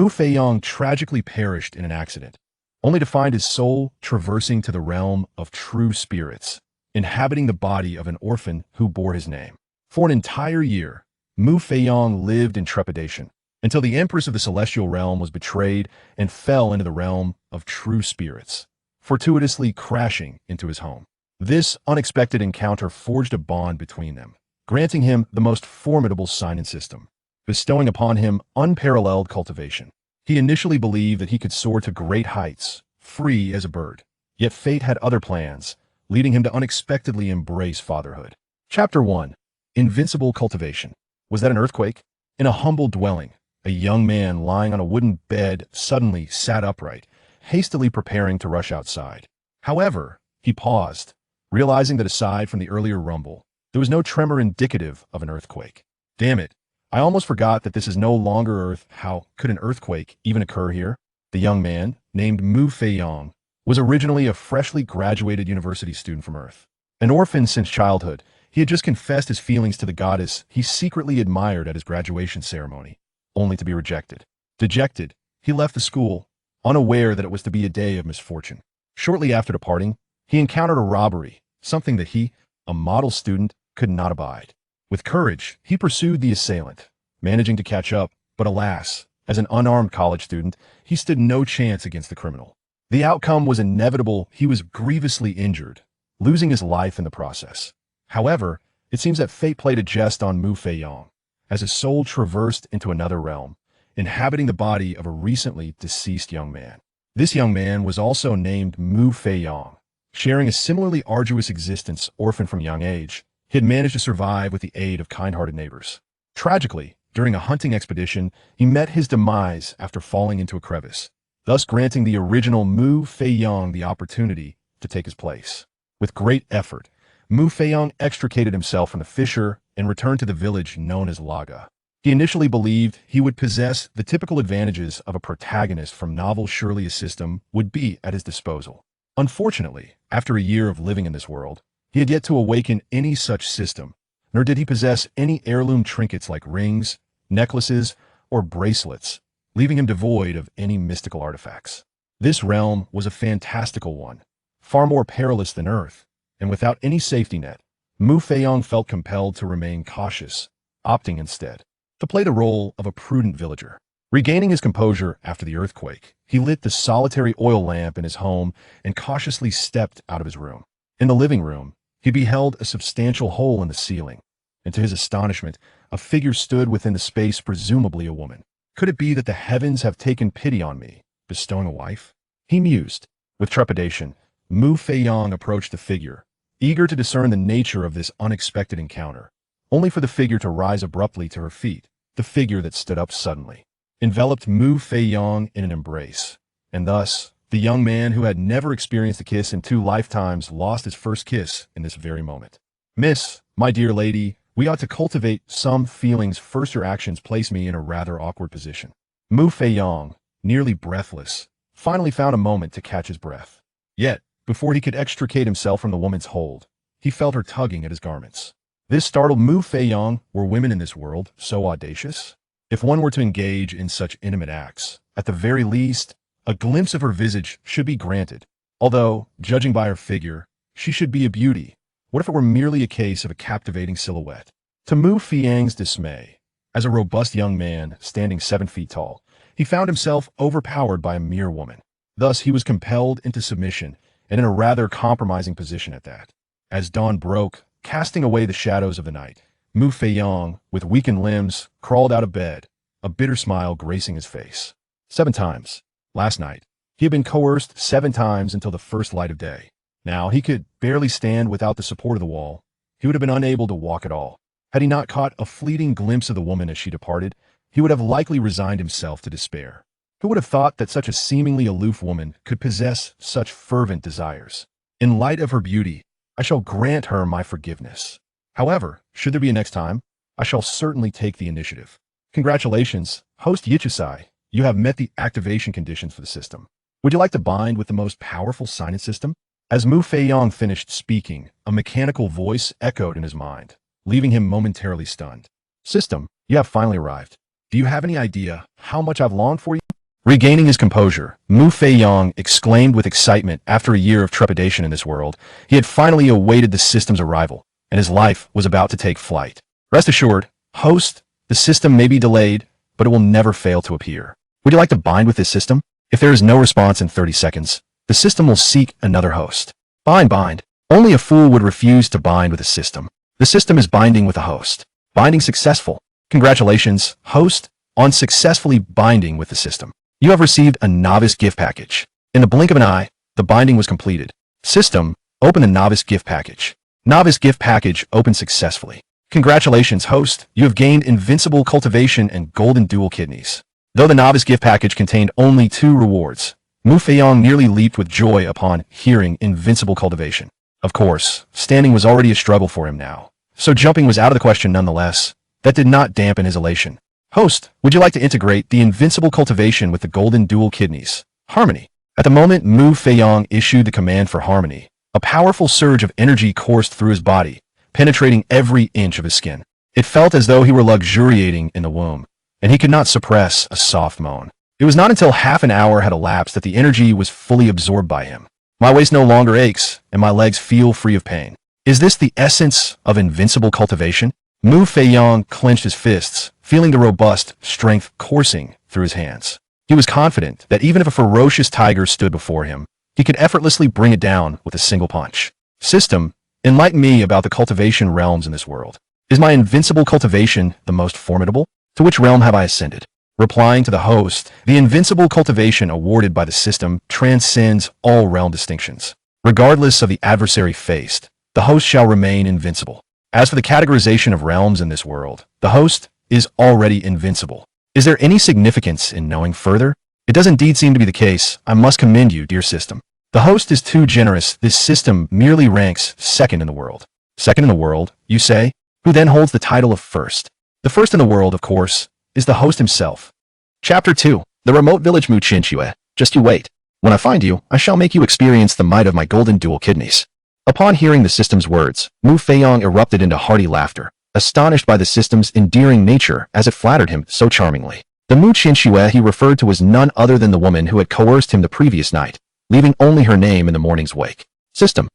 Feong tragically perished in an accident, only to find his soul traversing to the realm of true spirits, inhabiting the body of an orphan who bore his name. For an entire year, Feong lived in trepidation, until the Empress of the Celestial Realm was betrayed and fell into the realm of true spirits, fortuitously crashing into his home. This unexpected encounter forged a bond between them, granting him the most formidable sign and system, bestowing upon him unparalleled cultivation. He initially believed that he could soar to great heights, free as a bird. Yet fate had other plans, leading him to unexpectedly embrace fatherhood. Chapter 1. Invincible Cultivation. Was that an earthquake? In a humble dwelling, a young man lying on a wooden bed suddenly sat upright, hastily preparing to rush outside. However, he paused, realizing that aside from the earlier rumble, there was no tremor indicative of an earthquake. Damn it. I almost forgot that this is no longer Earth. How could an earthquake even occur here? The young man, named Feong, was originally a freshly graduated university student from Earth. An orphan since childhood, he had just confessed his feelings to the goddess he secretly admired at his graduation ceremony, only to be rejected. Dejected, he left the school, unaware that it was to be a day of misfortune. Shortly after departing, he encountered a robbery, something that he, a model student, could not abide. With courage, he pursued the assailant, managing to catch up, but alas, as an unarmed college student, he stood no chance against the criminal. The outcome was inevitable. He was grievously injured, losing his life in the process. However, it seems that fate played a jest on Feong, as his soul traversed into another realm, inhabiting the body of a recently deceased young man. This young man was also named Feong, sharing a similarly arduous existence. Orphaned from young age, he had managed to survive with the aid of kind-hearted neighbors. Tragically, during a hunting expedition, he met his demise after falling into a crevice, thus granting the original Feong the opportunity to take his place. With great effort, Feong extricated himself from the fissure and returned to the village known as Laga. He initially believed he would possess the typical advantages of a protagonist from novel. Surely a system would be at his disposal. Unfortunately, after a year of living in this world, he had yet to awaken any such system, nor did he possess any heirloom trinkets like rings, necklaces, or bracelets, leaving him devoid of any mystical artifacts. This realm was a fantastical one, far more perilous than Earth, and without any safety net, Feong felt compelled to remain cautious, opting instead to play the role of a prudent villager. Regaining his composure after the earthquake, he lit the solitary oil lamp in his home and cautiously stepped out of his room. In the living room, he beheld a substantial hole in the ceiling, and to his astonishment, a figure stood within the space, presumably a woman. Could it be that the heavens have taken pity on me, bestowing a wife? He mused. With trepidation, Feong approached the figure, eager to discern the nature of this unexpected encounter, only for the figure to rise abruptly to her feet, the figure that stood up suddenly, enveloped Feong in an embrace, and thus, the young man who had never experienced a kiss in 2 lifetimes lost his first kiss in this very moment. Miss, my dear lady, we ought to cultivate some feelings. First, your actions place me in a rather awkward position. Feong, nearly breathless, finally found a moment to catch his breath. Yet, before he could extricate himself from the woman's hold, he felt her tugging at his garments. This startled Feong. Were women in this world so audacious? If one were to engage in such intimate acts, at the very least, a glimpse of her visage should be granted. Although, judging by her figure, she should be a beauty. What if it were merely a case of a captivating silhouette? To Feong's dismay, as a robust young man standing 7 feet tall, he found himself overpowered by a mere woman. Thus, he was compelled into submission, and in a rather compromising position at that. As dawn broke, casting away the shadows of the night, Feong, with weakened limbs, crawled out of bed, a bitter smile gracing his face. 7 times. Last night, he had been coerced 7 times until the first light of day. Now he could barely stand without the support of the wall. He would have been unable to walk at all. Had he not caught a fleeting glimpse of the woman as she departed, he would have likely resigned himself to despair. Who would have thought that such a seemingly aloof woman could possess such fervent desires? In light of her beauty, I shall grant her my forgiveness. However, should there be a next time, I shall certainly take the initiative. Congratulations, host Yichisai. You have met the activation conditions for the system. Would you like to bind with the most powerful sign system? As Feong finished speaking, a mechanical voice echoed in his mind, leaving him momentarily stunned. System, you have finally arrived. Do you have any idea how much I've longed for you? Regaining his composure, Mu Feong exclaimed with excitement after a year of trepidation in this world. He had finally awaited the system's arrival, and his life was about to take flight. Rest assured, host, the system may be delayed, but it will never fail to appear. Would you like to bind with this system? If there is no response in 30 seconds, the system will seek another host. Bind. Only a fool would refuse to bind with a system. The system is binding with a host. Binding successful. Congratulations, host, on successfully binding with the system. You have received a novice gift package. In the blink of an eye, the binding was completed. System, open the novice gift package. Novice gift package opened successfully. Congratulations, host. You have gained invincible cultivation and golden dual kidneys. Though the novice gift package contained only 2 rewards, Mu Feong nearly leaped with joy upon hearing invincible cultivation. Of course, standing was already a struggle for him now, so jumping was out of the question nonetheless. That did not dampen his elation. Host, would you like to integrate the invincible cultivation with the golden dual kidneys? Harmony. At the moment Mu Feong issued the command for harmony, a powerful surge of energy coursed through his body, penetrating every inch of his skin. It felt as though he were luxuriating in the womb, and he could not suppress a soft moan. It was not until half an hour had elapsed that the energy was fully absorbed by him. My waist no longer aches, and my legs feel free of pain. Is this the essence of invincible cultivation? Mu Feong clenched his fists, feeling the robust strength coursing through his hands. He was confident that even if a ferocious tiger stood before him, he could effortlessly bring it down with a single punch. System, enlighten me about the cultivation realms in this world. Is my invincible cultivation the most formidable? To which realm have I ascended? Replying to the host, the invincible cultivation awarded by the system transcends all realm distinctions. Regardless of the adversary faced, the host shall remain invincible. As for the categorization of realms in this world, the host is already invincible. Is there any significance in knowing further? It does indeed seem to be the case. I must commend you, dear system. The host is too generous. This system merely ranks second in the world. Second in the world, you say? Who then holds the title of first? The first in the world, of course, is the host himself. Chapter 2. The remote village Mu Chinchue. Just you wait. When I find you, I shall make you experience the might of my golden dual kidneys. Upon hearing the system's words, Mu Feong erupted into hearty laughter, astonished by the system's endearing nature as it flattered him so charmingly. The Mu Chinchue he referred to was none other than the woman who had coerced him the previous night, leaving only her name in the morning's wake. System,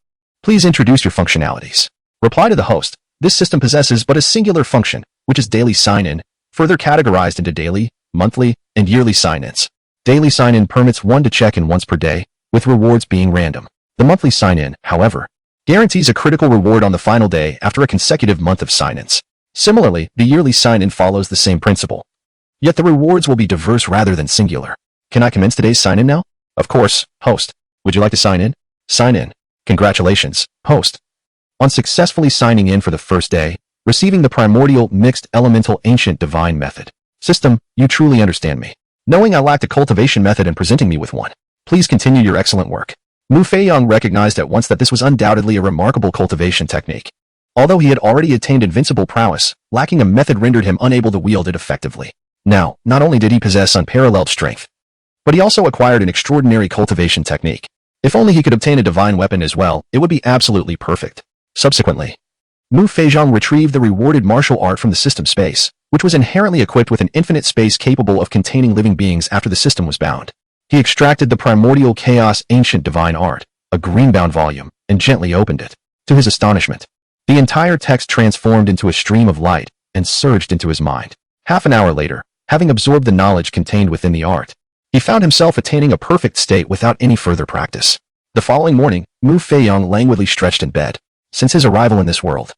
please introduce your functionalities. Reply to the host. This system possesses but a singular function, which is daily sign-in, further categorized into daily, monthly, and yearly sign-ins. Daily sign-in permits one to check in once per day, with rewards being random. The monthly sign-in, however, guarantees a critical reward on the final day after a consecutive month of sign-ins. Similarly, the yearly sign-in follows the same principle. Yet the rewards will be diverse rather than singular. Can I commence today's sign-in now? Of course, host. Would you like to sign in? Sign in. Congratulations, host. On successfully signing in for the first day, receiving the primordial mixed elemental ancient divine method. System, you truly understand me. Knowing I lacked a cultivation method and presenting me with one. Please continue your excellent work. Mu Feong recognized at once that this was undoubtedly a remarkable cultivation technique. Although he had already attained invincible prowess, lacking a method rendered him unable to wield it effectively. Now, not only did he possess unparalleled strength, but he also acquired an extraordinary cultivation technique. If only he could obtain a divine weapon as well, it would be absolutely perfect. Subsequently, Mu Feong retrieved the rewarded martial art from the system space, which was inherently equipped with an infinite space capable of containing living beings after the system was bound. He extracted the primordial chaos ancient divine art, a green-bound volume, and gently opened it. To his astonishment, the entire text transformed into a stream of light and surged into his mind. Half an hour later, having absorbed the knowledge contained within the art, he found himself attaining a perfect state without any further practice. The following morning, Mu Feong languidly stretched in bed. Since his arrival in this world,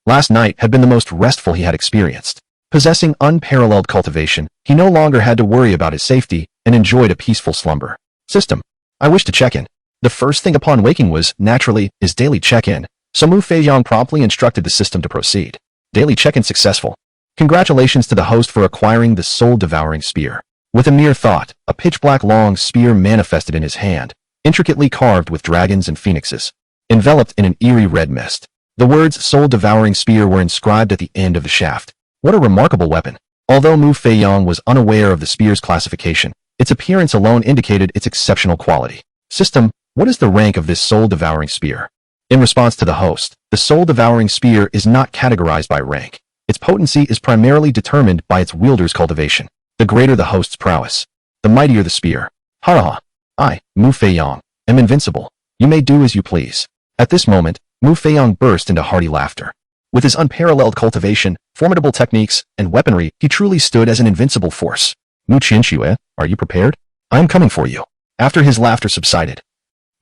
last night had been the most restful he had experienced. Possessing unparalleled cultivation, he no longer had to worry about his safety and enjoyed a peaceful slumber. System, I wish to check in. The first thing upon waking was, naturally, his daily check-in, so Mu Feong promptly instructed the system to proceed. Daily check-in successful. Congratulations to the host for acquiring the soul-devouring spear. With a mere thought, a pitch-black long spear manifested in his hand, intricately carved with dragons and phoenixes, enveloped in an eerie red mist. The words soul-devouring spear were inscribed at the end of the shaft. What a remarkable weapon. Although Mu Feong was unaware of the spear's classification, its appearance alone indicated its exceptional quality. System, what is the rank of this soul-devouring spear? In response to the host, the soul-devouring spear is not categorized by rank. Its potency is primarily determined by its wielder's cultivation. The greater the host's prowess, the mightier the spear. Ha ha! I, Mu Feong, am invincible. You may do as you please. At this moment, Mu Feong burst into hearty laughter. With his unparalleled cultivation, formidable techniques, and weaponry, he truly stood as an invincible force. Mu Qianxue, are you prepared? I am coming for you. After his laughter subsided,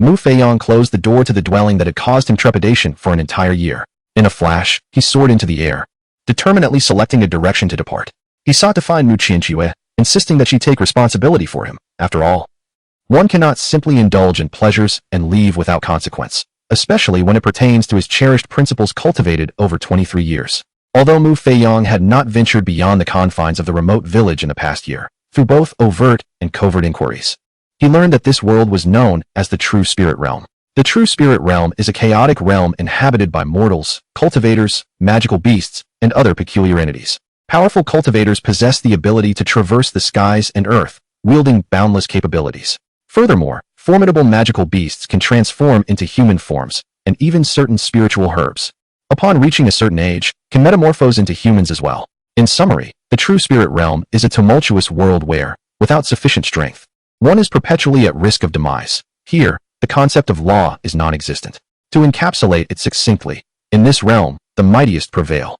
Mu Feong closed the door to the dwelling that had caused him trepidation for an entire year. In a flash, he soared into the air, determinedly selecting a direction to depart. He sought to find Mu Qianxue, insisting that she take responsibility for him. After all, one cannot simply indulge in pleasures and leave without consequence, especially when it pertains to his cherished principles cultivated over 23 years. Although Mu Feong had not ventured beyond the confines of the remote village in the past year, through both overt and covert inquiries, he learned that this world was known as the True Spirit Realm. The True Spirit Realm is a chaotic realm inhabited by mortals, cultivators, magical beasts, and other peculiar entities. Powerful cultivators possess the ability to traverse the skies and earth, wielding boundless capabilities. Furthermore, formidable magical beasts can transform into human forms, and even certain spiritual herbs, upon reaching a certain age, can metamorphose into humans as well. In summary, the True Spirit Realm is a tumultuous world where, without sufficient strength, one is perpetually at risk of demise. Here, the concept of law is non-existent. To encapsulate it succinctly, in this realm, the mightiest prevail.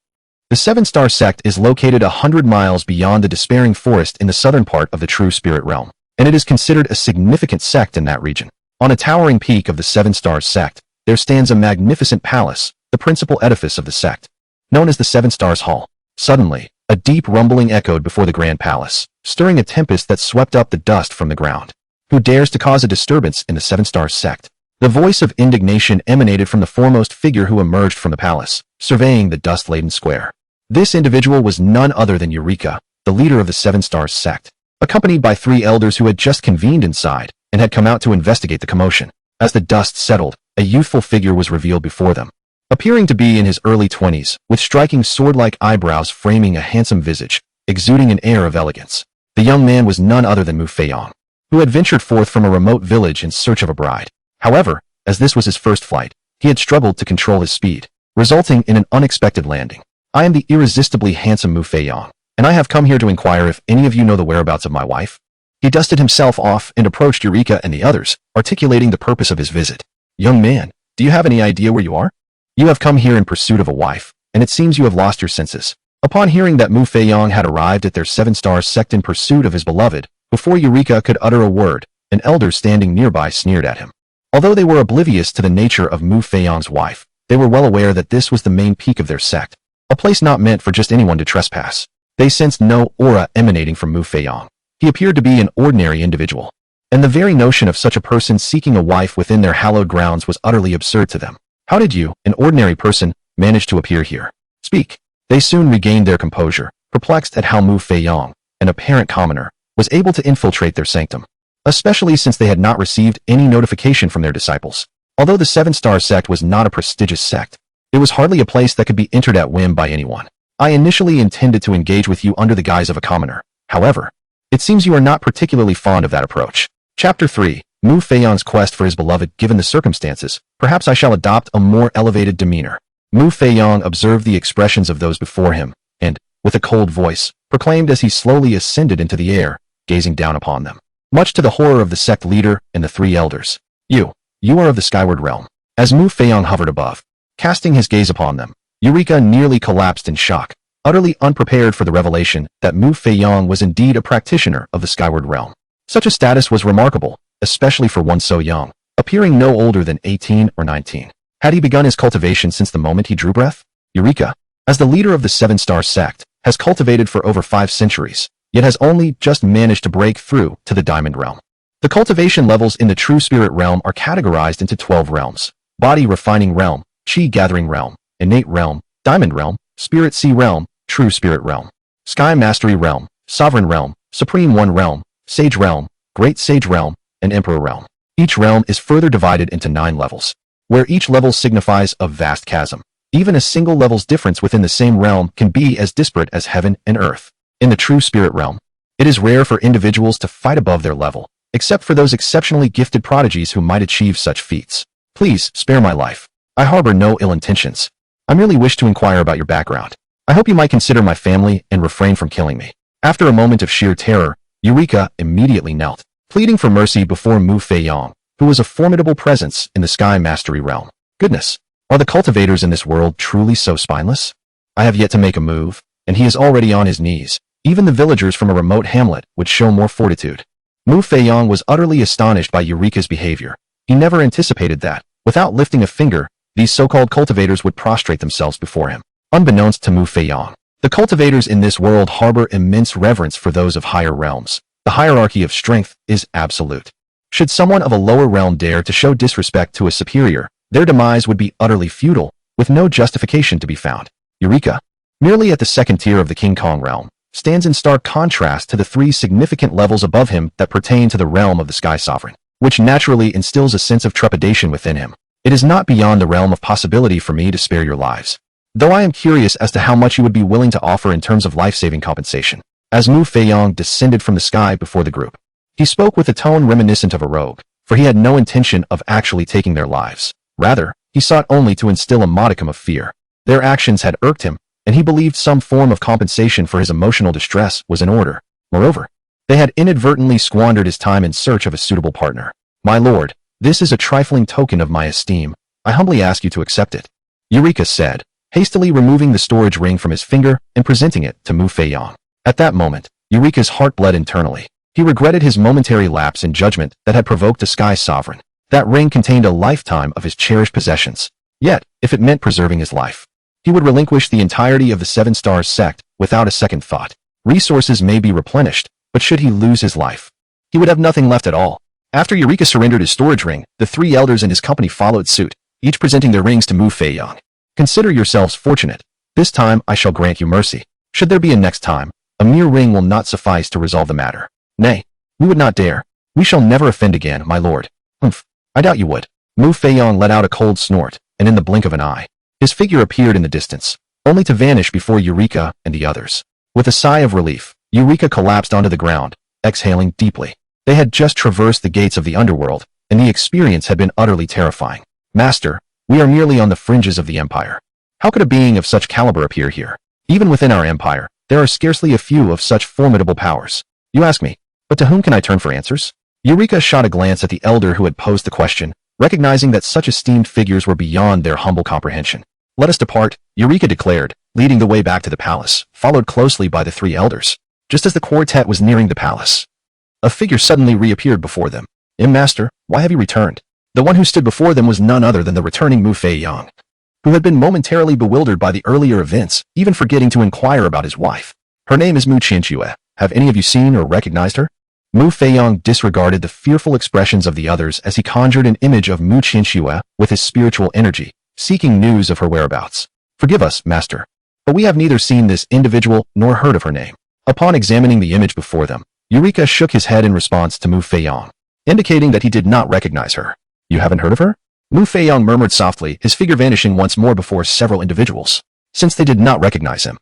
The Seven-Star Sect is located 100 miles beyond the Despairing Forest in the southern part of the True Spirit Realm, and it is considered a significant sect in that region. On a towering peak of the Seven-Star Sect, there stands a magnificent palace, the principal edifice of the sect, known as the Seven Stars Hall. Suddenly, a deep rumbling echoed before the Grand Palace, stirring a tempest that swept up the dust from the ground. Who dares to cause a disturbance in the Seven Stars Sect? The voice of indignation emanated from the foremost figure who emerged from the palace, surveying the dust-laden square. This individual was none other than Eureka, the leader of the Seven Stars Sect, accompanied by 3 elders who had just convened inside and had come out to investigate the commotion. As the dust settled, a youthful figure was revealed before them. Appearing to be in his early 20s, with striking sword-like eyebrows framing a handsome visage, exuding an air of elegance. The young man was none other than Mu Feong, who had ventured forth from a remote village in search of a bride. However, as this was his first flight, he had struggled to control his speed, resulting in an unexpected landing. I am the irresistibly handsome Mu Feong, and I have come here to inquire if any of you know the whereabouts of my wife. He dusted himself off and approached Eureka and the others, articulating the purpose of his visit. Young man, do you have any idea where you are? You have come here in pursuit of a wife, and it seems you have lost your senses. Upon hearing that Mu Feong had arrived at their Seven-Star Sect in pursuit of his beloved, before Eureka could utter a word, an elder standing nearby sneered at him. Although they were oblivious to the nature of Mu Feong's wife, they were well aware that this was the main peak of their sect, a place not meant for just anyone to trespass. They sensed no aura emanating from Mu Feong. He appeared to be an ordinary individual, and the very notion of such a person seeking a wife within their hallowed grounds was utterly absurd to them. How did you, an ordinary person, manage to appear here? Speak. They soon regained their composure, perplexed at how Mu Feong, an apparent commoner, was able to infiltrate their sanctum, especially since they had not received any notification from their disciples. Although the Seven-Star Sect was not a prestigious sect, it was hardly a place that could be entered at whim by anyone. I initially intended to engage with you under the guise of a commoner. However, it seems you are not particularly fond of that approach. Chapter 3. Mu Feong's quest for his beloved. Given the circumstances, perhaps I shall adopt a more elevated demeanor. Mu Feong observed the expressions of those before him, and, with a cold voice, proclaimed as he slowly ascended into the air, gazing down upon them. Much to the horror of the sect leader and the 3 elders. You are of the Skyward Realm. As Mu Feong hovered above, casting his gaze upon them, Eureka nearly collapsed in shock, utterly unprepared for the revelation that Mu Feong was indeed a practitioner of the Skyward Realm. Such a status was remarkable, especially for one so young, appearing no older than 18 or 19. Had he begun his cultivation since the moment he drew breath? Eureka, as the leader of the Seven-Star Sect, has cultivated for over 5 centuries, yet has only just managed to break through to the Diamond Realm. The cultivation levels in the True Spirit Realm are categorized into 12 realms: Body Refining Realm, Chi Gathering Realm, Innate Realm, Diamond Realm, Spirit Sea Realm, True Spirit Realm, Sky Mastery Realm, Sovereign Realm, Supreme One Realm, Sage Realm, Great Sage Realm, and Emperor Realm. Each realm is further divided into 9 levels, where each level signifies a vast chasm. Even a single level's difference within the same realm can be as disparate as heaven and earth. In the True Spirit Realm, it is rare for individuals to fight above their level, except for those exceptionally gifted prodigies who might achieve such feats. Please, spare my life. I harbor no ill intentions. I merely wish to inquire about your background. I hope you might consider my family and refrain from killing me. After a moment of sheer terror, Eureka immediately knelt, pleading for mercy before Feong, who was a formidable presence in the Sky Mastery realm. Goodness, are the cultivators in this world truly so spineless? I have yet to make a move, and he is already on his knees. Even the villagers from a remote hamlet would show more fortitude. Feong was utterly astonished by Eureka's behavior. He never anticipated that, without lifting a finger, these so-called cultivators would prostrate themselves before him. Unbeknownst to Feong, the cultivators in this world harbor immense reverence for those of higher realms. The hierarchy of strength is absolute. Should someone of a lower realm dare to show disrespect to a superior, their demise would be utterly futile, with no justification to be found. Eureka, merely at the second tier of the King Kong realm, stands in stark contrast to the three significant levels above him that pertain to the realm of the Sky Sovereign, which naturally instills a sense of trepidation within him. It is not beyond the realm of possibility for me to spare your lives, though I am curious as to how much you would be willing to offer in terms of life-saving compensation. As Feong descended from the sky before the group, he spoke with a tone reminiscent of a rogue, for he had no intention of actually taking their lives. Rather, he sought only to instill a modicum of fear. Their actions had irked him, and he believed some form of compensation for his emotional distress was in order. Moreover, they had inadvertently squandered his time in search of a suitable partner. My lord, this is a trifling token of my esteem. I humbly ask you to accept it, Eureka said, hastily removing the storage ring from his finger and presenting it to Feong. At that moment, Eureka's heart bled internally. He regretted his momentary lapse in judgment that had provoked a Sky Sovereign. That ring contained a lifetime of his cherished possessions. Yet, if it meant preserving his life, he would relinquish the entirety of the Seven Stars sect without a second thought. Resources may be replenished, but should he lose his life, he would have nothing left at all. After Eureka surrendered his storage ring, the three elders and his company followed suit, each presenting their rings to Feong. Consider yourselves fortunate. This time I shall grant you mercy. Should there be a next time, a mere ring will not suffice to resolve the matter. Nay, we would not dare. We shall never offend again, my lord. Humph, I doubt you would. Feong let out a cold snort, and in the blink of an eye, his figure appeared in the distance, only to vanish before Eureka and the others. With a sigh of relief, Eureka collapsed onto the ground, exhaling deeply. They had just traversed the gates of the underworld, and the experience had been utterly terrifying. Master, we are merely on the fringes of the Empire. How could a being of such caliber appear here? Even within our Empire, there are scarcely a few of such formidable powers. You ask me, but to whom can I turn for answers? Eureka shot a glance at the elder who had posed the question, recognizing that such esteemed figures were beyond their humble comprehension. Let us depart, Eureka declared, leading the way back to the palace, followed closely by the three elders. Just as the quartet was nearing the palace, a figure suddenly reappeared before them. Master, why have you returned? The one who stood before them was none other than the returning Feong, who had been momentarily bewildered by the earlier events, even forgetting to inquire about his wife. Her name is Qianxue. Have any of you seen or recognized her? Feong disregarded the fearful expressions of the others as he conjured an image of Qianxue with his spiritual energy, seeking news of her whereabouts. Forgive us, master, but we have neither seen this individual nor heard of her name. Upon examining the image before them, Eureka shook his head in response to Feong, indicating that he did not recognize her. You haven't heard of her? Feong murmured softly, his figure vanishing once more before several individuals. Since they did not recognize him,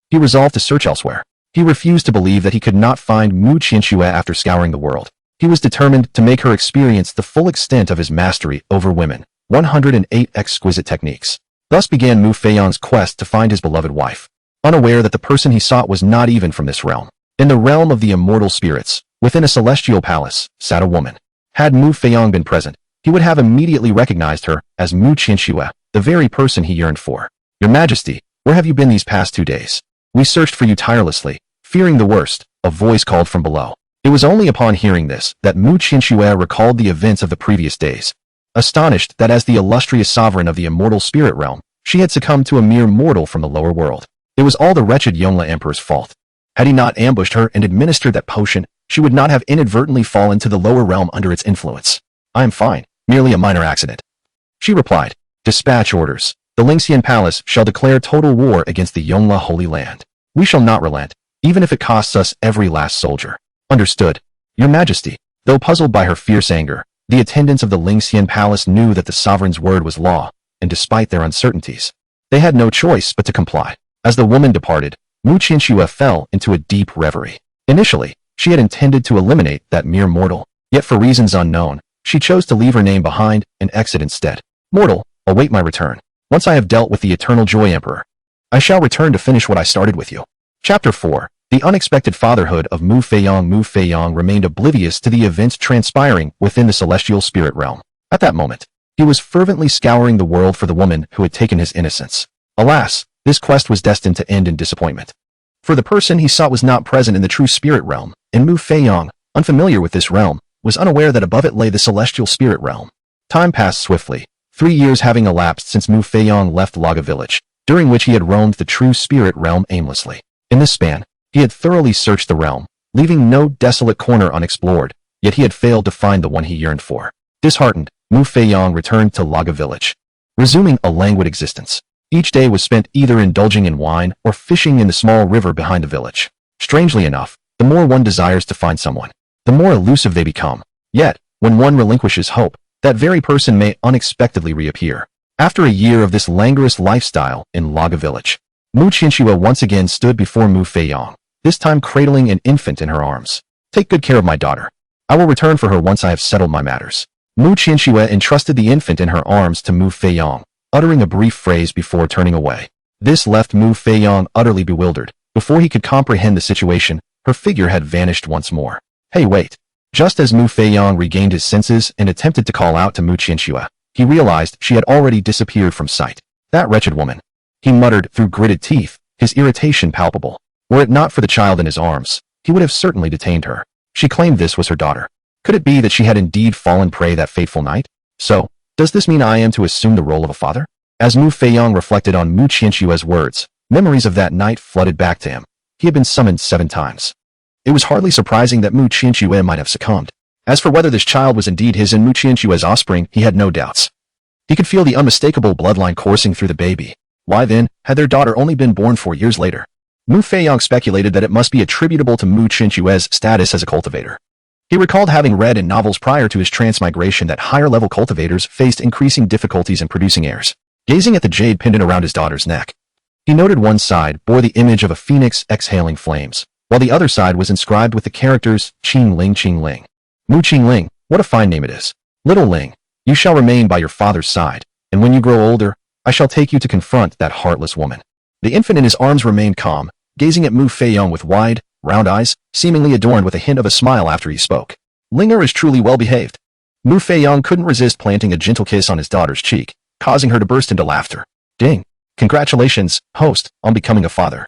he resolved to search elsewhere. He refused to believe that he could not find Qianxue after scouring the world. He was determined to make her experience the full extent of his mastery over women. 108 exquisite techniques. Thus began Feong's quest to find his beloved wife, unaware that the person he sought was not even from this realm. In the realm of the immortal spirits, within a celestial palace, sat a woman. Had Feong been present, he would have immediately recognized her as Qianxue, the very person he yearned for. Your Majesty, where have you been these past 2 days? We searched for you tirelessly, fearing the worst, a voice called from below. It was only upon hearing this that Qianxue recalled the events of the previous days. Astonished that as the illustrious sovereign of the immortal spirit realm, she had succumbed to a mere mortal from the lower world. It was all the wretched Yongle Emperor's fault. Had he not ambushed her and administered that potion, she would not have inadvertently fallen to the lower realm under its influence. I am fine, merely a minor accident, she replied. Dispatch orders. The Lingxian Palace shall declare total war against the Yongle Holy Land. We shall not relent, even if it costs us every last soldier. Understood, Your Majesty. Though puzzled by her fierce anger, the attendants of the Lingxian Palace knew that the sovereign's word was law, and despite their uncertainties, they had no choice but to comply. As the woman departed, Qianxue fell into a deep reverie. Initially, she had intended to eliminate that mere mortal, yet for reasons unknown, she chose to leave her name behind and exit instead. Mortal, await my return. Once I have dealt with the Eternal Joy Emperor, I shall return to finish what I started with you. Chapter 4. The unexpected fatherhood of Mu Feong remained oblivious to the events transpiring within the celestial spirit realm. At that moment, he was fervently scouring the world for the woman who had taken his innocence. Alas, this quest was destined to end in disappointment. For the person he sought was not present in the true spirit realm, and Mu Feong, unfamiliar with this realm, was unaware that above it lay the celestial spirit realm. Time passed swiftly, 3 years having elapsed since Mu Feong left Laga village, during which he had roamed the true spirit realm aimlessly. In this span, he had thoroughly searched the realm, leaving no desolate corner unexplored, yet he had failed to find the one he yearned for. Disheartened, Mu Feong returned to Laga village, resuming a languid existence. Each day was spent either indulging in wine or fishing in the small river behind the village. Strangely enough, the more one desires to find someone, the more elusive they become. Yet, when one relinquishes hope, that very person may unexpectedly reappear. After a year of this languorous lifestyle in Laga village, Mu Qianxue once again stood before Mu Feong, this time cradling an infant in her arms. Take good care of my daughter. I will return for her once I have settled my matters. Mu Qianxue entrusted the infant in her arms to Mu Feong, uttering a brief phrase before turning away. This left Mu Feong utterly bewildered. Before he could comprehend the situation, her figure had vanished once more. Hey, wait. Just as Mu Feong regained his senses and attempted to call out to Mu Qianxue, he realized she had already disappeared from sight. That wretched woman. He muttered through gritted teeth, his irritation palpable. Were it not for the child in his arms, he would have certainly detained her. She claimed this was her daughter. Could it be that she had indeed fallen prey that fateful night? So, does this mean I am to assume the role of a father? As Mu Feong reflected on Mu Qianxue's words, memories of that night flooded back to him. He had been summoned 7 times. It was hardly surprising that Mu Qianxue might have succumbed. As for whether this child was indeed his and Mu Qianxue's offspring, he had no doubts. He could feel the unmistakable bloodline coursing through the baby. Why then, had their daughter only been born 4 years later? Mu Feong speculated that it must be attributable to Mu Qianxue's status as a cultivator. He recalled having read in novels prior to his transmigration that higher-level cultivators faced increasing difficulties in producing heirs. Gazing at the jade pendant around his daughter's neck, he noted one side bore the image of a phoenix exhaling flames, while the other side was inscribed with the characters Qing Ling Qing Ling. Mu Qing Ling, what a fine name it is. Little Ling, you shall remain by your father's side, and when you grow older, I shall take you to confront that heartless woman. The infant in his arms remained calm, gazing at Mu Feong with wide, round eyes, seemingly adorned with a hint of a smile after he spoke. Linger is truly well behaved. Mu Feong couldn't resist planting a gentle kiss on his daughter's cheek, causing her to burst into laughter. Ding! Congratulations, host, on becoming a father.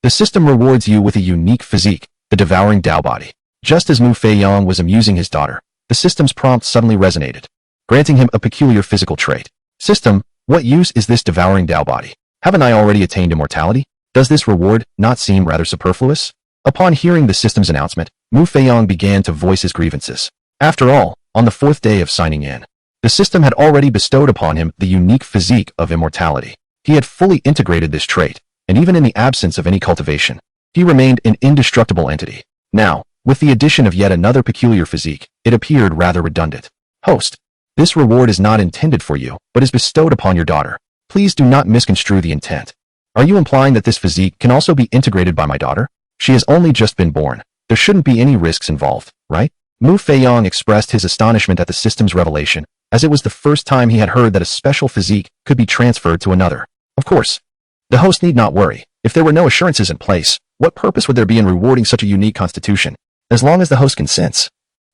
The system rewards you with a unique physique, the devouring Dao body. Just as Mu Feong was amusing his daughter, the system's prompt suddenly resonated, granting him a peculiar physical trait. System, what use is this devouring Dao body? Haven't I already attained immortality? Does this reward not seem rather superfluous? Upon hearing the system's announcement, Mu Feong began to voice his grievances. After all, on the 4th day of signing in, the system had already bestowed upon him the unique physique of immortality. He had fully integrated this trait, and even in the absence of any cultivation, he remained an indestructible entity. Now, with the addition of yet another peculiar physique, it appeared rather redundant. Host, this reward is not intended for you, but is bestowed upon your daughter. Please do not misconstrue the intent. Are you implying that this physique can also be integrated by my daughter? She has only just been born. There shouldn't be any risks involved, right? Mu Feong expressed his astonishment at the system's revelation, as it was the first time he had heard that a special physique could be transferred to another. Of course, the host need not worry. If there were no assurances in place, what purpose would there be in rewarding such a unique constitution? As long as the host consents.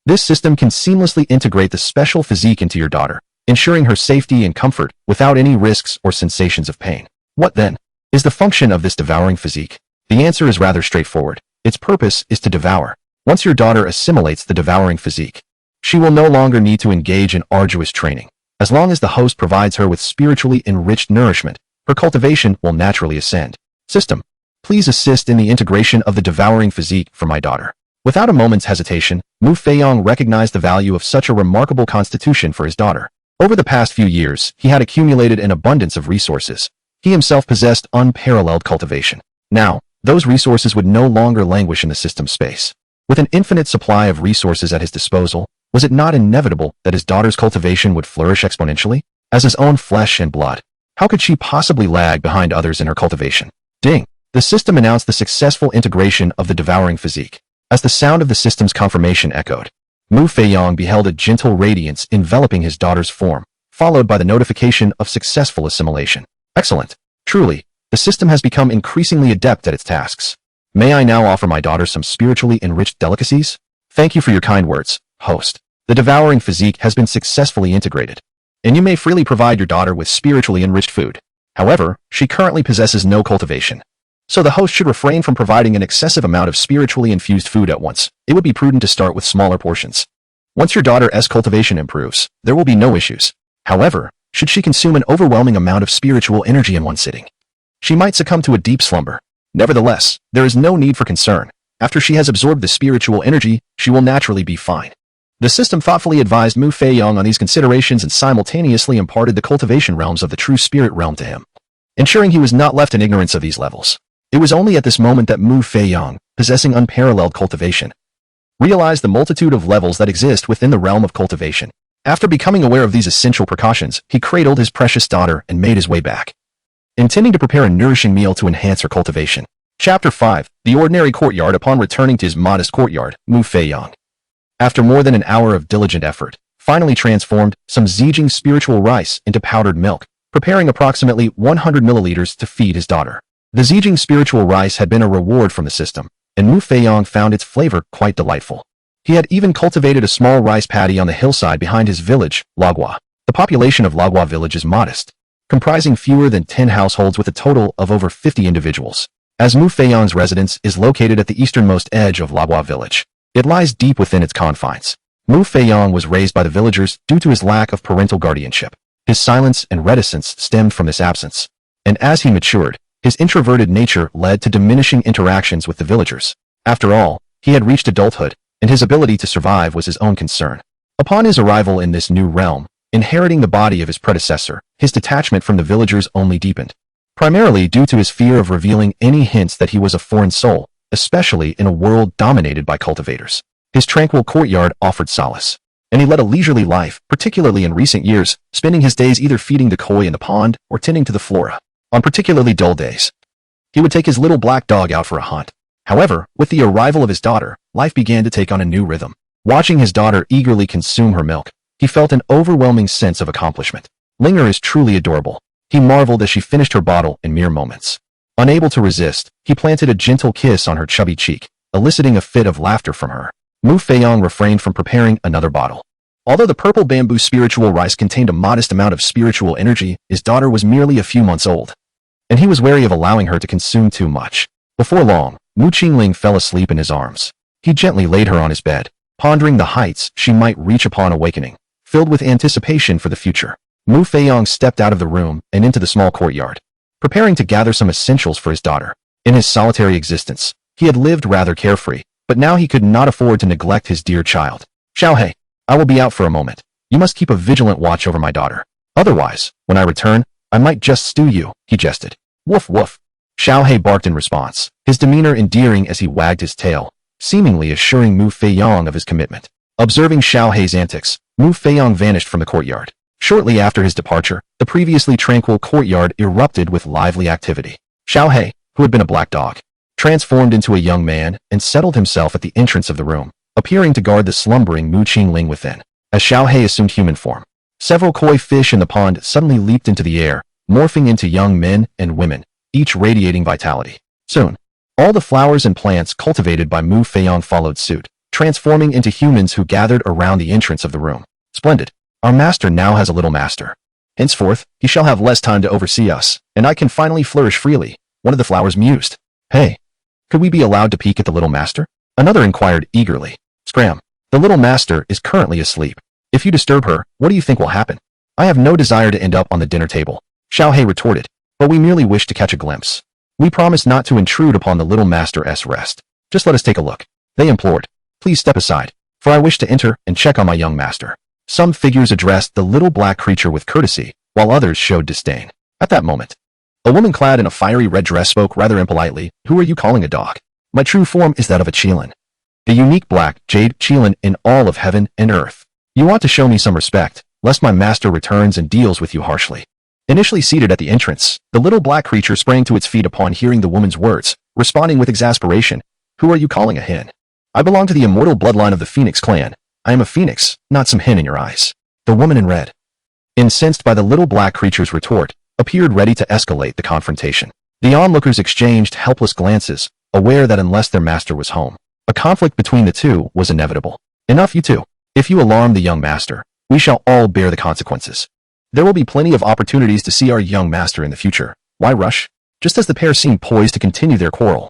This system can seamlessly integrate the special physique into your daughter, ensuring her safety and comfort without any risks or sensations of pain. What then is the function of this devouring physique? The answer is rather straightforward. Its purpose is to devour. Once your daughter assimilates the devouring physique, she will no longer need to engage in arduous training. As long as the host provides her with spiritually enriched nourishment, her cultivation will naturally ascend. System, please assist in the integration of the devouring physique for my daughter. Without a moment's hesitation, Mu Feong recognized the value of such a remarkable constitution for his daughter. Over the past few years, he had accumulated an abundance of resources. He himself possessed unparalleled cultivation. Now, those resources would no longer languish in the system's space. With an infinite supply of resources at his disposal, was it not inevitable that his daughter's cultivation would flourish exponentially? As his own flesh and blood, how could she possibly lag behind others in her cultivation? Ding! The system announced the successful integration of the devouring physique. As the sound of the system's confirmation echoed, Mu Feong beheld a gentle radiance enveloping his daughter's form, followed by the notification of successful assimilation. Excellent! Truly, the system has become increasingly adept at its tasks. May I now offer my daughter some spiritually enriched delicacies? Thank you for your kind words, host. The devouring physique has been successfully integrated, and you may freely provide your daughter with spiritually enriched food. However, she currently possesses no cultivation, so the host should refrain from providing an excessive amount of spiritually infused food at once. It would be prudent to start with smaller portions. Once your daughter's cultivation improves, there will be no issues. However, should she consume an overwhelming amount of spiritual energy in one sitting, she might succumb to a deep slumber. Nevertheless, there is no need for concern. After she has absorbed the spiritual energy, she will naturally be fine. The system thoughtfully advised Mu Feong on these considerations and simultaneously imparted the cultivation realms of the true spirit realm to him, ensuring he was not left in ignorance of these levels. It was only at this moment that Mu Feong, possessing unparalleled cultivation, realized the multitude of levels that exist within the realm of cultivation. After becoming aware of these essential precautions, he cradled his precious daughter and made his way back, intending to prepare a nourishing meal to enhance her cultivation. Chapter 5. The Ordinary Courtyard. Upon returning to his modest courtyard, Mu Feong, after more than an hour of diligent effort, finally transformed some Zijing spiritual rice into powdered milk, preparing approximately 100 milliliters to feed his daughter. The Zijing spiritual rice had been a reward from the system, and Mu Feong found its flavor quite delightful. He had even cultivated a small rice paddy on the hillside behind his village, Lagua. The population of Lagua village is modest, comprising fewer than 10 households with a total of over 50 individuals. As Mu Feong's residence is located at the easternmost edge of Lagua village, it lies deep within its confines. Mu Feong was raised by the villagers due to his lack of parental guardianship. His silence and reticence stemmed from this absence, and as he matured, his introverted nature led to diminishing interactions with the villagers. After all, he had reached adulthood, and his ability to survive was his own concern. Upon his arrival in this new realm, inheriting the body of his predecessor, his detachment from the villagers only deepened, primarily due to his fear of revealing any hints that he was a foreign soul, especially in a world dominated by cultivators. His tranquil courtyard offered solace, and he led a leisurely life, particularly in recent years, spending his days either feeding the koi in the pond or tending to the flora. On particularly dull days, he would take his little black dog out for a hunt. However, with the arrival of his daughter, life began to take on a new rhythm. Watching his daughter eagerly consume her milk, he felt an overwhelming sense of accomplishment. Linger is truly adorable. He marveled as she finished her bottle in mere moments. Unable to resist, he planted a gentle kiss on her chubby cheek, eliciting a fit of laughter from her. Mu Feong refrained from preparing another bottle. Although the purple bamboo spiritual rice contained a modest amount of spiritual energy, his daughter was merely a few months old, and he was wary of allowing her to consume too much. Before long, Mu Qingling fell asleep in his arms. He gently laid her on his bed, pondering the heights she might reach upon awakening. Filled with anticipation for the future, Mu Feong stepped out of the room and into the small courtyard, preparing to gather some essentials for his daughter. In his solitary existence, he had lived rather carefree, but now he could not afford to neglect his dear child. Xiaohei, I will be out for a moment. You must keep a vigilant watch over my daughter. Otherwise, when I return, I might just stew you, he jested. Woof woof. Xiaohei barked in response, his demeanor endearing as he wagged his tail, seemingly assuring Mu Feong of his commitment. Observing Xiaohei's antics, Mu Feong vanished from the courtyard. Shortly after his departure, the previously tranquil courtyard erupted with lively activity. Xiaohei, who had been a black dog, transformed into a young man and settled himself at the entrance of the room, appearing to guard the slumbering Mu Qingling within. As Xiaohei assumed human form, several koi fish in the pond suddenly leaped into the air, morphing into young men and women, each radiating vitality. Soon, all the flowers and plants cultivated by Mu Feong followed suit, transforming into humans who gathered around the entrance of the room. Splendid. Our master now has a little master. Henceforth, he shall have less time to oversee us, and I can finally flourish freely, one of the flowers mused. Hey, could we be allowed to peek at the little master? Another inquired eagerly. Scram. The little master is currently asleep. If you disturb her, what do you think will happen? I have no desire to end up on the dinner table, Xiaohei retorted, but we merely wish to catch a glimpse. We promise not to intrude upon the little master's rest. Just let us take a look. They implored. Please step aside, for I wish to enter and check on my young master. Some figures addressed the little black creature with courtesy, while others showed disdain. At that moment, a woman clad in a fiery red dress spoke rather impolitely. Who are you calling a dog? My true form is that of a Qilin, the unique black jade Qilin in all of heaven and earth. You ought to show me some respect, lest my master returns and deals with you harshly. Initially seated at the entrance, the little black creature sprang to its feet upon hearing the woman's words, responding with exasperation. Who are you calling a hen? I belong to the immortal bloodline of the Phoenix clan. I am a phoenix, not some hen in your eyes. The woman in red, incensed by the little black creature's retort, appeared ready to escalate the confrontation. The onlookers exchanged helpless glances, aware that unless their master was home, a conflict between the two was inevitable. Enough, you two. If you alarm the young master, we shall all bear the consequences. There will be plenty of opportunities to see our young master in the future. Why rush? Just as the pair seemed poised to continue their quarrel,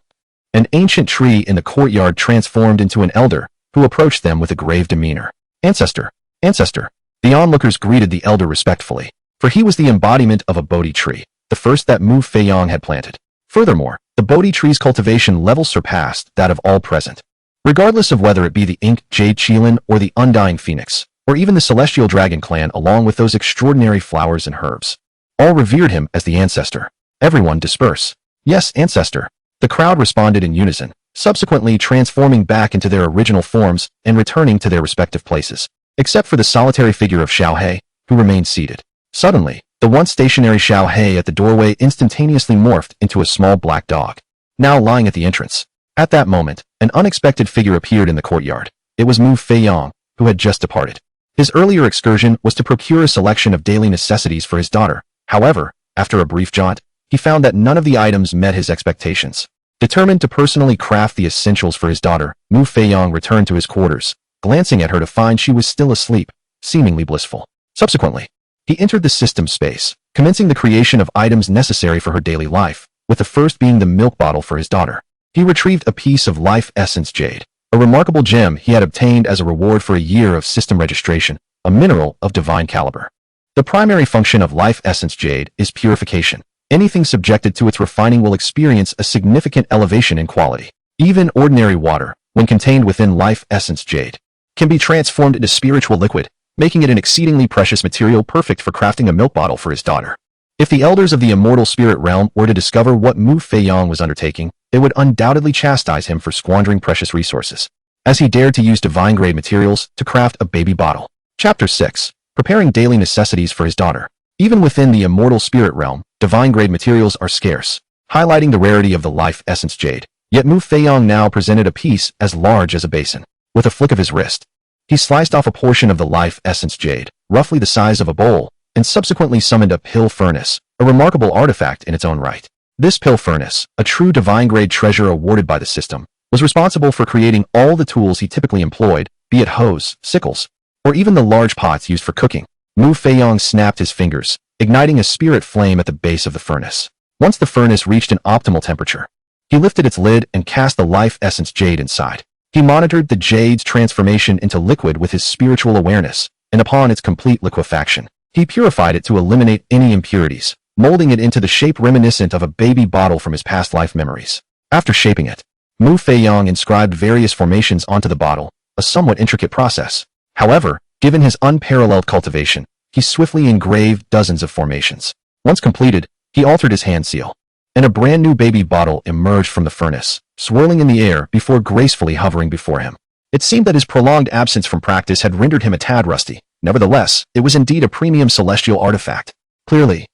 an ancient tree in the courtyard transformed into an elder who approached them with a grave demeanor. Ancestor, ancestor. The onlookers greeted the elder respectfully, for he was the embodiment of a Bodhi tree, the first that Mu Feong had planted. Furthermore, the Bodhi tree's cultivation level surpassed that of all present. Regardless of whether it be the Ink Jade Qilin or the Undying Phoenix, or even the Celestial Dragon clan along with those extraordinary flowers and herbs, all revered him as the ancestor. Everyone disperse. Yes, ancestor. The crowd responded in unison, subsequently transforming back into their original forms and returning to their respective places, except for the solitary figure of Xiao He, who remained seated. Suddenly, the once stationary Xiao He at the doorway instantaneously morphed into a small black dog, now lying at the entrance. At that moment, an unexpected figure appeared in the courtyard. It was Mu Feong, who had just departed. His earlier excursion was to procure a selection of daily necessities for his daughter. However, after a brief jaunt, he found that none of the items met his expectations. Determined to personally craft the essentials for his daughter, Mu Feong returned to his quarters, glancing at her to find she was still asleep, seemingly blissful. Subsequently, he entered the system space, commencing the creation of items necessary for her daily life, with the first being the milk bottle for his daughter. He retrieved a piece of life essence jade, a remarkable gem he had obtained as a reward for a year of system registration, a mineral of divine caliber. The primary function of life essence jade is purification. Anything subjected to its refining will experience a significant elevation in quality. Even ordinary water, when contained within life essence jade, can be transformed into spiritual liquid, making it an exceedingly precious material perfect for crafting a milk bottle for his daughter. If the elders of the immortal spirit realm were to discover what Mu Feong was undertaking, they would undoubtedly chastise him for squandering precious resources, as he dared to use divine-grade materials to craft a baby bottle. Chapter 6. Preparing daily necessities for his daughter. Even within the immortal spirit realm, divine-grade materials are scarce, highlighting the rarity of the life essence jade. Yet Mu Feong now presented a piece as large as a basin. With a flick of his wrist, he sliced off a portion of the life essence jade, roughly the size of a bowl, and subsequently summoned a pill furnace, a remarkable artifact in its own right. This pill furnace, a true divine-grade treasure awarded by the system, was responsible for creating all the tools he typically employed, be it hoes, sickles, or even the large pots used for cooking. Mu Feong snapped his fingers, igniting a spirit flame at the base of the furnace. Once the furnace reached an optimal temperature, he lifted its lid and cast the life essence jade inside. He monitored the jade's transformation into liquid with his spiritual awareness, and upon its complete liquefaction, he purified it to eliminate any impurities, molding it into the shape reminiscent of a baby bottle from his past life memories. After shaping it, Mu Feong inscribed various formations onto the bottle, a somewhat intricate process. However, given his unparalleled cultivation, he swiftly engraved dozens of formations. Once completed, he altered his hand seal, and a brand new baby bottle emerged from the furnace, swirling in the air before gracefully hovering before him. It seemed that his prolonged absence from practice had rendered him a tad rusty. Nevertheless, it was indeed a premium celestial artifact. Clearly,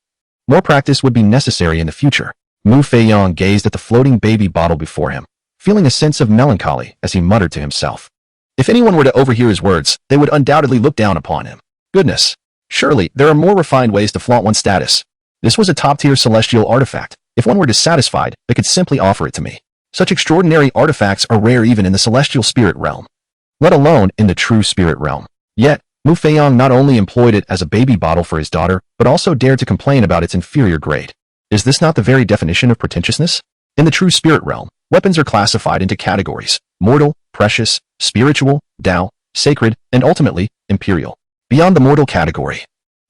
more practice would be necessary in the future. Mu Feong gazed at the floating baby bottle before him, feeling a sense of melancholy as he muttered to himself. If anyone were to overhear his words, they would undoubtedly look down upon him. Goodness. Surely, there are more refined ways to flaunt one's status. This was a top-tier celestial artifact. If one were dissatisfied, they could simply offer it to me. Such extraordinary artifacts are rare even in the celestial spirit realm, let alone in the true spirit realm. Yet, Mu Feong not only employed it as a baby bottle for his daughter, but also dared to complain about its inferior grade. Is this not the very definition of pretentiousness? In the true spirit realm, weapons are classified into categories: mortal, precious, spiritual, Tao, sacred, and ultimately, imperial. Beyond the mortal category,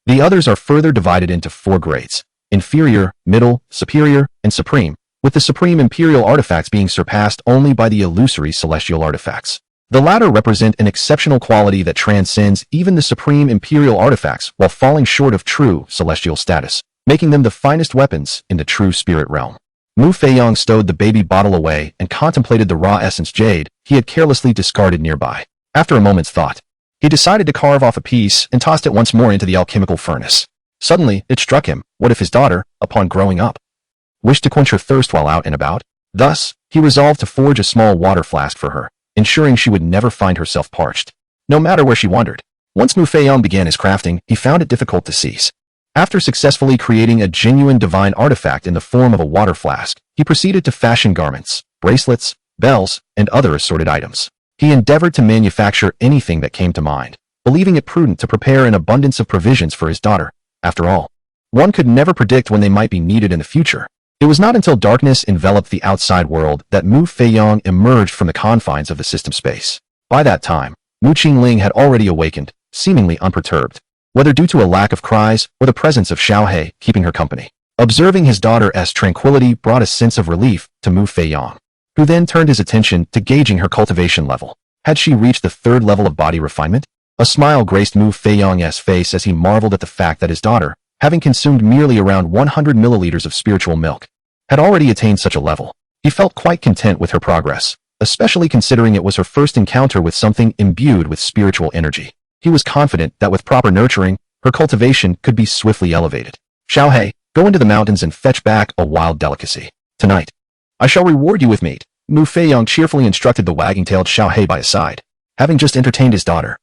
the others are further divided into 4 grades: inferior, middle, superior, and supreme, with the supreme imperial artifacts being surpassed only by the illusory celestial artifacts. The latter represent an exceptional quality that transcends even the supreme imperial artifacts while falling short of true celestial status, making them the finest weapons in the true spirit realm. Mu Feong stowed the baby bottle away and contemplated the raw essence jade he had carelessly discarded nearby. After a moment's thought, he decided to carve off a piece and tossed it once more into the alchemical furnace. Suddenly, it struck him, what if his daughter, upon growing up, wished to quench her thirst while out and about? Thus, he resolved to forge a small water flask for her, ensuring she would never find herself parched, no matter where she wandered. Once Mu Feong began his crafting, he found it difficult to cease. After successfully creating a genuine divine artifact in the form of a water flask, he proceeded to fashion garments, bracelets, bells, and other assorted items. He endeavored to manufacture anything that came to mind, believing it prudent to prepare an abundance of provisions for his daughter. After all, one could never predict when they might be needed in the future. It was not until darkness enveloped the outside world that Mu Feong emerged from the confines of the system space. By that time, Mu Qingling had already awakened, seemingly unperturbed, whether due to a lack of cries or the presence of Xiaohe keeping her company. Observing his daughter's tranquility brought a sense of relief to Mu Feong, who then turned his attention to gauging her cultivation level. Had she reached the third level of body refinement? A smile graced Mu Feong's face as he marveled at the fact that his daughter, having consumed merely around 100 milliliters of spiritual milk, had already attained such a level. He felt quite content with her progress, especially considering it was her first encounter with something imbued with spiritual energy. He was confident that with proper nurturing, her cultivation could be swiftly elevated. Xiaohe, go into the mountains and fetch back a wild delicacy. Tonight, I shall reward you with meat. Mu Feong cheerfully instructed the wagging-tailed Xiaohe by his side. Having just entertained his daughter,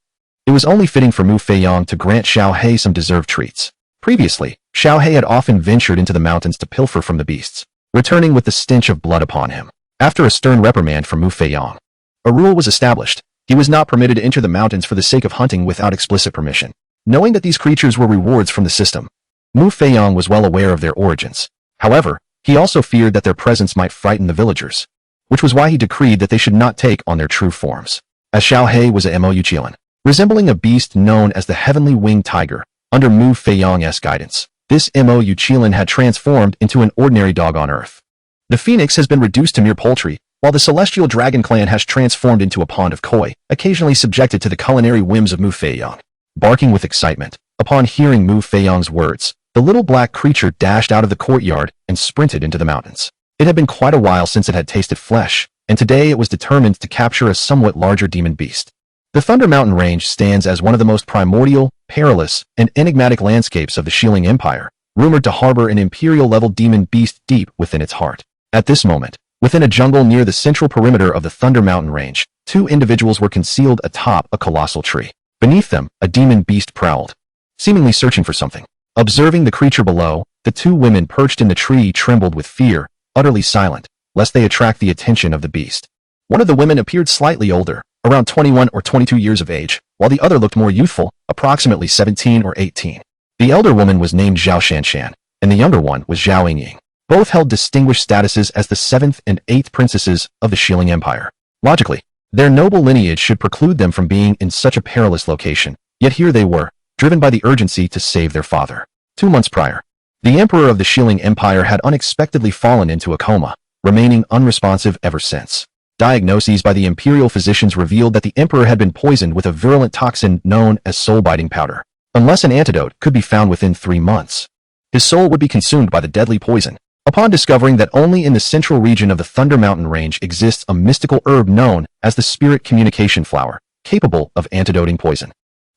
it was only fitting for Mu Feong to grant Xiaohe some deserved treats. Previously, Xiaohe had often ventured into the mountains to pilfer from the beasts, returning with the stench of blood upon him. After a stern reprimand from Mu Feong, a rule was established. He was not permitted to enter the mountains for the sake of hunting without explicit permission. Knowing that these creatures were rewards from the system, Mu Feong was well aware of their origins. However, he also feared that their presence might frighten the villagers, which was why he decreed that they should not take on their true forms. As Xiaohe was a Mo Yuqilan, resembling a beast known as the Heavenly Winged Tiger. Under Mu Feong's guidance, this Mo Yuqilan had transformed into an ordinary dog on earth. The phoenix has been reduced to mere poultry, while the celestial dragon clan has transformed into a pond of koi, occasionally subjected to the culinary whims of Mu Feong. Barking with excitement, upon hearing Mu Feong's words, the little black creature dashed out of the courtyard and sprinted into the mountains. It had been quite a while since it had tasted flesh, and today it was determined to capture a somewhat larger demon beast. The Thunder Mountain Range stands as one of the most primordial, perilous, and enigmatic landscapes of the Shilling Empire, rumored to harbor an imperial-level demon beast deep within its heart. At this moment, within a jungle near the central perimeter of the Thunder Mountain Range, two individuals were concealed atop a colossal tree. Beneath them, a demon beast prowled, seemingly searching for something. Observing the creature below, the two women perched in the tree trembled with fear, utterly silent, lest they attract the attention of the beast. One of the women appeared slightly older, around 21 or 22 years of age, while the other looked more youthful, approximately 17 or 18. The elder woman was named Zhao Shanshan, and the younger one was Zhao Yingying. Both held distinguished statuses as the 7th and 8th princesses of the Shilling Empire. Logically, their noble lineage should preclude them from being in such a perilous location, yet here they were, driven by the urgency to save their father. 2 months prior, the emperor of the Shilling Empire had unexpectedly fallen into a coma, remaining unresponsive ever since. Diagnoses by the imperial physicians revealed that the emperor had been poisoned with a virulent toxin known as soul-biting powder. Unless an antidote could be found within 3 months, his soul would be consumed by the deadly poison. Upon discovering that only in the central region of the Thunder Mountain Range exists a mystical herb known as the Spirit Communication Flower, capable of antidoting poison,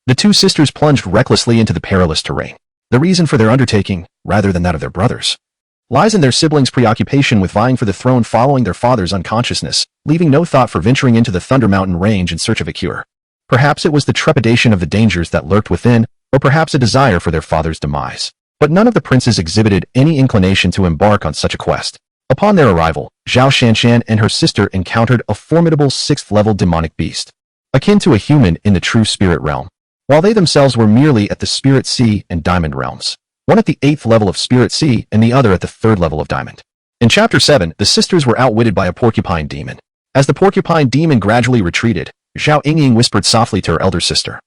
the two sisters plunged recklessly into the perilous terrain. The reason for their undertaking, rather than that of their brothers, lies in their siblings' preoccupation with vying for the throne following their father's unconsciousness, leaving no thought for venturing into the Thunder Mountain Range in search of a cure. Perhaps it was the trepidation of the dangers that lurked within, or perhaps a desire for their father's demise. But none of the princes exhibited any inclination to embark on such a quest. Upon their arrival, Zhao Shanshan and her sister encountered a formidable 6th-level demonic beast, akin to a human in the true spirit realm, while they themselves were merely at the Spirit Sea and Diamond realms, one at the 8th level of Spirit Sea and the other at the 3rd level of Diamond. In Chapter 7, the sisters were outwitted by a porcupine demon. As the porcupine demon gradually retreated, Zhao Yingying whispered softly to her elder sister,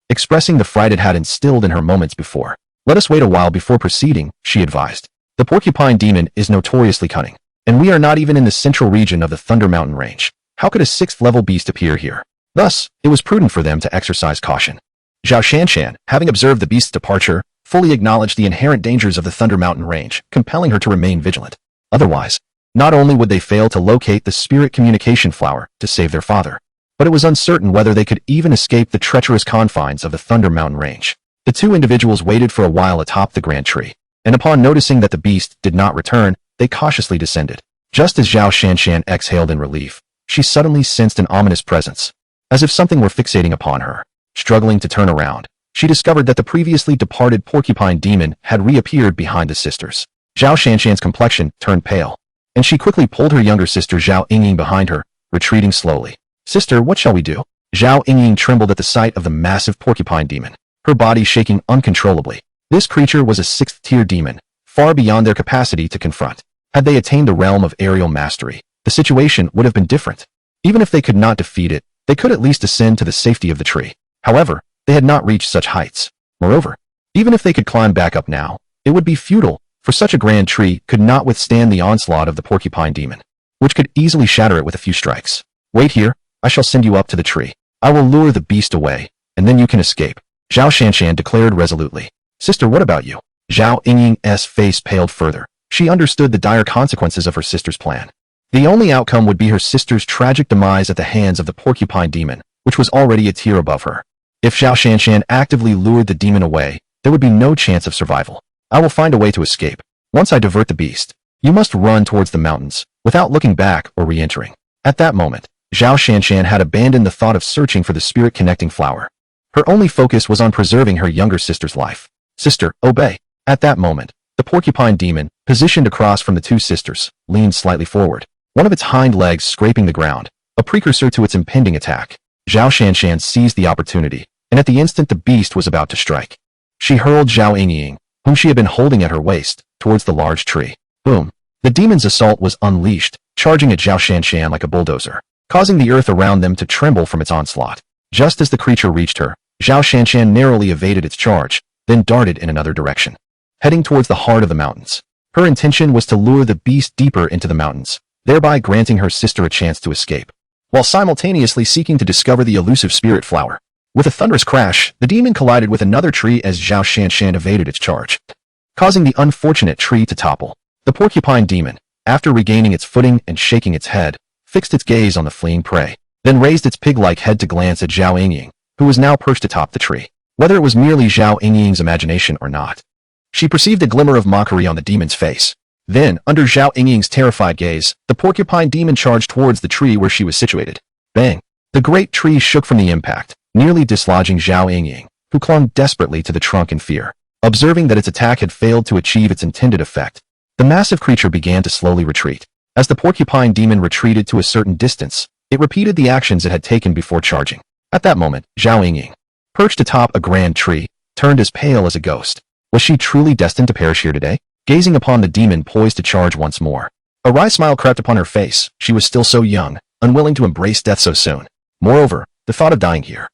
expressing the fright it had instilled in her moments before. "Let us wait a while before proceeding," she advised. "The porcupine demon is notoriously cunning, and we are not even in the central region of the Thunder Mountain Range. How could a 6th-level beast appear here?" Thus, it was prudent for them to exercise caution. Zhao Shanshan, having observed the beast's departure, fully acknowledged the inherent dangers of the Thunder Mountain Range, compelling her to remain vigilant. Otherwise, not only would they fail to locate the Spirit Communication Flower to save their father, but it was uncertain whether they could even escape the treacherous confines of the Thunder Mountain Range. The two individuals waited for a while atop the grand tree, and upon noticing that the beast did not return, they cautiously descended. Just as Zhao Shanshan exhaled in relief, she suddenly sensed an ominous presence, as if something were fixating upon her. Struggling to turn around, she discovered that the previously departed porcupine demon had reappeared behind the sisters. Zhao Shanshan's complexion turned pale, and she quickly pulled her younger sister Zhao Yingying behind her, retreating slowly. "Sister, what shall we do?" Zhao Yingying trembled at the sight of the massive porcupine demon, her body shaking uncontrollably. This creature was a 6th-tier demon, far beyond their capacity to confront. Had they attained the realm of aerial mastery, the situation would have been different. Even if they could not defeat it, they could at least ascend to the safety of the tree. However, they had not reached such heights. Moreover, even if they could climb back up now, it would be futile, for such a grand tree could not withstand the onslaught of the porcupine demon, which could easily shatter it with a few strikes. "Wait here, I shall send you up to the tree. I will lure the beast away, and then you can escape," Zhao Shanshan declared resolutely. "Sister, what about you?" Zhao Yingying's face paled further. She understood the dire consequences of her sister's plan. The only outcome would be her sister's tragic demise at the hands of the porcupine demon, which was already a tier above her. If Zhao Shanshan actively lured the demon away, there would be no chance of survival. "I will find a way to escape. Once I divert the beast, you must run towards the mountains, without looking back or re-entering." At that moment, Zhao Shanshan had abandoned the thought of searching for the spirit-connecting flower. Her only focus was on preserving her younger sister's life. "Sister, obey." At that moment, the porcupine demon, positioned across from the two sisters, leaned slightly forward, one of its hind legs scraping the ground, a precursor to its impending attack. Zhao Shanshan seized the opportunity, and at the instant the beast was about to strike, she hurled Zhao Yingying, whom she had been holding at her waist, towards the large tree. Boom! The demon's assault was unleashed, charging at Zhao Shanshan like a bulldozer, causing the earth around them to tremble from its onslaught. Just as the creature reached her, Zhao Shanshan narrowly evaded its charge, then darted in another direction, heading towards the heart of the mountains. Her intention was to lure the beast deeper into the mountains, thereby granting her sister a chance to escape, while simultaneously seeking to discover the elusive spirit flower. With a thunderous crash, the demon collided with another tree as Zhao Shanshan evaded its charge, causing the unfortunate tree to topple. The porcupine demon, after regaining its footing and shaking its head, fixed its gaze on the fleeing prey, then raised its pig-like head to glance at Zhao Yingying, who was now perched atop the tree. Whether it was merely Zhao Yingying's imagination or not, she perceived a glimmer of mockery on the demon's face. Then, under Zhao Yingying's terrified gaze, the porcupine demon charged towards the tree where she was situated. Bang! The great tree shook from the impact, nearly dislodging Zhao Yingying, who clung desperately to the trunk in fear. Observing that its attack had failed to achieve its intended effect, the massive creature began to slowly retreat. As the porcupine demon retreated to a certain distance, it repeated the actions it had taken before charging. At that moment, Zhao Yingying, perched atop a grand tree, turned as pale as a ghost. Was she truly destined to perish here today? Gazing upon the demon poised to charge once more, a wry smile crept upon her face. She was still so young, unwilling to embrace death so soon. Moreover, the thought of dying here,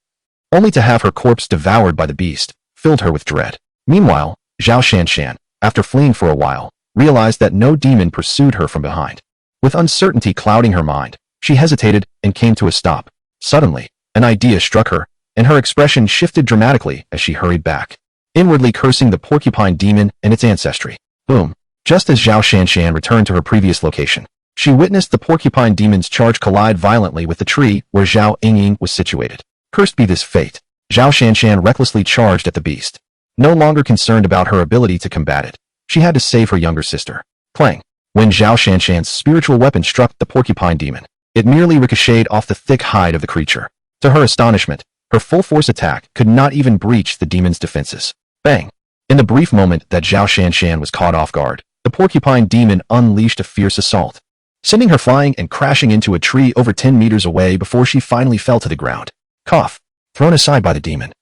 only to have her corpse devoured by the beast, filled her with dread. Meanwhile, Zhao Shanshan, after fleeing for a while, realized that no demon pursued her from behind. With uncertainty clouding her mind, she hesitated and came to a stop. Suddenly, an idea struck her, and her expression shifted dramatically as she hurried back, inwardly cursing the porcupine demon and its ancestry. Boom! Just as Zhao Shanshan returned to her previous location, she witnessed the porcupine demon's charge collide violently with the tree where Zhao Yingying was situated. Cursed be this fate! Zhao Shanshan recklessly charged at the beast, no longer concerned about her ability to combat it. She had to save her younger sister. Clang! When Zhao Shanshan's spiritual weapon struck the porcupine demon, it merely ricocheted off the thick hide of the creature. To her astonishment, her full-force attack could not even breach the demon's defenses. Bang! In the brief moment that Zhao Shanshan was caught off guard, the porcupine demon unleashed a fierce assault, sending her flying and crashing into a tree over 10 meters away before she finally fell to the ground. Cough! Thrown aside by the demon,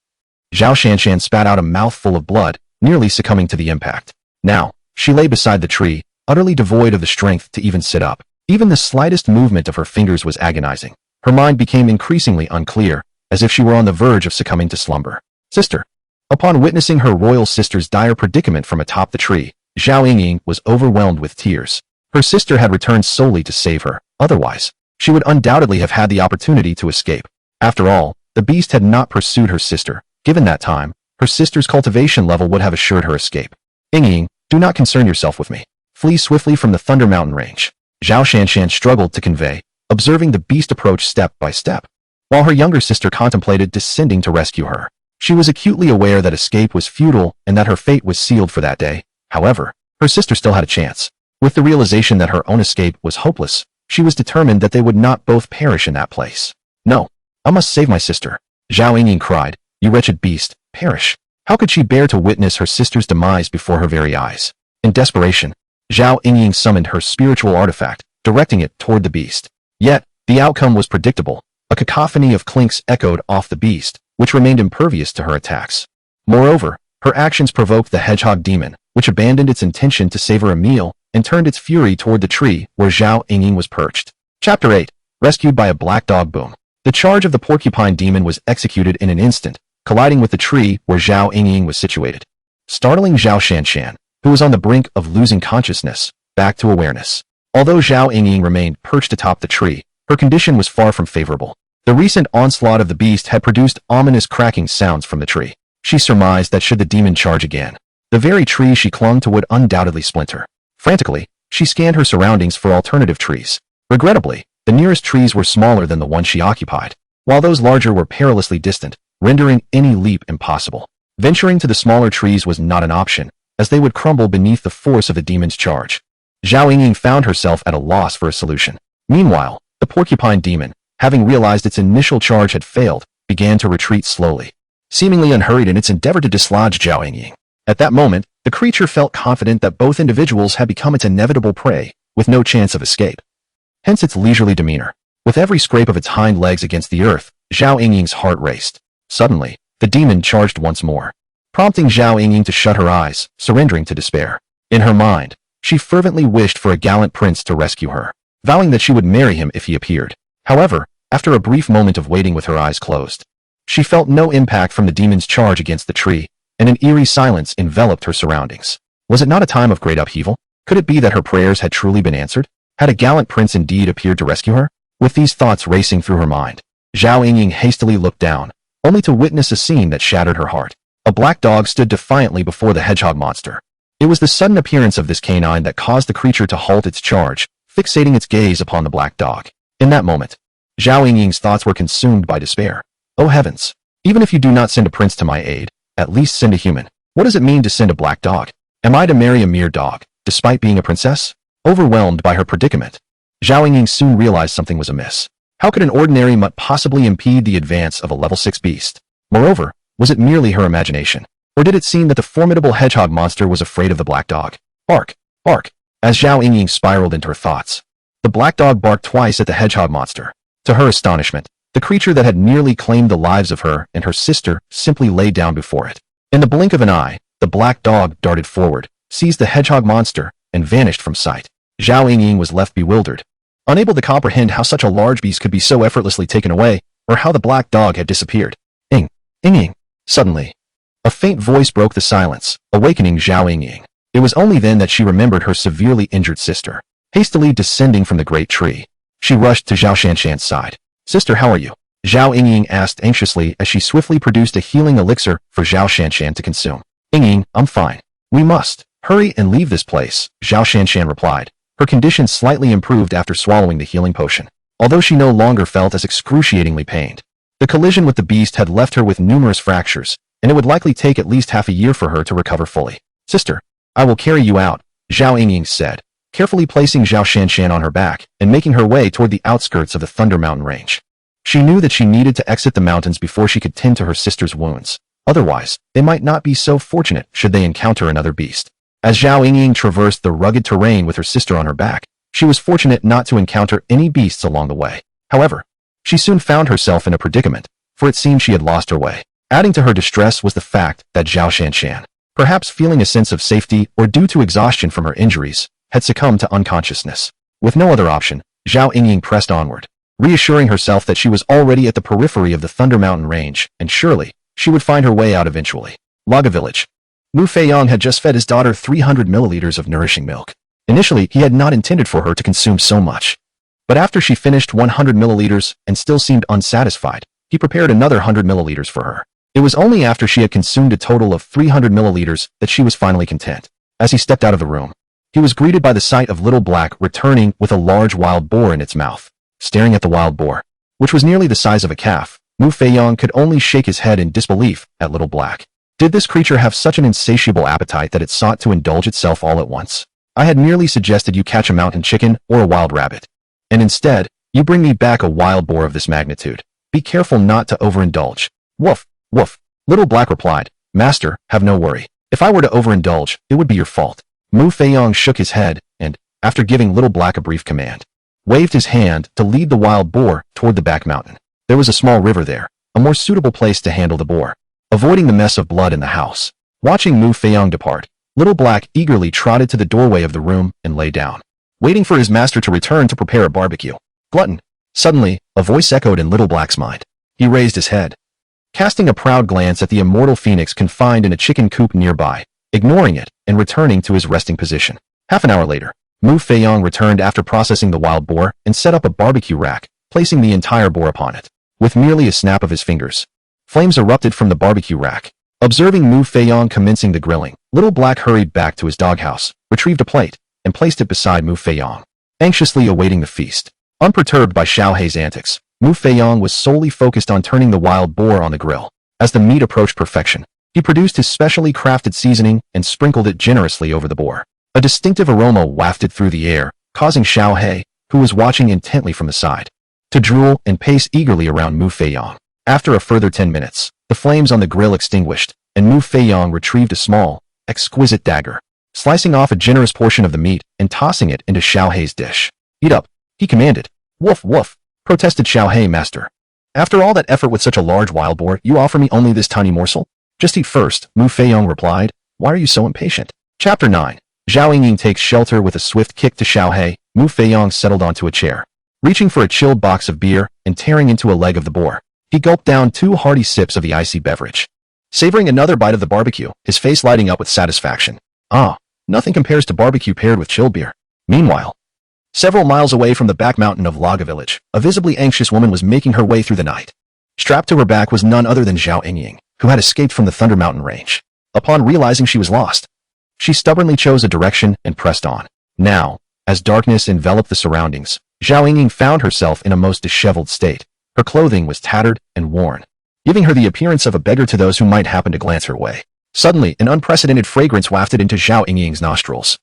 Zhao Shanshan spat out a mouthful of blood, nearly succumbing to the impact. Now, she lay beside the tree, utterly devoid of the strength to even sit up. Even the slightest movement of her fingers was agonizing. Her mind became increasingly unclear, as if she were on the verge of succumbing to slumber. Sister! Upon witnessing her royal sister's dire predicament from atop the tree, Zhao Yingying was overwhelmed with tears. Her sister had returned solely to save her. Otherwise, she would undoubtedly have had the opportunity to escape. After all, the beast had not pursued her sister. Given that time, her sister's cultivation level would have assured her escape. Yingying, do not concern yourself with me. Flee swiftly from the Thunder Mountain range, Zhao Shanshan struggled to convey, observing the beast approach step by step, while her younger sister contemplated descending to rescue her. She was acutely aware that escape was futile and that her fate was sealed for that day. However, her sister still had a chance. With the realization that her own escape was hopeless, she was determined that they would not both perish in that place. No, I must save my sister, Zhao Yingying cried. You wretched beast, perish. How could she bear to witness her sister's demise before her very eyes? In desperation, Zhao Yingying summoned her spiritual artifact, directing it toward the beast. Yet, the outcome was predictable. A cacophony of clinks echoed off the beast, which remained impervious to her attacks. Moreover, her actions provoked the hedgehog demon, which abandoned its intention to savor a meal and turned its fury toward the tree where Zhao Yingying was perched. Chapter 8. Rescued by a black dog. Boom. The charge of the porcupine demon was executed in an instant, colliding with the tree where Zhao Yingying was situated, startling Zhao Shanshan, who was on the brink of losing consciousness, back to awareness. Although Zhao Yingying remained perched atop the tree, her condition was far from favorable. The recent onslaught of the beast had produced ominous cracking sounds from the tree. She surmised that should the demon charge again, the very tree she clung to would undoubtedly splinter. Frantically, she scanned her surroundings for alternative trees. Regrettably, the nearest trees were smaller than the one she occupied, while those larger were perilously distant, rendering any leap impossible. Venturing to the smaller trees was not an option, as they would crumble beneath the force of the demon's charge. Zhao Yingying found herself at a loss for a solution. Meanwhile, the porcupine demon, having realized its initial charge had failed, began to retreat slowly, seemingly unhurried in its endeavor to dislodge Zhao Yingying. At that moment, the creature felt confident that both individuals had become its inevitable prey, with no chance of escape. Hence its leisurely demeanor. With every scrape of its hind legs against the earth, Zhao Yingying's heart raced. Suddenly, the demon charged once more, prompting Zhao Yingying to shut her eyes, surrendering to despair. In her mind, she fervently wished for a gallant prince to rescue her, vowing that she would marry him if he appeared. However, after a brief moment of waiting with her eyes closed, she felt no impact from the demon's charge against the tree, and an eerie silence enveloped her surroundings. Was it not a time of great upheaval? Could it be that her prayers had truly been answered? Had a gallant prince indeed appeared to rescue her? With these thoughts racing through her mind, Zhao Yingying hastily looked down, only to witness a scene that shattered her heart. A black dog stood defiantly before the hedgehog monster. It was the sudden appearance of this canine that caused the creature to halt its charge, fixating its gaze upon the black dog. In that moment, Zhao Yingying's thoughts were consumed by despair. Oh heavens! Even if you do not send a prince to my aid, at least send a human. What does it mean to send a black dog? Am I to marry a mere dog, despite being a princess? Overwhelmed by her predicament, Zhao Yingying soon realized something was amiss. How could an ordinary mutt possibly impede the advance of a level 6 beast? Moreover, was it merely her imagination? Or did it seem that the formidable hedgehog monster was afraid of the black dog? Bark! Bark! As Zhao Yingying spiraled into her thoughts, the black dog barked twice at the hedgehog monster. To her astonishment, the creature that had nearly claimed the lives of her and her sister simply lay down before it. In the blink of an eye, the black dog darted forward, seized the hedgehog monster, and vanished from sight. Zhao Yingying was left bewildered, unable to comprehend how such a large beast could be so effortlessly taken away, or how the black dog had disappeared. Yingying! Suddenly, a faint voice broke the silence, awakening Zhao Yingying. It was only then that she remembered her severely injured sister. Hastily descending from the great tree, she rushed to Zhao Shanshan's side. Sister, how are you? Zhao Yingying asked anxiously as she swiftly produced a healing elixir for Zhao Shanshan to consume. Yingying, I'm fine. We must hurry and leave this place, Zhao Shanshan replied. Her condition slightly improved after swallowing the healing potion, although she no longer felt as excruciatingly pained. The collision with the beast had left her with numerous fractures, and it would likely take at least half a year for her to recover fully. Sister, I will carry you out, Zhao Yingying said, carefully placing Zhao Shanshan on her back and making her way toward the outskirts of the Thunder Mountain range. She knew that she needed to exit the mountains before she could tend to her sister's wounds. Otherwise, they might not be so fortunate should they encounter another beast. As Zhao Yingying traversed the rugged terrain with her sister on her back, she was fortunate not to encounter any beasts along the way. However, she soon found herself in a predicament, for it seemed she had lost her way. Adding to her distress was the fact that Zhao Shanshan, perhaps feeling a sense of safety or due to exhaustion from her injuries, had succumbed to unconsciousness. With no other option, Zhao Yingying pressed onward, reassuring herself that she was already at the periphery of the Thunder Mountain range, and surely, she would find her way out eventually. Laga Village. Feong had just fed his daughter 300 milliliters of nourishing milk. Initially, he had not intended for her to consume so much. But after she finished 100 milliliters and still seemed unsatisfied, he prepared another 100 milliliters for her. It was only after she had consumed a total of 300 milliliters that she was finally content. As he stepped out of the room, he was greeted by the sight of Little Black returning with a large wild boar in its mouth. Staring at the wild boar, which was nearly the size of a calf, Feong could only shake his head in disbelief at Little Black. Did this creature have such an insatiable appetite that it sought to indulge itself all at once? I had merely suggested you catch a mountain chicken or a wild rabbit. And instead, you bring me back a wild boar of this magnitude. Be careful not to overindulge. Woof, woof. Little Black replied, Master, have no worry. If I were to overindulge, it would be your fault. Mu Feong shook his head and, after giving Little Black a brief command, waved his hand to lead the wild boar toward the back mountain. There was a small river there, a more suitable place to handle the boar. Avoiding the mess of blood in the house. Watching Mu Feong depart, Little Black eagerly trotted to the doorway of the room and lay down, waiting for his master to return to prepare a barbecue. Glutton. Suddenly, a voice echoed in Little Black's mind. He raised his head, casting a proud glance at the immortal phoenix confined in a chicken coop nearby, ignoring it and returning to his resting position. Half an hour later, Mu Feong returned after processing the wild boar and set up a barbecue rack, placing the entire boar upon it. With merely a snap of his fingers, flames erupted from the barbecue rack. Observing Mu Feong commencing the grilling, Little Black hurried back to his doghouse, retrieved a plate, and placed it beside Mu Feong, anxiously awaiting the feast. Unperturbed by Xiao Hei's antics, Mu Feong was solely focused on turning the wild boar on the grill. As the meat approached perfection, he produced his specially crafted seasoning and sprinkled it generously over the boar. A distinctive aroma wafted through the air, causing Xiao Hei, who was watching intently from the side, to drool and pace eagerly around Mu Feong. After a further 10 minutes, the flames on the grill extinguished, and Mu Feong retrieved a small, exquisite dagger, slicing off a generous portion of the meat and tossing it into Xiao Hei's dish. "Eat up," he commanded. "Woof woof," protested Xiao Hei, master. "After all that effort with such a large wild boar, you offer me only this tiny morsel?" "Just eat first," Mu Feong replied. "Why are you so impatient?" Chapter 9. Zhao Yingying takes shelter. With a swift kick to Xiao Hei, Mu Feong settled onto a chair, reaching for a chilled box of beer and tearing into a leg of the boar. He gulped down 2 hearty sips of the icy beverage, savoring another bite of the barbecue, his face lighting up with satisfaction. Ah, nothing compares to barbecue paired with chilled beer. Meanwhile, several miles away from the back mountain of Laga village, a visibly anxious woman was making her way through the night. Strapped to her back was none other than Zhao Yingying, who had escaped from the Thunder Mountain range. Upon realizing she was lost, she stubbornly chose a direction and pressed on. Now, as darkness enveloped the surroundings, Zhao Yingying found herself in a most disheveled state. Her clothing was tattered and worn, giving her the appearance of a beggar to those who might happen to glance her way. Suddenly, an unprecedented fragrance wafted into Zhao Yingying's nostrils,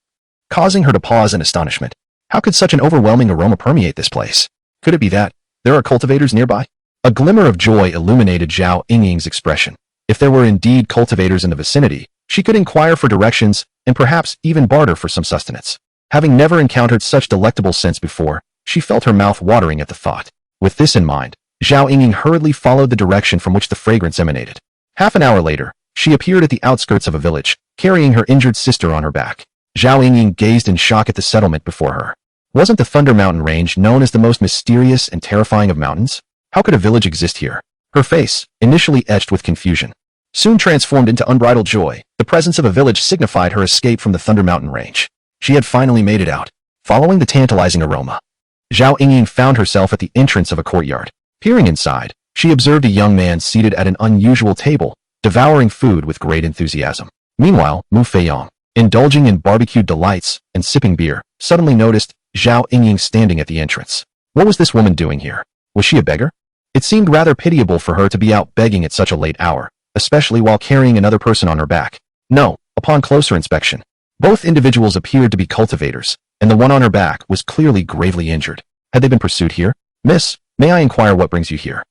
causing her to pause in astonishment. How could such an overwhelming aroma permeate this place? Could it be that there are cultivators nearby? A glimmer of joy illuminated Zhao Yingying's expression. If there were indeed cultivators in the vicinity, she could inquire for directions and perhaps even barter for some sustenance. Having never encountered such delectable scents before, she felt her mouth watering at the thought. With this in mind, Zhao Yingying hurriedly followed the direction from which the fragrance emanated. Half an hour later, she appeared at the outskirts of a village, carrying her injured sister on her back. Zhao Yingying gazed in shock at the settlement before her. Wasn't the Thunder Mountain range known as the most mysterious and terrifying of mountains? How could a village exist here? Her face, initially etched with confusion, soon transformed into unbridled joy. The presence of a village signified her escape from the Thunder Mountain range. She had finally made it out. Following the tantalizing aroma, Zhao Yingying found herself at the entrance of a courtyard. Peering inside, she observed a young man seated at an unusual table, devouring food with great enthusiasm. Meanwhile, Mu Feong, indulging in barbecued delights and sipping beer, suddenly noticed Zhao Yingying standing at the entrance. What was this woman doing here? Was she a beggar? It seemed rather pitiable for her to be out begging at such a late hour, especially while carrying another person on her back. No, upon closer inspection, both individuals appeared to be cultivators, and the one on her back was clearly gravely injured. Had they been pursued here? "Miss, may I inquire what brings you here?"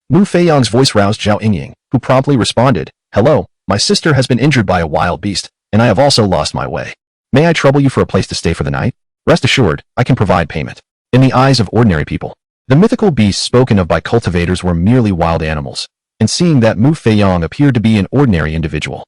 Mu Feong's voice roused Zhao Yingying, who promptly responded, "Hello, my sister has been injured by a wild beast, and I have also lost my way. May I trouble you for a place to stay for the night? Rest assured, I can provide payment." In the eyes of ordinary people, the mythical beasts spoken of by cultivators were merely wild animals, and seeing that Mu Feong appeared to be an ordinary individual,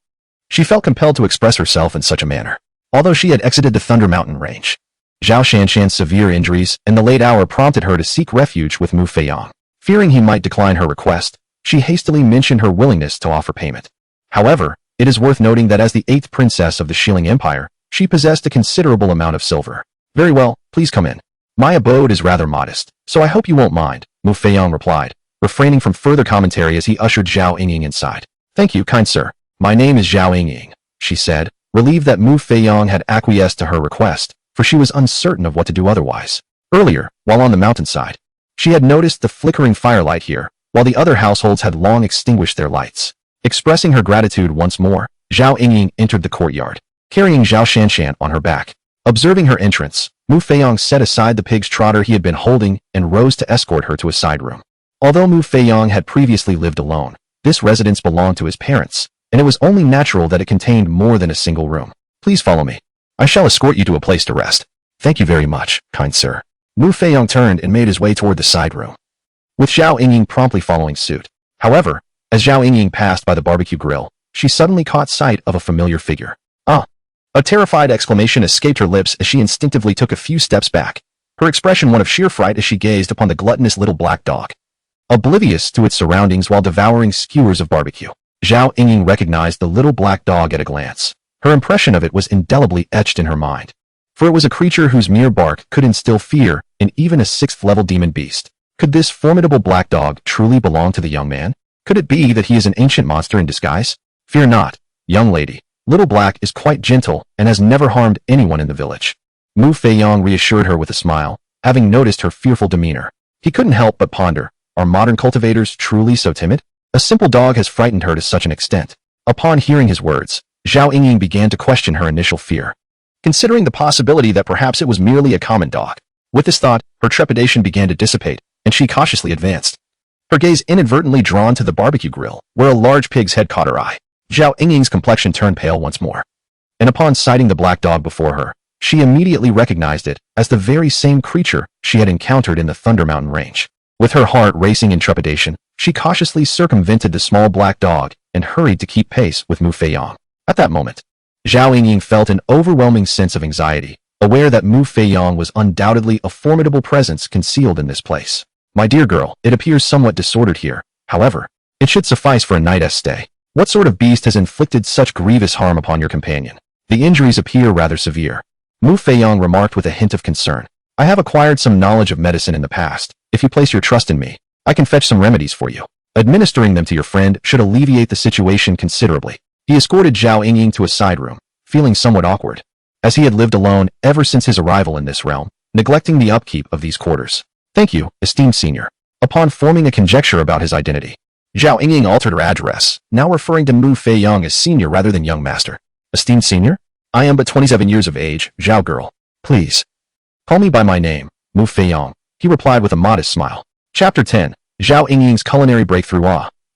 she felt compelled to express herself in such a manner. Although she had exited the Thunder Mountain range, Zhao Shanshan's severe injuries and the late hour prompted her to seek refuge with Mu Feong. Fearing he might decline her request, she hastily mentioned her willingness to offer payment. However, it is worth noting that as the 8th princess of the Shilling Empire, she possessed a considerable amount of silver. "Very well, please come in. My abode is rather modest, so I hope you won't mind," Mu Feong replied, refraining from further commentary as he ushered Zhao Yingying inside. "Thank you, kind sir. My name is Zhao Yingying," she said, relieved that Mu Feong had acquiesced to her request, for she was uncertain of what to do otherwise. Earlier, while on the mountainside, she had noticed the flickering firelight here, while the other households had long extinguished their lights. Expressing her gratitude once more, Zhao Yingying entered the courtyard, carrying Zhao Shanshan on her back. Observing her entrance, Mu Feong set aside the pig's trotter he had been holding and rose to escort her to a side room. Although Mu Feong had previously lived alone, this residence belonged to his parents, and it was only natural that it contained more than a single room. "Please follow me. I shall escort you to a place to rest. Thank you very much, kind sir. Mu Feong turned and made his way toward the side room, with Zhao Yingying promptly following suit. However, as Zhao Yingying passed by the barbecue grill, she suddenly caught sight of a familiar figure. Ah! A terrified exclamation escaped her lips as she instinctively took a few steps back, her expression one of sheer fright as she gazed upon the gluttonous little black dog, oblivious to its surroundings while devouring skewers of barbecue. Zhao Yingying recognized the little black dog at a glance. Her impression of it was indelibly etched in her mind, for it was a creature whose mere bark could instill fear in even a 6th-level demon beast. Could this formidable black dog truly belong to the young man? Could it be that he is an ancient monster in disguise? Fear not, young lady. Little Black is quite gentle and has never harmed anyone in the village. Mu Feong reassured her with a smile, having noticed her fearful demeanor. He couldn't help but ponder, are modern cultivators truly so timid? A simple dog has frightened her to such an extent. Upon hearing his words, Zhao Yingying began to question her initial fear, considering the possibility that perhaps it was merely a common dog. With this thought, her trepidation began to dissipate, and she cautiously advanced, her gaze inadvertently drawn to the barbecue grill, where a large pig's head caught her eye. Zhao Yingying's complexion turned pale once more, and upon sighting the black dog before her, she immediately recognized it as the very same creature she had encountered in the Thunder Mountain range. With her heart racing in trepidation, she cautiously circumvented the small black dog and hurried to keep pace with Mu Feong. At that moment, Zhao Yingying felt an overwhelming sense of anxiety, aware that Mu Feong was undoubtedly a formidable presence concealed in this place. My dear girl, it appears somewhat disordered here. However, it should suffice for a night's stay. What sort of beast has inflicted such grievous harm upon your companion? The injuries appear rather severe. Mu Feong remarked with a hint of concern. I have acquired some knowledge of medicine in the past. If you place your trust in me, I can fetch some remedies for you. Administering them to your friend should alleviate the situation considerably. He escorted Zhao Yingying to a side room, feeling somewhat awkward, as he had lived alone ever since his arrival in this realm, neglecting the upkeep of these quarters. Thank you, esteemed senior. Upon forming a conjecture about his identity, Zhao Yingying altered her address, now referring to Mu Feong as senior rather than young master. Esteemed senior? I am but 27 years of age, Zhao girl. Please call me by my name, Mu Feong, he replied with a modest smile. Chapter 10. Zhao Yingying's culinary breakthrough.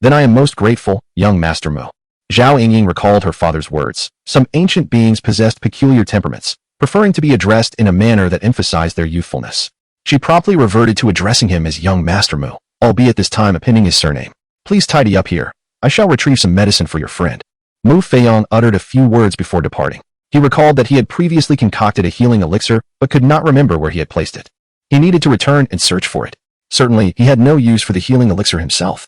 Then I am most grateful, young master Mu. Zhao Yingying recalled her father's words. Some ancient beings possessed peculiar temperaments, preferring to be addressed in a manner that emphasized their youthfulness. She promptly reverted to addressing him as young master Mu, albeit this time appending his surname. Please tidy up here. I shall retrieve some medicine for your friend. Mu Feong uttered a few words before departing. He recalled that he had previously concocted a healing elixir, but could not remember where he had placed it. He needed to return and search for it. Certainly, he had no use for the healing elixir himself.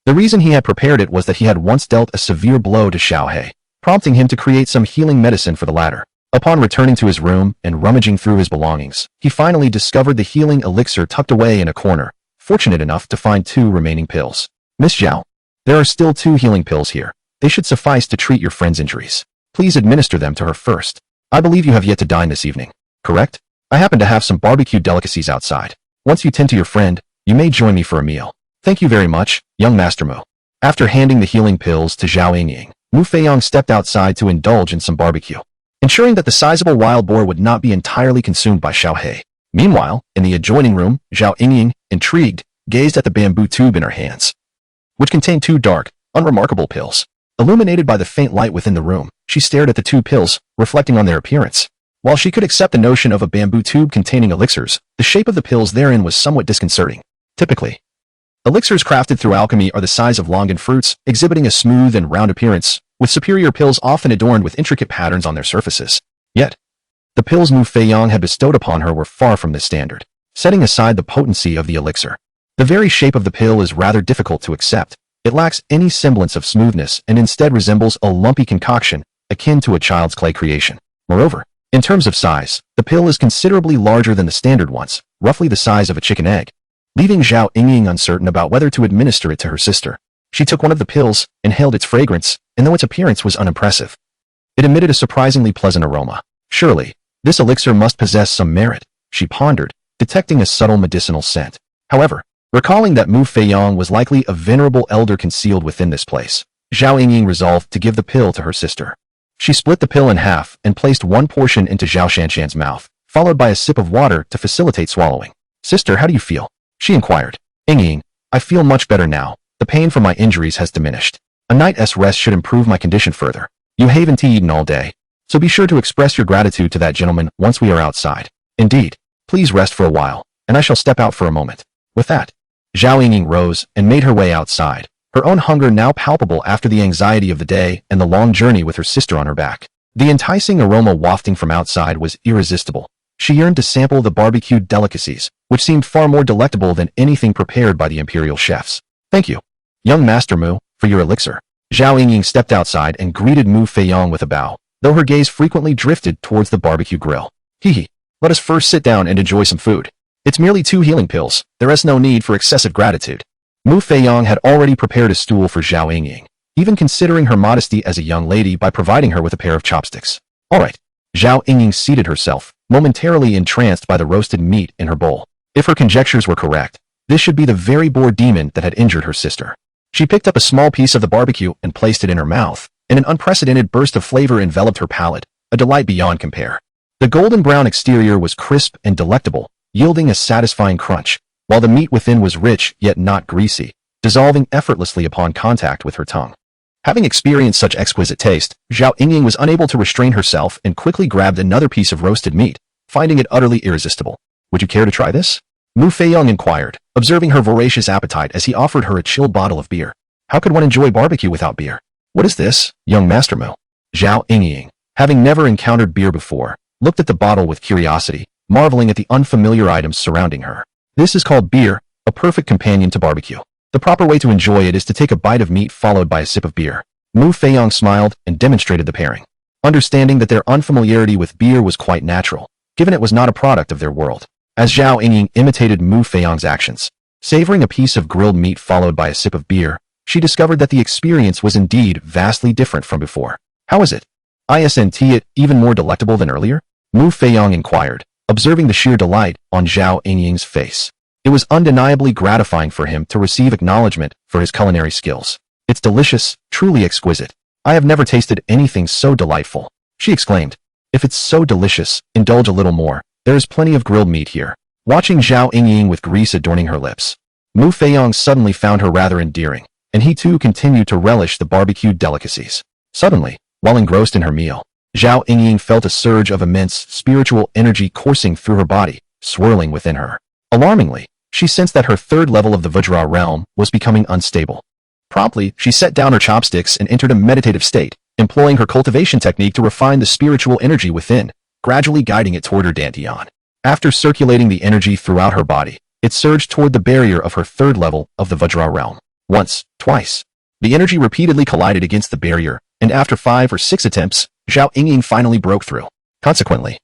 The reason he had prepared it was that he had once dealt a severe blow to Xiao He, prompting him to create some healing medicine for the latter. Upon returning to his room and rummaging through his belongings, he finally discovered the healing elixir tucked away in a corner, fortunate enough to find 2 remaining pills. Miss Zhao, there are still 2 healing pills here. They should suffice to treat your friend's injuries. Please administer them to her first. I believe you have yet to dine this evening, correct? I happen to have some barbecue delicacies outside. Once you tend to your friend, you may join me for a meal. Thank you very much, young Master Mu. After handing the healing pills to Zhao Yingying, Mu Feong stepped outside to indulge in some barbecue, ensuring that the sizable wild boar would not be entirely consumed by Xiao He. Meanwhile, in the adjoining room, Zhao Yingying, intrigued, gazed at the bamboo tube in her hands, which contained 2 dark, unremarkable pills. Illuminated by the faint light within the room, she stared at the 2 pills, reflecting on their appearance. While she could accept the notion of a bamboo tube containing elixirs, the shape of the pills therein was somewhat disconcerting. Typically, elixirs crafted through alchemy are the size of longan fruits, exhibiting a smooth and round appearance, with superior pills often adorned with intricate patterns on their surfaces. Yet, the pills Mu Feong had bestowed upon her were far from this standard. Setting aside the potency of the elixir, the very shape of the pill is rather difficult to accept. It lacks any semblance of smoothness and instead resembles a lumpy concoction, akin to a child's clay creation. Moreover, in terms of size, the pill is considerably larger than the standard ones, roughly the size of a chicken egg, leaving Zhao Yingying uncertain about whether to administer it to her sister. She took one of the pills, inhaled its fragrance, and though its appearance was unimpressive, it emitted a surprisingly pleasant aroma. Surely, this elixir must possess some merit, she pondered, detecting a subtle medicinal scent. However, recalling that Mu Feong was likely a venerable elder concealed within this place, Zhao Yingying resolved to give the pill to her sister. She split the pill in half and placed one portion into Zhao Shanshan's mouth, followed by a sip of water to facilitate swallowing. Sister, how do you feel? She inquired. Yingying, I feel much better now. The pain from my injuries has diminished. A night's rest should improve my condition further. You haven't eaten all day. So be sure to express your gratitude to that gentleman once we are outside. Indeed. Please rest for a while, and I shall step out for a moment. With that, Zhao Yingying rose and made her way outside, her own hunger now palpable after the anxiety of the day and the long journey with her sister on her back. The enticing aroma wafting from outside was irresistible. She yearned to sample the barbecued delicacies, which seemed far more delectable than anything prepared by the imperial chefs. Thank you, young Master Mu, for your elixir. Zhao Yingying stepped outside and greeted Mu Feong with a bow, though her gaze frequently drifted towards the barbecue grill. Hee. Let us first sit down and enjoy some food. It's merely 2 healing pills. There is no need for excessive gratitude. Mu Feong had already prepared a stool for Zhao Yingying, even considering her modesty as a young lady by providing her with a pair of chopsticks. All right. Zhao Yingying seated herself, momentarily entranced by the roasted meat in her bowl. If her conjectures were correct, this should be the very boar demon that had injured her sister. She picked up a small piece of the barbecue and placed it in her mouth, and an unprecedented burst of flavor enveloped her palate, a delight beyond compare. The golden brown exterior was crisp and delectable, yielding a satisfying crunch, while the meat within was rich yet not greasy, dissolving effortlessly upon contact with her tongue. Having experienced such exquisite taste, Zhao Yingying was unable to restrain herself and quickly grabbed another piece of roasted meat, finding it utterly irresistible. Would you care to try this? Mu Feong inquired, observing her voracious appetite as he offered her a chilled bottle of beer. How could one enjoy barbecue without beer? What is this, young Master Mu? Zhao Yingying, having never encountered beer before, looked at the bottle with curiosity, marveling at the unfamiliar items surrounding her. This is called beer, a perfect companion to barbecue. The proper way to enjoy it is to take a bite of meat followed by a sip of beer. Mu Feong smiled and demonstrated the pairing, understanding that their unfamiliarity with beer was quite natural, given it was not a product of their world. As Zhao Yingying imitated Mu Feong's actions, savoring a piece of grilled meat followed by a sip of beer, she discovered that the experience was indeed vastly different from before. How is it? Isn't it even more delectable than earlier? Mu Feong inquired, observing the sheer delight on Zhao Yingying's face. It was undeniably gratifying for him to receive acknowledgement for his culinary skills. It's delicious, truly exquisite. I have never tasted anything so delightful, she exclaimed. If it's so delicious, indulge a little more. There is plenty of grilled meat here. Watching Zhao Yingying with grease adorning her lips, Mu Feong suddenly found her rather endearing, and he too continued to relish the barbecued delicacies. Suddenly, while engrossed in her meal, Zhao Yingying felt a surge of immense spiritual energy coursing through her body, swirling within her. Alarmingly, she sensed that her third level of the Vajra realm was becoming unstable. Promptly, she set down her chopsticks and entered a meditative state, employing her cultivation technique to refine the spiritual energy within, gradually guiding it toward her dantian. After circulating the energy throughout her body, it surged toward the barrier of her third level of the Vajra realm. Once, twice. The energy repeatedly collided against the barrier, and after 5 or 6 attempts, Zhao Yingying finally broke through. Consequently,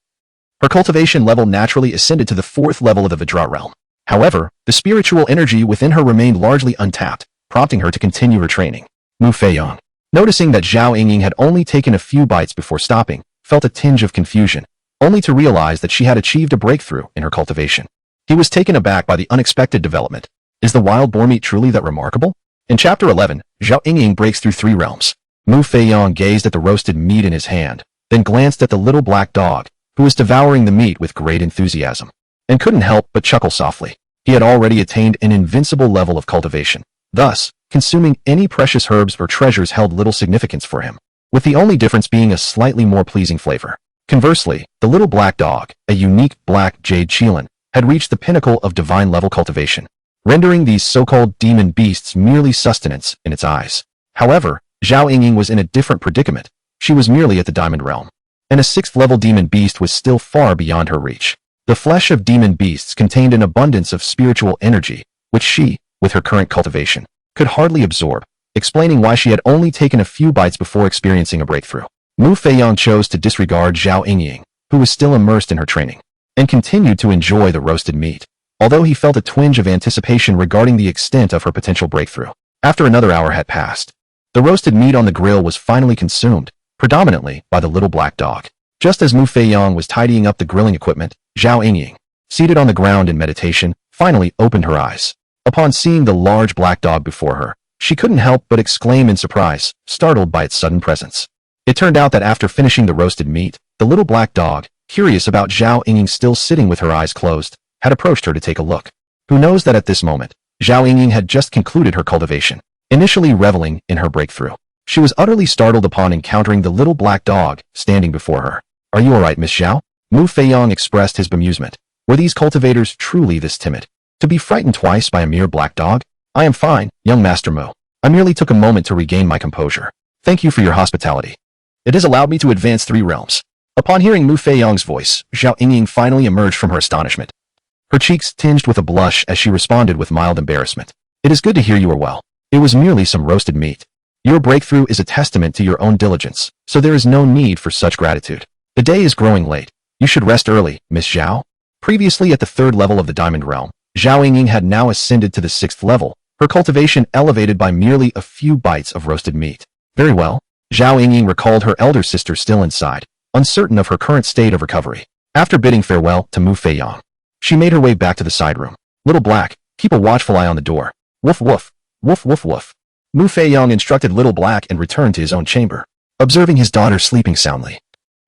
her cultivation level naturally ascended to the 4th level of the Vajra realm. However, the spiritual energy within her remained largely untapped, prompting her to continue her training. Mu Feong, noticing that Zhao Yingying had only taken a few bites before stopping, felt a tinge of confusion, only to realize that she had achieved a breakthrough in her cultivation. He was taken aback by the unexpected development. Is the wild boar meat truly that remarkable? In Chapter 11, Zhao Yingying breaks through 3 realms. Mu Feong gazed at the roasted meat in his hand, then glanced at the little black dog, who was devouring the meat with great enthusiasm, and couldn't help but chuckle softly. He had already attained an invincible level of cultivation. Thus, consuming any precious herbs or treasures held little significance for him, with the only difference being a slightly more pleasing flavor. Conversely, the little black dog, a unique black jade Qilin, had reached the pinnacle of divine-level cultivation, rendering these so-called demon beasts merely sustenance in its eyes. However, Zhao Yingying was in a different predicament. She was merely at the diamond realm, and a 6th-level demon beast was still far beyond her reach. The flesh of demon beasts contained an abundance of spiritual energy, which she, with her current cultivation, could hardly absorb, explaining why she had only taken a few bites before experiencing a breakthrough. Mu Feong chose to disregard Zhao Yingying, who was still immersed in her training, and continued to enjoy the roasted meat, although he felt a twinge of anticipation regarding the extent of her potential breakthrough. After another hour had passed, the roasted meat on the grill was finally consumed, predominantly by the little black dog. Just as Mu Feong was tidying up the grilling equipment, Zhao Yingying, seated on the ground in meditation, finally opened her eyes. Upon seeing the large black dog before her, she couldn't help but exclaim in surprise, startled by its sudden presence. It turned out that after finishing the roasted meat, the little black dog, curious about Zhao Yingying still sitting with her eyes closed, had approached her to take a look. Who knows that at this moment, Zhao Yingying had just concluded her cultivation. Initially reveling in her breakthrough, She was utterly startled upon encountering the little black dog standing before her. "Are you all right, Miss Zhao?" Mu Feong expressed his bemusement. Were these cultivators truly this timid? To be frightened twice by a mere black dog? "I am fine, young Master Mu. I merely took a moment to regain my composure. Thank you for your hospitality. It has allowed me to advance 3 realms." Upon hearing Mu Feong's voice, Zhao Yingying finally emerged from her astonishment. Her cheeks tinged with a blush as she responded with mild embarrassment. "It is good to hear you are well. It was merely some roasted meat. Your breakthrough is a testament to your own diligence, so there is no need for such gratitude. The day is growing late. You should rest early, Miss Zhao." Previously at the 3rd level of the Diamond Realm, Zhao Yingying had now ascended to the 6th level, her cultivation elevated by merely a few bites of roasted meat. Very well. Zhao Yingying recalled her elder sister still inside, uncertain of her current state of recovery. After bidding farewell to Mu Feong, she made her way back to the side room. "Little Black, keep a watchful eye on the door. Woof woof, woof woof woof." Mu Feong instructed Little Black and returned to his own chamber, observing his daughter sleeping soundly.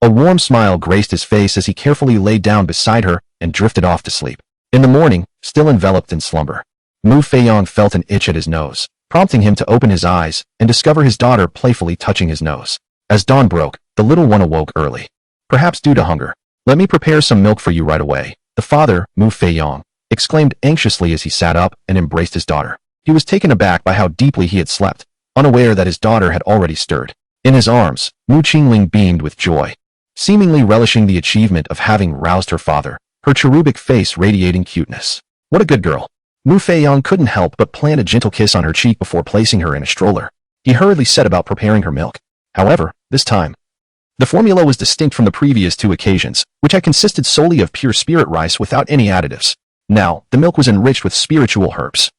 A warm smile graced his face as he carefully lay down beside her and drifted off to sleep. In the morning, still enveloped in slumber, Mu Feong felt an itch at his nose, prompting him to open his eyes and discover his daughter playfully touching his nose. As dawn broke, the little one awoke early, perhaps due to hunger. "Let me prepare some milk for you right away," the father, Mu Feong, exclaimed anxiously as he sat up and embraced his daughter. He was taken aback by how deeply he had slept, unaware that his daughter had already stirred. In his arms, Mu Qingling beamed with joy, seemingly relishing the achievement of having roused her father, her cherubic face radiating cuteness. "What a good girl." Mu Feong couldn't help but plant a gentle kiss on her cheek before placing her in a stroller. He hurriedly set about preparing her milk. However, this time, the formula was distinct from the previous 2 occasions, which had consisted solely of pure spirit rice without any additives. Now, the milk was enriched with spiritual herbs,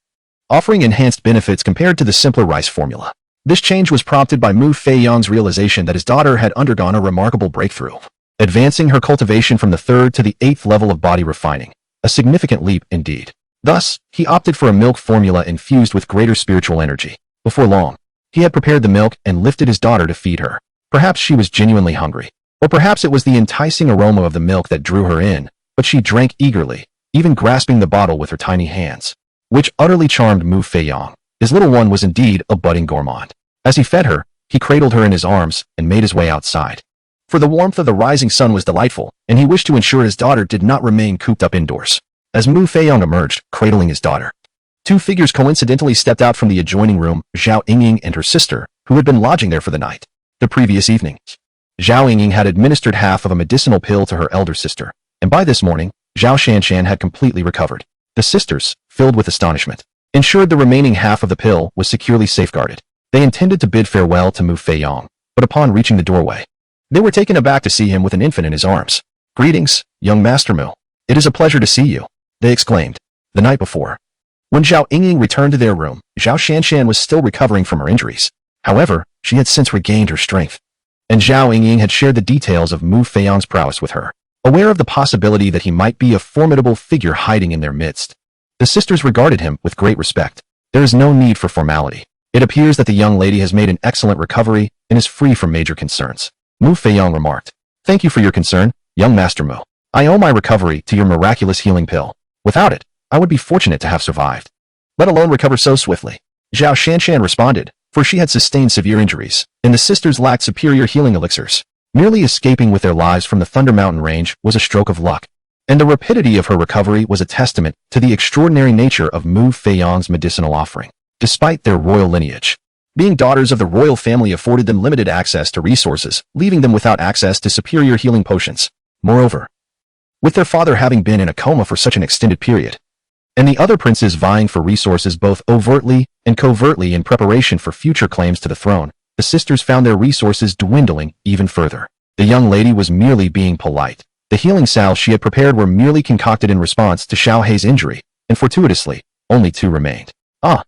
offering enhanced benefits compared to the simpler rice formula. This change was prompted by Mu Feong's realization that his daughter had undergone a remarkable breakthrough, advancing her cultivation from the 3rd to the 8th level of body refining, a significant leap indeed. Thus, he opted for a milk formula infused with greater spiritual energy. Before long, he had prepared the milk and lifted his daughter to feed her. Perhaps she was genuinely hungry, or perhaps it was the enticing aroma of the milk that drew her in, but she drank eagerly, even grasping the bottle with her tiny hands, which utterly charmed Mu Feong. His little one was indeed a budding gourmand. As he fed her, he cradled her in his arms and made his way outside. For the warmth of the rising sun was delightful, and he wished to ensure his daughter did not remain cooped up indoors. As Mu Feong emerged, cradling his daughter, 2 figures coincidentally stepped out from the adjoining room, Zhao Yingying and her sister, who had been lodging there for the night. The previous evening, Zhao Yingying had administered half of a medicinal pill to her elder sister, and by this morning, Zhao Shanshan had completely recovered. The sisters, filled with astonishment, ensured the remaining half of the pill was securely safeguarded. They intended to bid farewell to Mu Feong, but upon reaching the doorway, they were taken aback to see him with an infant in his arms. "Greetings, young Master Mu. It is a pleasure to see you," they exclaimed. The night before, when Zhao Yingying returned to their room, Zhao Shanshan was still recovering from her injuries. However, she had since regained her strength, and Zhao Yingying had shared the details of Mu Feong's prowess with her, aware of the possibility that he might be a formidable figure hiding in their midst. The sisters regarded him with great respect. There is no need for formality. It appears that the young lady has made an excellent recovery and is free from major concerns. Mu Feong remarked. "Thank you for your concern, young Master Mu. I owe my recovery to your miraculous healing pill. Without it, I would be fortunate to have survived, let alone recover so swiftly." Zhao Shanshan responded, for she had sustained severe injuries, and the sisters lacked superior healing elixirs. Merely escaping with their lives from the Thunder Mountain range was a stroke of luck, and the rapidity of her recovery was a testament to the extraordinary nature of Mu Feong's medicinal offering. Despite their royal lineage, being daughters of the royal family afforded them limited access to resources, leaving them without access to superior healing potions. Moreover, with their father having been in a coma for such an extended period, and the other princes vying for resources both overtly and covertly in preparation for future claims to the throne, the sisters found their resources dwindling even further. The young lady was merely being polite. The healing salves she had prepared were merely concocted in response to Xiao Hei's injury, and fortuitously, only 2 remained. "Ah,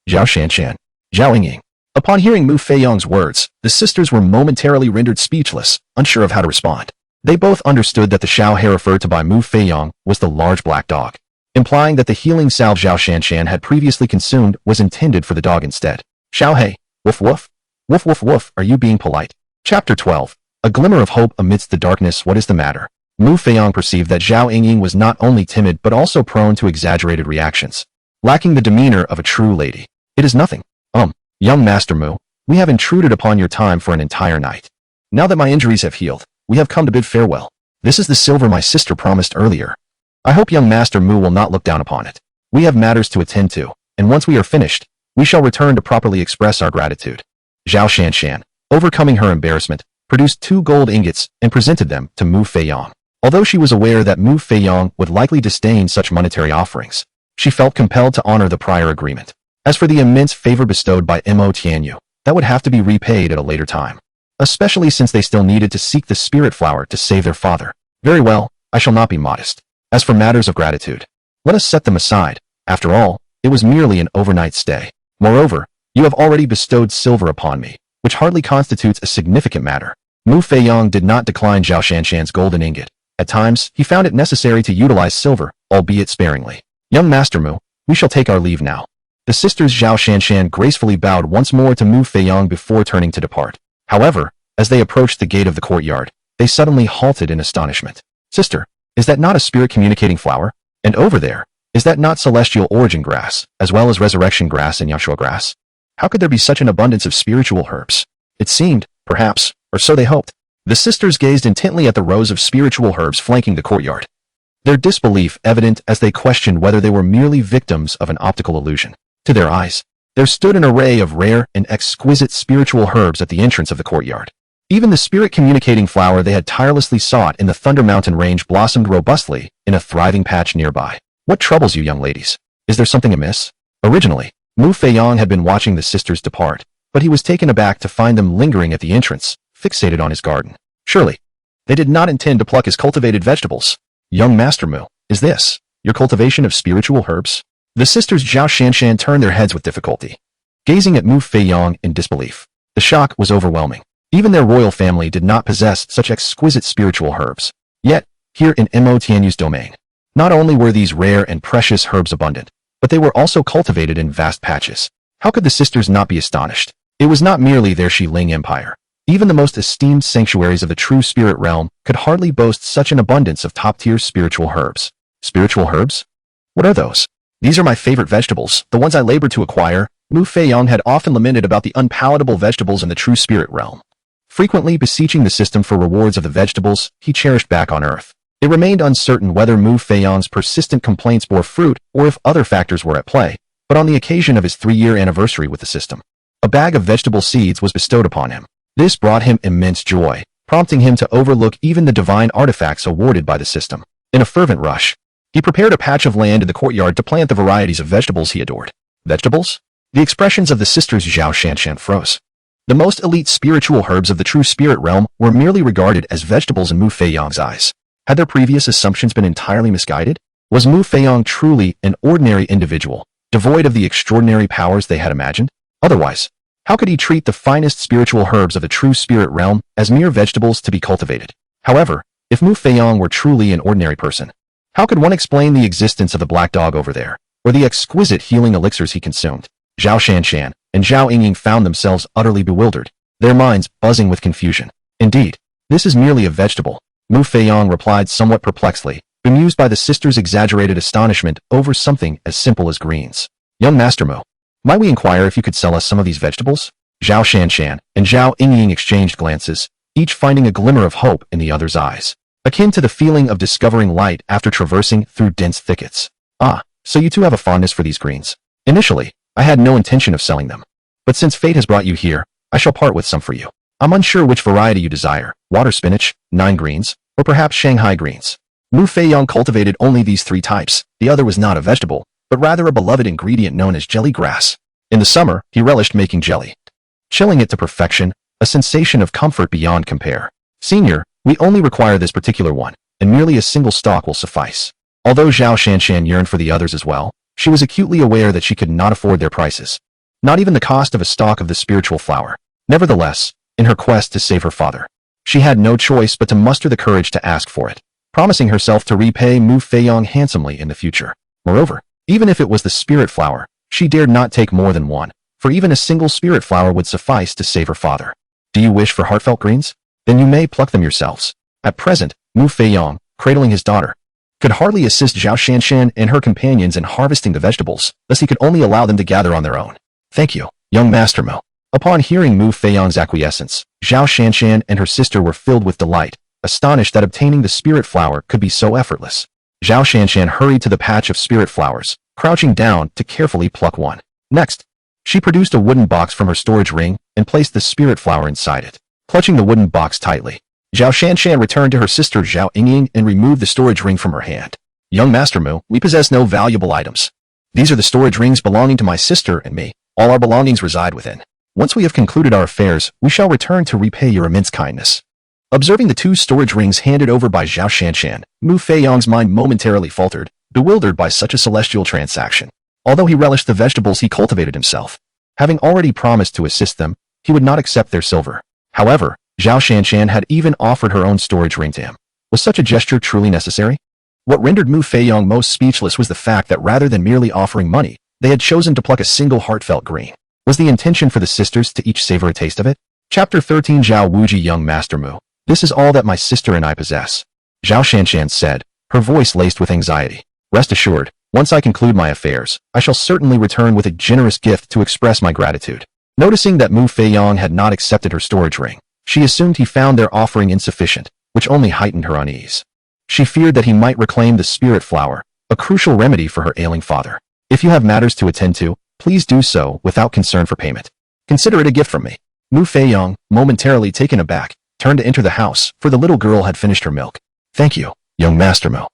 Zhao Shanshan, Zhao Yingying." Upon hearing Mu Feong's words, the sisters were momentarily rendered speechless, unsure of how to respond. They both understood that the Xiao Hei referred to by Mu Feong was the large black dog, implying that the healing salve Zhao Shanshan had previously consumed was intended for the dog instead. "Xiao Hei, woof woof. Woof woof woof, are you being polite?" Chapter 12. A glimmer of hope amidst the darkness. What is the matter? Mu Feong perceived that Zhao Yingying was not only timid but also prone to exaggerated reactions, lacking the demeanor of a true lady. "It is nothing. Young Master Mu, We have intruded upon your time for an entire night. Now that my injuries have healed, we have come to bid farewell. This is the silver my sister promised earlier. I hope young Master Mu will not look down upon it. We have matters to attend to, and once we are finished, we shall return to properly express our gratitude. Zhao Shanshan, overcoming her embarrassment, produced 2 gold ingots and presented them to Mu Feiyong. Although she was aware that Mu Feiyong would likely disdain such monetary offerings, she felt compelled to honor the prior agreement. As for the immense favor bestowed by Mo Tianyu, that would have to be repaid at a later time, especially since they still needed to seek the spirit flower to save their father. Very well, I shall not be modest. As for matters of gratitude, let us set them aside. After all, it was merely an overnight stay. Moreover, you have already bestowed silver upon me, which hardly constitutes a significant matter. Mu Feiyong did not decline Zhao Shanshan's golden ingot. At times, he found it necessary to utilize silver, albeit sparingly. Young Master Mu, we shall take our leave now. The sisters Zhao Shanshan gracefully bowed once more to Mu Feiyong before turning to depart. However, as they approached the gate of the courtyard, they suddenly halted in astonishment. Sister, is that not a spirit communicating flower? And over there, is that not celestial origin grass, as well as resurrection grass and Yashua grass? How could there be such an abundance of spiritual herbs? It seemed, perhaps, or so they hoped. The sisters gazed intently at the rows of spiritual herbs flanking the courtyard, their disbelief evident as they questioned whether they were merely victims of an optical illusion. To their eyes, there stood an array of rare and exquisite spiritual herbs at the entrance of the courtyard. Even the spirit-communicating flower they had tirelessly sought in the Thunder Mountain range blossomed robustly in a thriving patch nearby. What troubles you, young ladies? Is there something amiss? Originally, Mu Feiyong had been watching the sisters depart, but he was taken aback to find them lingering at the entrance, fixated on his garden. Surely, they did not intend to pluck his cultivated vegetables. Young Master Mu, is this your cultivation of spiritual herbs? The sisters Zhao Shanshan turned their heads with difficulty, gazing at Mu Feiyong in disbelief. The shock was overwhelming. Even their royal family did not possess such exquisite spiritual herbs. Yet, here in Mo Tianyu's domain, not only were these rare and precious herbs abundant, but they were also cultivated in vast patches. How could the sisters not be astonished? It was not merely their Xiling Empire. Even the most esteemed sanctuaries of the true spirit realm could hardly boast such an abundance of top-tier spiritual herbs. Spiritual herbs? What are those? These are my favorite vegetables, the ones I labored to acquire. Mu Feiyong had often lamented about the unpalatable vegetables in the true spirit realm, frequently beseeching the system for rewards of the vegetables he cherished back on Earth. It remained uncertain whether Mu Feiyong's persistent complaints bore fruit or if other factors were at play, but on the occasion of his 3-year anniversary with the system, a bag of vegetable seeds was bestowed upon him. This brought him immense joy, prompting him to overlook even the divine artifacts awarded by the system. In a fervent rush, he prepared a patch of land in the courtyard to plant the varieties of vegetables he adored. Vegetables? The expressions of the sisters Zhao Shanshan froze. The most elite spiritual herbs of the true spirit realm were merely regarded as vegetables in Mu Feiyong's eyes. Had their previous assumptions been entirely misguided? Was Mu Feiyong truly an ordinary individual, devoid of the extraordinary powers they had imagined? Otherwise, how could he treat the finest spiritual herbs of the true spirit realm as mere vegetables to be cultivated? However, if Mu Feiyong were truly an ordinary person, how could one explain the existence of the black dog over there, or the exquisite healing elixirs he consumed? Zhao Shanshan and Zhao Yingying found themselves utterly bewildered, their minds buzzing with confusion. Indeed, this is merely a vegetable, Mu Feiyong replied somewhat perplexedly, bemused by the sisters' exaggerated astonishment over something as simple as greens. Young Master Mu, might we inquire if you could sell us some of these vegetables? Zhao Shanshan and Zhao Yingying exchanged glances, each finding a glimmer of hope in the other's eyes, akin to the feeling of discovering light after traversing through dense thickets. Ah, so you too have a fondness for these greens. Initially, I had no intention of selling them, but since fate has brought you here, I shall part with some for you. I'm unsure which variety you desire, water spinach, 9 greens, or perhaps Shanghai greens. Mu Feiyong cultivated only these 3 types. The other was not a vegetable, but rather a beloved ingredient known as jelly grass. In the summer, he relished making jelly, chilling it to perfection, a sensation of comfort beyond compare. Senior, we only require this particular one, and merely a single stalk will suffice. Although Zhao Shanshan yearned for the others as well, she was acutely aware that she could not afford their prices, not even the cost of a stalk of the spiritual flower. Nevertheless, in her quest to save her father, she had no choice but to muster the courage to ask for it, promising herself to repay Mu Feiyong handsomely in the future. Moreover, even if it was the spirit flower, she dared not take more than one, for even a single spirit flower would suffice to save her father. Do you wish for heartfelt greens? Then you may pluck them yourselves. At present, Mu Feiyong, cradling his daughter, could hardly assist Zhao Shanshan and her companions in harvesting the vegetables, thus he could only allow them to gather on their own. Thank you, young Master Mu. Upon hearing Mu Feiyong's acquiescence, Zhao Shanshan and her sister were filled with delight, astonished that obtaining the spirit flower could be so effortless. Zhao Shanshan hurried to the patch of spirit flowers, crouching down to carefully pluck one. Next, she produced a wooden box from her storage ring and placed the spirit flower inside it. Clutching the wooden box tightly, Zhao Shanshan returned to her sister Zhao Yingying and removed the storage ring from her hand. Young Master Mu, we possess no valuable items. These are the storage rings belonging to my sister and me. All our belongings reside within. Once we have concluded our affairs, we shall return to repay your immense kindness. Observing the two storage rings handed over by Zhao Shanshan, Mu Feiyong's mind momentarily faltered, bewildered by such a celestial transaction. Although he relished the vegetables he cultivated himself, having already promised to assist them, he would not accept their silver. However, Zhao Shanshan had even offered her own storage ring to him. Was such a gesture truly necessary? What rendered Mu Feiyong most speechless was the fact that rather than merely offering money, they had chosen to pluck a single heartfelt green. Was the intention for the sisters to each savor a taste of it? Chapter 13 Zhao Wuji Young Master Mu. This is all that my sister and I possess. Zhao Shanshan said, her voice laced with anxiety. Rest assured, once I conclude my affairs, I shall certainly return with a generous gift to express my gratitude. Noticing that Mu Feiyong had not accepted her storage ring, she assumed he found their offering insufficient, which only heightened her unease. She feared that he might reclaim the spirit flower, a crucial remedy for her ailing father. If you have matters to attend to, please do so without concern for payment. Consider it a gift from me. Mu Feiyong, momentarily taken aback, turned to enter the house, for the little girl had finished her milk. Thank you, young Master Mu,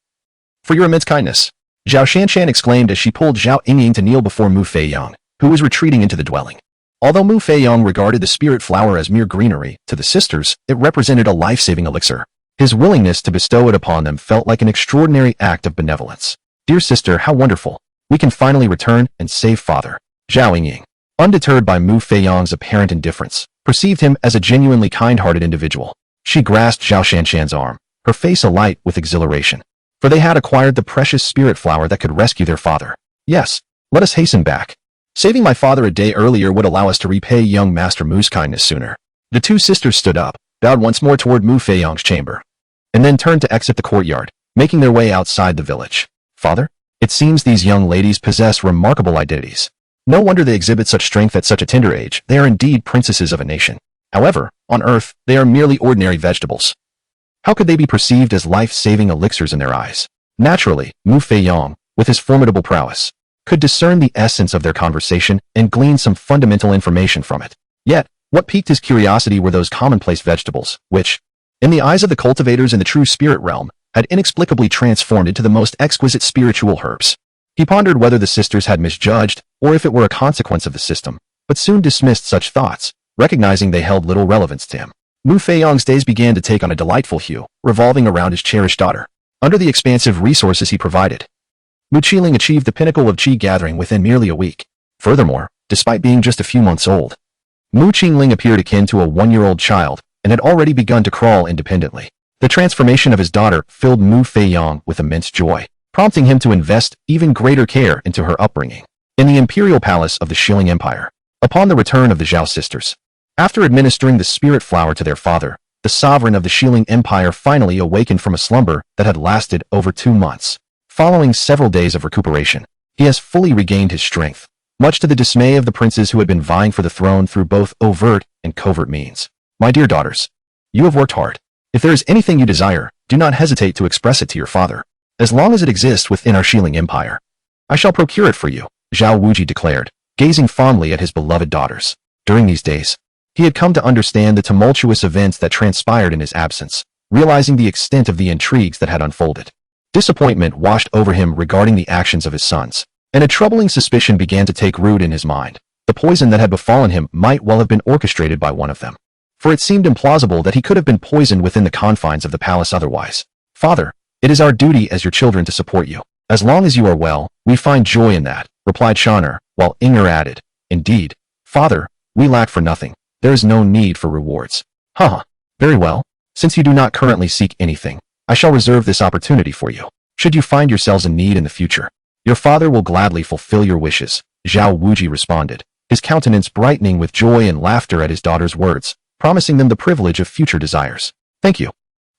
for your immense kindness. Zhao Shanshan exclaimed as she pulled Zhao Yingying to kneel before Mu Feiyong, who was retreating into the dwelling. Although Mu Feiyong regarded the spirit flower as mere greenery, to the sisters, it represented a life-saving elixir. His willingness to bestow it upon them felt like an extraordinary act of benevolence. Dear sister, how wonderful. We can finally return and save father. Zhao Yingying, undeterred by Mu Feiyong's apparent indifference, perceived him as a genuinely kind-hearted individual. She grasped Zhao Shanshan's arm, her face alight with exhilaration. For they had acquired the precious spirit flower that could rescue their father. Yes, let us hasten back. Saving my father a day earlier would allow us to repay young Master Mu's kindness sooner. The two sisters stood up, bowed once more toward Mu Feiyong's chamber, and then turned to exit the courtyard, making their way outside the village. Father? It seems these young ladies possess remarkable identities. No wonder they exhibit such strength at such a tender age. They are indeed princesses of a nation. However, on Earth, they are merely ordinary vegetables. How could they be perceived as life-saving elixirs in their eyes? Naturally, Mu Feiyong, with his formidable prowess, could discern the essence of their conversation and glean some fundamental information from it. Yet, what piqued his curiosity were those commonplace vegetables, which, in the eyes of the cultivators in the true spirit realm, had inexplicably transformed into the most exquisite spiritual herbs. He pondered whether the sisters had misjudged, or if it were a consequence of the system, but soon dismissed such thoughts, recognizing they held little relevance to him. Mu Feiyong's days began to take on a delightful hue, revolving around his cherished daughter. Under the expansive resources he provided, Mu Qiling achieved the pinnacle of qi gathering within merely a week. Furthermore, despite being just a few months old, Mu Qiling appeared akin to a one-year-old child and had already begun to crawl independently. The transformation of his daughter filled Mu Feiyong with immense joy, prompting him to invest even greater care into her upbringing. In the imperial palace of the Qiling Empire, upon the return of the Zhao sisters, after administering the spirit flower to their father, the sovereign of the Qiling Empire finally awakened from a slumber that had lasted over 2 months. Following several days of recuperation, he has fully regained his strength, much to the dismay of the princes who had been vying for the throne through both overt and covert means. My dear daughters, you have worked hard. If there is anything you desire, do not hesitate to express it to your father. As long as it exists within our Qiling Empire, I shall procure it for you, Zhao Wuji declared, gazing fondly at his beloved daughters. During these days, he had come to understand the tumultuous events that transpired in his absence, realizing the extent of the intrigues that had unfolded. Disappointment washed over him regarding the actions of his sons, and a troubling suspicion began to take root in his mind. The poison that had befallen him might well have been orchestrated by one of them, for it seemed implausible that he could have been poisoned within the confines of the palace otherwise. Father, it is our duty as your children to support you. As long as you are well, we find joy in that, replied Shaner, while Inger added, Indeed, father, we lack for nothing. There is no need for rewards. Haha, very well. Since you do not currently seek anything, I shall reserve this opportunity for you. Should you find yourselves in need in the future, your father will gladly fulfill your wishes, Zhao Wuji responded, his countenance brightening with joy and laughter at his daughter's words, promising them the privilege of future desires. Thank you,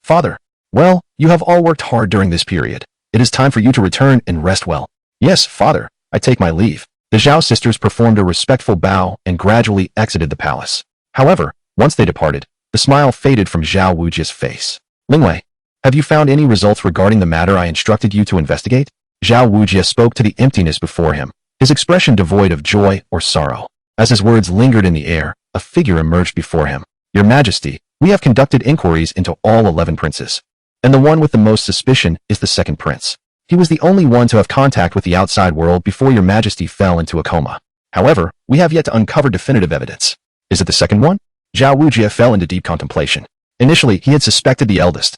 father. Well, you have all worked hard during this period. It is time for you to return and rest well. Yes, father, I take my leave. The Zhao sisters performed a respectful bow and gradually exited the palace. However, once they departed, the smile faded from Zhao Wujia's face. Lingwei, have you found any results regarding the matter I instructed you to investigate? Zhao Wujia spoke to the emptiness before him, his expression devoid of joy or sorrow. As his words lingered in the air, a figure emerged before him. Your Majesty, we have conducted inquiries into all 11 princes, and the one with the most suspicion is the second prince. He was the only one to have contact with the outside world before your Majesty fell into a coma. However, we have yet to uncover definitive evidence. Is it the second one? Zhao Wujia fell into deep contemplation. Initially, he had suspected the eldest,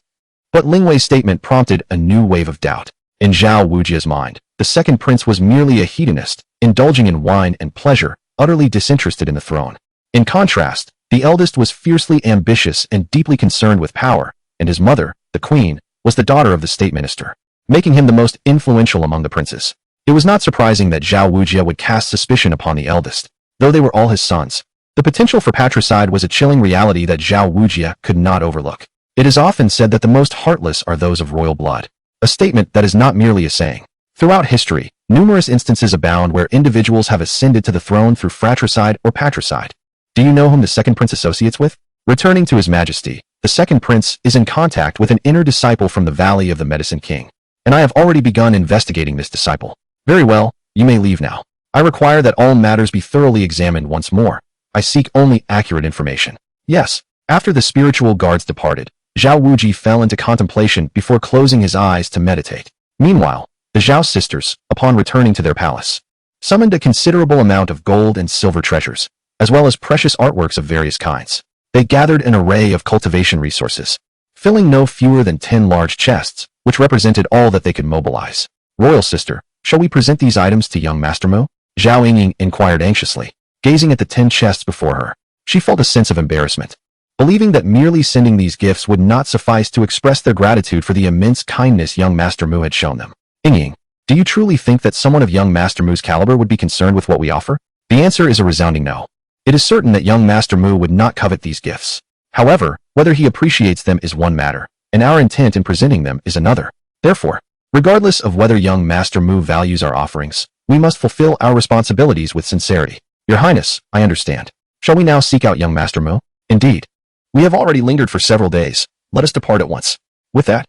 but Lingwei's statement prompted a new wave of doubt. In Zhao Wujia's mind, the second prince was merely a hedonist, indulging in wine and pleasure, utterly disinterested in the throne. In contrast, the eldest was fiercely ambitious and deeply concerned with power, and his mother, the queen, was the daughter of the state minister, making him the most influential among the princes. It was not surprising that Zhao Wujia would cast suspicion upon the eldest, though they were all his sons. The potential for patricide was a chilling reality that Zhao Wujia could not overlook. It is often said that the most heartless are those of royal blood, a statement that is not merely a saying. Throughout history, numerous instances abound where individuals have ascended to the throne through fratricide or patricide. Do you know whom the second prince associates with? Returning to his majesty, the second prince is in contact with an inner disciple from the Valley of the Medicine King, and I have already begun investigating this disciple. Very well, you may leave now. I require that all matters be thoroughly examined once more. I seek only accurate information. Yes. After the spiritual guards departed, Zhao Wuji fell into contemplation before closing his eyes to meditate. Meanwhile, the Zhao sisters, upon returning to their palace, summoned a considerable amount of gold and silver treasures, as well as precious artworks of various kinds. They gathered an array of cultivation resources, filling no fewer than 10 large chests, which represented all that they could mobilize. Royal sister, shall we present these items to young Master Mu? Zhao Yingying inquired anxiously, gazing at the 10 chests before her. She felt a sense of embarrassment, believing that merely sending these gifts would not suffice to express their gratitude for the immense kindness young Master Mu had shown them. Yingying, do you truly think that someone of young Master Mu's caliber would be concerned with what we offer? The answer is a resounding no. It is certain that young Master Mu would not covet these gifts. However, whether he appreciates them is one matter, and our intent in presenting them is another. Therefore, regardless of whether young Master Mu values our offerings, we must fulfill our responsibilities with sincerity. Your Highness, I understand. Shall we now seek out young Master Mu? Indeed. We have already lingered for several days. Let us depart at once. With that,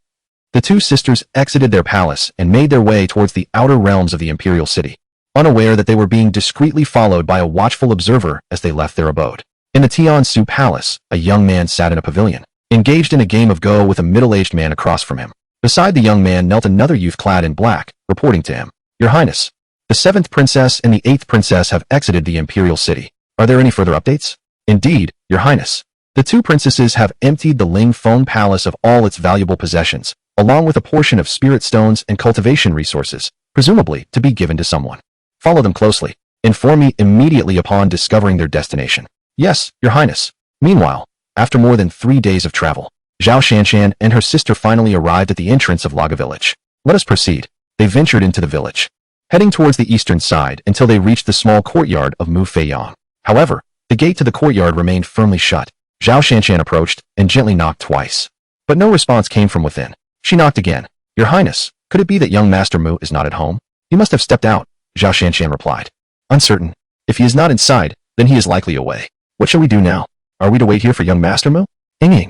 the two sisters exited their palace and made their way towards the outer realms of the imperial city, unaware that they were being discreetly followed by a watchful observer as they left their abode. In the Tiansu Palace, a young man sat in a pavilion, engaged in a game of Go with a middle-aged man across from him. Beside the young man knelt another youth clad in black, reporting to him, Your Highness, the 7th princess and the 8th princess have exited the imperial city. Are there any further updates? Indeed, Your Highness. The 2 princesses have emptied the Ling Feng Palace of all its valuable possessions, along with a portion of spirit stones and cultivation resources, presumably to be given to someone. Follow them closely. Inform me immediately upon discovering their destination. Yes, Your Highness. Meanwhile, after more than 3 days of travel, Zhao Shanshan and her sister finally arrived at the entrance of Laga village. Let us proceed. They ventured into the village, heading towards the eastern side until they reached the small courtyard of Mu Feong. However, the gate to the courtyard remained firmly shut. Zhao Shanshan approached and gently knocked twice, but no response came from within. She knocked again. Your Highness, could it be that young Master Mu is not at home? He must have stepped out, Zhao Shanshan replied. Uncertain. If he is not inside, then he is likely away. What shall we do now? Are we to wait here for young Master Mu? Yingying,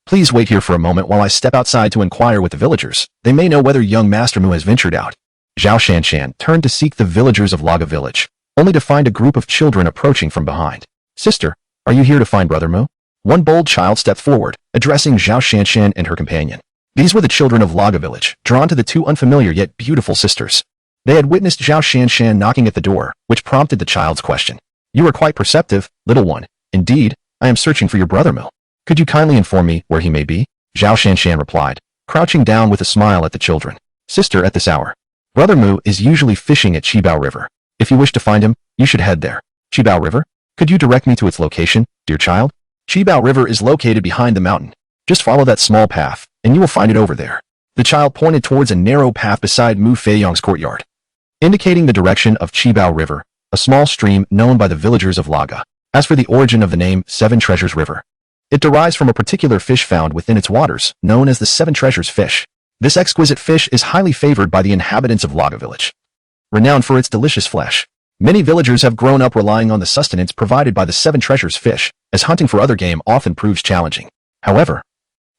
please wait here for a moment while I step outside to inquire with the villagers. They may know whether young Master Mu has ventured out. Zhao Shanshan turned to seek the villagers of Laga village, only to find a group of children approaching from behind. Sister, are you here to find Brother Mu? One bold child stepped forward, addressing Zhao Shanshan and her companion. These were the children of Laga village, drawn to the 2 unfamiliar yet beautiful sisters. They had witnessed Zhao Shanshan knocking at the door, which prompted the child's question. You are quite perceptive, little one. Indeed, I am searching for your brother Mu. Could you kindly inform me where he may be? Zhao Shanshan replied, crouching down with a smile at the children. Sister, at this hour, Brother Mu is usually fishing at Qibao River. If you wish to find him, you should head there. Qibao River? Could you direct me to its location, dear child? Qibao River is located behind the mountain. Just follow that small path, and you will find it over there. The child pointed towards a narrow path beside Mu Feiyong's courtyard, indicating the direction of Qibao River, a small stream known by the villagers of Laga. As for the origin of the name 7 Treasures River, it derives from a particular fish found within its waters, known as the 7 Treasures fish. This exquisite fish is highly favored by the inhabitants of Laga village, renowned for its delicious flesh. Many villagers have grown up relying on the sustenance provided by the seven treasures fish, as hunting for other game often proves challenging. However,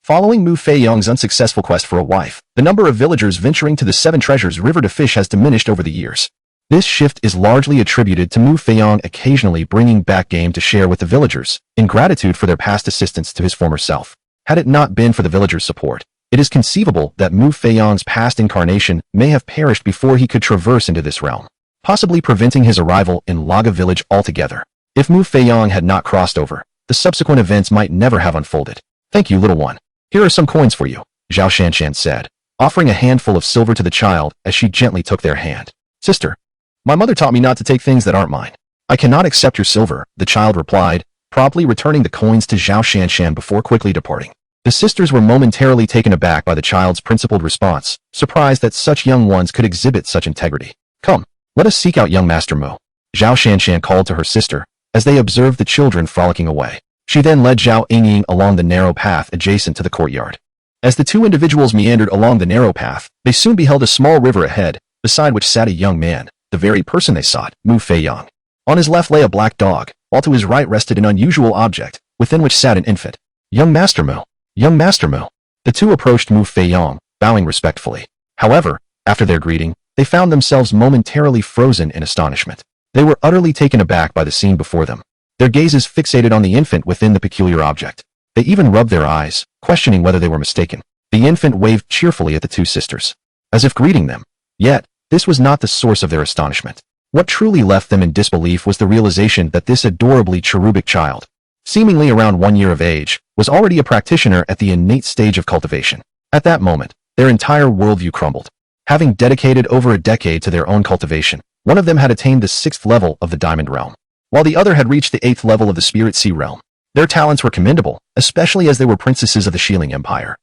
following Mu Feiyong's unsuccessful quest for a wife, the number of villagers venturing to the seven treasures river to fish has diminished over the years. This shift is largely attributed to Mu Feiyong occasionally bringing back game to share with the villagers, in gratitude for their past assistance to his former self. Had it not been for the villagers' support, it is conceivable that Mu Feiyong's past incarnation may have perished before he could traverse into this realm, possibly preventing his arrival in Laga village altogether. If Mu Feiyong had not crossed over, the subsequent events might never have unfolded. Thank you, little one. Here are some coins for you, Zhao Shanshan said, offering a handful of silver to the child as she gently took their hand. Sister, my mother taught me not to take things that aren't mine. I cannot accept your silver, the child replied, promptly returning the coins to Zhao Shanshan before quickly departing. The sisters were momentarily taken aback by the child's principled response, surprised that such young ones could exhibit such integrity. Come, let us seek out young Master Mu, Zhao Shanshan called to her sister, as they observed the children frolicking away. She then led Zhao Yingying along the narrow path adjacent to the courtyard. As the two individuals meandered along the narrow path, they soon beheld a small river ahead, beside which sat a young man, the very person they sought, Mu Feiyong. On his left lay a black dog, while to his right rested an unusual object, within which sat an infant. Young Master Mu. Young Master Mu. The two approached Mu Feiyong, bowing respectfully. However, after their greeting, they found themselves momentarily frozen in astonishment. They were utterly taken aback by the scene before them, their gazes fixated on the infant within the peculiar object. They even rubbed their eyes, questioning whether they were mistaken. The infant waved cheerfully at the two sisters, as if greeting them. Yet, this was not the source of their astonishment. What truly left them in disbelief was the realization that this adorably cherubic child, seemingly around 1 year of age, was already a practitioner at the innate stage of cultivation. At that moment, their entire worldview crumbled. Having dedicated over a decade to their own cultivation, one of them had attained the 6th level of the Diamond Realm, while the other had reached the 8th level of the Spirit Sea Realm. Their talents were commendable, especially as they were princesses of the Shieling Empire,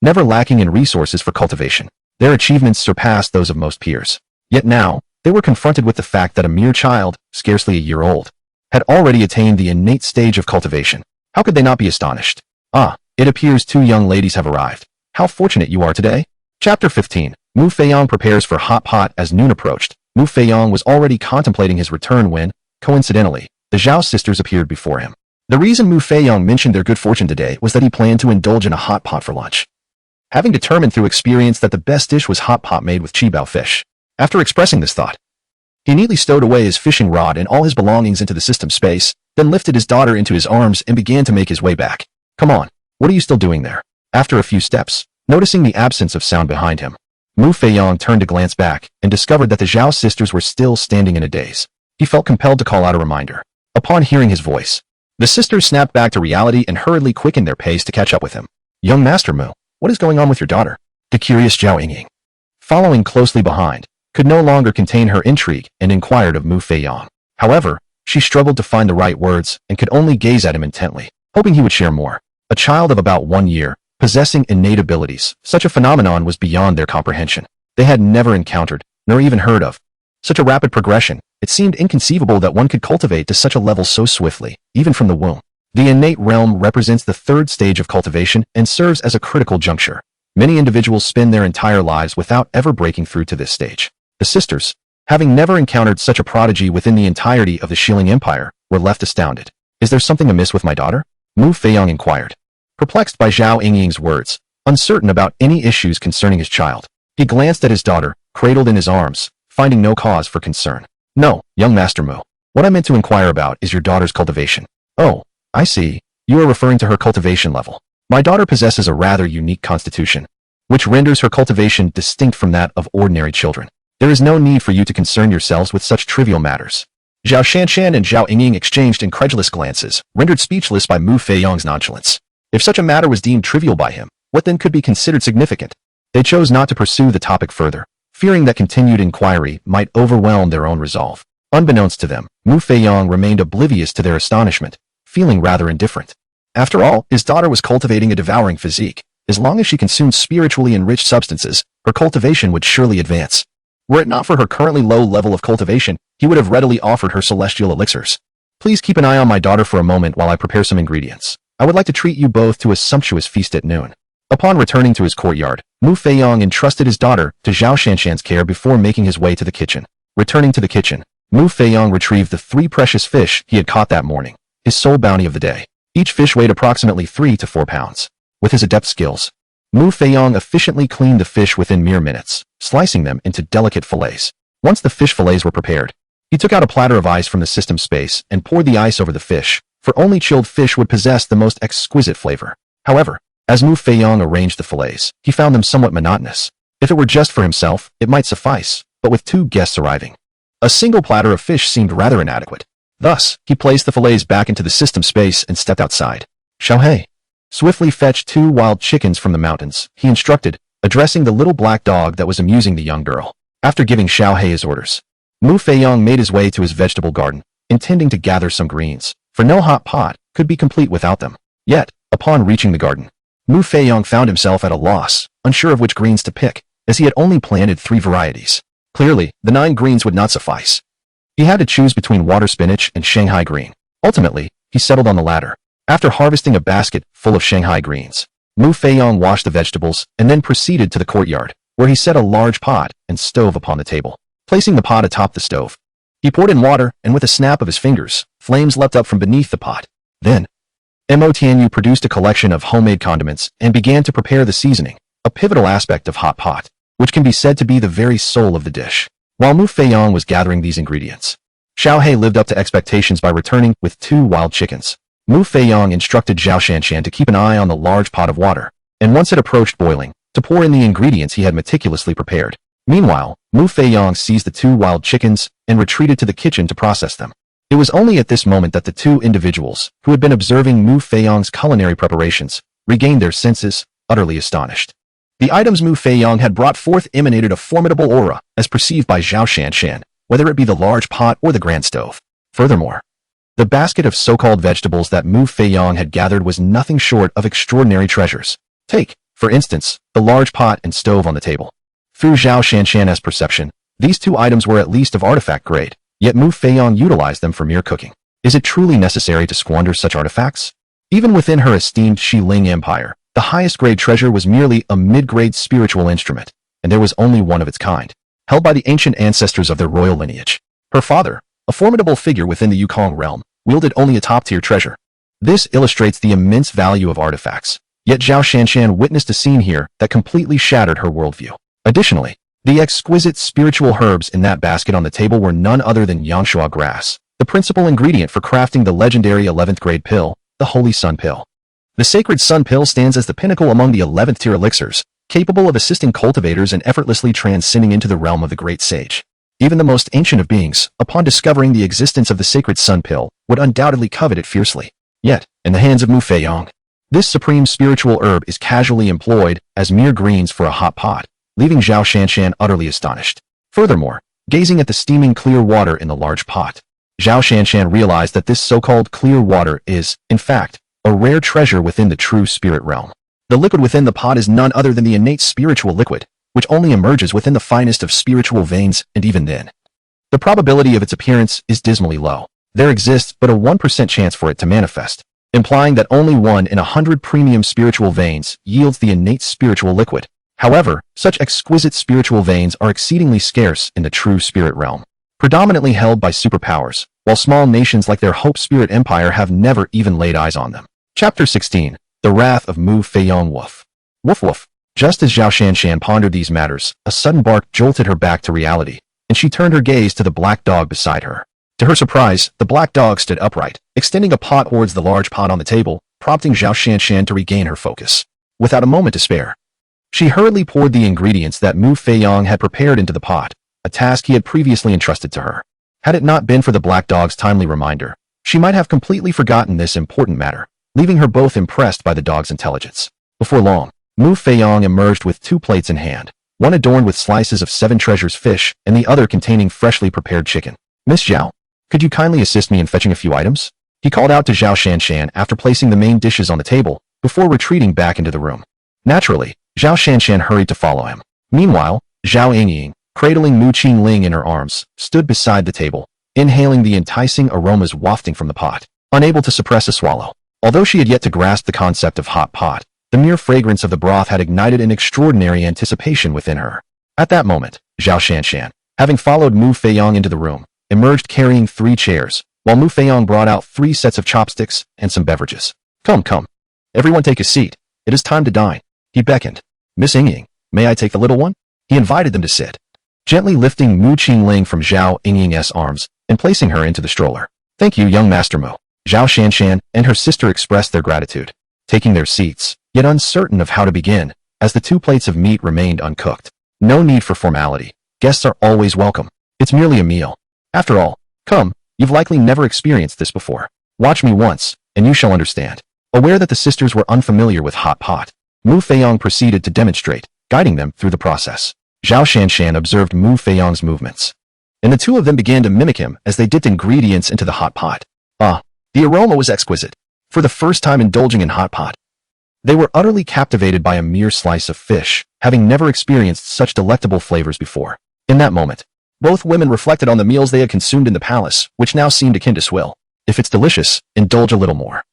never lacking in resources for cultivation. Their achievements surpassed those of most peers. Yet now, they were confronted with the fact that a mere child, scarcely a year old, had already attained the innate stage of cultivation. How could they not be astonished? Ah, it appears 2 young ladies have arrived. How fortunate you are today. Chapter 15. Mu Feiyong prepares for hot pot. As noon approached, Mu Feiyong was already contemplating his return when, coincidentally, the Zhao sisters appeared before him. The reason Mu Feiyong mentioned their good fortune today was that he planned to indulge in a hot pot for lunch, having determined through experience that the best dish was hot pot made with qibao fish. After expressing this thought, he neatly stowed away his fishing rod and all his belongings into the system space, then lifted his daughter into his arms and began to make his way back. Come on, what are you still doing there? After a few steps, noticing the absence of sound behind him, Mu Feiyong turned to glance back and discovered that the Zhao sisters were still standing in a daze. He felt compelled to call out a reminder. Upon hearing his voice, the sisters snapped back to reality and hurriedly quickened their pace to catch up with him. Young Master Mu, what is going on with your daughter? The curious Zhao Yingying, following closely behind, could no longer contain her intrigue and inquired of Mu Feiyong. However, she struggled to find the right words and could only gaze at him intently, hoping he would share more. A child of about 1 year, possessing innate abilities, such a phenomenon was beyond their comprehension. They had never encountered, nor even heard of, such a rapid progression. It seemed inconceivable that one could cultivate to such a level so swiftly, even from the womb. The innate realm represents the 3rd stage of cultivation and serves as a critical juncture. Many individuals spend their entire lives without ever breaking through to this stage. The sisters, having never encountered such a prodigy within the entirety of the Shieling Empire, were left astounded. Is there something amiss with my daughter? Mu Feiyong inquired, perplexed by Zhao Yingying's words, uncertain about any issues concerning his child. He glanced at his daughter, cradled in his arms, finding no cause for concern. No, young Master Mu. What I meant to inquire about is your daughter's cultivation. Oh, I see. You are referring to her cultivation level. My daughter possesses a rather unique constitution, which renders her cultivation distinct from that of ordinary children. There is no need for you to concern yourselves with such trivial matters. Zhao Shanshan and Zhao Yingying exchanged incredulous glances, rendered speechless by Mu Feiyong's nonchalance. If such a matter was deemed trivial by him, what then could be considered significant? They chose not to pursue the topic further, fearing that continued inquiry might overwhelm their own resolve. Unbeknownst to them, Mu Feiyong remained oblivious to their astonishment, feeling rather indifferent. After all, his daughter was cultivating a devouring physique. As long as she consumed spiritually enriched substances, her cultivation would surely advance. Were it not for her currently low level of cultivation, he would have readily offered her celestial elixirs. Please keep an eye on my daughter for a moment while I prepare some ingredients. I would like to treat you both to a sumptuous feast at noon. Upon returning to his courtyard, Mu Feiyong entrusted his daughter to Zhao Shanshan's care before making his way to the kitchen. Returning to the kitchen, Mu Feong retrieved the 3 precious fish he had caught that morning, his sole bounty of the day. Each fish weighed approximately 3 to 4 pounds. With his adept skills, Mu Feong efficiently cleaned the fish within mere minutes, slicing them into delicate fillets. Once the fish fillets were prepared, he took out a platter of ice from the system space and poured the ice over the fish, for only chilled fish would possess the most exquisite flavor. However, as Mu Feong arranged the fillets, he found them somewhat monotonous. If it were just for himself, it might suffice, but with 2 guests arriving, a single platter of fish seemed rather inadequate. Thus, he placed the fillets back into the system space and stepped outside. Xiaohei, swiftly fetch 2 wild chickens from the mountains, he instructed, addressing the little black dog that was amusing the young girl. After giving Xiaohei his orders, Mu Feong made his way to his vegetable garden, intending to gather some greens, for no hot pot could be complete without them. Yet, upon reaching the garden, Mu Feong found himself at a loss, unsure of which greens to pick, as he had only planted 3 varieties. Clearly, the 9 greens would not suffice. He had to choose between water spinach and Shanghai green. Ultimately, he settled on the latter. After harvesting a basket full of Shanghai greens, Mu Feong washed the vegetables and then proceeded to the courtyard, where he set a large pot and stove upon the table. Placing the pot atop the stove, he poured in water, and with a snap of his fingers, flames leapt up from beneath the pot. Then, Mo Tianyu produced a collection of homemade condiments and began to prepare the seasoning, a pivotal aspect of hot pot, which can be said to be the very soul of the dish. While Mu Feong was gathering these ingredients, Xiaohei lived up to expectations by returning with 2 wild chickens. Mu Feong instructed Zhao Shanshan to keep an eye on the large pot of water, and once it approached boiling, to pour in the ingredients he had meticulously prepared. Meanwhile, Mu Feong seized the 2 wild chickens and retreated to the kitchen to process them. It was only at this moment that the 2 individuals, who had been observing Mu Feong's culinary preparations, regained their senses, utterly astonished. The items Mu Feong had brought forth emanated a formidable aura, as perceived by Zhao Shanshan, whether it be the large pot or the grand stove. Furthermore, the basket of so-called vegetables that Mu Feong had gathered was nothing short of extraordinary treasures. Take, for instance, the large pot and stove on the table. Through Zhao Shanshan's perception, these 2 items were at least of artifact grade, yet Mu Feong utilized them for mere cooking. Is it truly necessary to squander such artifacts? Even within her esteemed Xiling Empire, the highest grade treasure was merely a mid-grade spiritual instrument, and there was only one of its kind, held by the ancient ancestors of their royal lineage. Her father, a formidable figure within the Yukong realm, wielded only a top-tier treasure. This illustrates the immense value of artifacts, yet Zhao Shanshan witnessed a scene here that completely shattered her worldview. Additionally, the exquisite spiritual herbs in that basket on the table were none other than Yanshuo grass, the principal ingredient for crafting the legendary 11th grade pill, the Holy Sun Pill. The sacred Sun Pill stands as the pinnacle among the 11th tier elixirs, capable of assisting cultivators in effortlessly transcending into the realm of the great sage. Even the most ancient of beings, upon discovering the existence of the sacred Sun Pill, would undoubtedly covet it fiercely. Yet, in the hands of Mu Feong, this supreme spiritual herb is casually employed as mere greens for a hot pot, leaving Zhao Shanshan utterly astonished. Furthermore, gazing at the steaming clear water in the large pot, Zhao Shanshan realized that this so-called clear water is, in fact, a rare treasure within the true spirit realm. The liquid within the pot is none other than the innate spiritual liquid, which only emerges within the finest of spiritual veins, and even then, the probability of its appearance is dismally low. There exists but a 1% chance for it to manifest, implying that only 1 in 100 premium spiritual veins yields the innate spiritual liquid. However, such exquisite spiritual veins are exceedingly scarce in the true spirit realm, predominantly held by superpowers, while small nations like their Hope Spirit Empire have never even laid eyes on them. Chapter 16. The Wrath of Mu Feong. Woof. Woof woof. Just as Zhao Shanshan pondered these matters, a sudden bark jolted her back to reality, and she turned her gaze to the black dog beside her. To her surprise, the black dog stood upright, extending a paw towards the large pot on the table, prompting Zhao Shanshan to regain her focus. Without a moment to spare, she hurriedly poured the ingredients that Mu Feong had prepared into the pot, a task he had previously entrusted to her. Had it not been for the black dog's timely reminder, she might have completely forgotten this important matter, leaving her both impressed by the dog's intelligence. Before long, Mu Feong emerged with 2 plates in hand, one adorned with slices of 7 treasures fish and the other containing freshly prepared chicken. Miss Zhao, could you kindly assist me in fetching a few items? He called out to Zhao Shanshan after placing the main dishes on the table, before retreating back into the room. Naturally, Zhao Shanshan hurried to follow him. Meanwhile, Zhao Yingying, cradling Mu Qingling in her arms, stood beside the table, inhaling the enticing aromas wafting from the pot, unable to suppress a swallow. Although she had yet to grasp the concept of hot pot, the mere fragrance of the broth had ignited an extraordinary anticipation within her. At that moment, Zhao Shanshan, having followed Mu Feong into the room, emerged carrying 3 chairs, while Mu Feong brought out 3 sets of chopsticks and some beverages. Come, come. Everyone take a seat. It is time to dine. He beckoned. Miss Yingying, may I take the little one? He invited them to sit, gently lifting Mu Qingling from Zhao Yingying's arms and placing her into the stroller. Thank you, young Master Mu. Zhao Shanshan and her sister expressed their gratitude, taking their seats, yet uncertain of how to begin, as the 2 plates of meat remained uncooked. No need for formality. Guests are always welcome. It's merely a meal. After all, come, you've likely never experienced this before. Watch me once, and you shall understand. Aware that the sisters were unfamiliar with hot pot, Mu Feong proceeded to demonstrate, guiding them through the process. Zhao Shanshan observed Mu Feong's movements, and the 2 of them began to mimic him as they dipped ingredients into the hot pot. Ah, the aroma was exquisite. For the first time indulging in hot pot, they were utterly captivated by a mere slice of fish, having never experienced such delectable flavors before. In that moment, both women reflected on the meals they had consumed in the palace, which now seemed akin to swill. If it's delicious, indulge a little more,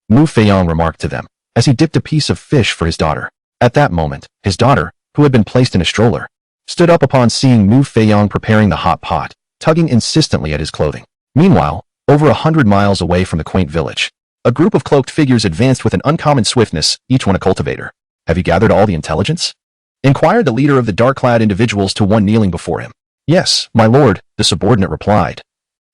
Mu Feong remarked to them, as he dipped a piece of fish for his daughter. At that moment, his daughter, who had been placed in a stroller, stood up upon seeing Mu Feong preparing the hot pot, tugging insistently at his clothing. Meanwhile, over 100 miles away from the quaint village, a group of cloaked figures advanced with an uncommon swiftness, each one a cultivator. Have you gathered all the intelligence? Inquired the leader of the dark-clad individuals to one kneeling before him. Yes, my lord, the subordinate replied.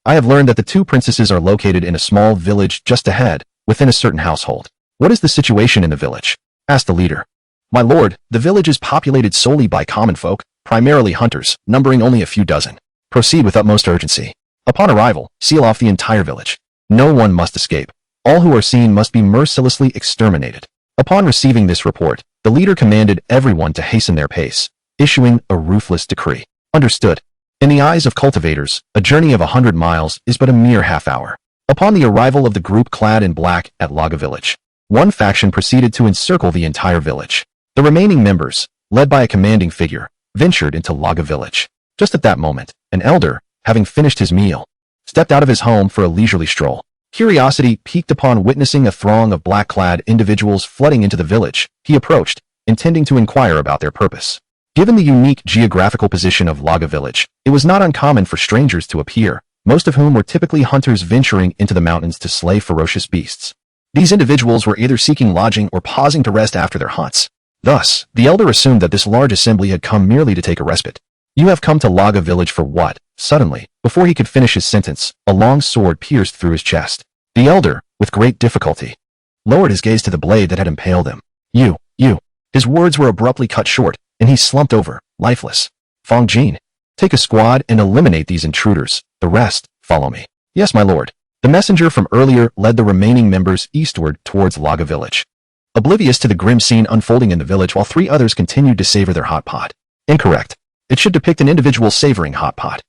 I have learned that the 2 princesses are located in a small village just ahead, within a certain household. What is the situation in the village? Asked the leader. My lord, the village is populated solely by common folk, primarily hunters, numbering only a few dozen. Proceed with utmost urgency. Upon arrival, seal off the entire village. No one must escape. All who are seen must be mercilessly exterminated. Upon receiving this report, the leader commanded everyone to hasten their pace, issuing a ruthless decree. Understood. In the eyes of cultivators, a journey of 100 miles is but a mere half hour. Upon the arrival of the group clad in black at Laga village, one faction proceeded to encircle the entire village. The remaining members, led by a commanding figure, ventured into Laga village. Just at that moment, an elder, having finished his meal, stepped out of his home for a leisurely stroll. Curiosity piqued upon witnessing a throng of black-clad individuals flooding into the village. He approached, intending to inquire about their purpose. Given the unique geographical position of Laga village, it was not uncommon for strangers to appear, most of whom were typically hunters venturing into the mountains to slay ferocious beasts. These individuals were either seeking lodging or pausing to rest after their hunts. Thus, the elder assumed that this large assembly had come merely to take a respite. You have come to Laga village for what? Suddenly, before he could finish his sentence, a long sword pierced through his chest. The elder, with great difficulty, lowered his gaze to the blade that had impaled him. You. His words were abruptly cut short, and he slumped over, lifeless. Feong Jin, take a squad and eliminate these intruders. The rest, follow me. Yes, my lord. The messenger from earlier led the remaining members eastward towards Laga village, oblivious to the grim scene unfolding in the village while 3 others continued to savor their hot pot. Incorrect. It should depict an individual savoring hot pot.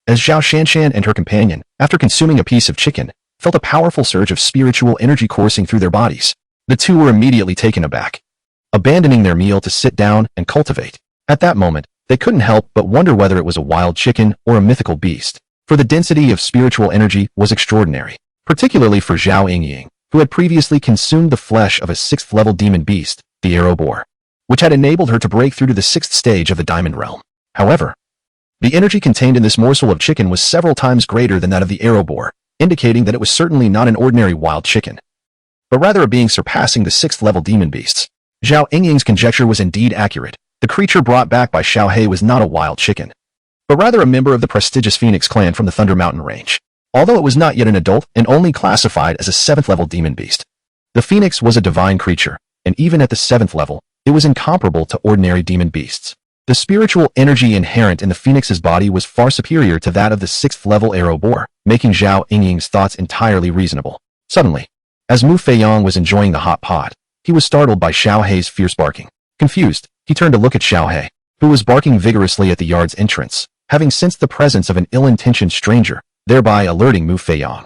As Zhao Shanshan and her companion, after consuming a piece of chicken, felt a powerful surge of spiritual energy coursing through their bodies, the 2 were immediately taken aback, abandoning their meal to sit down and cultivate. At that moment, they couldn't help but wonder whether it was a wild chicken or a mythical beast, for the density of spiritual energy was extraordinary, particularly for Zhao Yingying, who had previously consumed the flesh of a 6th-level demon beast, the arrow boar, which had enabled her to break through to the 6th stage of the diamond realm. However, the energy contained in this morsel of chicken was several times greater than that of the arrow boar, indicating that it was certainly not an ordinary wild chicken, but rather a being surpassing the 6th-level demon beasts. Zhao Yingying's conjecture was indeed accurate. The creature brought back by Xiao He was not a wild chicken, but rather a member of the prestigious Phoenix clan from the Thunder Mountain range. Although it was not yet an adult and only classified as a 7th-level demon beast, the Phoenix was a divine creature, and even at the 7th level, it was incomparable to ordinary demon beasts. The spiritual energy inherent in the Phoenix's body was far superior to that of the 6th-level arrow boar, making Zhao Yingying's thoughts entirely reasonable. Suddenly, as Mu Feong was enjoying the hot pot, he was startled by Xiao He's fierce barking. Confused, he turned to look at Xiao He, who was barking vigorously at the yard's entrance, having sensed the presence of an ill-intentioned stranger, thereby alerting Mu Feong.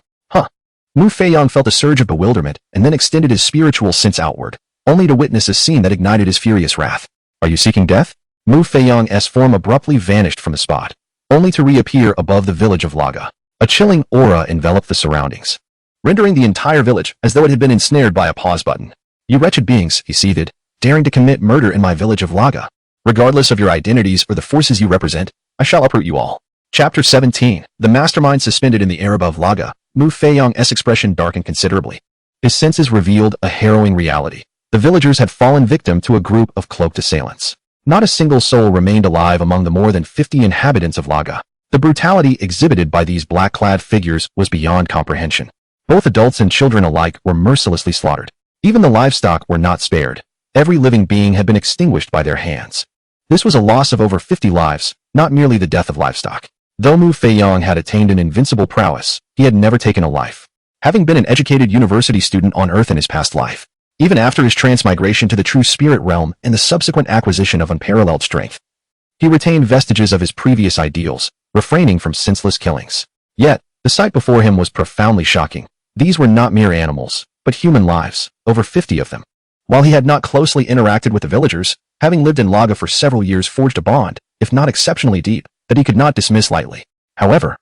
Mu Feong felt a surge of bewilderment and then extended his spiritual sense outward, only to witness a scene that ignited his furious wrath. Are you seeking death? Mu Feong's form abruptly vanished from the spot, only to reappear above the village of Laga. A chilling aura enveloped the surroundings, rendering the entire village as though it had been ensnared by a pause button. You wretched beings, he seethed, daring to commit murder in my village of Laga. Regardless of your identities or the forces you represent, I shall uproot you all. Chapter 17. The mastermind suspended in the air above Laga. Mu Feong's expression darkened considerably. His senses revealed a harrowing reality. The villagers had fallen victim to a group of cloaked assailants. Not a single soul remained alive among the more than 50 inhabitants of Laga. The brutality exhibited by these black-clad figures was beyond comprehension. Both adults and children alike were mercilessly slaughtered. Even the livestock were not spared. Every living being had been extinguished by their hands. This was a loss of over 50 lives, not merely the death of livestock. Though Mu Feong had attained an invincible prowess, he had never taken a life. Having been an educated university student on Earth in his past life, even after his transmigration to the true spirit realm and the subsequent acquisition of unparalleled strength, he retained vestiges of his previous ideals, refraining from senseless killings. Yet, the sight before him was profoundly shocking. These were not mere animals, but human lives, over 50 of them. While he had not closely interacted with the villagers, having lived in Laga for several years forged a bond, if not exceptionally deep, that he could not dismiss lightly. However,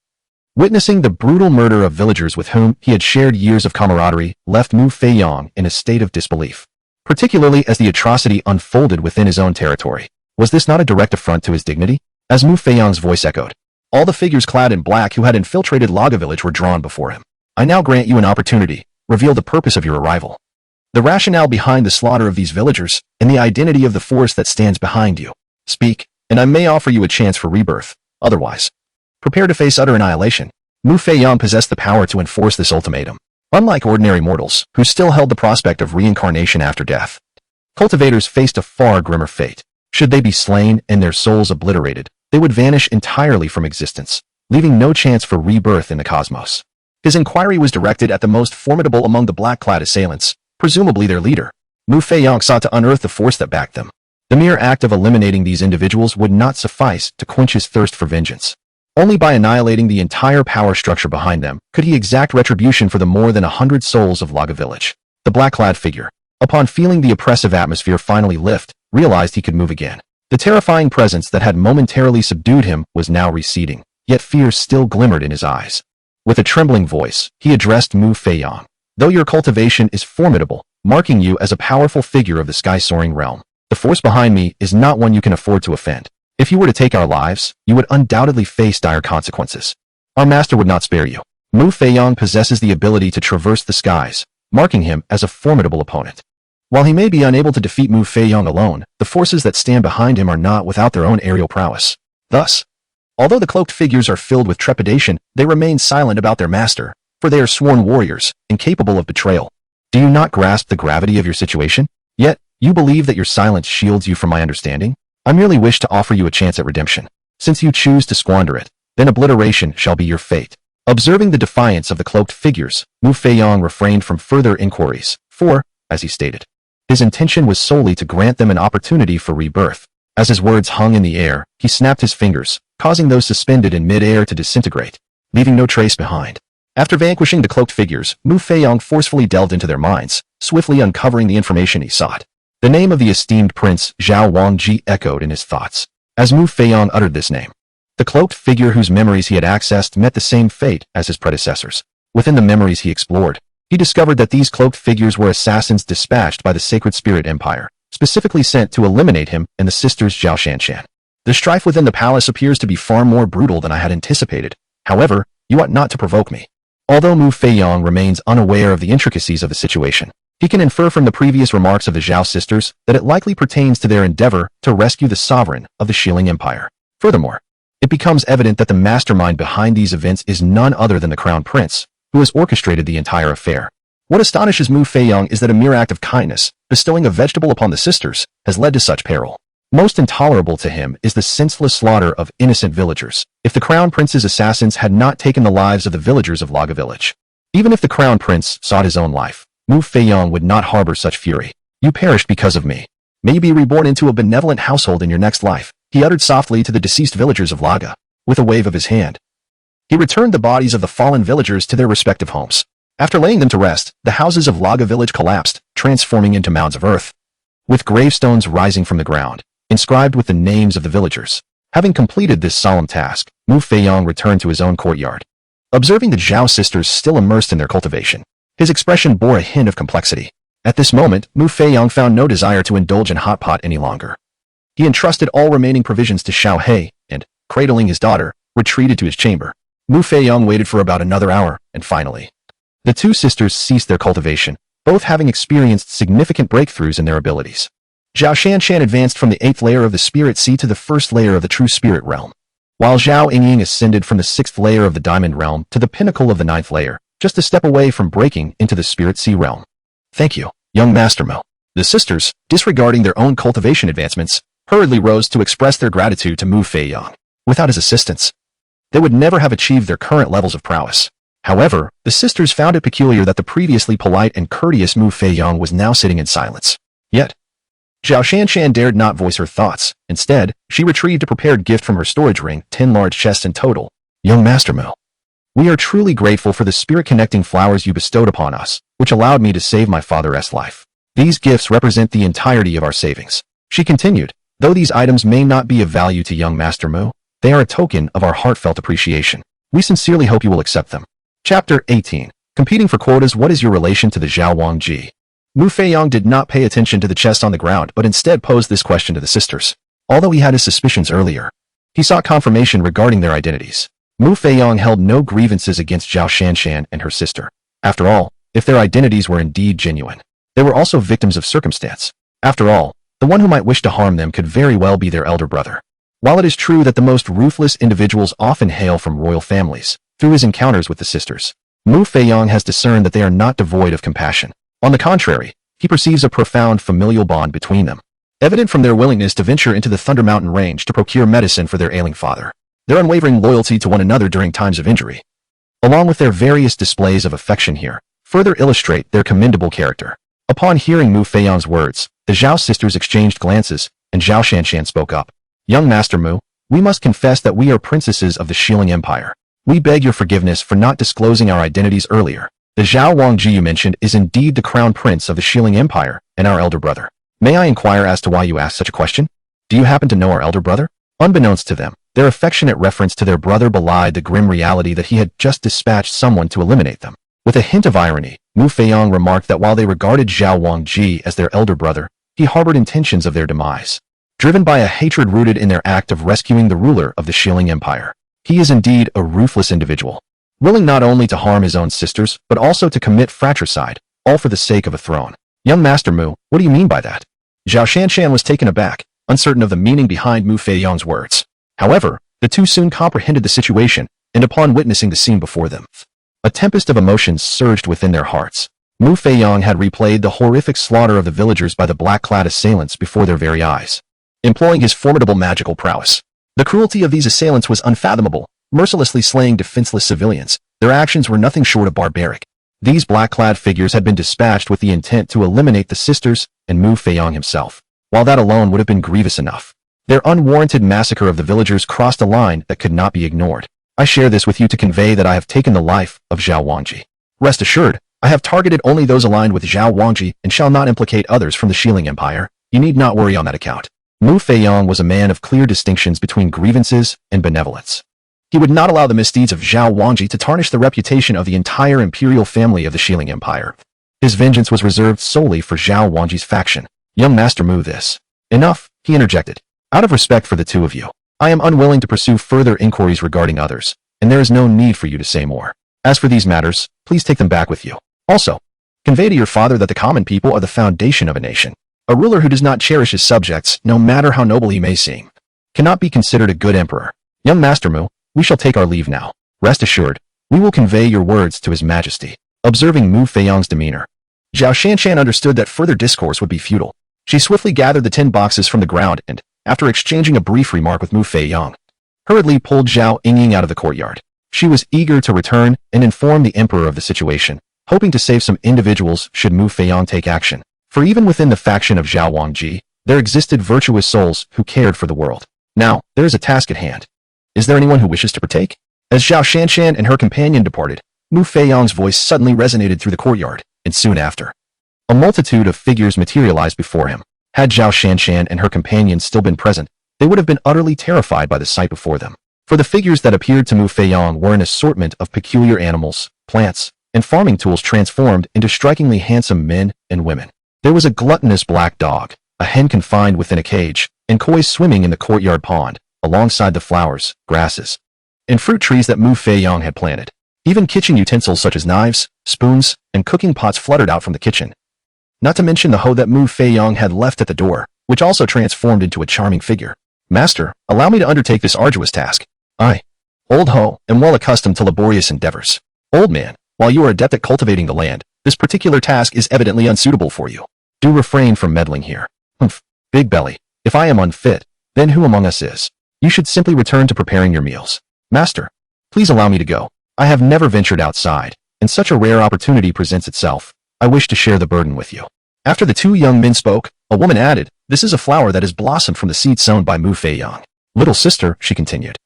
witnessing the brutal murder of villagers with whom he had shared years of camaraderie left Mu Feong in a state of disbelief, particularly as the atrocity unfolded within his own territory. Was this not a direct affront to his dignity? As Mu Feong's voice echoed, all the figures clad in black who had infiltrated Laga village were drawn before him. I now grant you an opportunity. Reveal the purpose of your arrival, the rationale behind the slaughter of these villagers, and the identity of the force that stands behind you. Speak, and I may offer you a chance for rebirth. Otherwise, prepare to face utter annihilation. Mu Feong possessed the power to enforce this ultimatum. Unlike ordinary mortals, who still held the prospect of reincarnation after death, cultivators faced a far grimmer fate. Should they be slain and their souls obliterated, they would vanish entirely from existence, leaving no chance for rebirth in the cosmos. His inquiry was directed at the most formidable among the black-clad assailants, presumably their leader. Mu Feong sought to unearth the force that backed them. The mere act of eliminating these individuals would not suffice to quench his thirst for vengeance. Only by annihilating the entire power structure behind them could he exact retribution for the more than 100 souls of Laga village. The black-clad figure, upon feeling the oppressive atmosphere finally lift, realized he could move again. The terrifying presence that had momentarily subdued him was now receding, yet fear still glimmered in his eyes. With a trembling voice, he addressed Mu Feong. Though your cultivation is formidable, marking you as a powerful figure of the sky-soaring realm, the force behind me is not one you can afford to offend. If you were to take our lives, you would undoubtedly face dire consequences. Our master would not spare you. Mu Feong possesses the ability to traverse the skies, marking him as a formidable opponent. While he may be unable to defeat Mu Feong alone, the forces that stand behind him are not without their own aerial prowess. Thus, although the cloaked figures are filled with trepidation, they remain silent about their master, for they are sworn warriors, incapable of betrayal. Do you not grasp the gravity of your situation? Yet, you believe that your silence shields you from my understanding? I merely wish to offer you a chance at redemption. Since you choose to squander it, then obliteration shall be your fate. Observing the defiance of the cloaked figures, Mu Feong refrained from further inquiries, for, as he stated, his intention was solely to grant them an opportunity for rebirth. As his words hung in the air, he snapped his fingers, causing those suspended in mid-air to disintegrate, leaving no trace behind. After vanquishing the cloaked figures, Mu Feong forcefully delved into their minds, swiftly uncovering the information he sought. The name of the esteemed prince Zhao Wangji echoed in his thoughts. As Mu Feong uttered this name, the cloaked figure whose memories he had accessed met the same fate as his predecessors. Within the memories he explored, he discovered that these cloaked figures were assassins dispatched by the Sacred Spirit Empire, specifically sent to eliminate him and the sisters Zhao Shanshan. The strife within the palace appears to be far more brutal than I had anticipated. However, you ought not to provoke me. Although Mu Feong remains unaware of the intricacies of the situation, he can infer from the previous remarks of the Zhao sisters that it likely pertains to their endeavor to rescue the sovereign of the Shilling Empire. Furthermore, it becomes evident that the mastermind behind these events is none other than the Crown Prince, who has orchestrated the entire affair. What astonishes Mu Feong is that a mere act of kindness, bestowing a vegetable upon the sisters, has led to such peril. Most intolerable to him is the senseless slaughter of innocent villagers. If the Crown Prince's assassins had not taken the lives of the villagers of Laga village, even if the Crown Prince sought his own life, Mu Feong would not harbor such fury. You perished because of me. May you be reborn into a benevolent household in your next life, he uttered softly to the deceased villagers of Laga. With a wave of his hand, he returned the bodies of the fallen villagers to their respective homes. After laying them to rest, the houses of Laga village collapsed, transforming into mounds of earth, with gravestones rising from the ground, inscribed with the names of the villagers. Having completed this solemn task, Mu Feong returned to his own courtyard. Observing the Zhao sisters still immersed in their cultivation, his expression bore a hint of complexity. At this moment, Mu Feong found no desire to indulge in hot pot any longer. He entrusted all remaining provisions to Xiao He, and, cradling his daughter, retreated to his chamber. Mu Feiyong waited for about another hour, and finally, the two sisters ceased their cultivation, both having experienced significant breakthroughs in their abilities. Zhao Shanshan advanced from the 8th layer of the Spirit Sea to the 1st layer of the True Spirit Realm, while Zhao Yingying ascended from the 6th layer of the Diamond Realm to the pinnacle of the 9th layer, just a step away from breaking into the Spirit Sea Realm. Thank you, young Master Mo. The sisters, disregarding their own cultivation advancements, hurriedly rose to express their gratitude to Mu Feiyong. Without his assistance, they would never have achieved their current levels of prowess. However, the sisters found it peculiar that the previously polite and courteous Mu Feiyong was now sitting in silence. Yet, Zhao Shanshan dared not voice her thoughts. Instead, she retrieved a prepared gift from her storage ring, 10 large chests in total. Young Master Mo, we are truly grateful for the spirit-connecting flowers you bestowed upon us, which allowed me to save my father's life. These gifts represent the entirety of our savings. She continued, though these items may not be of value to young Master Mo, they are a token of our heartfelt appreciation. We sincerely hope you will accept them. Chapter 18. Competing for quotas. What is your relation to the Zhao Wangji? Mu Feiyong did not pay attention to the chest on the ground, but instead posed this question to the sisters. Although he had his suspicions earlier, he sought confirmation regarding their identities. Mu Feiyong held no grievances against Zhao Shanshan and her sister. After all, if their identities were indeed genuine, they were also victims of circumstance. After all, the one who might wish to harm them could very well be their elder brother. While it is true that the most ruthless individuals often hail from royal families, through his encounters with the sisters, Mu Feiyong has discerned that they are not devoid of compassion. On the contrary, he perceives a profound familial bond between them, evident from their willingness to venture into the Thunder Mountain range to procure medicine for their ailing father, their unwavering loyalty to one another during times of injury, along with their various displays of affection here, further illustrate their commendable character. Upon hearing Mu Feiyong's words, the Zhao sisters exchanged glances, and Zhao Shanshan spoke up. Young Master Mu, we must confess that we are princesses of the Shilling Empire. We beg your forgiveness for not disclosing our identities earlier. The Zhao Wangji you mentioned is indeed the crown prince of the Shilling Empire and our elder brother. May I inquire as to why you asked such a question? Do you happen to know our elder brother? Unbeknownst to them, their affectionate reference to their brother belied the grim reality that he had just dispatched someone to eliminate them. With a hint of irony, Mu Feiyong remarked that while they regarded Zhao Wangji as their elder brother, he harbored intentions of their demise, driven by a hatred rooted in their act of rescuing the ruler of the Shilling Empire. He is indeed a ruthless individual, willing not only to harm his own sisters, but also to commit fratricide, all for the sake of a throne. Young Master Mu, what do you mean by that? Zhao Shanshan was taken aback, uncertain of the meaning behind Mu Feiyong's words. However, the two soon comprehended the situation, and upon witnessing the scene before them, a tempest of emotions surged within their hearts. Mu Feiyong had replayed the horrific slaughter of the villagers by the black-clad assailants before their very eyes, employing his formidable magical prowess. The cruelty of these assailants was unfathomable, mercilessly slaying defenseless civilians. Their actions were nothing short of barbaric. These black-clad figures had been dispatched with the intent to eliminate the sisters and Mu Feiyong himself, while that alone would have been grievous enough. Their unwarranted massacre of the villagers crossed a line that could not be ignored. I share this with you to convey that I have taken the life of Zhao Wangji. Rest assured, I have targeted only those aligned with Zhao Wangji and shall not implicate others from the Shilling Empire. You need not worry on that account. Mu Feiyong was a man of clear distinctions between grievances and benevolence. He would not allow the misdeeds of Zhao Wangji to tarnish the reputation of the entire imperial family of the Shilling Empire. His vengeance was reserved solely for Zhao Wangji's faction. Young Master Mu, this. Enough, he interjected. Out of respect for the two of you, I am unwilling to pursue further inquiries regarding others, and there is no need for you to say more. As for these matters, please take them back with you. Also, convey to your father that the common people are the foundation of a nation. A ruler who does not cherish his subjects, no matter how noble he may seem, cannot be considered a good emperor. Young Master Mu, we shall take our leave now. Rest assured, we will convey your words to His Majesty. Observing Mu Feiyong's demeanor, Zhao Shanshan understood that further discourse would be futile. She swiftly gathered the 10 boxes from the ground and, after exchanging a brief remark with Mu Feiyong, hurriedly pulled Zhao Yingying out of the courtyard. She was eager to return and inform the emperor of the situation, hoping to save some individuals should Mu Feiyong take action. For even within the faction of Zhao Wangji, there existed virtuous souls who cared for the world. Now, there is a task at hand. Is there anyone who wishes to partake? As Zhao Shanshan and her companion departed, Mu Feiyong's voice suddenly resonated through the courtyard, and soon after, a multitude of figures materialized before him. Had Zhao Shanshan and her companions still been present, they would have been utterly terrified by the sight before them. For the figures that appeared to Mu Feiyong were an assortment of peculiar animals, plants, and farming tools transformed into strikingly handsome men and women. There was a gluttonous black dog, a hen confined within a cage, and koi swimming in the courtyard pond, alongside the flowers, grasses, and fruit trees that Mu Feiyong had planted. Even kitchen utensils such as knives, spoons, and cooking pots fluttered out from the kitchen. Not to mention the hoe that Mu Feiyong had left at the door, which also transformed into a charming figure. Master, allow me to undertake this arduous task. I, old hoe, am well accustomed to laborious endeavors. Old man, while you are adept at cultivating the land, this particular task is evidently unsuitable for you. Do refrain from meddling here. Humph, big belly. If I am unfit, then who among us is? You should simply return to preparing your meals. Master, please allow me to go. I have never ventured outside, and such a rare opportunity presents itself. I wish to share the burden with you. After the two young men spoke, a woman added, this is a flower that has blossomed from the seed sown by Mu Feiyong. Little sister, she continued.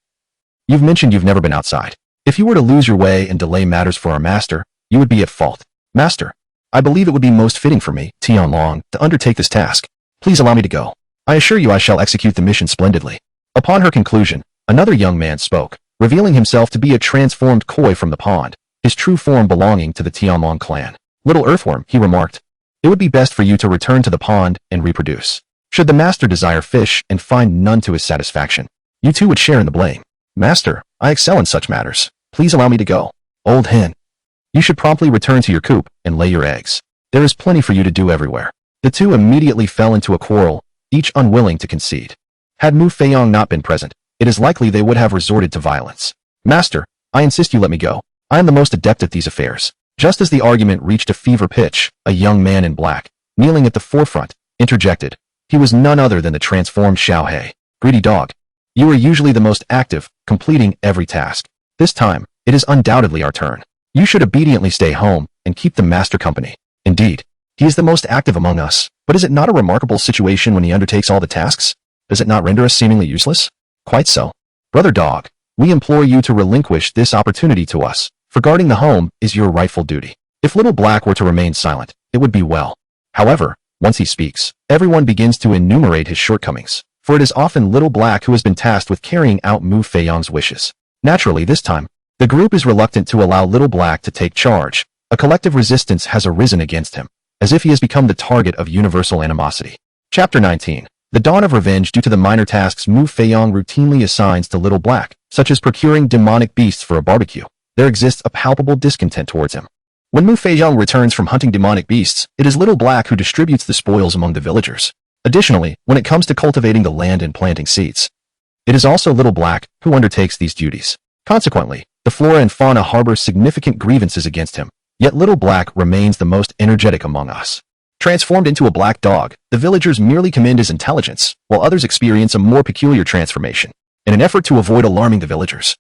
You've mentioned you've never been outside. If you were to lose your way and delay matters for our master, you would be at fault. Master, I believe it would be most fitting for me, Tianlong, to undertake this task. Please allow me to go. I assure you I shall execute the mission splendidly. Upon her conclusion, another young man spoke, revealing himself to be a transformed koi from the pond, his true form belonging to the Tianlong clan. Little earthworm, he remarked. It would be best for you to return to the pond and reproduce. Should the master desire fish and find none to his satisfaction, you two would share in the blame. Master, I excel in such matters. Please allow me to go. Old hen. You should promptly return to your coop and lay your eggs. There is plenty for you to do everywhere. The two immediately fell into a quarrel, each unwilling to concede. Had Mu Feiyong not been present, it is likely they would have resorted to violence. Master, I insist you let me go. I am the most adept at these affairs. Just as the argument reached a fever pitch, a young man in black, kneeling at the forefront, interjected. He was none other than the transformed Xiaohei. Greedy dog. You are usually the most active, completing every task. This time, it is undoubtedly our turn. You should obediently stay home and keep the master company. Indeed, he is the most active among us, but is it not a remarkable situation when he undertakes all the tasks? Does it not render us seemingly useless? Quite so. Brother dog, we implore you to relinquish this opportunity to us, for guarding the home is your rightful duty. If Little Black were to remain silent, it would be well. However, once he speaks, everyone begins to enumerate his shortcomings, for it is often Little Black who has been tasked with carrying out Mu Feiyong's wishes. Naturally, this time, the group is reluctant to allow Little Black to take charge. A collective resistance has arisen against him, as if he has become the target of universal animosity. Chapter 19. The dawn of revenge due to the minor tasks Mu Feiyong routinely assigns to Little Black, such as procuring demonic beasts for a barbecue. There exists a palpable discontent towards him. When Mu Feiyong returns from hunting demonic beasts, it is Little Black who distributes the spoils among the villagers. Additionally, when it comes to cultivating the land and planting seeds, it is also Little Black who undertakes these duties. Consequently, the flora and fauna harbor significant grievances against him, yet Little Black remains the most energetic among us. Transformed into a black dog, the villagers merely commend his intelligence, while others experience a more peculiar transformation. In an effort to avoid alarming the villagers,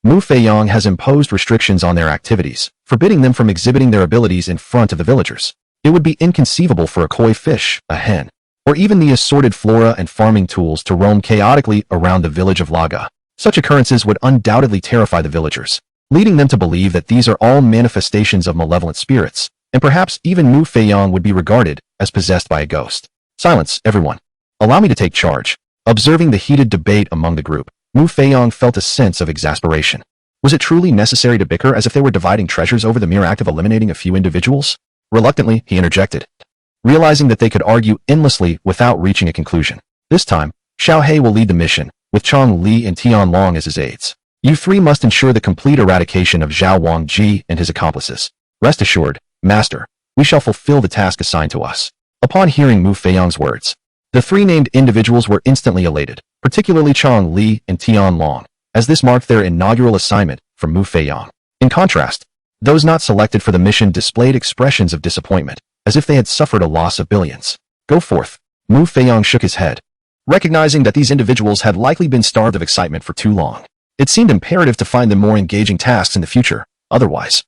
Mu Feiyong has imposed restrictions on their activities, forbidding them from exhibiting their abilities in front of the villagers. It would be inconceivable for a koi fish, a hen, or even the assorted flora and farming tools to roam chaotically around the village of Laga. Such occurrences would undoubtedly terrify the villagers, leading them to believe that these are all manifestations of malevolent spirits, and perhaps even Mu Feiyong would be regarded as possessed by a ghost. Silence, everyone. Allow me to take charge. Observing the heated debate among the group, Mu Feiyong felt a sense of exasperation. Was it truly necessary to bicker as if they were dividing treasures over the mere act of eliminating a few individuals? Reluctantly, he interjected, realizing that they could argue endlessly without reaching a conclusion. This time, Xiaohei will lead the mission, with Chong Li and Tianlong as his aides. You three must ensure the complete eradication of Zhao Wangji and his accomplices. Rest assured, Master, we shall fulfill the task assigned to us. Upon hearing Mu Feiyong's words, the three named individuals were instantly elated, particularly Chong Li and Tianlong, as this marked their inaugural assignment from Mu Feiyong. In contrast, those not selected for the mission displayed expressions of disappointment, as if they had suffered a loss of billions. Go forth. Mu Feiyong shook his head, recognizing that these individuals had likely been starved of excitement for too long. It seemed imperative to find them more engaging tasks in the future, otherwise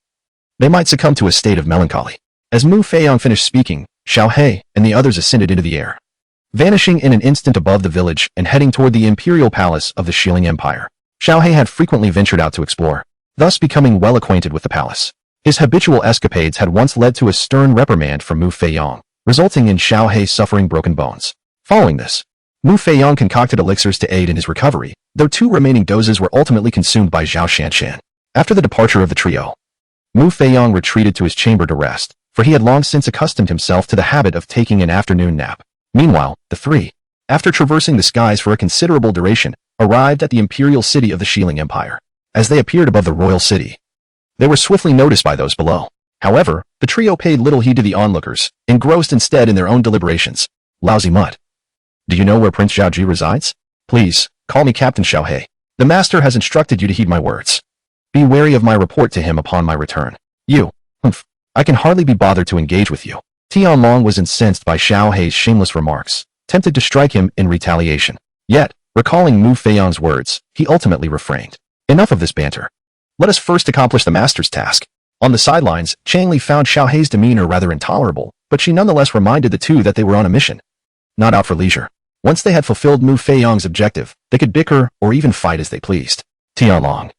they might succumb to a state of melancholy. As Mu Feiyong finished speaking, Xiaohei and the others ascended into the air, vanishing in an instant above the village and heading toward the imperial palace of the Shilling Empire. Xiaohei had frequently ventured out to explore, thus becoming well acquainted with the palace. His habitual escapades had once led to a stern reprimand from Mu Feiyong, resulting in Xiaohei suffering broken bones. Following this, Mu Feiyong concocted elixirs to aid in his recovery, though 2 remaining doses were ultimately consumed by Zhao Shanshan. After the departure of the trio, Mu Feiyong retreated to his chamber to rest, for he had long since accustomed himself to the habit of taking an afternoon nap. Meanwhile, the three, after traversing the skies for a considerable duration, arrived at the imperial city of the Shilling Empire. as they appeared above the royal city. They were swiftly noticed by those below. However, the trio paid little heed to the onlookers, engrossed instead in their own deliberations. Lousy mutt. Do you know where Prince Zhaoji resides? Please, call me Captain Xiaohei. The master has instructed you to heed my words. Be wary of my report to him upon my return. You, I can hardly be bothered to engage with you. Tianlong was incensed by Xiaohei's shameless remarks, tempted to strike him in retaliation. Yet, recalling Mu Feong's words, he ultimately refrained. Enough of this banter. Let us first accomplish the master's task. On the sidelines, Changli found Xiaohei's demeanor rather intolerable, but she nonetheless reminded the two that they were on a mission. Not out for leisure. Once they had fulfilled Mu Feong's objective, they could bicker or even fight as they pleased. Tianlong.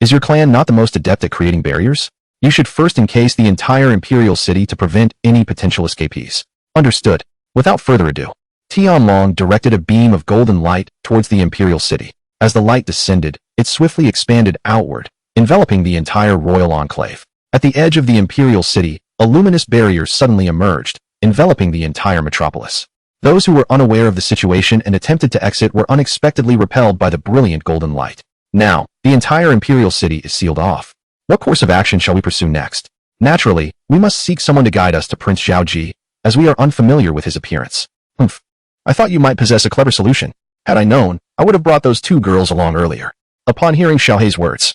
Is your clan not the most adept at creating barriers? You should first encase the entire imperial city to prevent any potential escapees. Understood. Without further ado, Tianlong directed a beam of golden light towards the imperial city. As the light descended, it swiftly expanded outward, enveloping the entire royal enclave. At the edge of the imperial city, a luminous barrier suddenly emerged, enveloping the entire metropolis. Those who were unaware of the situation and attempted to exit were unexpectedly repelled by the brilliant golden light. Now, the entire imperial city is sealed off. What course of action shall we pursue next? Naturally, we must seek someone to guide us to Prince Zhaoji, as we are unfamiliar with his appearance. I thought you might possess a clever solution. Had I known, I would have brought those two girls along earlier. Upon hearing Xiaohei's words,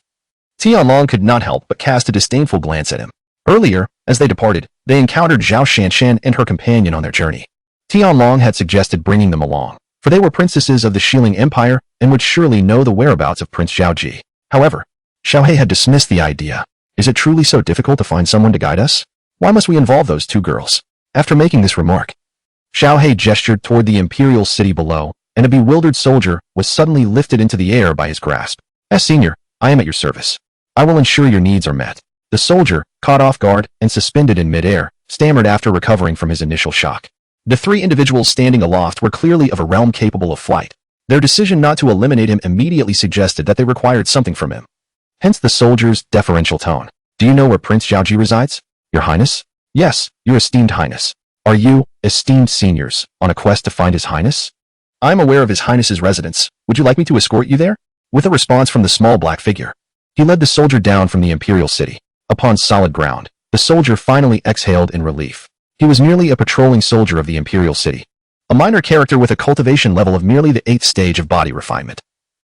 Tianlong could not help but cast a disdainful glance at him. Earlier, as they departed, they encountered Zhao Shanshan and her companion on their journey. Tianlong had suggested bringing them along, for they were princesses of the Shilling Empire and would surely know the whereabouts of Prince Zhaoji. However, Xiaohei had dismissed the idea. Is it truly so difficult to find someone to guide us? Why must we involve those two girls? After making this remark, Xiaohei gestured toward the imperial city below, and a bewildered soldier was suddenly lifted into the air by his grasp. As senior, I am at your service. I will ensure your needs are met. The soldier, caught off guard and suspended in midair, stammered after recovering from his initial shock. The three individuals standing aloft were clearly of a realm capable of flight. Their decision not to eliminate him immediately suggested that they required something from him. Hence the soldier's deferential tone. Do you know where Prince Zhaoji resides? Your Highness? Yes, your esteemed Highness. Are you, esteemed seniors, on a quest to find His Highness? I am aware of His Highness's residence. Would you like me to escort you there? With a response from the small black figure, he led the soldier down from the imperial city. Upon solid ground, the soldier finally exhaled in relief. He was merely a patrolling soldier of the imperial city, a minor character with a cultivation level of merely the 8th stage of body refinement.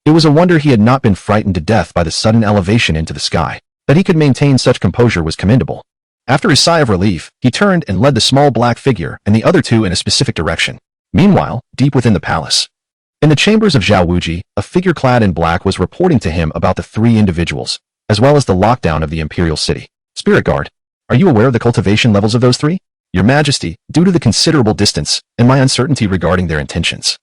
It was a wonder he had not been frightened to death by the sudden elevation into the sky. That he could maintain such composure was commendable. After a sigh of relief, he turned and led the small black figure and the other two in a specific direction. Meanwhile, deep within the palace, in the chambers of Zhao Wuji, a figure clad in black was reporting to him about the three individuals, as well as the lockdown of the imperial city. Spirit Guard, are you aware of the cultivation levels of those three? Your Majesty, due to the considerable distance and my uncertainty regarding their intentions,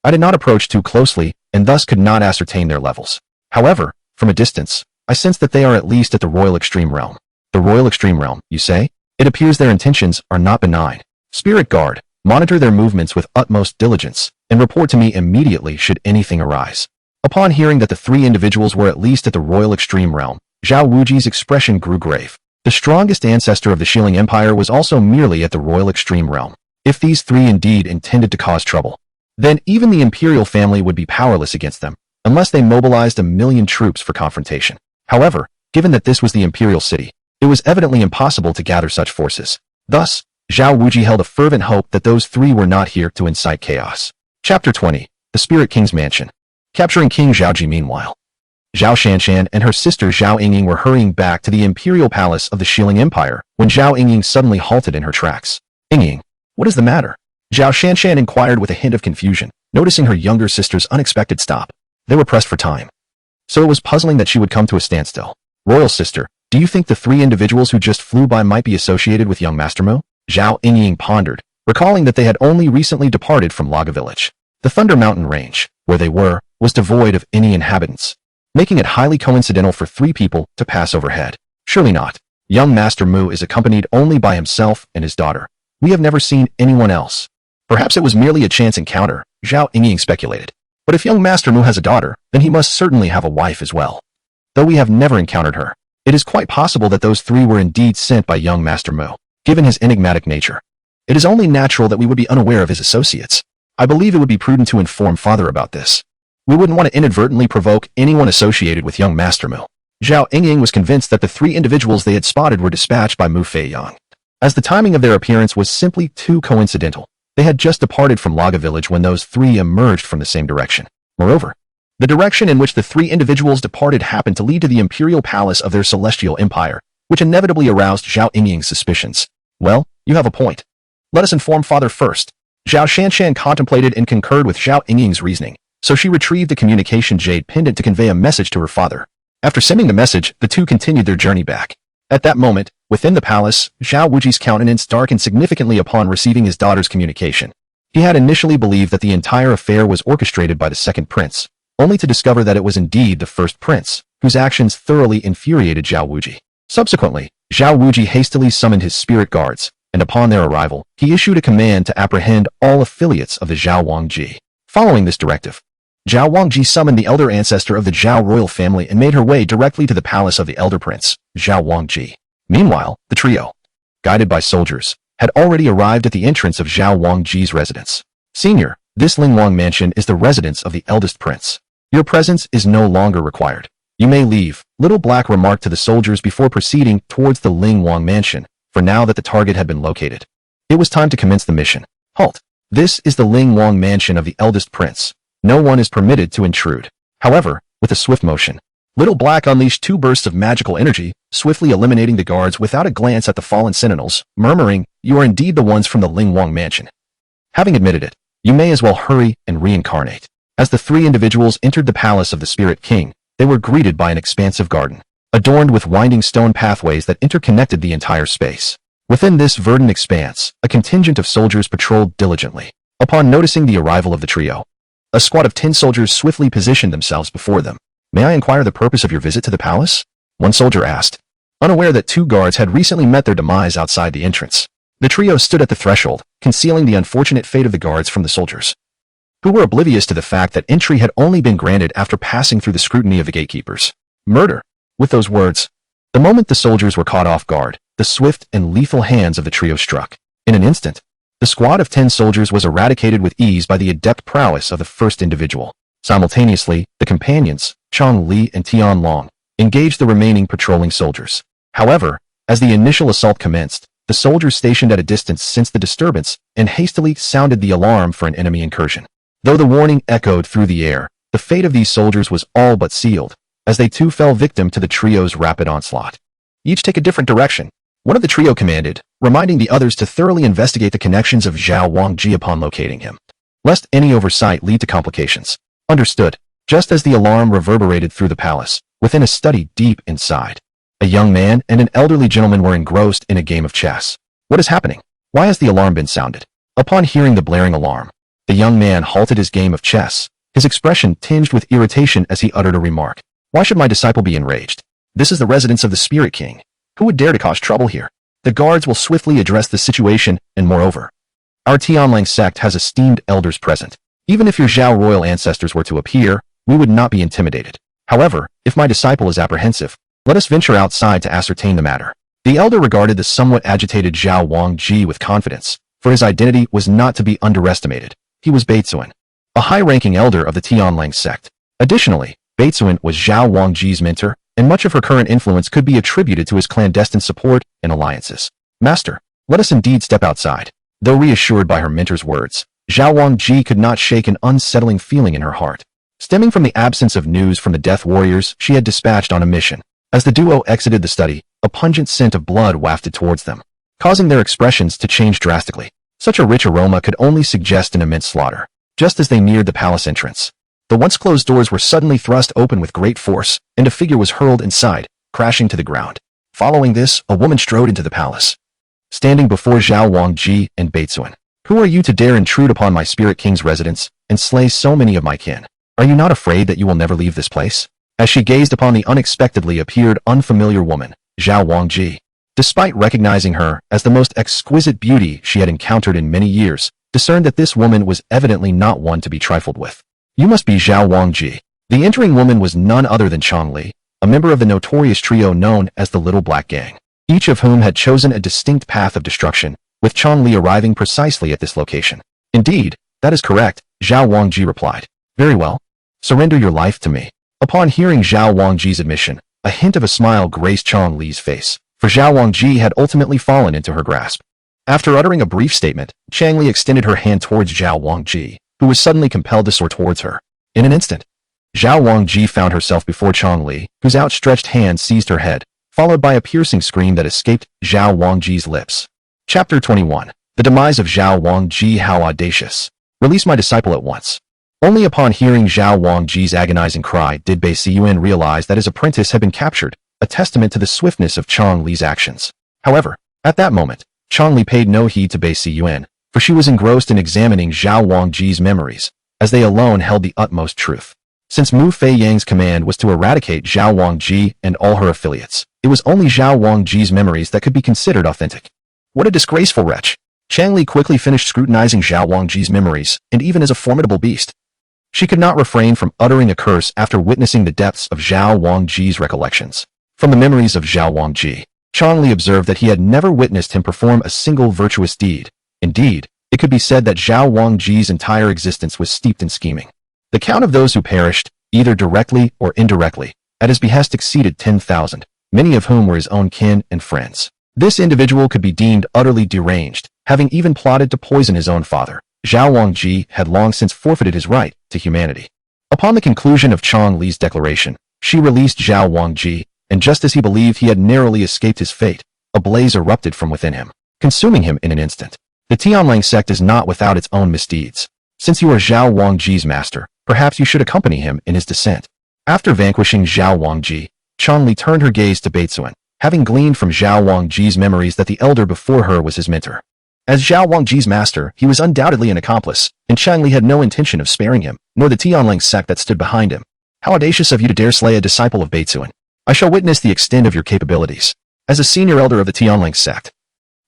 I did not approach too closely and thus could not ascertain their levels. However, from a distance, I sense that they are at least at the Royal Extreme Realm. The Royal Extreme Realm, you say? It appears their intentions are not benign. Spirit Guard, monitor their movements with utmost diligence and report to me immediately should anything arise. Upon hearing that the three individuals were at least at the Royal Extreme Realm, Zhao Wuji's expression grew grave. The strongest ancestor of the Shilling Empire was also merely at the Royal Extreme Realm. If these three indeed intended to cause trouble, then even the imperial family would be powerless against them, unless they mobilized 1,000,000 troops for confrontation. However, given that this was the imperial city, it was evidently impossible to gather such forces. Thus, Zhao Wuji held a fervent hope that those three were not here to incite chaos. Chapter 20. The Spirit King's Mansion. Capturing King Zhaoji. Meanwhile, Zhao Shanshan and her sister Zhao Yingying were hurrying back to the imperial palace of the Shilling Empire when Zhao Yingying suddenly halted in her tracks. Yingying, what is the matter? Zhao Shanshan inquired with a hint of confusion, noticing her younger sister's unexpected stop. They were pressed for time, so it was puzzling that she would come to a standstill. Royal sister, do you think the three individuals who just flew by might be associated with young Master Mo? Zhao Yingying pondered, recalling that they had only recently departed from Laga Village. The Thunder Mountain Range, where they were, was devoid of any inhabitants, making it highly coincidental for three people to pass overhead. Surely not. Young Master Mu is accompanied only by himself and his daughter. We have never seen anyone else. Perhaps it was merely a chance encounter, Zhao Yingying speculated. But if young Master Mu has a daughter, then he must certainly have a wife as well. Though we have never encountered her, it is quite possible that those three were indeed sent by young Master Mu. Given his enigmatic nature, it is only natural that we would be unaware of his associates. I believe it would be prudent to inform father about this. We wouldn't want to inadvertently provoke anyone associated with young Master Mu. Zhao Yingying was convinced that the three individuals they had spotted were dispatched by Mu Feong. As the timing of their appearance was simply too coincidental, they had just departed from Laga village when those three emerged from the same direction. Moreover, the direction in which the three individuals departed happened to lead to the imperial palace of their celestial empire, which inevitably aroused Zhao Yingying's suspicions. Well, you have a point. Let us inform father first. Zhao Shanshan contemplated and concurred with Zhao Yingying's reasoning, so she retrieved the communication jade pendant to convey a message to her father. After sending the message, the two continued their journey back. At that moment, within the palace, Zhao Wuji's countenance darkened significantly upon receiving his daughter's communication. He had initially believed that the entire affair was orchestrated by the second prince, only to discover that it was indeed the first prince, whose actions thoroughly infuriated Zhao Wuji. Subsequently, Zhao Wuji hastily summoned his spirit guards, and upon their arrival, he issued a command to apprehend all affiliates of the Zhao Wangji. Following this directive, Zhao Wangji summoned the elder ancestor of the Zhao royal family and made her way directly to the palace of the elder prince, Zhao Wangji. Meanwhile, the trio, guided by soldiers, had already arrived at the entrance of Zhao Wangji's residence. Senior, this Lingwang mansion is the residence of the eldest prince. Your presence is no longer required. You may leave, Little Black remarked to the soldiers before proceeding towards the Lingwang mansion, for now that the target had been located. It was time to commence the mission. Halt. This is the Lingwang mansion of the eldest prince. No one is permitted to intrude. However, with a swift motion, Little Black unleashed two bursts of magical energy, swiftly eliminating the guards without a glance at the fallen sentinels, murmuring, "You are indeed the ones from the Lingwang mansion." Having admitted it, you may as well hurry and reincarnate. As the three individuals entered the palace of the Spirit King, they were greeted by an expansive garden, adorned with winding stone pathways that interconnected the entire space. Within this verdant expanse, a contingent of soldiers patrolled diligently. Upon noticing the arrival of the trio, a squad of 10 soldiers swiftly positioned themselves before them. "May I inquire the purpose of your visit to the palace?" one soldier asked, unaware that 2 guards had recently met their demise outside the entrance. The trio stood at the threshold, concealing the unfortunate fate of the guards from the soldiers, who were oblivious to the fact that entry had only been granted after passing through the scrutiny of the gatekeepers. Murder. With those words, the moment the soldiers were caught off guard, the swift and lethal hands of the trio struck. In an instant, the squad of 10 soldiers was eradicated with ease by the adept prowess of the first individual. Simultaneously, the companions, Chong Li and Tian Long, engaged the remaining patrolling soldiers. However, as the initial assault commenced, the soldiers stationed at a distance sensed the disturbance and hastily sounded the alarm for an enemy incursion. Though the warning echoed through the air, the fate of these soldiers was all but sealed, as they too fell victim to the trio's rapid onslaught. "Each take a different direction," one of the trio commanded, reminding the others to thoroughly investigate the connections of Zhao Wangji upon locating him, lest any oversight lead to complications. Understood. Just as the alarm reverberated through the palace, within a study deep inside, a young man and an elderly gentleman were engrossed in a game of chess. "What is happening? Why has the alarm been sounded?" Upon hearing the blaring alarm, the young man halted his game of chess, his expression tinged with irritation as he uttered a remark. "Why should my disciple be enraged? This is the residence of the Spirit King. Who would dare to cause trouble here? The guards will swiftly address the situation, and moreover, our Tianlang sect has esteemed elders present. Even if your Zhao royal ancestors were to appear, we would not be intimidated. However, if my disciple is apprehensive, let us venture outside to ascertain the matter." The elder regarded the somewhat agitated Zhao Wangji with confidence, for his identity was not to be underestimated. He was Beitsuan, a high-ranking elder of the Tianlang sect. Additionally, Beitsuan was Zhao Wangji's mentor, and much of her current influence could be attributed to his clandestine support and alliances. "Master, let us indeed step outside." Though reassured by her mentor's words, Zhao Wangji could not shake an unsettling feeling in her heart, stemming from the absence of news from the death warriors she had dispatched on a mission. As the duo exited the study, a pungent scent of blood wafted towards them, causing their expressions to change drastically. Such a rich aroma could only suggest an immense slaughter. Just as they neared the palace entrance, the once closed doors were suddenly thrust open with great force, and a figure was hurled inside, crashing to the ground. Following this, a woman strode into the palace, standing before Zhao Wangji and Beitsuan. "Who are you to dare intrude upon my Spirit King's residence and slay so many of my kin? Are you not afraid that you will never leave this place?" As she gazed upon the unexpectedly appeared unfamiliar woman, Zhao Wangji, despite recognizing her as the most exquisite beauty she had encountered in many years, discerned that this woman was evidently not one to be trifled with. "You must be Zhao Wangji." The entering woman was none other than Chong Li, a member of the notorious trio known as the Little Black Gang, each of whom had chosen a distinct path of destruction, with Chong Li arriving precisely at this location. "Indeed, that is correct," Zhao Wangji replied. "Very well. Surrender your life to me. Upon hearing Zhao Wangji's admission, a hint of a smile graced Chang Li's face, for Zhao Wangji had ultimately fallen into her grasp. After uttering a brief statement, Chang Li extended her hand towards Zhao Wangji, who was suddenly compelled to soar towards her. In an instant, Zhao Wangji found herself before Chang Li, whose outstretched hand seized her head, followed by a piercing scream that escaped Zhao Wangji's lips. Chapter 21. The Demise of Zhao Wangji. How audacious. Release my disciple at once. Only upon hearing Zhao Wangji's agonizing cry did Bei Siyuan realize that his apprentice had been captured, a testament to the swiftness of Chang Li's actions. However, at that moment, Chang Li paid no heed to Bei Siyuan, for she was engrossed in examining Zhao Wangji's memories, as they alone held the utmost truth. Since Mu Feiyang's command was to eradicate Zhao Wangji and all her affiliates, it was only Zhao Wangji's memories that could be considered authentic. What a disgraceful wretch! Chang Li quickly finished scrutinizing Zhao Wangji's memories, and even as a formidable beast, she could not refrain from uttering a curse after witnessing the depths of Zhao Wangji's recollections. From the memories of Zhao Wangji, Chang Li observed that he had never witnessed him perform a single virtuous deed. Indeed, it could be said that Zhao Wangji's entire existence was steeped in scheming. The count of those who perished, either directly or indirectly, at his behest exceeded 10,000, many of whom were his own kin and friends. This individual could be deemed utterly deranged, having even plotted to poison his own father. Zhao Wangji had long since forfeited his right to humanity. Upon the conclusion of Chang Li's declaration, she released Zhao Wangji, and just as he believed he had narrowly escaped his fate, a blaze erupted from within him, consuming him in an instant. The Tianlang sect is not without its own misdeeds. Since you are Zhao Wangji's master, perhaps you should accompany him in his descent. After vanquishing Zhao Wangji, Chang Li turned her gaze to Beitsuan, having gleaned from Zhao Wangji's memories that the elder before her was his mentor. As Zhao Wangji's master, he was undoubtedly an accomplice, and Chang Li had no intention of sparing him, nor the Tianlang sect that stood behind him. How audacious of you to dare slay a disciple of Beitsuan. I shall witness the extent of your capabilities. As a senior elder of the Tianlang sect,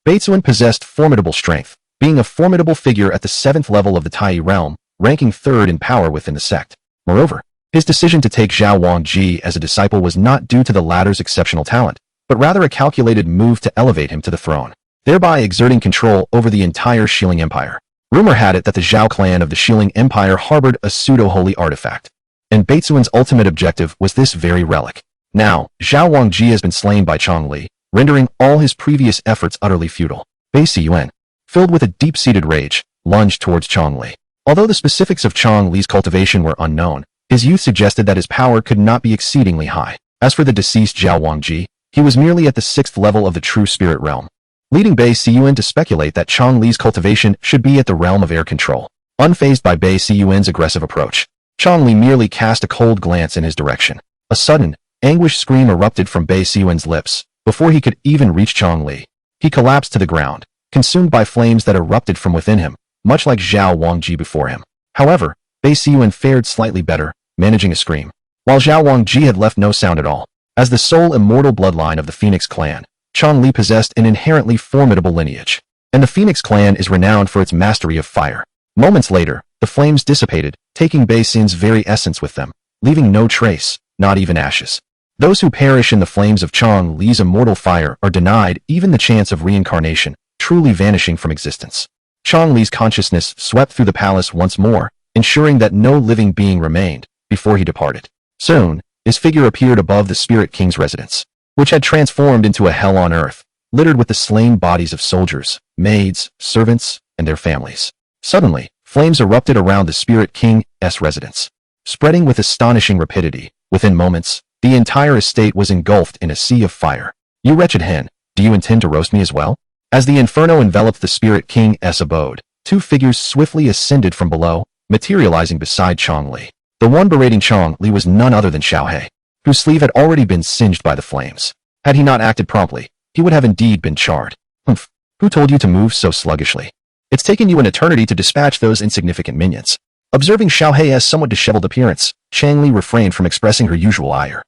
Beitsuan possessed formidable strength, being a formidable figure at the 7th level of the Tai realm, ranking 3rd in power within the sect. Moreover, his decision to take Zhao Wangji as a disciple was not due to the latter's exceptional talent, but rather a calculated move to elevate him to the throne, thereby exerting control over the entire Shilling Empire. Rumor had it that the Zhao clan of the Shilling Empire harbored a pseudo-holy artifact, and Beitsuan's ultimate objective was this very relic. Now, Zhao Wangji has been slain by Chang Li, rendering all his previous efforts utterly futile. Bei Siyuan, filled with a deep-seated rage, lunged towards Chang Li. Although the specifics of Chang Li's cultivation were unknown, his youth suggested that his power could not be exceedingly high. As for the deceased Zhao Wangji, he was merely at the 6th level of the true spirit realm, leading Bei Siyuan to speculate that Chang Li's cultivation should be at the realm of air control. Unfazed by Bei Siyuan's aggressive approach, Chang Li merely cast a cold glance in his direction. A sudden, anguished scream erupted from Bei Siyuan's lips. Before he could even reach Chang Li, he collapsed to the ground, consumed by flames that erupted from within him, much like Zhao Wangji before him. However, Bei Siyuan fared slightly better, managing a scream, while Zhao Wangji had left no sound at all. As the sole immortal bloodline of the Phoenix clan, Chang Li possessed an inherently formidable lineage, and the Phoenix clan is renowned for its mastery of fire. Moments later, the flames dissipated, taking Bei Siyuan's very essence with them, leaving no trace, not even ashes. Those who perish in the flames of Chang Li's immortal fire are denied even the chance of reincarnation, truly vanishing from existence. Chang Li's consciousness swept through the palace once more, ensuring that no living being remained, before he departed. Soon, his figure appeared above the Spirit King's residence, which had transformed into a hell on earth, littered with the slain bodies of soldiers, maids, servants, and their families. Suddenly, flames erupted around the Spirit King's residence, spreading with astonishing rapidity. Within moments, the entire estate was engulfed in a sea of fire. You wretched hen, do you intend to roast me as well? As the inferno enveloped the Spirit King's abode, two figures swiftly ascended from below, materializing beside Chang Li. The one berating Chang Li was none other than Xiao He, whose sleeve had already been singed by the flames. Had he not acted promptly, he would have indeed been charred. Humph, who told you to move so sluggishly? It's taken you an eternity to dispatch those insignificant minions. Observing Xiao He's somewhat disheveled appearance, Chang Li refrained from expressing her usual ire.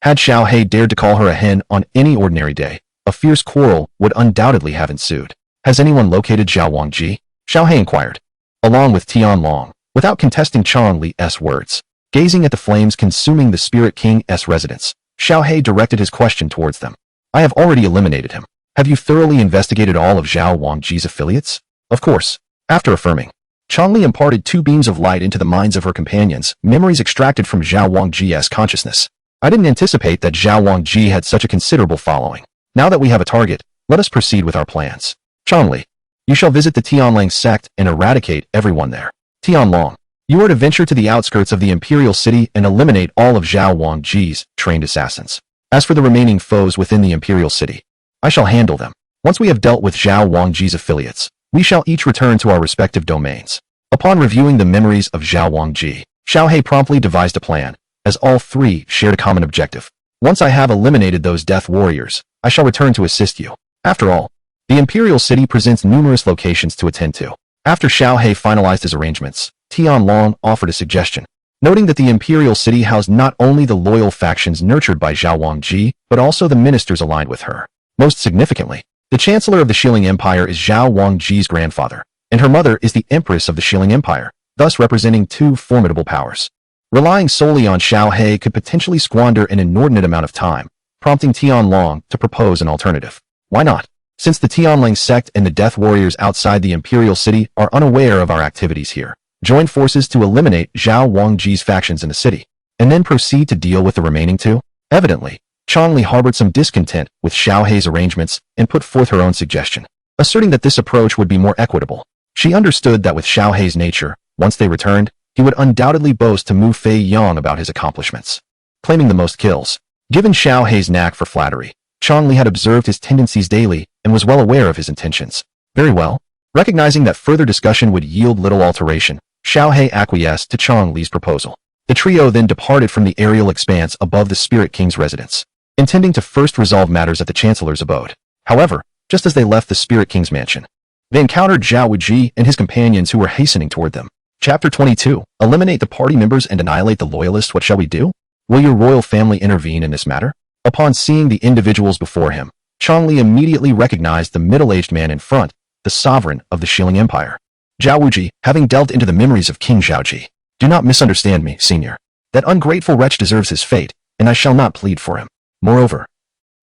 Had Xiao He dared to call her a hen on any ordinary day, a fierce quarrel would undoubtedly have ensued. Has anyone located Zhao Wangji? Xiao He inquired, along with Tianlong, without contesting Chang Li's words. Gazing at the flames consuming the Spirit King's residence, Xiao He directed his question towards them. I have already eliminated him. Have you thoroughly investigated all of Zhao Wangji's affiliates? Of course. After affirming, Changli imparted 2 beams of light into the minds of her companions, memories extracted from Zhao Wangji's consciousness. I didn't anticipate that Zhao Wangji had such a considerable following. Now that we have a target, let us proceed with our plans. Changli, you shall visit the Tianlang sect and eradicate everyone there. Tianlang, you are to venture to the outskirts of the Imperial City and eliminate all of Zhao Wangji's trained assassins. As for the remaining foes within the Imperial City, I shall handle them. Once we have dealt with Zhao Wangji's affiliates, we shall each return to our respective domains. Upon reviewing the memories of Zhao Wangji, Xiao He promptly devised a plan, as all 3 shared a common objective. Once I have eliminated those death warriors, I shall return to assist you. After all, the Imperial City presents numerous locations to attend to. After Xiao He finalized his arrangements, Tianlang offered a suggestion, noting that the Imperial City housed not only the loyal factions nurtured by Zhao Wangji, but also the ministers aligned with her. Most significantly, the Chancellor of the Shilling Empire is Zhao Wangji's grandfather, and her mother is the Empress of the Shilling Empire, thus representing 2 formidable powers. Relying solely on Xiao He could potentially squander an inordinate amount of time, prompting Tianlang to propose an alternative. Why not? Since the Tianlang sect and the Death Warriors outside the Imperial City are unaware of our activities here, join forces to eliminate Zhao Wangji's factions in the city, and then proceed to deal with the remaining 2? Evidently, Changli harbored some discontent with Xiao He's arrangements and put forth her own suggestion, asserting that this approach would be more equitable. She understood that with Xiao He's nature, once they returned, he would undoubtedly boast to Mu Feong about his accomplishments, claiming the most kills. Given Xiao He's knack for flattery, Changli had observed his tendencies daily and was well aware of his intentions. Very well. Recognizing that further discussion would yield little alteration, Xiao He acquiesced to Changli's proposal. The trio then departed from the aerial expanse above the Spirit King's residence, intending to first resolve matters at the Chancellor's abode. However, just as they left the Spirit King's mansion, they encountered Zhao Wuji and his companions who were hastening toward them. Chapter 22. Eliminate the party members and annihilate the loyalists. What shall we do? Will your royal family intervene in this matter? Upon seeing the individuals before him, Changli immediately recognized the middle-aged man in front, the sovereign of the Shilling Empire. Zhao Wuji, having delved into the memories of King Zhaoji. Do not misunderstand me, senior. That ungrateful wretch deserves his fate, and I shall not plead for him. Moreover,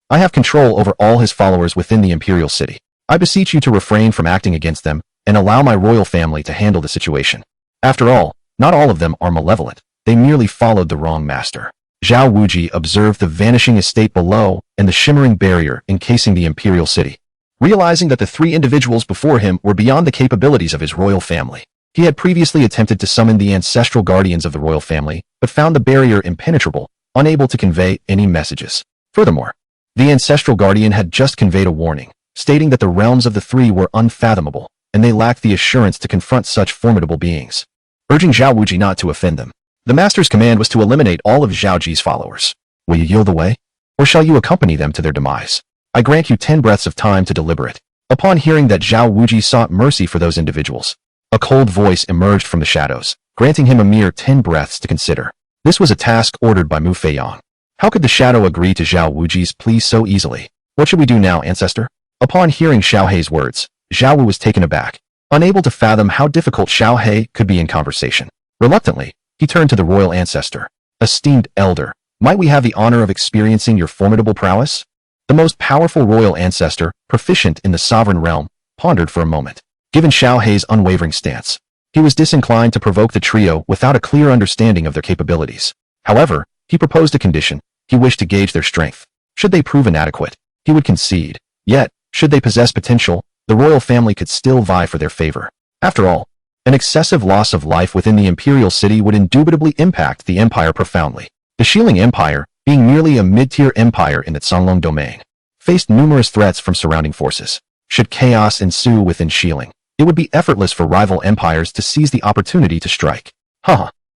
I have control over all his followers within the Imperial City. I beseech you to refrain from acting against them and allow my royal family to handle the situation. After all, not all of them are malevolent. They merely followed the wrong master. Zhao Wuji observed the vanishing estate below and the shimmering barrier encasing the Imperial City. Realizing that the 3 individuals before him were beyond the capabilities of his royal family, he had previously attempted to summon the ancestral guardians of the royal family, but found the barrier impenetrable, unable to convey any messages. Furthermore, the ancestral guardian had just conveyed a warning, stating that the realms of the 3 were unfathomable, and they lacked the assurance to confront such formidable beings, urging Zhao Wuji not to offend them. The master's command was to eliminate all of Zhaoji's followers. Will you yield the way? Or shall you accompany them to their demise? I grant you 10 breaths of time to deliberate. Upon hearing that Zhao Wuji sought mercy for those individuals, a cold voice emerged from the shadows, granting him a mere 10 breaths to consider. This was a task ordered by Mu Feong. How could the shadow agree to Zhao Wuji's plea so easily? What should we do now, ancestor? Upon hearing Xiao He's words, Zhao Wu was taken aback, unable to fathom how difficult Xiao He could be in conversation. Reluctantly, he turned to the royal ancestor. Esteemed elder, might we have the honor of experiencing your formidable prowess? The most powerful royal ancestor, proficient in the sovereign realm, pondered for a moment. Given Xiao He's unwavering stance, he was disinclined to provoke the trio without a clear understanding of their capabilities. However, he proposed a condition. He wished to gauge their strength. Should they prove inadequate, he would concede. Yet, should they possess potential, the royal family could still vie for their favor. After all, an excessive loss of life within the Imperial City would indubitably impact the empire profoundly. The Shilling Empire, being merely a mid-tier empire in the Songlong domain, faced numerous threats from surrounding forces. Should chaos ensue within Shilling, it would be effortless for rival empires to seize the opportunity to strike.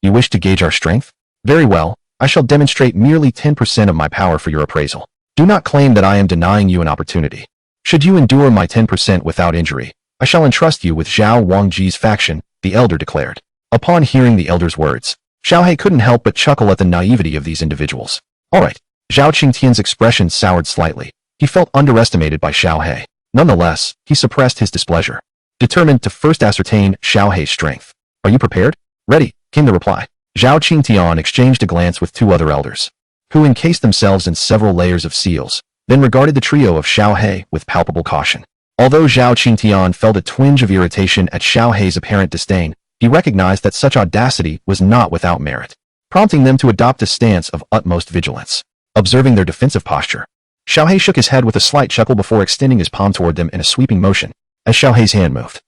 You wish to gauge our strength? Very well, I shall demonstrate merely 10% of my power for your appraisal. Do not claim that I am denying you an opportunity. Should you endure my 10% without injury, I shall entrust you with Zhao Wangji's faction, the elder declared. Upon hearing the elder's words, Xiao He couldn't help but chuckle at the naivety of these individuals. Alright, Zhao Qingtian's expression soured slightly. He felt underestimated by Xiao He. Nonetheless, he suppressed his displeasure, determined to first ascertain Xiao He's strength. Are you prepared? Ready, came the reply. Zhao Qingtian exchanged a glance with 2 other elders, who encased themselves in several layers of seals, then regarded the trio of Xiao He with palpable caution. Although Zhao Qingtian felt a twinge of irritation at Xiao He's apparent disdain, he recognized that such audacity was not without merit, prompting them to adopt a stance of utmost vigilance. Observing their defensive posture, Xiaohe shook his head with a slight chuckle before extending his palm toward them in a sweeping motion. As Xiaohe's hand moved,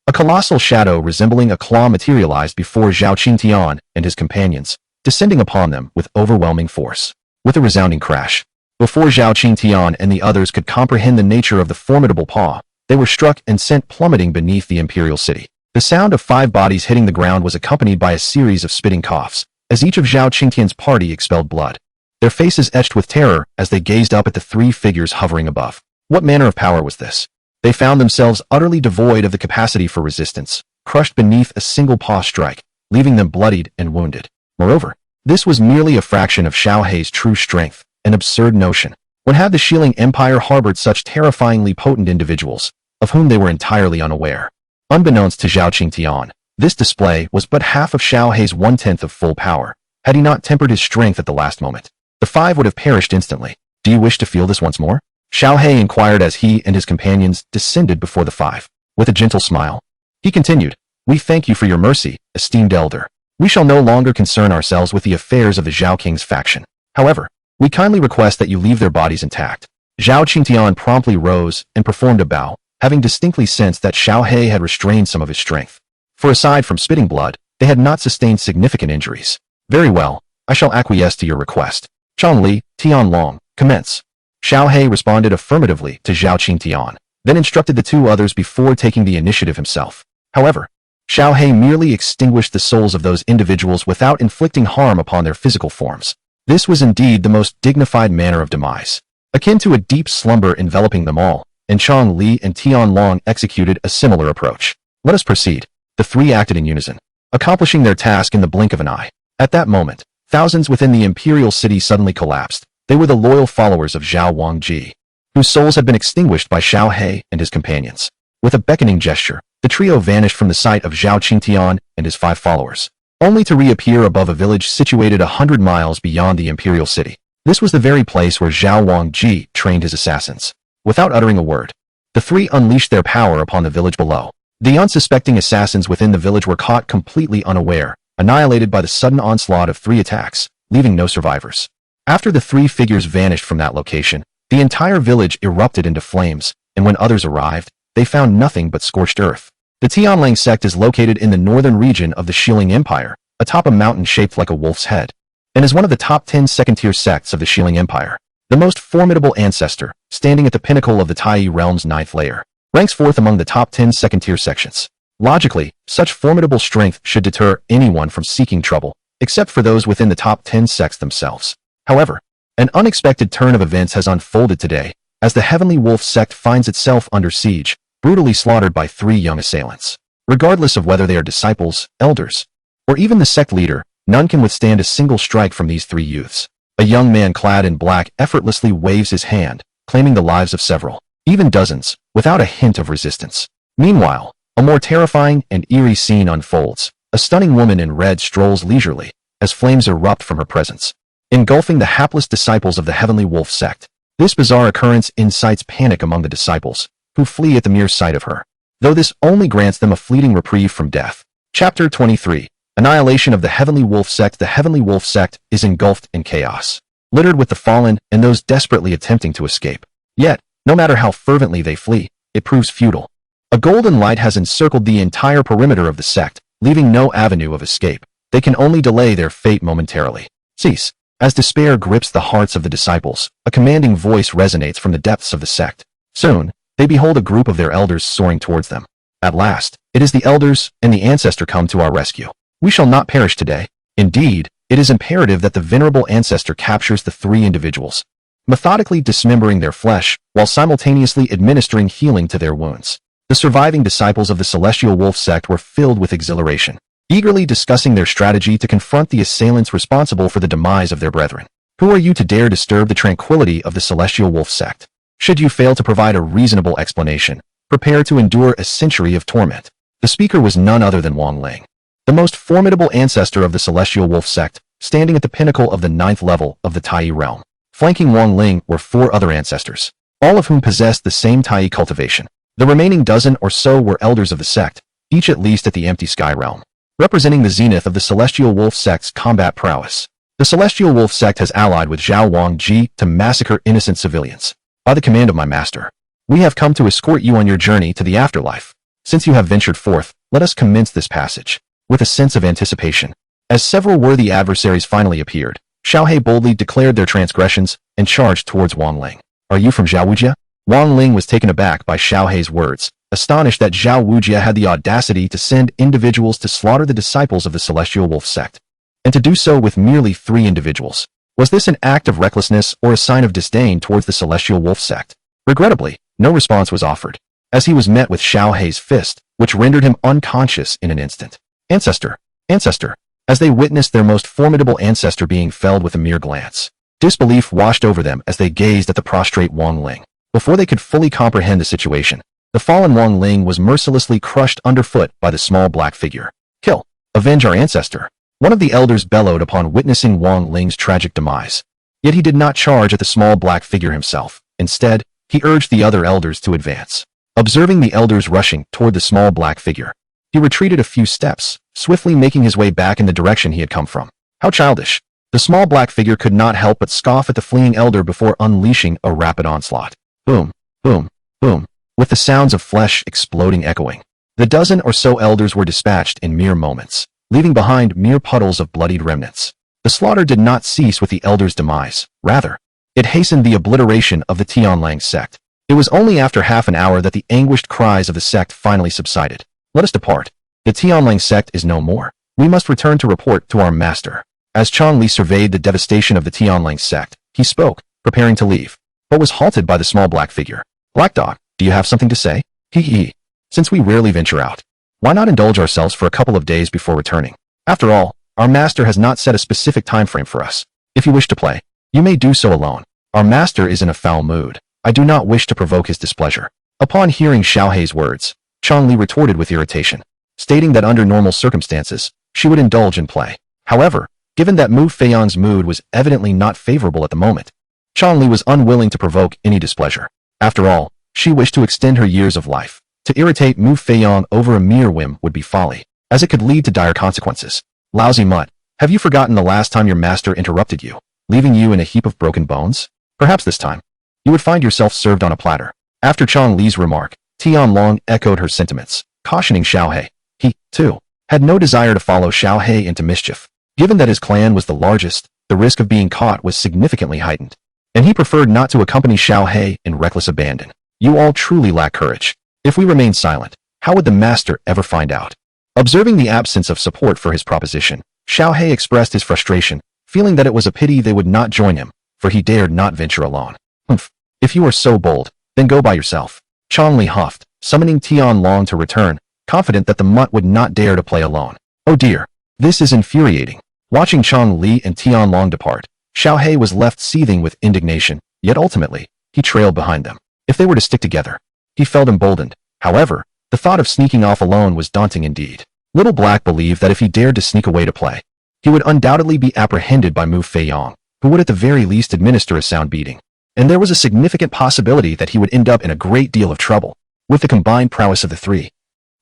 a colossal shadow resembling a claw materialized before Zhao Qingtian and his companions, descending upon them with overwhelming force. With a resounding crash, before Zhao Qingtian and the others could comprehend the nature of the formidable paw, they were struck and sent plummeting beneath the imperial city. The sound of 5 bodies hitting the ground was accompanied by a series of spitting coughs, as each of Zhao Qingtian's party expelled blood, their faces etched with terror as they gazed up at the 3 figures hovering above. What manner of power was this? They found themselves utterly devoid of the capacity for resistance, crushed beneath a single paw strike, leaving them bloodied and wounded. Moreover, this was merely a fraction of Xiaohe's true strength, an absurd notion. When had the Shilling Empire harbored such terrifyingly potent individuals, of whom they were entirely unaware? Unbeknownst to Zhao Qingtian, this display was but half of Xiaohe's 1/10 of full power. Had he not tempered his strength at the last moment, the 5 would have perished instantly. Do you wish to feel this once more? Xiaohe inquired as he and his companions descended before the 5. With a gentle smile, he continued, "We thank you for your mercy, esteemed elder. We shall no longer concern ourselves with the affairs of the Zhao King's faction. However, we kindly request that you leave their bodies intact." Zhao Qingtian promptly rose and performed a bow, having distinctly sensed that Xiaohe had restrained some of his strength. For aside from spitting blood, they had not sustained significant injuries. "Very well, I shall acquiesce to your request. Chongli, Tianlong, commence." Xiaohe responded affirmatively to Zhao Qingtian, then instructed the 2 others before taking the initiative himself. However, Xiaohe merely extinguished the souls of those individuals without inflicting harm upon their physical forms. This was indeed the most dignified manner of demise, akin to a deep slumber enveloping them all, and Chong Li and Tianlong executed a similar approach. "Let us proceed." The 3 acted in unison, accomplishing their task in the blink of an eye. At that moment, thousands within the imperial city suddenly collapsed. They were the loyal followers of Zhao Wangji, whose souls had been extinguished by Xiaohe and his companions. With a beckoning gesture, the trio vanished from the sight of Zhao Qingtian and his 5 followers, only to reappear above a village situated 100 miles beyond the imperial city. This was the very place where Zhao Wangji trained his assassins. Without uttering a word, the 3 unleashed their power upon the village below. The unsuspecting assassins within the village were caught completely unaware, annihilated by the sudden onslaught of 3 attacks, leaving no survivors. After the 3 figures vanished from that location, the entire village erupted into flames, and when others arrived, they found nothing but scorched earth. The Tianlang sect is located in the northern region of the Shilling Empire, atop a mountain shaped like a wolf's head, and is one of the top 10 second-tier sects of the Shilling Empire. The most formidable ancestor, standing at the pinnacle of the Tai realm's 9th layer, ranks 4th among the top 10 second-tier sections. Logically, such formidable strength should deter anyone from seeking trouble, except for those within the top 10 sects themselves. However, an unexpected turn of events has unfolded today, as the Heavenly Wolf sect finds itself under siege, brutally slaughtered by 3 young assailants. Regardless of whether they are disciples, elders, or even the sect leader, none can withstand a single strike from these 3 youths. A young man clad in black effortlessly waves his hand, claiming the lives of several, even dozens, without a hint of resistance. Meanwhile, a more terrifying and eerie scene unfolds. A stunning woman in red strolls leisurely, as flames erupt from her presence, engulfing the hapless disciples of the Heavenly Wolf sect. This bizarre occurrence incites panic among the disciples, who flee at the mere sight of her, though this only grants them a fleeting reprieve from death. Chapter 23. Annihilation of the Heavenly Wolf sect. The Heavenly Wolf sect is engulfed in chaos, littered with the fallen and those desperately attempting to escape. Yet, no matter how fervently they flee, it proves futile. A golden light has encircled the entire perimeter of the sect, leaving no avenue of escape. They can only delay their fate momentarily. Cease. As despair grips the hearts of the disciples, a commanding voice resonates from the depths of the sect. Soon, they behold a group of their elders soaring towards them. At last, it is the elders and the ancestor come to our rescue. We shall not perish today. Indeed, it is imperative that the venerable ancestor captures the 3 individuals, methodically dismembering their flesh while simultaneously administering healing to their wounds. The surviving disciples of the Celestial Wolf sect were filled with exhilaration, eagerly discussing their strategy to confront the assailants responsible for the demise of their brethren. Who are you to dare disturb the tranquility of the Celestial Wolf sect? Should you fail to provide a reasonable explanation, prepare to endure a century of torment. The speaker was none other than Wang Ling, the most formidable ancestor of the Celestial Wolf sect, standing at the pinnacle of the 9th level of the Tai realm. Flanking Wang Ling were 4 other ancestors, all of whom possessed the same Tai cultivation. The remaining dozen or so were elders of the sect, each at least at the Empty Sky realm. representing the zenith of the Celestial Wolf sect's combat prowess. The Celestial Wolf sect has allied with Zhao Wangji to massacre innocent civilians. By the command of my master, we have come to escort you on your journey to the afterlife. Since you have ventured forth, let us commence this passage. With a sense of anticipation, as several worthy adversaries finally appeared, Xiaohe boldly declared their transgressions and charged towards Wang Ling. Are you from Zhao Wujia? Wang Ling was taken aback by Xiaohe's words, astonished that Zhao Wujia had the audacity to send individuals to slaughter the disciples of the Celestial Wolf sect, and to do so with merely 3 individuals. Was this an act of recklessness or a sign of disdain towards the Celestial Wolf sect? Regrettably, no response was offered, as he was met with Xiaohe's fist, which rendered him unconscious in an instant. Ancestor! Ancestor! As they witnessed their most formidable ancestor being felled with a mere glance, disbelief washed over them as they gazed at the prostrate Wang Ling. Before they could fully comprehend the situation, the fallen Wang Ling was mercilessly crushed underfoot by the small black figure. Kill! Avenge our ancestor! One of the elders bellowed upon witnessing Wang Ling's tragic demise. Yet he did not charge at the small black figure himself. Instead, he urged the other elders to advance. Observing the elders rushing toward the small black figure, he retreated a few steps, swiftly making his way back in the direction he had come from. How childish! The small black figure could not help but scoff at the fleeing elder before unleashing a rapid onslaught. Boom, boom, boom, with the sounds of flesh exploding echoing. The dozen or so elders were dispatched in mere moments, leaving behind mere puddles of bloodied remnants. The slaughter did not cease with the elders' demise. Rather, it hastened the obliteration of the Tianlang sect. It was only after half an hour that the anguished cries of the sect finally subsided. Let us depart. The Tianlang sect is no more. We must return to report to our master. As Chong Li surveyed the devastation of the Tianlang sect, he spoke, preparing to leave, but was halted by the small black figure. Black Dog, do you have something to say? Hee. Since we rarely venture out, why not indulge ourselves for a couple of days before returning? After all, our master has not set a specific time frame for us. If you wish to play, you may do so alone. Our master is in a foul mood. I do not wish to provoke his displeasure. Upon hearing Xiaohe's words, Chong Li retorted with irritation, stating that under normal circumstances, she would indulge in play. However, given that Mu Feiyong's mood was evidently not favorable at the moment, Chong Li was unwilling to provoke any displeasure. After all, she wished to extend her years of life. To irritate Mu Feiyong over a mere whim would be folly, as it could lead to dire consequences. Lousy mutt, have you forgotten the last time your master interrupted you, leaving you in a heap of broken bones? Perhaps this time, you would find yourself served on a platter. After Chong Li's remark, Tianlong echoed her sentiments, cautioning Xiaohe. He, too, had no desire to follow Xiaohe into mischief. Given that his clan was the largest, the risk of being caught was significantly heightened, and he preferred not to accompany Xiaohe in reckless abandon. You all truly lack courage. If we remain silent, how would the master ever find out? Observing the absence of support for his proposition, Xiaohe expressed his frustration, feeling that it was a pity they would not join him, for he dared not venture alone. Humph. If you are so bold, then go by yourself. Chong Li huffed, summoning Tianlong to return, confident that the mutt would not dare to play alone. Oh dear, this is infuriating. Watching Chong Li and Tianlong depart, Xiaohe was left seething with indignation, yet ultimately, he trailed behind them. If they were to stick together, he felt emboldened. However, the thought of sneaking off alone was daunting indeed. Little Black believed that if he dared to sneak away to play, he would undoubtedly be apprehended by Mu Feiyong, who would at the very least administer a sound beating. And there was a significant possibility that he would end up in a great deal of trouble. With the combined prowess of the three,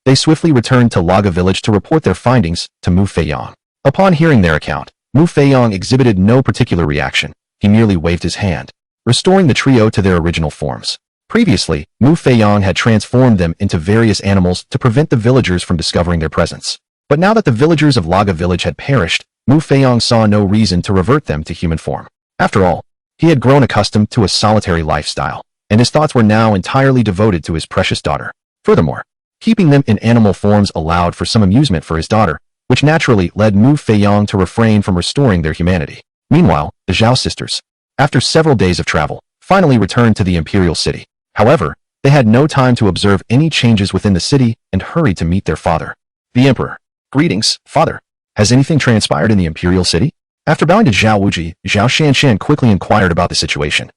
they swiftly returned to Laga village to report their findings to Mu Feiyong. Upon hearing their account, Mu Feiyong exhibited no particular reaction. He merely waved his hand, restoring the trio to their original forms. Previously, Mu Feiyong had transformed them into various animals to prevent the villagers from discovering their presence. But now that the villagers of Laga village had perished, Mu Feiyong saw no reason to revert them to human form. After all, he had grown accustomed to a solitary lifestyle, and his thoughts were now entirely devoted to his precious daughter. Furthermore, keeping them in animal forms allowed for some amusement for his daughter, which naturally led Mu Feiyong to refrain from restoring their humanity. Meanwhile, the Zhao sisters, after several days of travel, finally returned to the imperial city. However, they had no time to observe any changes within the city and hurried to meet their father, the emperor. Greetings, father. Has anything transpired in the imperial city? After bowing to Zhao Wuji, Zhao Shanshan quickly inquired about the situation,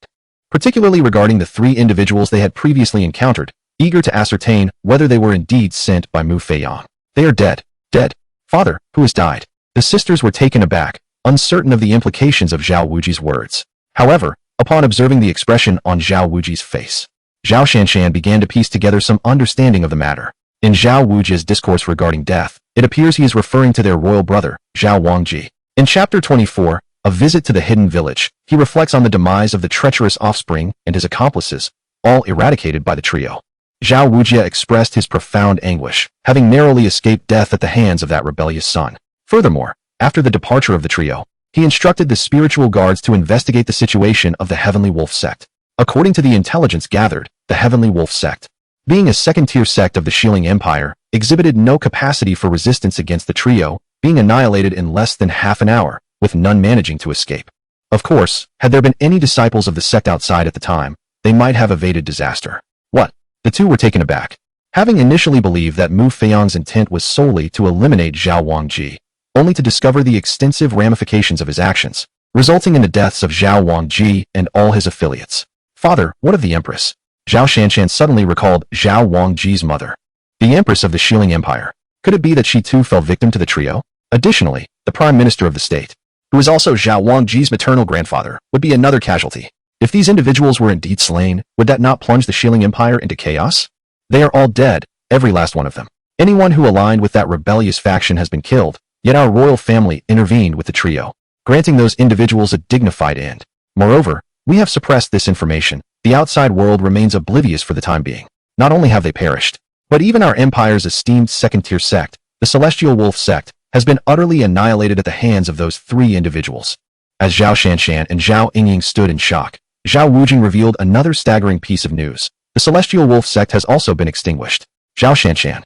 particularly regarding the 3 individuals they had previously encountered, eager to ascertain whether they were indeed sent by Mu Feiyong. They are dead. Dead? Father, who has died? The sisters were taken aback, uncertain of the implications of Zhao Wuji's words. However, upon observing the expression on Zhao Wuji's face, Zhao Shanshan began to piece together some understanding of the matter. In Zhao Wujia's discourse regarding death, it appears he is referring to their royal brother, Zhao Wangji. In Chapter 24, A Visit to the Hidden Village, he reflects on the demise of the treacherous offspring and his accomplices, all eradicated by the trio. Zhao Wujia expressed his profound anguish, having narrowly escaped death at the hands of that rebellious son. Furthermore, after the departure of the trio, he instructed the spiritual guards to investigate the situation of the Heavenly Wolf sect. According to the intelligence gathered, the Heavenly Wolf sect, being a second-tier sect of the Shilling Empire, exhibited no capacity for resistance against the trio, being annihilated in less than half an hour, with none managing to escape. Of course, had there been any disciples of the sect outside at the time, they might have evaded disaster. What? The two were taken aback. Having initially believed that Mu Feong's intent was solely to eliminate Zhao Wangji, only to discover the extensive ramifications of his actions, resulting in the deaths of Zhao Wangji and all his affiliates. Father, what of the Empress? Zhao Shanshan suddenly recalled Zhao Wangji's mother, the Empress of the Shilling Empire. Could it be that she too fell victim to the trio? Additionally, the Prime Minister of the state, who is also Zhao Wangji's maternal grandfather, would be another casualty. If these individuals were indeed slain, would that not plunge the Shilling Empire into chaos? They are all dead, every last one of them. Anyone who aligned with that rebellious faction has been killed, yet our royal family intervened with the trio, granting those individuals a dignified end. Moreover, we have suppressed this information. The outside world remains oblivious for the time being. Not only have they perished, but even our empire's esteemed second-tier sect, the Celestial Wolf sect, has been utterly annihilated at the hands of those three individuals. As Zhao Shanshan and Zhao Yingying stood in shock, Zhao Wujing revealed another staggering piece of news. The Celestial Wolf sect has also been extinguished. Zhao Shanshan,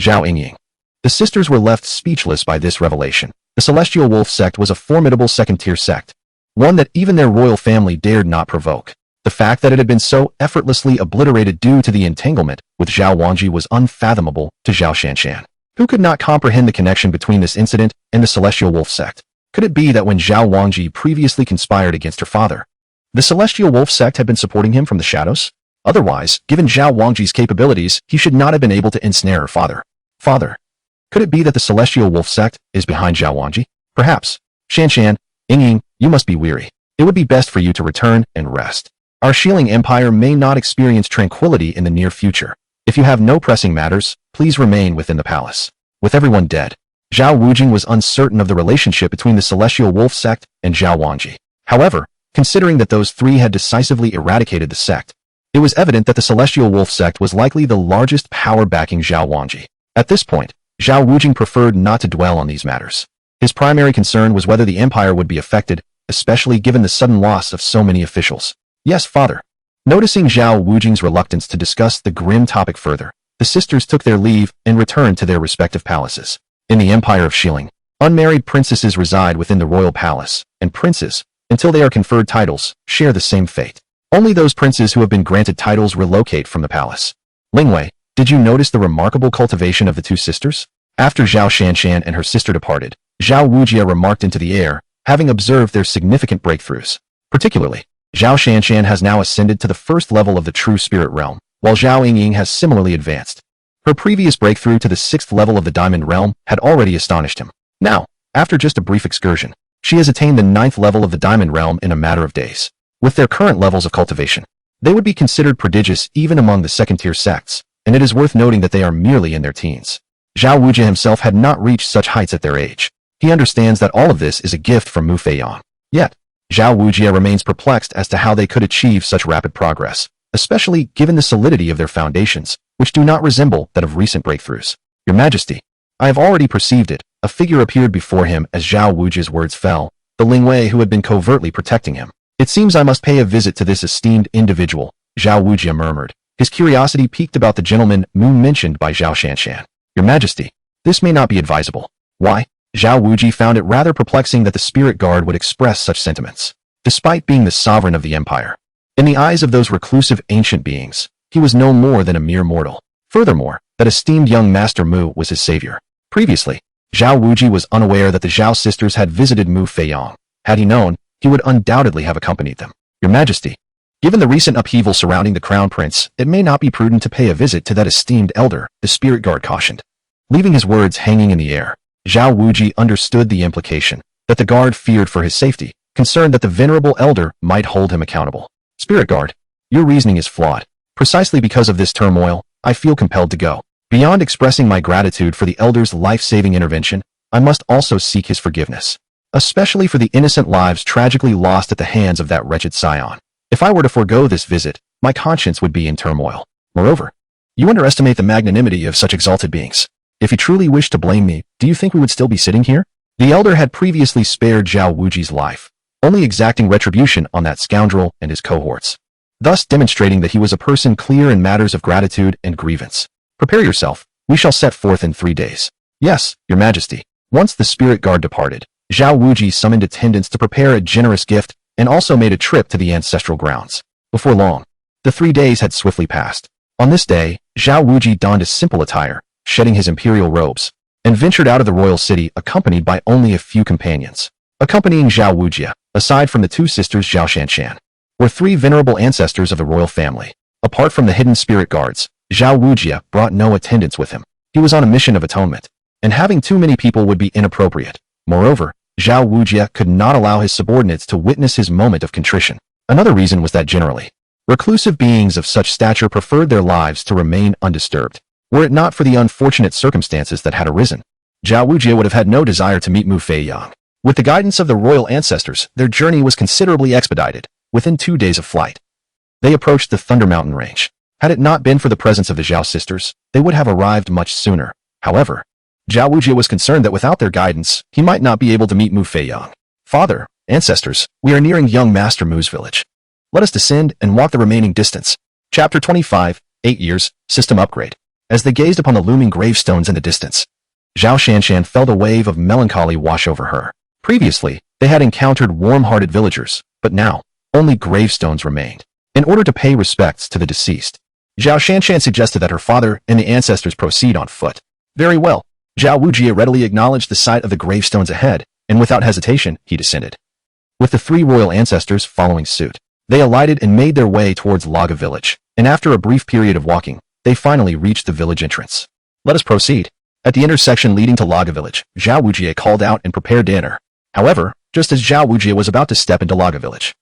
Zhao Yingying. The sisters were left speechless by this revelation. The Celestial Wolf sect was a formidable second-tier sect, one that even their royal family dared not provoke. The fact that it had been so effortlessly obliterated due to the entanglement with Zhao Wangji was unfathomable to Zhao Shanshan, who could not comprehend the connection between this incident and the Celestial Wolf sect. Could it be that when Zhao Wangji previously conspired against her father, the Celestial Wolf sect had been supporting him from the shadows? Otherwise, given Zhao Wangji's capabilities, he should not have been able to ensnare her father. Father, could it be that the Celestial Wolf sect is behind Zhao Wangji? Perhaps. Shanshan, Yingying, you must be weary. It would be best for you to return and rest. Our Shilling Empire may not experience tranquility in the near future. If you have no pressing matters, please remain within the palace. With everyone dead, Zhao Wujing was uncertain of the relationship between the Celestial Wolf sect and Zhao Wangji. However, considering that those three had decisively eradicated the sect, it was evident that the Celestial Wolf sect was likely the largest power backing Zhao Wangji. At this point, Zhao Wujing preferred not to dwell on these matters. His primary concern was whether the empire would be affected, especially given the sudden loss of so many officials. Yes, father. Noticing Zhao Wujing's reluctance to discuss the grim topic further, the sisters took their leave and returned to their respective palaces. In the Empire of Shilling, unmarried princesses reside within the royal palace, and princes, until they are conferred titles, share the same fate. Only those princes who have been granted titles relocate from the palace. Lingwei, did you notice the remarkable cultivation of the two sisters? After Zhao Shanshan and her sister departed, Zhao Wujia remarked into the air, having observed their significant breakthroughs. Particularly, Zhao Shanshan has now ascended to the first level of the true spirit realm, while Zhao Yingying has similarly advanced. Her previous breakthrough to the 6th level of the diamond realm had already astonished him. Now, after just a brief excursion, she has attained the 9th level of the diamond realm in a matter of days. With their current levels of cultivation, they would be considered prodigious even among the second-tier sects, and it is worth noting that they are merely in their teens. Zhao Wujia himself had not reached such heights at their age. He understands that all of this is a gift from Mu Feong. Yet, Zhao Wujia remains perplexed as to how they could achieve such rapid progress, especially given the solidity of their foundations, which do not resemble that of recent breakthroughs. Your Majesty, I have already perceived it. A figure appeared before him as Zhao Wujia's words fell, the Lingwei who had been covertly protecting him. It seems I must pay a visit to this esteemed individual, Zhao Wujia murmured. His curiosity piqued about the gentleman Mu mentioned by Zhao Shanshan. Your Majesty, this may not be advisable. Why? Zhao Wuji found it rather perplexing that the spirit guard would express such sentiments, despite being the sovereign of the empire. In the eyes of those reclusive ancient beings, he was no more than a mere mortal. Furthermore, that esteemed young Master Mu was his savior. Previously, Zhao Wuji was unaware that the Zhao sisters had visited Mu Feong. Had he known, he would undoubtedly have accompanied them. Your Majesty, given the recent upheaval surrounding the Crown Prince, it may not be prudent to pay a visit to that esteemed elder, the spirit guard cautioned. Leaving his words hanging in the air, Zhao Wuji understood the implication, that the guard feared for his safety, concerned that the venerable elder might hold him accountable. Spirit guard, your reasoning is flawed. Precisely because of this turmoil, I feel compelled to go. Beyond expressing my gratitude for the elder's life-saving intervention, I must also seek his forgiveness, especially for the innocent lives tragically lost at the hands of that wretched scion. If I were to forego this visit, my conscience would be in turmoil. Moreover, you underestimate the magnanimity of such exalted beings. If you truly wish to blame me, do you think we would still be sitting here? The elder had previously spared Zhao Wuji's life, only exacting retribution on that scoundrel and his cohorts, thus demonstrating that he was a person clear in matters of gratitude and grievance. Prepare yourself, we shall set forth in 3 days. Yes, your majesty. Once the spirit guard departed, Zhao Wuji summoned attendants to prepare a generous gift and also made a trip to the ancestral grounds. Before long, the 3 days had swiftly passed. On this day, Zhao Wuji donned a simple attire, shedding his imperial robes, and ventured out of the royal city accompanied by only a few companions. Accompanying Zhao Wujia, aside from the 2 sisters Zhao Shanshan, were 3 venerable ancestors of the royal family. Apart from the hidden spirit guards, Zhao Wujia brought no attendants with him. He was on a mission of atonement, and having too many people would be inappropriate. Moreover, Zhao Wujia could not allow his subordinates to witness his moment of contrition. Another reason was that generally, reclusive beings of such stature preferred their lives to remain undisturbed. Were it not for the unfortunate circumstances that had arisen, Zhao Wujia would have had no desire to meet Mu Feiyang. With the guidance of the royal ancestors, their journey was considerably expedited. Within 2 days of flight, they approached the Thunder Mountain range. Had it not been for the presence of the Zhao sisters, they would have arrived much sooner. However, Zhao Wujia was concerned that without their guidance, he might not be able to meet Mu Feiyang. Father, ancestors, we are nearing young Master Mu's village. Let us descend and walk the remaining distance. Chapter 25, 8 years, System Upgrade. As they gazed upon the looming gravestones in the distance, Zhao Shanshan felt a wave of melancholy wash over her. Previously, they had encountered warm-hearted villagers, but now, only gravestones remained. In order to pay respects to the deceased, Zhao Shanshan suggested that her father and the ancestors proceed on foot. Very well. Zhao Wujia readily acknowledged the sight of the gravestones ahead, and without hesitation, he descended. With the 3 royal ancestors following suit, they alighted and made their way towards Laga village, and after a brief period of walking, they finally reached the village entrance. Let us proceed. At the intersection leading to Laga village, Zhao Wujia called out and prepared to enter. However, just as Zhao Wujia was about to step into Laga village,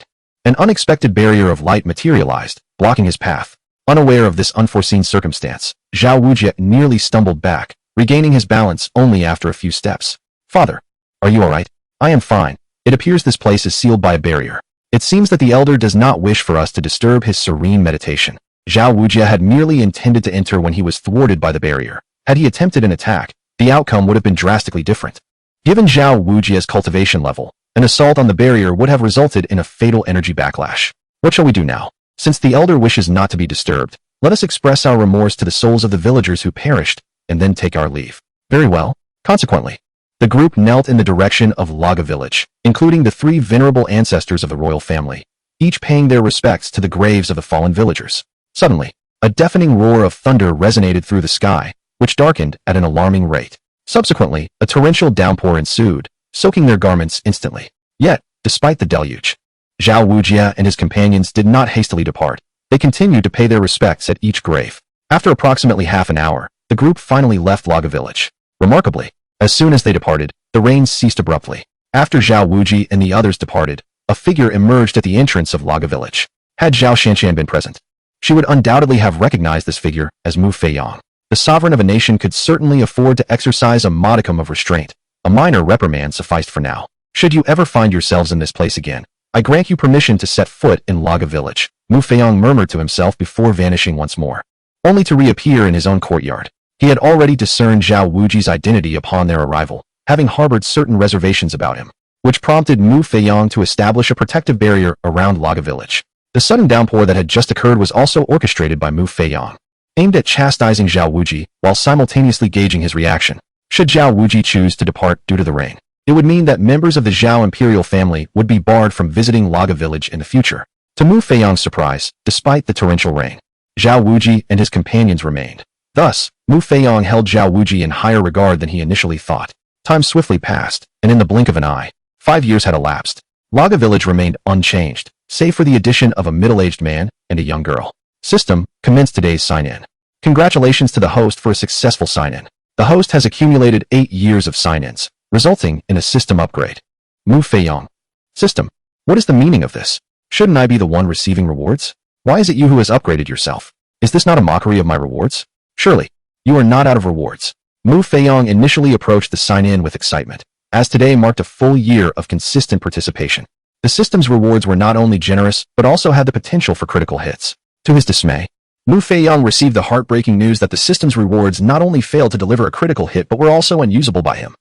an unexpected barrier of light materialized, blocking his path. Unaware of this unforeseen circumstance, Zhao Wujia nearly stumbled back, regaining his balance only after a few steps. Father, are you all right? I am fine. It appears this place is sealed by a barrier. It seems that the elder does not wish for us to disturb his serene meditation. Zhao Wujia had merely intended to enter when he was thwarted by the barrier. Had he attempted an attack, the outcome would have been drastically different. Given Zhao Wujia's cultivation level, an assault on the barrier would have resulted in a fatal energy backlash. What shall we do now? Since the elder wishes not to be disturbed, let us express our remorse to the souls of the villagers who perished, and then take our leave. Very well. Consequently, the group knelt in the direction of Laga village, including the 3 venerable ancestors of the royal family, each paying their respects to the graves of the fallen villagers. Suddenly, a deafening roar of thunder resonated through the sky, which darkened at an alarming rate. Subsequently, a torrential downpour ensued, soaking their garments instantly. Yet, despite the deluge, Zhao Wujia and his companions did not hastily depart. They continued to pay their respects at each grave. After approximately half an hour, the group finally left Laga village. Remarkably, as soon as they departed, the rain ceased abruptly. After Zhao Wuji and the others departed, a figure emerged at the entrance of Laga village. Had Zhao Shanshan been present, she would undoubtedly have recognized this figure as Mu Feiyang. The sovereign of a nation could certainly afford to exercise a modicum of restraint. A minor reprimand sufficed for now. Should you ever find yourselves in this place again, I grant you permission to set foot in Laga village, Mu Feiyang murmured to himself before vanishing once more, only to reappear in his own courtyard. He had already discerned Zhao Wuji's identity upon their arrival, having harbored certain reservations about him, which prompted Mu Feiyang to establish a protective barrier around Laga village. The sudden downpour that had just occurred was also orchestrated by Mu Feiyang, aimed at chastising Zhao Wuji while simultaneously gauging his reaction. Should Zhao Wuji choose to depart due to the rain, it would mean that members of the Zhao imperial family would be barred from visiting Laga village in the future. To Mu Feiyang's surprise, despite the torrential rain, Zhao Wuji and his companions remained. Thus, Mu Feiyang held Zhao Wuji in higher regard than he initially thought. Time swiftly passed, and in the blink of an eye, 5 years had elapsed. Laga village remained unchanged, save for the addition of a middle-aged man and a young girl. System, commence today's sign-in. Congratulations to the host for a successful sign-in. The host has accumulated 8 years of sign-ins, resulting in a system upgrade. Mu Feiyang. System, what is the meaning of this? Shouldn't I be the one receiving rewards? Why is it you who has upgraded yourself? Is this not a mockery of my rewards? Surely, You are not out of rewards. Feong initially approached the sign-in with excitement, as today marked a full year of consistent participation. The system's rewards were not only generous, but also had the potential for critical hits. To his dismay, Feong received the heartbreaking news that the system's rewards not only failed to deliver a critical hit but were also unusable by him.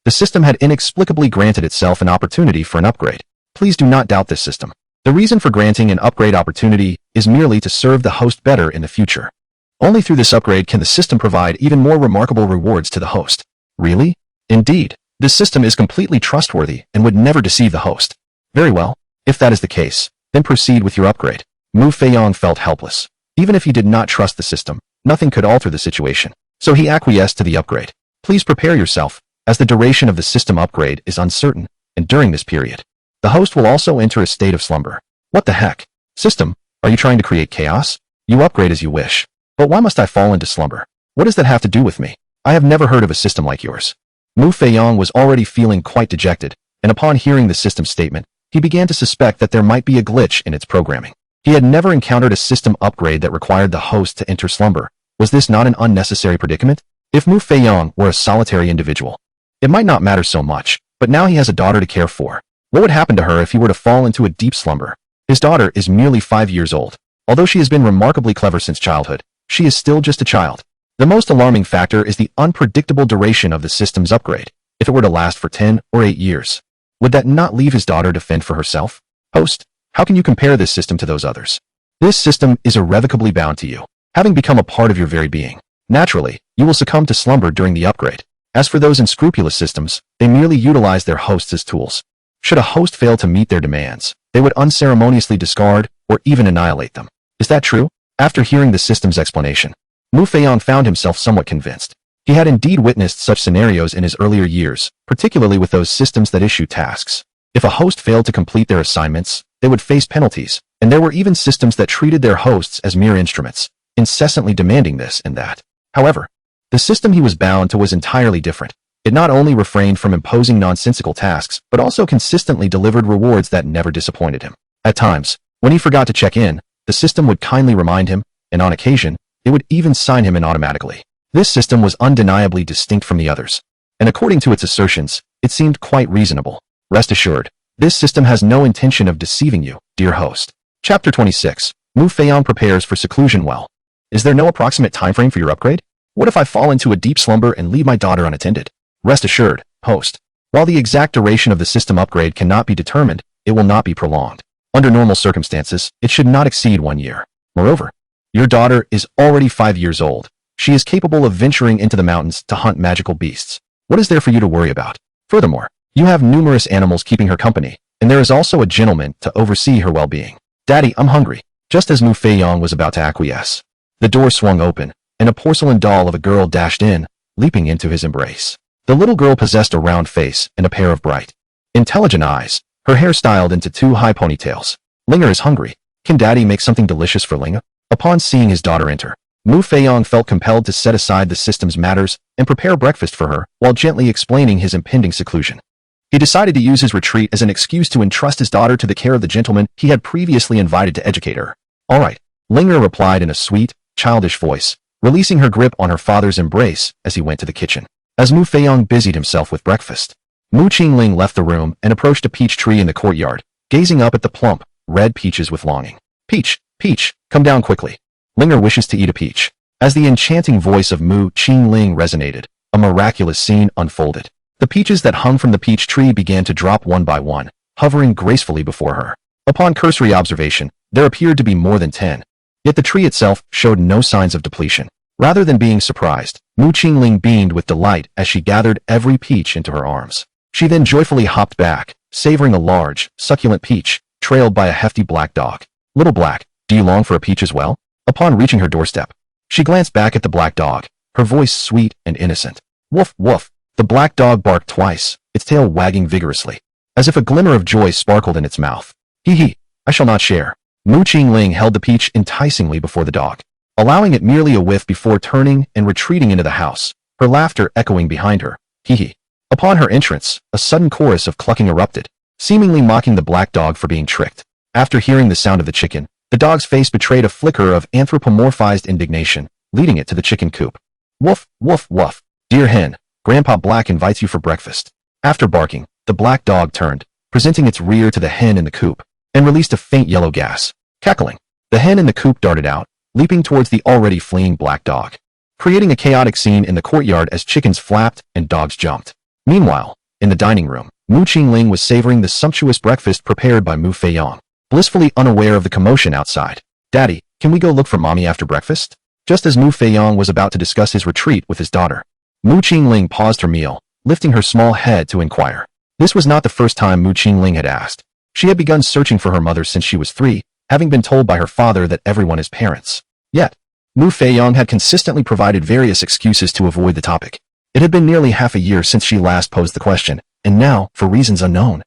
The system had inexplicably granted itself an opportunity for an upgrade. Please do not doubt this system. The reason for granting an upgrade opportunity is merely to serve the host better in the future. Only through this upgrade can the system provide even more remarkable rewards to the host. Really? Indeed. This system is completely trustworthy and would never deceive the host. Very well. If that is the case, then proceed with your upgrade. Feong felt helpless. Even if he did not trust the system, nothing could alter the situation. So he acquiesced to the upgrade. Please prepare yourself, as the duration of the system upgrade is uncertain, and during this period, the host will also enter a state of slumber. What the heck? System, are you trying to create chaos? You upgrade as you wish. But why must I fall into slumber? What does that have to do with me? I have never heard of a system like yours. Feong was already feeling quite dejected, and upon hearing the system's statement, he began to suspect that there might be a glitch in its programming. He had never encountered a system upgrade that required the host to enter slumber. Was this not an unnecessary predicament? If Feong were a solitary individual, it might not matter so much, but now he has a daughter to care for. What would happen to her if he were to fall into a deep slumber? His daughter is merely 5 years old. Although she has been remarkably clever since childhood, she is still just a child. The most alarming factor is the unpredictable duration of the system's upgrade. If it were to last for 10 or 8 years, would that not leave his daughter to fend for herself? Host, how can you compare this system to those others? This system is irrevocably bound to you, having become a part of your very being. Naturally, you will succumb to slumber during the upgrade. As for those unscrupulous systems, they merely utilize their hosts as tools. Should a host fail to meet their demands, they would unceremoniously discard or even annihilate them. Is that true? After hearing the system's explanation, Feong found himself somewhat convinced. He had indeed witnessed such scenarios in his earlier years, particularly with those systems that issue tasks. If a host failed to complete their assignments, they would face penalties, and there were even systems that treated their hosts as mere instruments, incessantly demanding this and that. However, the system he was bound to was entirely different. It not only refrained from imposing nonsensical tasks, but also consistently delivered rewards that never disappointed him. At times, when he forgot to check in, the system would kindly remind him, and on occasion, it would even sign him in automatically. This system was undeniably distinct from the others, and according to its assertions, it seemed quite reasonable. Rest assured, this system has no intention of deceiving you, dear host. Chapter 26. Feong prepares for seclusion well. Is there no approximate time frame for your upgrade? What if I fall into a deep slumber and leave my daughter unattended? Rest assured, host. While the exact duration of the system upgrade cannot be determined, it will not be prolonged. Under normal circumstances, it should not exceed 1 year. Moreover, your daughter is already 5 years old. She is capable of venturing into the mountains to hunt magical beasts. What is there for you to worry about? Furthermore, you have numerous animals keeping her company, and there is also a gentleman to oversee her well-being. Daddy, I'm hungry. Just as Feong was about to acquiesce, the door swung open, and a porcelain doll of a girl dashed in, leaping into his embrace. The little girl possessed a round face and a pair of bright, intelligent eyes, her hair styled into 2 high ponytails. Linger is hungry. Can Daddy make something delicious for Linga? Upon seeing his daughter enter, Feong felt compelled to set aside the system's matters and prepare breakfast for her while gently explaining his impending seclusion. He decided to use his retreat as an excuse to entrust his daughter to the care of the gentleman he had previously invited to educate her. All right, Linger replied in a sweet, childish voice, releasing her grip on her father's embrace as he went to the kitchen. As Feong busied himself with breakfast, Mu Qingling left the room and approached a peach tree in the courtyard, gazing up at the plump, red peaches with longing. Peach, Peach, come down quickly. Linger wishes to eat a peach. As the enchanting voice of Mu Qingling resonated, a miraculous scene unfolded. The peaches that hung from the peach tree began to drop one by one, hovering gracefully before her. Upon cursory observation, there appeared to be more than 10. Yet the tree itself showed no signs of depletion. Rather than being surprised, Mu Qingling beamed with delight as she gathered every peach into her arms. She then joyfully hopped back, savoring a large, succulent peach, trailed by a hefty black dog. Little Black, do you long for a peach as well? Upon reaching her doorstep, she glanced back at the black dog, her voice sweet and innocent. Woof, woof. The black dog barked twice, its tail wagging vigorously, as if a glimmer of joy sparkled in its mouth. Hee hee, I shall not share. Mu Qingling held the peach enticingly before the dog, allowing it merely a whiff before turning and retreating into the house, her laughter echoing behind her. Hee hee. Upon her entrance, a sudden chorus of clucking erupted, seemingly mocking the black dog for being tricked. After hearing the sound of the chicken, the dog's face betrayed a flicker of anthropomorphized indignation, leading it to the chicken coop. Woof, woof, woof. Dear hen, Grandpa Black invites you for breakfast. After barking, the black dog turned, presenting its rear to the hen in the coop, and released a faint yellow gas. Cackling, the hen in the coop darted out, leaping towards the already fleeing black dog, creating a chaotic scene in the courtyard as chickens flapped and dogs jumped. Meanwhile, in the dining room, Mu Qingling was savoring the sumptuous breakfast prepared by Mu Feong, blissfully unaware of the commotion outside. Daddy, can we go look for mommy after breakfast? Just as Mu Feong was about to discuss his retreat with his daughter, Mu Qingling paused her meal, lifting her small head to inquire. This was not the first time Mu Qingling had asked. She had begun searching for her mother since she was 3, having been told by her father that everyone is parents. Yet, Mu Feong had consistently provided various excuses to avoid the topic. It had been nearly half a year since she last posed the question, and now, for reasons unknown,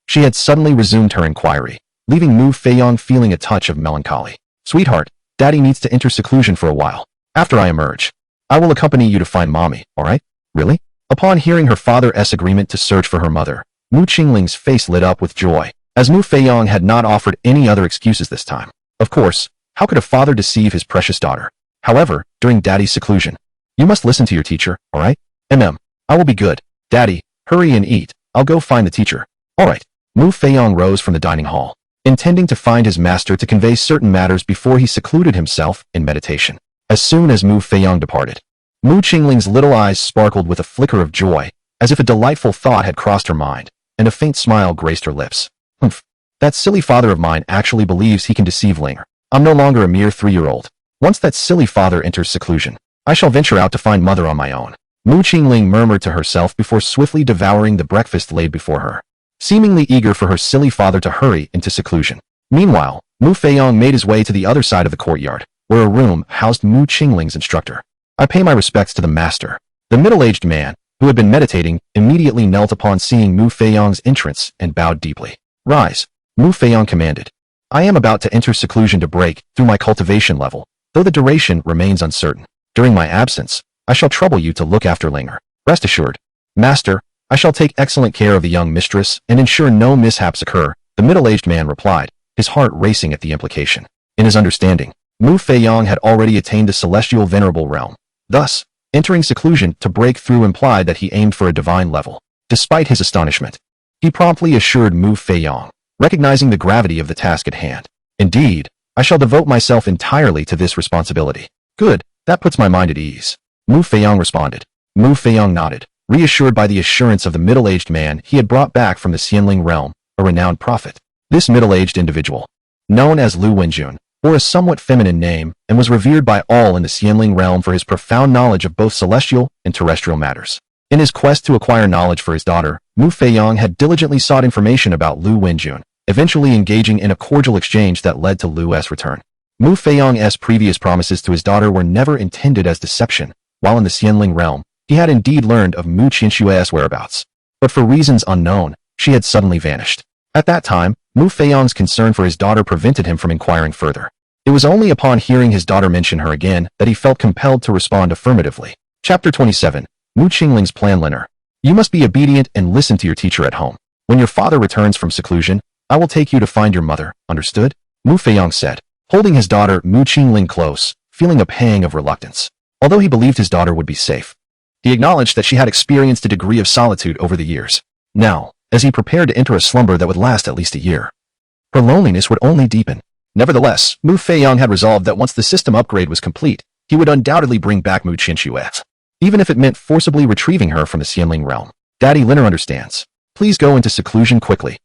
she had suddenly resumed her inquiry, leaving Mu Feong feeling a touch of melancholy. Sweetheart, Daddy needs to enter seclusion for a while. After I emerge, I will accompany you to find mommy, alright? Really? Upon hearing her father's agreement to search for her mother, Mu Qingling's face lit up with joy, as Mu Feong had not offered any other excuses this time. Of course, how could a father deceive his precious daughter? However, during Daddy's seclusion, you must listen to your teacher, alright? I will be good. Daddy, hurry and eat. I'll go find the teacher. Alright. Mu Feong rose from the dining hall, intending to find his master to convey certain matters before he secluded himself in meditation. As soon as Mu Feong departed, Mu Qingling's little eyes sparkled with a flicker of joy, as if a delightful thought had crossed her mind, and a faint smile graced her lips. Humph. That silly father of mine actually believes he can deceive Linger. I'm no longer a mere 3-year-old. Once that silly father enters seclusion, I shall venture out to find mother on my own. Mu Qingling murmured to herself before swiftly devouring the breakfast laid before her, seemingly eager for her silly father to hurry into seclusion. Meanwhile, Mu Feong made his way to the other side of the courtyard, where a room housed Mu Qingling's instructor. I pay my respects to the master. The middle-aged man, who had been meditating, immediately knelt upon seeing Mu Feong's entrance and bowed deeply. Rise, Mu Feong commanded. I am about to enter seclusion to break through my cultivation level, though the duration remains uncertain. During my absence, I shall trouble you to look after Linger. Rest assured, Master, I shall take excellent care of the young mistress and ensure no mishaps occur, the middle-aged man replied, his heart racing at the implication. In his understanding, Mu Feong had already attained the celestial venerable realm. Thus, entering seclusion to break through implied that he aimed for a divine level. Despite his astonishment, he promptly assured Mu Feong, recognizing the gravity of the task at hand. Indeed, I shall devote myself entirely to this responsibility. Good, that puts my mind at ease. Mu Feong responded. Mu Feong nodded, reassured by the assurance of the middle-aged man he had brought back from the Xianling realm, a renowned prophet. This middle-aged individual, known as Lu Wenjun, bore a somewhat feminine name and was revered by all in the Xianling realm for his profound knowledge of both celestial and terrestrial matters. In his quest to acquire knowledge for his daughter, Mu Feong had diligently sought information about Lu Wenjun, eventually engaging in a cordial exchange that led to Lu's return. Mu Feong's previous promises to his daughter were never intended as deception. While in the Xianling realm, he had indeed learned of Mu Qinshue's whereabouts. But for reasons unknown, she had suddenly vanished. At that time, Mu Feong's concern for his daughter prevented him from inquiring further. It was only upon hearing his daughter mention her again that he felt compelled to respond affirmatively. Chapter 27. Mu Qingling's Plan. Linger. You must be obedient and listen to your teacher at home. When your father returns from seclusion, I will take you to find your mother, understood? Mu Feong said, holding his daughter Mu Qingling close, feeling a pang of reluctance. Although he believed his daughter would be safe, he acknowledged that she had experienced a degree of solitude over the years. Now, as he prepared to enter a slumber that would last at least a year, her loneliness would only deepen. Nevertheless, Mu Feong had resolved that once the system upgrade was complete, he would undoubtedly bring back Mu Qinshuo, even if it meant forcibly retrieving her from the Xianling realm. Daddy Linger understands. Please go into seclusion quickly.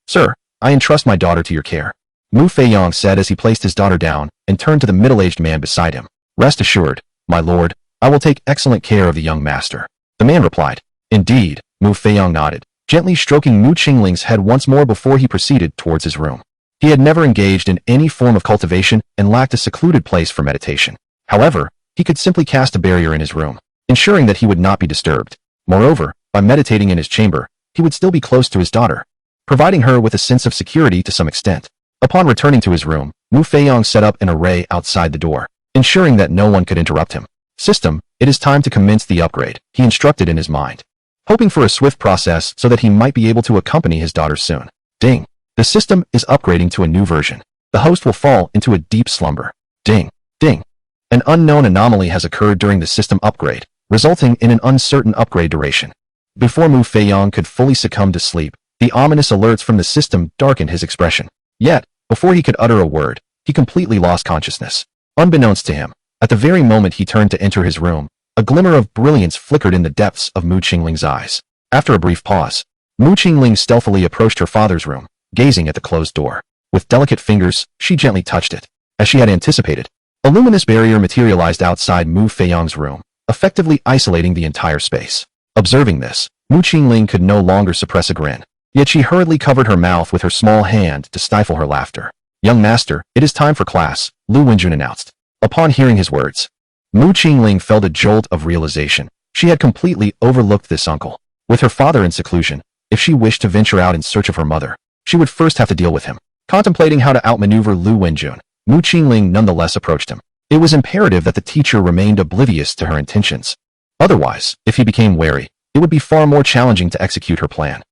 Sir, I entrust my daughter to your care. Mu Feong said as he placed his daughter down and turned to the middle-aged man beside him. Rest assured, my lord, I will take excellent care of the young master. The man replied. Indeed, Mu Feong nodded, gently stroking Mu Qingling's head once more before he proceeded towards his room. He had never engaged in any form of cultivation and lacked a secluded place for meditation. However, he could simply cast a barrier in his room, ensuring that he would not be disturbed. Moreover, by meditating in his chamber, he would still be close to his daughter, providing her with a sense of security to some extent. Upon returning to his room, Mu Feong set up an array outside the door, ensuring that no one could interrupt him. System, it is time to commence the upgrade, he instructed in his mind, hoping for a swift process so that he might be able to accompany his daughter soon. Ding. The system is upgrading to a new version. The host will fall into a deep slumber. Ding. Ding. An unknown anomaly has occurred during the system upgrade, resulting in an uncertain upgrade duration. Before Feong could fully succumb to sleep, the ominous alerts from the system darkened his expression. Yet, before he could utter a word, he completely lost consciousness. Unbeknownst to him, at the very moment he turned to enter his room, a glimmer of brilliance flickered in the depths of Mu Qingling's eyes. After a brief pause, Mu Qingling stealthily approached her father's room, gazing at the closed door. With delicate fingers, she gently touched it. As she had anticipated, a luminous barrier materialized outside Mu Feiyang's room, effectively isolating the entire space. Observing this, Mu Qingling could no longer suppress a grin. Yet she hurriedly covered her mouth with her small hand to stifle her laughter. "Young master, it is time for class," Lu Wenjun announced. Upon hearing his words, Mu Qingling felt a jolt of realization. She had completely overlooked this uncle. With her father in seclusion, if she wished to venture out in search of her mother, she would first have to deal with him. Contemplating how to outmaneuver Lu Wenjun, Mu Qingling nonetheless approached him. It was imperative that the teacher remained oblivious to her intentions. Otherwise, if he became wary, it would be far more challenging to execute her plan.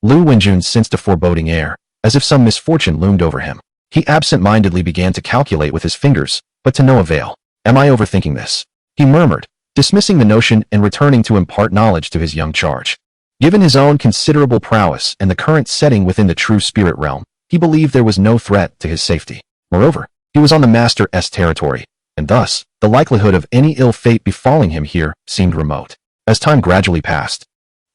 Lu Wenjun sensed a foreboding air, as if some misfortune loomed over him. He absent-mindedly began to calculate with his fingers, but to no avail. "Am I overthinking this?" he murmured, dismissing the notion and returning to impart knowledge to his young charge. Given his own considerable prowess and the current setting within the true spirit realm, he believed there was no threat to his safety. Moreover, he was on the Master's territory, and thus, the likelihood of any ill fate befalling him here seemed remote. As time gradually passed,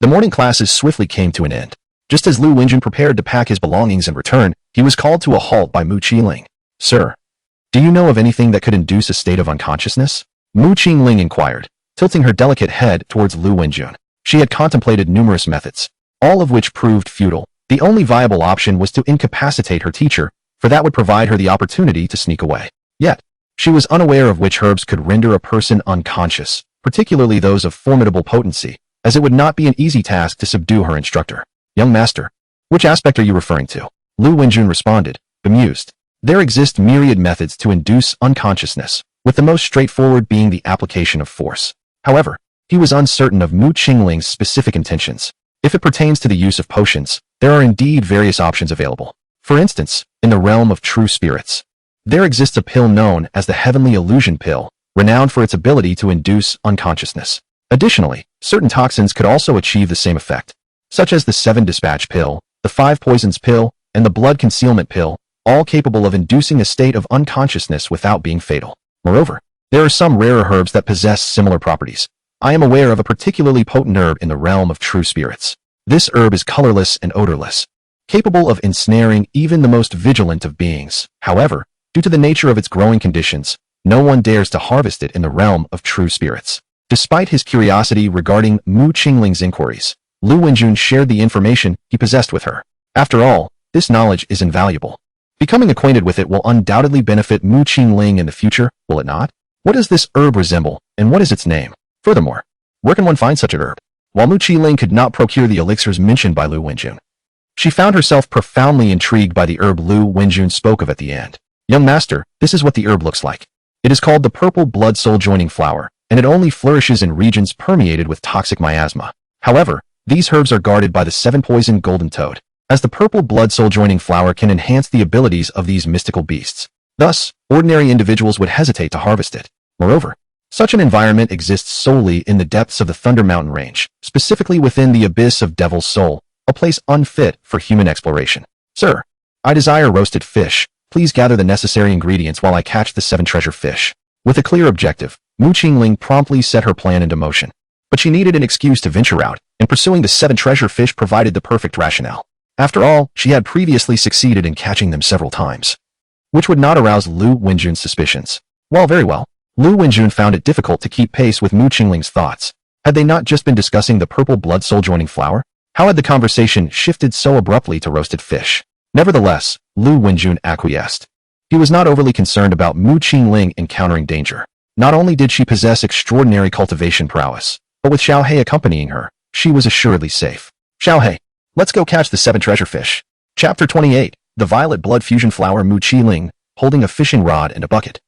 the morning classes swiftly came to an end. Just as Lu Wenjun prepared to pack his belongings and return, he was called to a halt by Mu Qingling. "Sir, do you know of anything that could induce a state of unconsciousness?" Mu Qingling inquired, tilting her delicate head towards Lu Wenjun. She had contemplated numerous methods, all of which proved futile. The only viable option was to incapacitate her teacher, for that would provide her the opportunity to sneak away. Yet, she was unaware of which herbs could render a person unconscious, particularly those of formidable potency, as it would not be an easy task to subdue her instructor. "Young master, which aspect are you referring to?" Lu Wenjun responded, bemused. "There exist myriad methods to induce unconsciousness, with the most straightforward being the application of force." However, he was uncertain of Mu Qingling's specific intentions. If it pertains to the use of potions, there are indeed various options available. For instance, in the realm of true spirits, there exists a pill known as the Heavenly Illusion Pill, renowned for its ability to induce unconsciousness. Additionally, certain toxins could also achieve the same effect, such as the 7 Dispatch Pill, the 5 Poisons Pill, and the Blood Concealment Pill, all capable of inducing a state of unconsciousness without being fatal. Moreover, there are some rarer herbs that possess similar properties. I am aware of a particularly potent herb in the realm of true spirits. This herb is colorless and odorless, capable of ensnaring even the most vigilant of beings. However, due to the nature of its growing conditions, no one dares to harvest it in the realm of true spirits. Despite his curiosity regarding Mu Qingling's inquiries, Lu Wenjun shared the information he possessed with her. After all, this knowledge is invaluable. Becoming acquainted with it will undoubtedly benefit Mu Qingling in the future, will it not? What does this herb resemble, and what is its name? Furthermore, where can one find such a herb? While Mu Qingling could not procure the elixirs mentioned by Lu Wenjun, she found herself profoundly intrigued by the herb Lu Wenjun spoke of at the end. "Young master, this is what the herb looks like. It is called the purple blood soul joining flower, and it only flourishes in regions permeated with toxic miasma. However, these herbs are guarded by the 7-poison golden toad, as the purple blood soul joining flower can enhance the abilities of these mystical beasts. Thus, ordinary individuals would hesitate to harvest it. Moreover, such an environment exists solely in the depths of the Thunder Mountain Range, specifically within the abyss of Devil's Soul, a place unfit for human exploration. Sir, I desire roasted fish. Please gather the necessary ingredients while I catch the 7 treasure fish." With a clear objective, Mu Qingling promptly set her plan into motion. But she needed an excuse to venture out, and pursuing the 7 treasure fish provided the perfect rationale. After all, she had previously succeeded in catching them several times, which would not arouse Lu Wenjun's suspicions. Well, very well. Lu Wenjun found it difficult to keep pace with Mu Qingling's thoughts. Had they not just been discussing the purple blood soul joining flower? How had the conversation shifted so abruptly to roasted fish? Nevertheless, Lu Wenjun acquiesced. He was not overly concerned about Mu Qingling encountering danger. Not only did she possess extraordinary cultivation prowess, but with Xiao He accompanying her, she was assuredly safe. "Xiao He, let's go catch the 7 treasure fish." Chapter 28, The Violet Blood Fusion Flower. Mu Qingling, holding a fishing rod and a bucket,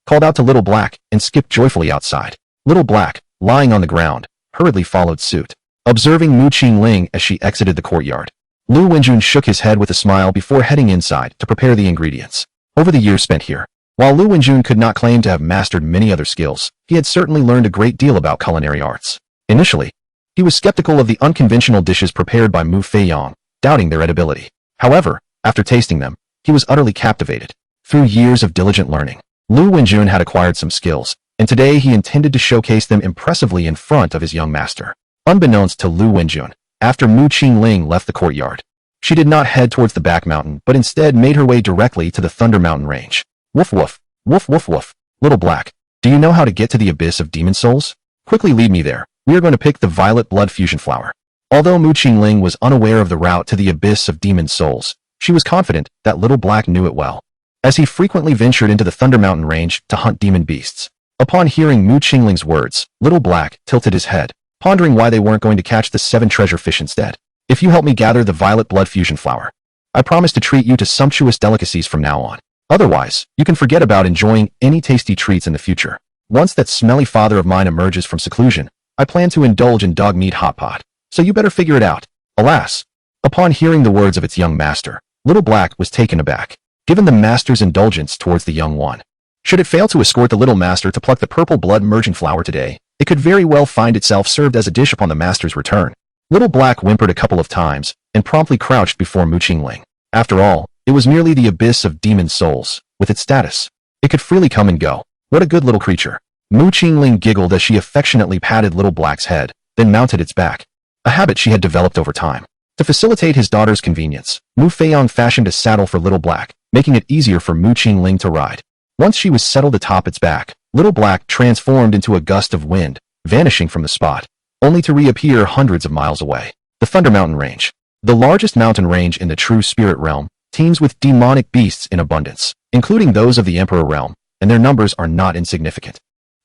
called out to Little Black and skipped joyfully outside. Little Black, lying on the ground, hurriedly followed suit. Observing Mu Qingling as she exited the courtyard, Lu Wenjun shook his head with a smile before heading inside to prepare the ingredients. Over the years spent here, While Lu Wenjun could not claim to have mastered many other skills, he had certainly learned a great deal about culinary arts. Initially, he was skeptical of the unconventional dishes prepared by Feong, doubting their edibility. However, after tasting them, he was utterly captivated. Through years of diligent learning, Lu Wenjun had acquired some skills, and today he intended to showcase them impressively in front of his young master. Unbeknownst to Lu Wenjun, after Mu Qingling left the courtyard, she did not head towards the back mountain, but instead made her way directly to the Thunder Mountain range. Woof woof, woof woof woof. Little Black, do you know how to get to the abyss of demon souls? Quickly lead me there. We are going to pick the violet blood fusion flower. Although Mu Qingling was unaware of the route to the abyss of demon souls, she was confident that Little Black knew it well, as he frequently ventured into the Thunder Mountain range to hunt demon beasts. Upon hearing Mu Qingling's words, Little Black tilted his head, pondering why they weren't going to catch the 7 treasure fish instead. If you help me gather the violet blood fusion flower, I promise to treat you to sumptuous delicacies from now on. Otherwise, you can forget about enjoying any tasty treats in the future. Once that smelly father of mine emerges from seclusion, I plan to indulge in dog meat hot pot, so you better figure it out. Alas, upon hearing the words of its young master, Little Black was taken aback, given the master's indulgence towards the young one. Should it fail to escort the little master to pluck the purple blood merging flower today, it could very well find itself served as a dish upon the master's return. Little Black whimpered a couple of times, and promptly crouched before Mu Qingling. After all, it was merely the abyss of demon souls, with its status. It could freely come and go. What a good little creature. Mu Qingling giggled as she affectionately patted Little Black's head, then mounted its back, a habit she had developed over time. To facilitate his daughter's convenience, Mu Feong fashioned a saddle for Little Black, making it easier for Mu Qingling to ride. Once she was settled atop its back, Little Black transformed into a gust of wind, vanishing from the spot, only to reappear hundreds of miles away. The Thunder Mountain Range. The largest mountain range in the true spirit realm, teems with demonic beasts in abundance, including those of the Emperor realm, and their numbers are not insignificant.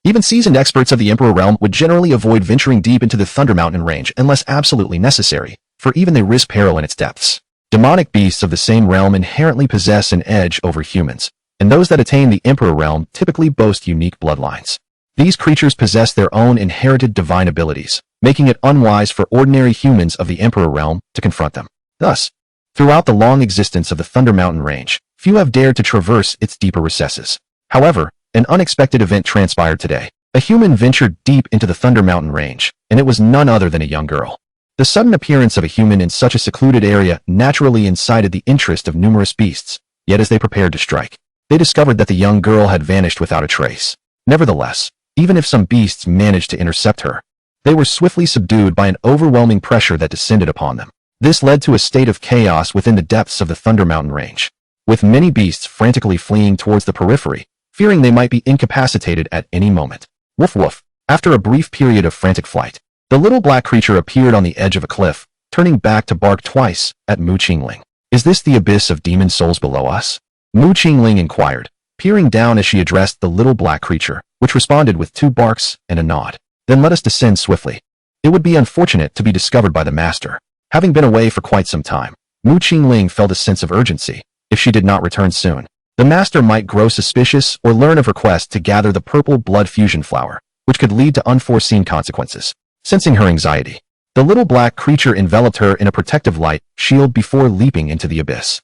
Even seasoned experts of the Emperor realm would generally avoid venturing deep into the Thunder Mountain range unless absolutely necessary, for even they risk peril in its depths. Demonic beasts of the same realm inherently possess an edge over humans, and those that attain the Emperor realm typically boast unique bloodlines. These creatures possess their own inherited divine abilities, making it unwise for ordinary humans of the Emperor realm to confront them. Thus, throughout the long existence of the Thunder Mountain range, few have dared to traverse its deeper recesses. However, an unexpected event transpired today. A human ventured deep into the Thunder Mountain range, and it was none other than a young girl. The sudden appearance of a human in such a secluded area naturally incited the interest of numerous beasts, yet as they prepared to strike, they discovered that the young girl had vanished without a trace. Nevertheless, even if some beasts managed to intercept her, they were swiftly subdued by an overwhelming pressure that descended upon them. This led to a state of chaos within the depths of the Thunder Mountain range, with many beasts frantically fleeing towards the periphery, fearing they might be incapacitated at any moment. Woof woof. After a brief period of frantic flight, the little black creature appeared on the edge of a cliff, turning back to bark twice at Mu Qingling. Is this the abyss of demon souls below us? Mu Qingling inquired, peering down as she addressed the little black creature, which responded with 2 barks and a nod. Then let us descend swiftly. It would be unfortunate to be discovered by the master. Having been away for quite some time, Mu Qingling felt a sense of urgency. If she did not return soon, the master might grow suspicious or learn of her quest to gather the purple blood fusion flower, which could lead to unforeseen consequences. Sensing her anxiety, the little black creature enveloped her in a protective light shield before leaping into the abyss.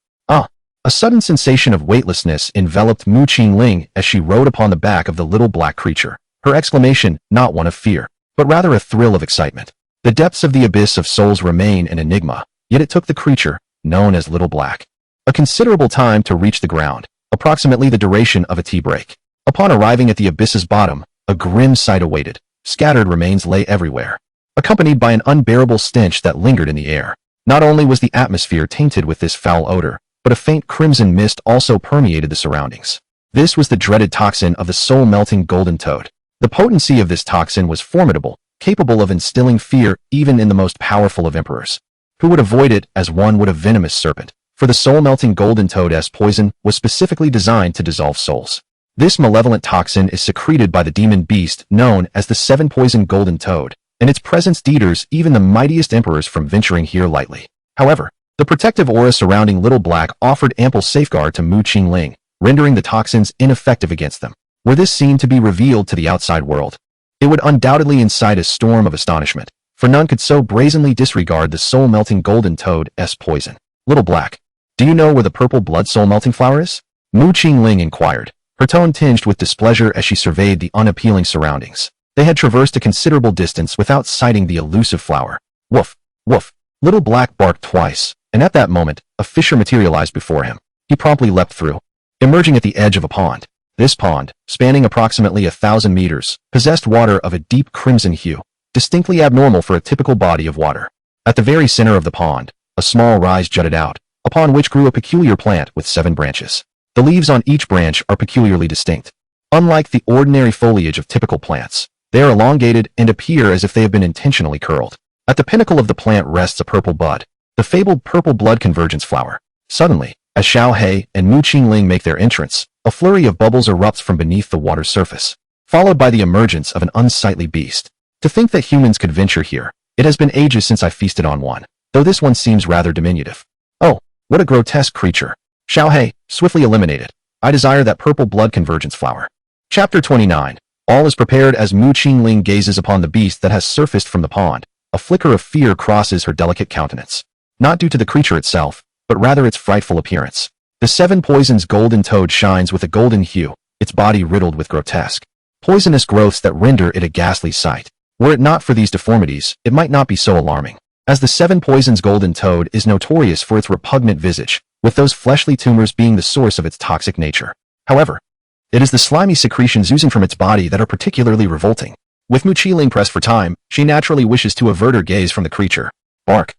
A sudden sensation of weightlessness enveloped Mu Qingling as she rode upon the back of the little black creature, her exclamation not one of fear, but rather a thrill of excitement. The depths of the abyss of souls remain an enigma, yet it took the creature, known as Little Black, a considerable time to reach the ground, approximately the duration of a tea break. Upon arriving at the abyss's bottom, a grim sight awaited. Scattered remains lay everywhere, accompanied by an unbearable stench that lingered in the air. Not only was the atmosphere tainted with this foul odor, but a faint crimson mist also permeated the surroundings. This was the dreaded toxin of the soul-melting golden toad. The potency of this toxin was formidable, capable of instilling fear even in the most powerful of emperors. Who would avoid it as one would a venomous serpent? For the soul-melting golden toad's poison was specifically designed to dissolve souls. This malevolent toxin is secreted by the demon beast known as the 7-poison golden toad, and its presence deters even the mightiest emperors from venturing here lightly. However, the protective aura surrounding Little Black offered ample safeguard to Mu Qingling, rendering the toxins ineffective against them. Were this scene to be revealed to the outside world, it would undoubtedly incite a storm of astonishment, for none could so brazenly disregard the soul-melting golden toad's poison. Little Black, do you know where the purple blood soul-melting flower is? Mu Qingling inquired, her tone tinged with displeasure as she surveyed the unappealing surroundings. They had traversed a considerable distance without sighting the elusive flower. Woof, woof. Little Black barked twice, and at that moment, a fissure materialized before him. He promptly leapt through, emerging at the edge of a pond. This pond, spanning approximately 1,000 meters, possessed water of a deep crimson hue, distinctly abnormal for a typical body of water. At the very center of the pond, a small rise jutted out, upon which grew a peculiar plant with 7 branches. The leaves on each branch are peculiarly distinct. Unlike the ordinary foliage of typical plants, they are elongated and appear as if they have been intentionally curled. At the pinnacle of the plant rests a purple bud, the fabled purple blood convergence flower. Suddenly, as Xiao He and Mu Qingling make their entrance, a flurry of bubbles erupts from beneath the water's surface, followed by the emergence of an unsightly beast. To think that humans could venture here, it has been ages since I feasted on one, though this one seems rather diminutive. Oh, what a grotesque creature. Xiao He, swiftly eliminated. I desire that purple blood convergence flower. Chapter 29. All is prepared as Mu Qingling gazes upon the beast that has surfaced from the pond. A flicker of fear crosses her delicate countenance. Not due to the creature itself, but rather its frightful appearance. The 7 poisons golden toad shines with a golden hue, its body riddled with grotesque, poisonous growths that render it a ghastly sight. Were it not for these deformities, it might not be so alarming, as the 7 poisons golden toad is notorious for its repugnant visage, with those fleshly tumors being the source of its toxic nature. However, it is the slimy secretions oozing from its body that are particularly revolting. With Mu Qingling pressed for time, she naturally wishes to avert her gaze from the creature. Bark.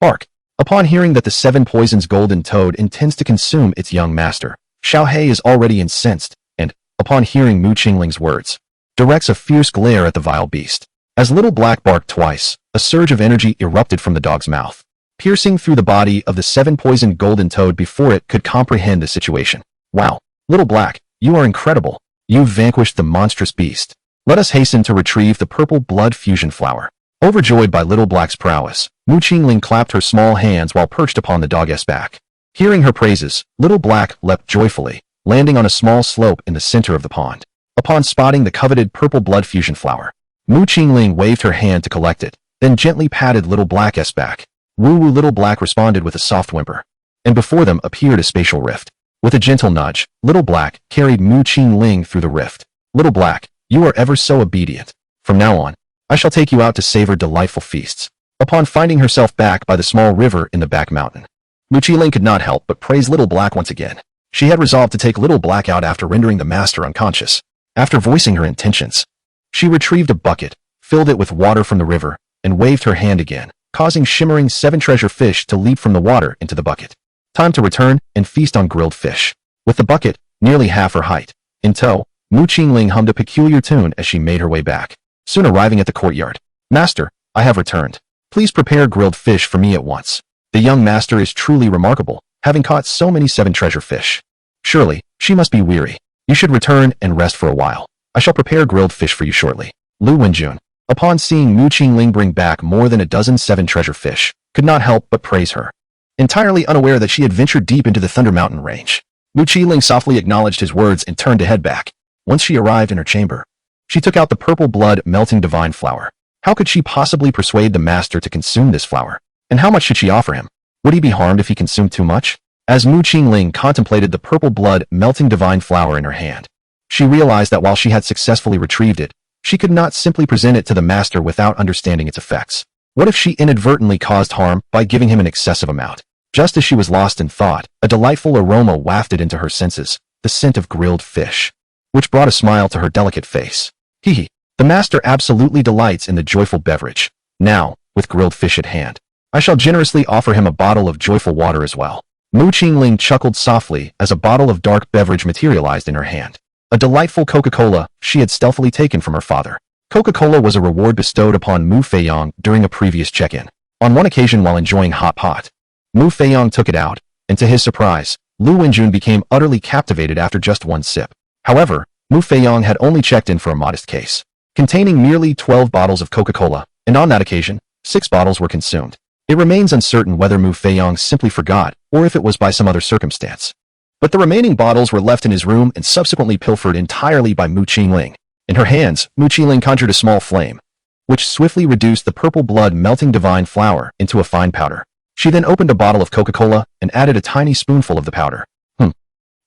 Bark. Upon hearing that the 7 poisons golden toad intends to consume its young master, Xiao He is already incensed, and, upon hearing Mu Qingling's words, directs a fierce glare at the vile beast. As Little Black barked twice, a surge of energy erupted from the dog's mouth, piercing through the body of the 7 poisoned golden toad before it could comprehend the situation. Wow, Little Black, you are incredible. You've vanquished the monstrous beast. Let us hasten to retrieve the purple blood fusion flower. Overjoyed by Little Black's prowess, Mu Qingling clapped her small hands while perched upon the dog's back. Hearing her praises, Little Black leapt joyfully, landing on a small slope in the center of the pond. Upon spotting the coveted purple blood fusion flower, Mu Qingling waved her hand to collect it, then gently patted Little Black's back. Woo-woo. Little Black responded with a soft whimper, and before them appeared a spatial rift. With a gentle nudge, Little Black carried Mu Qingling through the rift. Little Black, you are ever so obedient. From now on, I shall take you out to savor delightful feasts. Upon finding herself back by the small river in the back mountain, Mu Qingling could not help but praise Little Black once again. She had resolved to take Little Black out after rendering the master unconscious. After voicing her intentions, she retrieved a bucket, filled it with water from the river, and waved her hand again, causing shimmering 7 treasure fish to leap from the water into the bucket. Time to return and feast on grilled fish. With the bucket, nearly half her height, in tow, Mu Qingling hummed a peculiar tune as she made her way back. Soon arriving at the courtyard. Master, I have returned. Please prepare grilled fish for me at once. The young master is truly remarkable, having caught so many 7 treasure fish. Surely, she must be weary. You should return and rest for a while. I shall prepare grilled fish for you shortly. Lu Wenjun, upon seeing Mu Qingling bring back more than a dozen 7 treasure fish, could not help but praise her. Entirely unaware that she had ventured deep into the Thunder Mountain range, Mu Qingling softly acknowledged his words and turned to head back. Once she arrived in her chamber, she took out the purple blood melting divine flower. How could she possibly persuade the master to consume this flower? And how much should she offer him? Would he be harmed if he consumed too much? As Mu Qingling contemplated the purple blood melting divine flower in her hand, she realized that while she had successfully retrieved it, she could not simply present it to the master without understanding its effects. What if she inadvertently caused harm by giving him an excessive amount? Just as she was lost in thought, a delightful aroma wafted into her senses, the scent of grilled fish, which brought a smile to her delicate face. Hee. The master absolutely delights in the joyful beverage. Now, with grilled fish at hand, I shall generously offer him a bottle of joyful water as well. Mu Qingling chuckled softly as a bottle of dark beverage materialized in her hand. A delightful Coca-Cola she had stealthily taken from her father. Coca-Cola was a reward bestowed upon Mu Feong during a previous check-in. On one occasion while enjoying hot pot, Mu Feong took it out, and to his surprise, Lu Wenjun became utterly captivated after just one sip. However, Mu Feong had only checked in for a modest case, containing merely 12 bottles of Coca-Cola, and on that occasion, 6 bottles were consumed. It remains uncertain whether Mu Feong simply forgot, or if it was by some other circumstance. But the remaining bottles were left in his room and subsequently pilfered entirely by Mu Qingling. In her hands, Mu Qingling conjured a small flame, which swiftly reduced the purple blood melting divine flower into a fine powder. She then opened a bottle of Coca-Cola and added a tiny spoonful of the powder.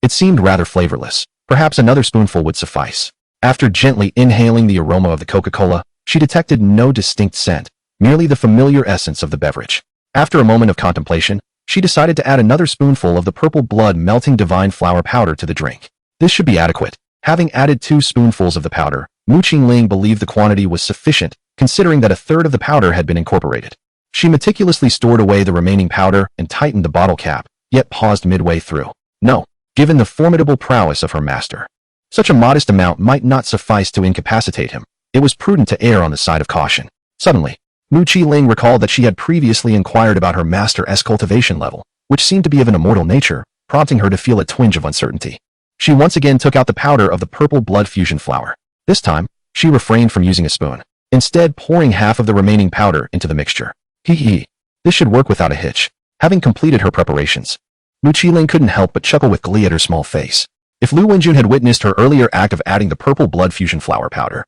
It seemed rather flavorless. Perhaps another spoonful would suffice. After gently inhaling the aroma of the Coca-Cola, she detected no distinct scent, merely the familiar essence of the beverage. After a moment of contemplation, she decided to add another spoonful of the purple blood melting divine flower powder to the drink. This should be adequate. Having added 2 spoonfuls of the powder, Mu Qingling believed the quantity was sufficient, considering that a third of the powder had been incorporated. She meticulously stored away the remaining powder and tightened the bottle cap, yet paused midway through. No, given the formidable prowess of her master, such a modest amount might not suffice to incapacitate him. It was prudent to err on the side of caution. Suddenly, Mu Qingling recalled that she had previously inquired about her master's cultivation level, which seemed to be of an immortal nature, prompting her to feel a twinge of uncertainty. She once again took out the powder of the purple blood fusion flower. This time, she refrained from using a spoon, instead pouring half of the remaining powder into the mixture. This should work without a hitch. Having completed her preparations, Mu Qingling couldn't help but chuckle with glee at her small face. If Lu Wenjun had witnessed her earlier act of adding the purple blood fusion flower powder,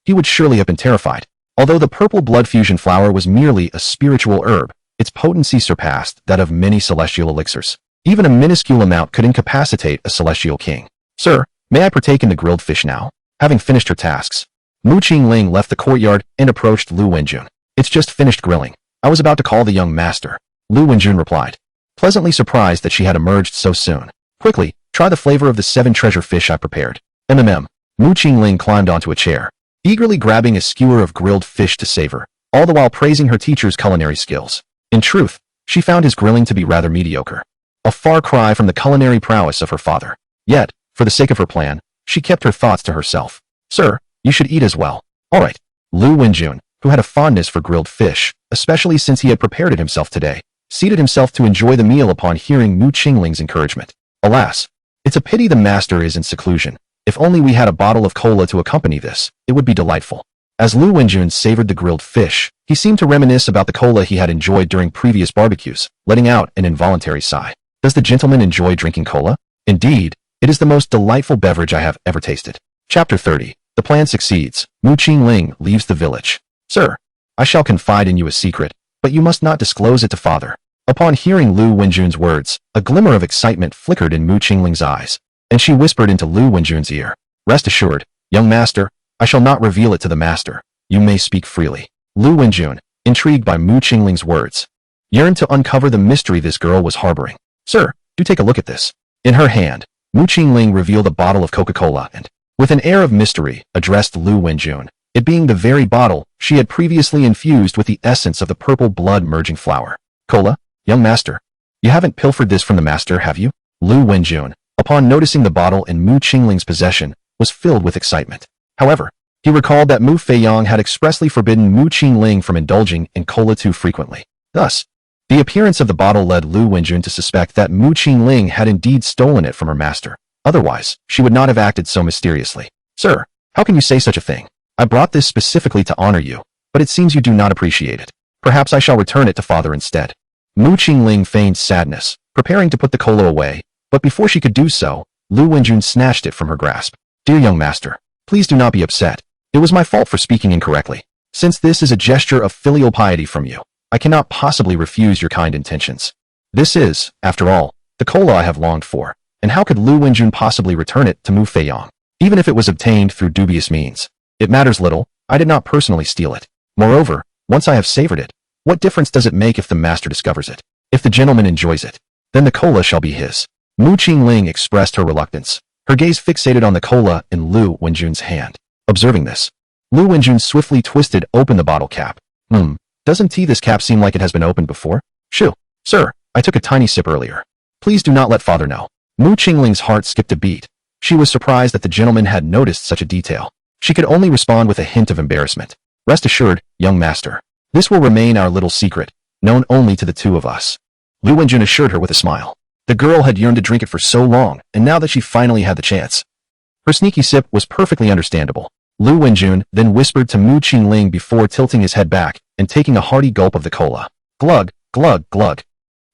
he would surely have been terrified. Although the purple blood fusion flower was merely a spiritual herb, its potency surpassed that of many celestial elixirs. Even a minuscule amount could incapacitate a celestial king. Sir, may I partake in the grilled fish now? Having finished her tasks, Mu Qingling left the courtyard and approached Lu Wenjun. It's just finished grilling. I was about to call the young master. Lu Wenjun replied, pleasantly surprised that she had emerged so soon. Quickly, try the flavor of the 7 treasure fish I prepared. Mu Qingling climbed onto a chair, eagerly grabbing a skewer of grilled fish to savor, all the while praising her teacher's culinary skills. In truth, she found his grilling to be rather mediocre, a far cry from the culinary prowess of her father. Yet, for the sake of her plan, she kept her thoughts to herself. Sir, you should eat as well. All right. Lu Wenjun, who had a fondness for grilled fish, especially since he had prepared it himself today, seated himself to enjoy the meal upon hearing Mu Qingling's encouragement. Alas, it's a pity the master is in seclusion. If only we had a bottle of cola to accompany this, it would be delightful. As Lu Wenjun savored the grilled fish, he seemed to reminisce about the cola he had enjoyed during previous barbecues, letting out an involuntary sigh. Does the gentleman enjoy drinking cola? Indeed, it is the most delightful beverage I have ever tasted. Chapter 30. The plan succeeds. Mu Qingling leaves the village. Sir, I shall confide in you a secret, but you must not disclose it to father. Upon hearing Lu Wenjun's words, a glimmer of excitement flickered in Mu Qingling's eyes, and she whispered into Lu Wenjun's ear. Rest assured, young master, I shall not reveal it to the master. You may speak freely. Lu Wenjun, intrigued by Mu Qingling's words, yearned to uncover the mystery this girl was harboring. Sir, do take a look at this. In her hand, Mu Qingling revealed a bottle of Coca-Cola and, with an air of mystery, addressed Lu Wenjun, it being the very bottle she had previously infused with the essence of the purple blood-merging flower. Cola, young master, you haven't pilfered this from the master, have you? Lu Wenjun, upon noticing the bottle in Mu Qingling's possession, was filled with excitement. However, he recalled that Mu Feong had expressly forbidden Mu Qingling from indulging in cola too frequently. Thus, the appearance of the bottle led Lu Wenjun to suspect that Mu Qingling had indeed stolen it from her master. Otherwise, she would not have acted so mysteriously. Sir, how can you say such a thing? I brought this specifically to honor you, but it seems you do not appreciate it. Perhaps I shall return it to father instead. Mu Qingling feigned sadness, preparing to put the cola away, but before she could do so, Lu Wenjun snatched it from her grasp. Dear young master, please do not be upset. It was my fault for speaking incorrectly. Since this is a gesture of filial piety from you, I cannot possibly refuse your kind intentions. This is, after all, the cola I have longed for, and how could Lu Wenjun possibly return it to Mu Feong? Even if it was obtained through dubious means, it matters little. I did not personally steal it. Moreover, once I have savored it, what difference does it make if the master discovers it? If the gentleman enjoys it, then the cola shall be his. Mu Qingling expressed her reluctance, her gaze fixated on the cola in Lu Wenjun's hand. Observing this, Lu Wenjun swiftly twisted open the bottle cap. Doesn't this cap seem like it has been opened before? Shoo. Sir, I took a tiny sip earlier. Please do not let father know. Mu Qingling's heart skipped a beat. She was surprised that the gentleman had noticed such a detail. She could only respond with a hint of embarrassment. Rest assured, young master, this will remain our little secret, known only to the two of us. Lu Wenjun assured her with a smile. The girl had yearned to drink it for so long, and now that she finally had the chance, her sneaky sip was perfectly understandable. Lu Wenjun then whispered to Mu Qingling before tilting his head back and taking a hearty gulp of the cola. Glug, glug, glug.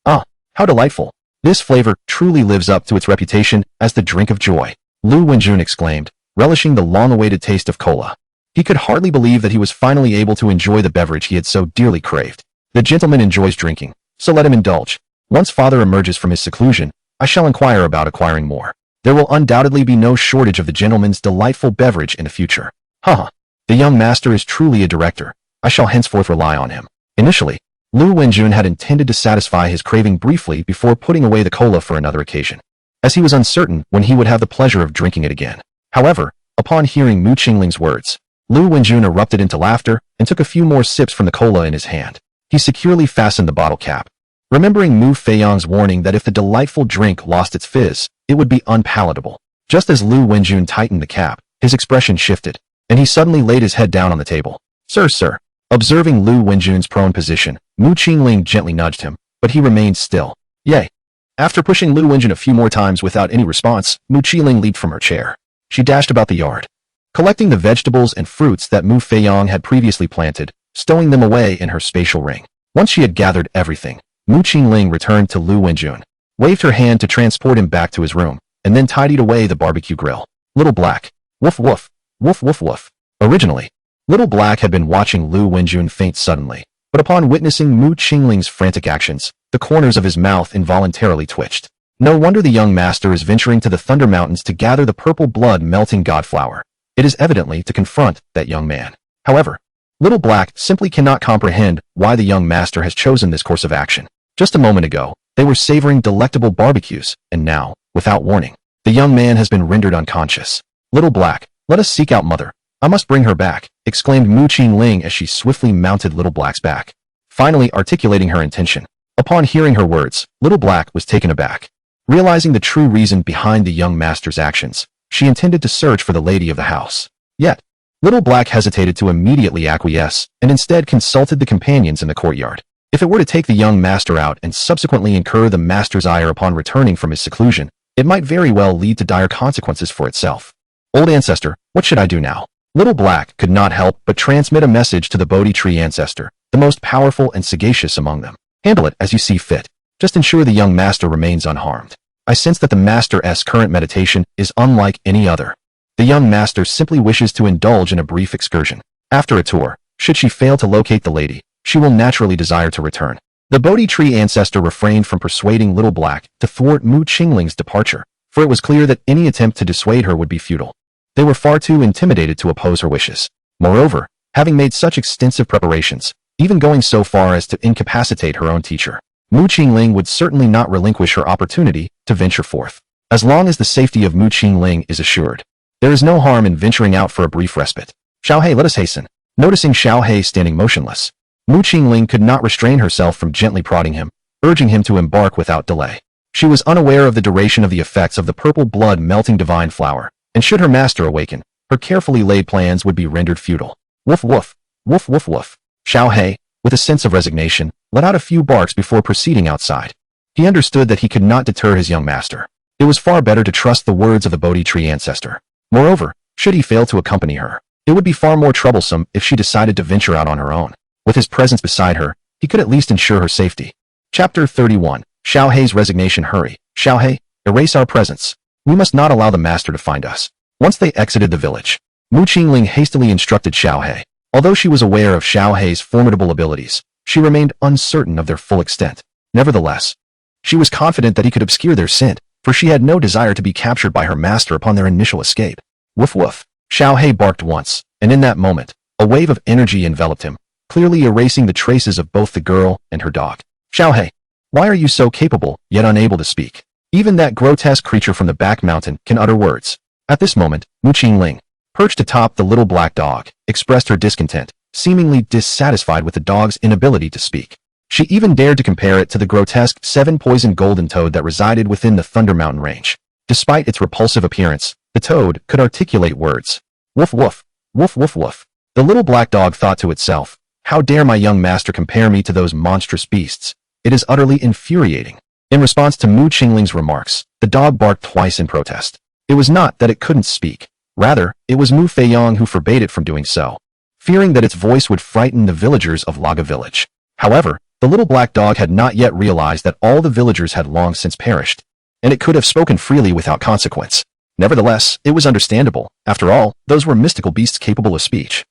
Ah, how delightful. This flavor truly lives up to its reputation as the drink of joy, Lu Wenjun exclaimed, relishing the long-awaited taste of cola. He could hardly believe that he was finally able to enjoy the beverage he had so dearly craved. The gentleman enjoys drinking, so let him indulge. Once father emerges from his seclusion, I shall inquire about acquiring more. There will undoubtedly be no shortage of the gentleman's delightful beverage in the future. Haha. The young master is truly a director. I shall henceforth rely on him. Initially, Lu Wenjun had intended to satisfy his craving briefly before putting away the cola for another occasion, as he was uncertain when he would have the pleasure of drinking it again. However, upon hearing Mu Qingling's words, Lu Wenjun erupted into laughter and took a few more sips from the cola in his hand. He securely fastened the bottle cap. Remembering Mu Feong's warning that if the delightful drink lost its fizz, it would be unpalatable. Just as Lu Wenjun tightened the cap, his expression shifted, and he suddenly laid his head down on the table. Sir. Observing Lu Wenjun's prone position, Mu Qingling gently nudged him, but he remained still. Yay. After pushing Lu Wenjun a few more times without any response, Mu Qingling leaped from her chair. She dashed about the yard, collecting the vegetables and fruits that Mu Feong had previously planted, stowing them away in her spatial ring. Once she had gathered everything, Mu Qingling returned to Lu Wenjun, waved her hand to transport him back to his room, and then tidied away the barbecue grill. Little Black. Woof woof. Woof woof woof. Originally, Little Black had been watching Lu Wenjun faint suddenly, but upon witnessing Mu Qingling's frantic actions, the corners of his mouth involuntarily twitched. No wonder the young master is venturing to the Thunder Mountains to gather the purple blood-melting godflower. It is evidently to confront that young man. However, Little Black simply cannot comprehend why the young master has chosen this course of action. Just a moment ago, they were savoring delectable barbecues, and now, without warning, the young man has been rendered unconscious. Little Black, let us seek out Mother. I must bring her back, exclaimed Mu Qingling as she swiftly mounted Little Black's back, finally articulating her intention. Upon hearing her words, Little Black was taken aback. Realizing the true reason behind the young master's actions, she intended to search for the lady of the house. Yet, Little Black hesitated to immediately acquiesce and instead consulted the companions in the courtyard. If it were to take the young master out and subsequently incur the master's ire upon returning from his seclusion, it might very well lead to dire consequences for itself. Old ancestor, what should I do now? Little Black could not help but transmit a message to the Bodhi Tree ancestor, the most powerful and sagacious among them. Handle it as you see fit. Just ensure the young master remains unharmed. I sense that the master's current meditation is unlike any other. The young master simply wishes to indulge in a brief excursion. After a tour, should she fail to locate the lady, she will naturally desire to return. The Bodhi Tree ancestor refrained from persuading Little Black to thwart Mu Qingling's departure, for it was clear that any attempt to dissuade her would be futile. They were far too intimidated to oppose her wishes. Moreover, having made such extensive preparations, even going so far as to incapacitate her own teacher, Mu Qingling would certainly not relinquish her opportunity to venture forth. As long as the safety of Mu Qingling is assured, there is no harm in venturing out for a brief respite. Xiaohei, let us hasten. Noticing Xiaohei standing motionless, Mu Qingling could not restrain herself from gently prodding him, urging him to embark without delay. She was unaware of the duration of the effects of the purple blood-melting divine flower, and should her master awaken, her carefully laid plans would be rendered futile. Woof woof. Woof woof woof. Xiaohei, with a sense of resignation, let out a few barks before proceeding outside. He understood that he could not deter his young master. It was far better to trust the words of the Bodhi Tree ancestor. Moreover, should he fail to accompany her, it would be far more troublesome if she decided to venture out on her own. With his presence beside her, he could at least ensure her safety. Chapter 31. Xiaohei's resignation. Hurry, Xiaohei, erase our presence. We must not allow the master to find us. Once they exited the village, Mu Qingling hastily instructed Xiaohei. Although she was aware of Xiaohei's formidable abilities, she remained uncertain of their full extent. Nevertheless, she was confident that he could obscure their scent, for she had no desire to be captured by her master upon their initial escape. Woof woof. Xiaohei barked once, and in that moment, a wave of energy enveloped him, clearly erasing the traces of both the girl and her dog. Xiaohei, why are you so capable, yet unable to speak? Even that grotesque creature from the back mountain can utter words. At this moment, Mu Qingling, perched atop the little black dog, expressed her discontent, seemingly dissatisfied with the dog's inability to speak. She even dared to compare it to the grotesque seven-poisoned golden toad that resided within the Thunder Mountain range. Despite its repulsive appearance, the toad could articulate words. Woof woof. Woof woof woof. The little black dog thought to itself, how dare my young master compare me to those monstrous beasts? It is utterly infuriating. In response to Mu Qingling's remarks, the dog barked twice in protest. It was not that it couldn't speak. Rather, it was Mu Feong who forbade it from doing so, fearing that its voice would frighten the villagers of Laga village. However, the little black dog had not yet realized that all the villagers had long since perished, and it could have spoken freely without consequence. Nevertheless, it was understandable. After all, those were mystical beasts capable of speech.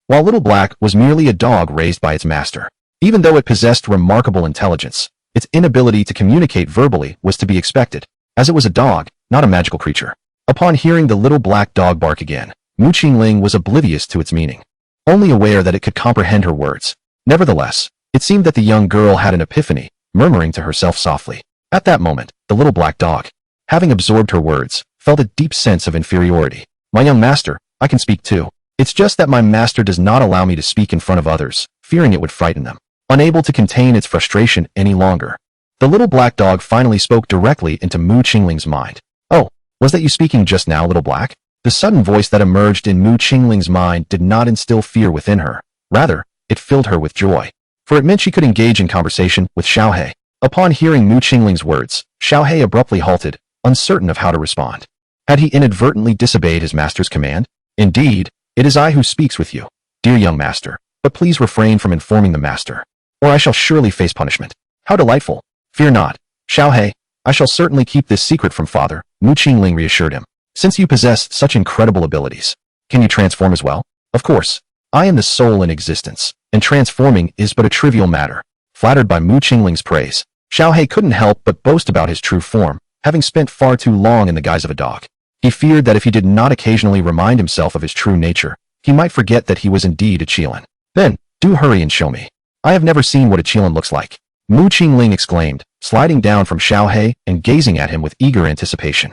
While Little Black was merely a dog raised by its master, even though it possessed remarkable intelligence, its inability to communicate verbally was to be expected. As it was a dog, not a magical creature. Upon hearing the little black dog bark again, Mu Qingling was oblivious to its meaning, only aware that it could comprehend her words. Nevertheless, it seemed that the young girl had an epiphany, murmuring to herself softly. At that moment, the little black dog, having absorbed her words, felt a deep sense of inferiority. My young master, I can speak too. It's just that my master does not allow me to speak in front of others, fearing it would frighten them. Unable to contain its frustration any longer, the little black dog finally spoke directly into Mu Qingling's mind. Oh, was that you speaking just now, little black? The sudden voice that emerged in Mu Qingling's mind did not instill fear within her. Rather, it filled her with joy, for it meant she could engage in conversation with Xiaohe. Upon hearing Mu Qingling's words, Xiaohe abruptly halted, uncertain of how to respond. Had he inadvertently disobeyed his master's command? Indeed, it is I who speaks with you, dear young master, but please refrain from informing the master, or I shall surely face punishment. How delightful! Fear not, Xiaohe, I shall certainly keep this secret from father, Mu Qingling reassured him. Since you possess such incredible abilities, can you transform as well? Of course, I am the soul in existence, and transforming is but a trivial matter. Flattered by Mu Qingling's praise, Xiaohe couldn't help but boast about his true form, having spent far too long in the guise of a dog. He feared that if he did not occasionally remind himself of his true nature, he might forget that he was indeed a Qilin. Then, do hurry and show me. I have never seen what a Qilin looks like, Mu Qingling exclaimed, sliding down from Xiaohe and gazing at him with eager anticipation.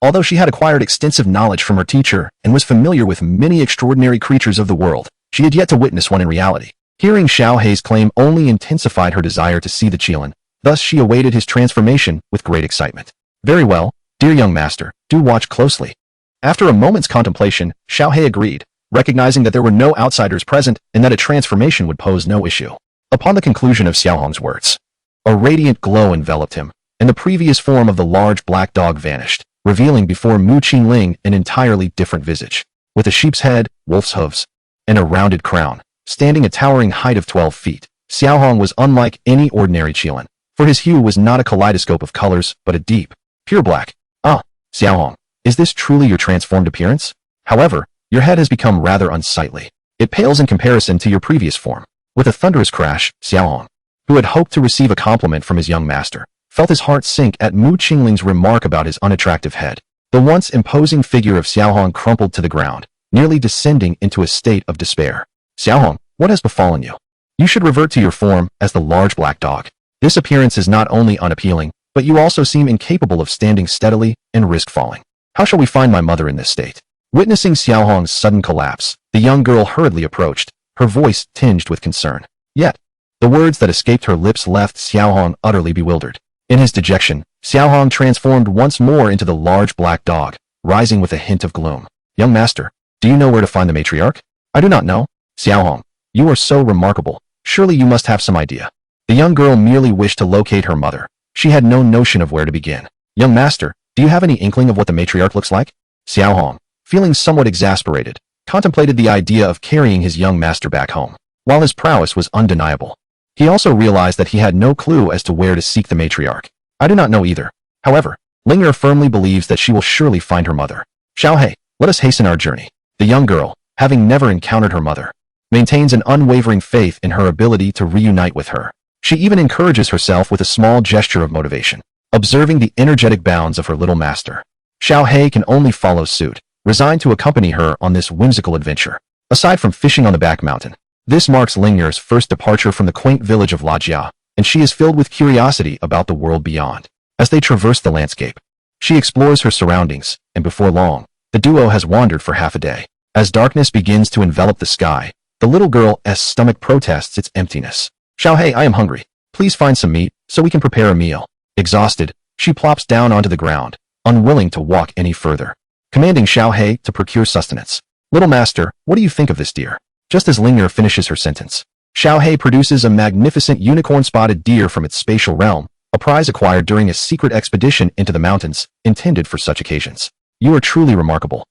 Although she had acquired extensive knowledge from her teacher and was familiar with many extraordinary creatures of the world, she had yet to witness one in reality. Hearing Xiaohe's claim only intensified her desire to see the Qilin, thus she awaited his transformation with great excitement. Very well, dear young master, do watch closely. After a moment's contemplation, Xiaohe agreed, recognizing that there were no outsiders present and that a transformation would pose no issue. Upon the conclusion of Xiaohong's words, a radiant glow enveloped him, and the previous form of the large black dog vanished, revealing before Mu Qingling an entirely different visage. With a sheep's head, wolf's hooves, and a rounded crown, standing a towering height of 12 feet, Xiaohong was unlike any ordinary Qilin, for his hue was not a kaleidoscope of colors, but a deep, pure black. Ah, Xiaohong, is this truly your transformed appearance? However, your head has become rather unsightly. It pales in comparison to your previous form. With a thunderous crash, Xiaohong, who had hoped to receive a compliment from his young master, felt his heart sink at Mu Qingling's remark about his unattractive head. The once imposing figure of Xiaohong crumpled to the ground, nearly descending into a state of despair. Xiaohong, what has befallen you? You should revert to your form as the large black dog. This appearance is not only unappealing, but you also seem incapable of standing steadily and risk falling. How shall we find my mother in this state? Witnessing Xiaohong's sudden collapse, the young girl hurriedly approached, her voice tinged with concern. Yet, the words that escaped her lips left Xiaohong utterly bewildered. In his dejection, Xiaohong transformed once more into the large black dog, rising with a hint of gloom. Young master, do you know where to find the matriarch? I do not know. Xiaohong, you are so remarkable. Surely you must have some idea. The young girl merely wished to locate her mother. She had no notion of where to begin. Young master, do you have any inkling of what the matriarch looks like? Xiaohong, feeling somewhat exasperated, contemplated the idea of carrying his young master back home. While his prowess was undeniable, he also realized that he had no clue as to where to seek the matriarch. I do not know either. However, Linger firmly believes that she will surely find her mother. Xiaohe, let us hasten our journey. The young girl, having never encountered her mother, maintains an unwavering faith in her ability to reunite with her. She even encourages herself with a small gesture of motivation, observing the energetic bounds of her little master. Xiaohe can only follow suit, resigned to accompany her on this whimsical adventure. Aside from fishing on the back mountain, this marks Linger's first departure from the quaint village of Lajia, and she is filled with curiosity about the world beyond. As they traverse the landscape, she explores her surroundings, and before long, the duo has wandered for half a day. As darkness begins to envelop the sky, the little girl's stomach protests its emptiness. Xiaohe, I am hungry. Please find some meat, so we can prepare a meal. Exhausted, she plops down onto the ground, unwilling to walk any further, commanding Xiaohe to procure sustenance. Little master, what do you think of this deer? Just as Linger finishes her sentence, Xiaohe produces a magnificent unicorn-spotted deer from its spatial realm, a prize acquired during a secret expedition into the mountains, intended for such occasions. You are truly remarkable.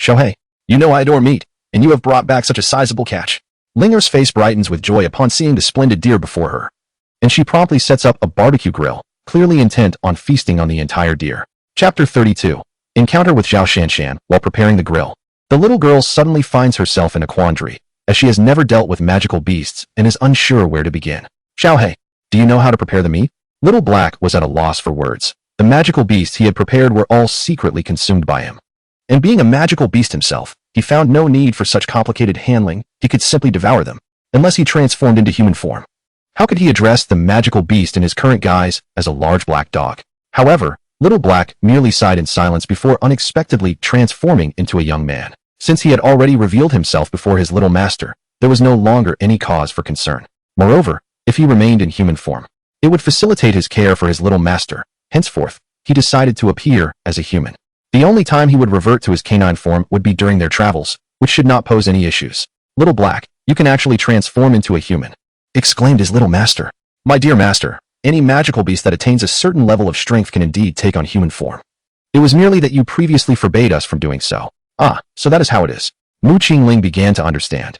Xiaohe, you know I adore meat, and you have brought back such a sizable catch. Linger's face brightens with joy upon seeing the splendid deer before her, and she promptly sets up a barbecue grill, clearly intent on feasting on the entire deer. Chapter 32. Encounter with Zhao Shanshan. While preparing the grill, the little girl suddenly finds herself in a quandary, as she has never dealt with magical beasts and is unsure where to begin. Xiaohe, do you know how to prepare the meat? Little Black was at a loss for words. The magical beasts he had prepared were all secretly consumed by him. And being a magical beast himself, he found no need for such complicated handling. He could simply devour them, unless he transformed into human form. How could he address the magical beast in his current guise as a large black dog? However, Little Black merely sighed in silence before unexpectedly transforming into a young man. Since he had already revealed himself before his little master, there was no longer any cause for concern. Moreover, if he remained in human form, it would facilitate his care for his little master. Henceforth, he decided to appear as a human. The only time he would revert to his canine form would be during their travels, which should not pose any issues. Little Black, you can actually transform into a human, exclaimed his little master. My dear master, any magical beast that attains a certain level of strength can indeed take on human form. It was merely that you previously forbade us from doing so. Ah, so that is how it is. Mu Qingling began to understand.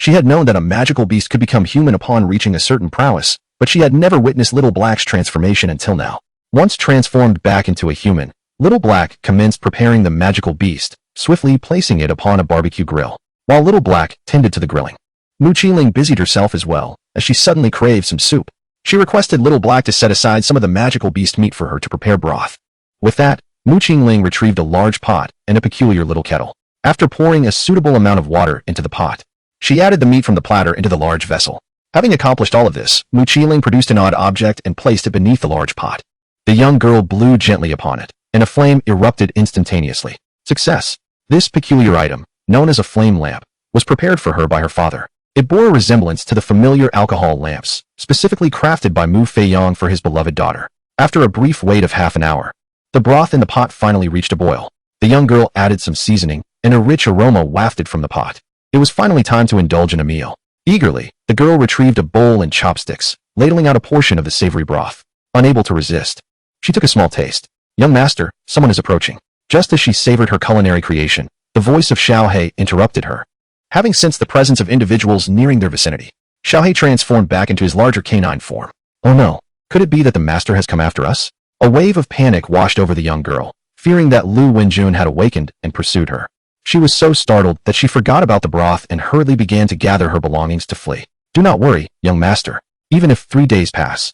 She had known that a magical beast could become human upon reaching a certain prowess, but she had never witnessed Little Black's transformation until now. Once transformed back into a human, Little Black commenced preparing the magical beast, swiftly placing it upon a barbecue grill, while Little Black tended to the grilling. Mu Qingling busied herself as well, as she suddenly craved some soup. She requested Little Black to set aside some of the magical beast meat for her to prepare broth. With that, Mu Qingling retrieved a large pot and a peculiar little kettle. After pouring a suitable amount of water into the pot, she added the meat from the platter into the large vessel. Having accomplished all of this, Mu Qingling produced an odd object and placed it beneath the large pot. The young girl blew gently upon it, and a flame erupted instantaneously. Success! This peculiar item, known as a flame lamp, was prepared for her by her father. It bore a resemblance to the familiar alcohol lamps, specifically crafted by Feong for his beloved daughter. After a brief wait of half an hour, the broth in the pot finally reached a boil. The young girl added some seasoning, and a rich aroma wafted from the pot. It was finally time to indulge in a meal. Eagerly, the girl retrieved a bowl and chopsticks, ladling out a portion of the savory broth. Unable to resist, she took a small taste. Young master, someone is approaching. Just as she savored her culinary creation, the voice of Xiaohe interrupted her. Having sensed the presence of individuals nearing their vicinity, Xiaohe transformed back into his larger canine form. Oh no, could it be that the master has come after us? A wave of panic washed over the young girl, fearing that Lu Wenjun had awakened and pursued her. She was so startled that she forgot about the broth and hurriedly began to gather her belongings to flee. Do not worry, young master. Even if 3 days pass,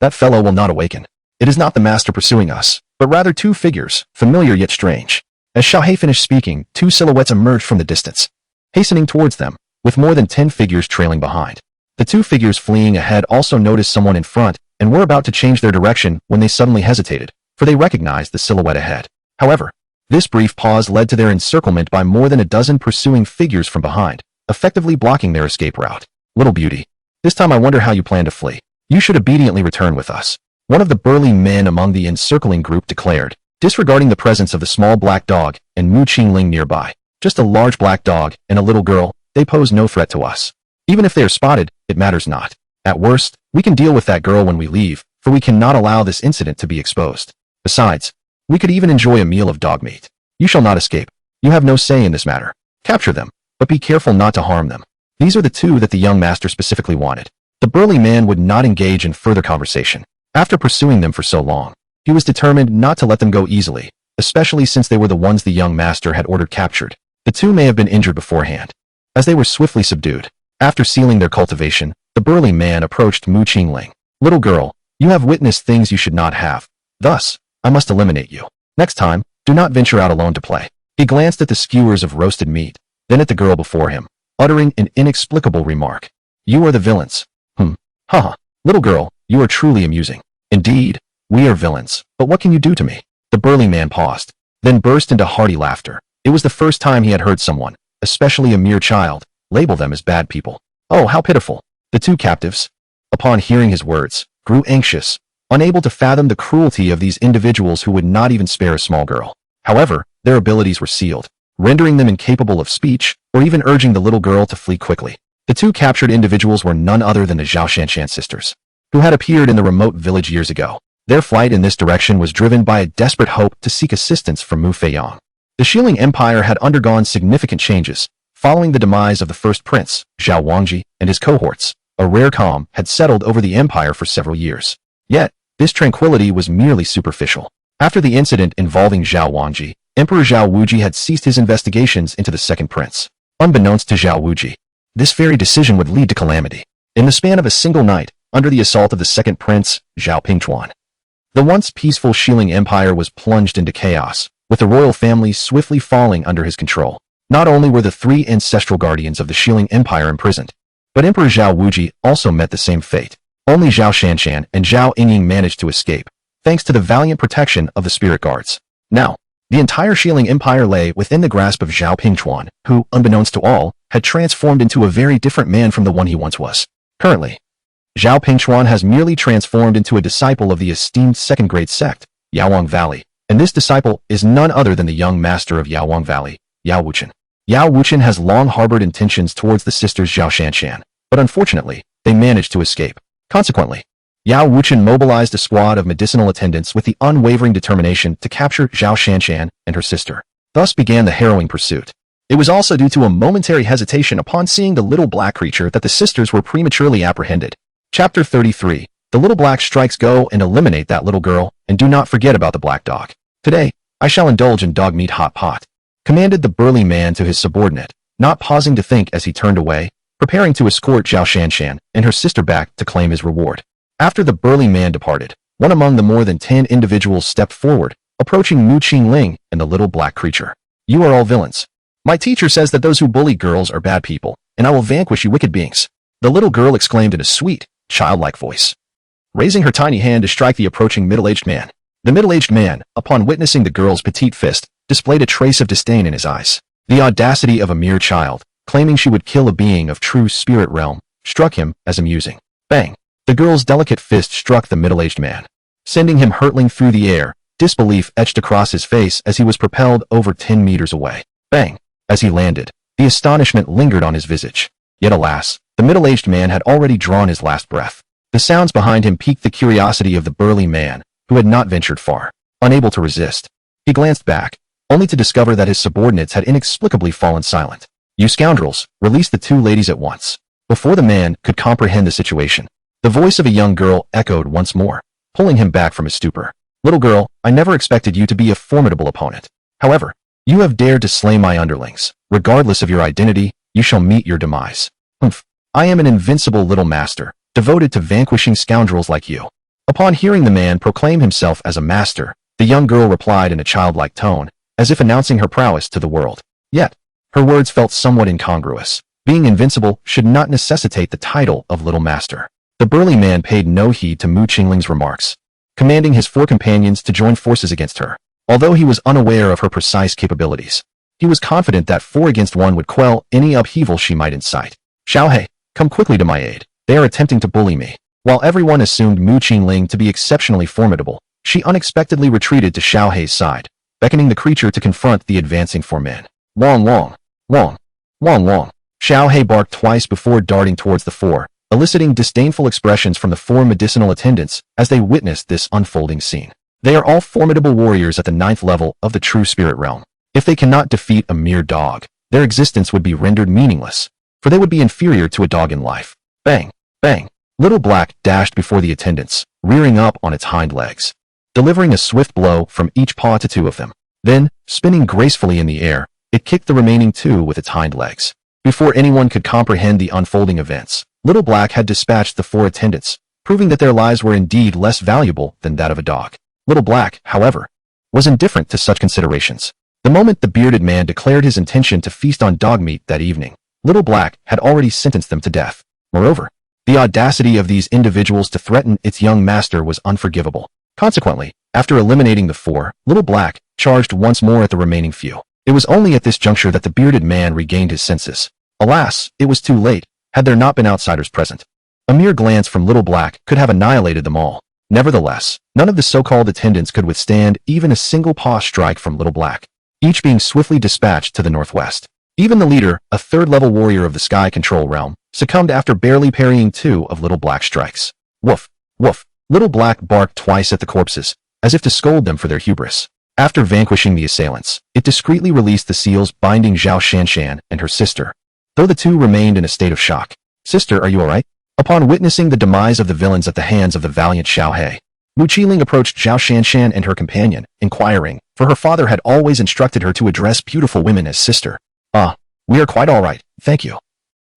that fellow will not awaken. It is not the master pursuing us, but rather two figures, familiar yet strange. As Xiaohe finished speaking, two silhouettes emerged from the distance, hastening towards them, with more than 10 figures trailing behind. The two figures fleeing ahead also noticed someone in front and were about to change their direction when they suddenly hesitated, for they recognized the silhouette ahead. However, this brief pause led to their encirclement by more than a dozen pursuing figures from behind, effectively blocking their escape route. Little beauty, this time I wonder how you plan to flee. You should obediently return with us, one of the burly men among the encircling group declared, disregarding the presence of the small black dog and Mu Qingling nearby. Just a large black dog and a little girl, they pose no threat to us. Even if they are spotted, it matters not. At worst, we can deal with that girl when we leave, for we cannot allow this incident to be exposed. Besides, we could even enjoy a meal of dog meat. You shall not escape. You have no say in this matter. Capture them, but be careful not to harm them. These are the two that the young master specifically wanted. The burly man would not engage in further conversation. After pursuing them for so long, he was determined not to let them go easily, especially since they were the ones the young master had ordered captured. The two may have been injured beforehand, as they were swiftly subdued. After sealing their cultivation, the burly man approached Mu Qingling. Little girl, you have witnessed things you should not have. Thus, I must eliminate you. Next time, do not venture out alone to play. He glanced at the skewers of roasted meat, then at the girl before him, uttering an inexplicable remark. You are the villains. Haha. Little girl, you are truly amusing. Indeed, we are villains, but what can you do to me? The burly man paused, then burst into hearty laughter. It was the first time he had heard someone, especially a mere child, label them as bad people. Oh, how pitiful. The two captives, upon hearing his words, grew anxious, unable to fathom the cruelty of these individuals who would not even spare a small girl. However, their abilities were sealed, rendering them incapable of speech or even urging the little girl to flee quickly. The two captured individuals were none other than the Zhao Shanshan sisters, who had appeared in the remote village years ago. Their flight in this direction was driven by a desperate hope to seek assistance from Mu Feong. The Xiling Empire had undergone significant changes. Following the demise of the first prince, Zhao Wangji, and his cohorts, a rare calm had settled over the empire for several years. Yet, this tranquility was merely superficial. After the incident involving Zhao Wangji, Emperor Zhao Wuji had ceased his investigations into the second prince. Unbeknownst to Zhao Wuji, this very decision would lead to calamity. In the span of a single night, under the assault of the second prince, Zhao Pingchuan, The once peaceful Shilling Empire was plunged into chaos, with the royal family swiftly falling under his control. Not only were the three ancestral guardians of the Shilling Empire imprisoned, but Emperor Zhao Wuji also met the same fate. Only Zhao Shanshan and Zhao Yingying managed to escape, thanks to the valiant protection of the spirit guards. Now, the entire Shilling Empire lay within the grasp of Zhao Pingchuan, who, unbeknownst to all, had transformed into a very different man from the one he once was. Currently, Zhao Pingchuan has merely transformed into a disciple of the esteemed second-grade sect, Yaowang Valley, and this disciple is none other than the young master of Yaowang Valley, Yao Wuchen. Yao Wuchen has long harbored intentions towards the sisters Zhao Shanshan, but unfortunately, they managed to escape. Consequently, Yao Wuchen mobilized a squad of medicinal attendants with the unwavering determination to capture Zhao Shanshan and her sister. Thus began the harrowing pursuit. It was also due to a momentary hesitation upon seeing the little black creature that the sisters were prematurely apprehended. Chapter 33. The little black strikes. Go and eliminate that little girl, and do not forget about the black dog. Today, I shall indulge in dog meat hot pot, commanded the burly man to his subordinate, not pausing to think as he turned away, preparing to escort Zhao Shanshan and her sister back to claim his reward. After the burly man departed, one among the more than 10 individuals stepped forward, approaching Mu Qingling and the little black creature. You are all villains. My teacher says that those who bully girls are bad people, and I will vanquish you wicked beings. The little girl exclaimed in a sweet, childlike voice, raising her tiny hand to strike the approaching middle-aged man. The middle-aged man, upon witnessing the girl's petite fist, displayed a trace of disdain in his eyes. The audacity of a mere child, claiming she would kill a being of true spirit realm, struck him as amusing. Bang! The girl's delicate fist struck the middle-aged man, sending him hurtling through the air. Disbelief etched across his face as he was propelled over 10 meters away. Bang! As he landed, the astonishment lingered on his visage. Yet alas, the middle-aged man had already drawn his last breath. The sounds behind him piqued the curiosity of the burly man, who had not ventured far. Unable to resist, he glanced back, only to discover that his subordinates had inexplicably fallen silent. You scoundrels, release the two ladies at once. Before the man could comprehend the situation, the voice of a young girl echoed once more, pulling him back from his stupor. Little girl, I never expected you to be a formidable opponent. However, you have dared to slay my underlings. Regardless of your identity, you shall meet your demise. Humph. I am an invincible little master, devoted to vanquishing scoundrels like you. Upon hearing the man proclaim himself as a master, the young girl replied in a childlike tone, as if announcing her prowess to the world. Yet, her words felt somewhat incongruous. Being invincible should not necessitate the title of little master. The burly man paid no heed to Mu Qingling's remarks, commanding his 4 companions to join forces against her. Although he was unaware of her precise capabilities, he was confident that 4 against 1 would quell any upheaval she might incite. Xiaohei, come quickly to my aid. They are attempting to bully me. While everyone assumed Mu Qingling to be exceptionally formidable, she unexpectedly retreated to Xiaohei's side, beckoning the creature to confront the advancing 4 men. Wong wong, wong, wong wong. Xiaohei barked twice before darting towards the 4, eliciting disdainful expressions from the 4 medicinal attendants as they witnessed this unfolding scene. They are all formidable warriors at the 9th level of the true spirit realm. If they cannot defeat a mere dog, their existence would be rendered meaningless, for they would be inferior to a dog in life. Bang! Bang! Little Black dashed before the attendants, rearing up on its hind legs, delivering a swift blow from each paw to 2 of them. Then, spinning gracefully in the air, it kicked the remaining 2 with its hind legs. Before anyone could comprehend the unfolding events, Little Black had dispatched the 4 attendants, proving that their lives were indeed less valuable than that of a dog. Little Black, however, was indifferent to such considerations. The moment the bearded man declared his intention to feast on dog meat that evening, Little Black had already sentenced them to death. Moreover, the audacity of these individuals to threaten its young master was unforgivable. Consequently, after eliminating the 4, Little Black charged once more at the remaining few. It was only at this juncture that the bearded man regained his senses. Alas, it was too late, had there not been outsiders present. A mere glance from Little Black could have annihilated them all. Nevertheless, none of the so-called attendants could withstand even a single paw strike from Little Black, each being swiftly dispatched to the northwest. Even the leader, a 3rd-level warrior of the Sky Control Realm, succumbed after barely parrying 2 of Little Black's strikes. Woof! Woof! Little Black barked twice at the corpses, as if to scold them for their hubris. After vanquishing the assailants, it discreetly released the seals binding Zhao Shanshan and her sister, though the 2 remained in a state of shock. Sister, are you alright? Upon witnessing the demise of the villains at the hands of the valiant Xiaohei, Mu Qingling approached Zhao Shanshan and her companion, inquiring, for her father had always instructed her to address beautiful women as sister. Ah, we are quite alright, thank you.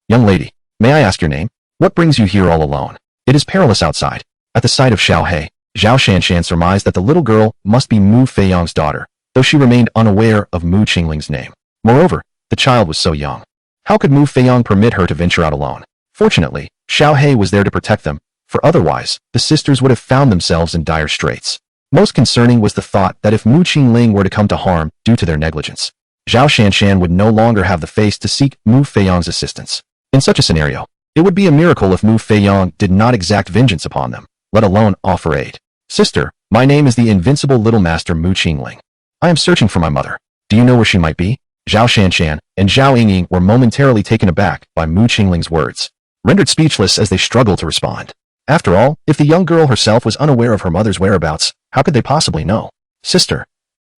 Young lady, may I ask your name? What brings you here all alone? It is perilous outside. At the sight of Xiaohei, Zhao Shanshan surmised that the little girl must be Mu Feiyong's daughter, though she remained unaware of Mu Qingling's name. Moreover, the child was so young. How could Mu Feiyong permit her to venture out alone? Fortunately, Xiao He was there to protect them, for otherwise, the sisters would have found themselves in dire straits. Most concerning was the thought that if Mu Qingling were to come to harm due to their negligence, Zhao Shanshan would no longer have the face to seek Mu Feiyong's assistance. In such a scenario, it would be a miracle if Mu Feiyong did not exact vengeance upon them, let alone offer aid. Sister, my name is the invincible little master Mu Qingling. I am searching for my mother. Do you know where she might be? Zhao Shanshan and Zhao Yingying were momentarily taken aback by Mu Qingling's words, rendered speechless as they struggled to respond. After all, if the young girl herself was unaware of her mother's whereabouts, how could they possibly know? Sister,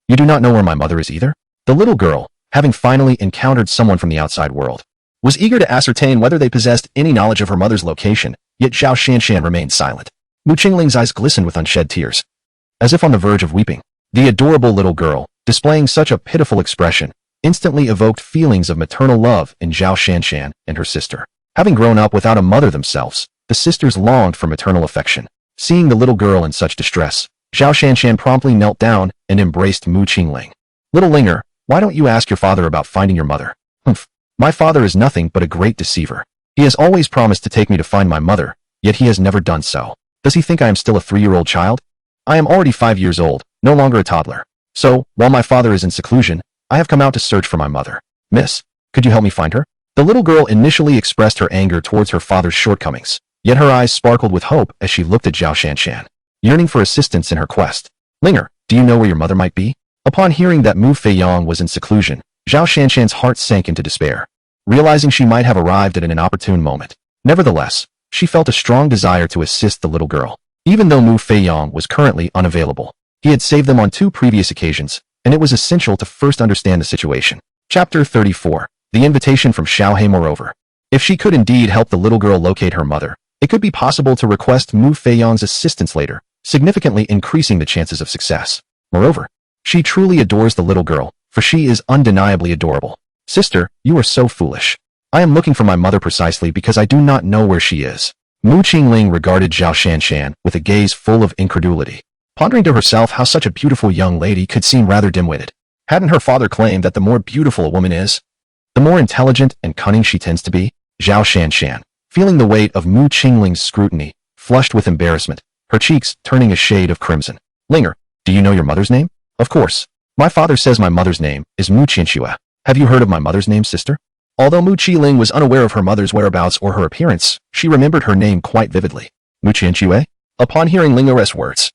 you do not know where my mother is either? The little girl, having finally encountered someone from the outside world, was eager to ascertain whether they possessed any knowledge of her mother's location, yet Zhao Shanshan remained silent. Mu Qingling's eyes glistened with unshed tears, as if on the verge of weeping. The adorable little girl, displaying such a pitiful expression, instantly evoked feelings of maternal love in Zhao Shanshan and her sister. Having grown up without a mother themselves, the sisters longed for maternal affection. Seeing the little girl in such distress, Zhao Shanshan promptly knelt down and embraced Mu Qingling. Little Linger, why don't you ask your father about finding your mother? Humph. My father is nothing but a great deceiver. He has always promised to take me to find my mother, yet he has never done so. Does he think I am still a 3-year-old child? I am already 5 years old, no longer a toddler. So, while my father is in seclusion, I have come out to search for my mother. Miss, could you help me find her? The little girl initially expressed her anger towards her father's shortcomings, yet her eyes sparkled with hope as she looked at Zhao Shanshan, yearning for assistance in her quest. Linger, do you know where your mother might be? Upon hearing that Mu Feiyong was in seclusion, Zhao Shanshan's heart sank into despair, realizing she might have arrived at an inopportune moment. Nevertheless, she felt a strong desire to assist the little girl. Even though Mu Feiyong was currently unavailable, he had saved them on 2 previous occasions, and it was essential to first understand the situation. Chapter 34. The invitation from Xiao He. Moreover, if she could indeed help the little girl locate her mother, it could be possible to request Mu Feiyong's assistance later, significantly increasing the chances of success. Moreover, she truly adores the little girl, for she is undeniably adorable. Sister, you are so foolish. I am looking for my mother precisely because I do not know where she is. Mu Qingling regarded Zhao Shanshan with a gaze full of incredulity, pondering to herself how such a beautiful young lady could seem rather dim-witted. Hadn't her father claimed that the more beautiful a woman is, the more intelligent and cunning she tends to be? Zhao Shanshan, feeling the weight of Mu Qingling's scrutiny, flushed with embarrassment, her cheeks turning a shade of crimson. Linger, do you know your mother's name? Of course. My father says my mother's name is Mu Qianxue. Have you heard of my mother's name, sister? Although Mu Qingling was unaware of her mother's whereabouts or her appearance, she remembered her name quite vividly. Mu Qianxue? Upon hearing Linger's words,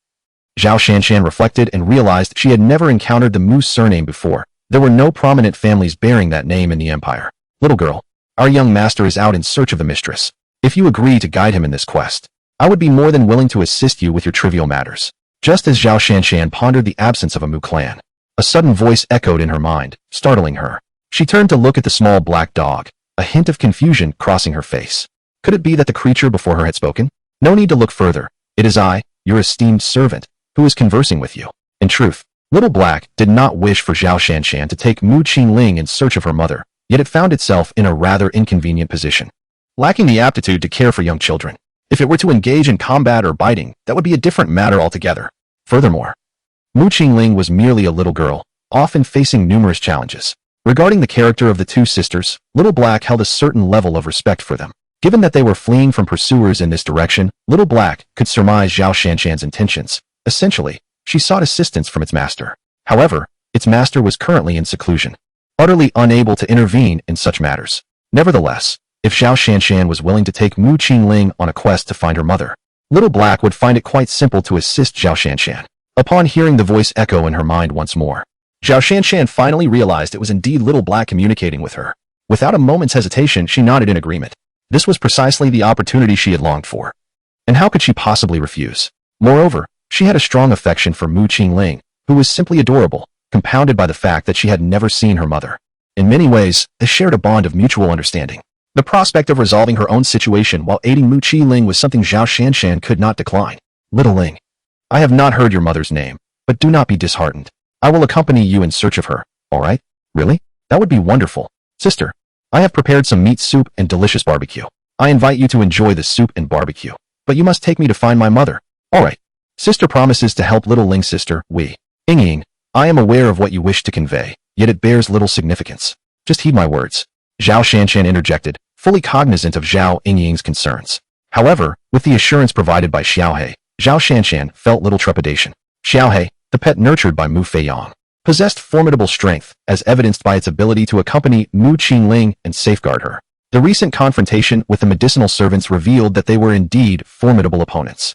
Zhao Shanshan reflected and realized she had never encountered the Mu surname before. There were no prominent families bearing that name in the empire. Little girl, our young master is out in search of the mistress. If you agree to guide him in this quest, I would be more than willing to assist you with your trivial matters. Just as Zhao Shanshan pondered the absence of a Mu clan, a sudden voice echoed in her mind, startling her. She turned to look at the small black dog, a hint of confusion crossing her face. Could it be that the creature before her had spoken? No need to look further. It is I, your esteemed servant, who is conversing with you. In truth, Little Black did not wish for Zhao Shanshan to take Mu Qingling in search of her mother, yet it found itself in a rather inconvenient position, lacking the aptitude to care for young children. If it were to engage in combat or biting, that would be a different matter altogether. Furthermore, Mu Qingling was merely a little girl, often facing numerous challenges. Regarding the character of the 2 sisters, Little Black held a certain level of respect for them. Given that they were fleeing from pursuers in this direction, Little Black could surmise Zhao Shanshan's intentions. Essentially, she sought assistance from its master. However, its master was currently in seclusion, utterly unable to intervene in such matters. Nevertheless, if Zhao Shanshan was willing to take Mu Qingling on a quest to find her mother, Little Black would find it quite simple to assist Zhao Shanshan. Upon hearing the voice echo in her mind once more, Zhao Shanshan finally realized it was indeed Little Black communicating with her. Without a moment's hesitation, she nodded in agreement. This was precisely the opportunity she had longed for. And how could she possibly refuse? Moreover, she had a strong affection for Mu Qingling, who was simply adorable, compounded by the fact that she had never seen her mother. In many ways, they shared a bond of mutual understanding. The prospect of resolving her own situation while aiding Mu Qingling was something Zhao Shanshan could not decline. Little Ling, I have not heard your mother's name, but do not be disheartened. I will accompany you in search of her, all right? Really? That would be wonderful. Sister, I have prepared some meat soup and delicious barbecue. I invite you to enjoy the soup and barbecue. But you must take me to find my mother. All right. Sister promises to help little Ling's sister, Wei. Ying, I am aware of what you wish to convey, yet it bears little significance. Just heed my words. Zhao Shanshan interjected, fully cognizant of Zhao Yingying's concerns. However, with the assurance provided by Xiaohe, Zhao Shanshan felt little trepidation. Xiaohe, the pet nurtured by Mu Feong, possessed formidable strength, as evidenced by its ability to accompany Mu Qingling and safeguard her. The recent confrontation with the medicinal servants revealed that they were indeed formidable opponents,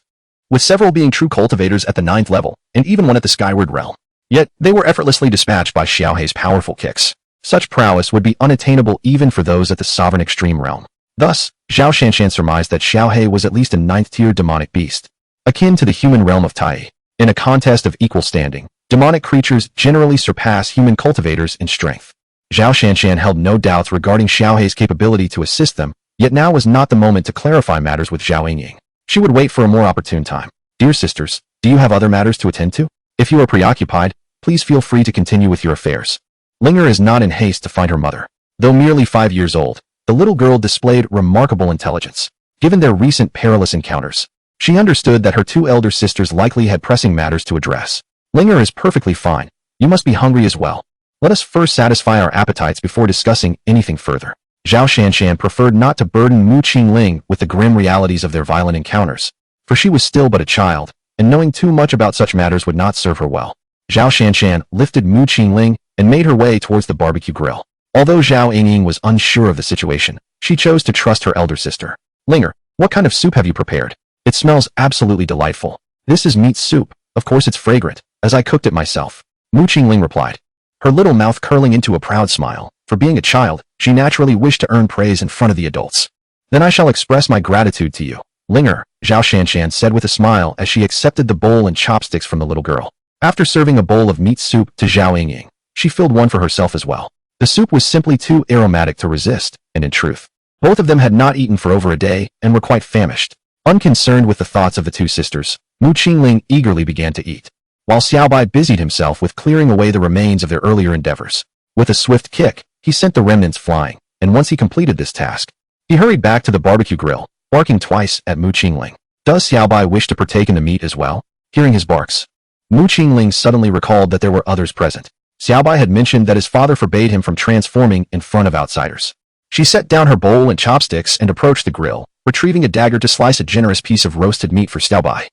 with several being true cultivators at the 9th level, and even one at the Skyward Realm. Yet, they were effortlessly dispatched by Xiaohe's powerful kicks. Such prowess would be unattainable even for those at the Sovereign Extreme Realm. Thus, Zhao Shanshan surmised that Xiaohe was at least a 9th-tier demonic beast, akin to the human realm of Tai. In a contest of equal standing, demonic creatures generally surpass human cultivators in strength. Zhao Shanshan held no doubts regarding Xiaohe's capability to assist them, yet now was not the moment to clarify matters with Zhao Yingying. She would wait for a more opportune time. Dear sisters, do you have other matters to attend to? If you are preoccupied, please feel free to continue with your affairs. Linger is not in haste to find her mother. Though merely 5 years old, the little girl displayed remarkable intelligence. Given their recent perilous encounters, she understood that her 2 elder sisters likely had pressing matters to address. Linger is perfectly fine. You must be hungry as well. Let us first satisfy our appetites before discussing anything further. Zhao Shanshan preferred not to burden Mu Qingling with the grim realities of their violent encounters, for she was still but a child, and knowing too much about such matters would not serve her well. Zhao Shanshan lifted Mu Qingling and made her way towards the barbecue grill. Although Zhao Yingying was unsure of the situation, she chose to trust her elder sister. Linger, what kind of soup have you prepared? It smells absolutely delightful. This is meat soup. Of course it's fragrant, as I cooked it myself. Mu Qingling replied, her little mouth curling into a proud smile. For being a child, she naturally wished to earn praise in front of the adults. Then I shall express my gratitude to you. Linger, Zhao Shanshan said with a smile as she accepted the bowl and chopsticks from the little girl. After serving a bowl of meat soup to Zhao Yingying, she filled one for herself as well. The soup was simply too aromatic to resist, and in truth, both of them had not eaten for over a day and were quite famished. Unconcerned with the thoughts of the 2 sisters, Mu Qingling eagerly began to eat, while Xiaobai busied himself with clearing away the remains of their earlier endeavors. With a swift kick, he sent the remnants flying, and once he completed this task, he hurried back to the barbecue grill, barking twice at Mu Qingling. Does Xiaobai wish to partake in the meat as well? Hearing his barks, Mu Qingling suddenly recalled that there were others present. Xiaobai had mentioned that his father forbade him from transforming in front of outsiders. She set down her bowl and chopsticks and approached the grill, retrieving a dagger to slice a generous piece of roasted meat for Xiaobai,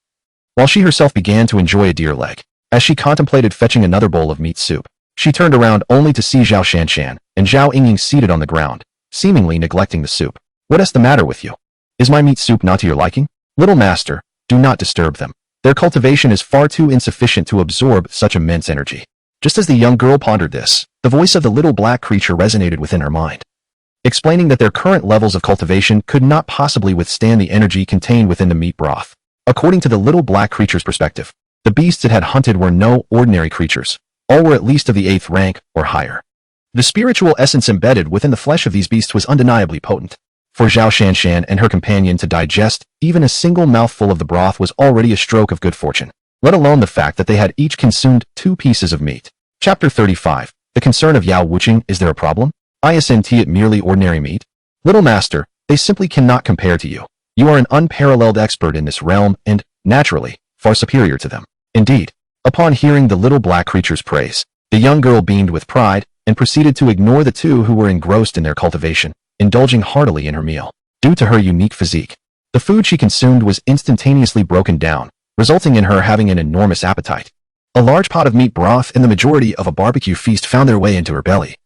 while she herself began to enjoy a deer leg. As she contemplated fetching another bowl of meat soup, she turned around only to see Zhao Shanshan and Zhao Yingying seated on the ground, seemingly neglecting the soup. What is the matter with you? Is my meat soup not to your liking? Little master, do not disturb them. Their cultivation is far too insufficient to absorb such immense energy. Just as the young girl pondered this, the voice of the little black creature resonated within her mind, explaining that their current levels of cultivation could not possibly withstand the energy contained within the meat broth. According to the little black creature's perspective, the beasts it had hunted were no ordinary creatures. All were at least of the 8th rank or higher. The spiritual essence embedded within the flesh of these beasts was undeniably potent. For Zhao Shanshan and her companion to digest even a single mouthful of the broth was already a stroke of good fortune, let alone the fact that they had each consumed 2 pieces of meat. Chapter 35. The concern of Yao Wuqing. Is there a problem? Isn't it merely ordinary meat? Little master, they simply cannot compare to you. You are an unparalleled expert in this realm and, naturally, far superior to them. Indeed. Upon hearing the little black creature's praise, the young girl beamed with pride and proceeded to ignore the 2 who were engrossed in their cultivation, indulging heartily in her meal. Due to her unique physique, the food she consumed was instantaneously broken down, resulting in her having an enormous appetite. A large pot of meat broth and the majority of a barbecue feast found their way into her belly,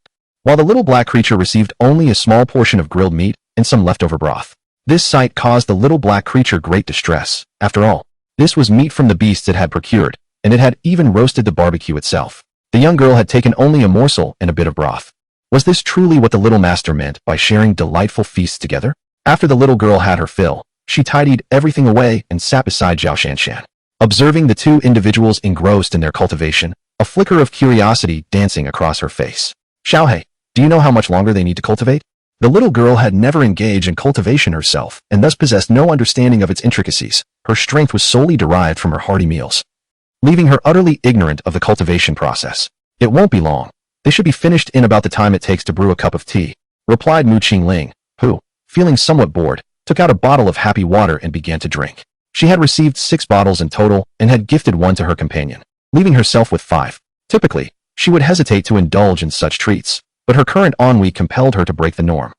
while the little black creature received only a small portion of grilled meat and some leftover broth. This sight caused the little black creature great distress. After all, this was meat from the beasts it had procured, and it had even roasted the barbecue itself. The young girl had taken only a morsel and a bit of broth. Was this truly what the little master meant by sharing delightful feasts together? After the little girl had her fill, she tidied everything away and sat beside Zhao Shanshan. Observing the 2 individuals engrossed in their cultivation, a flicker of curiosity dancing across her face. Xiaohe, do you know how much longer they need to cultivate? The little girl had never engaged in cultivation herself and thus possessed no understanding of its intricacies. Her strength was solely derived from her hearty meals, leaving her utterly ignorant of the cultivation process. It won't be long. They should be finished in about the time it takes to brew a cup of tea, replied Mu Qingling, who, feeling somewhat bored, took out a bottle of happy water and began to drink. She had received 6 bottles in total and had gifted one to her companion, leaving herself with 5. Typically, she would hesitate to indulge in such treats, but her current ennui compelled her to break the norm.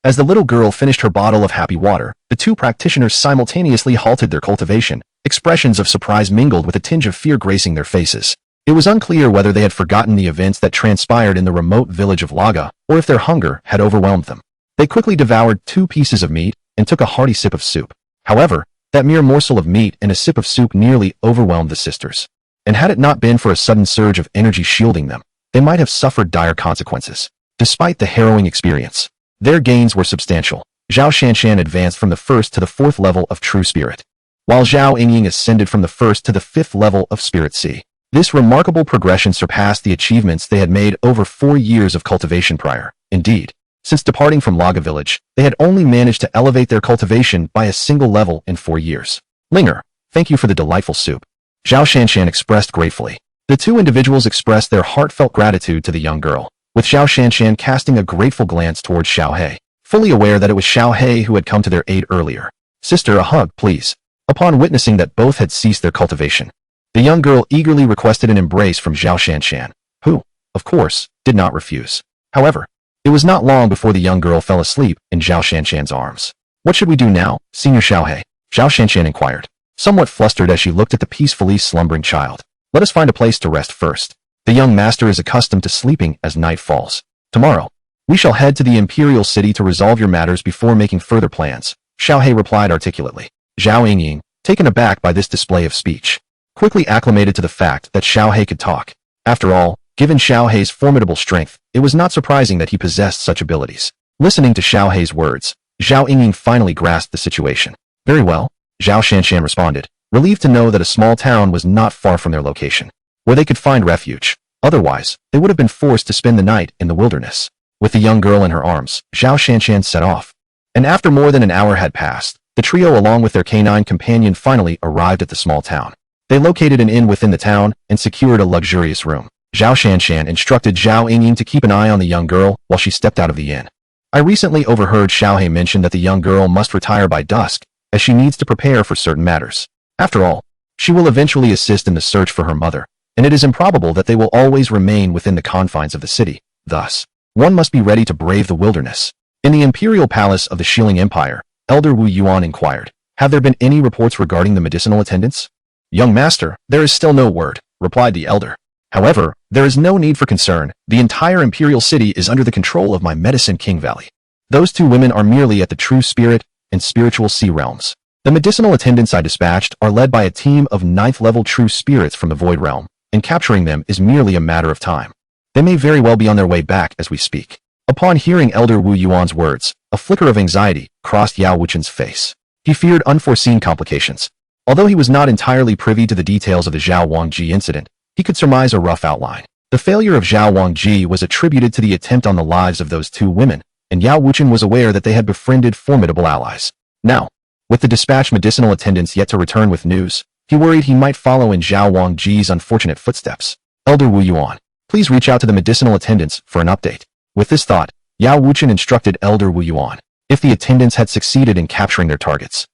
As the little girl finished her bottle of happy water, the 2 practitioners simultaneously halted their cultivation. Expressions of surprise mingled with a tinge of fear gracing their faces. It was unclear whether they had forgotten the events that transpired in the remote village of Laga, or if their hunger had overwhelmed them. They quickly devoured 2 pieces of meat and took a hearty sip of soup. However, that mere morsel of meat and a sip of soup nearly overwhelmed the sisters. And had it not been for a sudden surge of energy shielding them, they might have suffered dire consequences. Despite the harrowing experience, their gains were substantial. Zhao Shanshan advanced from the 1st to the 4th level of True Spirit, while Zhao Yingying ascended from the 1st to the 5th level of Spirit C. This remarkable progression surpassed the achievements they had made over 4 years of cultivation prior. Indeed, since departing from Laga Village, they had only managed to elevate their cultivation by a single level in 4 years. Linger, thank you for the delightful soup, Zhao Shanshan expressed gratefully. The 2 individuals expressed their heartfelt gratitude to the young girl, with Zhao Shanshan casting a grateful glance towards Xiao He, fully aware that it was Xiao He who had come to their aid earlier. Sister, a hug, please. Upon witnessing that both had ceased their cultivation, the young girl eagerly requested an embrace from Zhao Shanshan, who, of course, did not refuse. However, it was not long before the young girl fell asleep in Zhao Shanshan's arms. What should we do now, Senior Xiao He? Zhao Shanshan inquired, somewhat flustered as she looked at the peacefully slumbering child. Let us find a place to rest first. The young master is accustomed to sleeping as night falls. Tomorrow, we shall head to the imperial city to resolve your matters before making further plans, Xiao He replied articulately. Zhao Yingying, taken aback by this display of speech, quickly acclimated to the fact that Xiao He could talk. After all, given Xiao He's formidable strength, it was not surprising that he possessed such abilities. Listening to Xiao He's words, Zhao Yingying finally grasped the situation. Very well, Zhao Shanshan responded, relieved to know that a small town was not far from their location, where they could find refuge. Otherwise, they would have been forced to spend the night in the wilderness. With the young girl in her arms, Zhao Shanshan set off. And after more than an hour had passed, the trio along with their canine companion finally arrived at the small town. They located an inn within the town and secured a luxurious room. Zhao Shanshan instructed Zhao Yingying to keep an eye on the young girl while she stepped out of the inn. I recently overheard Xiao He mention that the young girl must retire by dusk, as she needs to prepare for certain matters. After all, she will eventually assist in the search for her mother, and it is improbable that they will always remain within the confines of the city. Thus, one must be ready to brave the wilderness. In the imperial palace of the Shilling Empire, Elder Wu Yuan inquired, have there been any reports regarding the medicinal attendants? Young master, there is still no word, replied the elder. However, there is no need for concern. The entire imperial city is under the control of my Medicine King Valley. Those 2 women are merely at the True Spirit and Spiritual Sea realms. The medicinal attendants I dispatched are led by a team of 9th level True Spirits from the Void Realm, and capturing them is merely a matter of time. They may very well be on their way back as we speak. Upon hearing Elder Wu Yuan's words, a flicker of anxiety crossed Yao Wuchen's face. He feared unforeseen complications. Although he was not entirely privy to the details of the Zhao Wangji incident, he could surmise a rough outline. The failure of Zhao Wangji was attributed to the attempt on the lives of those 2 women, and Yao Wuchen was aware that they had befriended formidable allies. Now, with the dispatched medicinal attendants yet to return with news, he worried he might follow in Zhao Wangji's unfortunate footsteps. Elder Wu Yuan, please reach out to the medicinal attendants for an update. With this thought, Yao Wuchen instructed Elder Wu Yuan. If the attendants had succeeded in capturing their targets,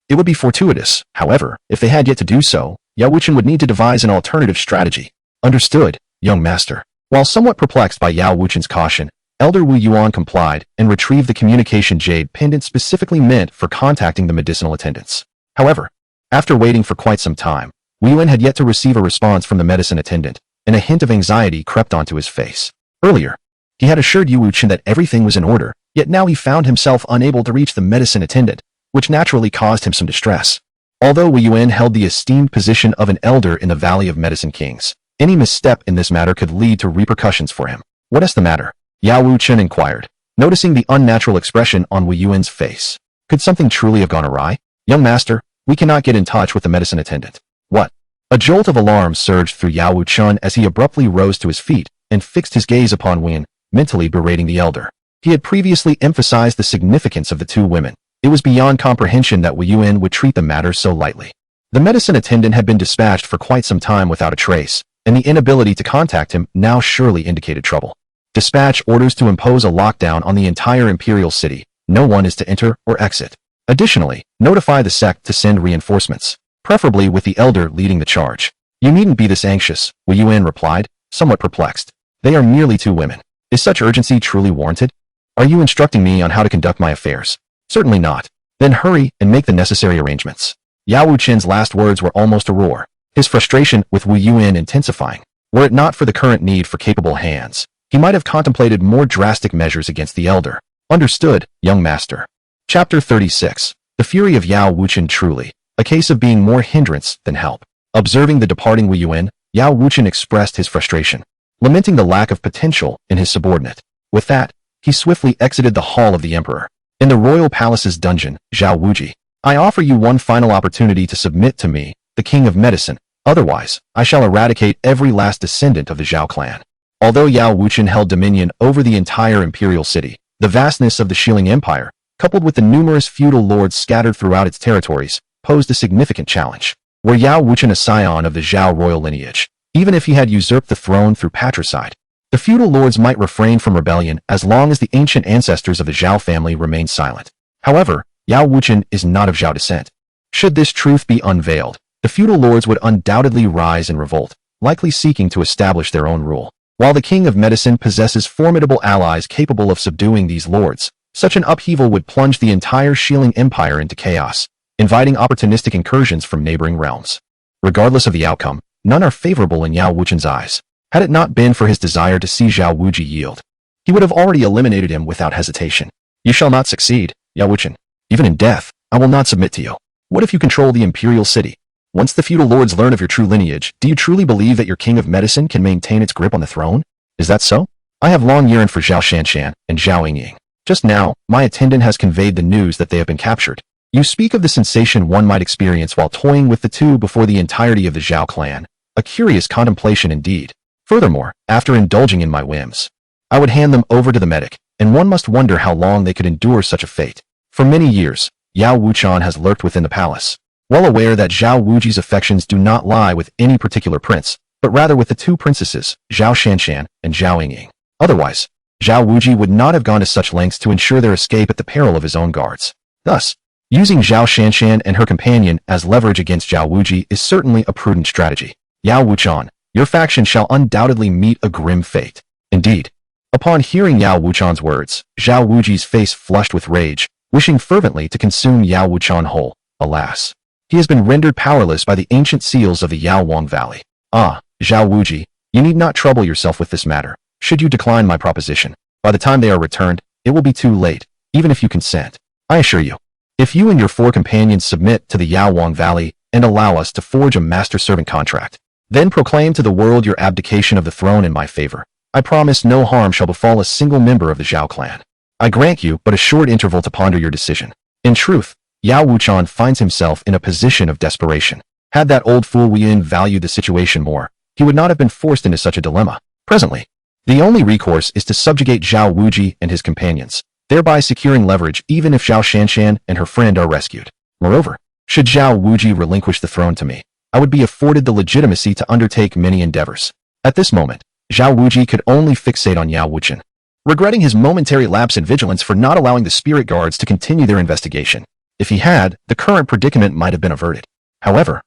it would be fortuitous. However, if they had yet to do so, Yao Wuchen would need to devise an alternative strategy. Understood, young master. While somewhat perplexed by Yao Wuchen's caution, Elder Wu Yuan complied and retrieved the communication jade pendant specifically meant for contacting the medicinal attendants. However, after waiting for quite some time, Wu Yuan had yet to receive a response from the medicine attendant, and a hint of anxiety crept onto his face. Earlier, he had assured Yu Wuchen that everything was in order, yet now he found himself unable to reach the medicine attendant, which naturally caused him some distress. Although Wu Yuan held the esteemed position of an elder in the Valley of Medicine Kings, any misstep in this matter could lead to repercussions for him. What is the matter? Yao Wuchen inquired, noticing the unnatural expression on Wu Yuan's face. Could something truly have gone awry? Young master, we cannot get in touch with the medicine attendant. What? A jolt of alarm surged through Yao Wuchen as he abruptly rose to his feet and fixed his gaze upon Wu Yuan, mentally berating the elder. He had previously emphasized the significance of the 2 women. It was beyond comprehension that Wu Yuan would treat the matter so lightly. The medicine attendant had been dispatched for quite some time without a trace, and the inability to contact him now surely indicated trouble. Dispatch orders to impose a lockdown on the entire imperial city. No one is to enter or exit. Additionally, notify the sect to send reinforcements, preferably with the elder leading the charge. You needn't be this anxious, Wu Yuan replied, somewhat perplexed. They are merely 2 women. Is such urgency truly warranted? Are you instructing me on how to conduct my affairs? Certainly not. Then hurry and make the necessary arrangements. Yao Wuchen's last words were almost a roar, his frustration with Wu Yuan intensifying. Were it not for the current need for capable hands, he might have contemplated more drastic measures against the elder. Understood, young master. Chapter 36. The fury of Yao Wuchen truly, a case of being more hindrance than help. Observing the departing Wu Yuan, Yao Wuchen expressed his frustration, lamenting the lack of potential in his subordinate. With that, he swiftly exited the hall of the emperor. In the royal palace's dungeon, Zhao Wuji, I offer you one final opportunity to submit to me, the king of medicine. Otherwise, I shall eradicate every last descendant of the Zhao clan. Although Yao Wuchen held dominion over the entire imperial city, the vastness of the Shilling Empire, coupled with the numerous feudal lords scattered throughout its territories, posed a significant challenge. Were Yao Wuchen a scion of the Zhao royal lineage, even if he had usurped the throne through patricide, the feudal lords might refrain from rebellion as long as the ancient ancestors of the Zhao family remained silent. However, Yao Wuchen is not of Zhao descent. Should this truth be unveiled, the feudal lords would undoubtedly rise in revolt, likely seeking to establish their own rule. While the king of medicine possesses formidable allies capable of subduing these lords, such an upheaval would plunge the entire Shilling Empire into chaos, inviting opportunistic incursions from neighboring realms. Regardless of the outcome, none are favorable in Yao Wuchen's eyes. Had it not been for his desire to see Zhao Wuji yield, he would have already eliminated him without hesitation. You shall not succeed, Yao Wuchen. Even in death, I will not submit to you. What if you control the imperial city? Once the feudal lords learn of your true lineage, do you truly believe that your king of medicine can maintain its grip on the throne? Is that so? I have long yearned for Zhao Shanshan and Zhao Yingying. Just now, my attendant has conveyed the news that they have been captured. You speak of the sensation one might experience while toying with the two before the entirety of the Zhao clan. A curious contemplation indeed. Furthermore, after indulging in my whims, I would hand them over to the medic, and one must wonder how long they could endure such a fate. For many years, Yao Wuchen has lurked within the palace, well aware that Zhao Wuji's affections do not lie with any particular prince, but rather with the 2 princesses, Zhao Shanshan and Zhao Yingying. Otherwise, Zhao Wuji would not have gone to such lengths to ensure their escape at the peril of his own guards. Thus, using Zhao Shanshan and her companion as leverage against Zhao Wuji is certainly a prudent strategy. Yao Wuchen, your faction shall undoubtedly meet a grim fate. Indeed. Upon hearing Yao Wuchen's words, Zhao Wuji's face flushed with rage, wishing fervently to consume Yao Wuchen whole. Alas, he has been rendered powerless by the ancient seals of the Yao Wang Valley. Ah, Zhao Wuji, you need not trouble yourself with this matter. Should you decline my proposition, by the time they are returned, it will be too late, even if you consent. I assure you, if you and your 4 companions submit to the Yao Wang Valley and allow us to forge a master-servant contract, then proclaim to the world your abdication of the throne in my favor, I promise no harm shall befall a single member of the Zhao clan. I grant you but a short interval to ponder your decision. In truth, Yao Wuchen finds himself in a position of desperation. Had that old fool Wu Yin valued the situation more, he would not have been forced into such a dilemma. Presently, the only recourse is to subjugate Zhao Wuji and his companions, thereby securing leverage even if Zhao Shanshan and her friend are rescued. Moreover, should Zhao Wuji relinquish the throne to me, I would be afforded the legitimacy to undertake many endeavors. At this moment, Zhao Wuji could only fixate on Yao Wuchen, regretting his momentary lapse in vigilance for not allowing the spirit guards to continue their investigation. If he had, the current predicament might have been averted. However,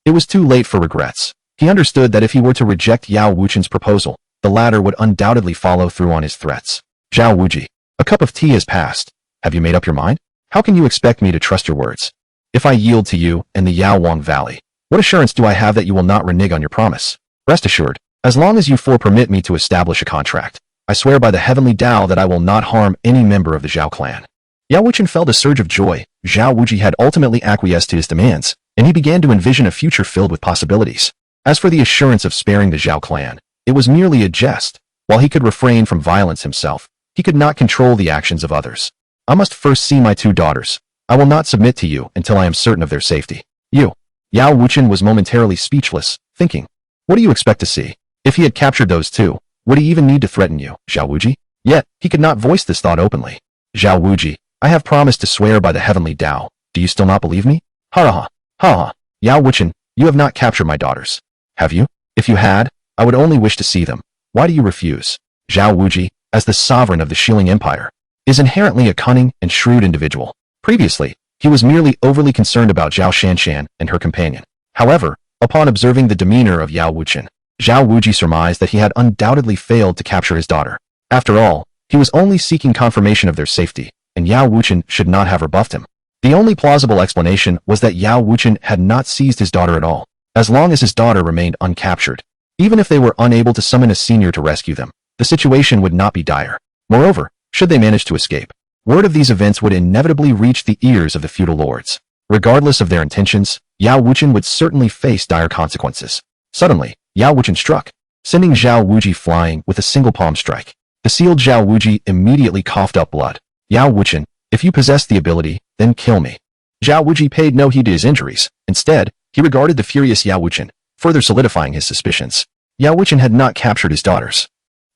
it was too late for regrets. He understood that if he were to reject Yao Wuchen's proposal, the latter would undoubtedly follow through on his threats. Zhao Wuji, a cup of tea has passed. Have you made up your mind? How can you expect me to trust your words? If I yield to you and the Yao Wang Valley, what assurance do I have that you will not renege on your promise? Rest assured, as long as you 4 permit me to establish a contract, I swear by the heavenly Tao that I will not harm any member of the Zhao clan. Yao Wuchen felt a surge of joy. Zhao Wuji had ultimately acquiesced to his demands, and he began to envision a future filled with possibilities. As for the assurance of sparing the Zhao clan, it was merely a jest. While he could refrain from violence himself, he could not control the actions of others. I must first see my 2 daughters. I will not submit to you until I am certain of their safety. You. Yao Wuchen was momentarily speechless, thinking, what do you expect to see? If he had captured those 2, would he even need to threaten you, Zhao Wuji? Yet, he could not voice this thought openly. Zhao Wuji, I have promised to swear by the heavenly Tao. Do you still not believe me? Ha ha ha. Yao Wuchen, you have not captured my daughters. Have you? If you had, I would only wish to see them. Why do you refuse? Zhao Wuji, as the sovereign of the Shilling Empire, is inherently a cunning and shrewd individual. Previously, He was merely overly concerned about Zhao Shanshan and her companion. However, upon observing the demeanor of Yao Wuchen, Zhao Wuji surmised that he had undoubtedly failed to capture his daughter. After all, he was only seeking confirmation of their safety, and Yao Wuchen should not have rebuffed him. The only plausible explanation was that Yao Wuchen had not seized his daughter at all, as long as his daughter remained uncaptured. Even if they were unable to summon a senior to rescue them, the situation would not be dire. Moreover, should they manage to escape, word of these events would inevitably reach the ears of the feudal lords. Regardless of their intentions, Yao Wuchen would certainly face dire consequences. Suddenly, Yao Wuchen struck, sending Zhao Wuji flying with a single palm strike. The sealed Zhao Wuji immediately coughed up blood. Yao Wuchen, if you possess the ability, then kill me. Zhao Wuji paid no heed to his injuries. Instead, he regarded the furious Yao Wuchen, further solidifying his suspicions. Yao Wuchen had not captured his daughters.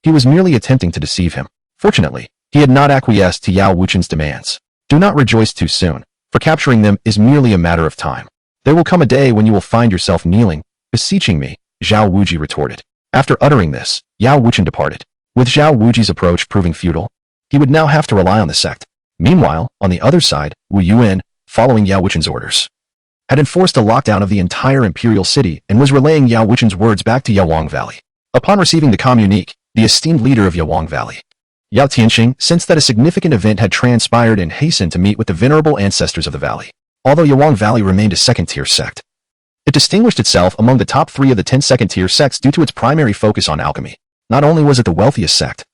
He was merely attempting to deceive him. Fortunately, he had not acquiesced to Yao Wuchen's demands. Do not rejoice too soon, for capturing them is merely a matter of time. There will come a day when you will find yourself kneeling, beseeching me, Zhao Wuji retorted. After uttering this, Yao Wuchen departed. With Zhao Wuji's approach proving futile, he would now have to rely on the sect. Meanwhile, on the other side, Wu Yuan, following Yao Wuchen's orders, had enforced a lockdown of the entire imperial city and was relaying Yao Wuchen's words back to Yawang Valley. Upon receiving the communique, the esteemed leader of Yawang Valley, Yao Tianxing, sensed that a significant event had transpired and hastened to meet with the venerable ancestors of the valley. Although Yawang Valley remained a second-tier sect, it distinguished itself among the top 3 of the 10 second-tier sects due to its primary focus on alchemy. Not only was it the wealthiest sect,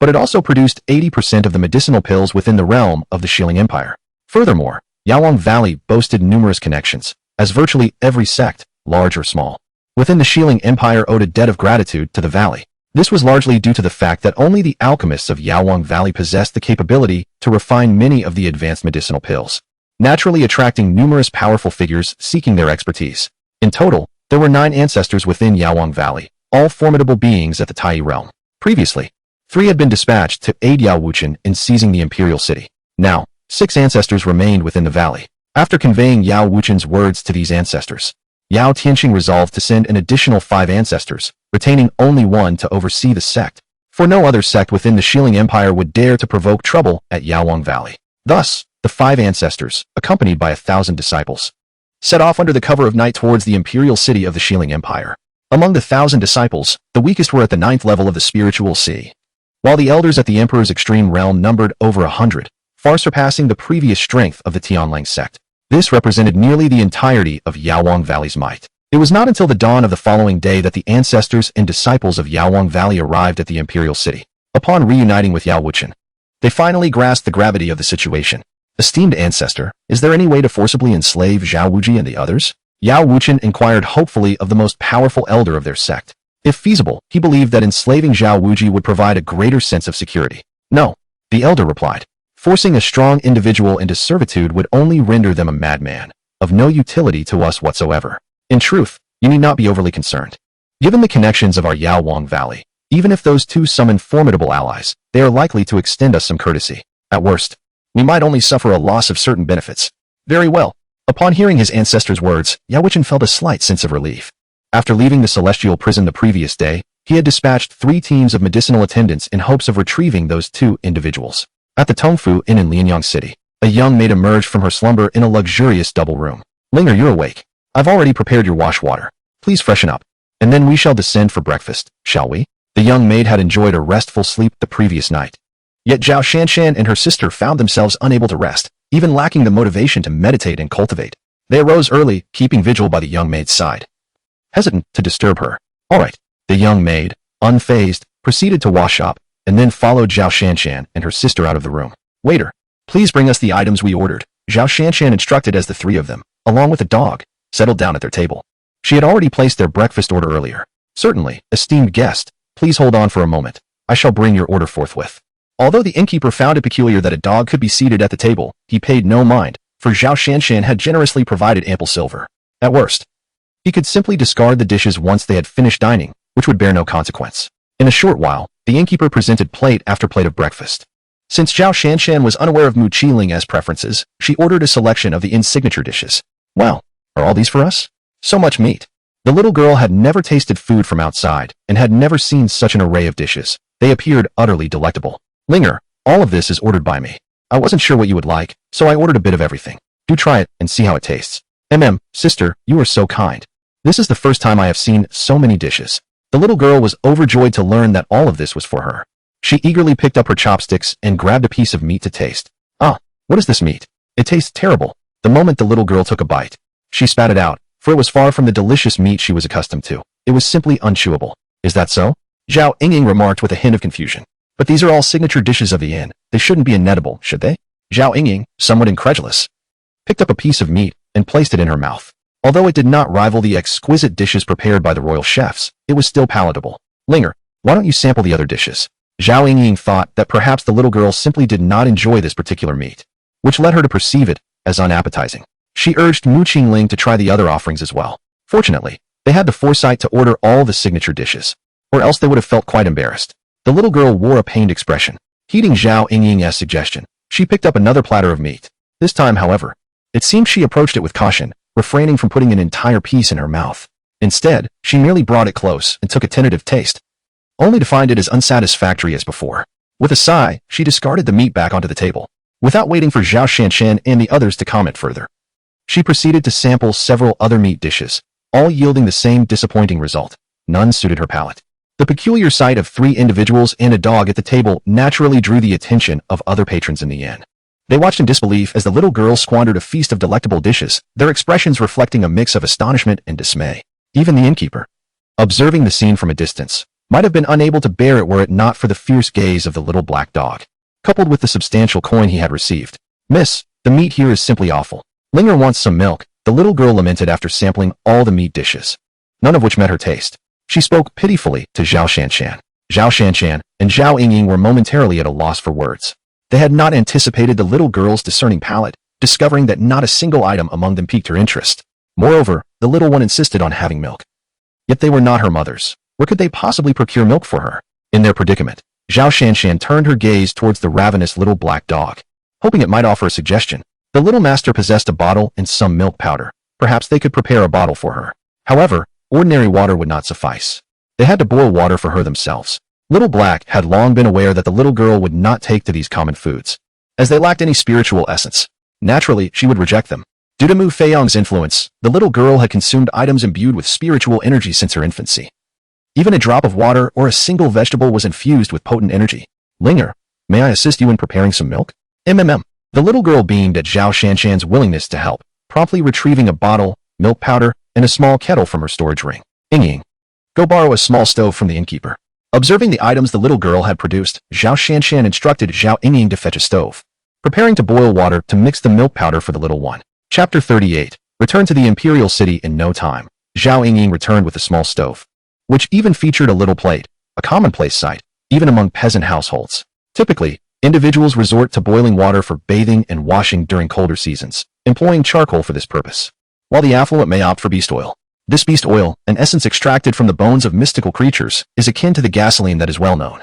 but it also produced 80% of the medicinal pills within the realm of the Shilling Empire. Furthermore, Yawang Valley boasted numerous connections, as virtually every sect, large or small, within the Shilling Empire owed a debt of gratitude to the valley. This was largely due to the fact that only the alchemists of Yawang Valley possessed the capability to refine many of the advanced medicinal pills, naturally attracting numerous powerful figures seeking their expertise. In total, there were 9 ancestors within Yawang Valley, all formidable beings at the Tai realm. Previously, 3 had been dispatched to aid Yao Wuchen in seizing the imperial city. Now, 6 ancestors remained within the valley. After conveying Yao Wuchen's words to these ancestors, Yao Tianxing resolved to send an additional 5 ancestors, retaining only 1 to oversee the sect, for no other sect within the Shilling Empire would dare to provoke trouble at Yawang Valley. Thus, the 5 ancestors, accompanied by 1,000 disciples, set off under the cover of night towards the imperial city of the Shilling Empire. Among the 1,000 disciples, the weakest were at the 9th level of the spiritual sea, while the elders at the Emperor's extreme realm numbered over 100, far surpassing the previous strength of the Tianlang sect. This represented nearly the entirety of Yawang Valley's might. It was not until the dawn of the following day that the ancestors and disciples of Yawang Valley arrived at the imperial city. Upon reuniting with Yao Wuchen, they finally grasped the gravity of the situation. Esteemed ancestor, is there any way to forcibly enslave Zhao Wuji and the others? Yao Wuchen inquired hopefully of the most powerful elder of their sect. If feasible, he believed that enslaving Zhao Wuji would provide a greater sense of security. No, the elder replied. Forcing a strong individual into servitude would only render them a madman, of no utility to us whatsoever. In truth, you need not be overly concerned. Given the connections of our Yawang Valley, even if those 2 summon formidable allies, they are likely to extend us some courtesy. At worst, we might only suffer a loss of certain benefits. Very well. Upon hearing his ancestors' words, Yao Wuchen felt a slight sense of relief. After leaving the celestial prison the previous day, he had dispatched 3 teams of medicinal attendants in hopes of retrieving those 2 individuals. At the Tongfu Inn in Lianyang City, a young maid emerged from her slumber in a luxurious double room. Linger, you're awake. I've already prepared your wash water. Please freshen up, and then we shall descend for breakfast, shall we? The young maid had enjoyed a restful sleep the previous night. Yet Zhao Shanshan and her sister found themselves unable to rest, even lacking the motivation to meditate and cultivate. They arose early, keeping vigil by the young maid's side, hesitant to disturb her. All right. The young maid, unfazed, proceeded to wash up, and then followed Zhao Shanshan and her sister out of the room. Waiter, please bring us the items we ordered. Zhao Shanshan instructed as the 3 of them, along with a dog, settled down at their table. She had already placed their breakfast order earlier. Certainly, esteemed guest, please hold on for a moment. I shall bring your order forthwith. Although the innkeeper found it peculiar that a dog could be seated at the table, he paid no mind, for Zhao Shanshan had generously provided ample silver. At worst, he could simply discard the dishes once they had finished dining, which would bear no consequence. In a short while, the innkeeper presented plate after plate of breakfast. Since Zhao Shanshan was unaware of Mu Qiling as preferences, she ordered a selection of the inn's signature dishes. Wow, are all these for us? So much meat. The little girl had never tasted food from outside, and had never seen such an array of dishes. They appeared utterly delectable. Linger, all of this is ordered by me. I wasn't sure what you would like, so I ordered a bit of everything. Do try it and see how it tastes. Sister, you are so kind. This is the first time I have seen so many dishes. The little girl was overjoyed to learn that all of this was for her. She eagerly picked up her chopsticks and grabbed a piece of meat to taste. Ah, what is this meat? It tastes terrible. The moment the little girl took a bite, she spat it out, for it was far from the delicious meat she was accustomed to. It was simply unchewable. Is that so? Zhao Yingying remarked with a hint of confusion. But these are all signature dishes of the inn. They shouldn't be inedible, should they? Zhao Yingying, somewhat incredulous, picked up a piece of meat and placed it in her mouth. Although it did not rival the exquisite dishes prepared by the royal chefs, it was still palatable. Linger, why don't you sample the other dishes? Zhao Yingying thought that perhaps the little girl simply did not enjoy this particular meat, which led her to perceive it as unappetizing. She urged Mu Qingling to try the other offerings as well. Fortunately, they had the foresight to order all the signature dishes, or else they would have felt quite embarrassed. The little girl wore a pained expression. Heeding Zhao Yingying's suggestion, she picked up another platter of meat. This time, however, it seemed she approached it with caution, refraining from putting an entire piece in her mouth. Instead, she merely brought it close and took a tentative taste, only to find it as unsatisfactory as before. With a sigh, she discarded the meat back onto the table. Without waiting for Zhao Shanshan and the others to comment further, she proceeded to sample several other meat dishes, all yielding the same disappointing result. None suited her palate. The peculiar sight of 3 individuals and a dog at the table naturally drew the attention of other patrons in the inn. They watched in disbelief as the little girl squandered a feast of delectable dishes, their expressions reflecting a mix of astonishment and dismay. Even the innkeeper, observing the scene from a distance, might have been unable to bear it were it not for the fierce gaze of the little black dog, coupled with the substantial coin he had received. Miss, the meat here is simply awful. Linger wants some milk, the little girl lamented after sampling all the meat dishes, none of which met her taste. She spoke pitifully to Zhao Shanshan. Zhao Shanshan and Zhao Yingying were momentarily at a loss for words. They had not anticipated the little girl's discerning palate, discovering that not a single item among them piqued her interest. Moreover, the little one insisted on having milk. Yet they were not her mother's. Where could they possibly procure milk for her? In their predicament, Zhao Shanshan turned her gaze towards the ravenous little black dog, hoping it might offer a suggestion. The little master possessed a bottle and some milk powder. Perhaps they could prepare a bottle for her. However, ordinary water would not suffice. They had to boil water for her themselves. Little Black had long been aware that the little girl would not take to these common foods, as they lacked any spiritual essence. Naturally, she would reject them. Due to Mu Feong's influence, the little girl had consumed items imbued with spiritual energy since her infancy. Even a drop of water or a single vegetable was infused with potent energy. Linger, may I assist you in preparing some milk? The little girl beamed at Zhao Shanshan's willingness to help, promptly retrieving a bottle, milk powder, and a small kettle from her storage ring. Yingying, go borrow a small stove from the innkeeper. Observing the items the little girl had produced, Zhao Shanshan instructed Zhao Yingying to fetch a stove, preparing to boil water to mix the milk powder for the little one. Chapter 38. Return to the imperial city in no time. Zhao Yingying returned with a small stove, which even featured a little plate, a commonplace sight, even among peasant households. Typically, individuals resort to boiling water for bathing and washing during colder seasons, employing charcoal for this purpose, while the affluent may opt for beast oil. This beast oil, an essence extracted from the bones of mystical creatures, is akin to the gasoline that is well known,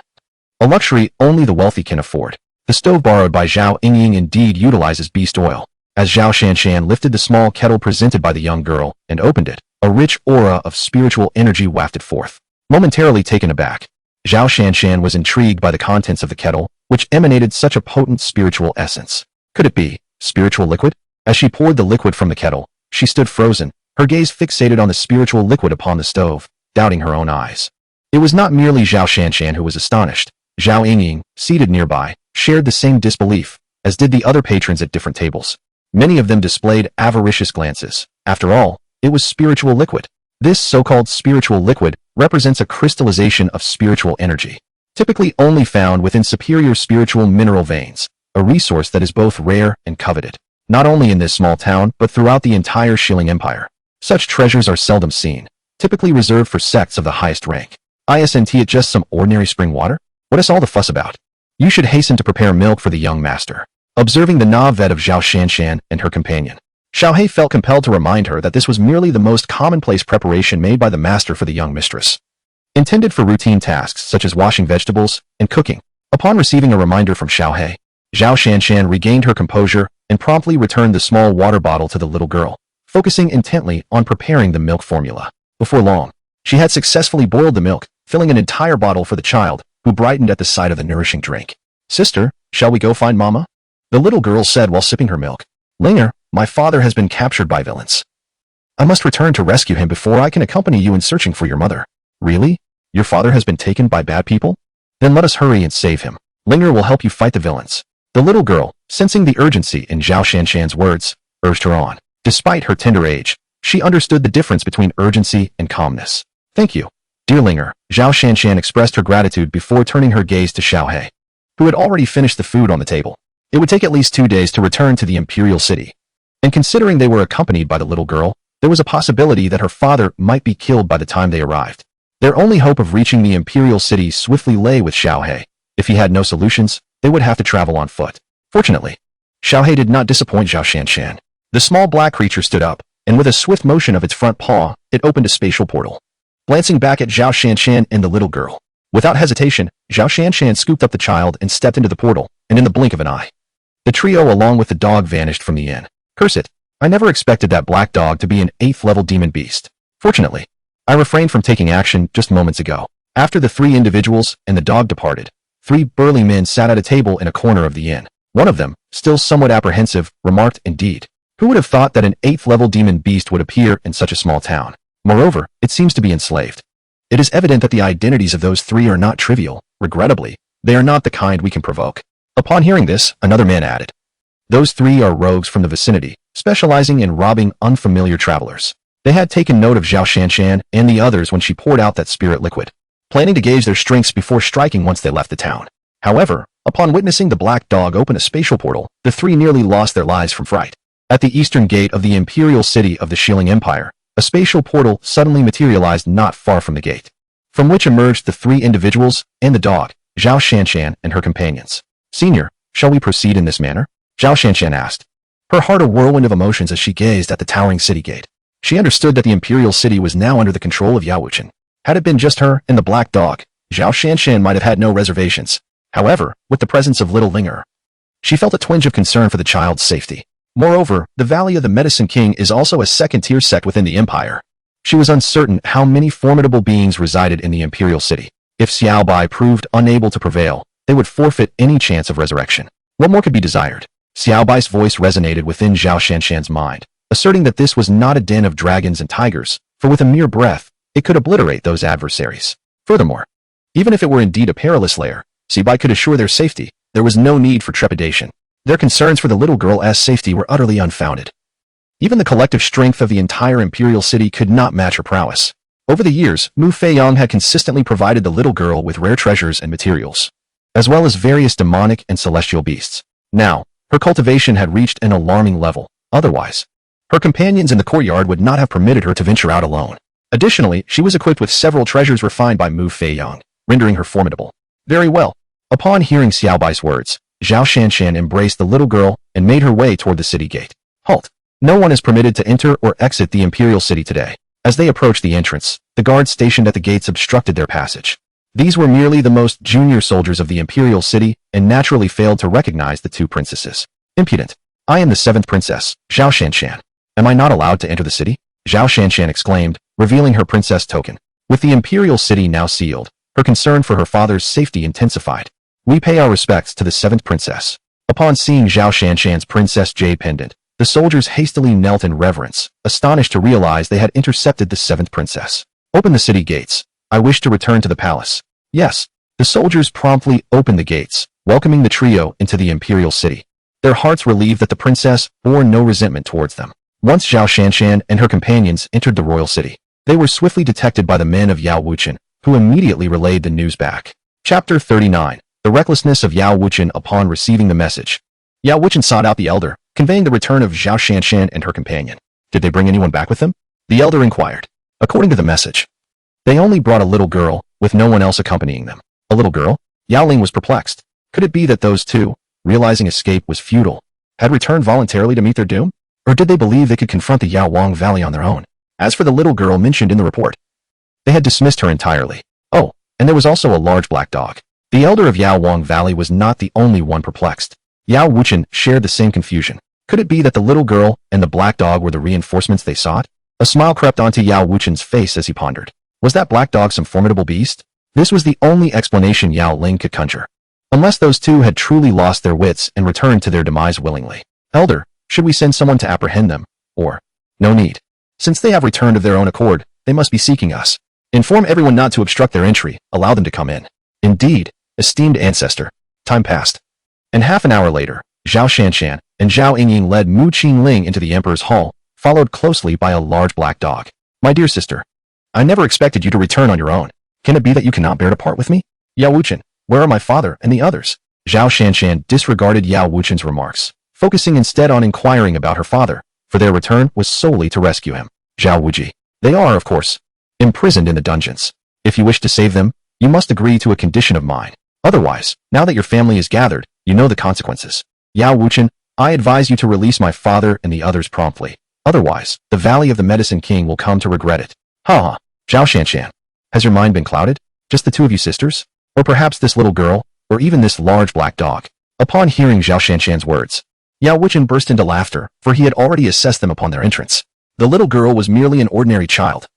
a luxury only the wealthy can afford. The stove borrowed by Zhao Yingying indeed utilizes beast oil. As Zhao Shanshan lifted the small kettle presented by the young girl and opened it, a rich aura of spiritual energy wafted forth. Momentarily taken aback, Zhao Shanshan was intrigued by the contents of the kettle, which emanated such a potent spiritual essence. Could it be spiritual liquid? As she poured the liquid from the kettle, she stood frozen, her gaze fixated on the spiritual liquid upon the stove, doubting her own eyes. It was not merely Zhao Shanshan who was astonished. Zhao Yingying, seated nearby, shared the same disbelief, as did the other patrons at different tables. Many of them displayed avaricious glances. After all, it was spiritual liquid. This so-called spiritual liquid represents a crystallization of spiritual energy, typically only found within superior spiritual mineral veins, a resource that is both rare and coveted, not only in this small town but throughout the entire Shilling Empire. Such treasures are seldom seen, typically reserved for sects of the highest rank. Isn't it just some ordinary spring water? What is all the fuss about? You should hasten to prepare milk for the young master. Observing the navet of Zhao Shanshan and her companion, Xiaohei felt compelled to remind her that this was merely the most commonplace preparation made by the master for the young mistress, intended for routine tasks such as washing vegetables and cooking. Upon receiving a reminder from Xiaohei, Zhao Shanshan regained her composure and promptly returned the small water bottle to the little girl, focusing intently on preparing the milk formula. Before long, she had successfully boiled the milk, filling an entire bottle for the child, who brightened at the sight of the nourishing drink. Sister, shall we go find Mama? The little girl said while sipping her milk. Linger, My father has been captured by villains. I must return to rescue him before I can accompany you in searching for your mother. Really? Your father has been taken by bad people? Then let us hurry and save him. Linger will help you fight the villains. The little girl, sensing the urgency in Zhao Shanshan's words, urged her on. Despite her tender age, she understood the difference between urgency and calmness. Thank you, dear Linger. Zhao Shanshan expressed her gratitude before turning her gaze to Xiaohe, who had already finished the food on the table. It would take at least 2 days to return to the imperial city. And considering they were accompanied by the little girl, there was a possibility that her father might be killed by the time they arrived. Their only hope of reaching the imperial city swiftly lay with Xiaohe. If he had no solutions, they would have to travel on foot. Fortunately, Xiaohe did not disappoint Zhao Shanshan. The small black creature stood up, and with a swift motion of its front paw, it opened a spatial portal. Glancing back at Zhao Shanshan and the little girl, without hesitation, Zhao Shanshan scooped up the child and stepped into the portal, and in the blink of an eye, the trio along with the dog vanished from the inn. Curse it, I never expected that black dog to be an 8th-level demon beast. Fortunately, I refrained from taking action just moments ago. After the 3 individuals and the dog departed, 3 burly men sat at a table in a corner of the inn. One of them, still somewhat apprehensive, remarked, "Indeed, who would have thought that an 8th-level demon beast would appear in such a small town? Moreover, it seems to be enslaved. It is evident that the identities of those 3 are not trivial. Regrettably, they are not the kind we can provoke." Upon hearing this, another man added, "Those 3 are rogues from the vicinity, specializing in robbing unfamiliar travelers." They had taken note of Zhao Shanshan and the others when she poured out that spirit liquid, planning to gauge their strengths before striking once they left the town. However, upon witnessing the black dog open a spatial portal, the 3 nearly lost their lives from fright. At the eastern gate of the imperial city of the Shilling Empire, a spatial portal suddenly materialized not far from the gate, from which emerged the 3 individuals and the dog, Zhao Shanshan and her companions. "Senior, shall we proceed in this manner?" Zhao Shanshan asked, her heart a whirlwind of emotions as she gazed at the towering city gate. She understood that the imperial city was now under the control of Yao Wuchen. Had it been just her and the black dog, Zhao Shanshan might have had no reservations. However, with the presence of little Linger, she felt a twinge of concern for the child's safety. Moreover, the Valley of the Medicine King is also a second-tier sect within the empire. She was uncertain how many formidable beings resided in the imperial city. If Xiao Bai proved unable to prevail, they would forfeit any chance of resurrection. What more could be desired? Xiao Bai's voice resonated within Zhao Shanshan's mind, asserting that this was not a den of dragons and tigers, for with a mere breath, it could obliterate those adversaries. Furthermore, even if it were indeed a perilous lair, Xiaobai could assure their safety. There was no need for trepidation. Their concerns for the little girl's safety were utterly unfounded. Even the collective strength of the entire imperial city could not match her prowess. Over the years, Feong had consistently provided the little girl with rare treasures and materials, as well as various demonic and celestial beasts. Now, her cultivation had reached an alarming level. Otherwise, her companions in the courtyard would not have permitted her to venture out alone. Additionally, she was equipped with several treasures refined by Feong, rendering her formidable. Very well. Upon hearing Xiaobai's words, Zhao Shanshan embraced the little girl and made her way toward the city gate. Halt! No one is permitted to enter or exit the imperial city today. As they approached the entrance, the guards stationed at the gates obstructed their passage. These were merely the most junior soldiers of the imperial city and naturally failed to recognize the 2 princesses. Impudent! I am the 7th princess, Zhao Shanshan. Am I not allowed to enter the city? Zhao Shanshan exclaimed, revealing her princess token. With the imperial city now sealed, her concern for her father's safety intensified. We pay our respects to the 7th princess. Upon seeing Zhao Shanshan's princess jade pendant, the soldiers hastily knelt in reverence, astonished to realize they had intercepted the 7th princess. Open the city gates. I wish to return to the palace. Yes. The soldiers promptly opened the gates, welcoming the trio into the imperial city. Their hearts relieved that the princess bore no resentment towards them. Once Zhao Shanshan and her companions entered the royal city, they were swiftly detected by the men of Yao Wuchen, who immediately relayed the news back. Chapter 39. The recklessness of Yao Wuchen upon receiving the message. Yao Wuchen sought out the elder, conveying the return of Zhao Shanshan and her companion. Did they bring anyone back with them? The elder inquired. According to the message, they only brought a little girl, with no one else accompanying them. A little girl? Yao Ling was perplexed. Could it be that those 2, realizing escape was futile, had returned voluntarily to meet their doom? Or did they believe they could confront the Yao Wang Valley on their own? As for the little girl mentioned in the report, they had dismissed her entirely. Oh, and there was also a large black dog. The elder of Yao Wang Valley was not the only one perplexed. Yao Wuchen shared the same confusion. Could it be that the little girl and the black dog were the reinforcements they sought? A smile crept onto Yao Wuchen's face as he pondered. Was that black dog some formidable beast? This was the only explanation Yao Ling could conjure. Unless those 2 had truly lost their wits and returned to their demise willingly. Elder, Should we send someone to apprehend them? Or, no need. Since they have returned of their own accord, they must be seeking us. Inform everyone not to obstruct their entry, allow them to come in. Indeed, esteemed ancestor. Time passed. And half an hour later, Zhao Shanshan and Zhao Yingying led Mu Qingling into the emperor's hall, followed closely by a large black dog. My dear sister, I never expected you to return on your own. Can it be that you cannot bear to part with me? Yao Wuchen, where are my father and the others? Zhao Shanshan disregarded Yao Wuchen's remarks, focusing instead on inquiring about her father, for their return was solely to rescue him. Zhao Wuji. They are, of course, imprisoned in the dungeons. If you wish to save them, you must agree to a condition of mine. Otherwise, now that your family is gathered, you know the consequences. Yao Wuchen, I advise you to release my father and the others promptly. Otherwise, the Valley of the Medicine King will come to regret it. Ha ha. Zhao Shanshan. Has your mind been clouded? Just the two of you sisters? Or perhaps this little girl? Or even this large black dog? Upon hearing Zhao Shanshan's words, Yao Wuchen burst into laughter, for he had already assessed them upon their entrance. The little girl was merely an ordinary child,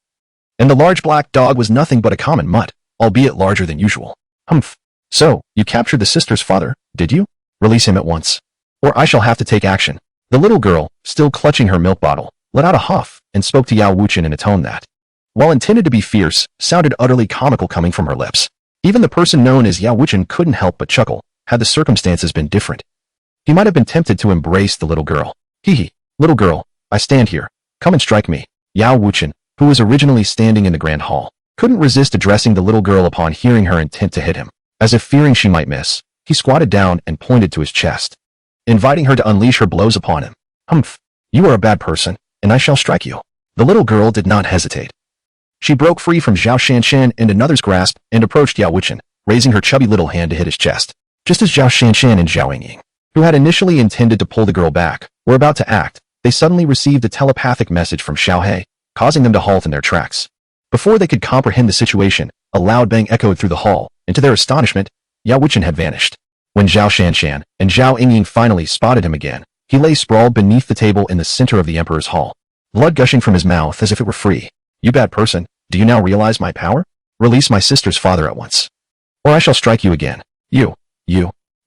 and the large black dog was nothing but a common mutt, albeit larger than usual. Humph. So, you captured the sister's father, did you? Release him at once, or I shall have to take action. The little girl, still clutching her milk bottle, let out a huff and spoke to Yao Wuchen in a tone that, while intended to be fierce, sounded utterly comical coming from her lips. Even the person known as Yao Wuchen couldn't help but chuckle, had the circumstances been different. He might have been tempted to embrace the little girl. Hee hee, little girl, I stand here. Come and strike me. Yao Wuchen, who was originally standing in the grand hall, couldn't resist addressing the little girl upon hearing her intent to hit him. As if fearing she might miss, he squatted down and pointed to his chest, inviting her to unleash her blows upon him. Humph, you are a bad person, and I shall strike you. The little girl did not hesitate. She broke free from Zhao Shanshan and another's grasp and approached Yao Wuchen, raising her chubby little hand to hit his chest. Just as Zhao Shanshan and Zhao Yingying, who had initially intended to pull the girl back, were about to act, they suddenly received a telepathic message from Xiao He, causing them to halt in their tracks. Before they could comprehend the situation, a loud bang echoed through the hall, and to their astonishment, Yao Wuchen had vanished. When Zhao Shanshan and Zhao Yingying finally spotted him again, he lay sprawled beneath the table in the center of the emperor's hall, blood gushing from his mouth as if it were free. You bad person, do you now realize my power? Release my sister's father at once, or I shall strike you again. You.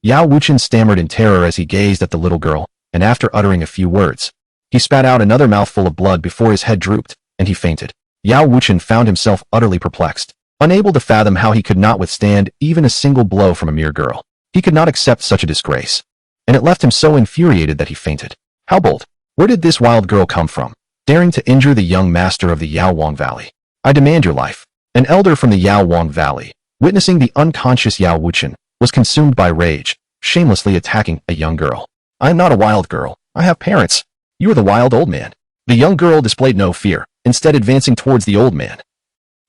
Yao Wuchen stammered in terror as he gazed at the little girl, and after uttering a few words, he spat out another mouthful of blood before his head drooped, and he fainted. Yao Wuchen found himself utterly perplexed, unable to fathom how he could not withstand even a single blow from a mere girl. He could not accept such a disgrace, and it left him so infuriated that he fainted. How bold! Where did this wild girl come from, daring to injure the young master of the Yaowang Valley? I demand your life. An elder from the Yaowang Valley, witnessing the unconscious Yao Wuchen, was consumed by rage, shamelessly attacking a young girl. I am not a wild girl. I have parents. You are the wild old man. The young girl displayed no fear, instead advancing towards the old man,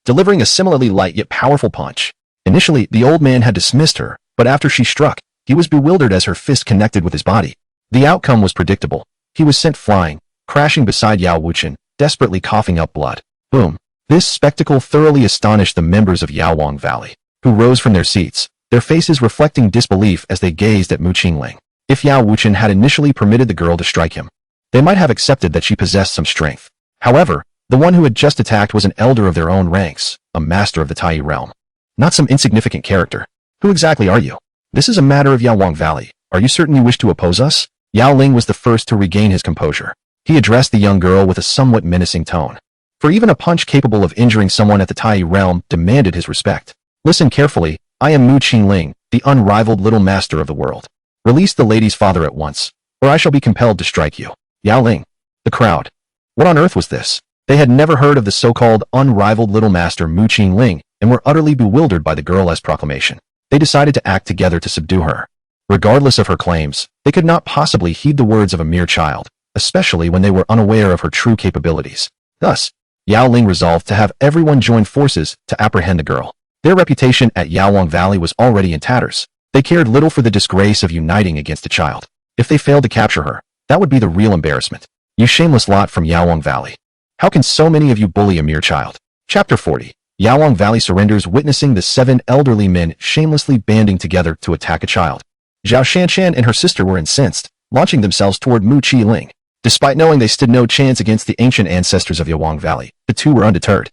delivering a similarly light yet powerful punch. Initially, the old man had dismissed her, but after she struck, he was bewildered as her fist connected with his body. The outcome was predictable. He was sent flying, crashing beside Yao Wuchen, desperately coughing up blood. Boom. This spectacle thoroughly astonished the members of Yaowang Valley, who rose from their seats, their faces reflecting disbelief as they gazed at Mu Qingling. If Yao Wuchen had initially permitted the girl to strike him, they might have accepted that she possessed some strength. However, the one who had just attacked was an elder of their own ranks, a master of the Tai realm. Not some insignificant character. Who exactly are you? This is a matter of Yaowang Valley. Are you certain you wish to oppose us? Yao Ling was the first to regain his composure. He addressed the young girl with a somewhat menacing tone, for even a punch capable of injuring someone at the Tai realm demanded his respect. Listen carefully. I am Mu Qingling, the unrivaled little master of the world. Release the lady's father at once, or I shall be compelled to strike you. Yao Ling. The crowd. What on earth was this? They had never heard of the so-called unrivaled little master Mu Qingling and were utterly bewildered by the girl's proclamation. They decided to act together to subdue her. Regardless of her claims, they could not possibly heed the words of a mere child, especially when they were unaware of her true capabilities. Thus, Yao Ling resolved to have everyone join forces to apprehend the girl. Their reputation at Yaowang Valley was already in tatters. They cared little for the disgrace of uniting against a child. If they failed to capture her, that would be the real embarrassment. You shameless lot from Yaowang Valley. How can so many of you bully a mere child? Chapter 40. Yaowang Valley surrenders, witnessing the 7 elderly men shamelessly banding together to attack a child. Zhao Shanshan and her sister were incensed, launching themselves toward Mu Qingling. Despite knowing they stood no chance against the ancient ancestors of Yaowang Valley, the two were undeterred.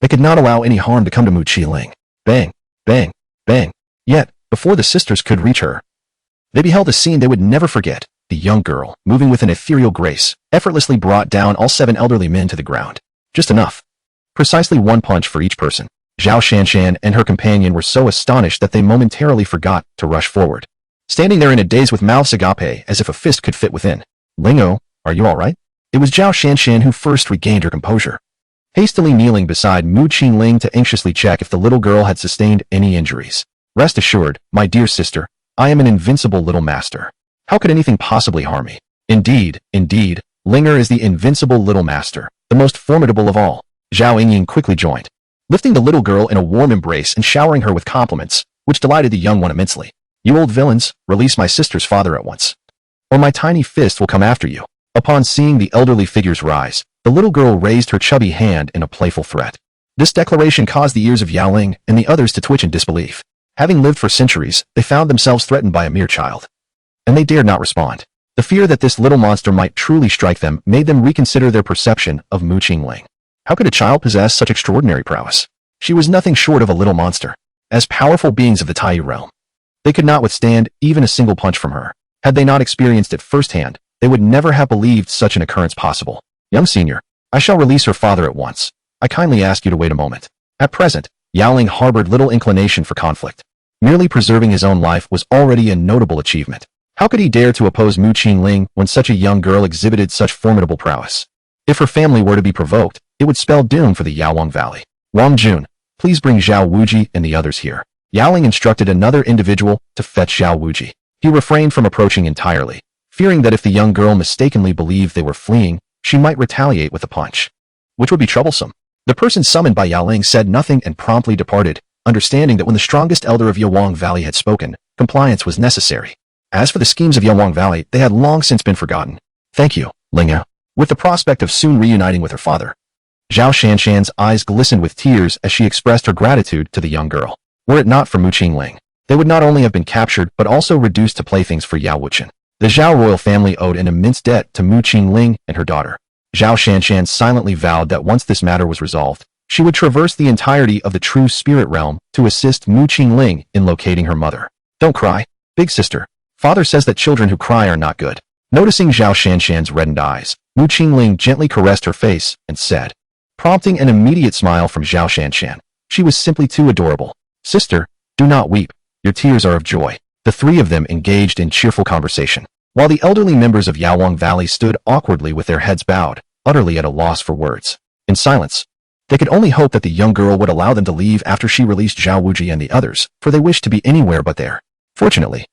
They could not allow any harm to come to Mu Qingling. Bang, bang, bang. Yet, before the sisters could reach her, they beheld a scene they would never forget. The young girl, moving with an ethereal grace, effortlessly brought down all 7 elderly men to the ground. Just enough. Precisely 1 punch for each person. Zhao Shanshan and her companion were so astonished that they momentarily forgot to rush forward. Standing there in a daze with mouths agape as if a fist could fit within. Lingo, are you all right? It was Zhao Shanshan who first regained her composure. Hastily kneeling beside Mu Qingling to anxiously check if the little girl had sustained any injuries. Rest assured, my dear sister, I am an invincible little master. How could anything possibly harm me? Indeed, Linger is the invincible little master, the most formidable of all. Zhao Yingying quickly joined, lifting the little girl in a warm embrace and showering her with compliments, which delighted the young one immensely. You old villains, release my sister's father at once, or my tiny fist will come after you. Upon seeing the elderly figures rise, the little girl raised her chubby hand in a playful threat. This declaration caused the ears of Yao Ling and the others to twitch in disbelief. Having lived for centuries, they found themselves threatened by a mere child. And they dared not respond. The fear that this little monster might truly strike them made them reconsider their perception of Mu Qingling. How could a child possess such extraordinary prowess? She was nothing short of a little monster. As powerful beings of the Tai realm, they could not withstand even a single punch from her. Had they not experienced it firsthand, they would never have believed such an occurrence possible. Young senior, I shall release her father at once. I kindly ask you to wait a moment. At present, Yao Ling harbored little inclination for conflict. Merely preserving his own life was already a notable achievement. How could he dare to oppose Mu Qingling when such a young girl exhibited such formidable prowess? If her family were to be provoked, it would spell doom for the Yaowang Valley. Wang Jun, please bring Zhao Wuji and the others here. Yao Ling instructed another individual to fetch Zhao Wuji. He refrained from approaching entirely, fearing that if the young girl mistakenly believed they were fleeing, she might retaliate with a punch, which would be troublesome. The person summoned by Yao Ling said nothing and promptly departed, understanding that when the strongest elder of Yaowang Valley had spoken, compliance was necessary. As for the schemes of Yaowang Valley, they had long since been forgotten. Thank you, Linga. With the prospect of soon reuniting with her father, Zhao Shanshan's eyes glistened with tears as she expressed her gratitude to the young girl. Were it not for Mu Qingling, they would not only have been captured but also reduced to playthings for Yao Wuchen. The Zhao royal family owed an immense debt to Mu Qingling and her daughter. Zhao Shanshan silently vowed that once this matter was resolved, she would traverse the entirety of the true spirit realm to assist Mu Qingling in locating her mother. Don't cry, big sister. Father says that children who cry are not good. Noticing Zhao Shanshan's reddened eyes, Mu Qingling gently caressed her face and said, prompting an immediate smile from Zhao Shanshan. She was simply too adorable. Sister, do not weep. Your tears are of joy. The three of them engaged in cheerful conversation, while the elderly members of Yaowang Valley stood awkwardly with their heads bowed, utterly at a loss for words. In silence, they could only hope that the young girl would allow them to leave after she released Zhao Wuji and the others, for they wished to be anywhere but there. Fortunately,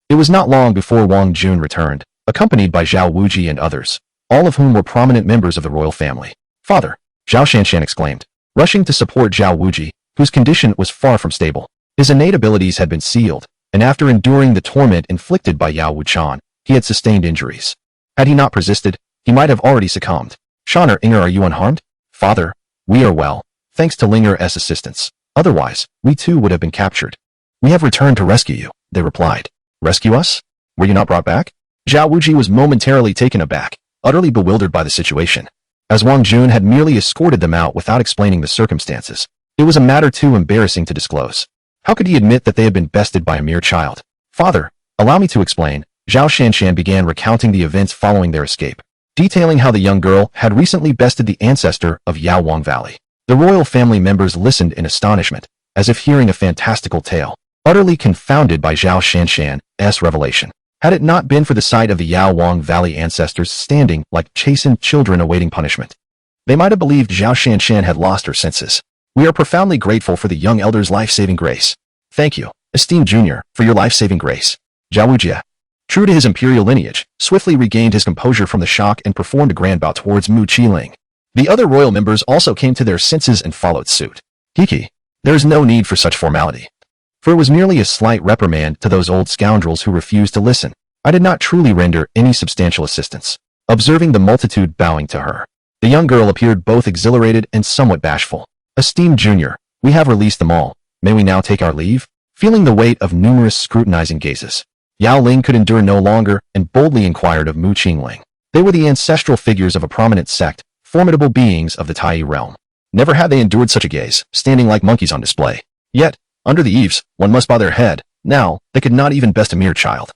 it was not long before Wang Jun returned, accompanied by Zhao Wuji and others, all of whom were prominent members of the royal family. Father, Zhao Shanshan exclaimed, rushing to support Zhao Wuji, whose condition was far from stable. His innate abilities had been sealed, and after enduring the torment inflicted by Yao Wuchan, he had sustained injuries. Had he not persisted, he might have already succumbed. Shaner Inger, are you unharmed? Father, we are well, thanks to Linger's assistance. Otherwise, we too would have been captured. We have returned to rescue you, they replied. Rescue us? Were you not brought back? Zhao Wuji was momentarily taken aback, utterly bewildered by the situation, as Wang Jun had merely escorted them out without explaining the circumstances. It was a matter too embarrassing to disclose. How could he admit that they had been bested by a mere child? Father, allow me to explain. Zhao Shanshan began recounting the events following their escape, detailing how the young girl had recently bested the ancestor of Yaowang Valley. The royal family members listened in astonishment, as if hearing a fantastical tale, utterly confounded by Zhao Shanshan's revelation. Had it not been for the sight of the Yaowang Valley ancestors standing like chastened children awaiting punishment, they might have believed Zhao Shanshan had lost her senses. We are profoundly grateful for the young elder's life-saving grace. Thank you, esteemed junior, for your life-saving grace. Zhao Wujia, true to his imperial lineage, swiftly regained his composure from the shock and performed a grand bow towards Mu Qingling. The other royal members also came to their senses and followed suit. Kiki, there is no need for such formality, for it was merely a slight reprimand to those old scoundrels who refused to listen. I did not truly render any substantial assistance. Observing the multitude bowing to her, the young girl appeared both exhilarated and somewhat bashful. Esteemed junior, we have released them all. May we now take our leave? Feeling the weight of numerous scrutinizing gazes, Yao Ling could endure no longer and boldly inquired of Mu Qingling. They were the ancestral figures of a prominent sect, formidable beings of the Tai realm. Never had they endured such a gaze, standing like monkeys on display. Yet, under the eaves, one must bow their head. Now, they could not even best a mere child.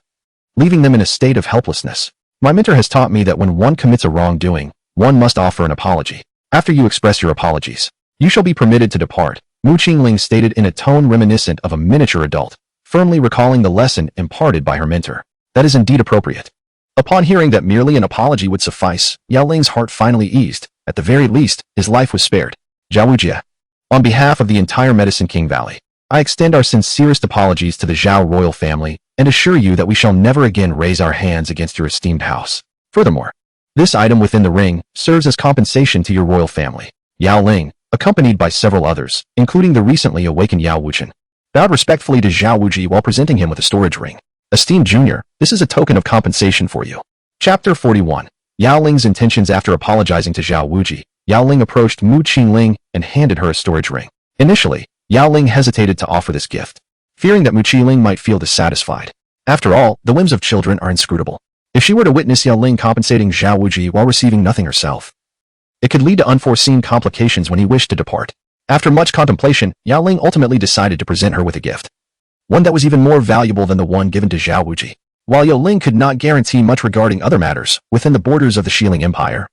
leaving them in a state of helplessness. My mentor has taught me that when one commits a wrongdoing, one must offer an apology. After you express your apologies, you shall be permitted to depart, Mu Qingling stated in a tone reminiscent of a miniature adult, firmly recalling the lesson imparted by her mentor. That is indeed appropriate. Upon hearing that merely an apology would suffice, Yao Ling's heart finally eased. At the very least, his life was spared. Zhao Wujie. On behalf of the entire Medicine King Valley, I extend our sincerest apologies to the Zhao royal family and assure you that we shall never again raise our hands against your esteemed house. Furthermore, this item within the ring serves as compensation to your royal family. Yao Ling, accompanied by several others, including the recently awakened Yao Wuchen, bowed respectfully to Zhao Wujie while presenting him with a storage ring. Esteemed Junior, this is a token of compensation for you. Chapter 41. Yao Ling's intentions. After apologizing to Zhao Wujie, Yao Ling approached Mu Qingling and handed her a storage ring. Initially, Yao Ling hesitated to offer this gift, fearing that Mu Qingling might feel dissatisfied. After all, the whims of children are inscrutable. If she were to witness Yao Ling compensating Zhao Wujie while receiving nothing herself, it could lead to unforeseen complications when he wished to depart. After much contemplation, Yao Ling ultimately decided to present her with a gift, one that was even more valuable than the one given to Zhao Wujie. While Yao Ling could not guarantee much regarding other matters within the borders of the Shilin Empire,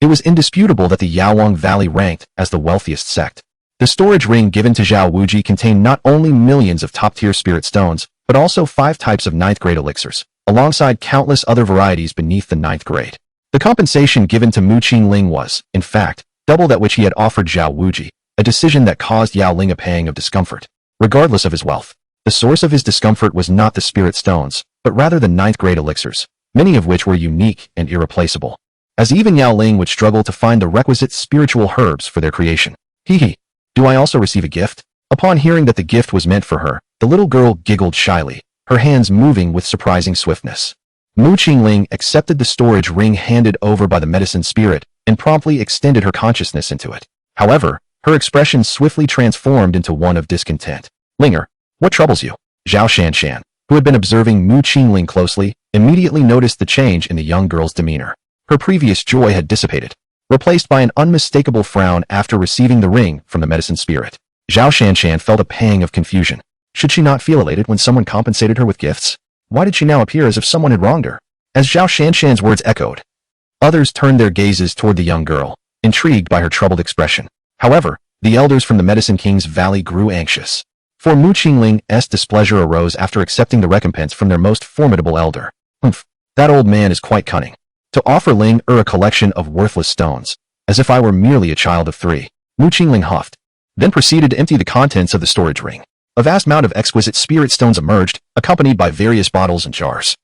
it was indisputable that the Yaowang Valley ranked as the wealthiest sect. The storage ring given to Zhao Wujie contained not only millions of top-tier spirit stones, but also 5 types of 9th grade elixirs, alongside countless other varieties beneath the 9th grade. The compensation given to Mu Qingling was, in fact, double that which he had offered Zhao Wujie, a decision that caused Yao Ling a pang of discomfort. Regardless of his wealth, the source of his discomfort was not the spirit stones, but rather the 9th grade elixirs, many of which were unique and irreplaceable, as even Yao Ling would struggle to find the requisite spiritual herbs for their creation. Hee. Do I also receive a gift? Upon hearing that the gift was meant for her, the little girl giggled shyly, her hands moving with surprising swiftness. Mu Qingling accepted the storage ring handed over by the medicine spirit and promptly extended her consciousness into it. However, her expression swiftly transformed into one of discontent. Linger, what troubles you? Zhao Shanshan, who had been observing Mu Qingling closely, immediately noticed the change in the young girl's demeanor. Her previous joy had dissipated, replaced by an unmistakable frown after receiving the ring from the medicine spirit. Zhao Shanshan felt a pang of confusion. Should she not feel elated when someone compensated her with gifts? Why did she now appear as if someone had wronged her? As Zhao Shanshan's words echoed, others turned their gazes toward the young girl, intrigued by her troubled expression. However, the elders from the Medicine King's Valley grew anxious. For Mu Qingling's displeasure arose after accepting the recompense from their most formidable elder. That old man is quite cunning. To offer Ling a collection of worthless stones, as if I were merely a child of 3. Mu Qingling huffed, then proceeded to empty the contents of the storage ring. A vast amount of exquisite spirit stones emerged, accompanied by various bottles and jars.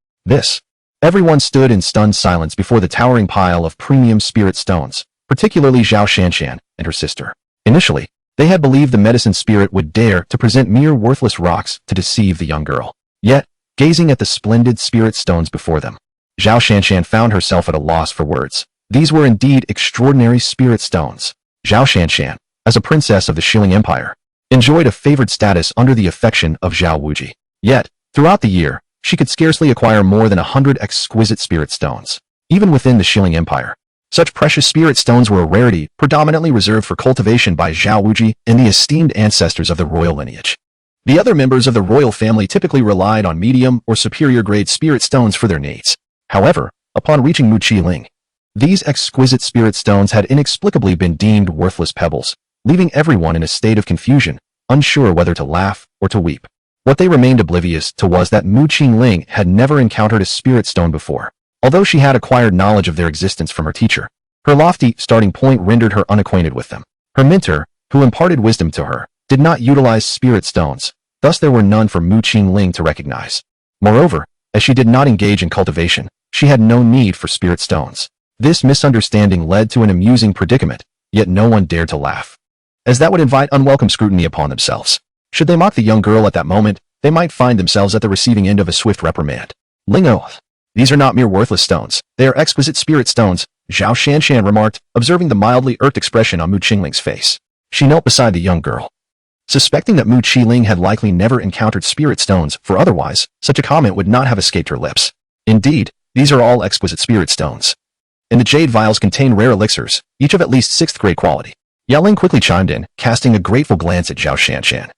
Everyone stood in stunned silence before the towering pile of premium spirit stones, particularly Zhao Shanshan and her sister. Initially, they had believed the medicine spirit would dare to present mere worthless rocks to deceive the young girl. Yet, gazing at the splendid spirit stones before them, Zhao Shanshan found herself at a loss for words. These were indeed extraordinary spirit stones. Zhao Shanshan, as a princess of the Shilin Empire, enjoyed a favored status under the affection of Zhao Wujie. Yet, throughout the year, she could scarcely acquire more than 100 exquisite spirit stones. Even within the Shilin Empire, such precious spirit stones were a rarity, predominantly reserved for cultivation by Zhao Wujie and the esteemed ancestors of the royal lineage. The other members of the royal family typically relied on medium or superior grade spirit stones for their needs. However, upon reaching Mu Qingling, these exquisite spirit stones had inexplicably been deemed worthless pebbles, leaving everyone in a state of confusion, unsure whether to laugh or to weep. What they remained oblivious to was that Mu Qingling had never encountered a spirit stone before. Although she had acquired knowledge of their existence from her teacher, her lofty starting point rendered her unacquainted with them. Her mentor, who imparted wisdom to her, did not utilize spirit stones, thus there were none for Mu Qingling to recognize. Moreover, as she did not engage in cultivation, she had no need for spirit stones. This misunderstanding led to an amusing predicament, yet no one dared to laugh, as that would invite unwelcome scrutiny upon themselves. Should they mock the young girl at that moment, they might find themselves at the receiving end of a swift reprimand. Lingo. These are not mere worthless stones. They are exquisite spirit stones, Zhao Shanshan remarked, observing the mildly irked expression on Mu Qingling's face. She knelt beside the young girl, suspecting that Mu Qingling had likely never encountered spirit stones, for otherwise, such a comment would not have escaped her lips. Indeed, these are all exquisite spirit stones. And the jade vials contain rare elixirs, each of at least 6th grade quality. Yao Ling quickly chimed in, casting a grateful glance at Zhao Shanshan,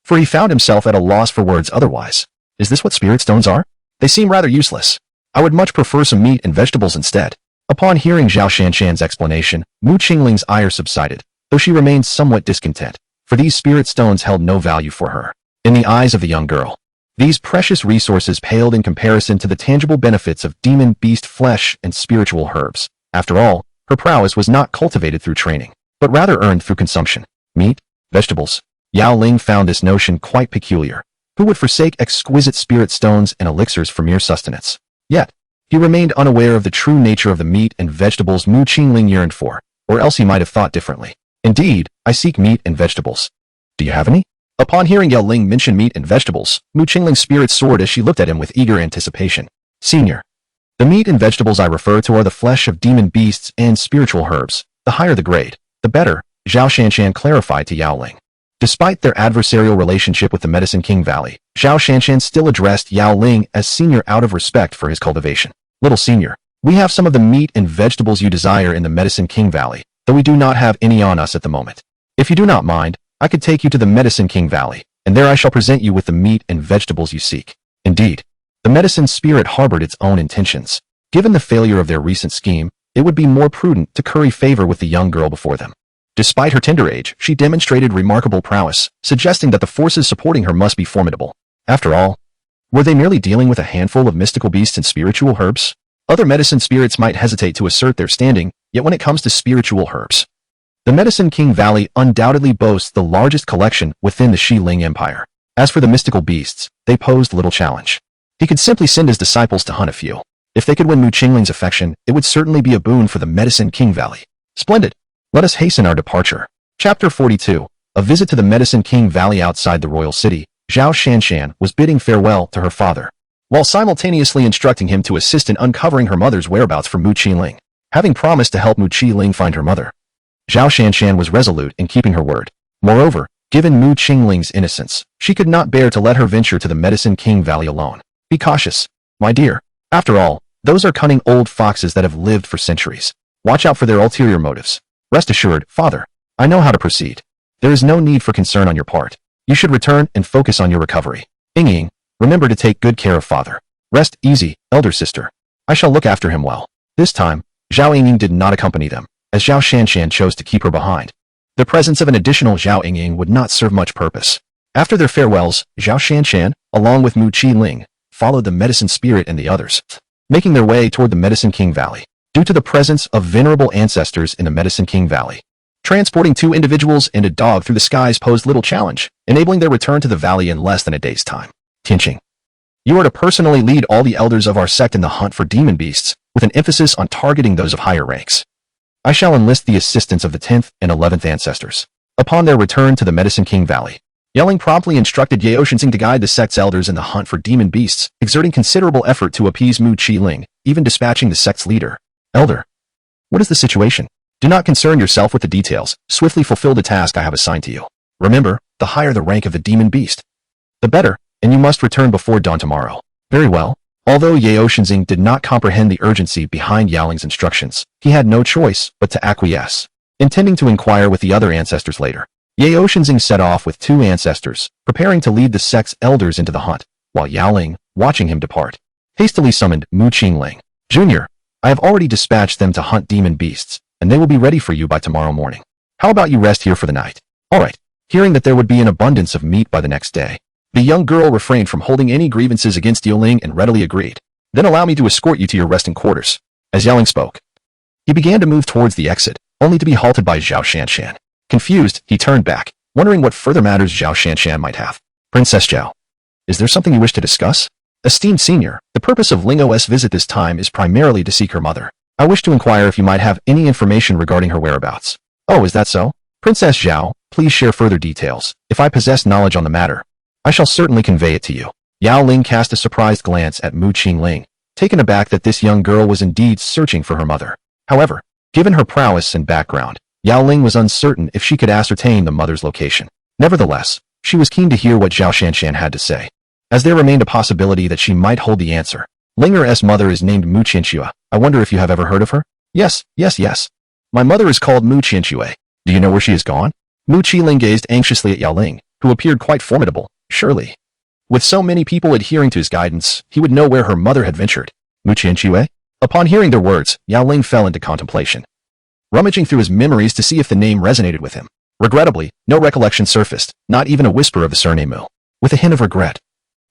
for he found himself at a loss for words otherwise. Is this what spirit stones are? They seem rather useless. I would much prefer some meat and vegetables instead. Upon hearing Zhao Shanshan's explanation, Mu Qingling's ire subsided, though she remained somewhat discontent, for these spirit stones held no value for her. In the eyes of the young girl, these precious resources paled in comparison to the tangible benefits of demon beast flesh and spiritual herbs. After all, her prowess was not cultivated through training, but rather earned through consumption. Meat, vegetables. Yao Ling found this notion quite peculiar. Who would forsake exquisite spirit stones and elixirs for mere sustenance? Yet, he remained unaware of the true nature of the meat and vegetables Mu Qingling yearned for, or else he might have thought differently. Indeed, I seek meat and vegetables. Do you have any? Upon hearing Yao Ling mention meat and vegetables, Mu Qingling's spirit soared as she looked at him with eager anticipation. Senior, the meat and vegetables I refer to are the flesh of demon beasts and spiritual herbs. The higher the grade, the better, Zhao Shanshan clarified to Yao Ling. Despite their adversarial relationship with the Medicine King Valley, Zhao Shanshan still addressed Yao Ling as senior out of respect for his cultivation. Little senior, we have some of the meat and vegetables you desire in the Medicine King Valley, though we do not have any on us at the moment. If you do not mind, I could take you to the Medicine King Valley, and there I shall present you with the meat and vegetables you seek. Indeed, the medicine spirit harbored its own intentions. Given the failure of their recent scheme, it would be more prudent to curry favor with the young girl before them. Despite her tender age, she demonstrated remarkable prowess, suggesting that the forces supporting her must be formidable. After all, were they merely dealing with a handful of mystical beasts and spiritual herbs? Other medicine spirits might hesitate to assert their standing, yet when it comes to spiritual herbs, the Medicine King Valley undoubtedly boasts the largest collection within the Xiling Empire. As for the mystical beasts, they posed little challenge. He could simply send his disciples to hunt a few. If they could win Mu Qingling's affection, it would certainly be a boon for the Medicine King Valley. Splendid! Let us hasten our departure. Chapter 42. A visit to the Medicine King Valley outside the royal city. Zhao Shanshan was bidding farewell to her father, while simultaneously instructing him to assist in uncovering her mother's whereabouts for Mu Qinling. Having promised to help Mu Qinling find her mother, Zhao Shanshan was resolute in keeping her word. Moreover, given Mu Qingling's innocence, she could not bear to let her venture to the Medicine King Valley alone. Be cautious, my dear. After all, those are cunning old foxes that have lived for centuries. Watch out for their ulterior motives. Rest assured, father, I know how to proceed. There is no need for concern on your part. You should return and focus on your recovery. Ying, remember to take good care of father. Rest easy, elder sister. I shall look after him well. This time, Zhao Ying did not accompany them, as Zhao Shanshan chose to keep her behind. The presence of an additional Zhao Ying would not serve much purpose. After their farewells, Zhao Shanshan, along with Mu Qinling, followed the medicine spirit and the others, making their way toward the Medicine King Valley. Due to the presence of venerable ancestors in the Medicine King Valley, transporting 2 individuals and a dog through the skies posed little challenge, enabling their return to the valley in less than a day's time. Tianqing, you are to personally lead all the elders of our sect in the hunt for demon beasts, with an emphasis on targeting those of higher ranks. I shall enlist the assistance of the 10th and 11th ancestors. Upon their return to the Medicine King Valley, Yelling promptly instructed Ye Oceansing to guide the sect's elders in the hunt for demon beasts, exerting considerable effort to appease Mu Qinling, even dispatching the sect's leader. Elder, what is the situation? Do not concern yourself with the details. Swiftly fulfill the task I have assigned to you. Remember, the higher the rank of the demon beast, the better, and you must return before dawn tomorrow. Very well. Although Ye Oceansing did not comprehend the urgency behind Yaoling's instructions, he had no choice but to acquiesce. Intending to inquire with the other ancestors later, Ye Oceansing set off with 2 ancestors, preparing to lead the sect's elders into the hunt, while Yaoling, watching him depart, hastily summoned Mu Qinling. Junior, I have already dispatched them to hunt demon beasts, and they will be ready for you by tomorrow morning. How about you rest here for the night? All right. Hearing that there would be an abundance of meat by the next day, the young girl refrained from holding any grievances against Yaoling and readily agreed. Then allow me to escort you to your resting quarters. As Yaoling spoke, he began to move towards the exit, only to be halted by Zhao Shanshan. Confused, he turned back, wondering what further matters Zhao Shanshan might have. Princess Zhao, is there something you wish to discuss? Esteemed senior, the purpose of Ling O's visit this time is primarily to seek her mother. I wish to inquire if you might have any information regarding her whereabouts. Oh, is that so? Princess Zhao, please share further details. If I possess knowledge on the matter, I shall certainly convey it to you. Yao Ling cast a surprised glance at Mu Qinling, taken aback that this young girl was indeed searching for her mother. However, given her prowess and background, Yao Ling was uncertain if she could ascertain the mother's location. Nevertheless, she was keen to hear what Zhao Shanshan had to say, as there remained a possibility that she might hold the answer. Linger's mother is named Mu Qianxue. I wonder if you have ever heard of her? Yes. My mother is called Mu Qianxue. Do you know where she is gone? Mu Qinling gazed anxiously at Yao Ling, who appeared quite formidable. Surely, With so many people adhering to his guidance, he would know where her mother had ventured. Mu Qianxue? Upon hearing their words, Yao Ling fell into contemplation, rummaging through his memories to see if the name resonated with him. Regrettably, no recollection surfaced, not even a whisper of the surname Mu. With a hint of regret,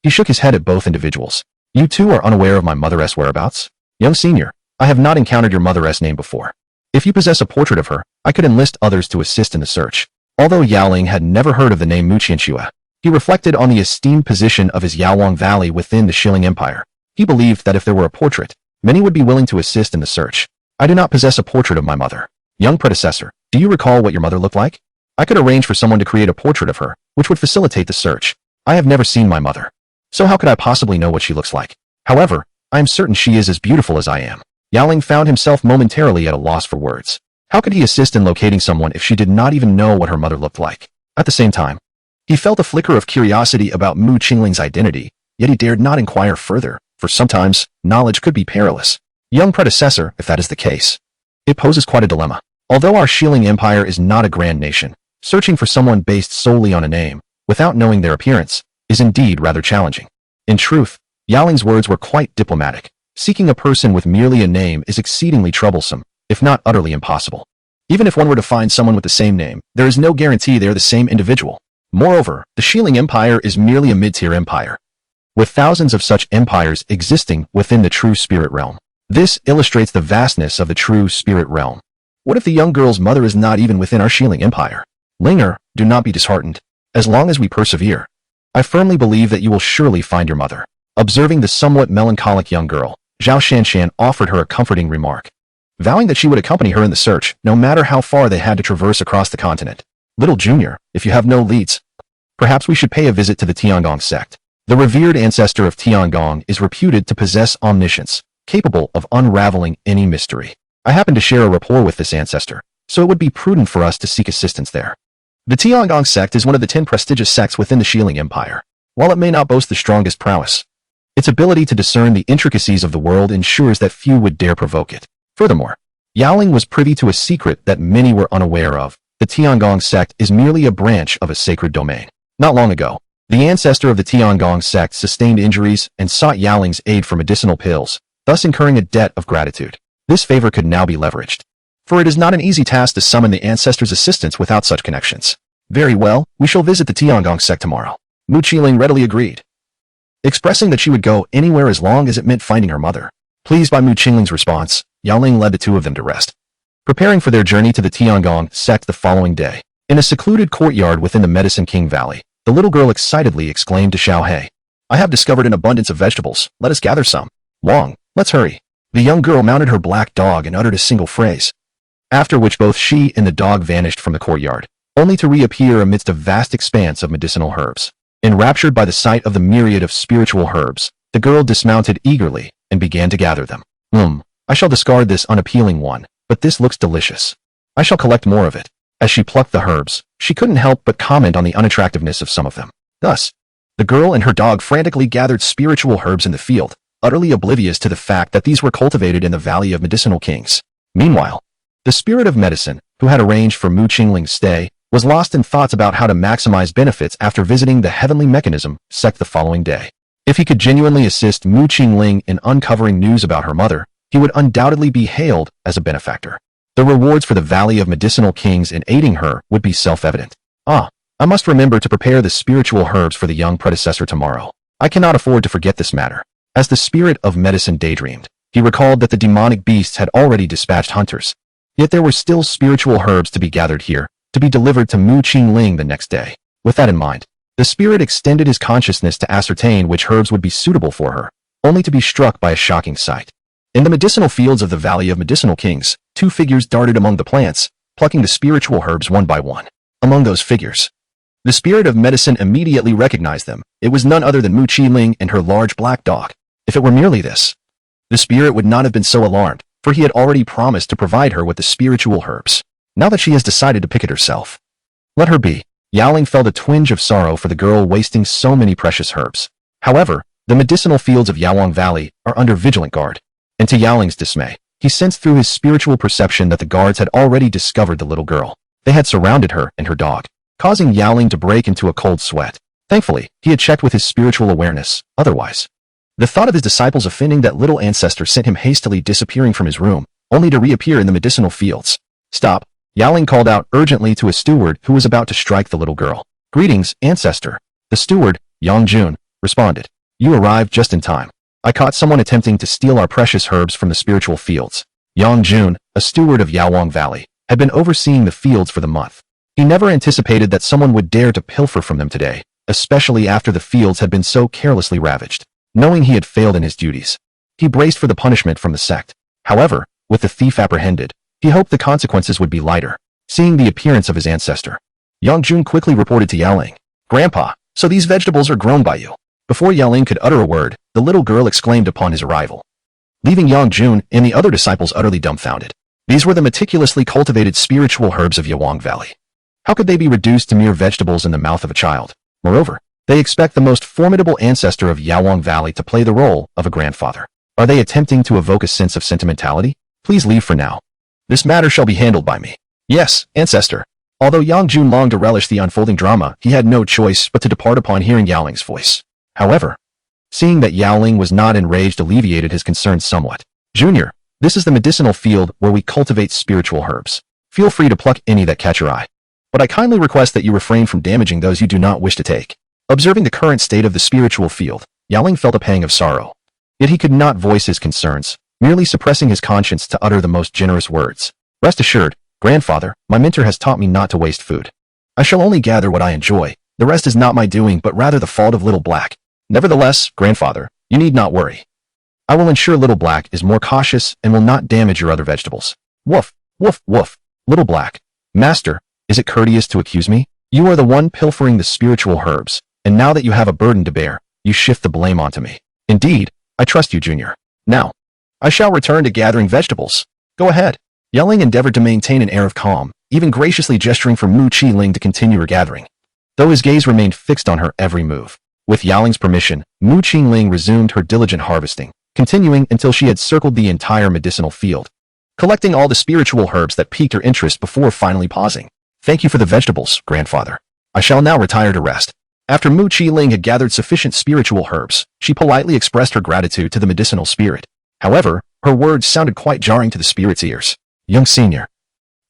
he shook his head at both individuals. You two are unaware of my mother's whereabouts? Young senior, I have not encountered your mother's name before. If you possess a portrait of her, I could enlist others to assist in the search. Although Yao Ling had never heard of the name Mu Qianxue, he reflected on the esteemed position of his Yaowang Valley within the Shilling Empire. He believed that if there were a portrait, many would be willing to assist in the search. I do not possess a portrait of my mother. Young predecessor, do you recall what your mother looked like? I could arrange for someone to create a portrait of her, which would facilitate the search. I have never seen my mother, so how could I possibly know what she looks like? However, I am certain she is as beautiful as I am. Yao Ling found himself momentarily at a loss for words. How could he assist in locating someone if she did not even know what her mother looked like? At the same time, he felt a flicker of curiosity about Mu Qingling's identity, yet he dared not inquire further, for sometimes, knowledge could be perilous. Young predecessor, if that is the case, it poses quite a dilemma. Although our Shilling Empire is not a grand nation, searching for someone based solely on a name, without knowing their appearance, is indeed rather challenging. In truth, Yao Ling's words were quite diplomatic. Seeking a person with merely a name is exceedingly troublesome, if not utterly impossible. Even if one were to find someone with the same name, there is no guarantee they are the same individual. Moreover, the Shilling Empire is merely a mid-tier empire, with thousands of such empires existing within the true spirit realm. This illustrates the vastness of the true spirit realm. What if the young girl's mother is not even within our Shilling Empire? Linger, do not be disheartened. As long as we persevere, I firmly believe that you will surely find your mother. Observing the somewhat melancholic young girl, Zhao Shanshan offered her a comforting remark, vowing that she would accompany her in the search, no matter how far they had to traverse across the continent. Little Junior, if you have no leads, perhaps we should pay a visit to the Tiangong sect. The revered ancestor of Tiangong is reputed to possess omniscience, capable of unraveling any mystery. I happen to share a rapport with this ancestor, so it would be prudent for us to seek assistance there. The Tiangong sect is one of the 10 prestigious sects within the Shilling Empire. While it may not boast the strongest prowess, its ability to discern the intricacies of the world ensures that few would dare provoke it. Furthermore, Yao Ling was privy to a secret that many were unaware of. The Tiangong sect is merely a branch of a sacred domain. Not long ago, the ancestor of the Tiangong sect sustained injuries and sought Yao Ling's aid for medicinal pills, thus incurring a debt of gratitude. This favor could now be leveraged, for it is not an easy task to summon the ancestor's assistance without such connections. Very well, we shall visit the Tiangong sect tomorrow. Mu Qiling readily agreed, expressing that she would go anywhere as long as it meant finding her mother. Pleased by Mu Qingling's response, Yao Ling led the two of them to rest, preparing for their journey to the Tiangong sect the following day. In a secluded courtyard within the Medicine King Valley, the little girl excitedly exclaimed to Xiao He, I have discovered an abundance of vegetables, let us gather some. Wang, let's hurry. The young girl mounted her black dog and uttered a single phrase, after which both she and the dog vanished from the courtyard, only to reappear amidst a vast expanse of medicinal herbs. Enraptured by the sight of the myriad of spiritual herbs, the girl dismounted eagerly and began to gather them. I shall discard this unappealing one, but this looks delicious. I shall collect more of it. As she plucked the herbs, she couldn't help but comment on the unattractiveness of some of them. Thus, the girl and her dog frantically gathered spiritual herbs in the field, utterly oblivious to the fact that these were cultivated in the Valley of Medicinal Kings. Meanwhile, the spirit of medicine, who had arranged for Mu Qingling's stay, was lost in thoughts about how to maximize benefits after visiting the Heavenly Mechanism sect the following day. If he could genuinely assist Mu Qingling in uncovering news about her mother, he would undoubtedly be hailed as a benefactor. The rewards for the Valley of Medicinal Kings in aiding her would be self-evident. I must remember to prepare the spiritual herbs for the young predecessor tomorrow. I cannot afford to forget this matter. As the spirit of medicine daydreamed, he recalled that the demonic beasts had already dispatched hunters. Yet there were still spiritual herbs to be gathered here, to be delivered to Mu Qingling the next day. With that in mind, the spirit extended his consciousness to ascertain which herbs would be suitable for her, only to be struck by a shocking sight. In the medicinal fields of the Valley of Medicinal Kings, two figures darted among the plants, plucking the spiritual herbs one by one. Among those figures, the spirit of medicine immediately recognized them. It was none other than Mu Qingling and her large black dog. If it were merely this, the spirit would not have been so alarmed, for he had already promised to provide her with the spiritual herbs. Now that she has decided to pick it herself, let her be. Yao Ling felt a twinge of sorrow for the girl wasting so many precious herbs. However, the medicinal fields of Yaowang Valley are under vigilant guard, and to Yao Ling's dismay, he sensed through his spiritual perception that the guards had already discovered the little girl. They had surrounded her and her dog, causing Yao Ling to break into a cold sweat. Thankfully, he had checked with his spiritual awareness. Otherwise, the thought of his disciples offending that little ancestor sent him hastily disappearing from his room, only to reappear in the medicinal fields. Stop, Yaoling called out urgently to a steward who was about to strike the little girl. Greetings, ancestor. The steward, Yang Jun, responded. You arrived just in time. I caught someone attempting to steal our precious herbs from the spiritual fields. Yang Jun, a steward of Yaowang Valley, had been overseeing the fields for the month. He never anticipated that someone would dare to pilfer from them today, especially after the fields had been so carelessly ravaged. Knowing he had failed in his duties, he braced for the punishment from the sect. However, with the thief apprehended, he hoped the consequences would be lighter. Seeing the appearance of his ancestor, Yang Jun quickly reported to Yaoling. Grandpa, so these vegetables are grown by you. Before Yaoling could utter a word, the little girl exclaimed upon his arrival, leaving Yang Jun and the other disciples utterly dumbfounded. These were the meticulously cultivated spiritual herbs of Yaowang Valley. How could they be reduced to mere vegetables in the mouth of a child? Moreover, they expect the most formidable ancestor of Yaowang Valley to play the role of a grandfather. Are they attempting to evoke a sense of sentimentality? Please leave for now. This matter shall be handled by me. Yes, ancestor. Although Yang Jun longed to relish the unfolding drama, he had no choice but to depart upon hearing Yaoling's voice. However, seeing that Yaoling was not enraged alleviated his concerns somewhat. Junior, this is the medicinal field where we cultivate spiritual herbs. Feel free to pluck any that catch your eye. But I kindly request that you refrain from damaging those you do not wish to take. Observing the current state of the spiritual field, Yaoling felt a pang of sorrow. Yet he could not voice his concerns, merely suppressing his conscience to utter the most generous words. Rest assured, grandfather, my mentor has taught me not to waste food. I shall only gather what I enjoy. The rest is not my doing but rather the fault of Little Black. Nevertheless, grandfather, you need not worry. I will ensure Little Black is more cautious and will not damage your other vegetables. Woof, woof, woof. Little Black. Master, is it courteous to accuse me? You are the one pilfering the spiritual herbs, and now that you have a burden to bear, you shift the blame onto me. Indeed, I trust you, Junior. Now, I shall return to gathering vegetables. Go ahead. Yaoling endeavored to maintain an air of calm, even graciously gesturing for Mu Qi-ling to continue her gathering, though his gaze remained fixed on her every move. With Yaoling's permission, Mu Qi-ling resumed her diligent harvesting, continuing until she had circled the entire medicinal field, collecting all the spiritual herbs that piqued her interest before finally pausing. Thank you for the vegetables, grandfather. I shall now retire to rest. After Mu Qi-ling had gathered sufficient spiritual herbs, she politely expressed her gratitude to the medicinal spirit. However, her words sounded quite jarring to the spirit's ears. Young senior,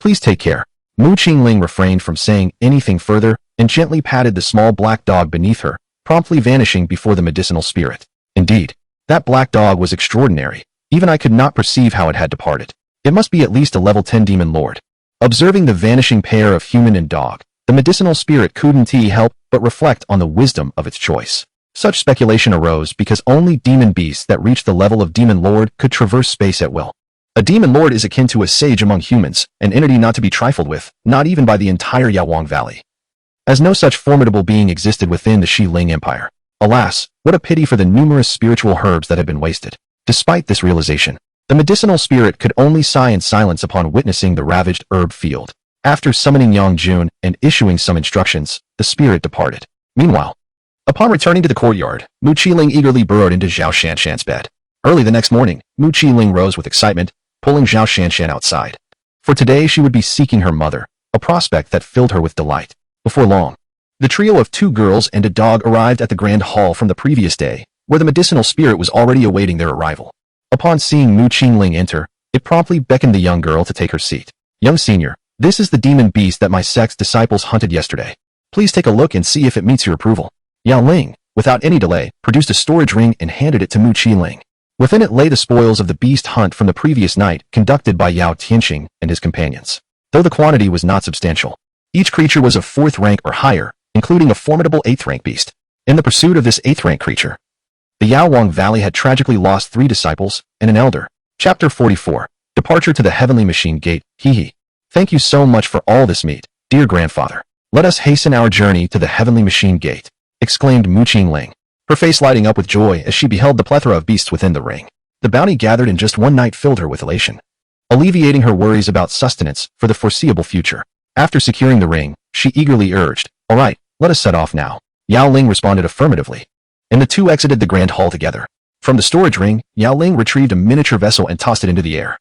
please take care. Mu Qi-ling refrained from saying anything further and gently patted the small black dog beneath her, promptly vanishing before the medicinal spirit. Indeed, that black dog was extraordinary. Even I could not perceive how it had departed. It must be at least a level 10 demon lord. Observing the vanishing pair of human and dog, the medicinal spirit couldn't help but reflect on the wisdom of its choice. Such speculation arose because only demon beasts that reached the level of demon lord could traverse space at will. A demon lord is akin to a sage among humans, an entity not to be trifled with, not even by the entire Yaowang Valley, as no such formidable being existed within the Shi-Ling Empire. Alas, what a pity for the numerous spiritual herbs that had been wasted. Despite this realization, the medicinal spirit could only sigh in silence upon witnessing the ravaged herb field. After summoning Yang Jun and issuing some instructions, the spirit departed. Meanwhile, upon returning to the courtyard, Mu Qi-ling eagerly burrowed into Zhao Shanshan's bed. Early the next morning, Mu Qi-ling rose with excitement, pulling Zhao Shanshan outside. For today she would be seeking her mother, a prospect that filled her with delight. Before long, the trio of 2 girls and a dog arrived at the grand hall from the previous day, where the medicinal spirit was already awaiting their arrival. Upon seeing Mu Qi-ling enter, it promptly beckoned the young girl to take her seat. Young senior, this is the demon beast that my sect's disciples hunted yesterday. Please take a look and see if it meets your approval. Yao Ling, without any delay, produced a storage ring and handed it to Mu Qi-ling. Within it lay the spoils of the beast hunt from the previous night conducted by Yao Tianqing and his companions. Though the quantity was not substantial, each creature was of 4th rank or higher, including a formidable 8th rank beast. In the pursuit of this 8th rank creature, the Yaowang Valley had tragically lost 3 disciples and an elder. Chapter 44. Departure to the Heavenly Machine Gate. Hee. Thank you so much for all this meat, dear grandfather. Let us hasten our journey to the Heavenly Machine Gate, exclaimed Mu Qi-ling, her face lighting up with joy as she beheld the plethora of beasts within the ring. The bounty gathered in just one night filled her with elation, alleviating her worries about sustenance for the foreseeable future. After securing the ring, she eagerly urged, "All right, let us set off now." Yao Ling responded affirmatively, and the 2 exited the grand hall together. From the storage ring, Yao Ling retrieved a miniature vessel and tossed it into the air,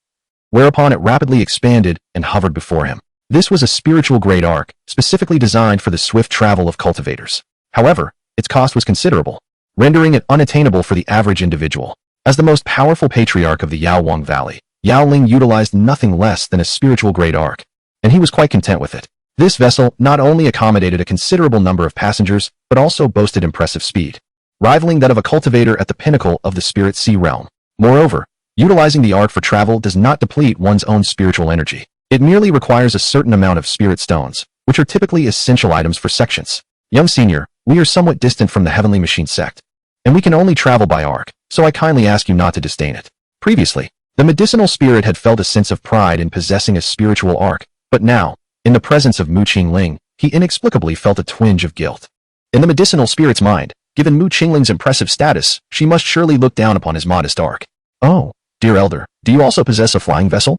whereupon it rapidly expanded and hovered before him. This was a spiritual grade ark, specifically designed for the swift travel of cultivators. However, its cost was considerable, rendering it unattainable for the average individual. As the most powerful patriarch of the Yaowang Valley, Yao Ling utilized nothing less than a spiritual-grade ark, and he was quite content with it. This vessel not only accommodated a considerable number of passengers, but also boasted impressive speed, rivaling that of a cultivator at the pinnacle of the spirit sea realm. Moreover, utilizing the ark for travel does not deplete one's own spiritual energy. It merely requires a certain amount of spirit stones, which are typically essential items for sections. Young senior, we are somewhat distant from the Heavenly Machine sect, and we can only travel by ark, so I kindly ask you not to disdain it. Previously, the medicinal spirit had felt a sense of pride in possessing a spiritual ark, but now, in the presence of Mu Qingling, he inexplicably felt a twinge of guilt. In the medicinal spirit's mind, given Mu Qingling's impressive status, she must surely look down upon his modest ark. Oh, dear elder, do you also possess a flying vessel?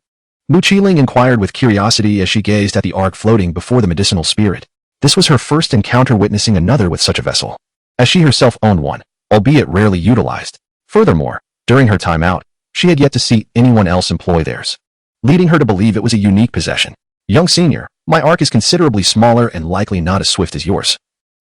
Mu Qingling inquired with curiosity as she gazed at the ark floating before the medicinal spirit. This was her first encounter witnessing another with such a vessel, as she herself owned one, albeit rarely utilized. Furthermore, during her time out, she had yet to see anyone else employ theirs, leading her to believe it was a unique possession. Young senior, my ark is considerably smaller and likely not as swift as yours,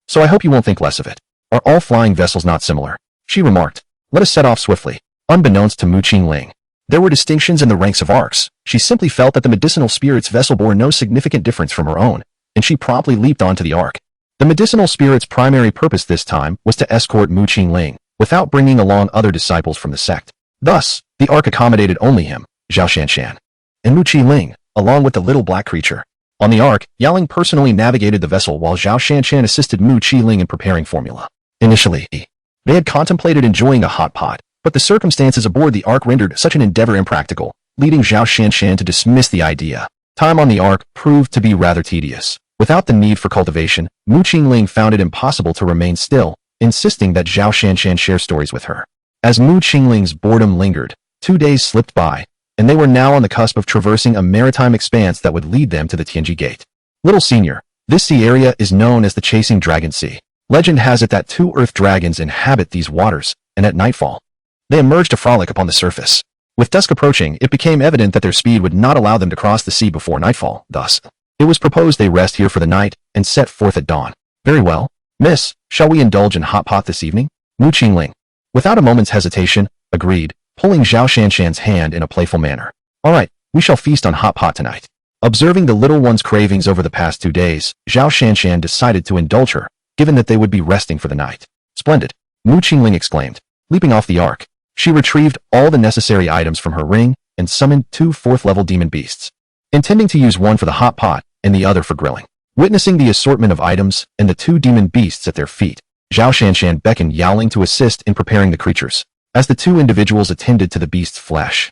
so I hope you won't think less of it. Are all flying vessels not similar? She remarked. Let us set off swiftly. Unbeknownst to Mu Qingling, there were distinctions in the ranks of arks. She simply felt that the medicinal spirit's vessel bore no significant difference from her own, and she promptly leaped onto the ark. The medicinal spirit's primary purpose this time was to escort Mu Qingling, without bringing along other disciples from the sect. Thus, the ark accommodated only him, Zhao Shanshan, and Mu Qingling, along with the little black creature. On the ark, Yao Ling personally navigated the vessel while Zhao Shanshan assisted Mu Qingling in preparing formula. Initially, they had contemplated enjoying a hot pot, but the circumstances aboard the ark rendered such an endeavor impractical, leading Zhao Shanshan to dismiss the idea. Time on the ark proved to be rather tedious. Without the need for cultivation, Mu Qingling found it impossible to remain still, insisting that Zhao Shanshan share stories with her. As Mu Qingling's boredom lingered, 2 days slipped by, and they were now on the cusp of traversing a maritime expanse that would lead them to the Tianji Gate. Little senior, this sea area is known as the Chasing Dragon Sea. Legend has it that 2 earth dragons inhabit these waters, and at nightfall, they emerge to frolic upon the surface. With dusk approaching, it became evident that their speed would not allow them to cross the sea before nightfall. Thus, it was proposed they rest here for the night and set forth at dawn. Very well, miss, shall we indulge in hot pot this evening? Mu Qingling, without a moment's hesitation, agreed, pulling Zhao Shanshan's hand in a playful manner. All right, we shall feast on hot pot tonight. Observing the little one's cravings over the past 2 days, Zhao Shanshan decided to indulge her, given that they would be resting for the night. Splendid, Mu Qingling exclaimed. Leaping off the ark, she retrieved all the necessary items from her ring and summoned 2 4th-level demon beasts, intending to use one for the hot pot and the other for grilling. Witnessing the assortment of items and the 2 demon beasts at their feet, Zhao Shanshan beckoned Yao Ling to assist in preparing the creatures. As the 2 individuals attended to the beast's flesh,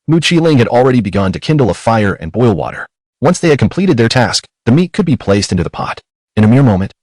Mu Qingling had already begun to kindle a fire and boil water. Once they had completed their task, the meat could be placed into the pot. In a mere moment,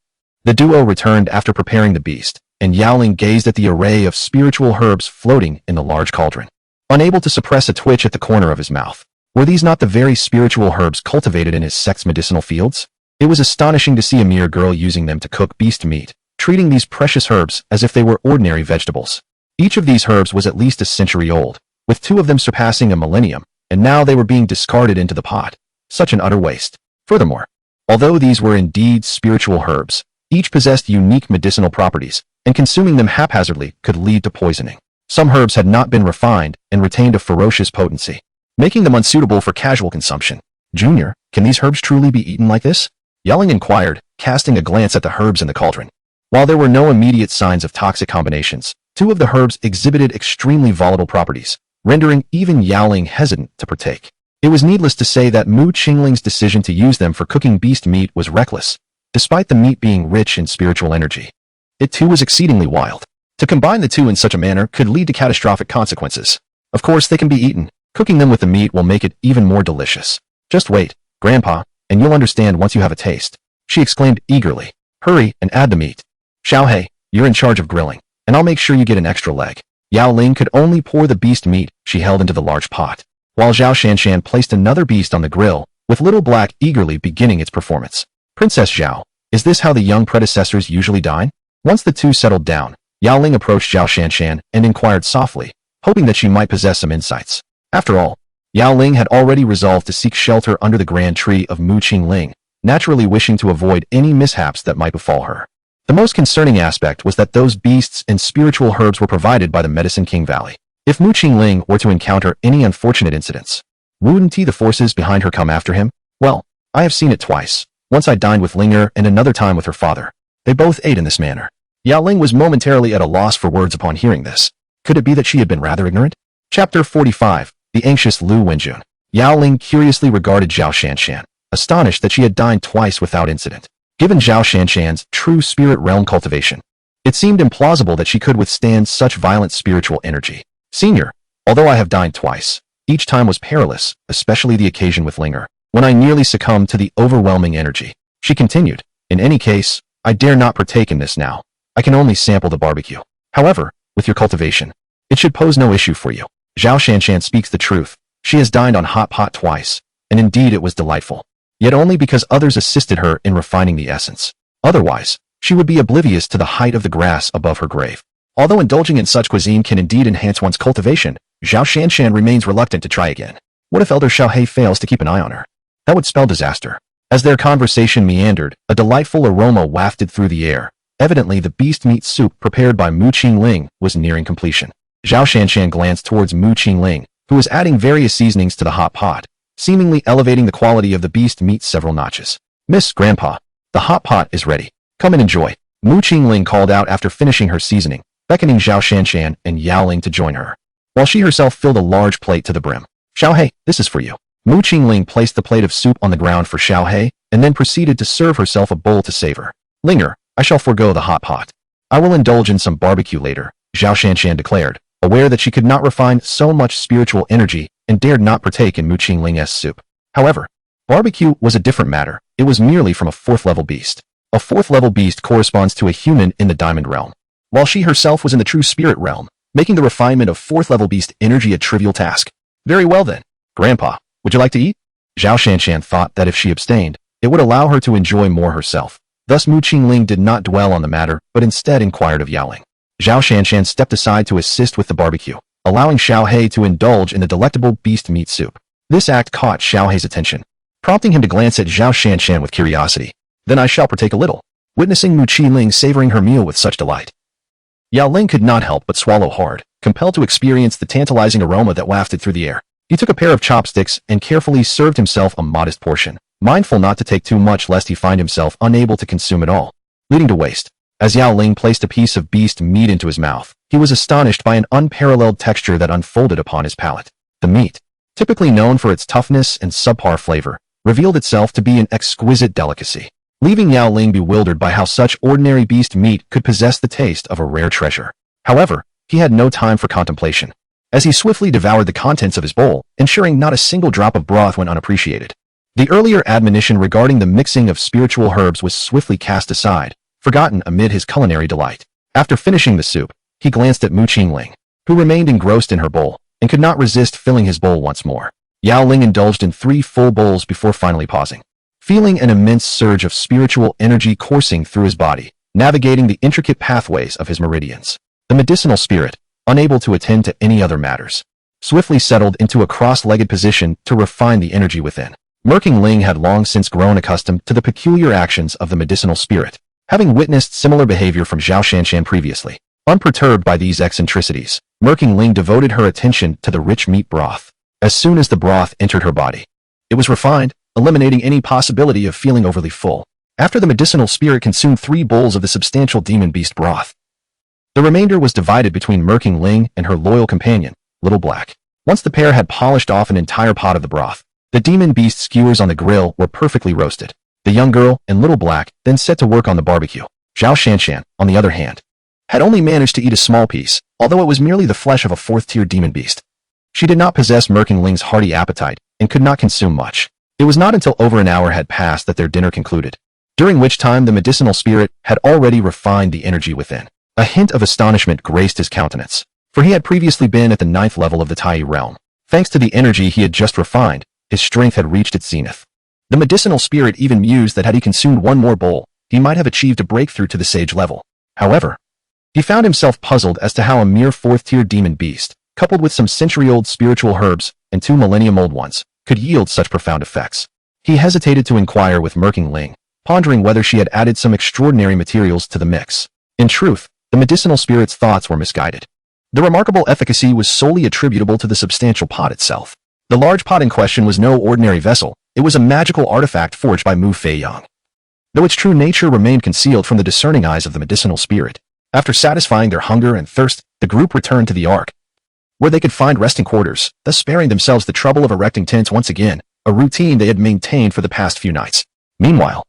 the duo returned after preparing the beast, and Yao Ling gazed at the array of spiritual herbs floating in the large cauldron, unable to suppress a twitch at the corner of his mouth. Were these not the very spiritual herbs cultivated in his sect's medicinal fields? It was astonishing to see a mere girl using them to cook beast meat, treating these precious herbs as if they were ordinary vegetables. Each of these herbs was at least a century old, with 2 of them surpassing a millennium, and now they were being discarded into the pot. Such an utter waste. Furthermore, although these were indeed spiritual herbs, each possessed unique medicinal properties, and consuming them haphazardly could lead to poisoning. Some herbs had not been refined and retained a ferocious potency, making them unsuitable for casual consumption. Junior, can these herbs truly be eaten like this? Yao Ling inquired, casting a glance at the herbs in the cauldron. While there were no immediate signs of toxic combinations, 2 of the herbs exhibited extremely volatile properties, rendering even Yao Ling hesitant to partake. It was needless to say that Mu Qingling's decision to use them for cooking beast meat was reckless, despite the meat being rich in spiritual energy. It too was exceedingly wild. To combine the 2 in such a manner could lead to catastrophic consequences. Of course, they can be eaten. Cooking them with the meat will make it even more delicious. Just wait, Grandpa, and you'll understand once you have a taste, she exclaimed eagerly. Hurry and add the meat. Xiaohei, you're in charge of grilling, and I'll make sure you get an extra leg. Yao Ling could only pour the beast meat she held into the large pot, while Zhao Shanshan placed another beast on the grill, with Little Black eagerly beginning its performance. Princess Zhao, is this how the young predecessors usually dine? Once the 2 settled down, Yao Ling approached Zhao Shanshan and inquired softly, hoping that she might possess some insights. After all, Yao Ling had already resolved to seek shelter under the grand tree of Mu Qingling, naturally wishing to avoid any mishaps that might befall her. The most concerning aspect was that those beasts and spiritual herbs were provided by the Medicine King Valley. If Mu Qingling were to encounter any unfortunate incidents, wouldn't the forces behind her come after him? Well, I have seen it twice. Once I dined with Linger and another time with her father. They both ate in this manner. Yao Ling was momentarily at a loss for words upon hearing this. Could it be that she had been rather ignorant? Chapter 45. The Anxious Lu Wenjun. Yao Ling curiously regarded Zhao Shanshan, astonished that she had dined twice without incident. Given Zhao Shanshan's true spirit realm cultivation, it seemed implausible that she could withstand such violent spiritual energy. Senior, although I have dined twice, each time was perilous, especially the occasion with Linger, when I nearly succumbed to the overwhelming energy. She continued, in any case, I dare not partake in this now. I can only sample the barbecue. However, with your cultivation, it should pose no issue for you. Zhao Shanshan speaks the truth. She has dined on hot pot twice, and indeed it was delightful. Yet only because others assisted her in refining the essence. Otherwise, she would be oblivious to the height of the grass above her grave. Although indulging in such cuisine can indeed enhance one's cultivation, Zhao Shanshan remains reluctant to try again. What if Elder Xiaohei fails to keep an eye on her? That would spell disaster. As their conversation meandered, a delightful aroma wafted through the air. Evidently, the beast meat soup prepared by Mu Qingling was nearing completion. Zhao Shanshan glanced towards Mu Qingling, who was adding various seasonings to the hot pot, seemingly elevating the quality of the beast meat several notches. Miss, Grandpa, the hot pot is ready. Come and enjoy. Mu Qingling called out after finishing her seasoning, beckoning Zhao Shanshan and Yao Ling to join her, while she herself filled a large plate to the brim. Xiaohei, this is for you. Mu Qingling placed the plate of soup on the ground for Xiaohei, and then proceeded to serve herself a bowl to savor. Linger, I shall forego the hot pot. I will indulge in some barbecue later, Zhao Shanshan declared, aware that she could not refine so much spiritual energy and dared not partake in Mu Qingling's soup. However, barbecue was a different matter. It was merely from a fourth-level beast. A fourth-level beast corresponds to a human in the diamond realm, while she herself was in the true spirit realm, making the refinement of fourth-level beast energy a trivial task. Very well then. Grandpa, would you like to eat? Zhao Shanshan thought that if she abstained, it would allow her to enjoy more herself. Thus Mu Qingling did not dwell on the matter, but instead inquired of Yao Ling. Zhao Shanshan stepped aside to assist with the barbecue, allowing Xiaohei to indulge in the delectable beast meat soup. This act caught Xiaohei's attention, prompting him to glance at Zhao Shanshan with curiosity. Then I shall partake a little. Witnessing Mu Qingling savoring her meal with such delight, Yao Ling could not help but swallow hard, compelled to experience the tantalizing aroma that wafted through the air. He took a pair of chopsticks and carefully served himself a modest portion, mindful not to take too much lest he find himself unable to consume it all, leading to waste. As Yao Ling placed a piece of beast meat into his mouth, he was astonished by an unparalleled texture that unfolded upon his palate. The meat, typically known for its toughness and subpar flavor, revealed itself to be an exquisite delicacy, leaving Yao Ling bewildered by how such ordinary beast meat could possess the taste of a rare treasure. However, he had no time for contemplation, as he swiftly devoured the contents of his bowl, ensuring not a single drop of broth went unappreciated. The earlier admonition regarding the mixing of spiritual herbs was swiftly cast aside, forgotten amid his culinary delight. After finishing the soup, he glanced at Mu Qingling, who remained engrossed in her bowl, and could not resist filling his bowl once more. Yao Ling indulged in 3 full bowls before finally pausing, feeling an immense surge of spiritual energy coursing through his body, navigating the intricate pathways of his meridians. The medicinal spirit, unable to attend to any other matters, swiftly settled into a cross-legged position to refine the energy within. Merking Ling had long since grown accustomed to the peculiar actions of the medicinal spirit, having witnessed similar behavior from Zhao Shanshan previously. Unperturbed by these eccentricities, Merking Ling devoted her attention to the rich meat broth. As soon as the broth entered her body, it was refined, eliminating any possibility of feeling overly full. After the medicinal spirit consumed 3 bowls of the substantial demon beast broth, the remainder was divided between Merking Ling and her loyal companion, Little Black. Once the pair had polished off an entire pot of the broth, the demon beast skewers on the grill were perfectly roasted. The young girl and Little Black then set to work on the barbecue. Zhao Shanshan, on the other hand, had only managed to eat a small piece, although it was merely the flesh of a 4th-tier demon beast. She did not possess Merking Ling's hearty appetite and could not consume much. It was not until over an hour had passed that their dinner concluded, during which time the medicinal spirit had already refined the energy within. A hint of astonishment graced his countenance, for he had previously been at the 9th level of the Tai realm. Thanks to the energy he had just refined, his strength had reached its zenith. The medicinal spirit even mused that had he consumed 1 more bowl, he might have achieved a breakthrough to the sage level. However, he found himself puzzled as to how a mere 4th-tier demon beast, coupled with some century-old spiritual herbs and 2 millennium-old ones, could yield such profound effects. He hesitated to inquire with Merking Ling, pondering whether she had added some extraordinary materials to the mix. In truth, the medicinal spirit's thoughts were misguided. The remarkable efficacy was solely attributable to the substantial pot itself. The large pot in question was no ordinary vessel, it was a magical artifact forged by Feong. Though its true nature remained concealed from the discerning eyes of the medicinal spirit. After satisfying their hunger and thirst, the group returned to the Ark, where they could find resting quarters, thus sparing themselves the trouble of erecting tents once again, a routine they had maintained for the past few nights. Meanwhile,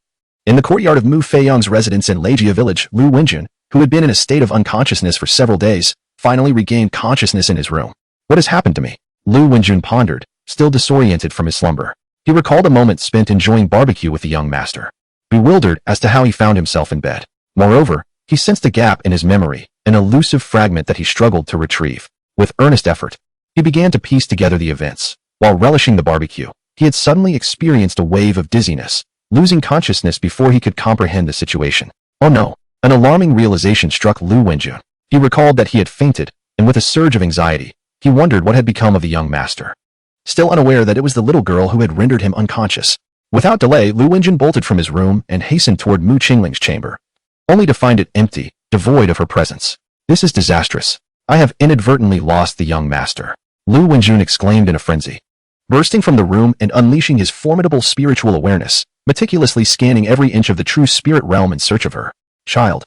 in the courtyard of Feong's residence in Lejia village, Lu Wenjun, who had been in a state of unconsciousness for several days, finally regained consciousness in his room. What has happened to me? Lu Wenjun pondered, still disoriented from his slumber. He recalled a moment spent enjoying barbecue with the young master, bewildered as to how he found himself in bed. Moreover, he sensed a gap in his memory, an elusive fragment that he struggled to retrieve. With earnest effort, he began to piece together the events. While relishing the barbecue, he had suddenly experienced a wave of dizziness, losing consciousness before he could comprehend the situation. Oh no! An alarming realization struck Lu Wenjun. He recalled that he had fainted, and with a surge of anxiety, he wondered what had become of the young master. Still unaware that it was the little girl who had rendered him unconscious. Without delay, Lu Wenjun bolted from his room and hastened toward Mu Qingling's chamber, only to find it empty, devoid of her presence. This is disastrous. I have inadvertently lost the young master, Lu Wenjun exclaimed in a frenzy. Bursting from the room and unleashing his formidable spiritual awareness, meticulously scanning every inch of the true spirit realm in search of her. Child,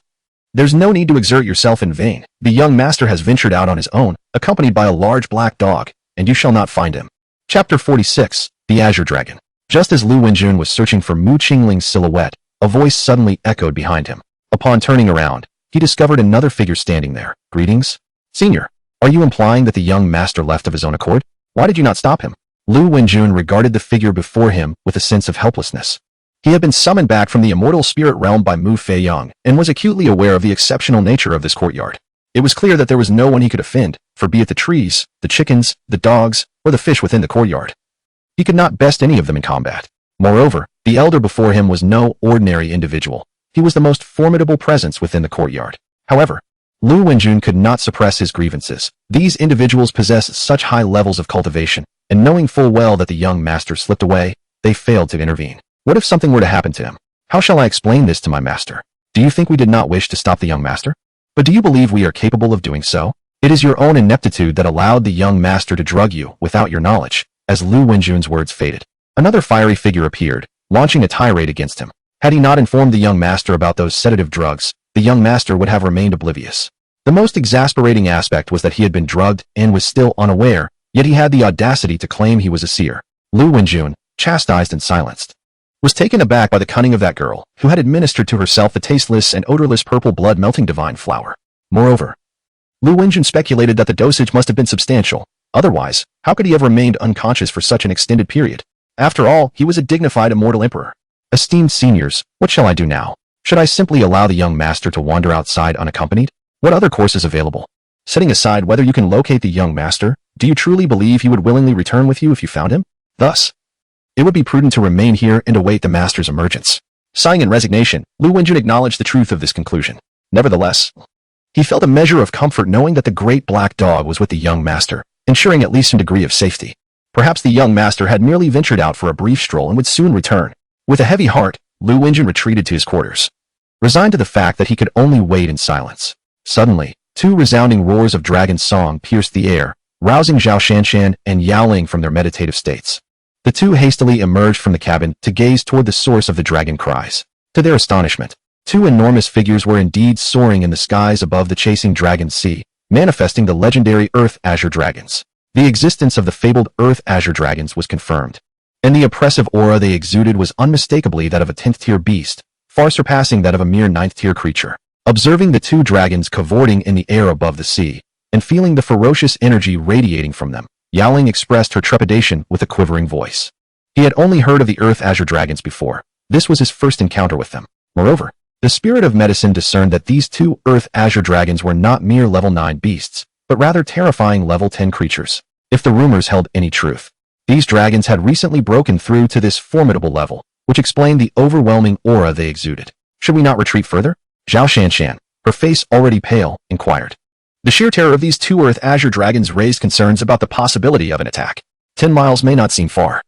there's no need to exert yourself in vain. The young master has ventured out on his own, accompanied by a large black dog, and you shall not find him. Chapter 46, The Azure Dragon. Just as Lu Wenjun was searching for Mu Qingling's silhouette, a voice suddenly echoed behind him. Upon turning around, he discovered another figure standing there. Greetings? Senior, are you implying that the young master left of his own accord? Why did you not stop him? Lu Wenjun regarded the figure before him with a sense of helplessness. He had been summoned back from the immortal spirit realm by Feong and was acutely aware of the exceptional nature of this courtyard. It was clear that there was no one he could offend, for be it the trees, the chickens, the dogs, or the fish within the courtyard. He could not best any of them in combat. Moreover, the elder before him was no ordinary individual. He was the most formidable presence within the courtyard. However, Lu Wenjun could not suppress his grievances. These individuals possessed such high levels of cultivation, and knowing full well that the young master slipped away, they failed to intervene. What if something were to happen to him? How shall I explain this to my master? Do you think we did not wish to stop the young master? But do you believe we are capable of doing so? It is your own ineptitude that allowed the young master to drug you without your knowledge. As Lu Wenjun's words faded, another fiery figure appeared, launching a tirade against him. Had he not informed the young master about those sedative drugs, the young master would have remained oblivious. The most exasperating aspect was that he had been drugged and was still unaware, yet he had the audacity to claim he was a seer. Lu Wenjun, chastised and silenced, was taken aback by the cunning of that girl, who had administered to herself the tasteless and odorless purple blood-melting divine flower. Moreover, Lu Wenjun speculated that the dosage must have been substantial. Otherwise, how could he have remained unconscious for such an extended period? After all, he was a dignified immortal emperor. Esteemed seniors, what shall I do now? Should I simply allow the young master to wander outside unaccompanied? What other course is available? Setting aside whether you can locate the young master, do you truly believe he would willingly return with you if you found him? Thus, it would be prudent to remain here and await the master's emergence. Sighing in resignation, Lu Wenjun acknowledged the truth of this conclusion. Nevertheless, he felt a measure of comfort knowing that the great black dog was with the young master, ensuring at least some degree of safety. Perhaps the young master had merely ventured out for a brief stroll and would soon return. With a heavy heart, Lu Wenjun retreated to his quarters, resigned to the fact that he could only wait in silence. Suddenly, two resounding roars of dragon song pierced the air, rousing Zhao Shanshan and Yao Ling from their meditative states. The two hastily emerged from the cabin to gaze toward the source of the dragon cries. To their astonishment, two enormous figures were indeed soaring in the skies above the chasing dragon sea, manifesting the legendary Earth Azure Dragons. The existence of the fabled Earth Azure Dragons was confirmed, and the oppressive aura they exuded was unmistakably that of a 10th-tier beast, far surpassing that of a mere 9th-tier creature. Observing the two dragons cavorting in the air above the sea, and feeling the ferocious energy radiating from them, Yao Ling expressed her trepidation with a quivering voice. He had only heard of the Earth Azure Dragons before. This was his first encounter with them. Moreover, the spirit of medicine discerned that these two Earth Azure Dragons were not mere level 9 beasts, but rather terrifying level 10 creatures. If the rumors held any truth, these dragons had recently broken through to this formidable level, which explained the overwhelming aura they exuded. Should we not retreat further? Zhao Shanshan, her face already pale, inquired. The sheer terror of these two Earth Azure Dragons raised concerns about the possibility of an attack. 10 miles may not seem far.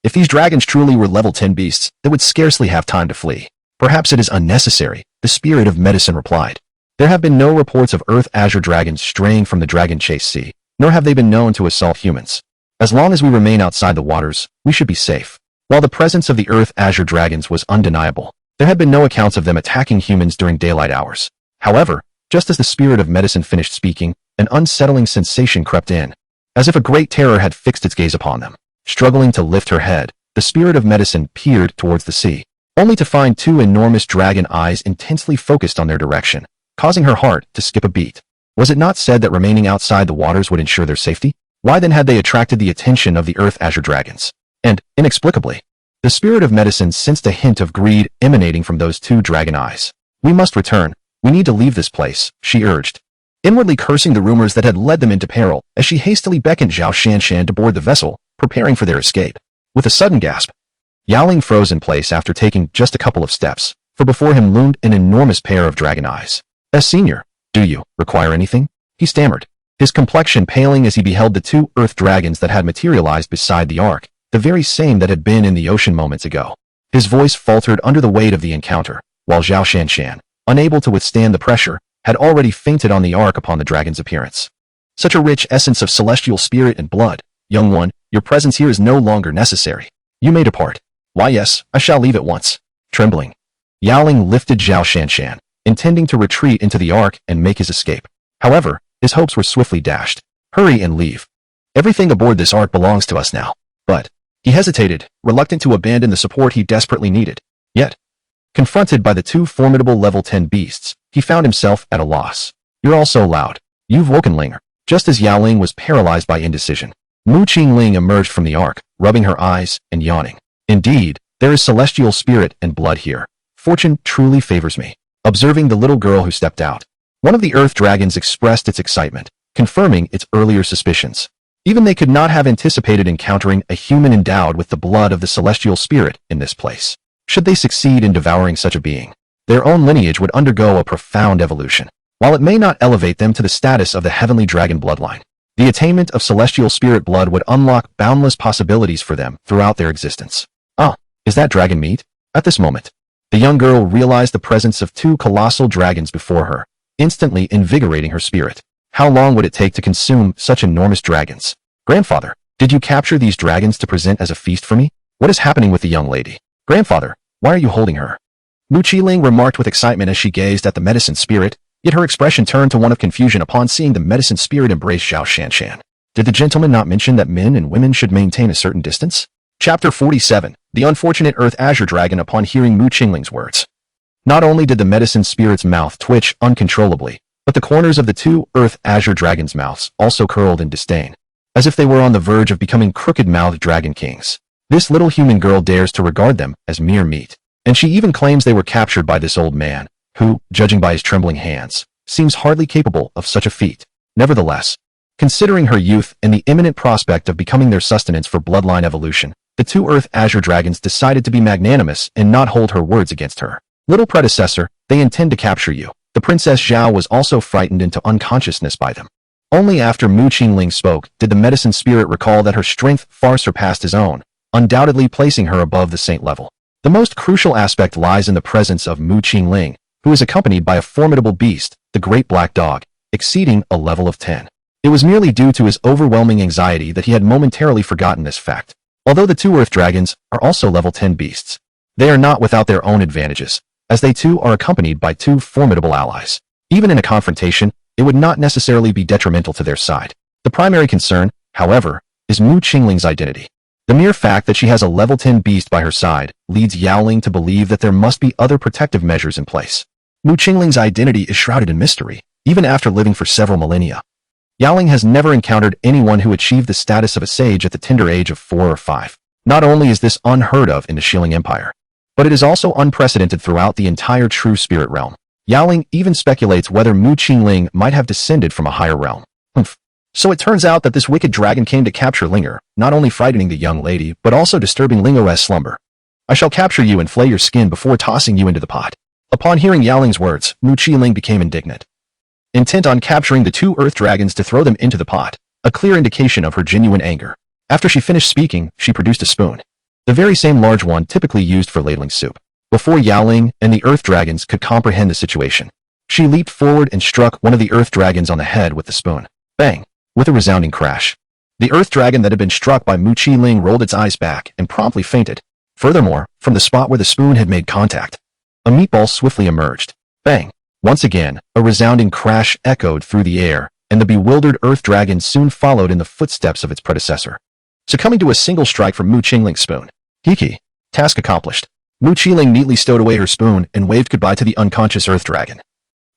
If these dragons truly were level 10 beasts, they would scarcely have time to flee. Perhaps it is unnecessary, the spirit of medicine replied. There have been no reports of earth azure dragons straying from the dragon chase sea, nor have they been known to assault humans. As long as we remain outside the waters, we should be safe. While the presence of the earth azure dragons was undeniable, there had been no accounts of them attacking humans during daylight hours. However, just as the spirit of medicine finished speaking, an unsettling sensation crept in, as if a great terror had fixed its gaze upon them. Struggling to lift her head, the spirit of medicine peered towards the sea, only to find two enormous dragon eyes intensely focused on their direction, causing her heart to skip a beat. Was it not said that remaining outside the waters would ensure their safety? Why then had they attracted the attention of the earth azure dragons? And, inexplicably, the spirit of medicine sensed a hint of greed emanating from those two dragon eyes. We must return. We need to leave this place, she urged, inwardly cursing the rumors that had led them into peril as she hastily beckoned Zhao Shanshan to board the vessel, preparing for their escape. With a sudden gasp, Yaoling froze in place after taking just a couple of steps, for before him loomed an enormous pair of dragon eyes. Senior, do you require anything? He stammered, his complexion paling as he beheld the two earth dragons that had materialized beside the ark, the very same that had been in the ocean moments ago. His voice faltered under the weight of the encounter, while Zhao Shanshan, unable to withstand the pressure, had already fainted on the ark upon the dragon's appearance. Such a rich essence of celestial spirit and blood. Young one, your presence here is no longer necessary. You may depart. Why yes, I shall leave at once. Trembling, Yaoling lifted Zhao Shanshan, intending to retreat into the ark and make his escape. However, his hopes were swiftly dashed. Hurry and leave. Everything aboard this ark belongs to us now. But, he hesitated, reluctant to abandon the support he desperately needed. Yet, confronted by the two formidable level 10 beasts, he found himself at a loss. You're all so loud. You've woken Linger. Just as Yaoling was paralyzed by indecision, Mu Qingling emerged from the ark, rubbing her eyes and yawning. Indeed, there is celestial spirit and blood here. Fortune truly favors me. Observing the little girl who stepped out, one of the earth dragons expressed its excitement, confirming its earlier suspicions. Even they could not have anticipated encountering a human endowed with the blood of the celestial spirit in this place. Should they succeed in devouring such a being, their own lineage would undergo a profound evolution. While it may not elevate them to the status of the heavenly dragon bloodline, the attainment of celestial spirit blood would unlock boundless possibilities for them throughout their existence. Ah, is that dragon meat? At this moment, the young girl realized the presence of two colossal dragons before her, instantly invigorating her spirit. How long would it take to consume such enormous dragons? Grandfather, did you capture these dragons to present as a feast for me? What is happening with the young lady? Grandfather, why are you holding her? Mu Qingling remarked with excitement as she gazed at the medicine spirit, yet her expression turned to one of confusion upon seeing the medicine spirit embrace Zhao Shanshan. Did the gentleman not mention that men and women should maintain a certain distance? Chapter 47, The Unfortunate Earth Azure Dragon. Upon hearing Mu Qingling's words, not only did the medicine spirit's mouth twitch uncontrollably, but the corners of the two Earth Azure Dragons' mouths also curled in disdain, as if they were on the verge of becoming crooked-mouthed dragon kings. This little human girl dares to regard them as mere meat, and she even claims they were captured by this old man, who, judging by his trembling hands, seems hardly capable of such a feat. Nevertheless, considering her youth and the imminent prospect of becoming their sustenance for bloodline evolution, the two Earth Azure Dragons decided to be magnanimous and not hold her words against her. Little predecessor, they intend to capture you. The Princess Zhao was also frightened into unconsciousness by them. Only after Mu Qingling spoke did the medicine spirit recall that her strength far surpassed his own, undoubtedly placing her above the saint level. The most crucial aspect lies in the presence of Mu Qingling, who is accompanied by a formidable beast, the Great Black Dog, exceeding a level of 10. It was merely due to his overwhelming anxiety that he had momentarily forgotten this fact. Although the two Earth Dragons are also level 10 beasts, they are not without their own advantages, as they too are accompanied by two formidable allies. Even in a confrontation, it would not necessarily be detrimental to their side. The primary concern, however, is Mu Qingling's identity. The mere fact that she has a level 10 beast by her side leads Yaoling to believe that there must be other protective measures in place. Mu Qingling's identity is shrouded in mystery, even after living for several millennia. Yaoling has never encountered anyone who achieved the status of a sage at the tender age of 4 or 5. Not only is this unheard of in the Shilling Empire, but it is also unprecedented throughout the entire True Spirit realm. Yaoling even speculates whether Mu Qingling might have descended from a higher realm. So it turns out that this wicked dragon came to capture Linger, not only frightening the young lady, but also disturbing Linger's slumber. I shall capture you and flay your skin before tossing you into the pot. Upon hearing Yaoling's words, Mu Qingling became indignant, intent on capturing the two Earth Dragons to throw them into the pot, a clear indication of her genuine anger. After she finished speaking, she produced a spoon, the very same large one typically used for ladling soup. before Yaoling and the Earth Dragons could comprehend the situation. She leaped forward and struck one of the Earth Dragons on the head with the spoon. Bang! With a resounding crash. The Earth Dragon that had been struck by Mu Qi-ling rolled its eyes back and promptly fainted. Furthermore, from the spot where the spoon had made contact, a meatball swiftly emerged. Bang! Once again, a resounding crash echoed through the air, and the bewildered Earth Dragon soon followed in the footsteps of its predecessor, succumbing to a single strike from Mu Qingling's spoon. Hiki. Task accomplished. Mu Qi-ling neatly stowed away her spoon and waved goodbye to the unconscious Earth Dragon,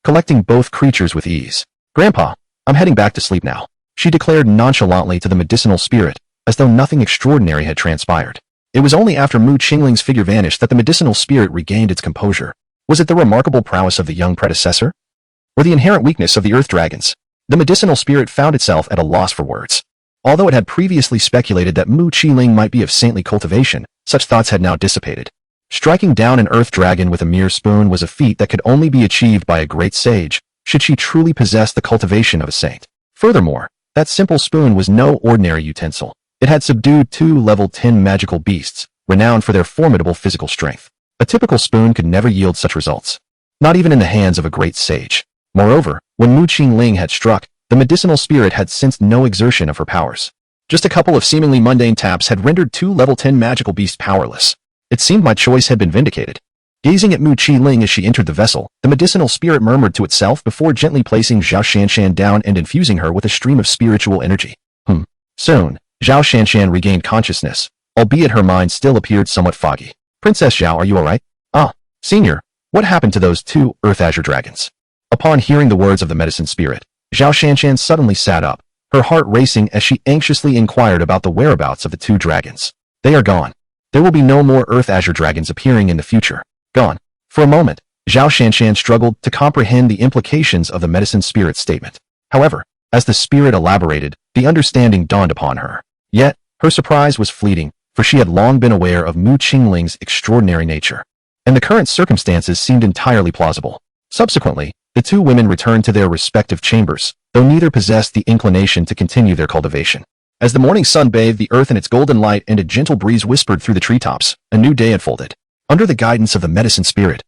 collecting both creatures with ease. Grandpa, I'm heading back to sleep now, she declared nonchalantly to the medicinal spirit, as though nothing extraordinary had transpired. It was only after Mu Qingling's figure vanished that the medicinal spirit regained its composure. Was it the remarkable prowess of the young predecessor, or the inherent weakness of the Earth Dragons? The medicinal spirit found itself at a loss for words. Although it had previously speculated that Mu Qi-ling might be of saintly cultivation, such thoughts had now dissipated. Striking down an Earth Dragon with a mere spoon was a feat that could only be achieved by a great sage, should she truly possess the cultivation of a saint. Furthermore, that simple spoon was no ordinary utensil. It had subdued 2 level 10 magical beasts, renowned for their formidable physical strength. A typical spoon could never yield such results, not even in the hands of a great sage. Moreover, when Mu Qi-ling had struck, the medicinal spirit had sensed no exertion of her powers. Just a couple of seemingly mundane taps had rendered 2 level 10 magical beasts powerless. It seemed my choice had been vindicated. Gazing at Mu Qi-ling as she entered the vessel, the medicinal spirit murmured to itself before gently placing Zhao Shanshan down and infusing her with a stream of spiritual energy. Soon, Zhao Shanshan regained consciousness, albeit her mind still appeared somewhat foggy. Princess Zhao, are you alright? Ah, Senior, what happened to those 2 Earth Azure Dragons? Upon hearing the words of the medicine spirit, Zhao Shanshan suddenly sat up, her heart racing as she anxiously inquired about the whereabouts of the 2 dragons. They are gone. There will be no more Earth Azure Dragons appearing in the future. Gone. For a moment, Zhao Shanshan struggled to comprehend the implications of the medicine spirit's statement. However, as the spirit elaborated, the understanding dawned upon her. Yet, her surprise was fleeting, for she had long been aware of Mu Qingling's extraordinary nature, and the current circumstances seemed entirely plausible. Subsequently, the 2 women returned to their respective chambers, though neither possessed the inclination to continue their cultivation. As the morning sun bathed the earth in its golden light and a gentle breeze whispered through the treetops, a new day unfolded. Under the guidance of the medicine spirit,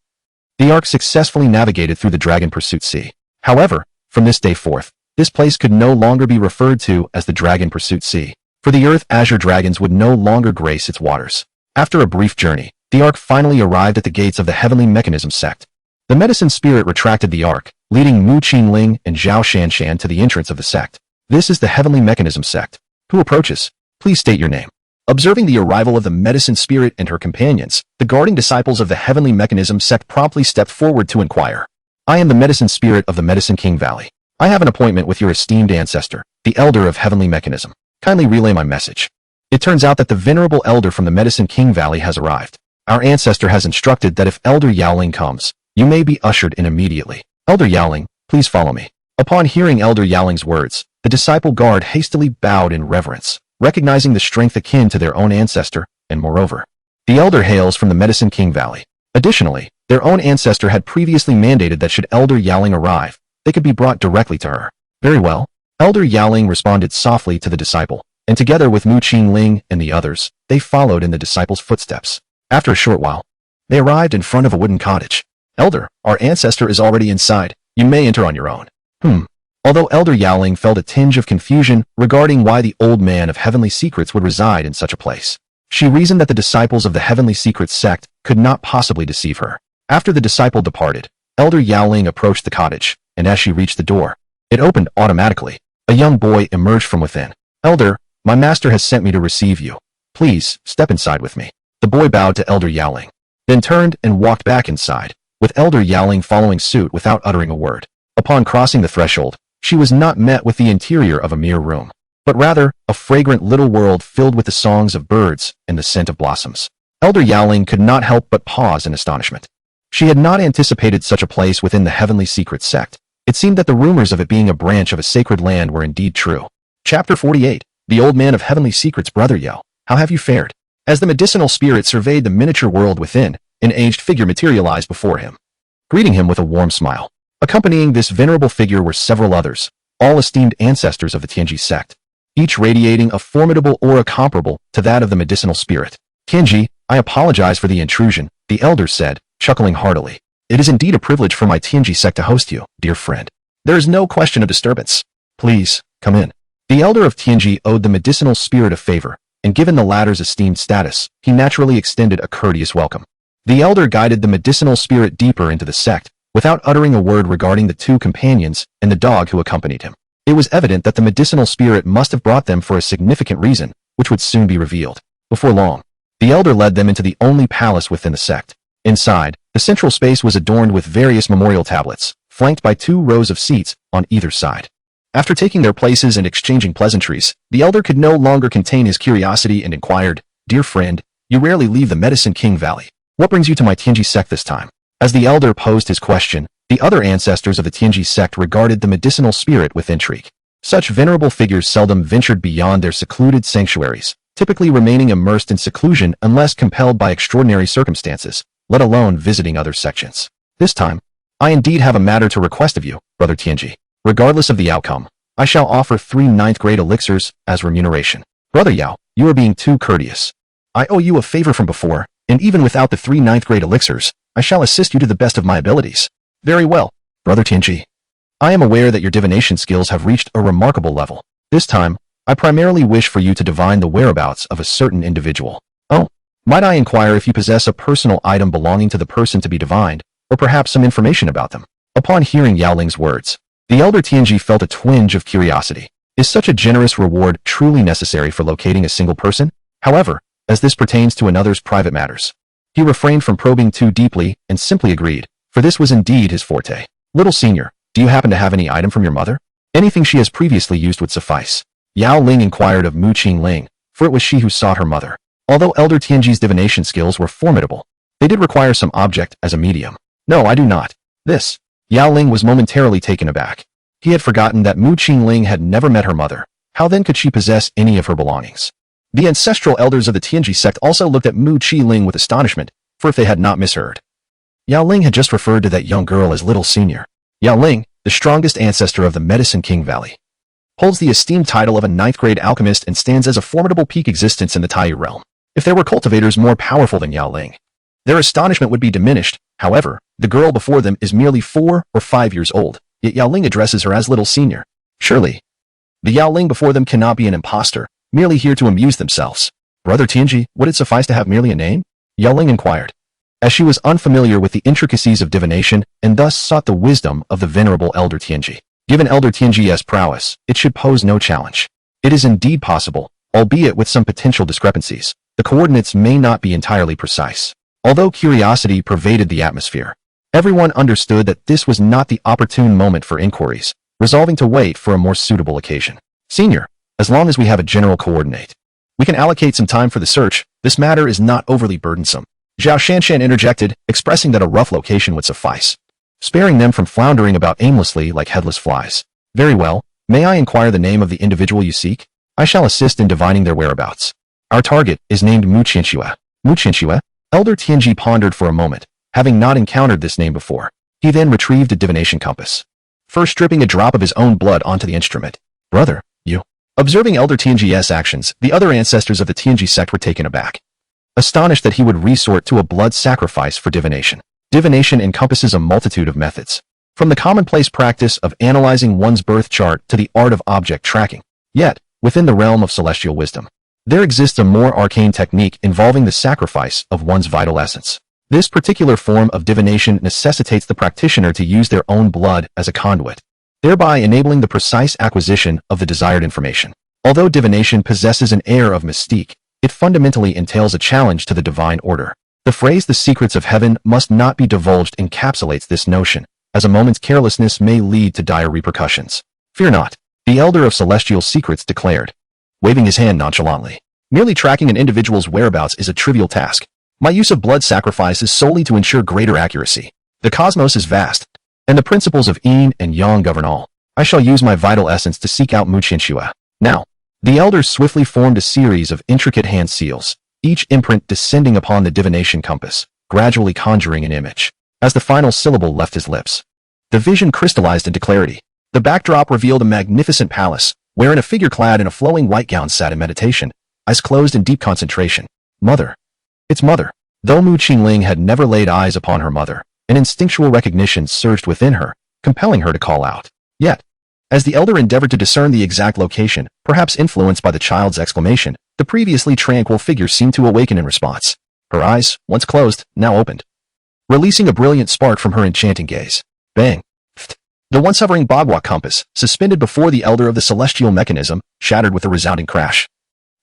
the Ark successfully navigated through the Dragon Pursuit Sea. However, from this day forth, this place could no longer be referred to as the Dragon Pursuit Sea, for the Earth Azure Dragons would no longer grace its waters. After a brief journey, the Ark finally arrived at the gates of the Heavenly Mechanism sect. The medicine spirit retracted the Ark, leading Mu Qi-ling and Zhao Shanshan to the entrance of the sect. This is the Heavenly Mechanism sect. Who approaches? Please state your name. Observing the arrival of the medicine spirit and her companions, the guarding disciples of the Heavenly Mechanism sect promptly stepped forward to inquire. I am the medicine spirit of the Medicine King Valley. I have an appointment with your esteemed ancestor, the Elder of Heavenly Mechanism. Kindly relay my message. It turns out that the venerable Elder from the Medicine King Valley has arrived. Our ancestor has instructed that if Elder Yaoling comes, you may be ushered in immediately. Elder Yaoling, please follow me. Upon hearing Elder Yaoling's words, the disciple guard hastily bowed in reverence, recognizing the strength akin to their own ancestor, and moreover, the Elder hails from the Medicine King Valley. Additionally, their own ancestor had previously mandated that should Elder Yaoling arrive, they could be brought directly to her. Very well. Elder Yaoling responded softly to the disciple, and together with Mu Qi-ling and the others, they followed in the disciple's footsteps. After a short while, they arrived in front of a wooden cottage. Elder, our ancestor is already inside. You may enter on your own. Although Elder Yaoling felt a tinge of confusion regarding why the old man of Heavenly Secrets would reside in such a place, she reasoned that the disciples of the Heavenly Secrets sect could not possibly deceive her. After the disciple departed, Elder Yaoling approached the cottage, and as she reached the door, it opened automatically. A young boy emerged from within. Elder, my master has sent me to receive you. Please, step inside with me. The boy bowed to Elder Yaoling, then turned and walked back inside, with Elder Yaoling following suit without uttering a word. Upon crossing the threshold, she was not met with the interior of a mere room, but rather a fragrant little world filled with the songs of birds and the scent of blossoms. Elder Yaoling could not help but pause in astonishment. She had not anticipated such a place within the Heavenly Secrets sect. It seemed that the rumors of it being a branch of a sacred land were indeed true. Chapter 48. The Old Man of Heavenly Secrets. Brother Yao, how have you fared? As the medicinal spirit surveyed the miniature world within, an aged figure materialized before him, greeting him with a warm smile. Accompanying this venerable figure were several others, all esteemed ancestors of the Tianji sect, each radiating a formidable aura comparable to that of the medicinal spirit. Tianji, I apologize for the intrusion, the elder said, chuckling heartily. It is indeed a privilege for my Tianji sect to host you, dear friend. There is no question of disturbance. Please, come in. The elder of Tianji owed the medicinal spirit a favor, and given the latter's esteemed status, he naturally extended a courteous welcome. The elder guided the medicinal spirit deeper into the sect, without uttering a word regarding the two companions and the dog who accompanied him. It was evident that the medicinal spirit must have brought them for a significant reason, which would soon be revealed. Before long, the elder led them into the only palace within the sect. Inside, the central space was adorned with various memorial tablets, flanked by 2 rows of seats on either side. After taking their places and exchanging pleasantries, the elder could no longer contain his curiosity and inquired, "Dear friend, you rarely leave the Medicine King Valley. What brings you to my Tianji sect this time?" As the elder posed his question, the other ancestors of the Tianji sect regarded the medicinal spirit with intrigue. Such venerable figures seldom ventured beyond their secluded sanctuaries, typically remaining immersed in seclusion unless compelled by extraordinary circumstances, let alone visiting other sections. This time, I indeed have a matter to request of you, Brother Tianji. Regardless of the outcome, I shall offer 3 ninth-grade elixirs as remuneration. Brother Yao, you are being too courteous. I owe you a favor from before, and even without the 3 ninth-grade elixirs, I shall assist you to the best of my abilities. Very well, Brother Tianji. I am aware that your divination skills have reached a remarkable level. This time, I primarily wish for you to divine the whereabouts of a certain individual. Oh, might I inquire if you possess a personal item belonging to the person to be divined, or perhaps some information about them? Upon hearing Yao Ling's words, the elder Tianji felt a twinge of curiosity. Is such a generous reward truly necessary for locating a single person? However, as this pertains to another's private matters, he refrained from probing too deeply and simply agreed, for this was indeed his forte. Little senior, do you happen to have any item from your mother? Anything she has previously used would suffice. Yao Ling inquired of Mu Qingling, for it was she who sought her mother. Although elder Tianji's divination skills were formidable, they did require some object as a medium. No, I do not. This. Yao Ling was momentarily taken aback. He had forgotten that Mu Qingling had never met her mother. How then could she possess any of her belongings? The ancestral elders of the Tianji sect also looked at Mu Qingling with astonishment, for if they had not misheard, Yao Ling had just referred to that young girl as Little Senior. Yao Ling, the strongest ancestor of the Medicine King Valley, holds the esteemed title of a 9th-grade alchemist and stands as a formidable peak existence in the Taiyu realm. If there were cultivators more powerful than Yao Ling, their astonishment would be diminished. However, the girl before them is merely 4 or 5 years old, yet Yao Ling addresses her as Little Senior. Surely, the Yao Ling before them cannot be an impostor, merely here to amuse themselves. Brother Tianji, would it suffice to have merely a name? Yao Ling inquired, as she was unfamiliar with the intricacies of divination and thus sought the wisdom of the venerable Elder Tianji. Given Elder Tianji's prowess, it should pose no challenge. It is indeed possible, albeit with some potential discrepancies. The coordinates may not be entirely precise. Although curiosity pervaded the atmosphere, everyone understood that this was not the opportune moment for inquiries, resolving to wait for a more suitable occasion. Senior, as long as we have a general coordinate, we can allocate some time for the search. This matter is not overly burdensome. Zhao Shanshan interjected, expressing that a rough location would suffice, sparing them from floundering about aimlessly like headless flies. Very well, may I inquire the name of the individual you seek? I shall assist in divining their whereabouts. Our target is named Mu Qianxue. Mu Qianxue? Elder Tianji pondered for a moment, having not encountered this name before. He then retrieved a divination compass, first dripping a drop of his own blood onto the instrument. Brother, you. Observing Elder Tianji's actions, the other ancestors of the Tianji sect were taken aback, astonished that he would resort to a blood sacrifice for divination. Divination encompasses a multitude of methods, from the commonplace practice of analyzing one's birth chart to the art of object tracking. Yet, within the realm of celestial wisdom, there exists a more arcane technique involving the sacrifice of one's vital essence. This particular form of divination necessitates the practitioner to use their own blood as a conduit, thereby enabling the precise acquisition of the desired information. Although divination possesses an air of mystique, it fundamentally entails a challenge to the divine order. The phrase "the secrets of heaven must not be divulged" encapsulates this notion, as a moment's carelessness may lead to dire repercussions. Fear not, the Elder of Celestial Secrets declared, waving his hand nonchalantly. Merely tracking an individual's whereabouts is a trivial task. My use of blood sacrifice is solely to ensure greater accuracy. The cosmos is vast, and the principles of yin and yang govern all. I shall use my vital essence to seek out Mu Qianxue. Now, the elders swiftly formed a series of intricate hand seals, each imprint descending upon the divination compass, gradually conjuring an image. As the final syllable left his lips, the vision crystallized into clarity. The backdrop revealed a magnificent palace, wherein a figure clad in a flowing white gown sat in meditation, eyes closed in deep concentration. Mother. It's Mother. Though Mu Qingling had never laid eyes upon her mother, an instinctual recognition surged within her, compelling her to call out. Yet, as the elder endeavored to discern the exact location, perhaps influenced by the child's exclamation, the previously tranquil figure seemed to awaken in response. Her eyes, once closed, now opened, releasing a brilliant spark from her enchanting gaze. Bang! The once hovering Bagua compass, suspended before the elder of the celestial mechanism, shattered with a resounding crash,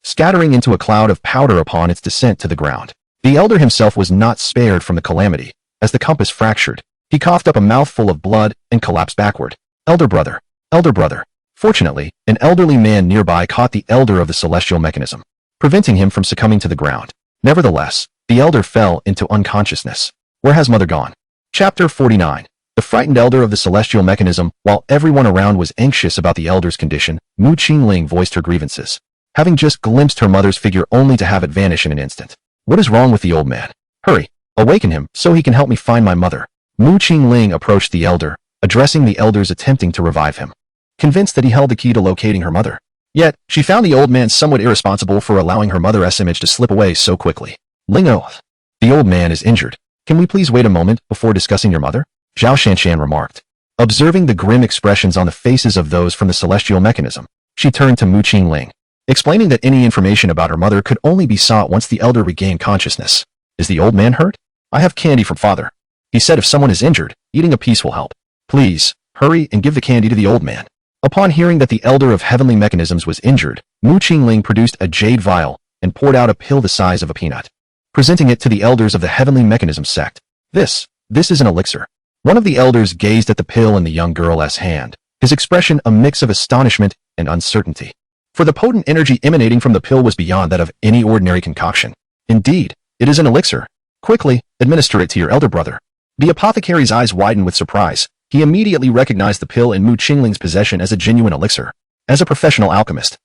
scattering into a cloud of powder upon its descent to the ground. The elder himself was not spared from the calamity. As the compass fractured, he coughed up a mouthful of blood and collapsed backward. Elder brother! Elder brother! Fortunately, an elderly man nearby caught the elder of the celestial mechanism, preventing him from succumbing to the ground. Nevertheless, the elder fell into unconsciousness. Where has mother gone? Chapter 49. The frightened elder of the celestial mechanism. While everyone around was anxious about the elder's condition, Mu Qingling voiced her grievances, having just glimpsed her mother's figure only to have it vanish in an instant. What is wrong with the old man? Hurry, awaken him so he can help me find my mother. Mu Qingling approached the elder, addressing the elders attempting to revive him, convinced that he held the key to locating her mother. Yet, she found the old man somewhat irresponsible for allowing her mother's image to slip away so quickly. Lingo, the old man is injured. Can we please wait a moment before discussing your mother? Zhao Shanshan remarked. Observing the grim expressions on the faces of those from the celestial mechanism, she turned to Mu Qingling, explaining that any information about her mother could only be sought once the elder regained consciousness. Is the old man hurt? I have candy from father. He said if someone is injured, eating a piece will help. Please, hurry and give the candy to the old man. Upon hearing that the elder of heavenly mechanisms was injured, Mu Qingling produced a jade vial and poured out a pill the size of a peanut, presenting it to the elders of the heavenly mechanism sect. This is an elixir. One of the elders gazed at the pill in the young girl's hand, his expression a mix of astonishment and uncertainty. For the potent energy emanating from the pill was beyond that of any ordinary concoction. Indeed, it is an elixir. Quickly, administer it to your elder brother. The apothecary's eyes widened with surprise. He immediately recognized the pill in Mu Qingling's possession as a genuine elixir. As a professional alchemist,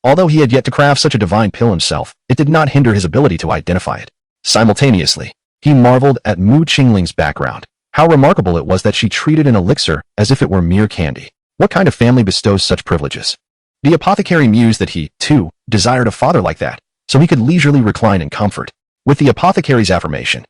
although he had yet to craft such a divine pill himself, it did not hinder his ability to identify it. Simultaneously, he marveled at Mu Qingling's background. How remarkable it was that she treated an elixir as if it were mere candy. What kind of family bestows such privileges? The apothecary mused that he, too, desired a father like that, so he could leisurely recline in comfort. With the apothecary's affirmation,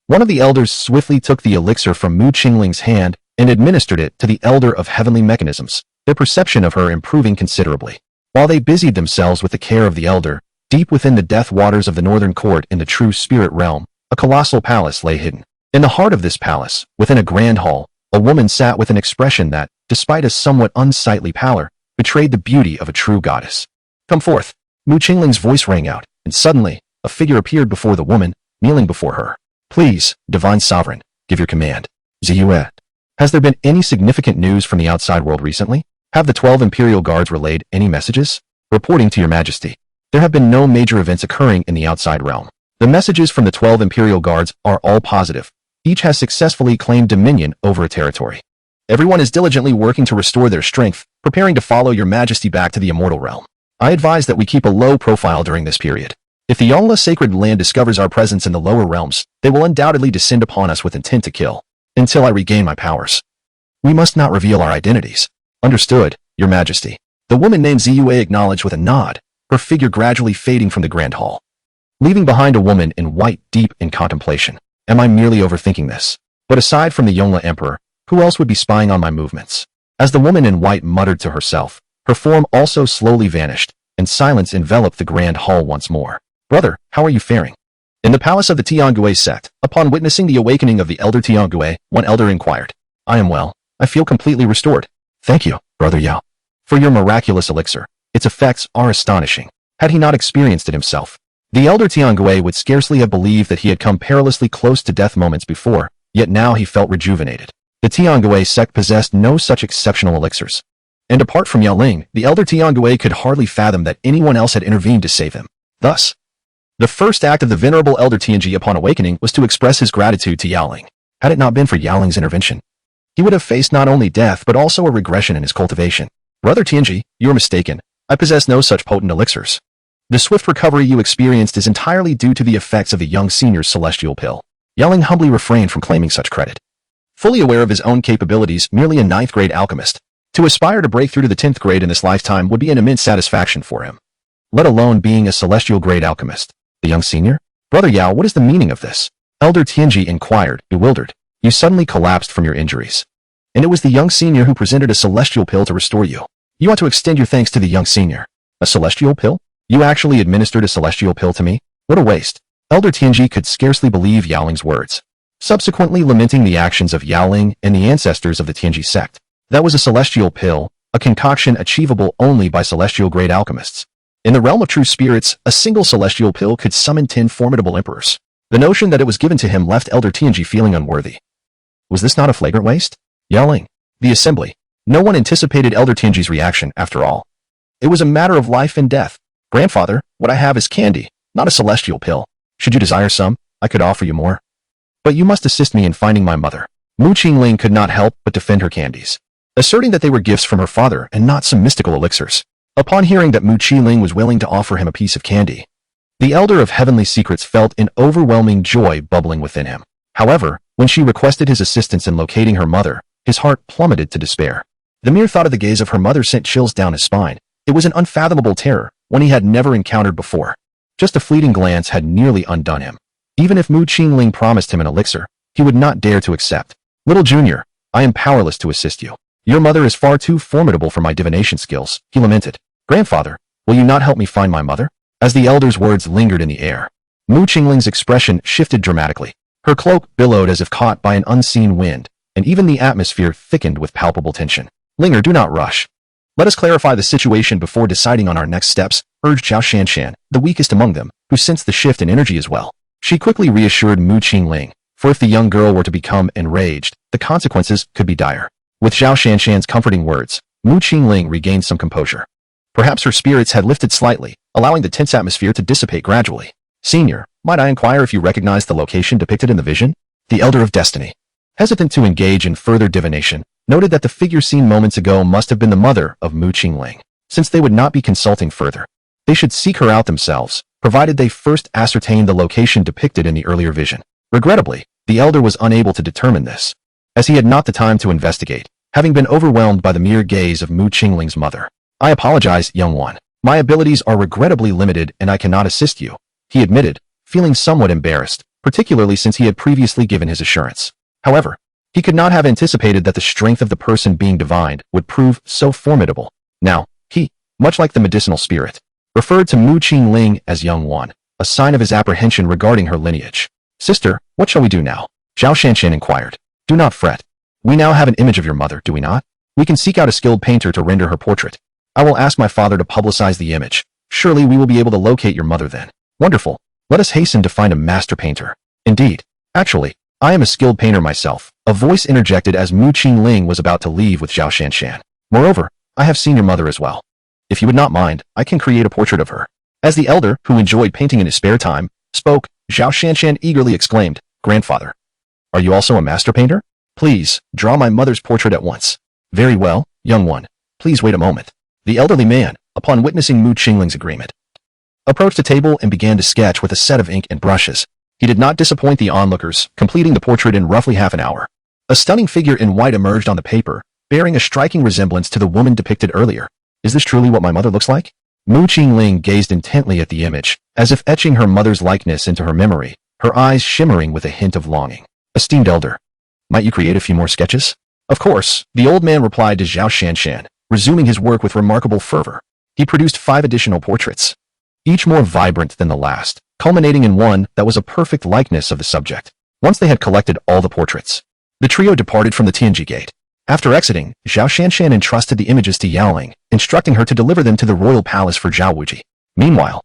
one of the elders swiftly took the elixir from Mu Qingling's hand and administered it to the elder of heavenly mechanisms, their perception of her improving considerably. While they busied themselves with the care of the elder, deep within the death waters of the northern court in the true spirit realm, a colossal palace lay hidden. In the heart of this palace, within a grand hall, a woman sat with an expression that, despite a somewhat unsightly pallor, betrayed the beauty of a true goddess. Come forth! Mu Qingling's voice rang out, and suddenly, a figure appeared before the woman, kneeling before her. Please, divine sovereign, give your command. Ziyue. Has there been any significant news from the outside world recently? Have the 12 Imperial Guards relayed any messages? Reporting to your majesty, there have been no major events occurring in the outside realm. The messages from the 12 Imperial Guards are all positive. Each has successfully claimed dominion over a territory. Everyone is diligently working to restore their strength, preparing to follow your majesty back to the immortal realm. I advise that we keep a low profile during this period. If the Yongla sacred land discovers our presence in the lower realms, they will undoubtedly descend upon us with intent to kill, until I regain my powers. We must not reveal our identities. Understood, your majesty. The woman named Ziyue acknowledged with a nod, her figure gradually fading from the grand hall, leaving behind a woman in white deep in contemplation. Am I merely overthinking this? But aside from the Yongla Emperor, who else would be spying on my movements? As the woman in white muttered to herself, her form also slowly vanished, and silence enveloped the grand hall once more. Brother, how are you faring? In the palace of the Tiangue sect, upon witnessing the awakening of the elder Tiangue, one elder inquired. I am well. I feel completely restored. Thank you, Brother Yao, for your miraculous elixir. Its effects are astonishing. Had he not experienced it himself, the elder Tiangue would scarcely have believed that he had come perilously close to death moments before, yet now he felt rejuvenated. The Tiangue sect possessed no such exceptional elixirs. And apart from Yao Ling, the elder Tiangue could hardly fathom that anyone else had intervened to save him. Thus, the first act of the venerable elder Tianji upon awakening was to express his gratitude to Yao Ling. Had it not been for Yao Ling's intervention, he would have faced not only death but also a regression in his cultivation. Brother Tianji, you are mistaken. I possess no such potent elixirs. The swift recovery you experienced is entirely due to the effects of the young senior's celestial pill. Yao Ling humbly refrained from claiming such credit. Fully aware of his own capabilities, merely a 9th grade alchemist, to aspire to break through to the 10th grade in this lifetime would be an immense satisfaction for him. Let alone being a celestial grade alchemist. The young senior? Brother Yao, what is the meaning of this? Elder Tianji inquired, bewildered. You suddenly collapsed from your injuries. And it was the young senior who presented a celestial pill to restore you. You ought to extend your thanks to the young senior. A celestial pill? You actually administered a celestial pill to me? What a waste. Elder Tianji could scarcely believe Yaoling's words, subsequently lamenting the actions of Yaoling and the ancestors of the Tianji sect. That was a celestial pill, a concoction achievable only by celestial-grade alchemists. In the realm of true spirits, a single celestial pill could summon 10 formidable emperors. The notion that it was given to him left Elder Tianji feeling unworthy. Was this not a flagrant waste? Yaoling. The assembly. No one anticipated Elder Tianji's reaction, after all. It was a matter of life and death. Grandfather, what I have is candy, not a celestial pill. Should you desire some, I could offer you more. But you must assist me in finding my mother. Mu Qingling could not help but defend her candies, asserting that they were gifts from her father and not some mystical elixirs. Upon hearing that Mu Qingling was willing to offer him a piece of candy, the Elder of Heavenly Secrets felt an overwhelming joy bubbling within him. However, when she requested his assistance in locating her mother, his heart plummeted to despair. The mere thought of the gaze of her mother sent chills down his spine. It was an unfathomable terror, one he had never encountered before. Just a fleeting glance had nearly undone him. Even if Mu Qingling promised him an elixir, he would not dare to accept. Little Junior, I am powerless to assist you. Your mother is far too formidable for my divination skills, he lamented. Grandfather, will you not help me find my mother? As the elder's words lingered in the air, Mu Qingling's expression shifted dramatically. Her cloak billowed as if caught by an unseen wind, and even the atmosphere thickened with palpable tension. Linger, do not rush. Let us clarify the situation before deciding on our next steps, urged Zhao Shanshan, the weakest among them, who sensed the shift in energy as well. She quickly reassured Mu Qingling, for if the young girl were to become enraged, the consequences could be dire. With Zhao Shanshan's comforting words, Mu Qingling regained some composure. Perhaps her spirits had lifted slightly, allowing the tense atmosphere to dissipate gradually. Senior, might I inquire if you recognize the location depicted in the vision? The Elder of Destiny, hesitant to engage in further divination, noted that the figure seen moments ago must have been the mother of Mu Qingling. Since they would not be consulting further, they should seek her out themselves, provided they first ascertain the location depicted in the earlier vision. Regrettably, the Elder was unable to determine this, as he had not the time to investigate, having been overwhelmed by the mere gaze of Mu Qingling's mother. I apologize, young one. My abilities are regrettably limited and I cannot assist you, he admitted, feeling somewhat embarrassed, particularly since he had previously given his assurance. However, he could not have anticipated that the strength of the person being divined would prove so formidable. Now, he, much like the medicinal spirit, referred to Mu Qingling as young one, a sign of his apprehension regarding her lineage. Sister, what shall we do now? Zhao Shanshan inquired. Do not fret. We now have an image of your mother, do we not? We can seek out a skilled painter to render her portrait. I will ask my father to publicize the image. Surely we will be able to locate your mother then. Wonderful. Let us hasten to find a master painter. Indeed. Actually, I am a skilled painter myself. A voice interjected as Mu Qingling was about to leave with Zhao Shanshan. Moreover, I have seen your mother as well. If you would not mind, I can create a portrait of her. As the elder, who enjoyed painting in his spare time, spoke, Zhao Shanshan eagerly exclaimed, Grandfather, are you also a master painter? Please, draw my mother's portrait at once. Very well, young one. Please wait a moment. The elderly man, upon witnessing Mu Qingling's agreement, approached a table and began to sketch with a set of ink and brushes. He did not disappoint the onlookers, completing the portrait in roughly half an hour. A stunning figure in white emerged on the paper, bearing a striking resemblance to the woman depicted earlier. Is this truly what my mother looks like? Mu Qingling gazed intently at the image, as if etching her mother's likeness into her memory, her eyes shimmering with a hint of longing. Esteemed elder, might you create a few more sketches? Of course, the old man replied to Zhao Shanshan, resuming his work with remarkable fervor. He produced 5 additional portraits, each more vibrant than the last, culminating in one that was a perfect likeness of the subject. Once they had collected all the portraits, the trio departed from the Tianji Gate. After exiting, Zhao Shanshan entrusted the images to Yaoling, instructing her to deliver them to the royal palace for Zhao Wuji. Meanwhile,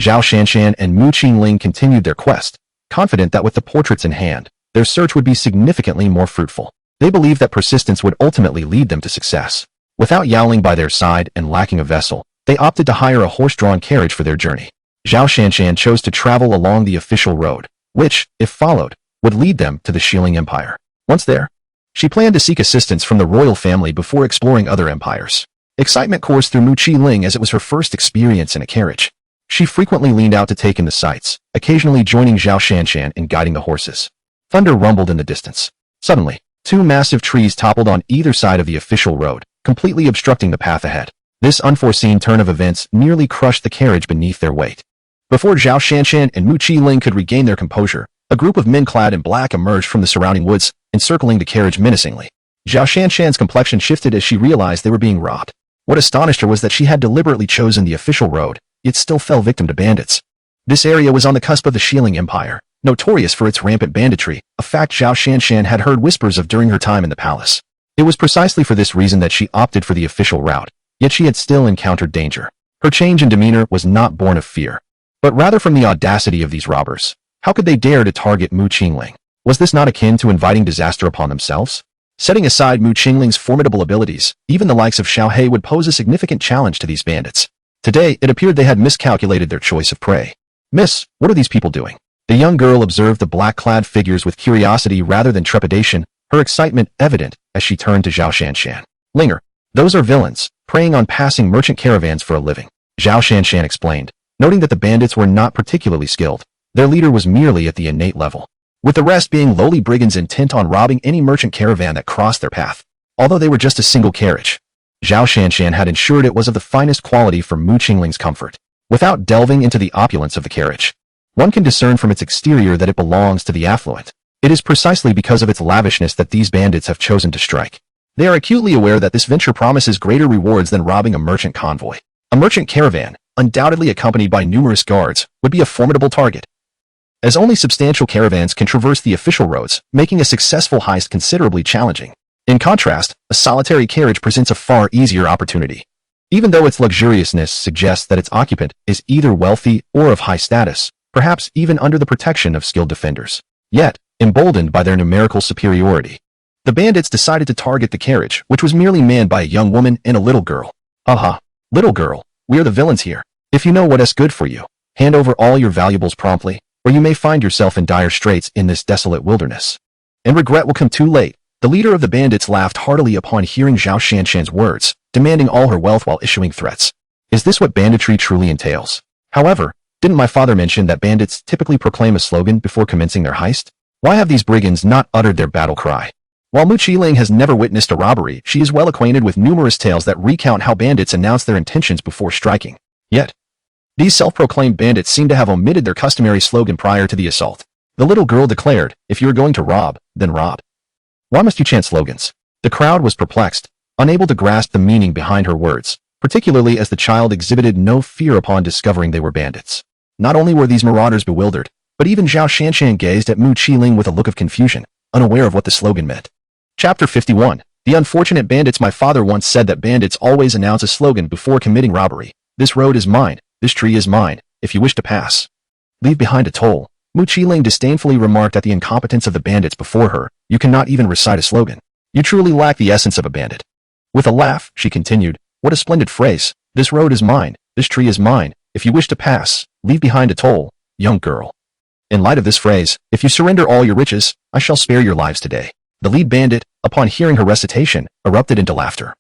Zhao Shanshan and Mu Qingling continued their quest, confident that with the portraits in hand, their search would be significantly more fruitful. They believed that persistence would ultimately lead them to success. Without Yaoling by their side and lacking a vessel, they opted to hire a horse-drawn carriage for their journey. Zhao Shanshan chose to travel along the official road, which, if followed, would lead them to the Shilling Empire. Once there, she planned to seek assistance from the royal family before exploring other empires. Excitement coursed through Mu Qingling as it was her first experience in a carriage. She frequently leaned out to take in the sights, occasionally joining Zhao Shanshan in guiding the horses. Thunder rumbled in the distance. Suddenly, 2 massive trees toppled on either side of the official road, completely obstructing the path ahead. This unforeseen turn of events nearly crushed the carriage beneath their weight. Before Zhao Shanshan and Mu Qiling could regain their composure, a group of men clad in black emerged from the surrounding woods, encircling the carriage menacingly. Zhao Shanshan's complexion shifted as she realized they were being robbed. What astonished her was that she had deliberately chosen the official road, yet still fell victim to bandits. This area was on the cusp of the Xiling Empire, notorious for its rampant banditry, a fact Zhao Shanshan had heard whispers of during her time in the palace. It was precisely for this reason that she opted for the official route, yet she had still encountered danger. Her change in demeanor was not born of fear, but rather from the audacity of these robbers. How could they dare to target Mu Qingling? Was this not akin to inviting disaster upon themselves? Setting aside Mu Qingling's formidable abilities, even the likes of Xiao He would pose a significant challenge to these bandits. Today, it appeared they had miscalculated their choice of prey. "Miss, what are these people doing?" The young girl observed the black-clad figures with curiosity rather than trepidation, her excitement evident as she turned to Zhao Shanshan. "Linger, those are villains, preying on passing merchant caravans for a living," Zhao Shanshan explained, noting that the bandits were not particularly skilled. Their leader was merely at the innate level, with the rest being lowly brigands intent on robbing any merchant caravan that crossed their path. Although they were just a single carriage, Zhao Shanshan had ensured it was of the finest quality for Mu Qingling's comfort. Without delving into the opulence of the carriage, one can discern from its exterior that it belongs to the affluent. It is precisely because of its lavishness that these bandits have chosen to strike. They are acutely aware that this venture promises greater rewards than robbing a merchant convoy. A merchant caravan, undoubtedly accompanied by numerous guards, would be a formidable target, as only substantial caravans can traverse the official roads, making a successful heist considerably challenging. In contrast, a solitary carriage presents a far easier opportunity. Even though its luxuriousness suggests that its occupant is either wealthy or of high status, perhaps even under the protection of skilled defenders. Yet, emboldened by their numerical superiority, the bandits decided to target the carriage, which was merely manned by a young woman and a little girl. "Aha, little girl, we are the villains here. If you know what is good for you, hand over all your valuables promptly, or you may find yourself in dire straits in this desolate wilderness. And regret will come too late." The leader of the bandits laughed heartily upon hearing Zhao Shanshan's words, demanding all her wealth while issuing threats. Is this what banditry truly entails? However, didn't my father mention that bandits typically proclaim a slogan before commencing their heist? Why have these brigands not uttered their battle cry? While Mu Qiling has never witnessed a robbery, she is well acquainted with numerous tales that recount how bandits announce their intentions before striking. Yet, these self-proclaimed bandits seem to have omitted their customary slogan prior to the assault. The little girl declared, "If you are going to rob, then rob. Why must you chant slogans?" The crowd was perplexed, unable to grasp the meaning behind her words, particularly as the child exhibited no fear upon discovering they were bandits. Not only were these marauders bewildered, but even Zhao Shanshan gazed at Mu Qiling with a look of confusion, unaware of what the slogan meant. Chapter 51. The Unfortunate Bandits. My father once said that bandits always announce a slogan before committing robbery. "This road is mine, this tree is mine, if you wish to pass, leave behind a toll." Mu Qiling disdainfully remarked at the incompetence of the bandits before her. "You cannot even recite a slogan. You truly lack the essence of a bandit." With a laugh, she continued, "What a splendid phrase. This road is mine, this tree is mine, if you wish to pass, leave behind a toll, young girl. In light of this phrase, if you surrender all your riches, I shall spare your lives today." The lead bandit, upon hearing her recitation, erupted into laughter.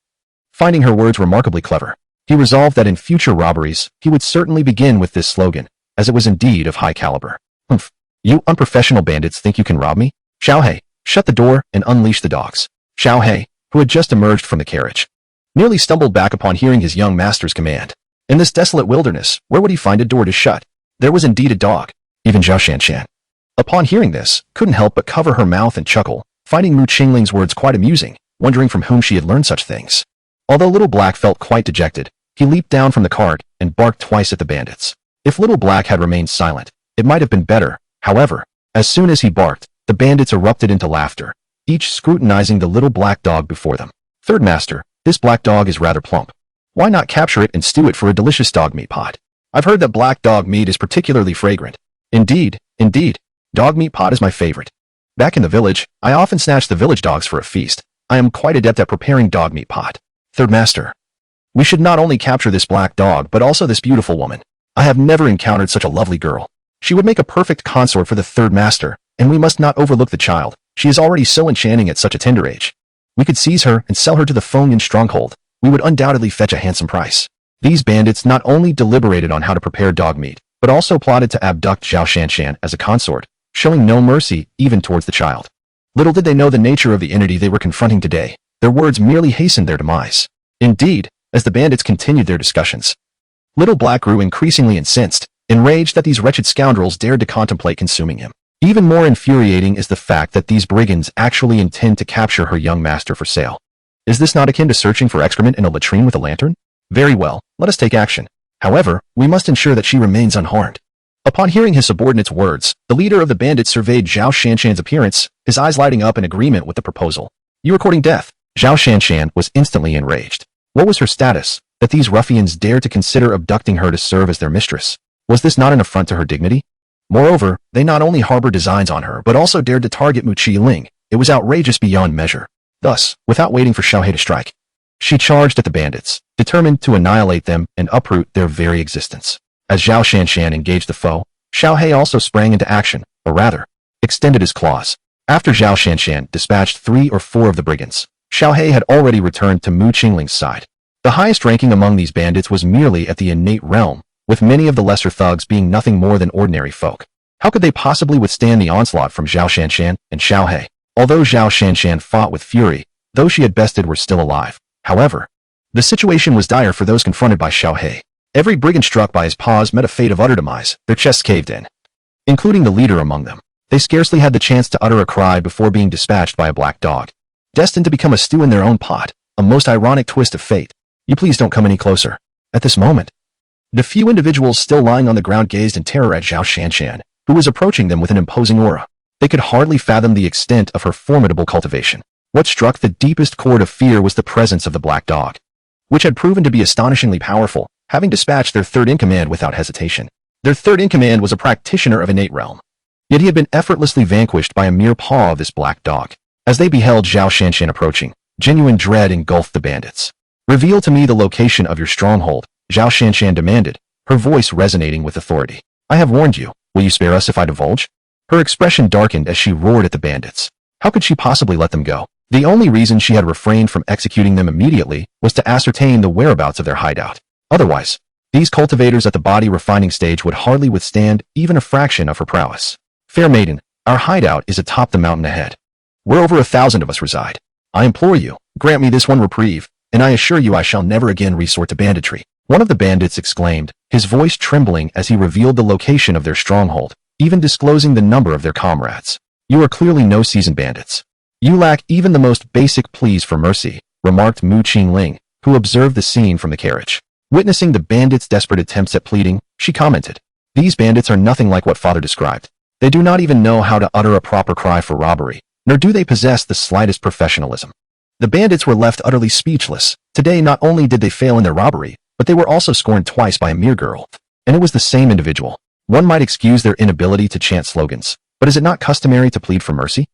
Finding her words remarkably clever, he resolved that in future robberies, he would certainly begin with this slogan, as it was indeed of high caliber. "Humph, you unprofessional bandits think you can rob me? Xiao He, shut the door and unleash the dogs." Xiao He, who had just emerged from the carriage, nearly stumbled back upon hearing his young master's command. In this desolate wilderness, where would he find a door to shut? There was indeed a dog. Even Zhao Shanshan, upon hearing this, couldn't help but cover her mouth and chuckle, finding Mu Qingling's words quite amusing, wondering from whom she had learned such things. Although Little Black felt quite dejected, he leaped down from the cart and barked twice at the bandits. If Little Black had remained silent, it might have been better. However, as soon as he barked, the bandits erupted into laughter, each scrutinizing the little black dog before them. "Third master, this black dog is rather plump. Why not capture it and stew it for a delicious dog meat pot? I've heard that black dog meat is particularly fragrant." Indeed, dog meat pot is my favorite. Back in the village, I often snatch the village dogs for a feast. I am quite adept at preparing dog meat pot. "Third master, we should not only capture this black dog but also this beautiful woman. I have never encountered such a lovely girl. She would make a perfect consort for the third master, and we must not overlook the child. She is already so enchanting at such a tender age. We could seize her and sell her to the Feong stronghold. We would undoubtedly fetch a handsome price." These bandits not only deliberated on how to prepare dog meat, but also plotted to abduct Zhao Shanshan as a consort, showing no mercy even towards the child. Little did they know the nature of the entity they were confronting today. Their words merely hastened their demise. Indeed, as the bandits continued their discussions, Little Black grew increasingly incensed. enraged that these wretched scoundrels dared to contemplate consuming him. Even more infuriating is the fact that these brigands actually intend to capture her young master for sale. Is this not akin to searching for excrement in a latrine with a lantern? Very well, let us take action. However, we must ensure that she remains unharmed. Upon hearing his subordinate's words, the leader of the bandits surveyed Zhao Shanshan's appearance, his eyes lighting up in agreement with the proposal. You are courting death. Zhao Shanshan was instantly enraged. What was her status, that these ruffians dared to consider abducting her to serve as their mistress? Was this not an affront to her dignity? Moreover, they not only harbored designs on her, but also dared to target Mu Qiling. It was outrageous beyond measure. Thus, without waiting for Xiao He to strike, she charged at the bandits, determined to annihilate them and uproot their very existence. As Zhao Shanshan engaged the foe, Xiao He also sprang into action, or rather, extended his claws. After Zhao Shanshan dispatched 3 or 4 of the brigands, Xiao He had already returned to Mu Qingling's side. The highest ranking among these bandits was merely at the innate realm, with many of the lesser thugs being nothing more than ordinary folk. How could they possibly withstand the onslaught from Zhao Shanshan and Xiao He? Although Zhao Shanshan fought with fury, those she had bested were still alive. However, the situation was dire for those confronted by Xiao He. Every brigand struck by his paws met a fate of utter demise, their chests caved in, including the leader among them. They scarcely had the chance to utter a cry before being dispatched by a black dog, destined to become a stew in their own pot, a most ironic twist of fate. You please don't come any closer. At this moment, the few individuals still lying on the ground gazed in terror at Zhao Shanshan, who was approaching them with an imposing aura. They could hardly fathom the extent of her formidable cultivation. What struck the deepest chord of fear was the presence of the black dog, which had proven to be astonishingly powerful, having dispatched their third-in-command without hesitation. Their third-in-command was a practitioner of innate realm, yet he had been effortlessly vanquished by a mere paw of this black dog. As they beheld Zhao Shanshan approaching, genuine dread engulfed the bandits. Reveal to me the location of your stronghold, Zhao Shanshan demanded, her voice resonating with authority. I have warned you. Will you spare us if I divulge? Her expression darkened as she roared at the bandits. How could she possibly let them go? The only reason she had refrained from executing them immediately was to ascertain the whereabouts of their hideout. Otherwise, these cultivators at the body refining stage would hardly withstand even a fraction of her prowess. Fair maiden, our hideout is atop the mountain ahead, where over 1,000 of us reside. I implore you, grant me this one reprieve, and I assure you I shall never again resort to banditry. One of the bandits exclaimed, his voice trembling as he revealed the location of their stronghold, even disclosing the number of their comrades. You are clearly no seasoned bandits. You lack even the most basic pleas for mercy, remarked Mu Qingling, who observed the scene from the carriage. Witnessing the bandits' desperate attempts at pleading, she commented, these bandits are nothing like what father described. They do not even know how to utter a proper cry for robbery, nor do they possess the slightest professionalism. The bandits were left utterly speechless. Today not only did they fail in their robbery, but they were also scorned twice by a mere girl. And it was the same individual. One might excuse their inability to chant slogans, but is it not customary to plead for mercy?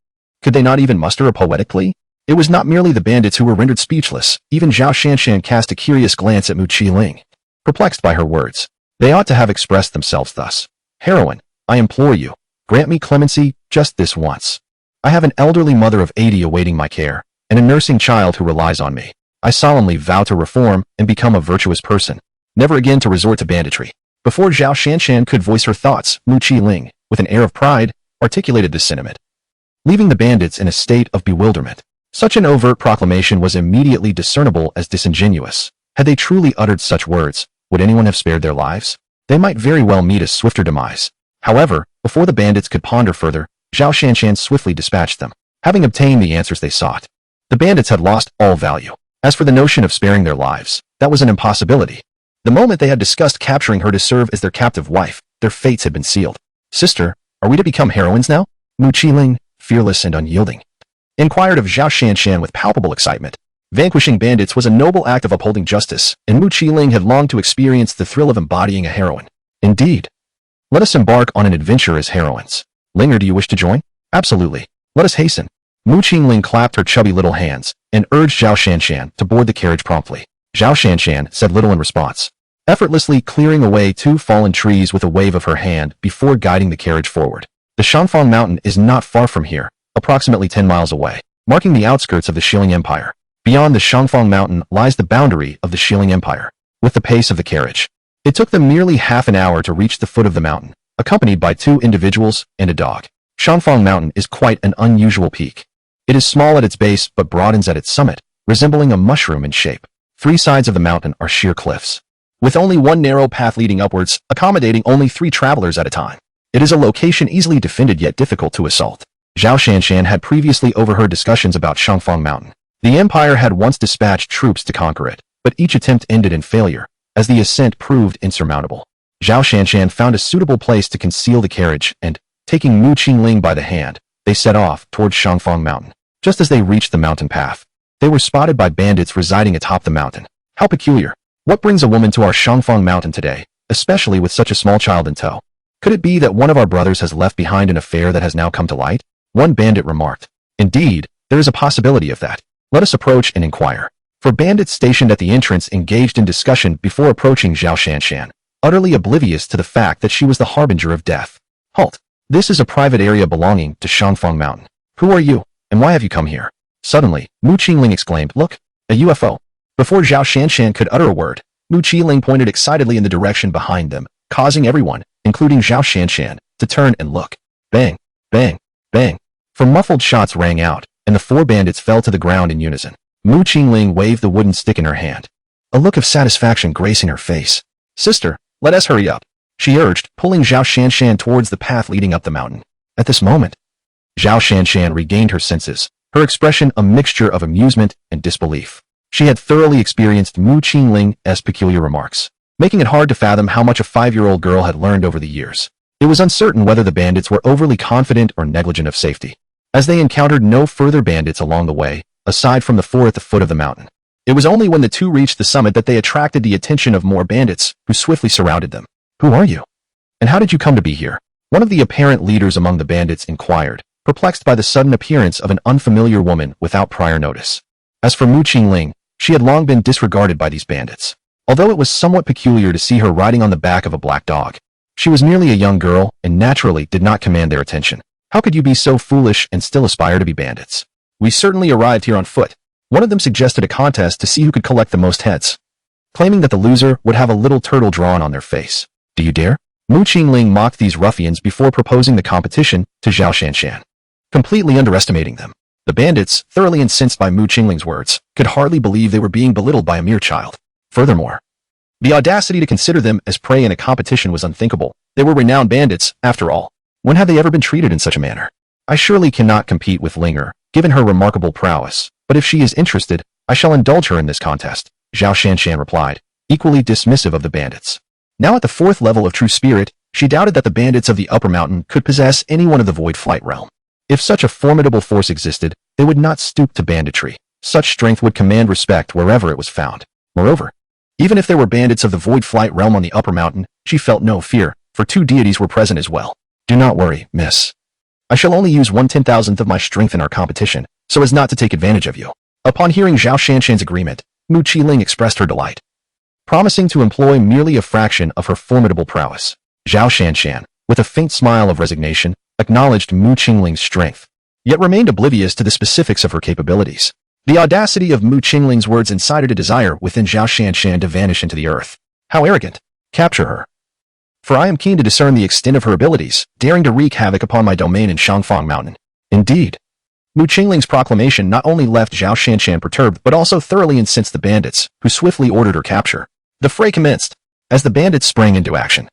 Could they not even muster a poetic plea? It was not merely the bandits who were rendered speechless. Even Zhao Shanshan cast a curious glance at Mu Qiling, perplexed by her words. They ought to have expressed themselves thus. Heroine, I implore you, grant me clemency just this once. I have an elderly mother of 80 awaiting my care, and a nursing child who relies on me. I solemnly vow to reform and become a virtuous person, never again to resort to banditry. Before Zhao Shanshan could voice her thoughts, Mu Qiling, with an air of pride, articulated this sentiment, leaving the bandits in a state of bewilderment. Such an overt proclamation was immediately discernible as disingenuous. Had they truly uttered such words, would anyone have spared their lives? They might very well meet a swifter demise. However, before the bandits could ponder further, Zhao Shanshan swiftly dispatched them. Having obtained the answers they sought, the bandits had lost all value. As for the notion of sparing their lives, that was an impossibility. The moment they had discussed capturing her to serve as their captive wife, their fates had been sealed. Sister, are we to become heroines now? Mu Qiling, fearless and unyielding, inquired of Zhao Shanshan with palpable excitement. Vanquishing bandits was a noble act of upholding justice, and Mu Qiling had longed to experience the thrill of embodying a heroine. Indeed. Let us embark on an adventure as heroines. Linger, do you wish to join? Absolutely. Let us hasten. Mu Qiling clapped her chubby little hands and urged Zhao Shanshan to board the carriage promptly. Zhao Shanshan said little in response, effortlessly clearing away 2 fallen trees with a wave of her hand before guiding the carriage forward. The Shanfang Mountain is not far from here, approximately 10 miles away, marking the outskirts of the Shilling Empire. Beyond the Shanfang Mountain lies the boundary of the Shilling Empire. With the pace of the carriage, it took them nearly half an hour to reach the foot of the mountain, accompanied by 2 individuals and a dog. Shanfang Mountain is quite an unusual peak. It is small at its base but broadens at its summit, resembling a mushroom in shape. 3 sides of the mountain are sheer cliffs, with only one narrow path leading upwards, accommodating only 3 travelers at a time. It is a location easily defended yet difficult to assault. Zhao Shanshan had previously overheard discussions about Shangfang Mountain. The Empire had once dispatched troops to conquer it, but each attempt ended in failure, as the ascent proved insurmountable. Zhao Shanshan found a suitable place to conceal the carriage and, taking Mu Qingling by the hand, they set off towards Shangfang Mountain. Just as they reached the mountain path, they were spotted by bandits residing atop the mountain. How peculiar. What brings a woman to our Shangfang Mountain today, especially with such a small child in tow? Could it be that one of our brothers has left behind an affair that has now come to light? One bandit remarked. Indeed, there is a possibility of that. Let us approach and inquire. For bandits stationed at the entrance engaged in discussion before approaching Zhao Shanshan, utterly oblivious to the fact that she was the harbinger of death. Halt! This is a private area belonging to Shangfang Mountain. Who are you, and why have you come here? Suddenly, Mu Qingling exclaimed, Look, a UFO. Before Zhao Shanshan could utter a word, Mu Qingling pointed excitedly in the direction behind them, causing everyone, including Zhao Shanshan, to turn and look. Bang, bang, bang. For muffled shots rang out, and the 4 bandits fell to the ground in unison. Mu Qingling waved the wooden stick in her hand, a look of satisfaction gracing her face. Sister, let us hurry up, she urged, pulling Zhao Shanshan towards the path leading up the mountain. At this moment, Zhao Shanshan regained her senses, her expression a mixture of amusement and disbelief. She had thoroughly experienced Mu Qingling's peculiar remarks, making it hard to fathom how much a 5-year-old girl had learned over the years. It was uncertain whether the bandits were overly confident or negligent of safety, as they encountered no further bandits along the way, aside from the 4 at the foot of the mountain. It was only when the 2 reached the summit that they attracted the attention of more bandits, who swiftly surrounded them. Who are you? And how did you come to be here? One of the apparent leaders among the bandits inquired, perplexed by the sudden appearance of an unfamiliar woman without prior notice. As for Mu Qingling, she had long been disregarded by these bandits, although it was somewhat peculiar to see her riding on the back of a black dog. She was merely a young girl and naturally did not command their attention. How could you be so foolish and still aspire to be bandits? We certainly arrived here on foot. One of them suggested a contest to see who could collect the most heads, claiming that the loser would have a little turtle drawn on their face. Do you dare? Mu Qingling mocked these ruffians before proposing the competition to Zhao Shanshan, completely underestimating them. The bandits, thoroughly incensed by Mu Qingling's words, could hardly believe they were being belittled by a mere child. Furthermore, the audacity to consider them as prey in a competition was unthinkable. They were renowned bandits, after all. When have they ever been treated in such a manner? I surely cannot compete with Linger, given her remarkable prowess, but if she is interested, I shall indulge her in this contest, Zhao Shanshan replied, equally dismissive of the bandits. Now at the 4th level of true spirit, she doubted that the bandits of the upper mountain could possess any one of the void flight realm. If such a formidable force existed, they would not stoop to banditry. Such strength would command respect wherever it was found. Moreover, even if there were bandits of the void flight realm on the upper mountain, she felt no fear, for 2 deities were present as well. Do not worry, miss. I shall only use 1/10,000th of my strength in our competition, so as not to take advantage of you. Upon hearing Zhao Shanshan's agreement, Mu Qingling expressed her delight, promising to employ merely a fraction of her formidable prowess. Zhao Shanshan, with a faint smile of resignation, acknowledged Mu Qingling's strength, yet remained oblivious to the specifics of her capabilities. The audacity of Mu Qingling's words incited a desire within Zhao Shanshan to vanish into the earth. How arrogant! Capture her. For I am keen to discern the extent of her abilities, daring to wreak havoc upon my domain in Shangfang Mountain. Indeed. Mu Qingling's proclamation not only left Zhao Shanshan perturbed but also thoroughly incensed the bandits, who swiftly ordered her capture. The fray commenced. As the bandits sprang into action,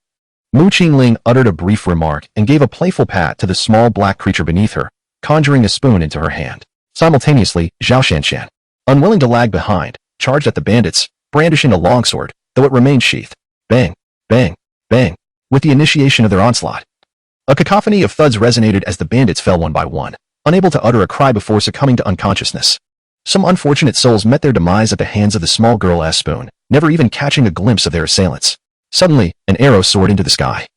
Mu Qingling uttered a brief remark and gave a playful pat to the small black creature beneath her, conjuring a spoon into her hand. Simultaneously, Zhao Shanshan, unwilling to lag behind, charged at the bandits, brandishing a longsword, though it remained sheathed. Bang, bang, bang, with the initiation of their onslaught. A cacophony of thuds resonated as the bandits fell one by one, unable to utter a cry before succumbing to unconsciousness. Some unfortunate souls met their demise at the hands of the small girl's spoon, never even catching a glimpse of their assailants. Suddenly, an arrow soared into the sky,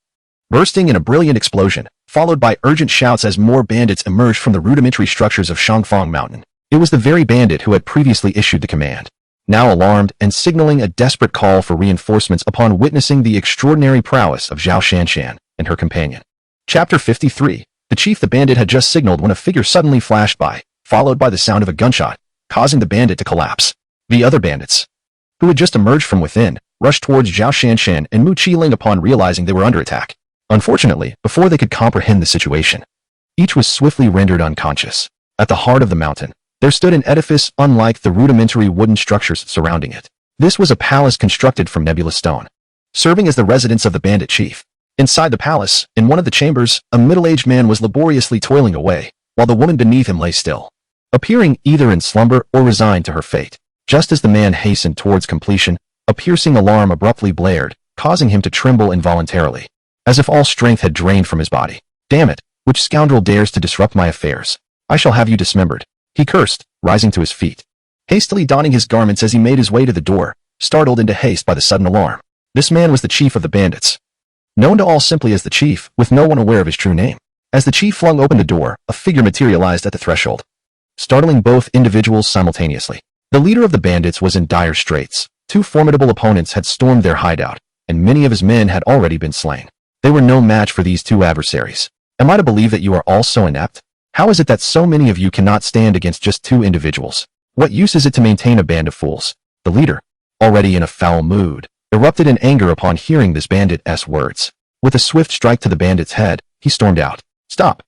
bursting in a brilliant explosion, followed by urgent shouts as more bandits emerged from the rudimentary structures of Shangfang Mountain. It was the very bandit who had previously issued the command, now alarmed and signaling a desperate call for reinforcements upon witnessing the extraordinary prowess of Zhao Shanshan and her companion. Chapter 53. The chief the bandit had just signaled when a figure suddenly flashed by, followed by the sound of a gunshot, causing the bandit to collapse. The other bandits, who had just emerged from within, rushed towards Zhao Shanshan and Mu Qingling upon realizing they were under attack. Unfortunately, before they could comprehend the situation, each was swiftly rendered unconscious. At the heart of the mountain, there stood an edifice unlike the rudimentary wooden structures surrounding it. This was a palace constructed from nebulous stone, serving as the residence of the bandit chief. Inside the palace, in one of the chambers, a middle-aged man was laboriously toiling away, while the woman beneath him lay still, appearing either in slumber or resigned to her fate. Just as the man hastened towards completion, a piercing alarm abruptly blared, causing him to tremble involuntarily, as if all strength had drained from his body. "Damn it, which scoundrel dares to disrupt my affairs? I shall have you dismembered," he cursed, rising to his feet, hastily donning his garments as he made his way to the door, startled into haste by the sudden alarm. This man was the chief of the bandits, known to all simply as the chief, with no one aware of his true name. As the chief flung open the door, a figure materialized at the threshold, startling both individuals simultaneously. The leader of the bandits was in dire straits. Two formidable opponents had stormed their hideout, and many of his men had already been slain. They were no match for these two adversaries. "Am I to believe that you are all so inept? How is it that so many of you cannot stand against just two individuals? What use is it to maintain a band of fools?" The leader, already in a foul mood, erupted in anger upon hearing this bandit's words. With a swift strike to the bandit's head, he stormed out. "Stop!"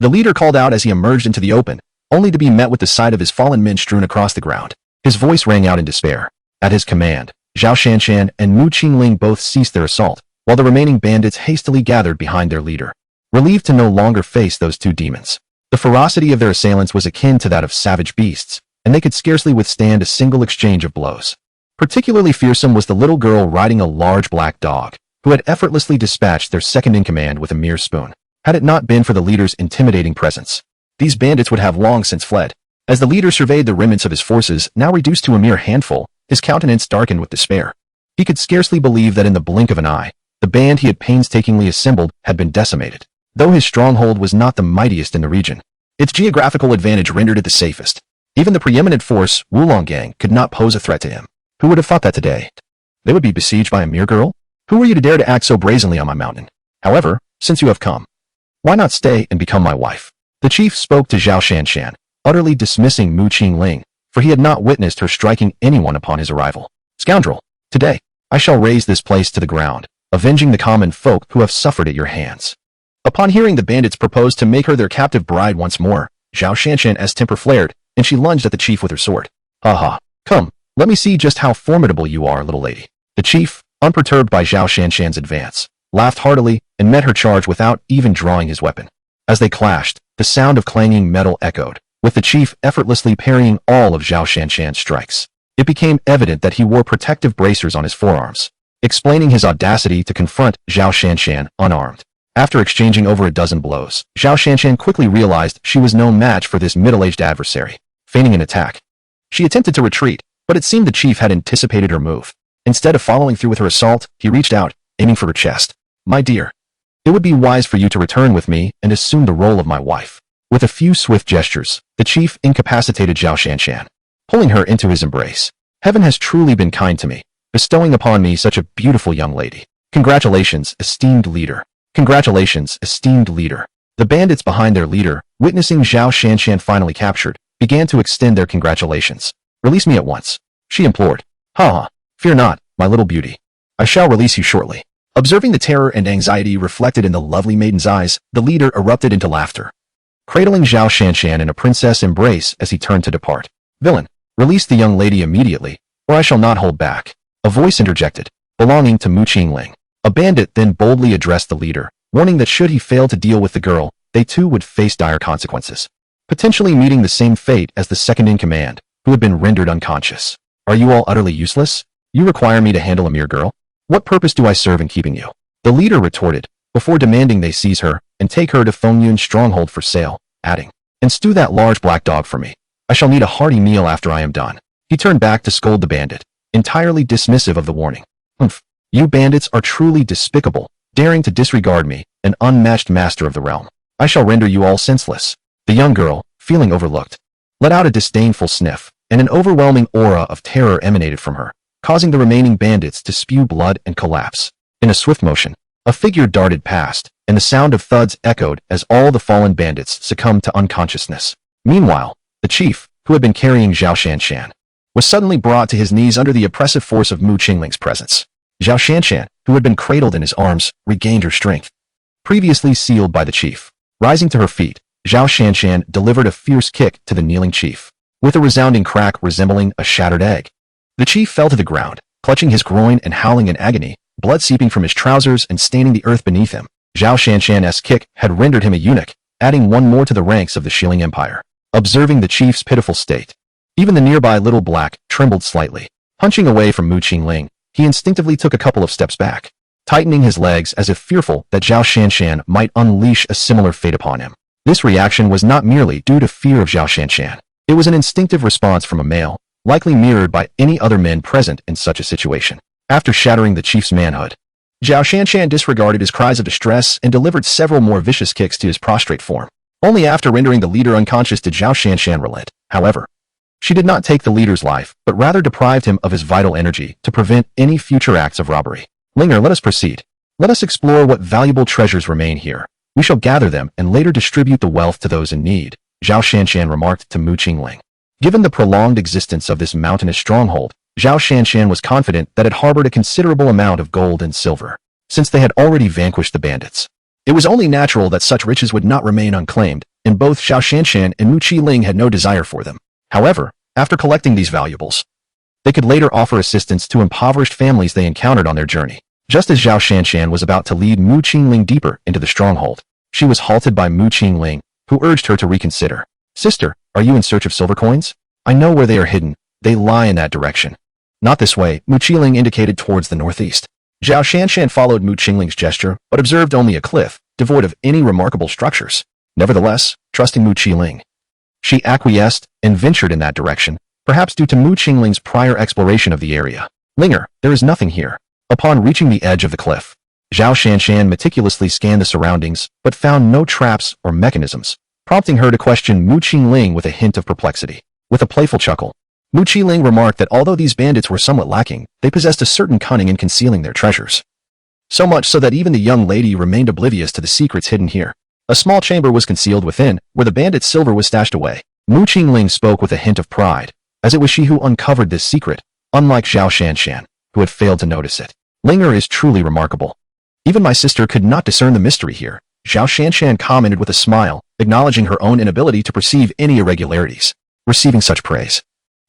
the leader called out as he emerged into the open, only to be met with the sight of his fallen men strewn across the ground. His voice rang out in despair. At his command, Zhao Shanshan and Mu Qingling both ceased their assault, while the remaining bandits hastily gathered behind their leader, relieved to no longer face those two demons. The ferocity of their assailants was akin to that of savage beasts, and they could scarcely withstand a single exchange of blows. Particularly fearsome was the little girl riding a large black dog, who had effortlessly dispatched their second-in-command with a mere spoon. Had it not been for the leader's intimidating presence, these bandits would have long since fled. As the leader surveyed the remnants of his forces, now reduced to a mere handful, his countenance darkened with despair. He could scarcely believe that in the blink of an eye, the band he had painstakingly assembled had been decimated. Though his stronghold was not the mightiest in the region, its geographical advantage rendered it the safest. Even the preeminent force, Wulonggang, could not pose a threat to him. Who would have thought that today? They would be besieged by a mere girl? Who are you to dare to act so brazenly on my mountain? However, since you have come, why not stay and become my wife? The chief spoke to Zhao Shanshan, utterly dismissing Mu Qingling, for he had not witnessed her striking anyone upon his arrival. "Scoundrel, today, I shall raze this place to the ground, avenging the common folk who have suffered at your hands." Upon hearing the bandits propose to make her their captive bride once more, Zhao Shanshan's temper flared, and she lunged at the chief with her sword. "Ha ha, come, let me see just how formidable you are, little lady." The chief, unperturbed by Zhao Shanshan's advance, laughed heartily and met her charge without even drawing his weapon. As they clashed, the sound of clanging metal echoed, with the chief effortlessly parrying all of Zhao Shanshan's strikes. It became evident that he wore protective bracers on his forearms, explaining his audacity to confront Zhao Shanshan unarmed. After exchanging over a dozen blows, Zhao Shanshan quickly realized she was no match for this middle-aged adversary. Feigning an attack, she attempted to retreat, but it seemed the chief had anticipated her move. Instead of following through with her assault, he reached out, aiming for her chest. "My dear, it would be wise for you to return with me and assume the role of my wife." With a few swift gestures, the chief incapacitated Zhao Shanshan, pulling her into his embrace. "Heaven has truly been kind to me, bestowing upon me such a beautiful young lady. Congratulations, esteemed leader. Congratulations, esteemed leader." The bandits behind their leader, witnessing Zhao Shanshan finally captured, began to extend their congratulations. "Release me at once," she implored. "Ha ha, fear not, my little beauty. I shall release you shortly." Observing the terror and anxiety reflected in the lovely maiden's eyes, the leader erupted into laughter, cradling Zhao Shanshan in a princess embrace as he turned to depart. "Villain, release the young lady immediately, or I shall not hold back," a voice interjected, belonging to Mu Qingling. A bandit then boldly addressed the leader, warning that should he fail to deal with the girl, they too would face dire consequences, potentially meeting the same fate as the second-in-command, who had been rendered unconscious. "Are you all utterly useless? You require me to handle a mere girl? What purpose do I serve in keeping you?" The leader retorted, before demanding they seize her and take her to Feongyun's stronghold for sale, adding, "And stew that large black dog for me. I shall need a hearty meal after I am done." He turned back to scold the bandit, entirely dismissive of the warning. "Humph, you bandits are truly despicable, daring to disregard me, an unmatched master of the realm. I shall render you all senseless." The young girl, feeling overlooked, let out a disdainful sniff, and an overwhelming aura of terror emanated from her, causing the remaining bandits to spew blood and collapse. In a swift motion, a figure darted past, and the sound of thuds echoed as all the fallen bandits succumbed to unconsciousness. Meanwhile, the chief, who had been carrying Zhao Shanshan, was suddenly brought to his knees under the oppressive force of Mu Qingling's presence. Zhao Shanshan, who had been cradled in his arms, regained her strength, previously sealed by the chief. Rising to her feet, Zhao Shanshan delivered a fierce kick to the kneeling chief, with a resounding crack resembling a shattered egg. The chief fell to the ground, clutching his groin and howling in agony, blood seeping from his trousers and staining the earth beneath him. Zhao Shanshan's kick had rendered him a eunuch, adding one more to the ranks of the Shilling Empire. Observing the chief's pitiful state, even the nearby little black trembled slightly. Hunching away from Mu Qingling, he instinctively took a couple of steps back, tightening his legs as if fearful that Zhao Shanshan might unleash a similar fate upon him. This reaction was not merely due to fear of Zhao Shanshan. It was an instinctive response from a male, likely mirrored by any other men present in such a situation. After shattering the chief's manhood, Zhao Shanshan disregarded his cries of distress and delivered several more vicious kicks to his prostrate form. Only after rendering the leader unconscious did Zhao Shanshan relent. However, she did not take the leader's life, but rather deprived him of his vital energy to prevent any future acts of robbery. Linger, let us proceed. Let us explore what valuable treasures remain here. We shall gather them and later distribute the wealth to those in need, Zhao Shanshan remarked to Mu Qingling. Given the prolonged existence of this mountainous stronghold, Zhao Shanshan was confident that it harbored a considerable amount of gold and silver, since they had already vanquished the bandits. It was only natural that such riches would not remain unclaimed, and both Zhao Shanshan and Mu Qingling had no desire for them. However, after collecting these valuables, they could later offer assistance to impoverished families they encountered on their journey. Just as Zhao Shanshan was about to lead Mu Qingling deeper into the stronghold, she was halted by Mu Qingling, who urged her to reconsider. Sister, are you in search of silver coins? I know where they are hidden. They lie in that direction. Not this way, Mu Qingling indicated towards the northeast. Zhao Shanshan followed Mu Qingling's gesture, but observed only a cliff, devoid of any remarkable structures. Nevertheless, trusting Mu Qingling, she acquiesced and ventured in that direction, perhaps due to Mu Qingling's prior exploration of the area. Linger, there is nothing here. Upon reaching the edge of the cliff, Zhao Shanshan meticulously scanned the surroundings, but found no traps or mechanisms, prompting her to question Mu Qingling with a hint of perplexity. With a playful chuckle, Mu Qingling remarked that although these bandits were somewhat lacking, they possessed a certain cunning in concealing their treasures. So much so that even the young lady remained oblivious to the secrets hidden here. A small chamber was concealed within, where the bandit's silver was stashed away. Mu Qingling spoke with a hint of pride, as it was she who uncovered this secret, unlike Zhao Shanshan, who had failed to notice it. Linger is truly remarkable. Even my sister could not discern the mystery here, Zhao Shanshan commented with a smile, acknowledging her own inability to perceive any irregularities. Receiving such praise,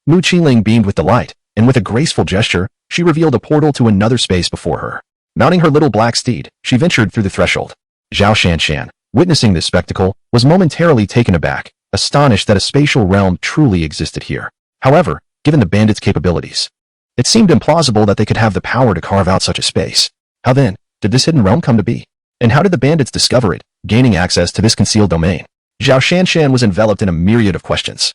Mu Qingling beamed with delight, and with a graceful gesture, she revealed a portal to another space before her. Mounting her little black steed, she ventured through the threshold. Zhao Shanshan, witnessing this spectacle, was momentarily taken aback, astonished that a spatial realm truly existed here. However, given the bandits' capabilities, it seemed implausible that they could have the power to carve out such a space. How then did this hidden realm come to be? And how did the bandits discover it, gaining access to this concealed domain? Zhao Shanshan was enveloped in a myriad of questions.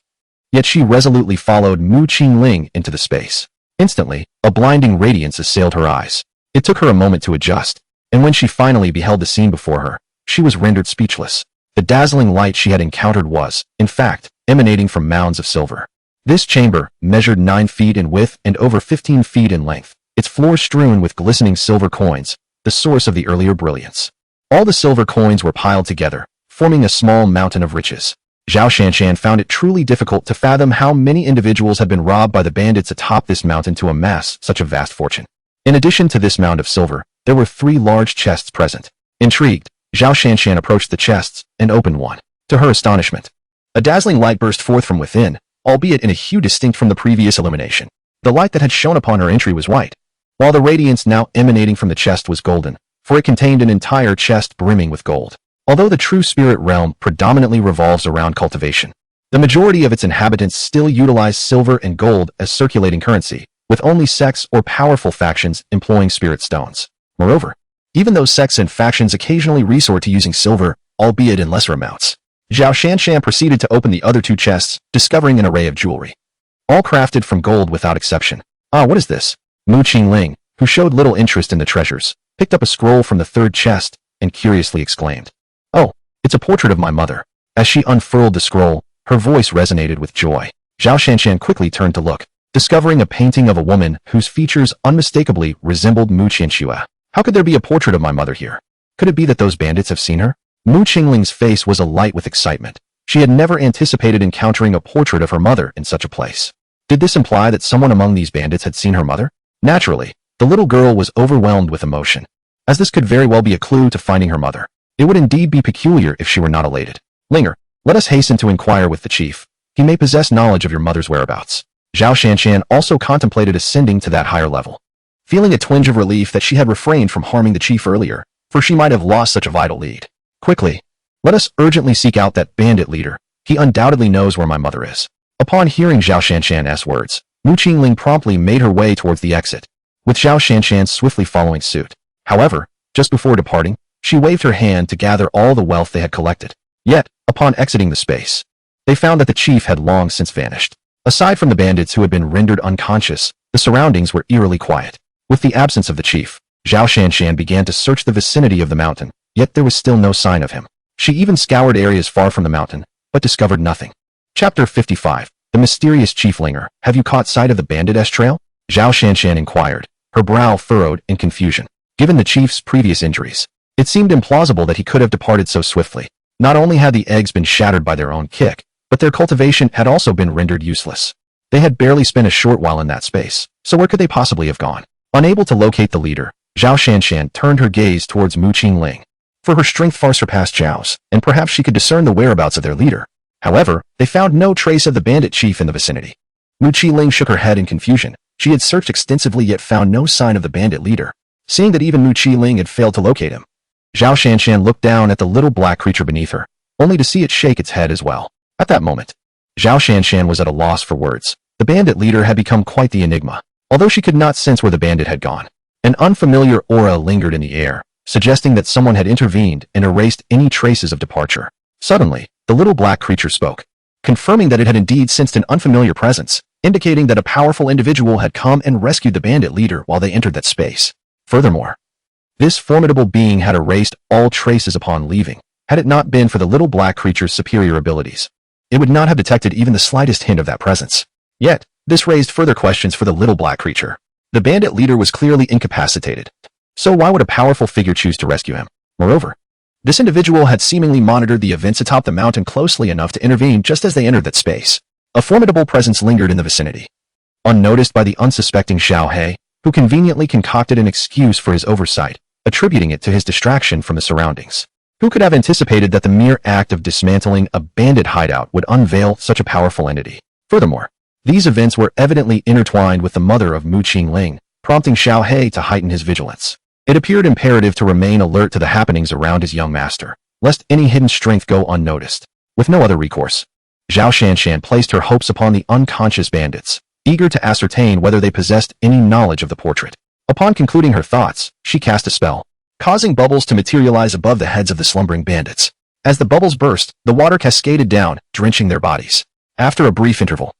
Yet she resolutely followed Mu Qingling into the space. Instantly, a blinding radiance assailed her eyes. It took her a moment to adjust, and when she finally beheld the scene before her, she was rendered speechless. The dazzling light she had encountered was, in fact, emanating from mounds of silver. This chamber measured 9 feet in width and over 15 feet in length, its floor strewn with glistening silver coins, the source of the earlier brilliance. All the silver coins were piled together, forming a small mountain of riches. Zhao Shanshan found it truly difficult to fathom how many individuals had been robbed by the bandits atop this mountain to amass such a vast fortune. In addition to this mound of silver, there were 3 large chests present. Intrigued, Zhao Shanshan approached the chests and opened one. To her astonishment, a dazzling light burst forth from within, albeit in a hue distinct from the previous illumination. The light that had shone upon her entry was white, while the radiance now emanating from the chest was golden, for it contained an entire chest brimming with gold. Although the true spirit realm predominantly revolves around cultivation, the majority of its inhabitants still utilize silver and gold as circulating currency, with only sects or powerful factions employing spirit stones. Moreover, even those sects and factions occasionally resort to using silver, albeit in lesser amounts. Zhao Shanshan proceeded to open the other 2 chests, discovering an array of jewelry, all crafted from gold without exception. Ah, what is this? Mu Qingling, who showed little interest in the treasures, picked up a scroll from the 3rd chest and curiously exclaimed, "Oh, it's a portrait of my mother." As she unfurled the scroll, her voice resonated with joy. Zhao Shanshan quickly turned to look, discovering a painting of a woman whose features unmistakably resembled Mu Qianxue. How could there be a portrait of my mother here? Could it be that those bandits have seen her? Mu Qingling's face was alight with excitement. She had never anticipated encountering a portrait of her mother in such a place. Did this imply that someone among these bandits had seen her mother? Naturally, the little girl was overwhelmed with emotion, as this could very well be a clue to finding her mother. It would indeed be peculiar if she were not elated. Linger, let us hasten to inquire with the chief. He may possess knowledge of your mother's whereabouts. Zhao Shanshan also contemplated ascending to that higher level, feeling a twinge of relief that she had refrained from harming the chief earlier, for she might have lost such a vital lead. Quickly, let us urgently seek out that bandit leader. He undoubtedly knows where my mother is. Upon hearing Zhao Shanshan's words, Mu Qingling promptly made her way towards the exit, with Zhao Shanshan swiftly following suit. However, just before departing, she waved her hand to gather all the wealth they had collected. Yet, upon exiting the space, they found that the chief had long since vanished. Aside from the bandits who had been rendered unconscious, the surroundings were eerily quiet. With the absence of the chief, Zhao Shanshan began to search the vicinity of the mountain, yet there was still no sign of him. She even scoured areas far from the mountain, but discovered nothing. Chapter 55. The Mysterious Chieflinger. Have you caught sight of the bandit trail? Zhao Shanshan inquired, her brow furrowed in confusion. Given the chief's previous injuries, it seemed implausible that he could have departed so swiftly. Not only had the eggs been shattered by their own kick, but their cultivation had also been rendered useless. They had barely spent a short while in that space, so where could they possibly have gone? Unable to locate the leader, Zhao Shanshan turned her gaze towards Mu Qingling, for her strength far surpassed Zhao's, and perhaps she could discern the whereabouts of their leader. However, they found no trace of the bandit chief in the vicinity. Mu Qingling shook her head in confusion. She had searched extensively yet found no sign of the bandit leader. Seeing that even Mu Qingling had failed to locate him, Zhao Shanshan looked down at the little black creature beneath her, only to see it shake its head as well. At that moment, Zhao Shanshan was at a loss for words. The bandit leader had become quite the enigma. Although she could not sense where the bandit had gone, an unfamiliar aura lingered in the air, suggesting that someone had intervened and erased any traces of departure. Suddenly, the little black creature spoke, confirming that it had indeed sensed an unfamiliar presence, indicating that a powerful individual had come and rescued the bandit leader while they entered that space. Furthermore, this formidable being had erased all traces upon leaving. Had it not been for the little black creature's superior abilities, it would not have detected even the slightest hint of that presence. Yet, this raised further questions for the little black creature. The bandit leader was clearly incapacitated, so why would a powerful figure choose to rescue him? Moreover, this individual had seemingly monitored the events atop the mountain closely enough to intervene just as they entered that space. A formidable presence lingered in the vicinity, unnoticed by the unsuspecting Xiao He, who conveniently concocted an excuse for his oversight, attributing it to his distraction from the surroundings. Who could have anticipated that the mere act of dismantling a bandit hideout would unveil such a powerful entity? Furthermore, these events were evidently intertwined with the mother of Mu Qingling, prompting Xiao He to heighten his vigilance. It appeared imperative to remain alert to the happenings around his young master, lest any hidden strength go unnoticed. With no other recourse, Zhao Shanshan placed her hopes upon the unconscious bandits, eager to ascertain whether they possessed any knowledge of the portrait. Upon concluding her thoughts, she cast a spell, causing bubbles to materialize above the heads of the slumbering bandits. As the bubbles burst, the water cascaded down, drenching their bodies. After a brief interval,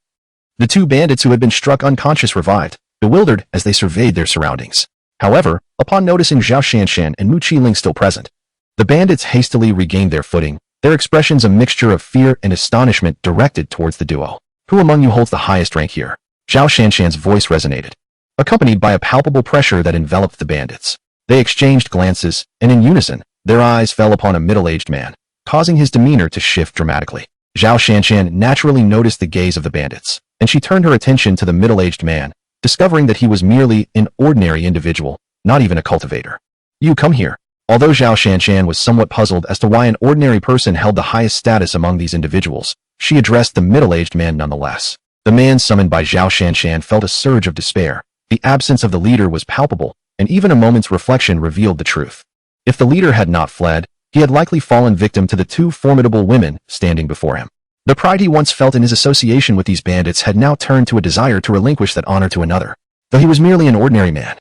the two bandits who had been struck unconscious revived, bewildered as they surveyed their surroundings. However, upon noticing Zhao Shanshan and Mu Qingling still present, the bandits hastily regained their footing, their expressions a mixture of fear and astonishment directed towards the duo. Who among you holds the highest rank here? Zhao Shanshan's voice resonated, accompanied by a palpable pressure that enveloped the bandits. They exchanged glances, and in unison, their eyes fell upon a middle-aged man, causing his demeanor to shift dramatically. Zhao Shanshan naturally noticed the gaze of the bandits, and she turned her attention to the middle-aged man, discovering that he was merely an ordinary individual, not even a cultivator. You come here. Although Zhao Shanshan was somewhat puzzled as to why an ordinary person held the highest status among these individuals, she addressed the middle-aged man nonetheless. The man summoned by Zhao Shanshan felt a surge of despair. The absence of the leader was palpable, and even a moment's reflection revealed the truth. If the leader had not fled, he had likely fallen victim to the two formidable women standing before him. The pride he once felt in his association with these bandits had now turned to a desire to relinquish that honor to another. Though he was merely an ordinary man,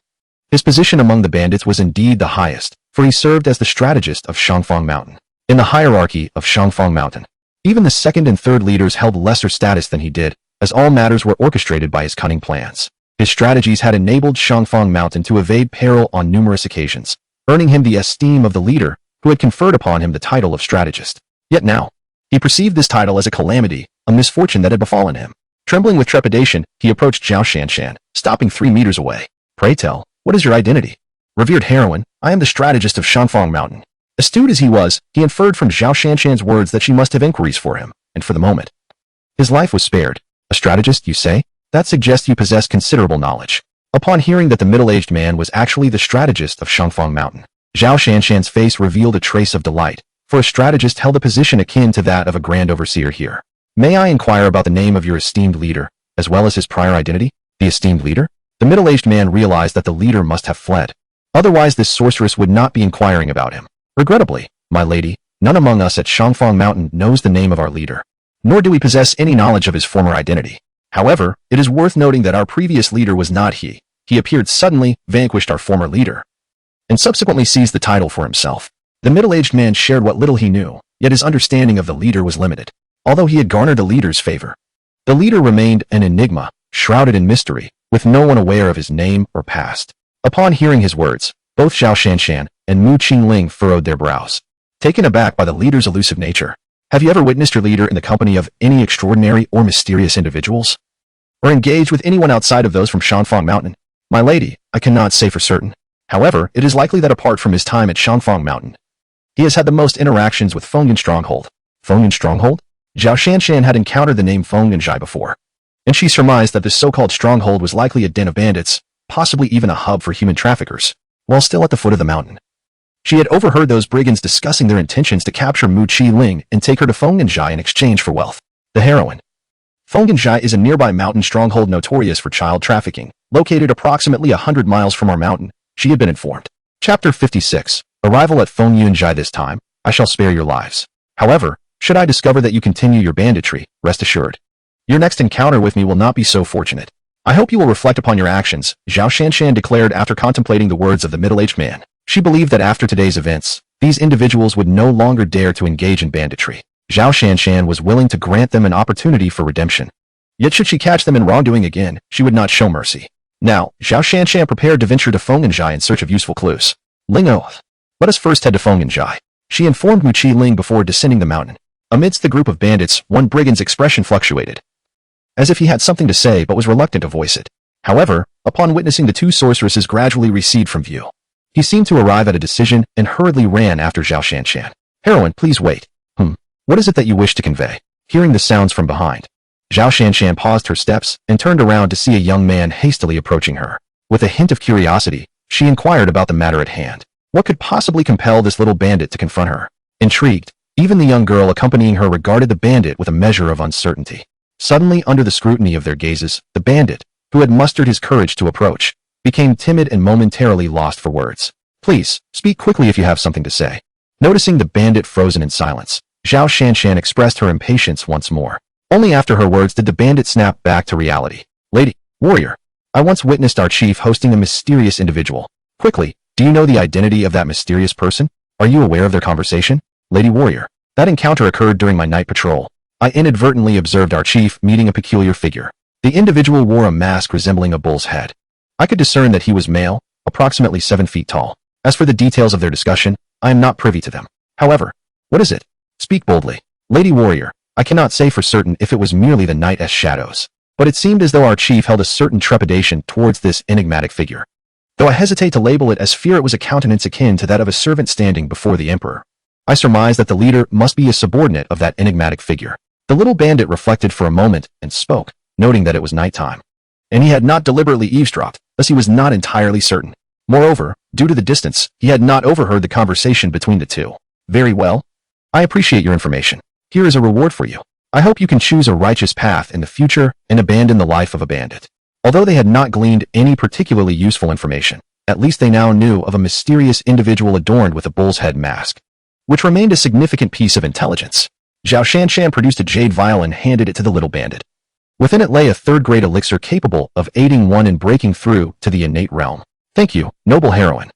his position among the bandits was indeed the highest, for he served as the strategist of Shangfang Mountain. In the hierarchy of Shangfang Mountain, even the second and third leaders held lesser status than he did, as all matters were orchestrated by his cunning plans. His strategies had enabled Shangfang Mountain to evade peril on numerous occasions, earning him the esteem of the leader, who had conferred upon him the title of strategist. Yet now, he perceived this title as a calamity, a misfortune that had befallen him. Trembling with trepidation, he approached Zhao Shanshan, stopping 3 meters away. Pray tell, what is your identity? Revered heroine, I am the strategist of Shangfang Mountain. Astute as he was, he inferred from Zhao Shanshan's words that she must have inquiries for him, and for the moment, his life was spared. A strategist, you say? That suggests you possess considerable knowledge. Upon hearing that the middle-aged man was actually the strategist of Shangfang Mountain, Zhao Shanshan's face revealed a trace of delight, for a strategist held a position akin to that of a grand overseer here. May I inquire about the name of your esteemed leader? as well as his prior identity, the esteemed leader? The middle-aged man realized that the leader must have fled. Otherwise, this sorceress would not be inquiring about him. Regrettably, my lady, none among us at Shangfang Mountain knows the name of our leader, nor do we possess any knowledge of his former identity. However, it is worth noting that our previous leader was not he. He appeared suddenly, vanquished our former leader, and subsequently seized the title for himself. The middle-aged man shared what little he knew, yet his understanding of the leader was limited. Although he had garnered the leader's favor, the leader remained an enigma, shrouded in mystery, with no one aware of his name or past. Upon hearing his words, both Zhao Shanshan and Mu Qingling furrowed their brows, taken aback by the leader's elusive nature. Have you ever witnessed your leader in the company of any extraordinary or mysterious individuals? Or engaged with anyone outside of those from Shangfang Mountain? My lady, I cannot say for certain. However, it is likely that apart from his time at Shangfang Mountain, he has had the most interactions with Feong Stronghold. Feong Stronghold? Zhao Shanshan had encountered the name Feong before, and she surmised that this so-called stronghold was likely a den of bandits, possibly even a hub for human traffickers, while still at the foot of the mountain. She had overheard those brigands discussing their intentions to capture Mu Qingling and take her to Feong in exchange for wealth. The heroine. Feong is a nearby mountain stronghold notorious for child trafficking, located approximately 100 miles from our mountain, she had been informed. Chapter 56. Arrival at Feong this time, I shall spare your lives. However, should I discover that you continue your banditry, rest assured, your next encounter with me will not be so fortunate. I hope you will reflect upon your actions, Zhao Shanshan declared after contemplating the words of the middle-aged man. She believed that after today's events, these individuals would no longer dare to engage in banditry. Zhao Shanshan was willing to grant them an opportunity for redemption. Yet should she catch them in wrongdoing again, she would not show mercy. Now, Zhao Shanshan prepared to venture to Feong in search of useful clues. Lingo, let us first head to Feong. She informed Mu Qingling before descending the mountain. Amidst the group of bandits, one brigand's expression fluctuated, as if he had something to say but was reluctant to voice it. However, upon witnessing the two sorceresses gradually recede from view, he seemed to arrive at a decision and hurriedly ran after Zhao Shanshan. Heroine, please wait. What is it that you wish to convey? Hearing the sounds from behind, Zhao Shanshan paused her steps and turned around to see a young man hastily approaching her. With a hint of curiosity, she inquired about the matter at hand. What could possibly compel this little bandit to confront her? Intrigued, even the young girl accompanying her regarded the bandit with a measure of uncertainty. Suddenly, under the scrutiny of their gazes, the bandit, who had mustered his courage to approach, became timid and momentarily lost for words. Please, speak quickly if you have something to say. Noticing the bandit frozen in silence, Zhao Shanshan expressed her impatience once more. Only after her words did the bandit snap back to reality. Lady, warrior, I once witnessed our chief hosting a mysterious individual. Quickly, do you know the identity of that mysterious person? Are you aware of their conversation? Lady warrior, that encounter occurred during my night patrol. I inadvertently observed our chief meeting a peculiar figure. The individual wore a mask resembling a bull's head. I could discern that he was male, approximately 7 feet tall. As for the details of their discussion, I am not privy to them. However, what is it? Speak boldly. Lady warrior, I cannot say for certain if it was merely the night as shadows, but it seemed as though our chief held a certain trepidation towards this enigmatic figure. Though I hesitate to label it as fear, it was a countenance akin to that of a servant standing before the emperor. I surmise that the leader must be a subordinate of that enigmatic figure. The little bandit reflected for a moment and spoke, noting that it was nighttime, and he had not deliberately eavesdropped, thus he was not entirely certain. Moreover, due to the distance, he had not overheard the conversation between the two. Very well. I appreciate your information. Here is a reward for you. I hope you can choose a righteous path in the future and abandon the life of a bandit. Although they had not gleaned any particularly useful information, at least they now knew of a mysterious individual adorned with a bull's head mask, which remained a significant piece of intelligence. Zhao Shanshan produced a jade vial and handed it to the little bandit. Within it lay a third-grade elixir capable of aiding one in breaking through to the innate realm. Thank you, noble heroine.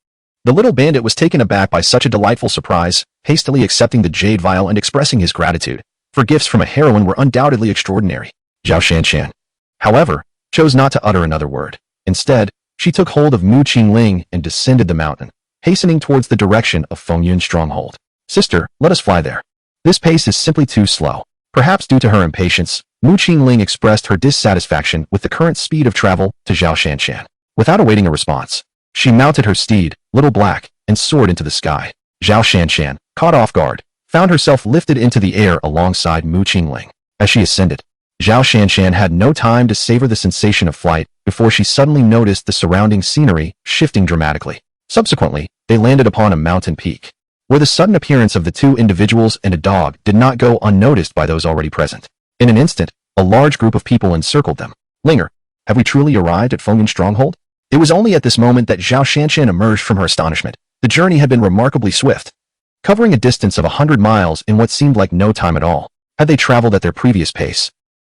The little bandit was taken aback by such a delightful surprise, hastily accepting the jade vial and expressing his gratitude, for gifts from a heroine were undoubtedly extraordinary. Zhao Shanshan, however, chose not to utter another word. Instead, she took hold of Mu Qingling and descended the mountain, hastening towards the direction of Feong Stronghold. Sister, let us fly there. This pace is simply too slow. Perhaps due to her impatience, Mu Qingling expressed her dissatisfaction with the current speed of travel to Zhao Shanshan. Without awaiting a response, she mounted her steed, Little Black, and soared into the sky. Zhao Shanshan, caught off guard, found herself lifted into the air alongside Mu Qingling. As she ascended, Zhao Shanshan had no time to savor the sensation of flight before she suddenly noticed the surrounding scenery shifting dramatically. Subsequently, they landed upon a mountain peak, where the sudden appearance of the two individuals and a dog did not go unnoticed by those already present. In an instant, a large group of people encircled them. Linger, have we truly arrived at Feong stronghold? It was only at this moment that Zhao Shanshan emerged from her astonishment. The journey had been remarkably swift, covering a distance of 100 miles in what seemed like no time at all, had they traveled at their previous pace.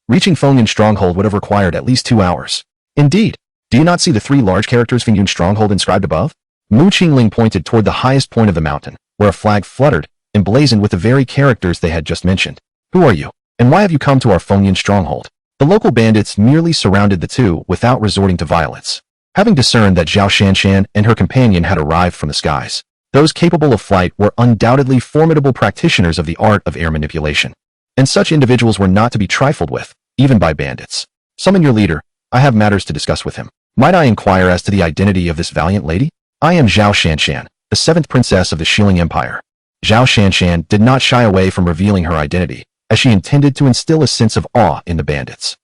Reaching Feong stronghold would have required at least 2 hours. Indeed, do you not see the 3 large characters Feong stronghold inscribed above? Mu Qingling pointed toward the highest point of the mountain, where a flag fluttered, emblazoned with the very characters they had just mentioned. Who are you, and why have you come to our Feong stronghold? The local bandits merely surrounded the two without resorting to violence. Having discerned that Zhao Shanshan and her companion had arrived from the skies, those capable of flight were undoubtedly formidable practitioners of the art of air manipulation. And such individuals were not to be trifled with, even by bandits. Summon your leader. I have matters to discuss with him. Might I inquire as to the identity of this valiant lady? I am Zhao Shanshan, the 7th princess of the Shilling Empire. Zhao Shanshan did not shy away from revealing her identity, as she intended to instill a sense of awe in the bandits.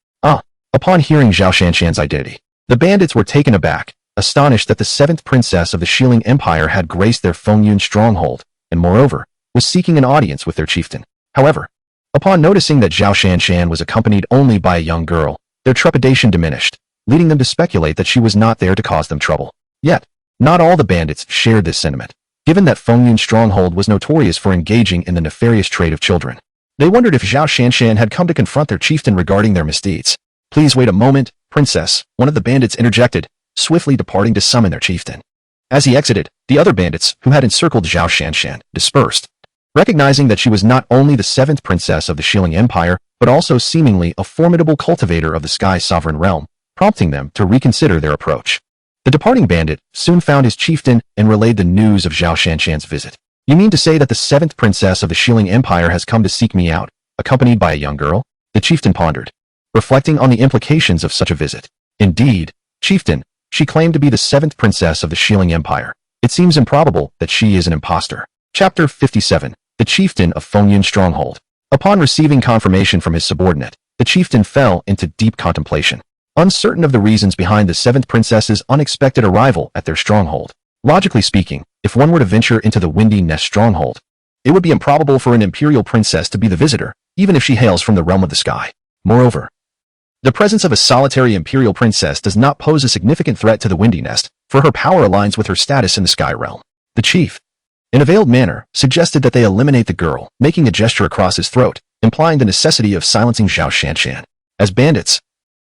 Upon hearing Zhao Shanshan's identity, the bandits were taken aback, astonished that the 7th princess of the Shilling Empire had graced their Feong stronghold, and moreover, was seeking an audience with their chieftain. However, upon noticing that Zhao Shanshan was accompanied only by a young girl, their trepidation diminished, leading them to speculate that she was not there to cause them trouble. Yet, not all the bandits shared this sentiment, given that Feong stronghold was notorious for engaging in the nefarious trade of children. They wondered if Zhao Shanshan had come to confront their chieftain regarding their misdeeds. Please wait a moment, princess, one of the bandits interjected, swiftly departing to summon their chieftain. As he exited, the other bandits, who had encircled Zhao Shanshan, dispersed, recognizing that she was not only the 7th princess of the Shilling Empire, but also seemingly a formidable cultivator of the Sky's sovereign realm, prompting them to reconsider their approach. The departing bandit soon found his chieftain and relayed the news of Zhao Shanshan's visit. You mean to say that the 7th princess of the Shilling Empire has come to seek me out, accompanied by a young girl? The chieftain pondered, reflecting on the implications of such a visit. Indeed, chieftain, she claimed to be the 7th princess of the Shilling Empire. It seems improbable that she is an impostor. Chapter 57. The Chieftain of Feong Stronghold. Upon receiving confirmation from his subordinate, the chieftain fell into deep contemplation, uncertain of the reasons behind the 7th princess's unexpected arrival at their stronghold. Logically speaking, if one were to venture into the Windy Nest stronghold, it would be improbable for an imperial princess to be the visitor, even if she hails from the realm of the sky. Moreover, the presence of a solitary imperial princess does not pose a significant threat to the Windy Nest, for her power aligns with her status in the sky realm. The chief, in a veiled manner, suggested that they eliminate the girl, making a gesture across his throat, implying the necessity of silencing Zhao Shanshan. As bandits,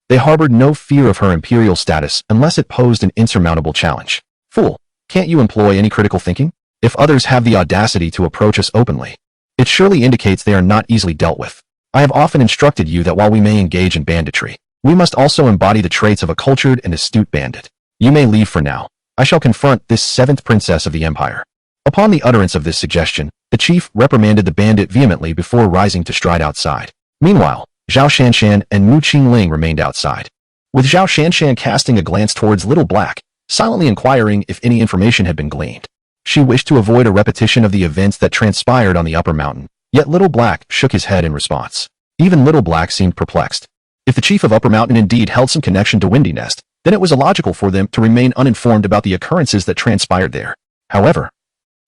they harbored no fear of her imperial status unless it posed an insurmountable challenge. Fool, can't you employ any critical thinking? If others have the audacity to approach us openly, it surely indicates they are not easily dealt with. I have often instructed you that while we may engage in banditry, we must also embody the traits of a cultured and astute bandit. You may leave for now. I shall confront this 7th princess of the empire. Upon the utterance of this suggestion, the chief reprimanded the bandit vehemently before rising to stride outside. Meanwhile, Zhao Shanshan and Mu Qingling remained outside, with Zhao Shanshan casting a glance towards Little Black, silently inquiring if any information had been gleaned. She wished to avoid a repetition of the events that transpired on the upper mountain, yet Little Black shook his head in response. Even Little Black seemed perplexed. If the chief of Upper Mountain indeed held some connection to Windy Nest, then it was illogical for them to remain uninformed about the occurrences that transpired there. However,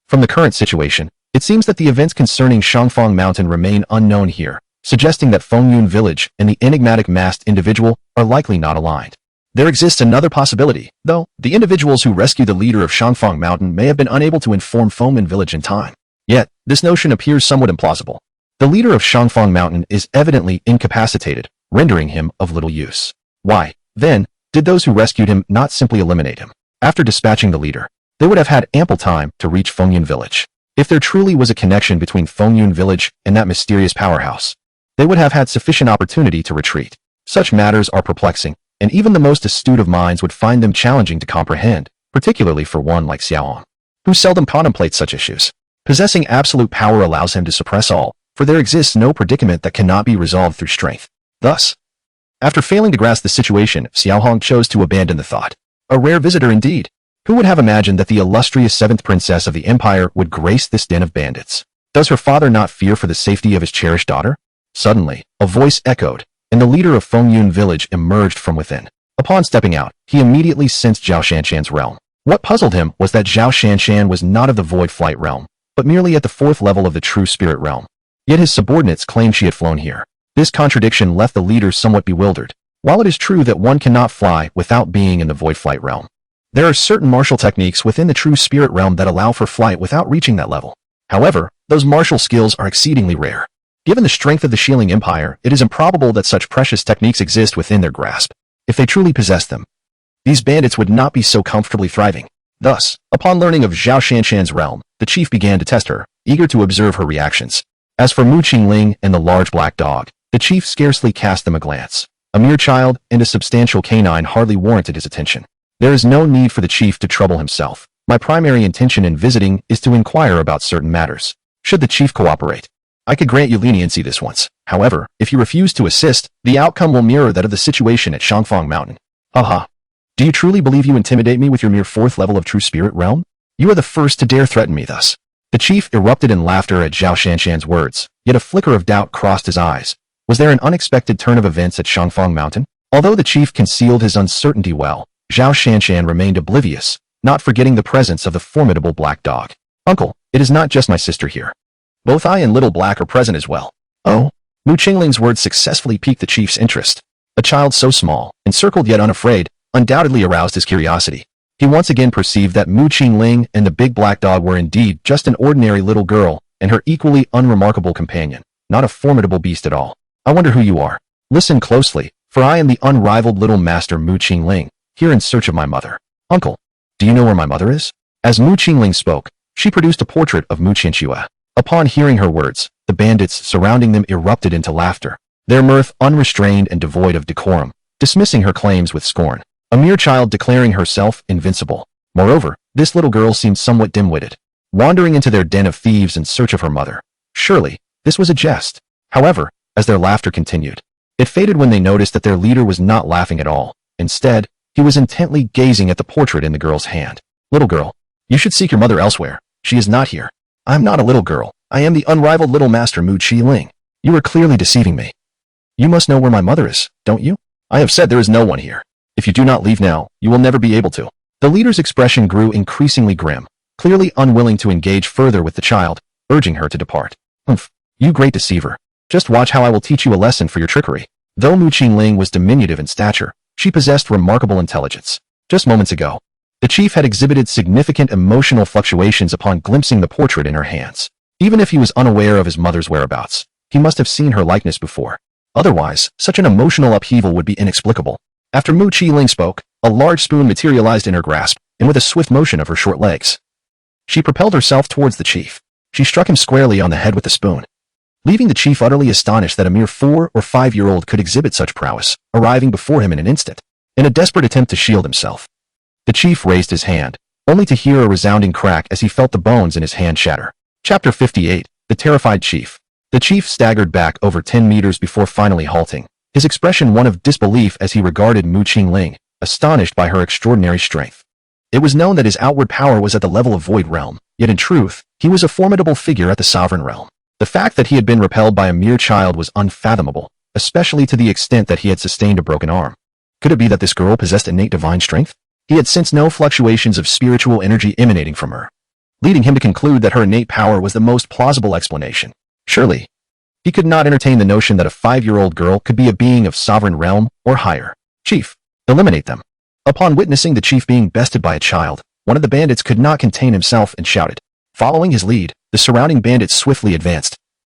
from the current situation, it seems that the events concerning Shangfang Mountain remain unknown here, suggesting that Feong Village and the enigmatic masked individual are likely not aligned. There exists another possibility, though. The individuals who rescued the leader of Shangfang Mountain may have been unable to inform Feong Village in time. Yet, this notion appears somewhat implausible. The leader of Shangfang Mountain is evidently incapacitated, rendering him of little use. Why, then, did those who rescued him not simply eliminate him? After dispatching the leader, they would have had ample time to reach Feong Village. If there truly was a connection between Feong Village and that mysterious powerhouse, they would have had sufficient opportunity to retreat. Such matters are perplexing, and even the most astute of minds would find them challenging to comprehend, particularly for one like Xiaohong, who seldom contemplates such issues. Possessing absolute power allows him to suppress all, for there exists no predicament that cannot be resolved through strength. Thus, after failing to grasp the situation, Xiaohong chose to abandon the thought. A rare visitor indeed. Who would have imagined that the illustrious 7th princess of the empire would grace this den of bandits? Does her father not fear for the safety of his cherished daughter? Suddenly, a voice echoed, and the leader of Feong Village emerged from within. Upon stepping out, he immediately sensed Zhao Shanshan's realm. What puzzled him was that Zhao Shanshan was not of the Void Flight realm, but merely at the 4th level of the True Spirit realm. Yet his subordinates claimed she had flown here. This contradiction left the leader somewhat bewildered. While it is true that one cannot fly without being in the void flight realm, there are certain martial techniques within the true spirit realm that allow for flight without reaching that level. However, those martial skills are exceedingly rare. Given the strength of the Shieling Empire, it is improbable that such precious techniques exist within their grasp. If they truly possessed them, these bandits would not be so comfortably thriving. Thus, upon learning of Zhao Shanshan's realm, the chief began to test her, eager to observe her reactions. As for Mu Qingling and the large black dog, the chief scarcely cast them a glance. A mere child and a substantial canine hardly warranted his attention. There is no need for the chief to trouble himself. My primary intention in visiting is to inquire about certain matters. Should the chief cooperate, I could grant you leniency this once. However, if you refuse to assist, the outcome will mirror that of the situation at Shangfang Mountain. Aha. Do you truly believe you intimidate me with your mere 4th level of true spirit realm? You are the first to dare threaten me thus. The chief erupted in laughter at Zhao Shanshan's words, yet a flicker of doubt crossed his eyes. Was there an unexpected turn of events at Shangfang Mountain? Although the chief concealed his uncertainty well, Zhao Shanshan remained oblivious, not forgetting the presence of the formidable black dog. Uncle, it is not just my sister here. Both I and Little Black are present as well. Oh? Mu Qingling's words successfully piqued the chief's interest. A child so small, encircled yet unafraid, undoubtedly aroused his curiosity. He once again perceived that Mu Qingling and the big black dog were indeed just an ordinary little girl and her equally unremarkable companion, not a formidable beast at all. I wonder who you are. Listen closely, for I am the unrivaled little master Mu Qingling, here in search of my mother. Uncle, do you know where my mother is? As Mu Qingling spoke, she produced a portrait of Mu Qianxue. Upon hearing her words, the bandits surrounding them erupted into laughter, their mirth unrestrained and devoid of decorum, dismissing her claims with scorn. A mere child declaring herself invincible. Moreover, this little girl seemed somewhat dim-witted, wandering into their den of thieves in search of her mother. Surely, this was a jest. However, as their laughter continued, it faded when they noticed that their leader was not laughing at all. Instead, he was intently gazing at the portrait in the girl's hand. Little girl, you should seek your mother elsewhere. She is not here. I am not a little girl. I am the unrivaled little master Mu Qingling. You are clearly deceiving me. You must know where my mother is, don't you? I have said there is no one here. If you do not leave now, you will never be able to. The leader's expression grew increasingly grim, clearly unwilling to engage further with the child, urging her to depart. Humph, you great deceiver. Just watch how I will teach you a lesson for your trickery. Though Mu Qingling was diminutive in stature, she possessed remarkable intelligence. Just moments ago, the chief had exhibited significant emotional fluctuations upon glimpsing the portrait in her hands. Even if he was unaware of his mother's whereabouts, he must have seen her likeness before. Otherwise, such an emotional upheaval would be inexplicable. After Mu Qingling spoke, a large spoon materialized in her grasp, and with a swift motion of her short legs, she propelled herself towards the chief. She struck him squarely on the head with the spoon, leaving the chief utterly astonished that a mere 4 or 5-year-old could exhibit such prowess, arriving before him in an instant. In a desperate attempt to shield himself, the chief raised his hand, only to hear a resounding crack as he felt the bones in his hand shatter. Chapter 58, The Terrified Chief. The chief staggered back over 10 meters before finally halting, his expression one of disbelief as he regarded Mu Qingling, astonished by her extraordinary strength. It was known that his outward power was at the level of Void Realm, yet in truth, he was a formidable figure at the Sovereign Realm. The fact that he had been repelled by a mere child was unfathomable, especially to the extent that he had sustained a broken arm. Could it be that this girl possessed innate divine strength? He had sensed no fluctuations of spiritual energy emanating from her, leading him to conclude that her innate power was the most plausible explanation. Surely, he could not entertain the notion that a 5-year-old girl could be a being of Sovereign Realm or higher. Chief, eliminate them. Upon witnessing the chief being bested by a child, one of the bandits could not contain himself and shouted. Following his lead, the surrounding bandits swiftly advanced,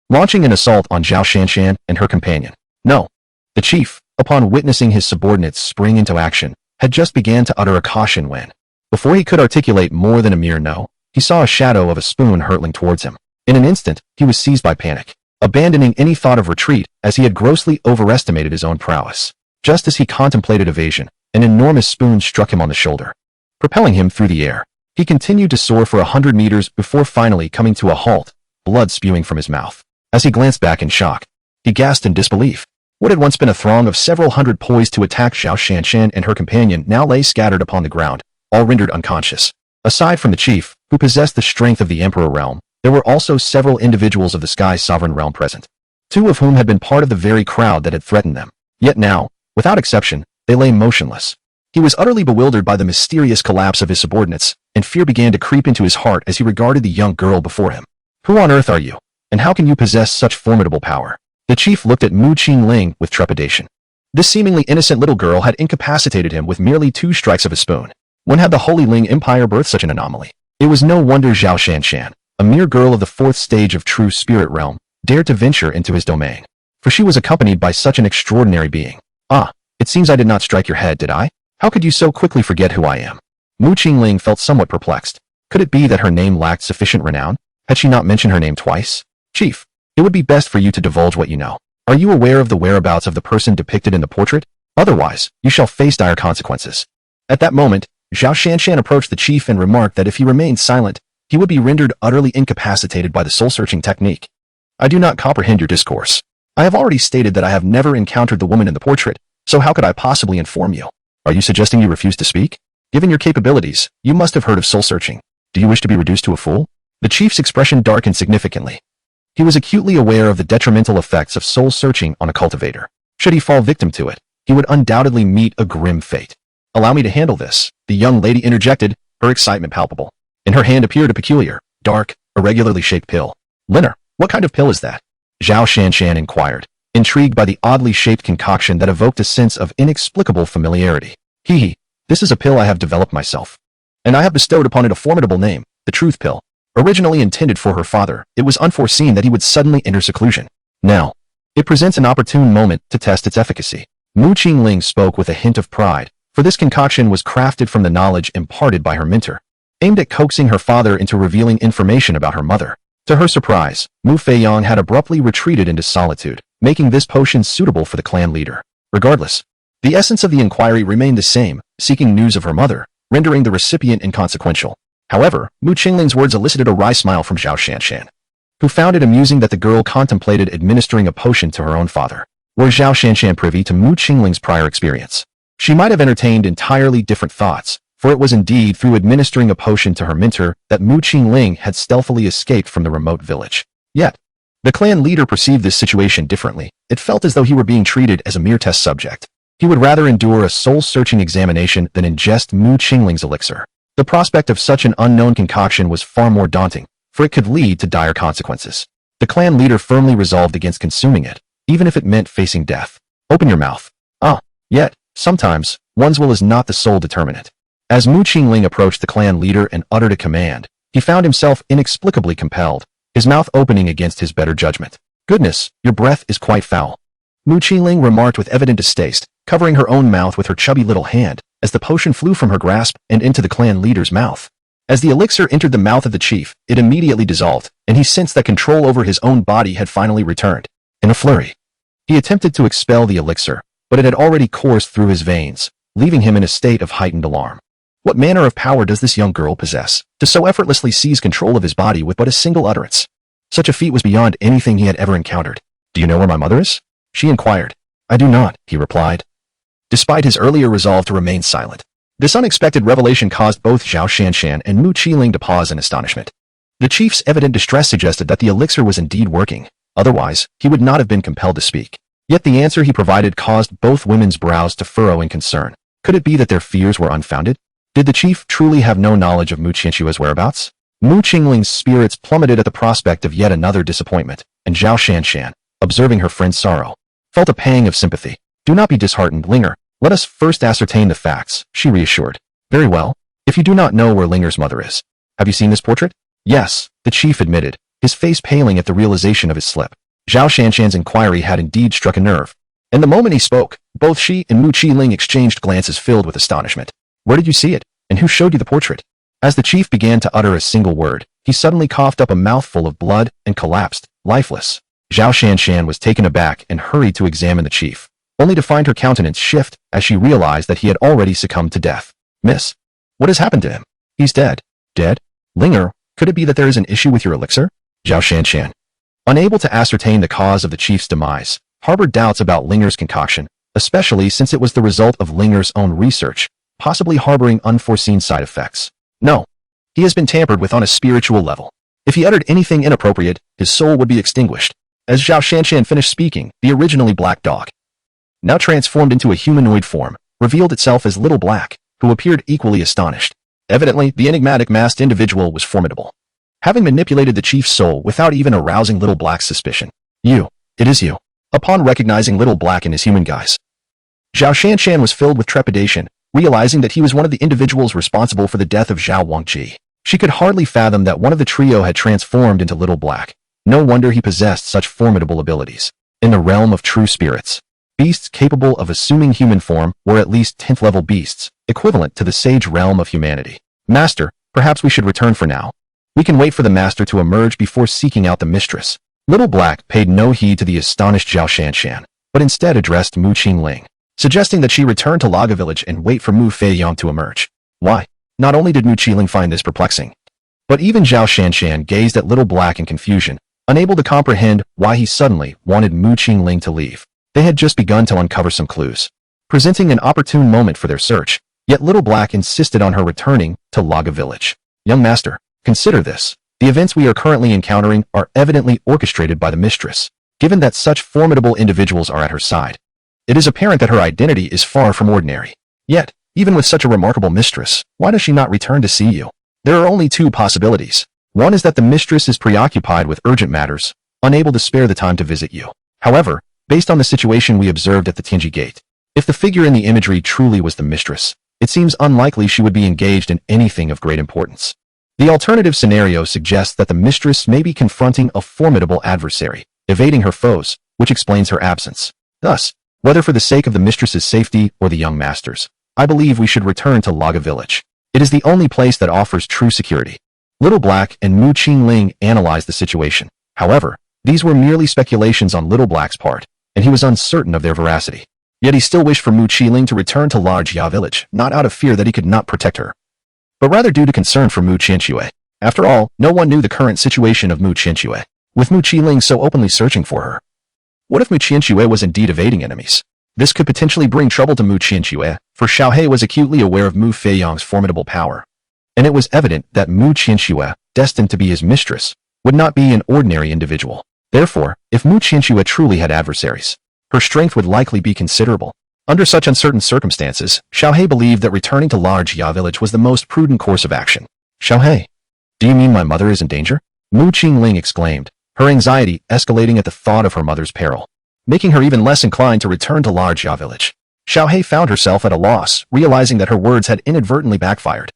launching an assault on Zhao Shanshan and her companion. No. The chief, upon witnessing his subordinates spring into action, had just began to utter a caution when, before he could articulate more than a mere no, he saw a shadow of a spoon hurtling towards him. In an instant, he was seized by panic, abandoning any thought of retreat as he had grossly overestimated his own prowess. Just as he contemplated evasion, an enormous spoon struck him on the shoulder, propelling him through the air. He continued to soar for 100 meters before finally coming to a halt, blood spewing from his mouth. As he glanced back in shock, he gasped in disbelief. What had once been a throng of several hundred poised to attack Zhao Shanshan and her companion now lay scattered upon the ground, all rendered unconscious. Aside from the chief, who possessed the strength of the Emperor realm, there were also several individuals of the Sky Sovereign realm present, 2 of whom had been part of the very crowd that had threatened them. Yet now, without exception, they lay motionless. He was utterly bewildered by the mysterious collapse of his subordinates, and fear began to creep into his heart as he regarded the young girl before him. Who on earth are you? And how can you possess such formidable power? The chief looked at Mu Qingling with trepidation. This seemingly innocent little girl had incapacitated him with merely 2 strikes of a spoon. When had the Holy Ling Empire birthed such an anomaly? It was no wonder Zhao Shanshan, a mere girl of the 4th stage of true spirit realm, dared to venture into his domain. For she was accompanied by such an extraordinary being. Ah, it seems I did not strike your head, did I? How could you so quickly forget who I am? Mu Qingling felt somewhat perplexed. Could it be that her name lacked sufficient renown? Had she not mentioned her name twice? Chief, it would be best for you to divulge what you know. Are you aware of the whereabouts of the person depicted in the portrait? Otherwise, you shall face dire consequences. At that moment, Zhao Shanshan approached the chief and remarked that if he remained silent, he would be rendered utterly incapacitated by the soul-searching technique. I do not comprehend your discourse. I have already stated that I have never encountered the woman in the portrait, so how could I possibly inform you? Are you suggesting you refuse to speak? Given your capabilities, you must have heard of soul-searching. Do you wish to be reduced to a fool? The chief's expression darkened significantly. He was acutely aware of the detrimental effects of soul-searching on a cultivator. Should he fall victim to it, he would undoubtedly meet a grim fate. Allow me to handle this, the young lady interjected, her excitement palpable. In her hand appeared a peculiar, dark, irregularly shaped pill. Linner, what kind of pill is that? Zhao Shanshan inquired, intrigued by the oddly shaped concoction that evoked a sense of inexplicable familiarity. This is a pill I have developed myself. And I have bestowed upon it a formidable name, the Truth Pill. Originally intended for her father, it was unforeseen that he would suddenly enter seclusion. Now, it presents an opportune moment to test its efficacy. Mu Qingling spoke with a hint of pride, for this concoction was crafted from the knowledge imparted by her mentor, aimed at coaxing her father into revealing information about her mother. To her surprise, Mu Feong had abruptly retreated into solitude, making this potion suitable for the clan leader. Regardless, the essence of the inquiry remained the same, seeking news of her mother, rendering the recipient inconsequential. However, Mu Qingling's words elicited a wry smile from Zhao Shanshan, who found it amusing that the girl contemplated administering a potion to her own father. Were Zhao Shanshan privy to Mu Qingling's prior experience? She might have entertained entirely different thoughts, for it was indeed through administering a potion to her mentor that Mu Qingling had stealthily escaped from the remote village. Yet, the clan leader perceived this situation differently. It felt as though he were being treated as a mere test subject. He would rather endure a soul-searching examination than ingest Mu Qingling's elixir. The prospect of such an unknown concoction was far more daunting, for it could lead to dire consequences. The clan leader firmly resolved against consuming it, even if it meant facing death. Open your mouth. Yet, sometimes, one's will is not the sole determinant. As Mu Qingling approached the clan leader and uttered a command, he found himself inexplicably compelled, his mouth opening against his better judgment. Goodness, your breath is quite foul. Mu Qingling remarked with evident distaste, covering her own mouth with her chubby little hand, as the potion flew from her grasp and into the clan leader's mouth. As the elixir entered the mouth of the chief, it immediately dissolved, and he sensed that control over his own body had finally returned. In a flurry, he attempted to expel the elixir, but it had already coursed through his veins, leaving him in a state of heightened alarm. What manner of power does this young girl possess, to so effortlessly seize control of his body with but a single utterance? Such a feat was beyond anything he had ever encountered. Do you know where my mother is? She inquired. I do not, he replied, despite his earlier resolve to remain silent. This unexpected revelation caused both Zhao Shanshan and Mu Qingling to pause in astonishment. The chief's evident distress suggested that the elixir was indeed working. Otherwise, he would not have been compelled to speak. Yet the answer he provided caused both women's brows to furrow in concern. Could it be that their fears were unfounded? Did the chief truly have no knowledge of Mu Qinshua's whereabouts? Mu Qingling's spirits plummeted at the prospect of yet another disappointment, and Zhao Shanshan, observing her friend's sorrow, felt a pang of sympathy. Do not be disheartened, Linger. Let us first ascertain the facts, she reassured. Very well. If you do not know where Linger's mother is. Have you seen this portrait? Yes, the chief admitted, his face paling at the realization of his slip. Zhao Shanshan's inquiry had indeed struck a nerve. And the moment he spoke, both she and Mu Qingling exchanged glances filled with astonishment. Where did you see it? And who showed you the portrait? As the chief began to utter a single word, he suddenly coughed up a mouthful of blood and collapsed, lifeless. Zhao Shanshan was taken aback and hurried to examine the chief, only to find her countenance shift as she realized that he had already succumbed to death. Miss, what has happened to him? He's dead. Dead? Linger, could it be that there is an issue with your elixir? Zhao Shanshan, unable to ascertain the cause of the chief's demise, harbored doubts about Linger's concoction, especially since it was the result of Linger's own research, possibly harboring unforeseen side effects. No, he has been tampered with on a spiritual level. If he uttered anything inappropriate, his soul would be extinguished. As Zhao Shanshan finished speaking, the originally black dog, now transformed into a humanoid form, revealed itself as Little Black, who appeared equally astonished. Evidently, the enigmatic masked individual was formidable, having manipulated the chief's soul without even arousing Little Black's suspicion. It is you. Upon recognizing Little Black in his human guise, Zhao Shanshan was filled with trepidation, realizing that he was one of the individuals responsible for the death of Zhao Wangji. She could hardly fathom that one of the trio had transformed into Little Black. No wonder he possessed such formidable abilities. In the realm of true spirits, beasts capable of assuming human form were at least 10th level beasts, equivalent to the sage realm of humanity. Master, perhaps we should return for now. We can wait for the master to emerge before seeking out the mistress. Little Black paid no heed to the astonished Zhao Shanshan, but instead addressed Mu Qingling, suggesting that she return to Laga village and wait for Mu Feong to emerge. Why? Not only did Mu Qingling find this perplexing, but even Zhao Shanshan gazed at Little Black in confusion, unable to comprehend why he suddenly wanted Mu Qingling to leave. They had just begun to uncover some clues, presenting an opportune moment for their search, yet Little Black insisted on her returning to Laga village. Young master, consider this. The events we are currently encountering are evidently orchestrated by the mistress. Given that such formidable individuals are at her side, it is apparent that her identity is far from ordinary. Yet, even with such a remarkable mistress, why does she not return to see you? There are only two possibilities. One is that the mistress is preoccupied with urgent matters, unable to spare the time to visit you. However, based on the situation we observed at the Tianji Gate, if the figure in the imagery truly was the mistress, it seems unlikely she would be engaged in anything of great importance. The alternative scenario suggests that the mistress may be confronting a formidable adversary, evading her foes, which explains her absence. Thus, whether for the sake of the mistress's safety or the young master's, I believe we should return to Laga village. It is the only place that offers true security. Little Black and Mu Qingling analyzed the situation. However, these were merely speculations on Little Black's part, and he was uncertain of their veracity. Yet he still wished for Mu Qingling to return to Larjia village, not out of fear that he could not protect her, but rather due to concern for Mu Qianxue. After all, no one knew the current situation of Mu Qianxue, with Mu Qingling so openly searching for her. What if Mu Qianxue was indeed evading enemies? This could potentially bring trouble to Mu Qianxue, for Xiaohe was acutely aware of Mu Feiyong's formidable power, and it was evident that Mu Qianxue, destined to be his mistress, would not be an ordinary individual. Therefore, if Mu Qianxue truly had adversaries, her strength would likely be considerable. Under such uncertain circumstances, Xiaohe believed that returning to Larjia village was the most prudent course of action. Xiaohe, do you mean my mother is in danger? Mu Qingling exclaimed, her anxiety escalating at the thought of her mother's peril, making her even less inclined to return to Larjia village. Xiaohe found herself at a loss, realizing that her words had inadvertently backfired.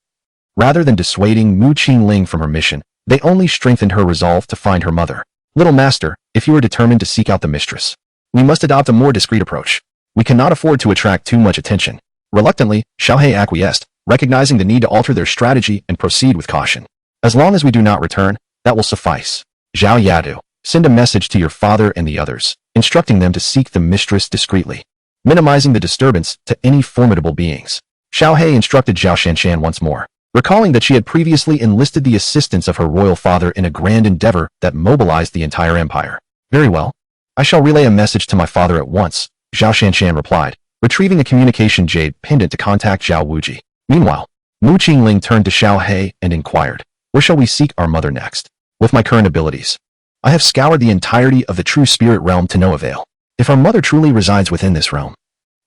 Rather than dissuading Mu Qingling from her mission, they only strengthened her resolve to find her mother. Little master, if you are determined to seek out the mistress, we must adopt a more discreet approach. We cannot afford to attract too much attention. Reluctantly, Xiaohe acquiesced, recognizing the need to alter their strategy and proceed with caution. As long as we do not return, that will suffice. Zhao Yadu, send a message to your father and the others, instructing them to seek the mistress discreetly, minimizing the disturbance to any formidable beings. Xiaohe instructed Zhao Shanshan once more, recalling that she had previously enlisted the assistance of her royal father in a grand endeavor that mobilized the entire empire. Very well. I shall relay a message to my father at once, Zhao Shanshan replied, retrieving a communication jade pendant to contact Zhao Wuji. Meanwhile, Mu Qingling turned to Xiaohe and inquired, where shall we seek our mother next? With my current abilities, I have scoured the entirety of the true spirit realm to no avail. If our mother truly resides within this realm,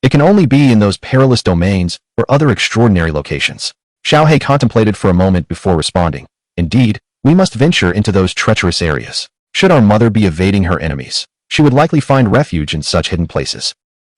it can only be in those perilous domains or other extraordinary locations. Xiaohe contemplated for a moment before responding. Indeed, we must venture into those treacherous areas. Should our mother be evading her enemies, she would likely find refuge in such hidden places.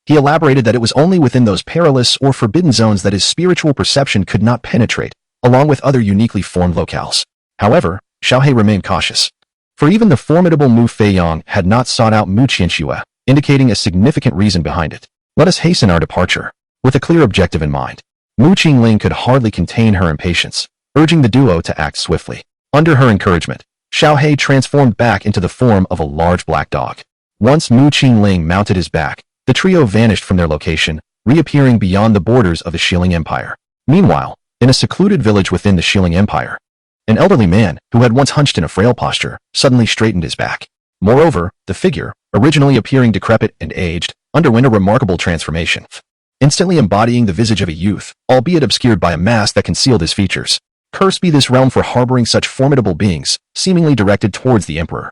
He elaborated that it was only within those perilous or forbidden zones that his spiritual perception could not penetrate, along with other uniquely formed locales. However, Xiaohe remained cautious, for even the formidable Mu Feiyong had not sought out Mu Qianxue, indicating a significant reason behind it. Let us hasten our departure, with a clear objective in mind. Mu Qingling could hardly contain her impatience, urging the duo to act swiftly. Under her encouragement, Xiaohe transformed back into the form of a large black dog. Once Mu Qingling mounted his back, the trio vanished from their location, reappearing beyond the borders of the Shilling Empire. Meanwhile, in a secluded village within the Shilling Empire, an elderly man, who had once hunched in a frail posture, suddenly straightened his back. Moreover, the figure, originally appearing decrepit and aged, underwent a remarkable transformation, instantly embodying the visage of a youth, albeit obscured by a mask that concealed his features. Cursed be this realm for harboring such formidable beings, seemingly directed towards the emperor.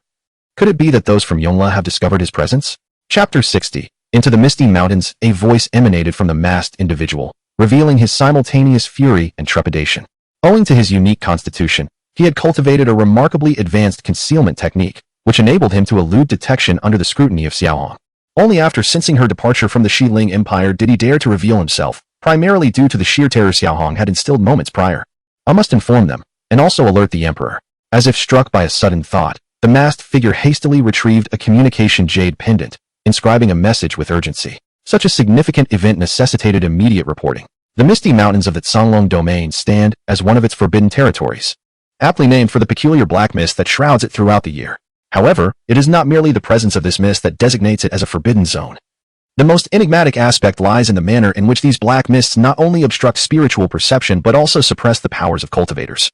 Could it be that those from Yongla have discovered his presence? Chapter 60. Into the misty mountains, a voice emanated from the masked individual, revealing his simultaneous fury and trepidation. Owing to his unique constitution, he had cultivated a remarkably advanced concealment technique, which enabled him to elude detection under the scrutiny of Xiaohong. Only after sensing her departure from the Xiling Empire did he dare to reveal himself, primarily due to the sheer terror Xiaohong had instilled moments prior. I must inform them, and also alert the Emperor. As if struck by a sudden thought, the masked figure hastily retrieved a communication jade pendant, inscribing a message with urgency. Such a significant event necessitated immediate reporting. The misty mountains of the Canglong domain stand as one of its forbidden territories, aptly named for the peculiar black mist that shrouds it throughout the year. However, it is not merely the presence of this mist that designates it as a forbidden zone. The most enigmatic aspect lies in the manner in which these black mists not only obstruct spiritual perception but also suppress the powers of cultivators,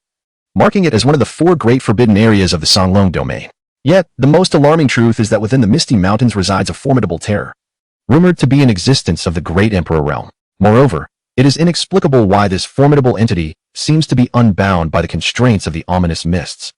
marking it as one of the 4 great forbidden areas of the Canglong domain. Yet, the most alarming truth is that within the misty mountains resides a formidable terror, rumored to be in existence of the great Emperor realm. Moreover, it is inexplicable why this formidable entity seems to be unbound by the constraints of the ominous mists,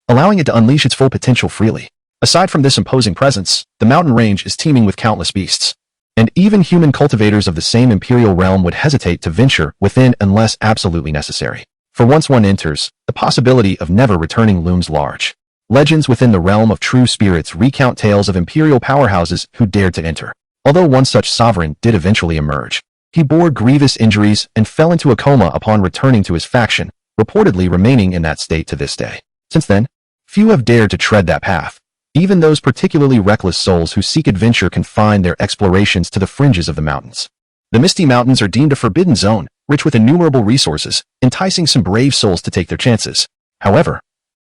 allowing it to unleash its full potential freely. Aside from this imposing presence, the mountain range is teeming with countless beasts, and even human cultivators of the same imperial realm would hesitate to venture within unless absolutely necessary. For once one enters, the possibility of never returning looms large. Legends within the realm of true spirits recount tales of imperial powerhouses who dared to enter. Although one such sovereign did eventually emerge, he bore grievous injuries and fell into a coma upon returning to his faction, reportedly remaining in that state to this day. Since then, few have dared to tread that path. Even those particularly reckless souls who seek adventure confine their explorations to the fringes of the mountains. The Misty Mountains are deemed a forbidden zone, rich with innumerable resources, enticing some brave souls to take their chances. However,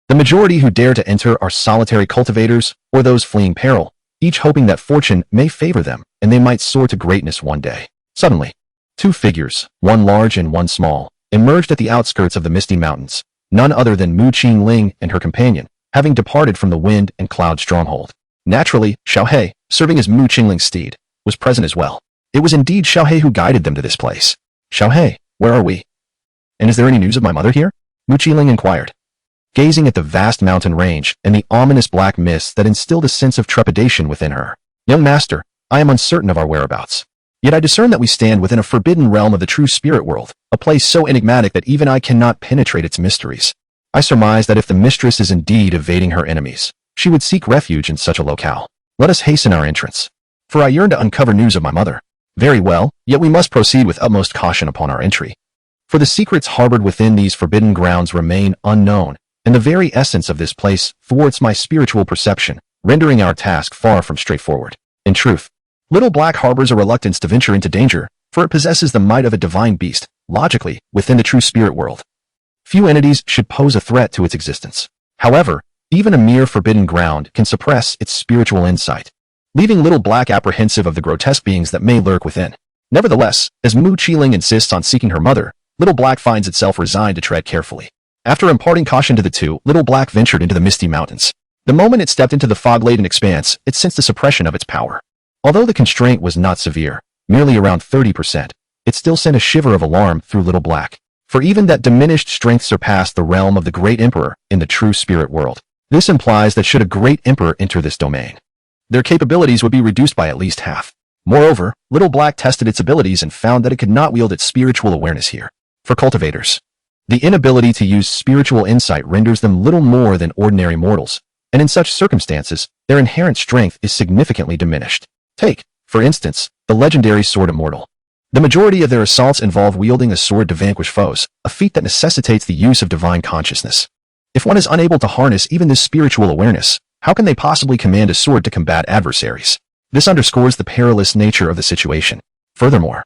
the majority who dare to enter are solitary cultivators or those fleeing peril, each hoping that fortune may favor them and they might soar to greatness one day. Suddenly, 2 figures, one large and one small, emerged at the outskirts of the Misty Mountains, none other than Mu Qingling and her companion, having departed from the wind and cloud stronghold. Naturally, Xiaohe, serving as Mu Qingling's steed, was present as well. It was indeed Xiaohe who guided them to this place. Xiaohe, where are we? And is there any news of my mother here? Mu Qingling inquired, gazing at the vast mountain range and the ominous black mists that instilled a sense of trepidation within her. Young master, I am uncertain of our whereabouts. Yet I discern that we stand within a forbidden realm of the true spirit world, a place so enigmatic that even I cannot penetrate its mysteries. I surmise that if the mistress is indeed evading her enemies, she would seek refuge in such a locale. Let us hasten our entrance, for I yearn to uncover news of my mother. Very well, yet we must proceed with utmost caution upon our entry, for the secrets harbored within these forbidden grounds remain unknown, and the very essence of this place thwarts my spiritual perception, rendering our task far from straightforward. In truth, Little Black harbors a reluctance to venture into danger, for it possesses the might of a divine beast. Logically, within the true spirit world, few entities should pose a threat to its existence. However, even a mere forbidden ground can suppress its spiritual insight, leaving Little Black apprehensive of the grotesque beings that may lurk within. Nevertheless, as Mu Qingling insists on seeking her mother, Little Black finds itself resigned to tread carefully. After imparting caution to the two, Little Black ventured into the Misty Mountains. The moment it stepped into the fog-laden expanse, it sensed the suppression of its power. Although the constraint was not severe, merely around 30%, it still sent a shiver of alarm through Little Black. For even that diminished strength surpassed the realm of the Great Emperor in the true spirit world. This implies that should a Great Emperor enter this domain, their capabilities would be reduced by at least half. Moreover, Little Black tested its abilities and found that it could not wield its spiritual awareness here. For cultivators, the inability to use spiritual insight renders them little more than ordinary mortals, and in such circumstances, their inherent strength is significantly diminished. Take, for instance, the legendary Sword Immortal. The majority of their assaults involve wielding a sword to vanquish foes, a feat that necessitates the use of divine consciousness. If one is unable to harness even this spiritual awareness, how can they possibly command a sword to combat adversaries? This underscores the perilous nature of the situation. Furthermore,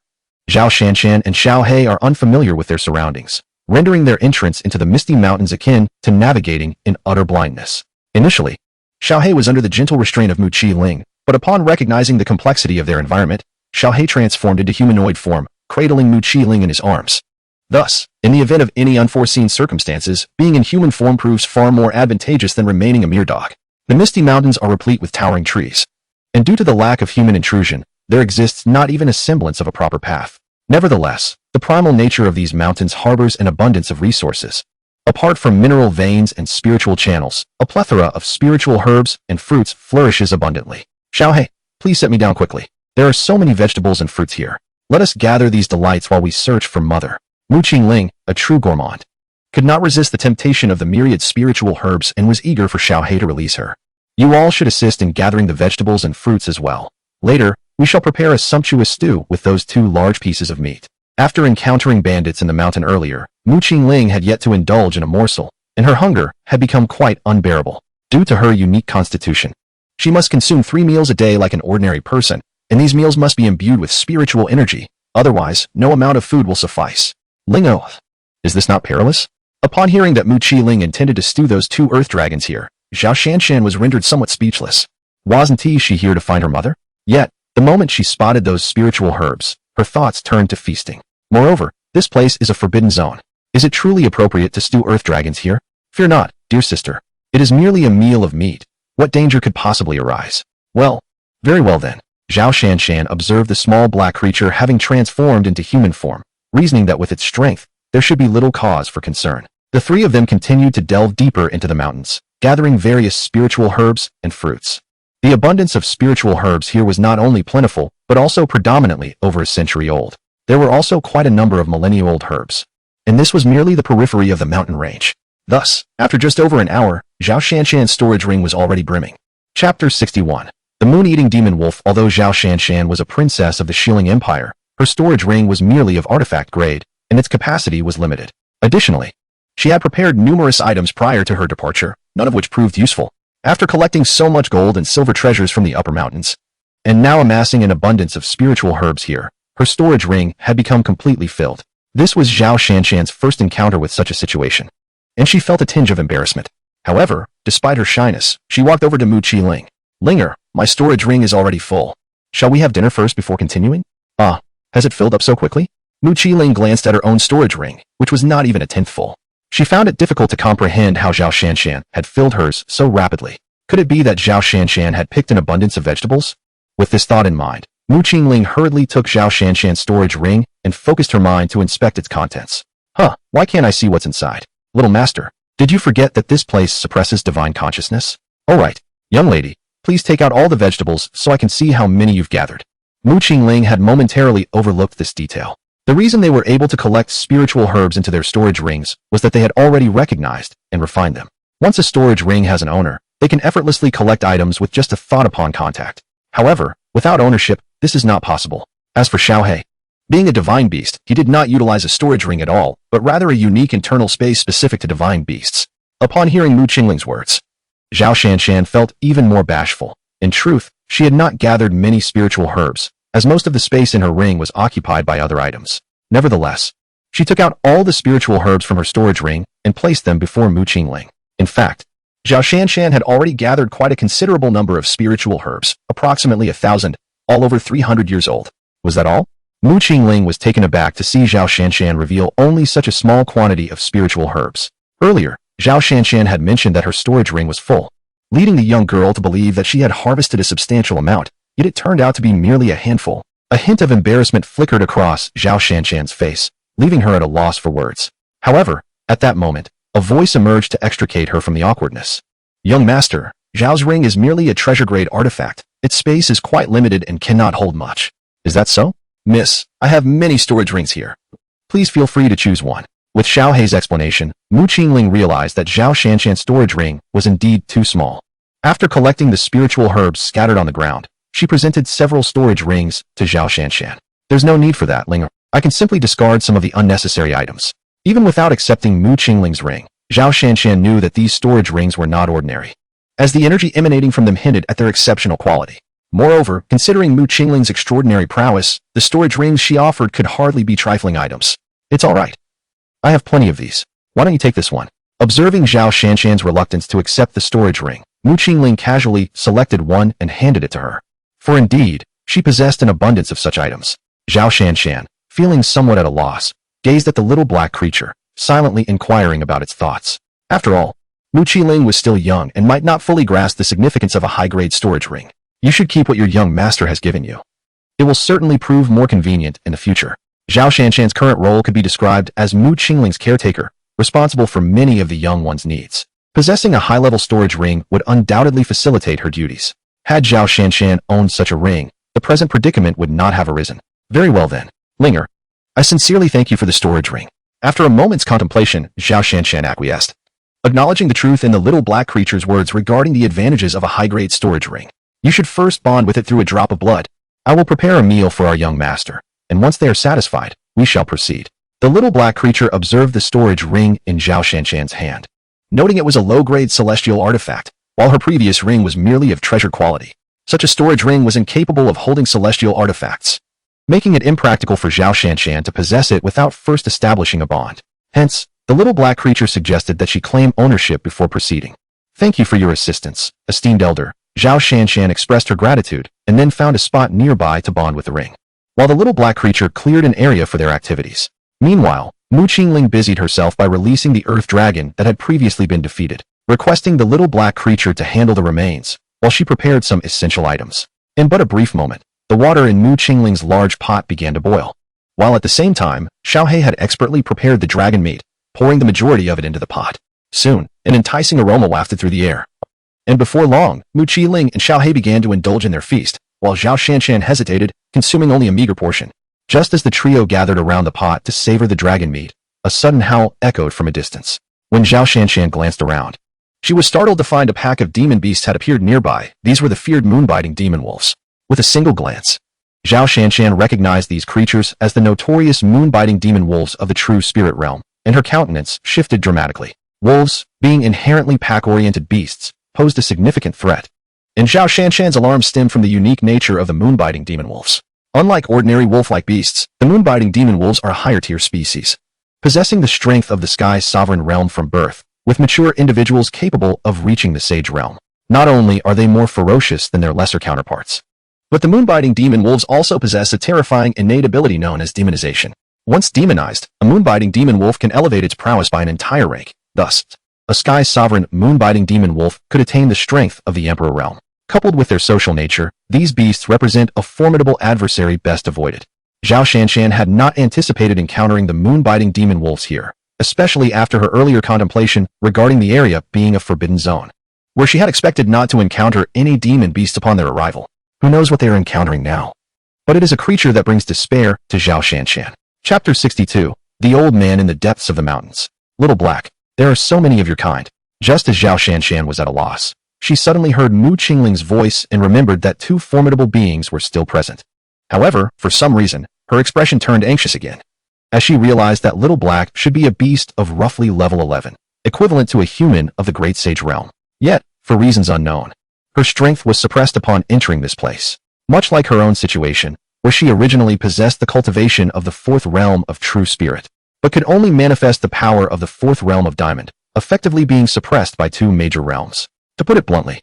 Zhao Shanshan and Xiao He are unfamiliar with their surroundings, rendering their entrance into the Misty Mountains akin to navigating in utter blindness. Initially, Xiao He was under the gentle restraint of Mu Qingling, but upon recognizing the complexity of their environment, Xiao He transformed into humanoid form, cradling Mu Qingling in his arms. Thus, in the event of any unforeseen circumstances, being in human form proves far more advantageous than remaining a mere dog. The Misty Mountains are replete with towering trees, and due to the lack of human intrusion, there exists not even a semblance of a proper path. Nevertheless, the primal nature of these mountains harbors an abundance of resources. Apart from mineral veins and spiritual channels, a plethora of spiritual herbs and fruits flourishes abundantly. Xiao He, please set me down quickly. There are so many vegetables and fruits here. Let us gather these delights while we search for Mother. Mu Qingling, a true gourmand, could not resist the temptation of the myriad spiritual herbs and was eager for Xiao He to release her. You all should assist in gathering the vegetables and fruits as well. Later, we shall prepare a sumptuous stew with those 2 large pieces of meat. After encountering bandits in the mountain earlier, Mu Qingling had yet to indulge in a morsel, and her hunger had become quite unbearable. Due to her unique constitution, she must consume 3 meals a day like an ordinary person, and these meals must be imbued with spiritual energy, otherwise no amount of food will suffice. Lingo, is this not perilous? Upon hearing that Mu Qingling intended to stew those 2 earth dragons here, Zhao Shanshan was rendered somewhat speechless. Wasn't she here to find her mother? Yet, the moment she spotted those spiritual herbs, her thoughts turned to feasting. Moreover, this place is a forbidden zone. Is it truly appropriate to stew earth dragons here? Fear not, dear sister. It is merely a meal of meat. What danger could possibly arise? Well, very well then. Zhao Shanshan observed the small black creature having transformed into human form, reasoning that with its strength, there should be little cause for concern. The 3 of them continued to delve deeper into the mountains, gathering various spiritual herbs and fruits. The abundance of spiritual herbs here was not only plentiful, but also predominantly over a century old. There were also quite a number of millennia-old herbs. And this was merely the periphery of the mountain range. Thus, after just over an hour, Zhao Shanshan's storage ring was already brimming. Chapter 61. The moon-eating demon wolf. Although Zhao Shanshan was a princess of the Shilling Empire, her storage ring was merely of artifact grade, and its capacity was limited. Additionally, she had prepared numerous items prior to her departure, none of which proved useful. After collecting so much gold and silver treasures from the upper mountains, and now amassing an abundance of spiritual herbs here, her storage ring had become completely filled. This was Zhao Shanshan's first encounter with such a situation, and she felt a tinge of embarrassment. However, despite her shyness, she walked over to Mu Qingling. Linger, my storage ring is already full. Shall we have dinner first before continuing? Ah, has it filled up so quickly? Mu Qingling glanced at her own storage ring, which was not even a tenth full. She found it difficult to comprehend how Zhao Shanshan had filled hers so rapidly. Could it be that Zhao Shanshan had picked an abundance of vegetables? With this thought in mind, Mu Qingling hurriedly took Zhao Shanshan's storage ring and focused her mind to inspect its contents. Why can't I see what's inside? Little master, did you forget that this place suppresses divine consciousness? Alright, young lady, please take out all the vegetables so I can see how many you've gathered. Mu Qingling had momentarily overlooked this detail. The reason they were able to collect spiritual herbs into their storage rings was that they had already recognized and refined them. Once a storage ring has an owner, they can effortlessly collect items with just a thought upon contact. However, without ownership, this is not possible. As for Xiaohe, being a divine beast, he did not utilize a storage ring at all, but rather a unique internal space specific to divine beasts. Upon hearing Mu Qingling's words, Zhao Shanshan felt even more bashful. In truth, she had not gathered many spiritual herbs, as most of the space in her ring was occupied by other items. Nevertheless, she took out all the spiritual herbs from her storage ring and placed them before Mu Qingling. In fact, Zhao Shanshan had already gathered quite a considerable number of spiritual herbs, approximately 1,000, all over 300 years old. Was that all? Mu Qingling was taken aback to see Zhao Shanshan reveal only such a small quantity of spiritual herbs. Earlier, Zhao Shanshan had mentioned that her storage ring was full, leading the young girl to believe that she had harvested a substantial amount, yet it turned out to be merely a handful. A hint of embarrassment flickered across Zhao Shanshan's face, leaving her at a loss for words. However, at that moment, a voice emerged to extricate her from the awkwardness. Young master, Zhao's ring is merely a treasure-grade artifact. Its space is quite limited and cannot hold much. Is that so? Miss, I have many storage rings here. Please feel free to choose one. With Xiaohe's explanation, Mu Qingling realized that Zhao Shanshan's storage ring was indeed too small. After collecting the spiritual herbs scattered on the ground, she presented several storage rings to Zhao Shanshan. There's no need for that, Linger. I can simply discard some of the unnecessary items. Even without accepting Mu Qingling's ring, Zhao Shanshan knew that these storage rings were not ordinary, as the energy emanating from them hinted at their exceptional quality. Moreover, considering Mu Qingling's extraordinary prowess, the storage rings she offered could hardly be trifling items. It's all right. I have plenty of these. Why don't you take this one? Observing Zhao Shanshan's reluctance to accept the storage ring, Mu Qingling casually selected one and handed it to her. For indeed, she possessed an abundance of such items. Zhao Shanshan, feeling somewhat at a loss, gazed at the little black creature, silently inquiring about its thoughts. After all, Mu Qingling was still young and might not fully grasp the significance of a high-grade storage ring. You should keep what your young master has given you. It will certainly prove more convenient in the future. Zhao Shanshan's current role could be described as Mu Qingling's caretaker, responsible for many of the young one's needs. Possessing a high-level storage ring would undoubtedly facilitate her duties. Had Zhao Shanshan owned such a ring, the present predicament would not have arisen. Very well then, Linger. I sincerely thank you for the storage ring. After a moment's contemplation, Zhao Shanshan acquiesced, acknowledging the truth in the little black creature's words regarding the advantages of a high-grade storage ring. You should first bond with it through a drop of blood. I will prepare a meal for our young master, and once they are satisfied, we shall proceed. The little black creature observed the storage ring in Zhao Shanshan's hand, noting it was a low-grade celestial artifact, while her previous ring was merely of treasure quality. Such a storage ring was incapable of holding celestial artifacts, making it impractical for Zhao Shanshan to possess it without first establishing a bond. Hence, the little black creature suggested that she claim ownership before proceeding. Thank you for your assistance, esteemed elder. Zhao Shanshan expressed her gratitude and then found a spot nearby to bond with the ring, while the little black creature cleared an area for their activities. Meanwhile, Mu Qingling busied herself by releasing the earth dragon that had previously been defeated, requesting the little black creature to handle the remains, while she prepared some essential items. In but a brief moment, the water in Mu Qingling's large pot began to boil, while at the same time, Xiaohei had expertly prepared the dragon meat, pouring the majority of it into the pot. Soon, an enticing aroma wafted through the air. And before long, Mu Qingling and Xiaohei began to indulge in their feast, while Zhao Shanshan hesitated, consuming only a meager portion. Just as the trio gathered around the pot to savor the dragon meat, a sudden howl echoed from a distance. When Zhao Shanshan glanced around, she was startled to find a pack of demon beasts had appeared nearby. These were the feared moon-biting demon wolves. With a single glance, Zhao Shanshan recognized these creatures as the notorious moon-biting demon wolves of the true spirit realm, and her countenance shifted dramatically. Wolves, being inherently pack-oriented beasts, posed a significant threat, and Zhao Shanshan's alarm stemmed from the unique nature of the moon-biting demon wolves. Unlike ordinary wolf-like beasts, the moon-biting demon wolves are a higher-tier species, possessing the strength of the sky's sovereign realm from birth, with mature individuals capable of reaching the sage realm. Not only are they more ferocious than their lesser counterparts, but the moon-biting demon wolves also possess a terrifying innate ability known as demonization. Once demonized, a moon-biting demon wolf can elevate its prowess by an entire rank. Thus, a sky's sovereign moon-biting demon wolf could attain the strength of the emperor realm. Coupled with their social nature, these beasts represent a formidable adversary best avoided. Zhao Shanshan had not anticipated encountering the moon-biting demon wolves here, especially after her earlier contemplation regarding the area being a forbidden zone, where she had expected not to encounter any demon beasts upon their arrival. Who knows what they are encountering now? But it is a creature that brings despair to Zhao Shanshan. Chapter 62. The Old Man in the Depths of the Mountains. Little Black, there are so many of your kind. Just as Zhao Shanshan was at a loss, she suddenly heard Mu Qingling's voice and remembered that two formidable beings were still present. However, for some reason, her expression turned anxious again, as she realized that Little Black should be a beast of roughly level 11, equivalent to a human of the Great Sage Realm. Yet, for reasons unknown, her strength was suppressed upon entering this place. Much like her own situation, where she originally possessed the cultivation of the fourth realm of true spirit, but could only manifest the power of the fourth realm of diamond, effectively being suppressed by two major realms. To put it bluntly,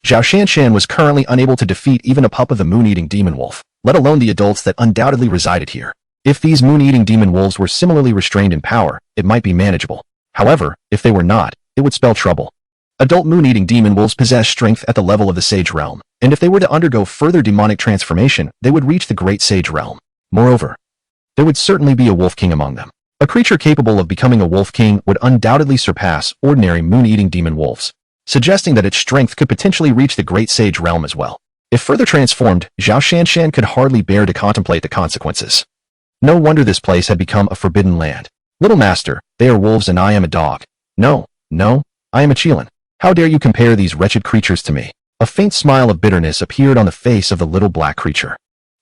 Zhao Shanshan was currently unable to defeat even a pup of the moon-eating demon wolf, let alone the adults that undoubtedly resided here. If these moon-eating demon wolves were similarly restrained in power, it might be manageable. However, if they were not, it would spell trouble. Adult moon-eating demon wolves possess strength at the level of the sage realm, and if they were to undergo further demonic transformation, they would reach the great sage realm. Moreover, there would certainly be a wolf king among them. A creature capable of becoming a wolf king would undoubtedly surpass ordinary moon-eating demon wolves, suggesting that its strength could potentially reach the great sage realm as well. If further transformed, Zhao Shanshan could hardly bear to contemplate the consequences. No wonder this place had become a forbidden land. Little master, they are wolves and I am a dog. No, I am a Qilin. How dare you compare these wretched creatures to me? A faint smile of bitterness appeared on the face of the little black creature.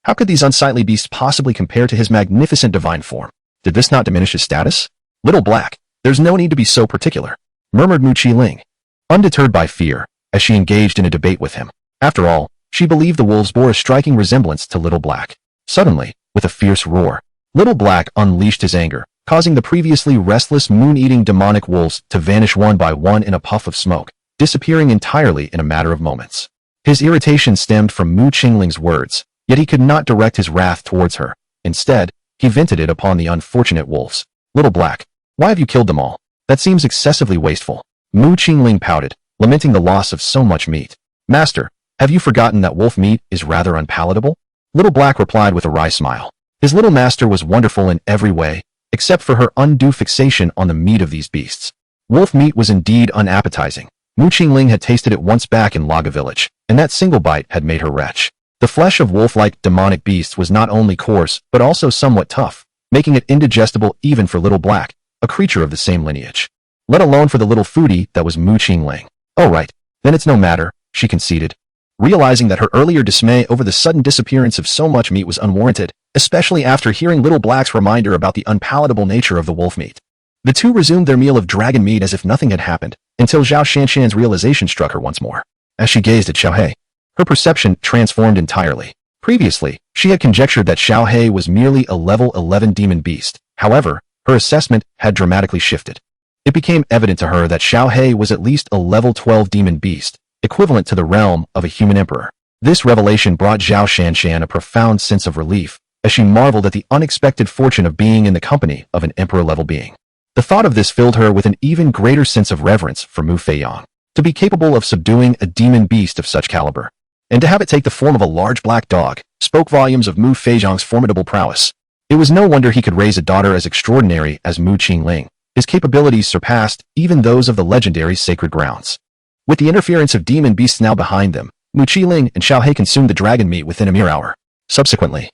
How could these unsightly beasts possibly compare to his magnificent divine form? Did this not diminish his status? Little Black, there's no need to be so particular, murmured Mu Qingling, undeterred by fear, as she engaged in a debate with him. After all, she believed the wolves bore a striking resemblance to Little Black. Suddenly, with a fierce roar, Little Black unleashed his anger, causing the previously restless moon-eating demonic wolves to vanish one by one in a puff of smoke, disappearing entirely in a matter of moments. His irritation stemmed from Mu Qingling's words, yet he could not direct his wrath towards her. Instead, he vented it upon the unfortunate wolves. Little Black, why have you killed them all? That seems excessively wasteful. Mu Qingling pouted, lamenting the loss of so much meat. Master, have you forgotten that wolf meat is rather unpalatable? Little Black replied with a wry smile. His little master was wonderful in every way, except for her undue fixation on the meat of these beasts. Wolf meat was indeed unappetizing. Mu Qingling had tasted it once back in Laga village, and that single bite had made her retch. The flesh of wolf-like demonic beasts was not only coarse, but also somewhat tough, making it indigestible even for Little Black, a creature of the same lineage. Let alone for the little foodie that was Mu Qingling. Oh right, then it's no matter, she conceded. realizing that her earlier dismay over the sudden disappearance of so much meat was unwarranted, especially after hearing Little Black's reminder about the unpalatable nature of the wolf meat. The two resumed their meal of dragon meat as if nothing had happened, until Zhao Shanshan's realization struck her once more. As she gazed at Xiaohe, her perception transformed entirely. Previously, she had conjectured that Xiaohe was merely a level 11 demon beast. However, her assessment had dramatically shifted. It became evident to her that Xiaohe was at least a level 12 demon beast, equivalent to the realm of a human emperor. This revelation brought Zhao Shanshan a profound sense of relief, as she marveled at the unexpected fortune of being in the company of an emperor-level being. The thought of this filled her with an even greater sense of reverence for Feong. To be capable of subduing a demon beast of such caliber, and to have it take the form of a large black dog, spoke volumes of Feong's formidable prowess. It was no wonder he could raise a daughter as extraordinary as Mu Qingling. His capabilities surpassed even those of the legendary sacred grounds. With the interference of demon beasts now behind them, Mu Qingling and Xiaohe consumed the dragon meat within a mere hour. Subsequently,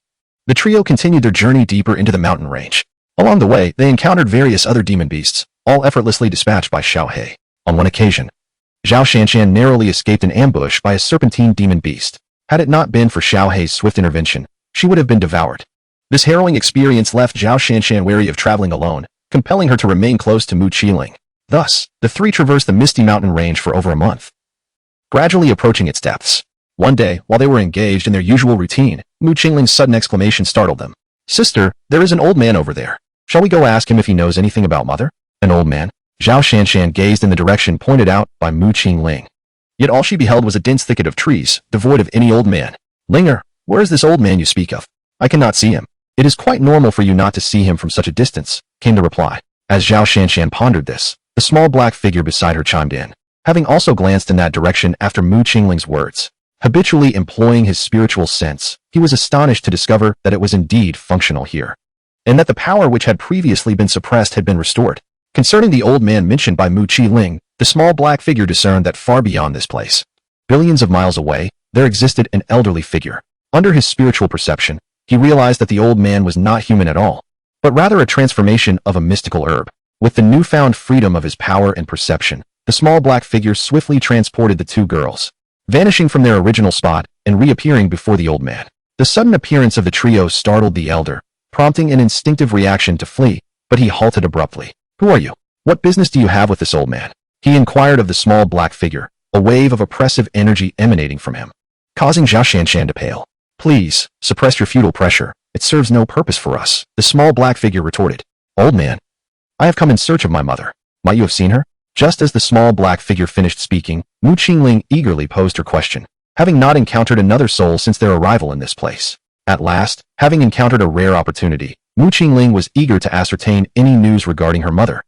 the trio continued their journey deeper into the mountain range. Along the way, they encountered various other demon beasts, all effortlessly dispatched by Xiaohe. On one occasion, Zhao Shanshan narrowly escaped an ambush by a serpentine demon beast. Had it not been for Xiaohe's swift intervention, she would have been devoured. This harrowing experience left Zhao Shanshan wary of traveling alone, compelling her to remain close to Mu Qingling. Thus, the three traversed the misty mountain range for over a month, gradually approaching its depths. One day, while they were engaged in their usual routine, Mu Qingling's sudden exclamation startled them. "Sister, there is an old man over there. Shall we go ask him if he knows anything about mother?" An old man? Zhao Shanshan gazed in the direction pointed out by Mu Qingling. Yet all she beheld was a dense thicket of trees, devoid of any old man. "Linger, where is this old man you speak of? I cannot see him." "It is quite normal for you not to see him from such a distance," came the reply. As Zhao Shanshan pondered this, the small black figure beside her chimed in, having also glanced in that direction after Mu Qingling's words. Habitually employing his spiritual sense, he was astonished to discover that it was indeed functional here, and that the power which had previously been suppressed had been restored. Concerning the old man mentioned by Mu Qingling, the small black figure discerned that far beyond this place, billions of miles away, there existed an elderly figure. Under his spiritual perception, he realized that the old man was not human at all, but rather a transformation of a mystical herb. With the newfound freedom of his power and perception, the small black figure swiftly transported the two girls, vanishing from their original spot and reappearing before the old man. The sudden appearance of the trio startled the elder, prompting an instinctive reaction to flee, but he halted abruptly. "Who are you? What business do you have with this old man?" he inquired of the small black figure, a wave of oppressive energy emanating from him, causing Zhao Shanshan to pale. "Please, suppress your futile pressure. It serves no purpose for us," the small black figure retorted. "Old man, I have come in search of my mother. Might you have seen her?" Just as the small black figure finished speaking, Mu Qingling eagerly posed her question, having not encountered another soul since their arrival in this place. At last, having encountered a rare opportunity, Mu Qingling was eager to ascertain any news regarding her mother,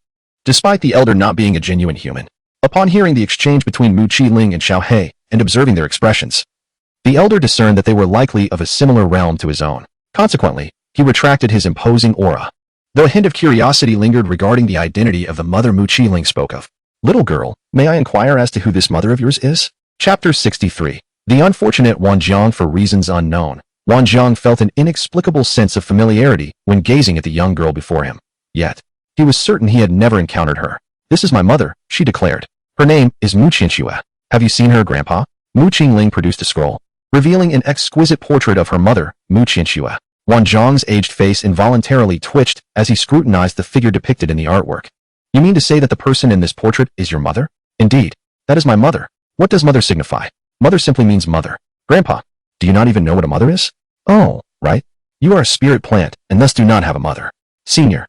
despite the elder not being a genuine human. Upon hearing the exchange between Mu Qingling and Xiaohe, and observing their expressions, the elder discerned that they were likely of a similar realm to his own. Consequently, he retracted his imposing aura, though a hint of curiosity lingered regarding the identity of the mother Mu Qingling spoke of. "Little girl, may I inquire as to who this mother of yours is?" Chapter 63. The unfortunate Wanjiang. For reasons unknown, Wanjiang felt an inexplicable sense of familiarity when gazing at the young girl before him. Yet, he was certain he had never encountered her. "This is my mother," she declared. "Her name is Mu Qianxue. Have you seen her, Grandpa?" Mu Qingling produced a scroll, revealing an exquisite portrait of her mother, Mu Qianxue. Wanjiang's aged face involuntarily twitched as he scrutinized the figure depicted in the artwork. "You mean to say that the person in this portrait is your mother?" "Indeed, that is my mother." "What does mother signify?" "Mother simply means mother." "Grandpa, do you not even know what a mother is?" "Oh, right. You are a spirit plant, and thus do not have a mother." "Senior."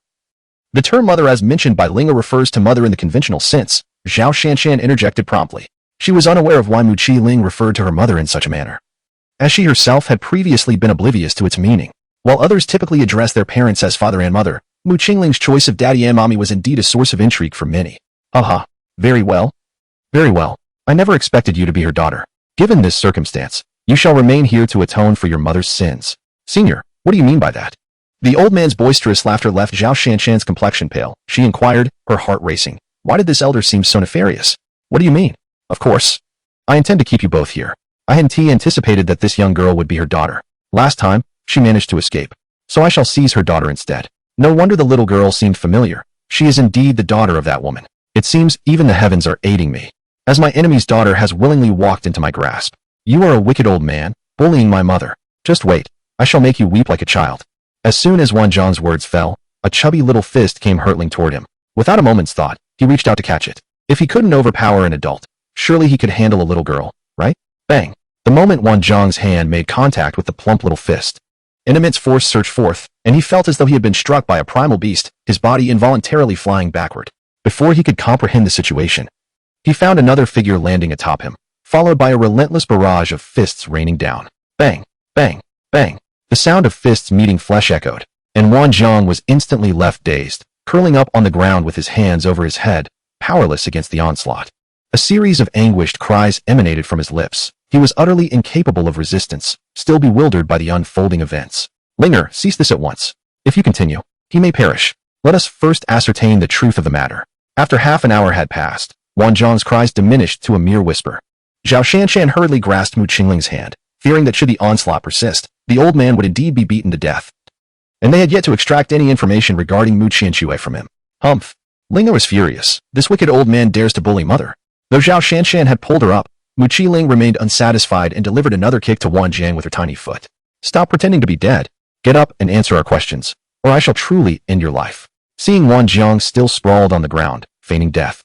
The term mother as mentioned by Linga refers to mother in the conventional sense. Zhao Shanshan interjected promptly. She was unaware of why Mu Qingling referred to her mother in such a manner, as she herself had previously been oblivious to its meaning. While others typically address their parents as father and mother, Mu Qingling's choice of daddy and mommy was indeed a source of intrigue for many. "Aha. Very well. Very well. I never expected you to be her daughter. Given this circumstance, you shall remain here to atone for your mother's sins." "Senior, what do you mean by that?" The old man's boisterous laughter left Zhao Shanshan's complexion pale. She inquired, her heart racing. Why did this elder seem so nefarious? "What do you mean?" "Of course. I intend to keep you both here. I had anticipated that this young girl would be her daughter. Last time, she managed to escape. So I shall seize her daughter instead." No wonder the little girl seemed familiar. She is indeed the daughter of that woman. It seems even the heavens are aiding me, as my enemy's daughter has willingly walked into my grasp. You are a wicked old man, bullying my mother. Just wait, I shall make you weep like a child. As soon as Wanjiang's words fell, a chubby little fist came hurtling toward him. Without a moment's thought, he reached out to catch it. If he couldn't overpower an adult, surely he could handle a little girl, right? Bang! The moment Wanjiang's hand made contact with the plump little fist, an immense force surged forth, and he felt as though he had been struck by a primal beast, his body involuntarily flying backward. Before he could comprehend the situation, he found another figure landing atop him, followed by a relentless barrage of fists raining down. Bang! Bang! Bang! The sound of fists meeting flesh echoed, and Wanjiang was instantly left dazed, curling up on the ground with his hands over his head, powerless against the onslaught. A series of anguished cries emanated from his lips. He was utterly incapable of resistance, still bewildered by the unfolding events. Linger, cease this at once. If you continue, he may perish. Let us first ascertain the truth of the matter. After half an hour had passed, Wanjiang's cries diminished to a mere whisper. Zhao Shanshan hurriedly grasped Mu Qingling's hand, fearing that should the onslaught persist, the old man would indeed be beaten to death. And they had yet to extract any information regarding Mu Qianxue from him. Humph! Linger was furious. This wicked old man dares to bully mother. Though Zhao Shanshan had pulled her up, Mu Qiling remained unsatisfied and delivered another kick to Wanjiang with her tiny foot. Stop pretending to be dead. Get up and answer our questions, or I shall truly end your life. Seeing Wanjiang still sprawled on the ground, feigning death,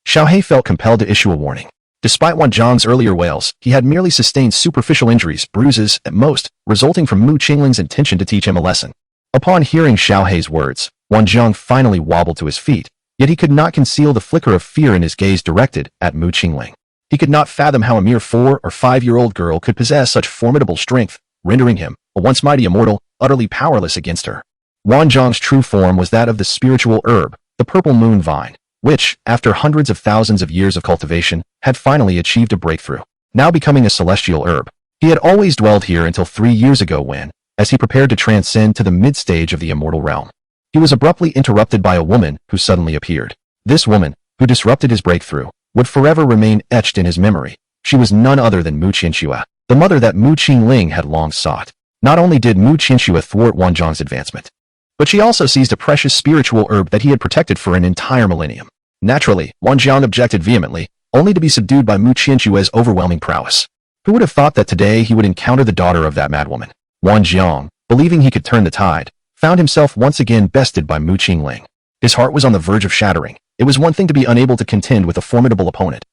Xiaohe felt compelled to issue a warning. Despite Wanjiang's earlier wails, he had merely sustained superficial injuries, bruises, at most, resulting from Mu Qingling's intention to teach him a lesson. Upon hearing Xiaohe's words, Wanjiang finally wobbled to his feet, yet he could not conceal the flicker of fear in his gaze directed at Mu Qingling. He could not fathom how a mere 4- or 5-year-old girl could possess such formidable strength, rendering him, a once mighty immortal, utterly powerless against her. Wanjiang's true form was that of the spiritual herb, the purple moon vine, which, after hundreds of thousands of years of cultivation, had finally achieved a breakthrough, now becoming a celestial herb. He had always dwelled here until 3 years ago when, as he prepared to transcend to the mid-stage of the immortal realm, he was abruptly interrupted by a woman who suddenly appeared. This woman, who disrupted his breakthrough, would forever remain etched in his memory. She was none other than Mu Qianxue, the mother that Mu Qingling had long sought. Not only did Mu Qianxue thwart Wanjiang's advancement, but she also seized a precious spiritual herb that he had protected for an entire millennium. Naturally, Wanjiang objected vehemently, only to be subdued by Mu Qianxue's overwhelming prowess. Who would have thought that today he would encounter the daughter of that madwoman? Wanjiang, believing he could turn the tide, found himself once again bested by Mu Qingling. His heart was on the verge of shattering. It was one thing to be unable to contend with a formidable opponent,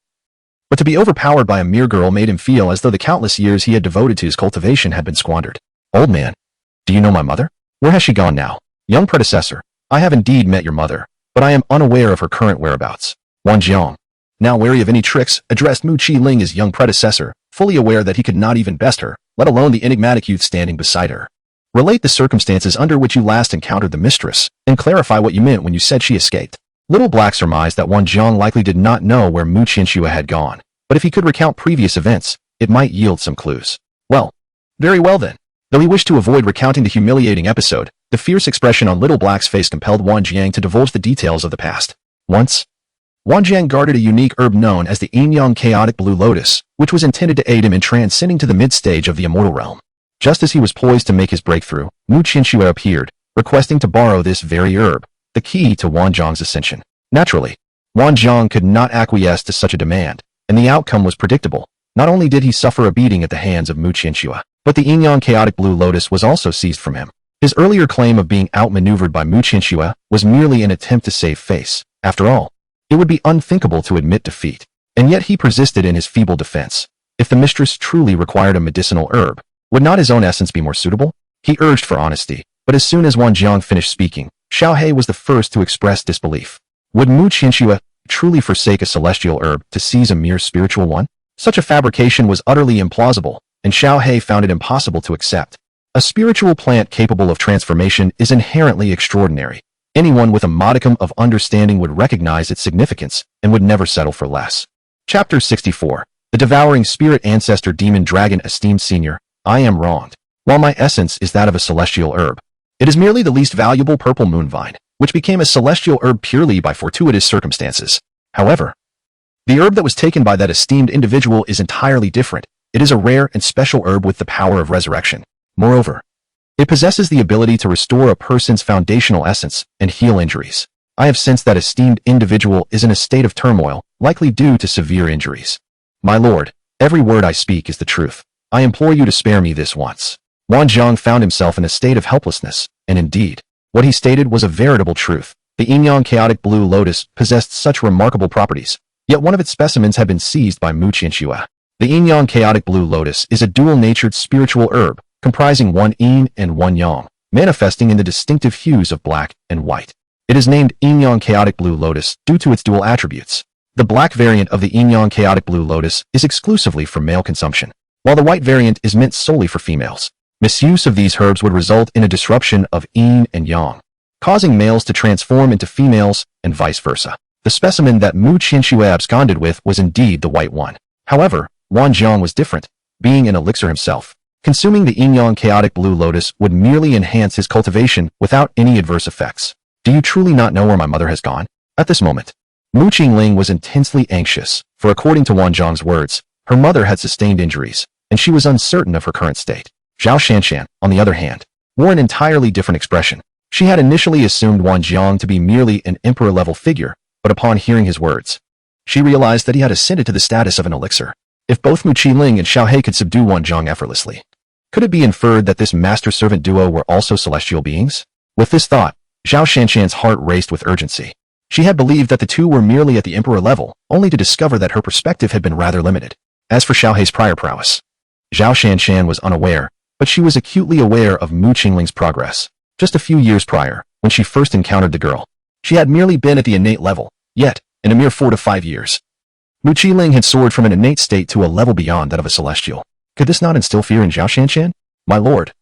but to be overpowered by a mere girl made him feel as though the countless years he had devoted to his cultivation had been squandered. Old man, do you know my mother? Where has she gone now? Young predecessor, I have indeed met your mother, but I am unaware of her current whereabouts. Wanjiang, now wary of any tricks, addressed Mu Qiling as young predecessor, fully aware that he could not even best her, let alone the enigmatic youth standing beside her. Relate the circumstances under which you last encountered the mistress, and clarify what you meant when you said she escaped. Little Black surmised that Wanjiang likely did not know where Mu Qianxue had gone, but if he could recount previous events, it might yield some clues. Well, very well then. Though he wished to avoid recounting the humiliating episode, the fierce expression on Little Black's face compelled Wanjiang to divulge the details of the past. Once, Wanjiang guarded a unique herb known as the Yin-Yang Chaotic Blue Lotus, which was intended to aid him in transcending to the mid-stage of the immortal realm. Just as he was poised to make his breakthrough, Mu Qianxue appeared, requesting to borrow this very herb, the key to Wanjiang's ascension. Naturally, Wanjiang could not acquiesce to such a demand, and the outcome was predictable. Not only did he suffer a beating at the hands of Mu Qianxue, but the Yin-Yang Chaotic Blue Lotus was also seized from him. His earlier claim of being outmaneuvered by Mu Qianxue was merely an attempt to save face. After all, it would be unthinkable to admit defeat, and yet he persisted in his feeble defense. If the mistress truly required a medicinal herb, would not his own essence be more suitable? He urged for honesty, but as soon as Wanjiang finished speaking, Xiaohe was the first to express disbelief. Would Mu Qianxue truly forsake a celestial herb to seize a mere spiritual one? Such a fabrication was utterly implausible, and Xiaohe found it impossible to accept. A spiritual plant capable of transformation is inherently extraordinary. Anyone with a modicum of understanding would recognize its significance and would never settle for less. Chapter 64. The Devouring Spirit Ancestor Demon Dragon. Esteemed Senior, I am wronged. While my essence is that of a celestial herb, it is merely the least valuable purple moon vine, which became a celestial herb purely by fortuitous circumstances. However, the herb that was taken by that esteemed individual is entirely different. It is a rare and special herb with the power of resurrection. Moreover, it possesses the ability to restore a person's foundational essence and heal injuries. I have sensed that esteemed individual is in a state of turmoil, likely due to severe injuries. My lord, Every word I speak is the truth. I implore you to spare me this once. Wang Jiang found himself in a state of helplessness, and indeed, what he stated was a veritable truth. The Yin-Yang chaotic blue lotus possessed such remarkable properties, yet one of its specimens had been seized by Mu Qianxue. The Yin-Yang chaotic blue lotus is a dual-natured spiritual herb, comprising one yin and one yang, manifesting in the distinctive hues of black and white. It is named Yin-Yang chaotic blue lotus due to its dual attributes. The black variant of the Yin-Yang chaotic blue lotus is exclusively for male consumption, while the white variant is meant solely for females. Misuse of these herbs would result in a disruption of yin and yang, causing males to transform into females and vice versa. The specimen that Mu Qianxue absconded with was indeed the white one. However, Wang Jiang was different, being an elixir himself. Consuming the Yin-Yang chaotic blue lotus would merely enhance his cultivation without any adverse effects. Do you truly not know where my mother has gone? At this moment, Mu Qingling was intensely anxious, for according to Wang Jiang's words, her mother had sustained injuries, and she was uncertain of her current state. Zhao Shanshan, on the other hand, wore an entirely different expression. She had initially assumed Wang Jiang to be merely an emperor-level figure, but upon hearing his words, she realized that he had ascended to the status of an elixir. If both Mu Qiling and Xiao He could subdue Wang Jiang effortlessly, could it be inferred that this master-servant duo were also celestial beings? With this thought, Zhao Shanshan's heart raced with urgency. She had believed that the two were merely at the emperor level, only to discover that her perspective had been rather limited. As for Xiao He's prior prowess, Zhao Shanshan was unaware, but she was acutely aware of Mu Qingling's progress. Just a few years prior, when she first encountered the girl, she had merely been at the innate level, yet, in a mere 4 to 5 years, Mu Qiling had soared from an innate state to a level beyond that of a celestial. Could this not instill fear in Zhao Shanshan? My lord,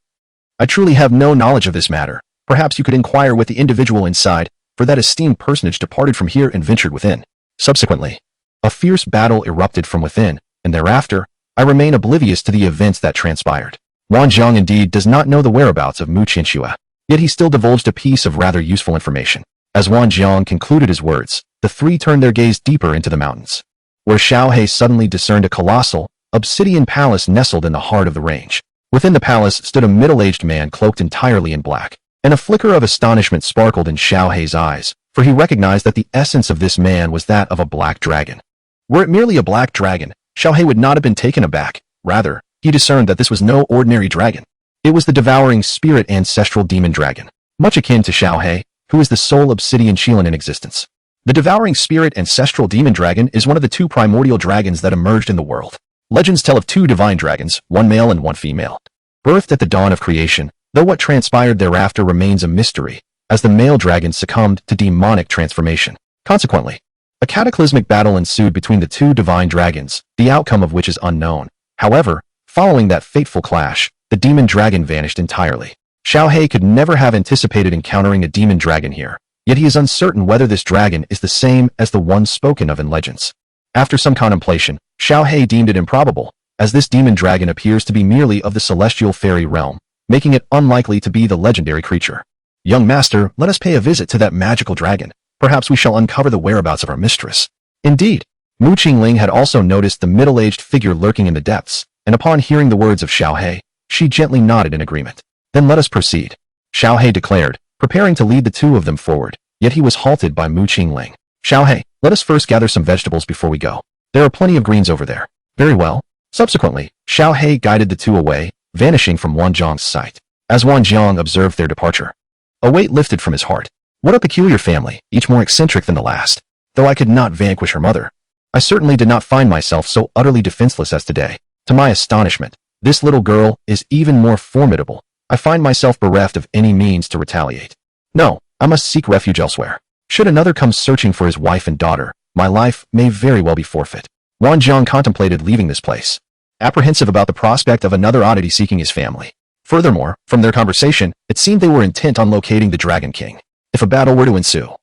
I truly have no knowledge of this matter. Perhaps you could inquire with the individual inside, for that esteemed personage departed from here and ventured within. Subsequently, a fierce battle erupted from within, and thereafter, I remain oblivious to the events that transpired. Wang Jiang indeed does not know the whereabouts of Mu Qianxue, yet he still divulged a piece of rather useful information. As Wang Jiang concluded his words, the three turned their gaze deeper into the mountains, where Xiao He suddenly discerned a colossal, obsidian palace nestled in the heart of the range. Within the palace stood a middle-aged man cloaked entirely in black, and a flicker of astonishment sparkled in Xiao He's eyes, for he recognized that the essence of this man was that of a black dragon. Were it merely a black dragon, Xiao He would not have been taken aback. Rather, he discerned that this was no ordinary dragon. It was the devouring spirit ancestral demon dragon, much akin to Xiao He, who is the sole obsidian Qilin in existence. The devouring spirit ancestral demon dragon is one of the two primordial dragons that emerged in the world. Legends tell of two divine dragons, one male and one female, birthed at the dawn of creation, though what transpired thereafter remains a mystery, as the male dragon succumbed to demonic transformation. Consequently, a cataclysmic battle ensued between the two divine dragons, the outcome of which is unknown. However, following that fateful clash, the demon dragon vanished entirely. Xiao He could never have anticipated encountering a demon dragon here, yet he is uncertain whether this dragon is the same as the one spoken of in legends. After some contemplation, Xiao He deemed it improbable, as this demon dragon appears to be merely of the celestial fairy realm, making it unlikely to be the legendary creature. Young master, let us pay a visit to that magical dragon. Perhaps we shall uncover the whereabouts of our mistress. Indeed, Mu Qingling had also noticed the middle-aged figure lurking in the depths, and upon hearing the words of Xiao He, she gently nodded in agreement. Then let us proceed, Xiao He declared, preparing to lead the two of them forward, yet he was halted by Mu Qingling. Xiao He, let us first gather some vegetables before we go. There are plenty of greens over there. Very well. Subsequently, Xiao He guided the two away, vanishing from Wang Jiang's sight. As Wang Jiang observed their departure, a weight lifted from his heart. What a peculiar family, each more eccentric than the last. Though I could not vanquish her mother, I certainly did not find myself so utterly defenseless as today. To my astonishment, this little girl is even more formidable. I find myself bereft of any means to retaliate. No, I must seek refuge elsewhere. Should another come searching for his wife and daughter, my life may very well be forfeit. Wang Jiang contemplated leaving this place, apprehensive about the prospect of another oddity seeking his family. Furthermore, from their conversation, it seemed they were intent on locating the Dragon King. If a battle were to ensue,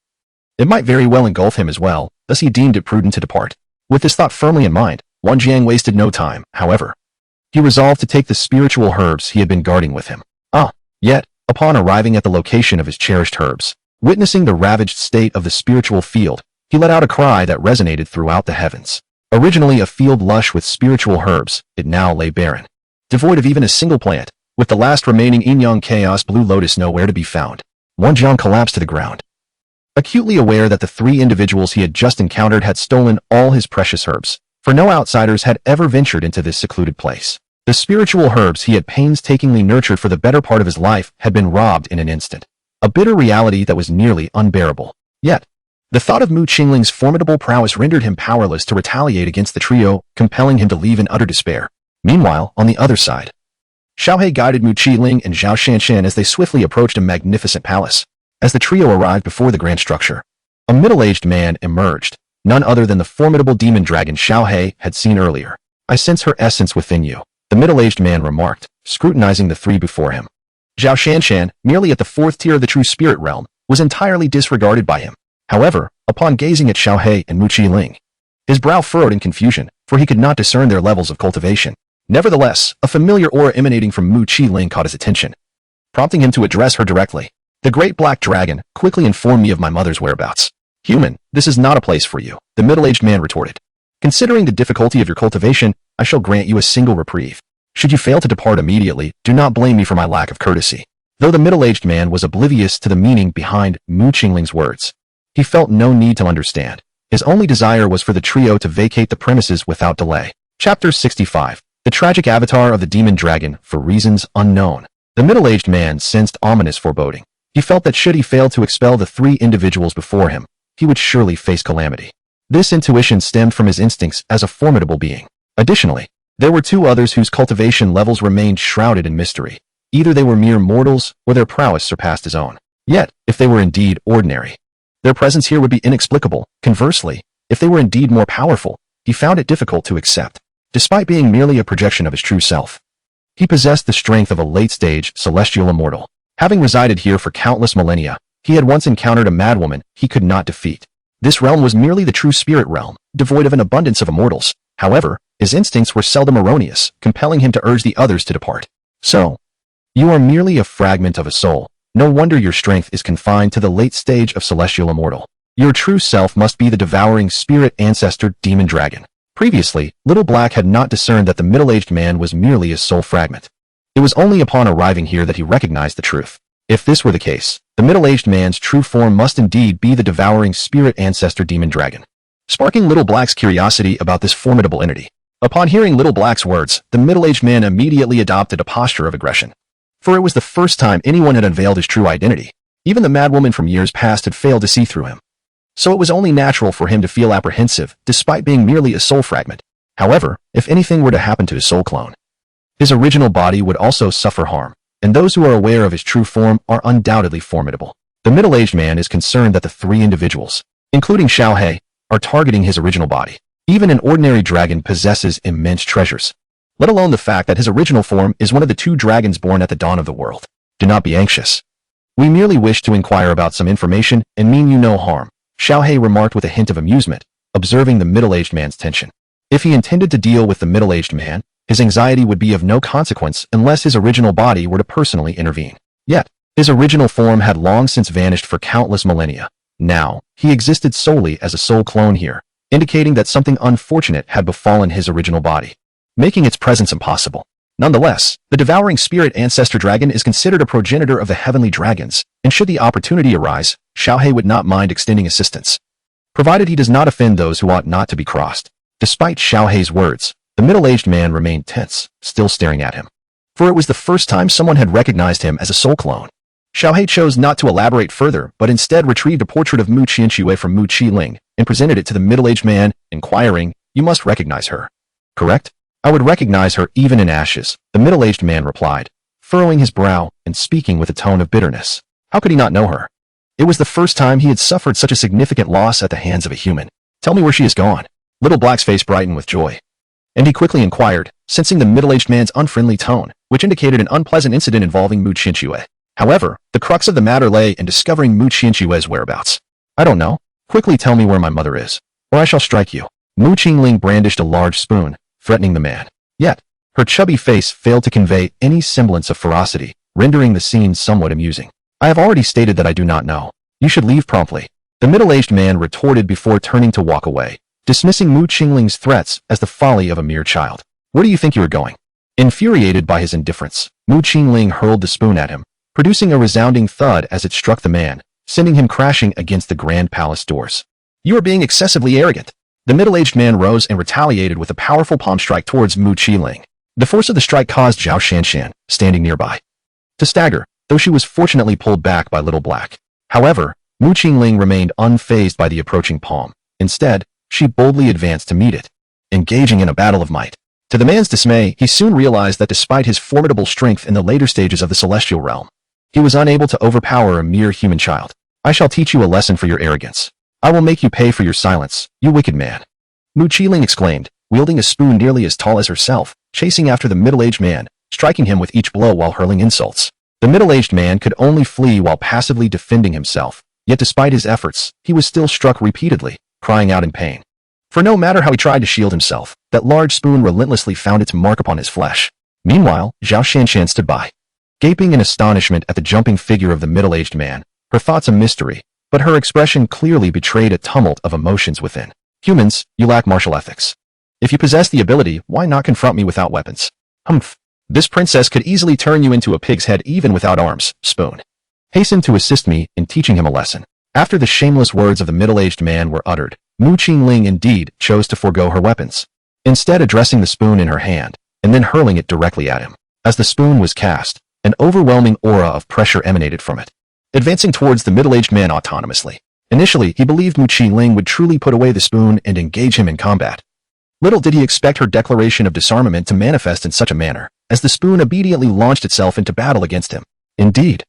it might very well engulf him as well, thus he deemed it prudent to depart. With this thought firmly in mind, Wang Jiang wasted no time, however. He resolved to take the spiritual herbs he had been guarding with him. Yet, upon arriving at the location of his cherished herbs, witnessing the ravaged state of the spiritual field, he let out a cry that resonated throughout the heavens. Originally a field lush with spiritual herbs, it now lay barren, devoid of even a single plant, with the last remaining Yin-Yang chaos blue lotus nowhere to be found. Wang Jiang collapsed to the ground, acutely aware that the three individuals he had just encountered had stolen all his precious herbs. for no outsiders had ever ventured into this secluded place. The spiritual herbs he had painstakingly nurtured for the better part of his life had been robbed in an instant. A bitter reality that was nearly unbearable. Yet, the thought of Mu Qingling's formidable prowess rendered him powerless to retaliate against the trio, compelling him to leave in utter despair. Meanwhile, on the other side, Xiaohe guided Mu Qingling and Zhao Shanshan as they swiftly approached a magnificent palace. As the trio arrived before the grand structure, a middle-aged man emerged, none other than the formidable demon dragon Xiaohe had seen earlier. "I sense her essence within you," the middle-aged man remarked, scrutinizing the three before him. Zhao Shanshan, merely at the fourth tier of the true spirit realm, was entirely disregarded by him. However, upon gazing at Xiaohe and Mu Qingling, his brow furrowed in confusion, for he could not discern their levels of cultivation. Nevertheless, a familiar aura emanating from Mu Qingling caught his attention, prompting him to address her directly. "The great black dragon quickly informed me of my mother's whereabouts." "Human, this is not a place for you," the middle-aged man retorted. "Considering the difficulty of your cultivation, I shall grant you a single reprieve. Should you fail to depart immediately, do not blame me for my lack of courtesy." Though the middle-aged man was oblivious to the meaning behind Mu Qingling's words, he felt no need to understand. His only desire was for the trio to vacate the premises without delay. Chapter 65. The tragic avatar of the demon dragon for reasons unknown. The middle-aged man sensed ominous foreboding. He felt that should he fail to expel the three individuals before him, he would surely face calamity. This intuition stemmed from his instincts as a formidable being. Additionally, there were two others whose cultivation levels remained shrouded in mystery. Either they were mere mortals, or their prowess surpassed his own. Yet, if they were indeed ordinary, their presence here would be inexplicable. Conversely, if they were indeed more powerful, he found it difficult to accept. Despite being merely a projection of his true self, he possessed the strength of a late-stage celestial immortal. Having resided here for countless millennia, he had once encountered a madwoman he could not defeat. This realm was merely the true spirit realm, devoid of an abundance of immortals. However, his instincts were seldom erroneous, compelling him to urge the others to depart. "So, you are merely a fragment of a soul. No wonder your strength is confined to the late stage of celestial immortal. Your true self must be the devouring spirit ancestor demon dragon." Previously, Little Black had not discerned that the middle-aged man was merely a soul fragment. It was only upon arriving here that he recognized the truth. If this were the case, the middle-aged man's true form must indeed be the devouring spirit ancestor demon dragon, sparking Little Black's curiosity about this formidable entity. Upon hearing Little Black's words, the middle-aged man immediately adopted a posture of aggression. For it was the first time anyone had unveiled his true identity. Even the madwoman from years past had failed to see through him. So it was only natural for him to feel apprehensive, despite being merely a soul fragment. However, if anything were to happen to his soul clone, his original body would also suffer harm, and those who are aware of his true form are undoubtedly formidable. The middle-aged man is concerned that the three individuals, including Xiaohe, are targeting his original body. Even an ordinary dragon possesses immense treasures, let alone the fact that his original form is one of the two dragons born at the dawn of the world. "Do not be anxious. We merely wish to inquire about some information and mean you no harm," Xiaohe remarked with a hint of amusement, observing the middle-aged man's tension. If he intended to deal with the middle-aged man, his anxiety would be of no consequence unless his original body were to personally intervene. Yet, his original form had long since vanished for countless millennia. Now, he existed solely as a soul clone here, indicating that something unfortunate had befallen his original body, making its presence impossible. Nonetheless, the devouring spirit ancestor dragon is considered a progenitor of the heavenly dragons, and should the opportunity arise, Xiaohe would not mind extending assistance, provided he does not offend those who ought not to be crossed. Despite Xiaohe's words, the middle-aged man remained tense, still staring at him. For it was the first time someone had recognized him as a soul clone. Xiaohe chose not to elaborate further, but instead retrieved a portrait of Mu Qianxue from Mu Qingling and presented it to the middle-aged man, inquiring, "You must recognize her, correct?" "I would recognize her even in ashes," the middle-aged man replied, furrowing his brow and speaking with a tone of bitterness. How could he not know her? It was the first time he had suffered such a significant loss at the hands of a human. "Tell me where she is gone." Little Black's face brightened with joy, and he quickly inquired, sensing the middle-aged man's unfriendly tone, which indicated an unpleasant incident involving Mu Qianxue. However, the crux of the matter lay in discovering Mu Qianxue's whereabouts. "I don't know. Quickly tell me where my mother is, or I shall strike you." Mu Qingling brandished a large spoon, threatening the man. Yet, her chubby face failed to convey any semblance of ferocity, rendering the scene somewhat amusing. "I have already stated that I do not know. You should leave promptly," the middle-aged man retorted before turning to walk away, dismissing Mu Qingling's threats as the folly of a mere child. "Where do you think you are going?" Infuriated by his indifference, Mu Qingling hurled the spoon at him, producing a resounding thud as it struck the man, sending him crashing against the grand palace doors. "You are being excessively arrogant." The middle-aged man rose and retaliated with a powerful palm strike towards Mu Qiling. The force of the strike caused Zhao Shanshan, standing nearby, to stagger, though she was fortunately pulled back by Little Black. However, Mu Qingling remained unfazed by the approaching palm. Instead, she boldly advanced to meet it, engaging in a battle of might. To the man's dismay, he soon realized that despite his formidable strength in the later stages of the celestial realm, he was unable to overpower a mere human child. I shall teach you a lesson for your arrogance. I will make you pay for your silence, you wicked man. Mu Qiling exclaimed, wielding a spoon nearly as tall as herself, chasing after the middle-aged man, striking him with each blow while hurling insults. The middle-aged man could only flee while passively defending himself, yet despite his efforts, he was still struck repeatedly, crying out in pain. For no matter how he tried to shield himself, that large spoon relentlessly found its mark upon his flesh. Meanwhile, Zhao Shanshan stood by, gaping in astonishment at the jumping figure of the middle-aged man, her thoughts a mystery, but her expression clearly betrayed a tumult of emotions within. Humans, you lack martial ethics. If you possess the ability, why not confront me without weapons? Humph. This princess could easily turn you into a pig's head even without arms, Spoon. Hasten to assist me in teaching him a lesson. After the shameless words of the middle-aged man were uttered, Mu Qingling indeed chose to forego her weapons, instead addressing the spoon in her hand, and then hurling it directly at him. As the spoon was cast, an overwhelming aura of pressure emanated from it, advancing towards the middle-aged man autonomously. Initially, he believed Mu Qingling would truly put away the spoon and engage him in combat. Little did he expect her declaration of disarmament to manifest in such a manner, as the spoon obediently launched itself into battle against him. Indeed,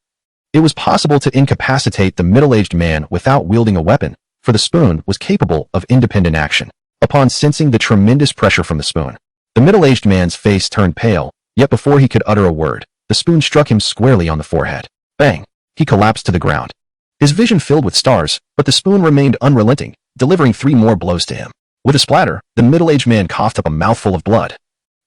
it was possible to incapacitate the middle-aged man without wielding a weapon, for the spoon was capable of independent action. Upon sensing the tremendous pressure from the spoon, the middle-aged man's face turned pale, yet before he could utter a word, the spoon struck him squarely on the forehead. Bang! He collapsed to the ground, his vision filled with stars, but the spoon remained unrelenting, delivering 3 more blows to him. With a splatter, the middle-aged man coughed up a mouthful of blood,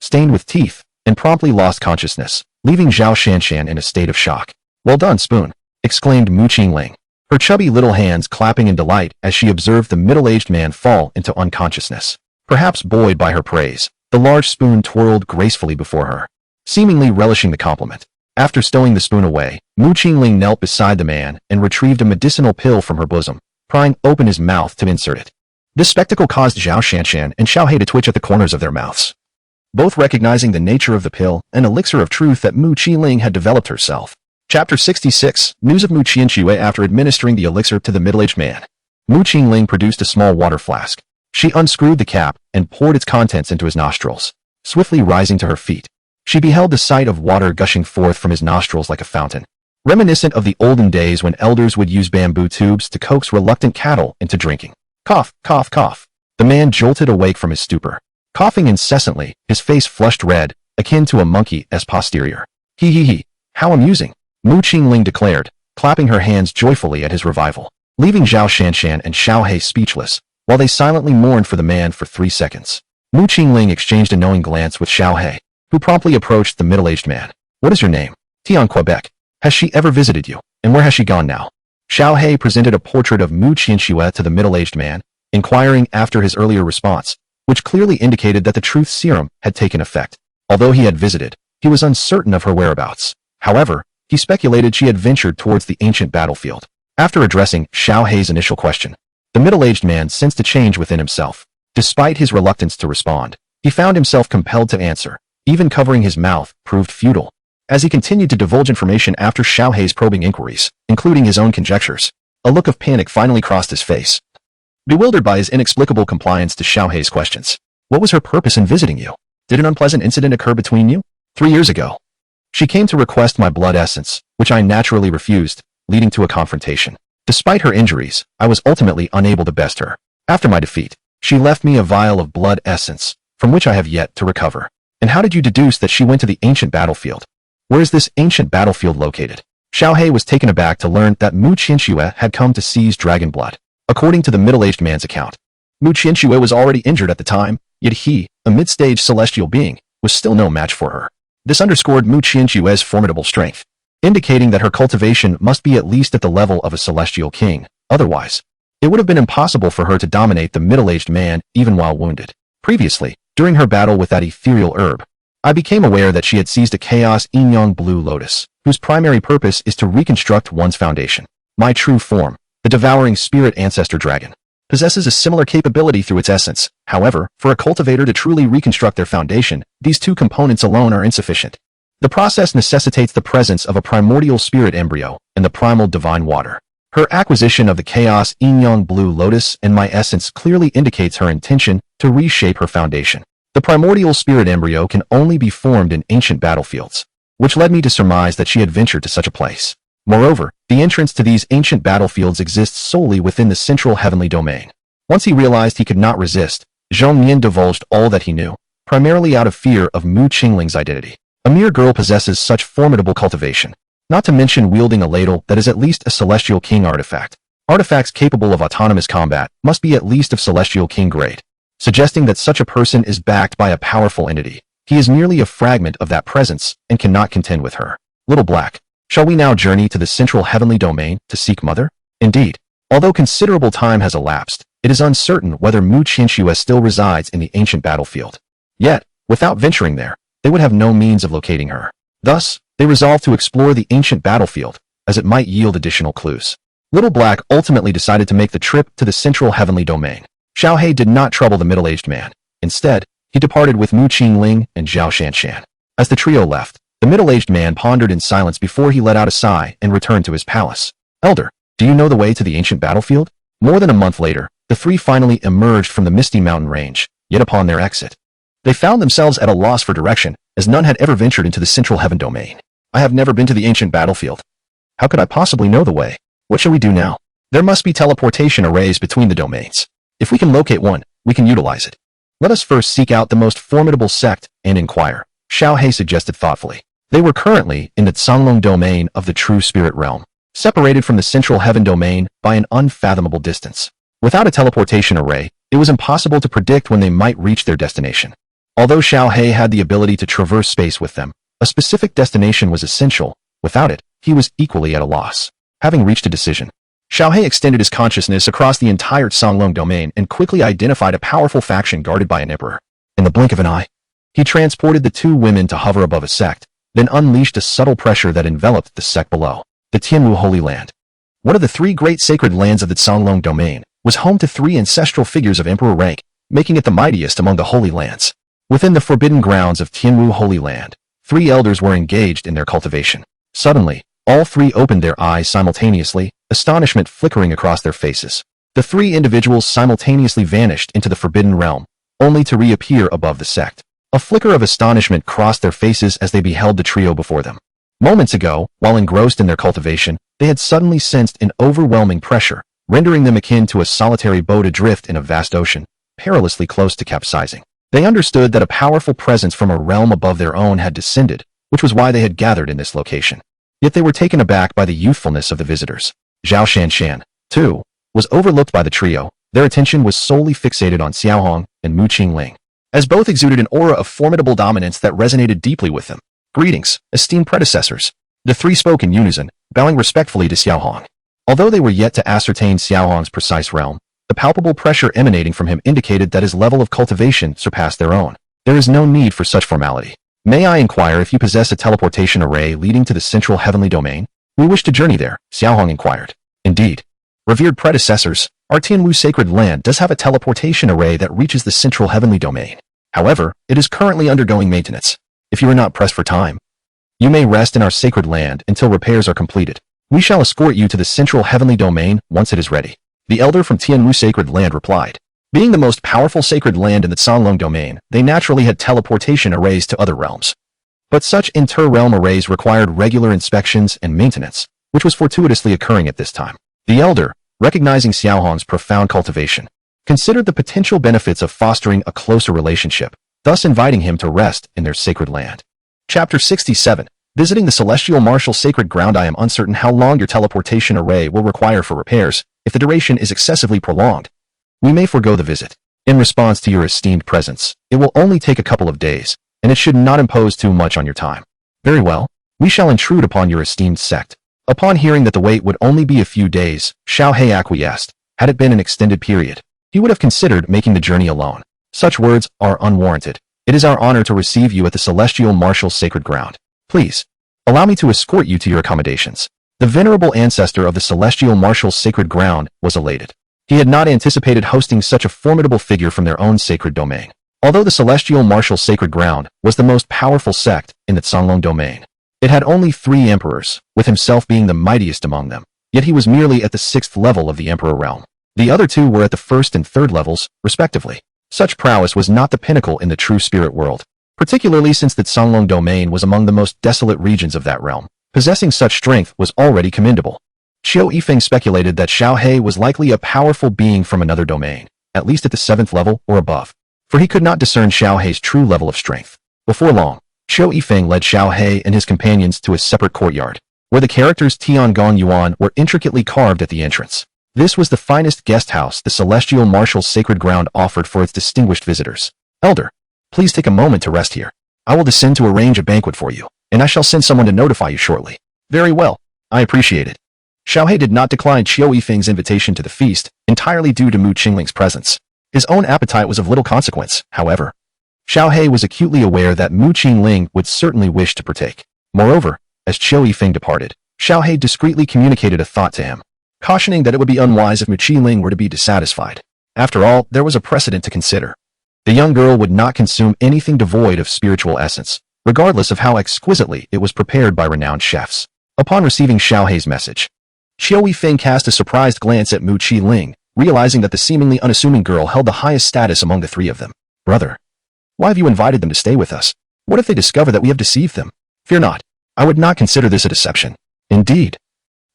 stained with teeth, and promptly lost consciousness, leaving Zhao Shanshan in a state of shock. Well done, Spoon, exclaimed Mu Qingling, her chubby little hands clapping in delight as she observed the middle-aged man fall into unconsciousness. Perhaps buoyed by her praise, the large spoon twirled gracefully before her, seemingly relishing the compliment. After stowing the spoon away, Mu Qingling knelt beside the man and retrieved a medicinal pill from her bosom, prying open his mouth to insert it. This spectacle caused Zhao Shanshan and Xiao He to twitch at the corners of their mouths, both recognizing the nature of the pill, an elixir of truth that Mu Qiling had developed herself. Chapter 66, News of Mu Qianxue. After administering the elixir to the middle-aged man, Mu Qingling produced a small water flask. She unscrewed the cap and poured its contents into his nostrils. Swiftly rising to her feet, she beheld the sight of water gushing forth from his nostrils like a fountain, reminiscent of the olden days when elders would use bamboo tubes to coax reluctant cattle into drinking. Cough, cough, cough. The man jolted awake from his stupor, coughing incessantly, his face flushed red, akin to a monkey's posterior. He, how amusing, Mu Qingling declared, clapping her hands joyfully at his revival, leaving Zhao Shanshan and Xiao He speechless, while they silently mourned for the man for 3 seconds. Mu Qingling exchanged a knowing glance with Xiao He, who promptly approached the middle-aged man. What is your name? Tian Quebec. Has she ever visited you, and where has she gone now? Xiao He presented a portrait of Mu Qianxue to the middle-aged man, inquiring after his earlier response, which clearly indicated that the truth serum had taken effect. Although he had visited, he was uncertain of her whereabouts. However, he speculated she had ventured towards the ancient battlefield. After addressing Xiao He's initial question, the middle-aged man sensed a change within himself. Despite his reluctance to respond, he found himself compelled to answer. Even covering his mouth proved futile, as he continued to divulge information after Xiao He's probing inquiries, including his own conjectures. A look of panic finally crossed his face, bewildered by his inexplicable compliance to Xiao He's questions. What was her purpose in visiting you? Did an unpleasant incident occur between you? 3 years ago, she came to request my blood essence, which I naturally refused, leading to a confrontation. Despite her injuries, I was ultimately unable to best her. After my defeat, she left me a vial of blood essence, from which I have yet to recover. And how did you deduce that she went to the ancient battlefield? Where is this ancient battlefield located? Xiao He was taken aback to learn that Mu Qianxue had come to seize dragon blood. According to the middle-aged man's account, Mu Qianxue was already injured at the time, yet he, a mid-stage celestial being, was still no match for her. This underscored Mu Qianxue's formidable strength, indicating that her cultivation must be at least at the level of a celestial king. Otherwise, it would have been impossible for her to dominate the middle-aged man even while wounded. Previously, during her battle with that ethereal herb, I became aware that she had seized a chaos yin-yang blue lotus, whose primary purpose is to reconstruct one's foundation. My true form, the devouring spirit ancestor dragon. possesses a similar capability through its essence. However, for a cultivator to truly reconstruct their foundation, these two components alone are insufficient. The process necessitates the presence of a primordial spirit embryo and the primal divine water. Her acquisition of the Chaos Yin-Yang Blue Lotus and My Essence clearly indicates her intention to reshape her foundation. The primordial spirit embryo can only be formed in ancient battlefields, which led me to surmise that she had ventured to such a place. Moreover, the entrance to these ancient battlefields exists solely within the central heavenly domain. Once he realized he could not resist, Zhong Mian divulged all that he knew, primarily out of fear of Mu Qingling's identity. A mere girl possesses such formidable cultivation, not to mention wielding a ladle that is at least a Celestial King artifact. Artifacts capable of autonomous combat must be at least of Celestial King grade, suggesting that such a person is backed by a powerful entity. He is merely a fragment of that presence and cannot contend with her. Little Black, shall we now journey to the central heavenly domain to seek Mother? Indeed, although considerable time has elapsed, it is uncertain whether Mu Qinshu still resides in the ancient battlefield. Yet, without venturing there, they would have no means of locating her. Thus, they resolved to explore the ancient battlefield, as it might yield additional clues. Little Black ultimately decided to make the trip to the central heavenly domain. Xiao He did not trouble the middle-aged man. Instead, he departed with Mu Qingling and Zhao Shanshan. As the trio left, the middle-aged man pondered in silence before he let out a sigh and returned to his palace. Elder, do you know the way to the ancient battlefield? More than a month later, the three finally emerged from the misty mountain range, yet upon their exit, they found themselves at a loss for direction, as none had ever ventured into the central heaven domain. I have never been to the ancient battlefield. How could I possibly know the way? What shall we do now? There must be teleportation arrays between the domains. If we can locate one, we can utilize it. Let us first seek out the most formidable sect and inquire, Xiao He suggested thoughtfully. They were currently in the Canglong domain of the true spirit realm, separated from the central heaven domain by an unfathomable distance. Without a teleportation array, it was impossible to predict when they might reach their destination. Although Xiao He had the ability to traverse space with them, a specific destination was essential. Without it, he was equally at a loss. Having reached a decision, Xiao He extended his consciousness across the entire Canglong domain and quickly identified a powerful faction guarded by an emperor. In the blink of an eye, he transported the two women to hover above a sect, then unleashed a subtle pressure that enveloped the sect below. The Tianwu Holy Land, one of the three great sacred lands of the Canglong domain, was home to three ancestral figures of emperor rank, making it the mightiest among the holy lands. Within the forbidden grounds of Tianwu Holy Land, three elders were engaged in their cultivation. Suddenly, all three opened their eyes simultaneously, astonishment flickering across their faces. The three individuals simultaneously vanished into the forbidden realm, only to reappear above the sect. A flicker of astonishment crossed their faces as they beheld the trio before them. Moments ago, while engrossed in their cultivation, they had suddenly sensed an overwhelming pressure, rendering them akin to a solitary boat adrift in a vast ocean, perilously close to capsizing. They understood that a powerful presence from a realm above their own had descended, which was why they had gathered in this location. Yet they were taken aback by the youthfulness of the visitors. Zhao Shanshan, too, was overlooked by the trio. Their attention was solely fixated on Xiaohong and Mu Qingling, as both exuded an aura of formidable dominance that resonated deeply with them. Greetings, esteemed predecessors. The three spoke in unison, bowing respectfully to Xiaohong. Although they were yet to ascertain Xiaohong's precise realm, the palpable pressure emanating from him indicated that his level of cultivation surpassed their own. There is no need for such formality. May I inquire if you possess a teleportation array leading to the central heavenly domain? We wish to journey there, Xiaohong inquired. Indeed. Revered predecessors, our Tianwu sacred land does have a teleportation array that reaches the central heavenly domain. However, it is currently undergoing maintenance. If you are not pressed for time, you may rest in our sacred land until repairs are completed. We shall escort you to the central heavenly domain once it is ready. The elder from Tianwu sacred land replied. Being the most powerful sacred land in the Canglong domain, they naturally had teleportation arrays to other realms. But such inter-realm arrays required regular inspections and maintenance, which was fortuitously occurring at this time. The elder, recognizing Xiaohong's profound cultivation, considered the potential benefits of fostering a closer relationship, thus inviting him to rest in their sacred land. Chapter 67. Visiting the Celestial Martial Sacred Ground. I am uncertain how long your teleportation array will require for repairs. If the duration is excessively prolonged, we may forego the visit. In response to your esteemed presence, it will only take a couple of days, and it should not impose too much on your time. Very well, we shall intrude upon your esteemed sect. Upon hearing that the wait would only be a few days, Xiao He acquiesced. Had it been an extended period, he would have considered making the journey alone. Such words are unwarranted. It is our honor to receive you at the Celestial Martial Sacred Ground. Please, allow me to escort you to your accommodations. The venerable ancestor of the Celestial Martial Sacred Ground was elated. He had not anticipated hosting such a formidable figure from their own sacred domain. Although the celestial martial sacred ground was the most powerful sect in the Songlong domain, it had only 3 emperors, with himself being the mightiest among them, yet he was merely at the 6th level of the emperor realm. The other 2 were at the 1st and 3rd levels, respectively. Such prowess was not the pinnacle in the true spirit world, particularly since the Songlong domain was among the most desolate regions of that realm. Possessing such strength was already commendable. Qiu Yifeng speculated that Xiao He was likely a powerful being from another domain, at least at the 7th level or above, for he could not discern Xiao He's true level of strength. Before long, Qiu Yifeng led Xiao He and his companions to a separate courtyard, where the characters Tiangong Yuan were intricately carved at the entrance. This was the finest guest house the celestial martial sacred ground offered for its distinguished visitors. Elder, please take a moment to rest here. I will descend to arrange a banquet for you, and I shall send someone to notify you shortly. Very well. I appreciate it. Xiao He did not decline Qiu Yifeng's invitation to the feast, entirely due to Mu Qingling's presence. His own appetite was of little consequence, however. Xiao He was acutely aware that Mu Qingling would certainly wish to partake. Moreover, as Qiu Yifeng departed, Xiao He discreetly communicated a thought to him, cautioning that it would be unwise if Mu Qingling were to be dissatisfied. After all, there was a precedent to consider. The young girl would not consume anything devoid of spiritual essence, regardless of how exquisitely it was prepared by renowned chefs. Upon receiving Xiao He's message, Qiu Yifeng cast a surprised glance at Mu Qingling, realizing that the seemingly unassuming girl held the highest status among the 3 of them. Brother, why have you invited them to stay with us? What if they discover that we have deceived them? Fear not. I would not consider this a deception. Indeed.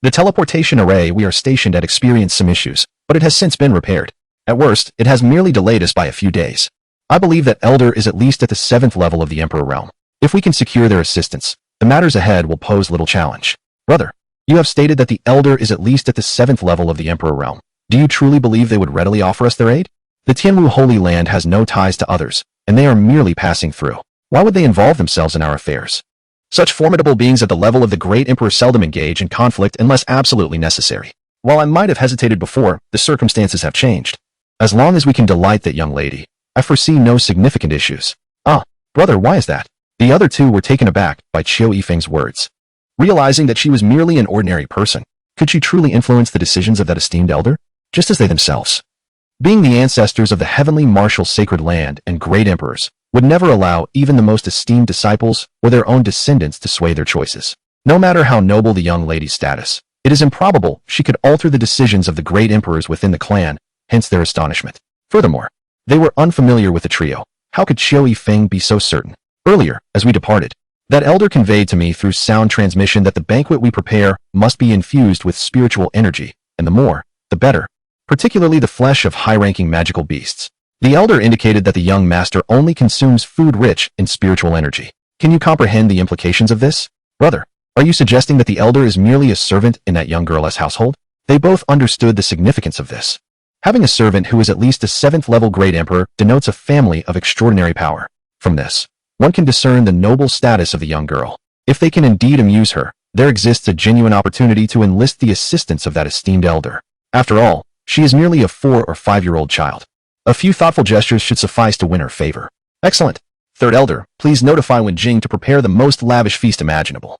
The teleportation array we are stationed at experienced some issues, but it has since been repaired. At worst, it has merely delayed us by a few days. I believe that Elder is at least at the 7th level of the Emperor realm. If we can secure their assistance, the matters ahead will pose little challenge. Brother, you have stated that the Elder is at least at the 7th level of the Emperor realm. Do you truly believe they would readily offer us their aid? The Tianwu Holy Land has no ties to others, and they are merely passing through. Why would they involve themselves in our affairs? Such formidable beings at the level of the great Emperor seldom engage in conflict unless absolutely necessary. While I might have hesitated before, the circumstances have changed. As long as we can delight that young lady, I foresee no significant issues. Ah, brother, why is that? The other 2 were taken aback by Qiu Yifeng's words. Realizing that she was merely an ordinary person, could she truly influence the decisions of that esteemed elder? Just as they themselves, being the ancestors of the heavenly martial sacred land and great emperors, would never allow even the most esteemed disciples or their own descendants to sway their choices. No matter how noble the young lady's status, it is improbable she could alter the decisions of the great emperors within the clan, hence their astonishment. Furthermore, they were unfamiliar with the trio. How could Qiu Yifeng be so certain? Earlier, as we departed, that elder conveyed to me through sound transmission that the banquet we prepare must be infused with spiritual energy, and the more, the better, particularly the flesh of high-ranking magical beasts. The elder indicated that the young master only consumes food rich in spiritual energy. Can you comprehend the implications of this? Brother, are you suggesting that the elder is merely a servant in that young girl's household? They both understood the significance of this. Having a servant who is at least a 7th level great emperor denotes a family of extraordinary power. From this, one can discern the noble status of the young girl. If they can indeed amuse her, there exists a genuine opportunity to enlist the assistance of that esteemed elder. After all, she is merely a 4 or 5-year-old child. A few thoughtful gestures should suffice to win her favor. Excellent. Third elder, please notify Wen Jing to prepare the most lavish feast imaginable,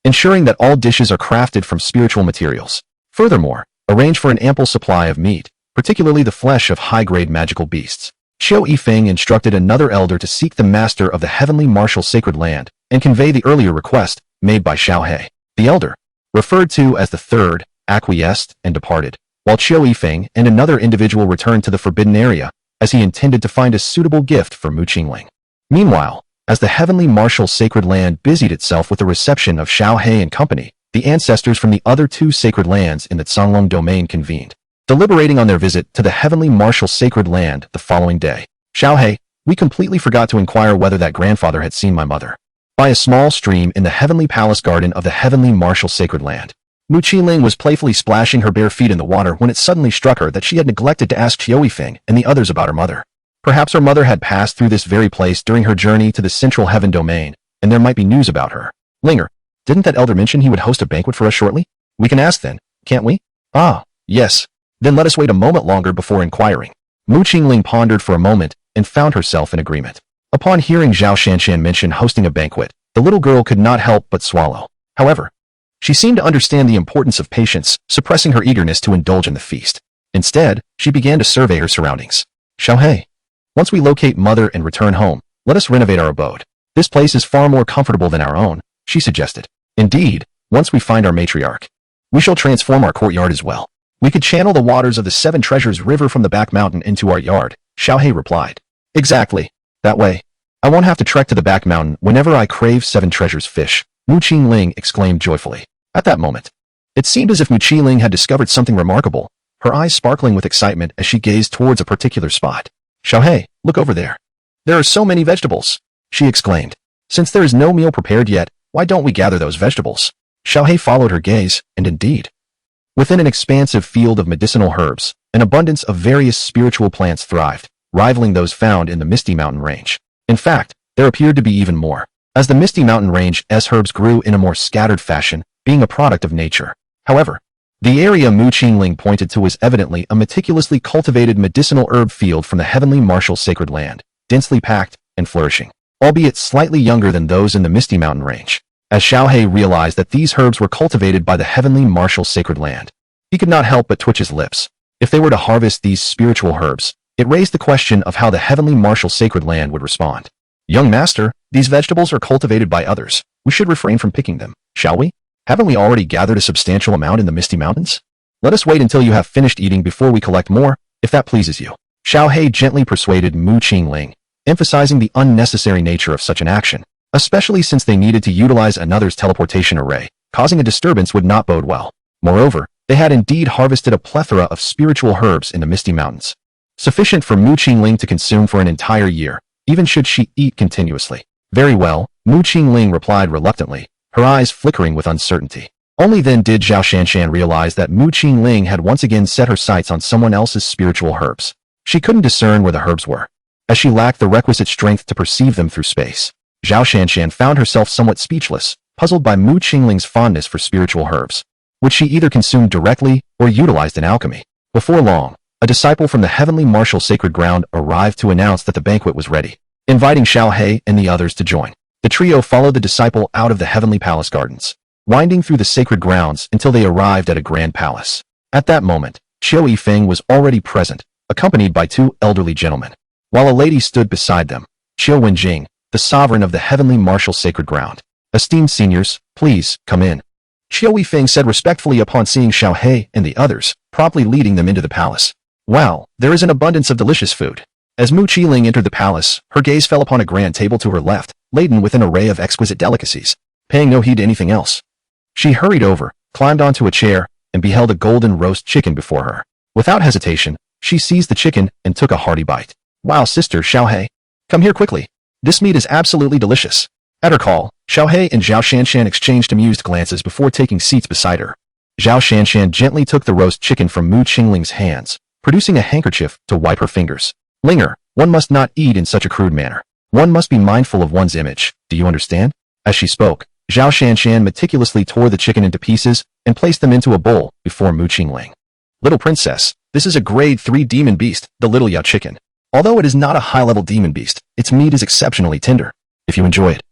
ensuring that all dishes are crafted from spiritual materials. Furthermore, arrange for an ample supply of meat, particularly the flesh of high-grade magical beasts. Qiu Yifeng instructed another elder to seek the master of the heavenly martial sacred land and convey the earlier request made by Xiao He. The elder, referred to as the 3rd, acquiesced and departed, while Qiu Yifeng and another individual returned to the forbidden area, as he intended to find a suitable gift for Mu Qingling. Meanwhile, as the heavenly martial sacred land busied itself with the reception of Xiao He and company, the ancestors from the other 2 sacred lands in the Songlong domain convened, deliberating on their visit to the heavenly martial sacred land the following day. Xiao He, we completely forgot to inquire whether that grandfather had seen my mother. By a small stream in the heavenly palace garden of the heavenly martial sacred land, Mu Qingling was playfully splashing her bare feet in the water when it suddenly struck her that she had neglected to ask Qiu Yifeng and the others about her mother. Perhaps her mother had passed through this very place during her journey to the central heaven domain, and there might be news about her. Linger, didn't that elder mention he would host a banquet for us shortly? We can ask then, can't we? Ah, yes. Then let us wait a moment longer before inquiring. Mu Qingling pondered for a moment and found herself in agreement. Upon hearing Zhao Shanshan mention hosting a banquet, the little girl could not help but swallow. However, she seemed to understand the importance of patience, suppressing her eagerness to indulge in the feast. Instead, she began to survey her surroundings. Xiaohei, once we locate mother and return home, let us renovate our abode. This place is far more comfortable than our own, she suggested. Indeed, once we find our matriarch, we shall transform our courtyard as well. We could channel the waters of the Seven Treasures River from the back mountain into our yard, Xiaohei replied. Exactly. That way, I won't have to trek to the back mountain whenever I crave Seven Treasures fish, Mu Qingling exclaimed joyfully. At that moment, it seemed as if Mu Qingling had discovered something remarkable, her eyes sparkling with excitement as she gazed towards a particular spot. Xiaohei, look over there. There are so many vegetables, she exclaimed. Since there is no meal prepared yet, why don't we gather those vegetables? Xiaohei followed her gaze, and indeed, within an expansive field of medicinal herbs, an abundance of various spiritual plants thrived, rivaling those found in the Misty Mountain Range. In fact, there appeared to be even more, as the Misty Mountain Range's herbs grew in a more scattered fashion, being a product of nature. However, the area Mu Qingling pointed to was evidently a meticulously cultivated medicinal herb field from the heavenly martial sacred land, densely packed and flourishing, albeit slightly younger than those in the Misty Mountain Range. As Xiaohei realized that these herbs were cultivated by the heavenly martial sacred land, he could not help but twitch his lips. If they were to harvest these spiritual herbs, it raised the question of how the heavenly martial sacred land would respond. Young master, these vegetables are cultivated by others. We should refrain from picking them, shall we? Haven't we already gathered a substantial amount in the Misty Mountains? Let us wait until you have finished eating before we collect more, if that pleases you. Xiaohei gently persuaded Mu Qingling, emphasizing the unnecessary nature of such an action, especially since they needed to utilize another's teleportation array. Causing a disturbance would not bode well. Moreover, they had indeed harvested a plethora of spiritual herbs in the Misty Mountains, sufficient for Mu Qingling to consume for an entire year, even should she eat continuously. Very well, Mu Qingling replied reluctantly, her eyes flickering with uncertainty. Only then did Zhao Shanshan realize that Mu Qingling had once again set her sights on someone else's spiritual herbs. She couldn't discern where the herbs were, as she lacked the requisite strength to perceive them through space. Zhao Shanshan found herself somewhat speechless, puzzled by Mu Qingling's fondness for spiritual herbs, which she either consumed directly or utilized in alchemy. Before long, a disciple from the heavenly martial sacred ground arrived to announce that the banquet was ready, inviting Xiaohei and the others to join. The trio followed the disciple out of the heavenly palace gardens, winding through the sacred grounds until they arrived at a grand palace. At that moment, Qiu Yifeng was already present, accompanied by two elderly gentlemen, while a lady stood beside them. Qiu Wenjing, the sovereign of the heavenly martial sacred ground. Esteemed seniors, please, come in, Qiu Yifeng said respectfully upon seeing Xiaohei and the others, promptly leading them into the palace. Wow, there is an abundance of delicious food. As Mu Qingling entered the palace, her gaze fell upon a grand table to her left, laden with an array of exquisite delicacies. Paying no heed to anything else, she hurried over, climbed onto a chair, and beheld a golden roast chicken before her. Without hesitation, she seized the chicken and took a hearty bite. Wow, sister Xiaohei, come here quickly. This meat is absolutely delicious. At her call, Xiaohei and Zhao Shanshan exchanged amused glances before taking seats beside her. Zhao Shanshan gently took the roast chicken from Mu Qingling's hands, producing a handkerchief to wipe her fingers. Linger, one must not eat in such a crude manner. One must be mindful of one's image, do you understand? As she spoke, Zhao Shanshan meticulously tore the chicken into pieces and placed them into a bowl before Mu Qingling. Little princess, this is a grade 3 demon beast, the little Yao chicken. Although it is not a high-level demon beast, its meat is exceptionally tender. If you enjoy it,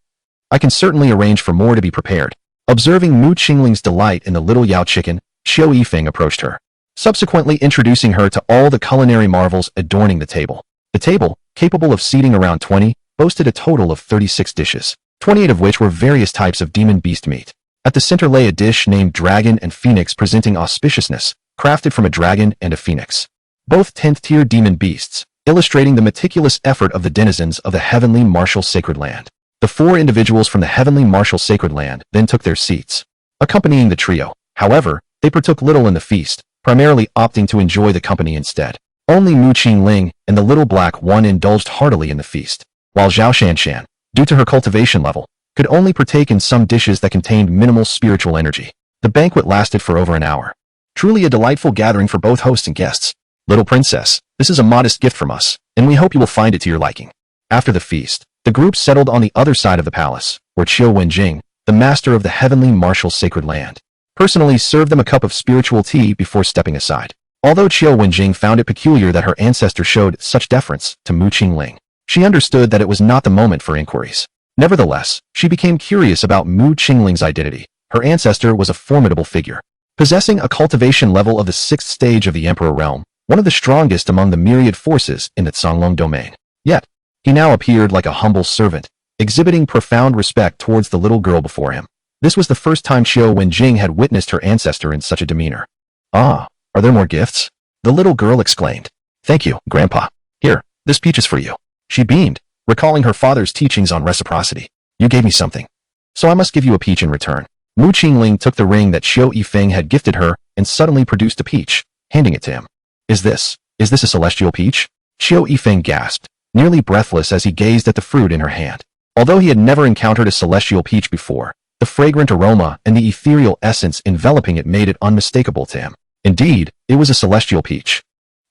I can certainly arrange for more to be prepared. Observing Mu Qingling's delight in the little Yao chicken, Qiu Yifeng approached her, subsequently introducing her to all the culinary marvels adorning the table. The table, capable of seating around 20, boasted a total of 36 dishes, 28 of which were various types of demon beast meat. At the center lay a dish named Dragon and Phoenix presenting auspiciousness, crafted from a dragon and a phoenix, both 10th-tier demon beasts, illustrating the meticulous effort of the denizens of the heavenly martial sacred land. The four individuals from the heavenly martial sacred land then took their seats, accompanying the trio. However, they partook little in the feast, primarily opting to enjoy the company instead. Only Mu Qingling and the little black one indulged heartily in the feast, while Zhao Shanshan, due to her cultivation level, could only partake in some dishes that contained minimal spiritual energy. The banquet lasted for over an hour. Truly a delightful gathering for both hosts and guests. Little princess, this is a modest gift from us, and we hope you will find it to your liking. After the feast, the group settled on the other side of the palace, where Qiu Wenjing, the master of the heavenly martial sacred land, personally served them a cup of spiritual tea before stepping aside. Although Qiu Wenjing found it peculiar that her ancestor showed such deference to Mu Qingling, she understood that it was not the moment for inquiries. Nevertheless, she became curious about Mu Qingling's identity. Her ancestor was a formidable figure, possessing a cultivation level of the 6th stage of the Emperor realm, one of the strongest among the myriad forces in the Songlong domain. Yet, he now appeared like a humble servant, exhibiting profound respect towards the little girl before him. This was the first time Xiao Wenjing had witnessed her ancestor in such a demeanor. "Ah, are there more gifts?" the little girl exclaimed. "Thank you, Grandpa. Here, this peach is for you." She beamed, recalling her father's teachings on reciprocity. "You gave me something, so I must give you a peach in return." Mu Qingling took the ring that Xiao Yifeng had gifted her and suddenly produced a peach, handing it to him. Is this a celestial peach?" Xiao Yifeng gasped, nearly breathless as he gazed at the fruit in her hand. Although he had never encountered a celestial peach before, the fragrant aroma and the ethereal essence enveloping it made it unmistakable to him. Indeed, it was a celestial peach.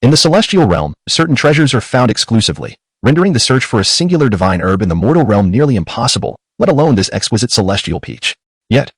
In the celestial realm, certain treasures are found exclusively, rendering the search for a singular divine herb in the mortal realm nearly impossible, let alone this exquisite celestial peach. Yet,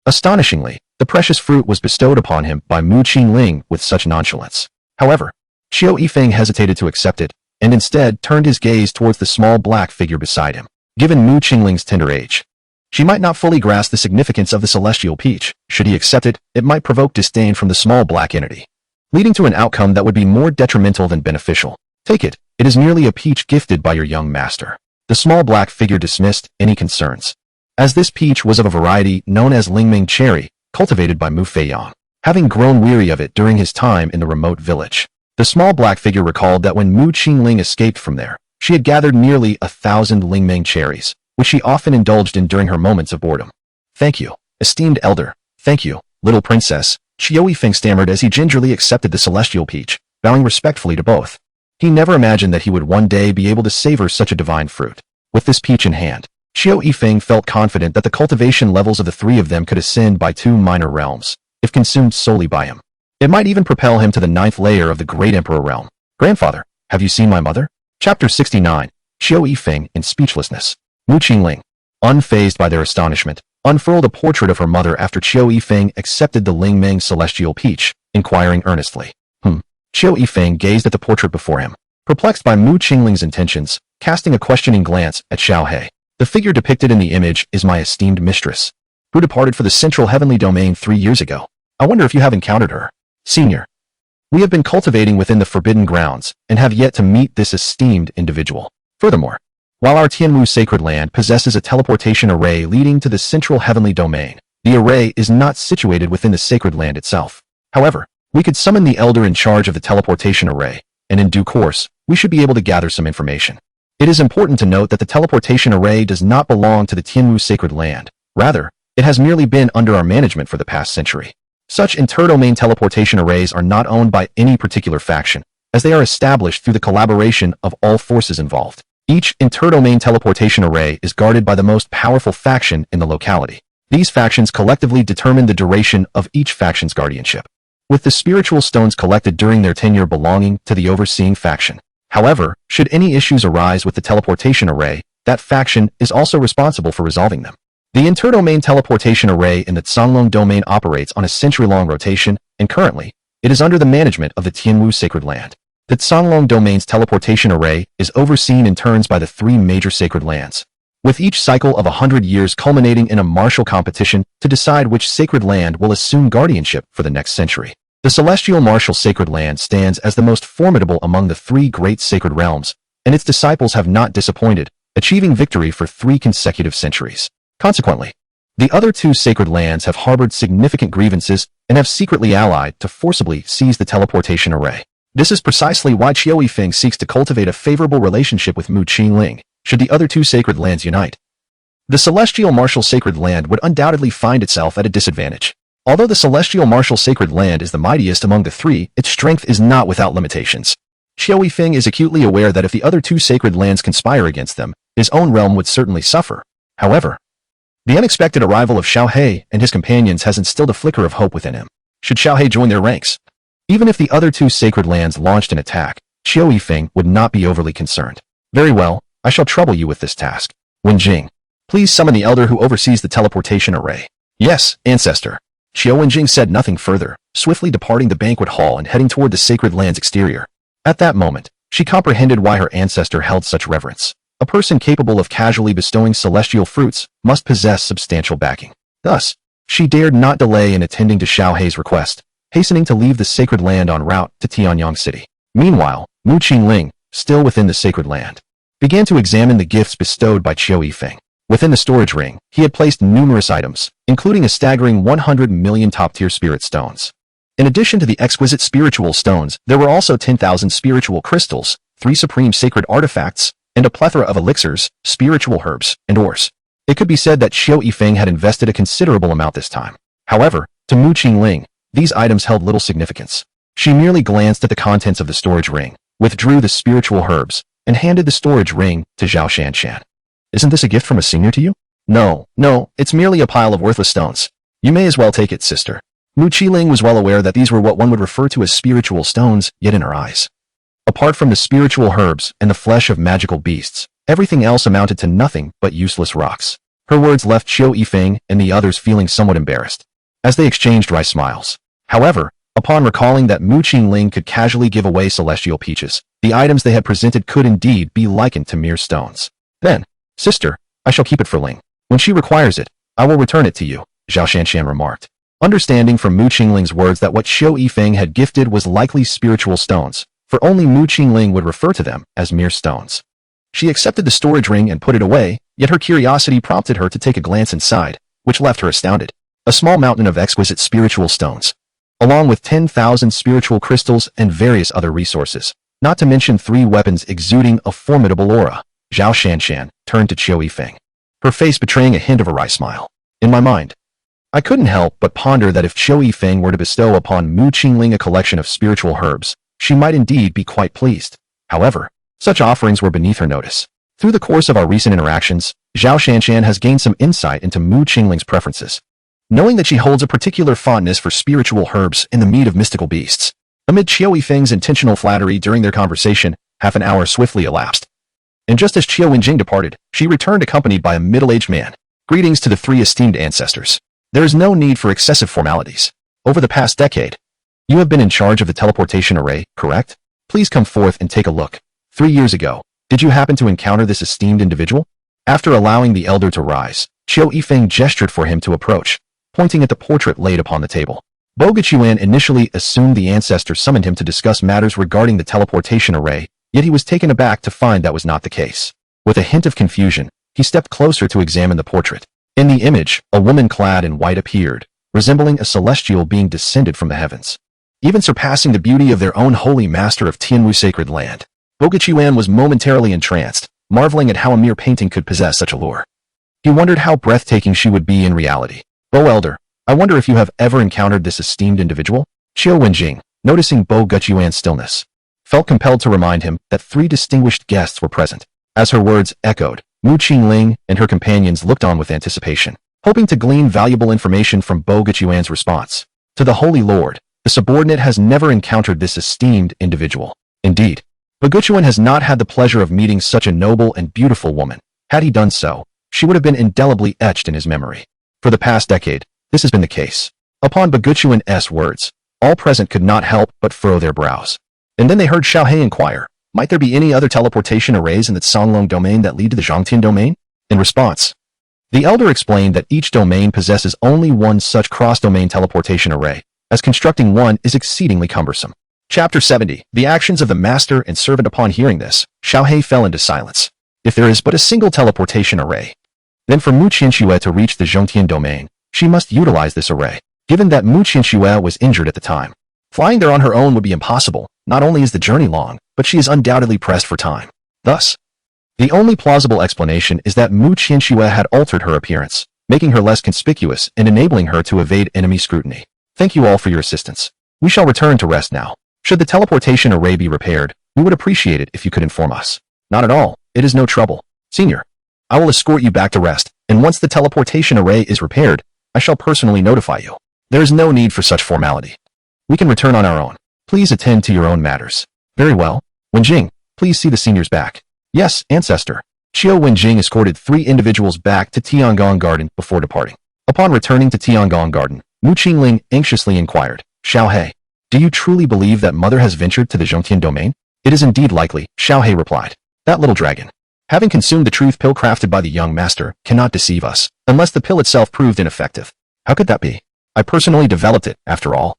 astonishingly, the precious fruit was bestowed upon him by Mu Qingling with such nonchalance. However, Xiao Yifeng hesitated to accept it, and instead turned his gaze towards the small black figure beside him. Given Mu Qingling's tender age, she might not fully grasp the significance of the celestial peach. Should he accept it, it might provoke disdain from the small black entity, leading to an outcome that would be more detrimental than beneficial. "Take it. It is merely a peach gifted by your young master." The small black figure dismissed any concerns, as this peach was of a variety known as Lingming cherry, cultivated by Mu Feong, having grown weary of it during his time in the remote village. The small black figure recalled that when Mu Qingling escaped from there, she had gathered nearly 1,000 Lingming cherries, which she often indulged in during her moments of boredom. "Thank you, esteemed elder. Thank you, little princess," Xiao Yifeng stammered as he gingerly accepted the celestial peach, bowing respectfully to both. He never imagined that he would one day be able to savor such a divine fruit. With this peach in hand, Xiao Yifeng felt confident that the cultivation levels of the three of them could ascend by 2 minor realms, if consumed solely by him. It might even propel him to the 9th layer of the Great Emperor realm. "Grandfather, have you seen my mother?" Chapter 69, Xiao Yifeng in speechlessness. Mu Qingling, unfazed by their astonishment, unfurled a portrait of her mother after Xiao Yifeng accepted the Lingmeng celestial peach, inquiring earnestly. Xiao Yifeng gazed at the portrait before him, perplexed by Mu Qingling's intentions, casting a questioning glance at Xiao He. "The figure depicted in the image is my esteemed mistress, who departed for the central heavenly domain 3 years ago. I wonder if you have encountered her. Senior, we have been cultivating within the forbidden grounds and have yet to meet this esteemed individual. Furthermore, while our Tianwu sacred land possesses a teleportation array leading to the central heavenly domain, the array is not situated within the sacred land itself. However, we could summon the elder in charge of the teleportation array, and in due course, we should be able to gather some information. It is important to note that the teleportation array does not belong to the Tianwu sacred land. Rather, it has merely been under our management for the past century. Such interdomain teleportation arrays are not owned by any particular faction, as they are established through the collaboration of all forces involved. Each interdomain teleportation array is guarded by the most powerful faction in the locality. These factions collectively determine the duration of each faction's guardianship, with the spiritual stones collected during their tenure belonging to the overseeing faction. However, should any issues arise with the teleportation array, that faction is also responsible for resolving them. The interdomain teleportation array in the Songlong domain operates on a century-long rotation, and currently, it is under the management of the Tianwu sacred land. The Songlong domain's teleportation array is overseen in turns by the 3 major sacred lands, with each cycle of 100 years culminating in a martial competition to decide which sacred land will assume guardianship for the next century. The celestial martial sacred land stands as the most formidable among the 3 great sacred realms, and its disciples have not disappointed, achieving victory for 3 consecutive centuries. Consequently, the other 2 sacred lands have harbored significant grievances and have secretly allied to forcibly seize the teleportation array. This is precisely why Xiao Yifeng seeks to cultivate a favorable relationship with Mu Qingling, should the other 2 sacred lands unite. The celestial martial sacred land would undoubtedly find itself at a disadvantage. Although the celestial martial sacred land is the mightiest among the 3, its strength is not without limitations. Xiao Yifeng is acutely aware that if the other 2 sacred lands conspire against them, his own realm would certainly suffer. However, the unexpected arrival of Xiao He and his companions has instilled a flicker of hope within him. Should Xiao He join their ranks, even if the other 2 sacred lands launched an attack, Xiao Yifeng would not be overly concerned. "Very well, I shall trouble you with this task. Wenjing, please summon the elder who oversees the teleportation array." "Yes, ancestor." Xiao Wenjing said nothing further, swiftly departing the banquet hall and heading toward the sacred land's exterior. At that moment, she comprehended why her ancestor held such reverence. A person capable of casually bestowing celestial fruits must possess substantial backing. Thus, she dared not delay in attending to Xiao He's request, hastening to leave the sacred land en route to Tianyang City. Meanwhile, Mu Qingling, still within the sacred land, began to examine the gifts bestowed by Qiu Yifeng. Within the storage ring, he had placed numerous items, including a staggering 100 million top-tier spirit stones. In addition to the exquisite spiritual stones, there were also 10,000 spiritual crystals, 3 supreme sacred artifacts, and a plethora of elixirs, spiritual herbs, and ores. It could be said that Qiu Yifeng had invested a considerable amount this time. However, to Mu Qingling, these items held little significance. She merely glanced at the contents of the storage ring, withdrew the spiritual herbs, and handed the storage ring to Zhao Shanshan. Isn't this a gift from a senior to you? No, it's merely a pile of worthless stones. You may as well take it, sister. Mu Qingling was well aware that these were what one would refer to as spiritual stones, yet in her eyes, apart from the spiritual herbs and the flesh of magical beasts, everything else amounted to nothing but useless rocks. Her words left Qiu Yifeng and the others feeling somewhat embarrassed, as they exchanged wry smiles. However, upon recalling that Mu Qingling could casually give away celestial peaches, the items they had presented could indeed be likened to mere stones. Then, sister, I shall keep it for Ling. When she requires it, I will return it to you, Zhao Shanshan remarked. Understanding from Mu Qingling's words that what Qiu Yifeng had gifted was likely spiritual stones, for only Mu Qingling would refer to them as mere stones. She accepted the storage ring and put it away, yet her curiosity prompted her to take a glance inside, which left her astounded. A small mountain of exquisite spiritual stones, along with 10,000 spiritual crystals and various other resources, not to mention 3 weapons exuding a formidable aura. Zhao Shanshan turned to Qiu Yifeng, her face betraying a hint of a wry smile. In my mind, I couldn't help but ponder that if Qiu Yifeng were to bestow upon Mu Qingling a collection of spiritual herbs, she might indeed be quite pleased. However, such offerings were beneath her notice. Through the course of our recent interactions, Zhao Shanshan has gained some insight into Mu Qingling's preferences, knowing that she holds a particular fondness for spiritual herbs and the meat of mystical beasts. Amid Qiu Yifeng's intentional flattery during their conversation, half an hour swiftly elapsed. And just as Qiu Wenjing departed, she returned accompanied by a middle-aged man. Greetings to the 3 esteemed ancestors. There is no need for excessive formalities. Over the past decade, you have been in charge of the teleportation array, correct? Please come forth and take a look. 3 years ago, did you happen to encounter this esteemed individual? After allowing the elder to rise, Qiu Yifeng gestured for him to approach, pointing at the portrait laid upon the table. Bo Gechuan initially assumed the ancestor summoned him to discuss matters regarding the teleportation array, yet he was taken aback to find that was not the case. With a hint of confusion, he stepped closer to examine the portrait. In the image, a woman clad in white appeared, resembling a celestial being descended from the heavens, even surpassing the beauty of their own holy master of Tianwu sacred land. Bo Gechuan was momentarily entranced, marveling at how a mere painting could possess such allure. He wondered how breathtaking she would be in reality. Bo Elder, I wonder if you have ever encountered this esteemed individual? Qiu Wenjing, noticing Bo Gechuan's stillness, felt compelled to remind him that 3 distinguished guests were present. As her words echoed, Mu Qingling and her companions looked on with anticipation, hoping to glean valuable information from Bo Gechuan's response. To the Holy Lord, the subordinate has never encountered this esteemed individual. Indeed, Bo Gechuan has not had the pleasure of meeting such a noble and beautiful woman. Had he done so, she would have been indelibly etched in his memory. For the past decade, this has been the case. Upon Bo Gechuan's words, all present could not help but furrow their brows. And then they heard Xiao He inquire, might there be any other teleportation arrays in the Songlong domain that lead to the Zhongtian domain? In response, the elder explained that each domain possesses only one such cross-domain teleportation array, as constructing one is exceedingly cumbersome. Chapter 70. The actions of the master and servant. Upon hearing this, Xiao He fell into silence. If there is but a single teleportation array, then for Mu Qianxue to reach the Zhongtian domain, she must utilize this array. Given that Mu Qianxue was injured at the time, flying there on her own would be impossible. Not only is the journey long, but she is undoubtedly pressed for time. Thus, the only plausible explanation is that Mu Qianxue had altered her appearance, making her less conspicuous and enabling her to evade enemy scrutiny. Thank you all for your assistance. We shall return to rest now. Should the teleportation array be repaired, we would appreciate it if you could inform us. Not at all. It is no trouble. Senior, I will escort you back to rest, and once the teleportation array is repaired, I shall personally notify you. There is no need for such formality. We can return on our own. Please attend to your own matters. Very well. Wenjing, please see the seniors back. Yes, ancestor. Qiu Wenjing escorted 3 individuals back to Tiangong Garden before departing. Upon returning to Tiangong Garden, Mu Qingling anxiously inquired, Xiao He, do you truly believe that mother has ventured to the Zhongtian domain? It is indeed likely, Xiao He replied. That little dragon, having consumed the truth pill crafted by the young master, cannot deceive us, unless the pill itself proved ineffective. How could that be? I personally developed it, after all.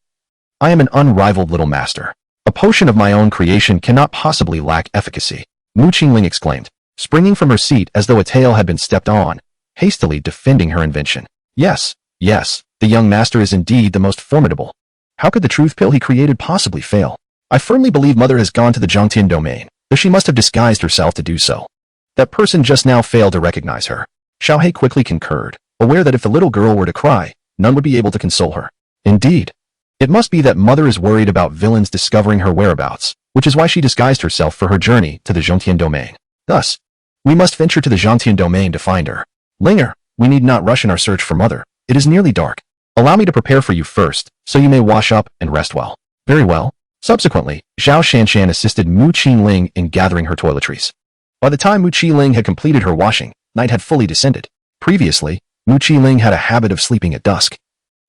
I am an unrivaled little master. A potion of my own creation cannot possibly lack efficacy, Mu Qingling exclaimed, springing from her seat as though a tail had been stepped on, hastily defending her invention. Yes, yes, the young master is indeed the most formidable. How could the truth pill he created possibly fail? I firmly believe Mother has gone to the Zhongtian domain, though she must have disguised herself to do so. That person just now failed to recognize her. Xiaohei quickly concurred, aware that if the little girl were to cry, none would be able to console her. Indeed. It must be that Mother is worried about villains discovering her whereabouts, which is why she disguised herself for her journey to the Zhongtian domain. Thus, we must venture to the Zhongtian domain to find her. Linger, we need not rush in our search for Mother. It is nearly dark. Allow me to prepare for you first, so you may wash up and rest well. Very well. Subsequently, Zhao Shanshan assisted Mu Qingling in gathering her toiletries. By the time Mu Qingling had completed her washing, night had fully descended. Previously, Mu Qingling had a habit of sleeping at dusk.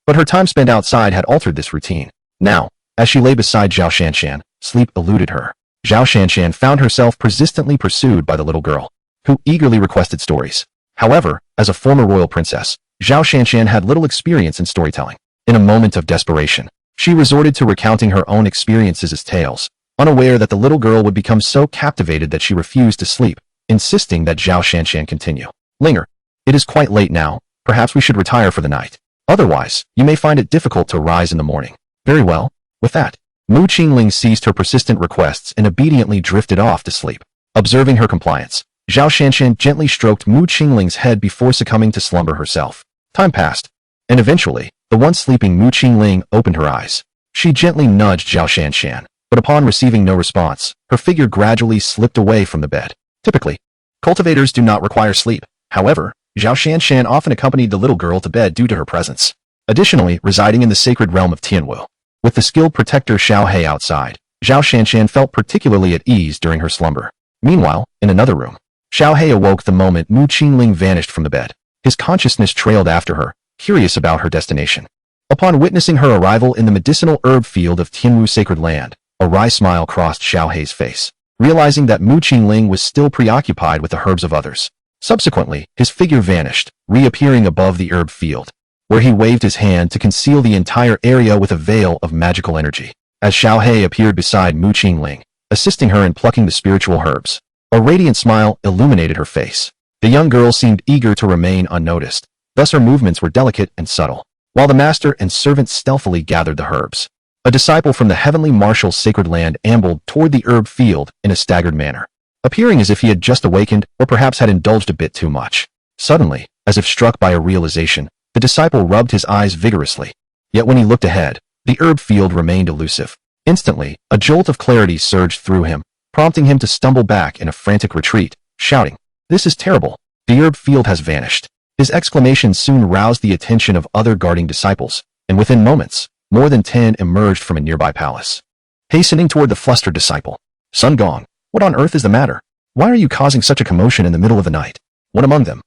But her time spent outside had altered this routine. Now, as she lay beside Zhao Shanshan, sleep eluded her. Zhao Shanshan found herself persistently pursued by the little girl, who eagerly requested stories. However, as a former royal princess, Zhao Shanshan had little experience in storytelling. In a moment of desperation, she resorted to recounting her own experiences as tales, unaware that the little girl would become so captivated that she refused to sleep, insisting that Zhao Shanshan continue. Linger, it is quite late now. Perhaps we should retire for the night. Otherwise, you may find it difficult to rise in the morning. Very well. With that, Mu Qingling ceased her persistent requests and obediently drifted off to sleep. Observing her compliance, Zhao Shanshan gently stroked Mu Qingling's head before succumbing to slumber herself. Time passed, and eventually, the once sleeping Mu Qingling opened her eyes. She gently nudged Zhao Shanshan, but upon receiving no response, her figure gradually slipped away from the bed. Typically, cultivators do not require sleep. However, Zhao Shanshan often accompanied the little girl to bed due to her presence. Additionally, residing in the sacred realm of Tianwu, with the skilled protector Xiaohei outside, Zhao Shanshan felt particularly at ease during her slumber. Meanwhile, in another room, Xiaohei awoke the moment Mu Qingling vanished from the bed. His consciousness trailed after her, curious about her destination. Upon witnessing her arrival in the medicinal herb field of Tianwu sacred land, a wry smile crossed Xiaohei's face, realizing that Mu Qingling was still preoccupied with the herbs of others. Subsequently, his figure vanished, reappearing above the herb field, where he waved his hand to conceal the entire area with a veil of magical energy. As Xiaohei appeared beside Mu Qingling, assisting her in plucking the spiritual herbs, a radiant smile illuminated her face. The young girl seemed eager to remain unnoticed, thus her movements were delicate and subtle, while the master and servant stealthily gathered the herbs. A disciple from the heavenly marshal's sacred land ambled toward the herb field in a staggered manner, appearing as if he had just awakened or perhaps had indulged a bit too much. Suddenly, as if struck by a realization, the disciple rubbed his eyes vigorously. Yet when he looked ahead, the herb field remained elusive. Instantly, a jolt of clarity surged through him, prompting him to stumble back in a frantic retreat, shouting, "This is terrible! The herb field has vanished." His exclamation soon roused the attention of other guarding disciples, and within moments, more than 10 emerged from a nearby palace. Hastening toward the flustered disciple, "Sun Gong, what on earth is the matter? Why are you causing such a commotion in the middle of the night?" One among them,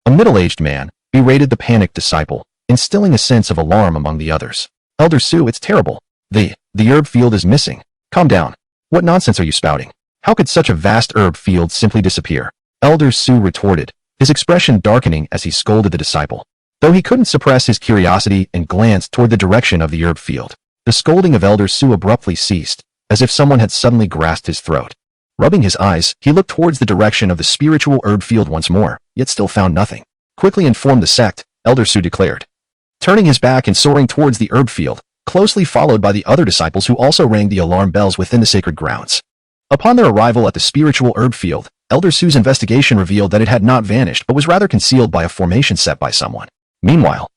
a middle-aged man, berated the panicked disciple, instilling a sense of alarm among the others. "Elder Su, it's terrible. The herb field is missing. Calm down. What nonsense are you spouting? How could such a vast herb field simply disappear?" Elder Su retorted, his expression darkening as he scolded the disciple. Though he couldn't suppress his curiosity and glanced toward the direction of the herb field, the scolding of Elder Su abruptly ceased, as if someone had suddenly grasped his throat. Rubbing his eyes, he looked towards the direction of the spiritual herb field once more, yet still found nothing. "Quickly inform the sect," Elder Su declared, turning his back and soaring towards the herb field, closely followed by the other disciples who also rang the alarm bells within the sacred grounds. Upon their arrival at the spiritual herb field, Elder Su's investigation revealed that it had not vanished but was rather concealed by a formation set by someone. Meanwhile,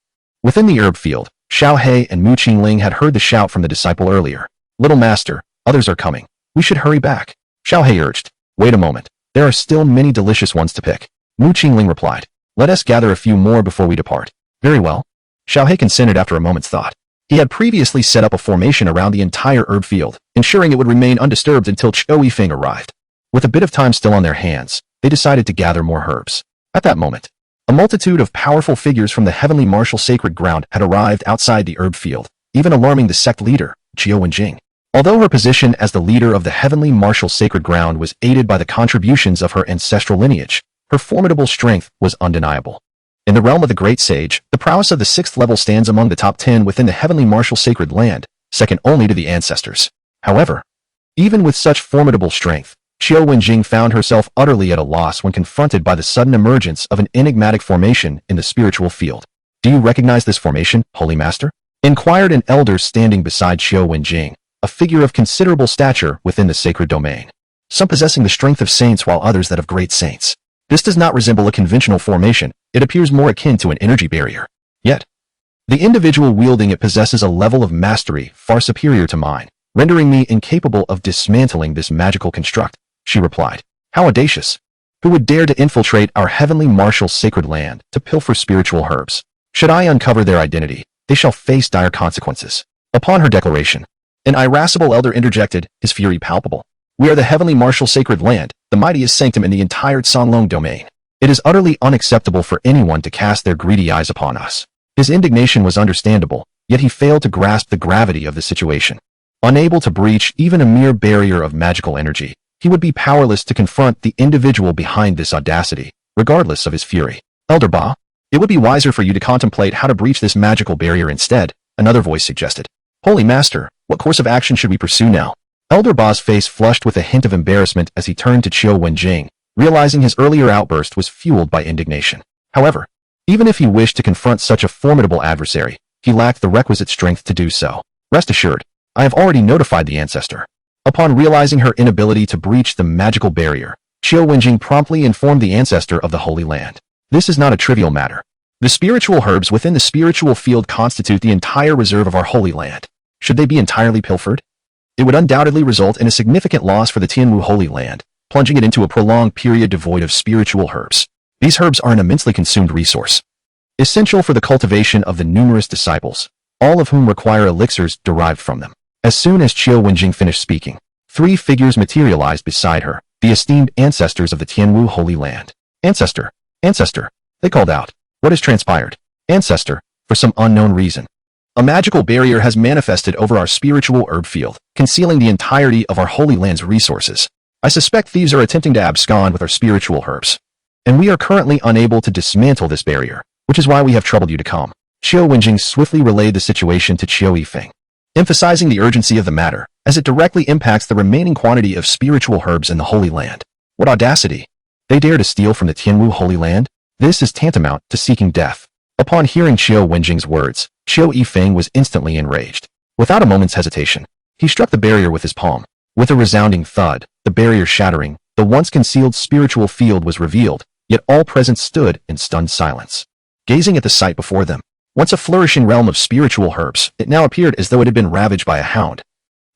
within the herb field, Xiaohei and Mu Qingling had heard the shout from the disciple earlier. "Little master, others are coming. We should hurry back," Xiaohei urged. "Wait a moment. There are still many delicious ones to pick," Mu Qingling replied. "Let us gather a few more before we depart." "Very well." Xiaohei consented after a moment's thought. He had previously set up a formation around the entire herb field, ensuring it would remain undisturbed until Chou Yifeng arrived. With a bit of time still on their hands, they decided to gather more herbs. At that moment, a multitude of powerful figures from the heavenly martial sacred ground had arrived outside the herb field, even alarming the sect leader, Jiao Wenjing. Although her position as the leader of the heavenly martial sacred ground was aided by the contributions of her ancestral lineage, her formidable strength was undeniable. In the realm of the great sage, the prowess of the 6th level stands among the top 10 within the heavenly martial sacred land, second only to the ancestors. However, even with such formidable strength, Qiu Wenjing found herself utterly at a loss when confronted by the sudden emergence of an enigmatic formation in the spiritual field. "Do you recognize this formation, Holy Master?" inquired an elder standing beside Qiu Wenjing, a figure of considerable stature within the sacred domain. "Some possessing the strength of saints while others that of great saints. This does not resemble a conventional formation, it appears more akin to an energy barrier. Yet, the individual wielding it possesses a level of mastery far superior to mine, rendering me incapable of dismantling this magical construct," she replied. "How audacious! Who would dare to infiltrate our heavenly martial sacred land to pilfer spiritual herbs? Should I uncover their identity, they shall face dire consequences." Upon her declaration, an irascible elder interjected, his fury palpable. "We are the heavenly martial sacred land, the mightiest sanctum in the entire Sanlong domain. It is utterly unacceptable for anyone to cast their greedy eyes upon us." His indignation was understandable, yet he failed to grasp the gravity of the situation. Unable to breach even a mere barrier of magical energy, he would be powerless to confront the individual behind this audacity, regardless of his fury. "Elder Ba, it would be wiser for you to contemplate how to breach this magical barrier instead," another voice suggested. "Holy Master, what course of action should we pursue now?" Elder Ba's face flushed with a hint of embarrassment as he turned to Qiu Wenjing, realizing his earlier outburst was fueled by indignation. However, even if he wished to confront such a formidable adversary, he lacked the requisite strength to do so. "Rest assured, I have already notified the ancestor." Upon realizing her inability to breach the magical barrier, Qiu Wenjing promptly informed the ancestor of the Holy Land. "This is not a trivial matter. The spiritual herbs within the spiritual field constitute the entire reserve of our Holy Land. Should they be entirely pilfered, it would undoubtedly result in a significant loss for the Tianwu Holy Land, plunging it into a prolonged period devoid of spiritual herbs. These herbs are an immensely consumed resource, essential for the cultivation of the numerous disciples, all of whom require elixirs derived from them." As soon as Qiu Wenjing finished speaking, three figures materialized beside her, the esteemed ancestors of the Tianwu Holy Land. "Ancestor, ancestor," they called out. "What has transpired?" "Ancestor, for some unknown reason, a magical barrier has manifested over our spiritual herb field, concealing the entirety of our Holy Land's resources. I suspect thieves are attempting to abscond with our spiritual herbs, and we are currently unable to dismantle this barrier, which is why we have troubled you to come." Qiu Wenjing swiftly relayed the situation to Qiu Yifeng, emphasizing the urgency of the matter, as it directly impacts the remaining quantity of spiritual herbs in the Holy Land. "What audacity! They dare to steal from the Tianwu Holy Land? This is tantamount to seeking death." Upon hearing Qiu Wenjing's words, Qiu Yifeng was instantly enraged. Without a moment's hesitation, he struck the barrier with his palm. With a resounding thud, the barrier shattering, the once concealed spiritual field was revealed, yet all present stood in stunned silence, gazing at the sight before them. Once a flourishing realm of spiritual herbs, it now appeared as though it had been ravaged by a hound,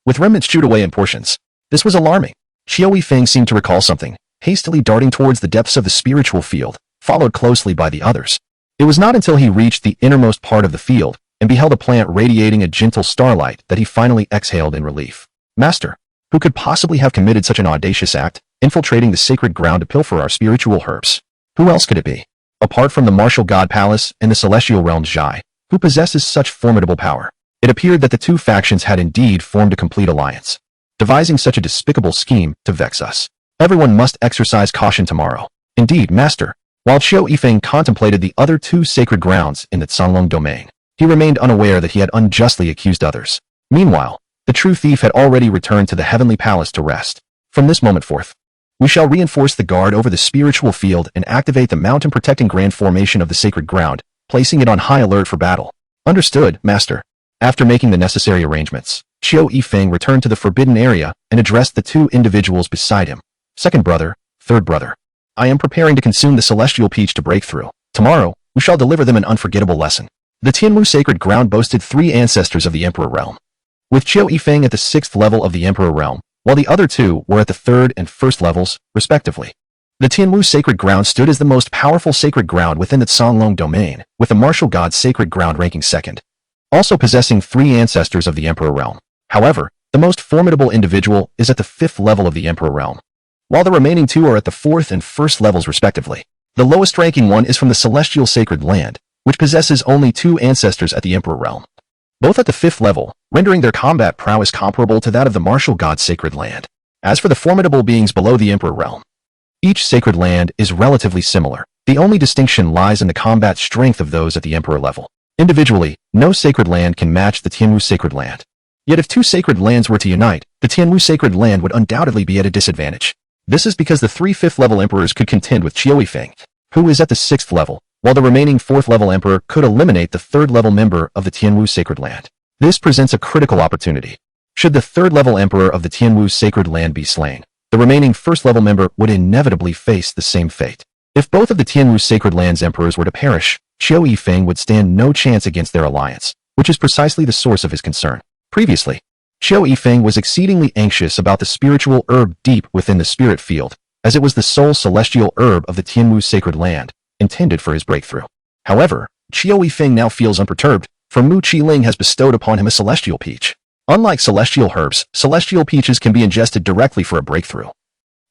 with remnants chewed away in portions. This was alarming. Qiu Yifeng seemed to recall something, hastily darting towards the depths of the spiritual field, followed closely by the others. It was not until he reached the innermost part of the field and beheld a plant radiating a gentle starlight that he finally exhaled in relief. "Master, who could possibly have committed such an audacious act, infiltrating the sacred ground to pilfer our spiritual herbs? Who else could it be? Apart from the martial god palace and the celestial realm Zhai, who possesses such formidable power?" It appeared that the two factions had indeed formed a complete alliance, devising such a despicable scheme to vex us. "Everyone must exercise caution tomorrow." "Indeed, Master." While Qiu Yifeng contemplated the other two sacred grounds in the Sanlong domain, he remained unaware that he had unjustly accused others. Meanwhile, the true thief had already returned to the heavenly palace to rest. "From this moment forth, we shall reinforce the guard over the spiritual field and activate the mountain-protecting grand formation of the sacred ground, placing it on high alert for battle." "Understood, Master." After making the necessary arrangements, Qiu Yifeng returned to the forbidden area and addressed the two individuals beside him. "Second brother, third brother, I am preparing to consume the celestial peach to break through. Tomorrow, we shall deliver them an unforgettable lesson." The Tianwu sacred ground boasted three ancestors of the Emperor realm, with Qiu Yifeng at the 6th level of the Emperor realm, while the other two were at the 3rd and 1st levels, respectively. The Tianwu sacred ground stood as the most powerful sacred ground within the Sanlong domain, with the martial god sacred ground ranking 2nd, also possessing three ancestors of the Emperor realm. However, the most formidable individual is at the 5th level of the Emperor realm, while the remaining two are at the 4th and 1st levels respectively. The lowest ranking one is from the celestial sacred land, which possesses only two ancestors at the Emperor realm, both at the 5th level, rendering their combat prowess comparable to that of the martial god sacred land. As for the formidable beings below the Emperor realm, each sacred land is relatively similar. The only distinction lies in the combat strength of those at the Emperor level. Individually, no sacred land can match the Tianwu sacred land. Yet if two sacred lands were to unite, the Tianwu sacred land would undoubtedly be at a disadvantage. This is because the 3 5th-level emperors could contend with Qiu Yifeng, who is at the 6th level, while the remaining 4th-level emperor could eliminate the 3rd-level member of the Tianwu sacred land. This presents a critical opportunity. Should the 3rd-level emperor of the Tianwu sacred land be slain, the remaining 1st-level member would inevitably face the same fate. If both of the Tianwu sacred land's emperors were to perish, Qiu Yifeng would stand no chance against their alliance, which is precisely the source of his concern. Previously, Qiu Yifeng was exceedingly anxious about the spiritual herb deep within the spirit field, as it was the sole celestial herb of the Tianwu sacred land, intended for his breakthrough. However, Qiu Yifeng now feels unperturbed, for Mu Qiling has bestowed upon him a celestial peach. Unlike celestial herbs, celestial peaches can be ingested directly for a breakthrough,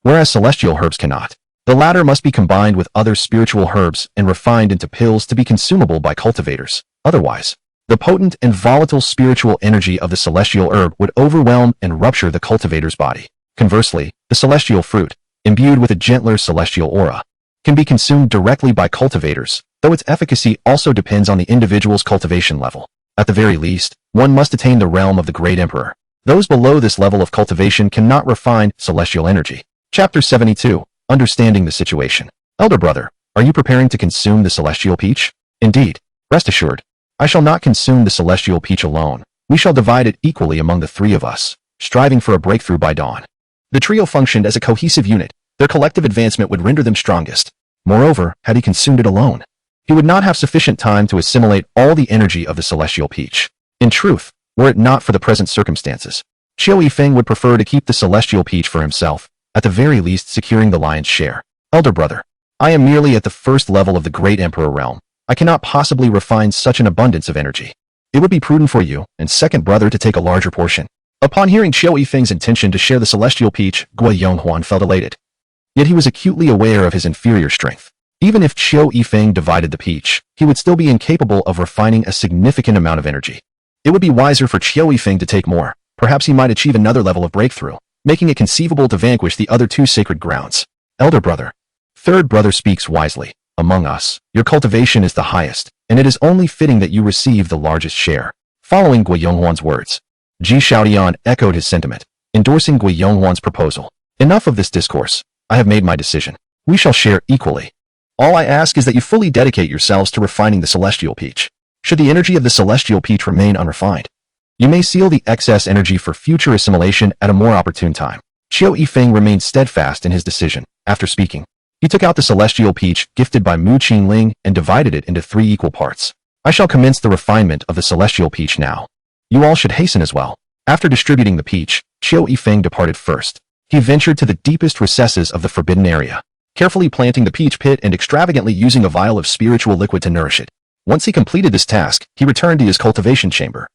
whereas celestial herbs cannot. The latter must be combined with other spiritual herbs and refined into pills to be consumable by cultivators. Otherwise, the potent and volatile spiritual energy of the celestial herb would overwhelm and rupture the cultivator's body. Conversely, the celestial fruit, imbued with a gentler celestial aura, can be consumed directly by cultivators, though its efficacy also depends on the individual's cultivation level. At the very least, one must attain the realm of the Great Emperor. Those below this level of cultivation cannot refine celestial energy. Chapter 72. Understanding the situation. Elder brother, are you preparing to consume the celestial peach? Indeed. Rest assured, I shall not consume the celestial peach alone. We shall divide it equally among the 3 of us, striving for a breakthrough by dawn. The trio functioned as a cohesive unit. Their collective advancement would render them strongest. Moreover, had he consumed it alone, he would not have sufficient time to assimilate all the energy of the celestial peach. In truth, were it not for the present circumstances, Qiu Yifeng would prefer to keep the celestial peach for himself, at the very least securing the lion's share. Elder brother, I am merely at the 1st level of the Great Emperor realm. I cannot possibly refine such an abundance of energy. It would be prudent for you and 2nd brother to take a larger portion. Upon hearing Qiu Yifeng's intention to share the celestial peach, Gui Yonghuan felt elated. Yet he was acutely aware of his inferior strength. Even if Qiu Yifeng divided the peach, he would still be incapable of refining a significant amount of energy. It would be wiser for Qiu Yifeng to take more. Perhaps he might achieve another level of breakthrough, making it conceivable to vanquish the other 2 sacred grounds. Elder brother. 3rd brother speaks wisely. Among us, your cultivation is the highest, and it is only fitting that you receive the largest share. Following Gui Yonghuan's words, Ji Shaodian echoed his sentiment, endorsing Gui Yonghuan's proposal. Enough of this discourse. I have made my decision. We shall share equally. All I ask is that you fully dedicate yourselves to refining the celestial peach. Should the energy of the celestial peach remain unrefined, you may seal the excess energy for future assimilation at a more opportune time. Qiu Yifeng remained steadfast in his decision. After speaking, he took out the celestial peach gifted by Mu Qingling and divided it into 3 equal parts. I shall commence the refinement of the celestial peach now. You all should hasten as well. After distributing the peach, Qiu Yifeng departed first. He ventured to the deepest recesses of the forbidden area, carefully planting the peach pit and extravagantly using a vial of spiritual liquid to nourish it. Once he completed this task, he returned to his cultivation chamber,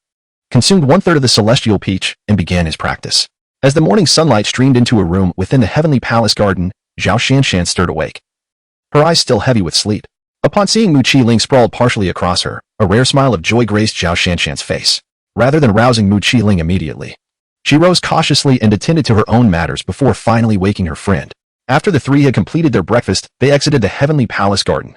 consumed 1/3 of the celestial peach, and began his practice. As the morning sunlight streamed into a room within the heavenly palace garden, Zhao Shanshan stirred awake, her eyes still heavy with sleep. Upon seeing Mu Qiling sprawled partially across her, a rare smile of joy graced Zhao Shanshan's face. Rather than rousing Mu Qiling immediately, she rose cautiously and attended to her own matters before finally waking her friend. After the 3 had completed their breakfast, they exited the heavenly palace garden.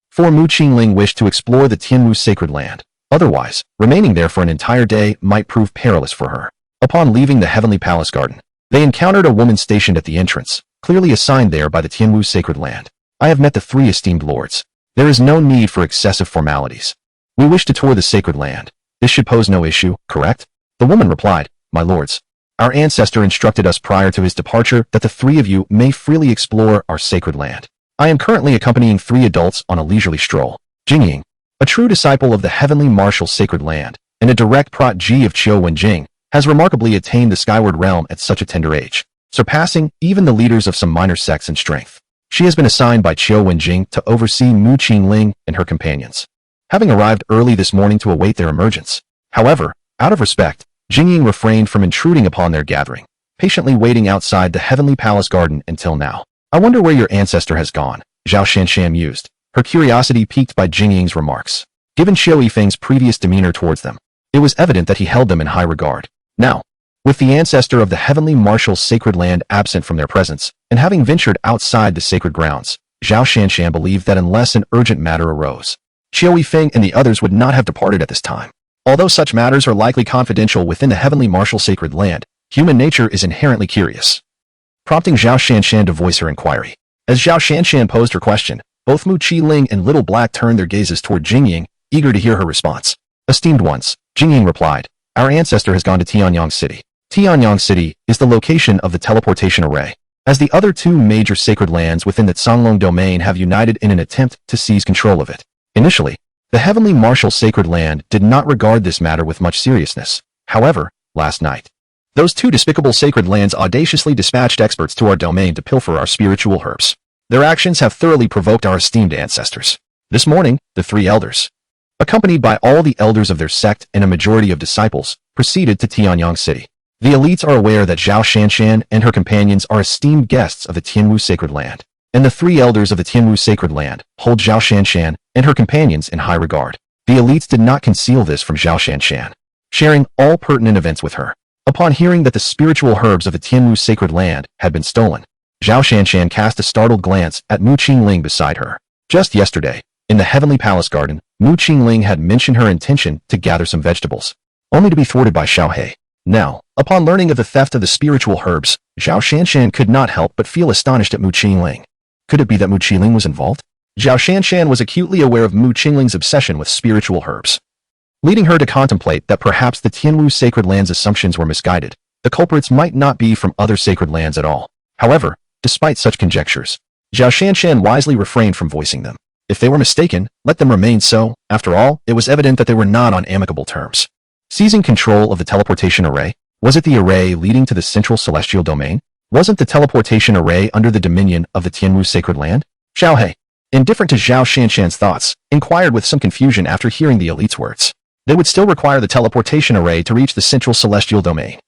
For Mu Qingling wished to explore the Tianwu sacred land. Otherwise, remaining there for an entire day might prove perilous for her. Upon leaving the heavenly palace garden, they encountered a woman stationed at the entrance, clearly assigned there by the Tianwu sacred land. I have met the 3 esteemed lords. There is no need for excessive formalities. We wish to tour the sacred land. This should pose no issue, correct? The woman replied, My lords, our ancestor instructed us prior to his departure that the 3 of you may freely explore our sacred land. I am currently accompanying 3 adults on a leisurely stroll. Jingying, a true disciple of the heavenly martial sacred land, and a direct protege of Qiu Wenjing, has remarkably attained the skyward realm at such a tender age, surpassing even the leaders of some minor sects in strength. She has been assigned by Qiu Wenjing to oversee Mu Qingling and her companions, having arrived early this morning to await their emergence. However, out of respect, Jingying refrained from intruding upon their gathering, patiently waiting outside the heavenly palace garden until now. I wonder where your ancestor has gone, Zhao Shanshan mused, her curiosity piqued by Jingying's remarks. Given Qiu Yifeng's previous demeanor towards them, it was evident that he held them in high regard. Now, with the ancestor of the heavenly martial sacred land absent from their presence, and having ventured outside the sacred grounds, Zhao Shanshan believed that unless an urgent matter arose, Qiu Yifeng and the others would not have departed at this time. Although such matters are likely confidential within the heavenly martial sacred land, human nature is inherently curious, prompting Zhao Shanshan to voice her inquiry. As Zhao Shanshan posed her question, both Mu Qi-ling and Little Black turned their gazes toward Jingying, eager to hear her response. Esteemed ones, Jingying replied, our ancestor has gone to Tianyang City. Tianyang City is the location of the teleportation array, as the other two major sacred lands within the Canglong domain have united in an attempt to seize control of it. Initially, the heavenly martial sacred land did not regard this matter with much seriousness. However, last night, those two despicable sacred lands audaciously dispatched experts to our domain to pilfer our spiritual herbs. Their actions have thoroughly provoked our esteemed ancestors. This morning, the three elders, accompanied by all the elders of their sect and a majority of disciples, proceeded to Tianyang City. The elites are aware that Zhao Shanshan and her companions are esteemed guests of the Tianwu sacred land, and the three elders of the Tianwu sacred land hold Zhao Shanshan and her companions in high regard. The elites did not conceal this from Zhao Shanshan, sharing all pertinent events with her. Upon hearing that the spiritual herbs of the Tianwu sacred land had been stolen, Zhao Shanshan cast a startled glance at Mu Qingling beside her. Just yesterday, in the heavenly palace garden, Mu Qingling had mentioned her intention to gather some vegetables, only to be thwarted by Xiao He. Now, upon learning of the theft of the spiritual herbs, Zhao Shanshan could not help but feel astonished at Mu Qingling. Could it be that Mu Qingling was involved? Zhao Shanshan was acutely aware of Mu Qingling's obsession with spiritual herbs, leading her to contemplate that perhaps the Tianwu sacred land's assumptions were misguided. The culprits might not be from other sacred lands at all. However, despite such conjectures, Zhao Shanshan wisely refrained from voicing them. If they were mistaken, let them remain so. After all, it was evident that they were not on amicable terms. Seizing control of the teleportation array, was it the array leading to the central celestial domain? Wasn't the teleportation array under the dominion of the Tianwu sacred land? Xiao He, indifferent to Zhao Shanshan's thoughts, inquired with some confusion after hearing the elite's words. They would still require the teleportation array to reach the central celestial domain.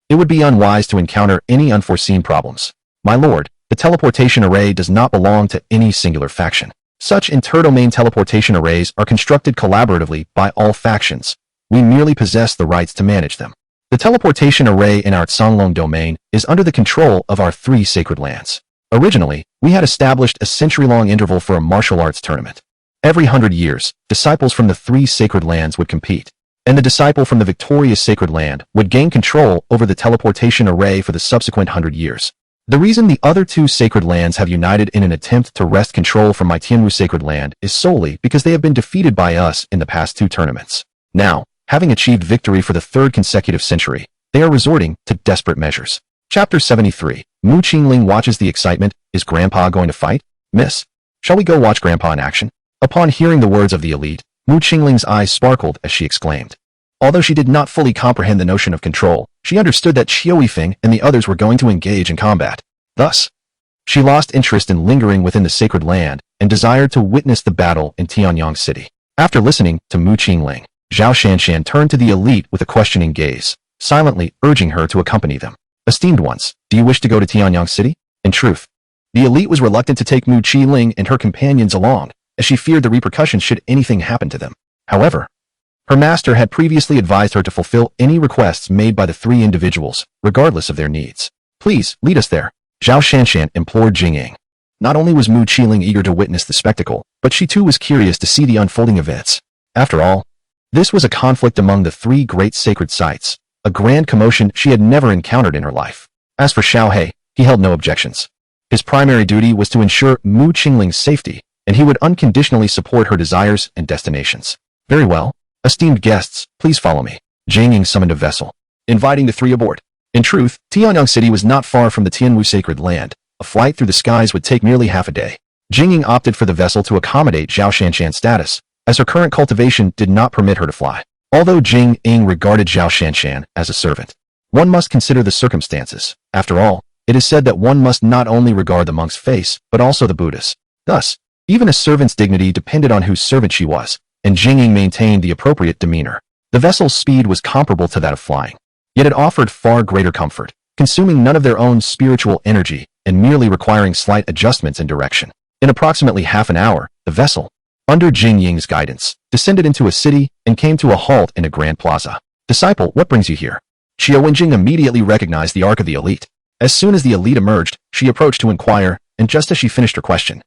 It would be unwise to encounter any unforeseen problems. My lord, the teleportation array does not belong to any singular faction. Such inter-domain teleportation arrays are constructed collaboratively by all factions. We merely possess the rights to manage them. The teleportation array in our Canglong domain is under the control of our three sacred lands. Originally, we had established a century-long interval for a martial arts tournament. Every 100 years, disciples from the three sacred lands would compete, and the disciple from the victorious sacred land would gain control over the teleportation array for the subsequent 100 years. The reason the other two sacred lands have united in an attempt to wrest control from my Tianwu sacred land is solely because they have been defeated by us in the past two tournaments. Now, having achieved victory for the third consecutive century, they are resorting to desperate measures. Chapter 73. Mu Qingling watches the excitement. Is Grandpa going to fight? Miss, shall we go watch Grandpa in action? Upon hearing the words of the elite, Mu Qingling's eyes sparkled as she exclaimed. Although she did not fully comprehend the notion of control, she understood that Qiu Yifeng and the others were going to engage in combat. Thus, she lost interest in lingering within the sacred land and desired to witness the battle in Tianyang City. After listening to Mu Qingling, Zhao Shanshan turned to the elite with a questioning gaze, silently urging her to accompany them. Esteemed ones, do you wish to go to Tianyang City? In truth, the elite was reluctant to take Mu Qingling and her companions along, as she feared the repercussions should anything happen to them. However, her master had previously advised her to fulfill any requests made by the three individuals, regardless of their needs. Please, lead us there, Zhao Shanshan implored Jingying. Not only was Mu Qingling eager to witness the spectacle, but she too was curious to see the unfolding events. After all, this was a conflict among the three great sacred sites, a grand commotion she had never encountered in her life. As for Xiao He, he held no objections. His primary duty was to ensure Mu Qingling's safety, and he would unconditionally support her desires and destinations. Very well. Esteemed guests, please follow me. Jingying summoned a vessel, inviting the three aboard. In truth, Tianyang City was not far from the Tianwu sacred land. A flight through the skies would take merely half a day. Jingying opted for the vessel to accommodate Zhao Shanshan's status, as her current cultivation did not permit her to fly. Although Jingying regarded Zhao Shanshan as a servant, one must consider the circumstances. After all, it is said that one must not only regard the monk's face, but also the Buddha's. Thus, even a servant's dignity depended on whose servant she was, and Jingying maintained the appropriate demeanor. The vessel's speed was comparable to that of flying, yet it offered far greater comfort, consuming none of their own spiritual energy and merely requiring slight adjustments in direction. In approximately half an hour, the vessel, under Jingying's guidance, descended into a city and came to a halt in a grand plaza. Disciple, what brings you here? Qiu Wenjing immediately recognized the arc of the elite. As soon as the elite emerged, she approached to inquire, and just as she finished her question,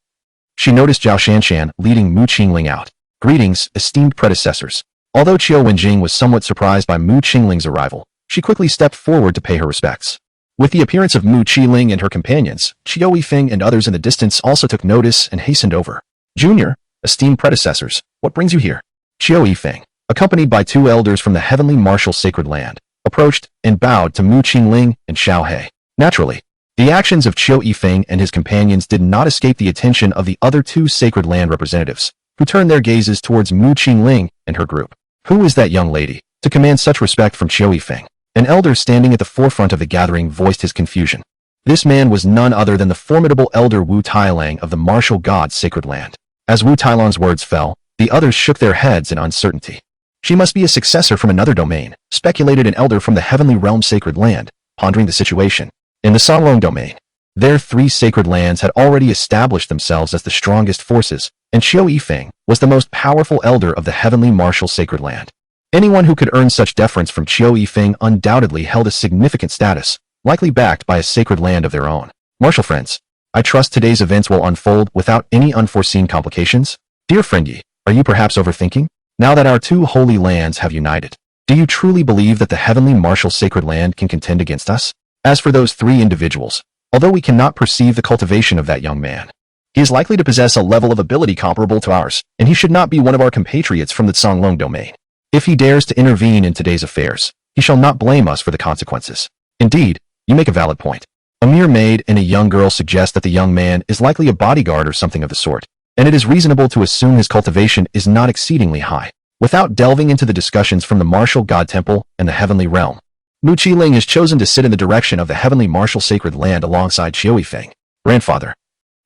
she noticed Zhao Shanshan leading Mu Qingling out. Greetings, esteemed predecessors. Although Qiu Wenjing was somewhat surprised by Mu Qingling's arrival, she quickly stepped forward to pay her respects. With the appearance of Mu Qiling and her companions, Qiu Yifeng and others in the distance also took notice and hastened over. Junior, esteemed predecessors, what brings you here? Qiu Yifeng, accompanied by two elders from the heavenly martial sacred land, approached and bowed to Mu Qingling and Xiao He. Naturally, the actions of Qiu Yifeng and his companions did not escape the attention of the other two sacred land representatives, who turned their gazes towards Mu Qingling and her group. Who is that young lady to command such respect from Qiu Yifeng? An elder standing at the forefront of the gathering voiced his confusion. This man was none other than the formidable elder Wu Tailang of the martial god's sacred land. As Wu Tailang's words fell, the others shook their heads in uncertainty. She must be a successor from another domain, speculated an elder from the heavenly realm sacred land, pondering the situation. In the Songlong domain, their three sacred lands had already established themselves as the strongest forces, and Qiu Yifeng was the most powerful elder of the heavenly martial sacred land. Anyone who could earn such deference from Qiu Yifeng undoubtedly held a significant status, likely backed by a sacred land of their own. Martial friends, I trust today's events will unfold without any unforeseen complications. Dear friend Yi, are you perhaps overthinking? Now that our two holy lands have united, do you truly believe that the heavenly martial sacred land can contend against us? As for those three individuals, although we cannot perceive the cultivation of that young man, he is likely to possess a level of ability comparable to ours, and he should not be one of our compatriots from the Songlong domain. If he dares to intervene in today's affairs, he shall not blame us for the consequences. Indeed, you make a valid point. A mere maid and a young girl suggest that the young man is likely a bodyguard or something of the sort, and it is reasonable to assume his cultivation is not exceedingly high. Without delving into the discussions from the martial god temple and the heavenly realm, Mu Qiling is chosen to sit in the direction of the heavenly martial sacred land alongside Qiu Yifeng. Grandfather,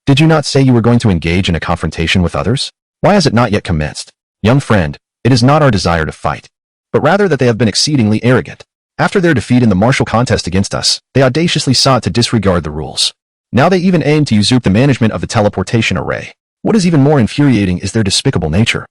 did you not say you were going to engage in a confrontation with others? Why has it not yet commenced? Young friend, it is not our desire to fight, but rather that they have been exceedingly arrogant. After their defeat in the martial contest against us, they audaciously sought to disregard the rules. Now they even aim to usurp the management of the teleportation array. What is even more infuriating is their despicable nature.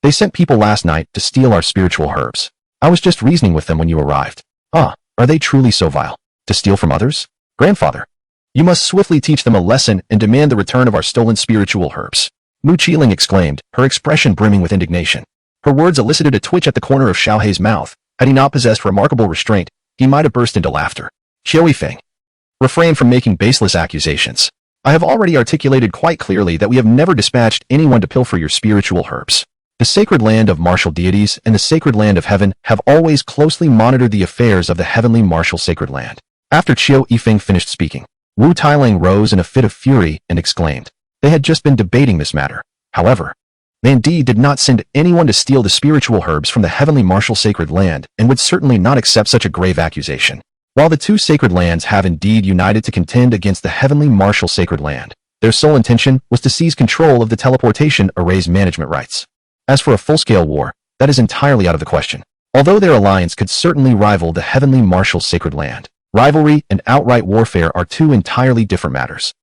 They sent people last night to steal our spiritual herbs. I was just reasoning with them when you arrived. Ah, are they truly so vile? To steal from others? Grandfather, you must swiftly teach them a lesson and demand the return of our stolen spiritual herbs. Mu Qiling exclaimed, her expression brimming with indignation. Her words elicited a twitch at the corner of Xiao Hei's mouth. Had he not possessed remarkable restraint, he might have burst into laughter. Qiu Yifeng, refrain from making baseless accusations. I have already articulated quite clearly that we have never dispatched anyone to pilfer your spiritual herbs. The sacred land of martial deities and the sacred land of heaven have always closely monitored the affairs of the heavenly martial sacred land. After Qiu Yifeng finished speaking, Wu Tailang rose in a fit of fury and exclaimed. They had just been debating this matter. However, they indeed did not send anyone to steal the spiritual herbs from the heavenly martial sacred land and would certainly not accept such a grave accusation. While the two sacred lands have indeed united to contend against the heavenly martial sacred land, their sole intention was to seize control of the teleportation array's management rights. As for a full-scale war, that is entirely out of the question. Although their alliance could certainly rival the heavenly martial sacred land, rivalry and outright warfare are two entirely different matters.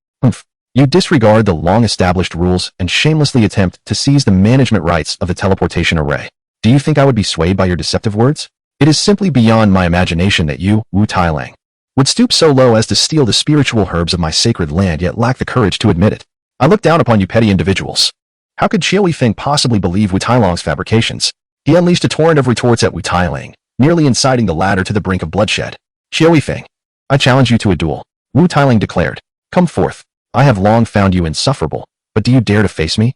You disregard the long-established rules and shamelessly attempt to seize the management rights of the teleportation array. Do you think I would be swayed by your deceptive words? It is simply beyond my imagination that you, Wu Tailang, would stoop so low as to steal the spiritual herbs of my sacred land yet lack the courage to admit it. I look down upon you petty individuals. How could Qiu Yifeng possibly believe Wu Tailang's fabrications? He unleashed a torrent of retorts at Wu Tailang, nearly inciting the latter to the brink of bloodshed. Qiu Yifeng, I challenge you to a duel, Wu Tailang declared. Come forth. I have long found you insufferable, but do you dare to face me?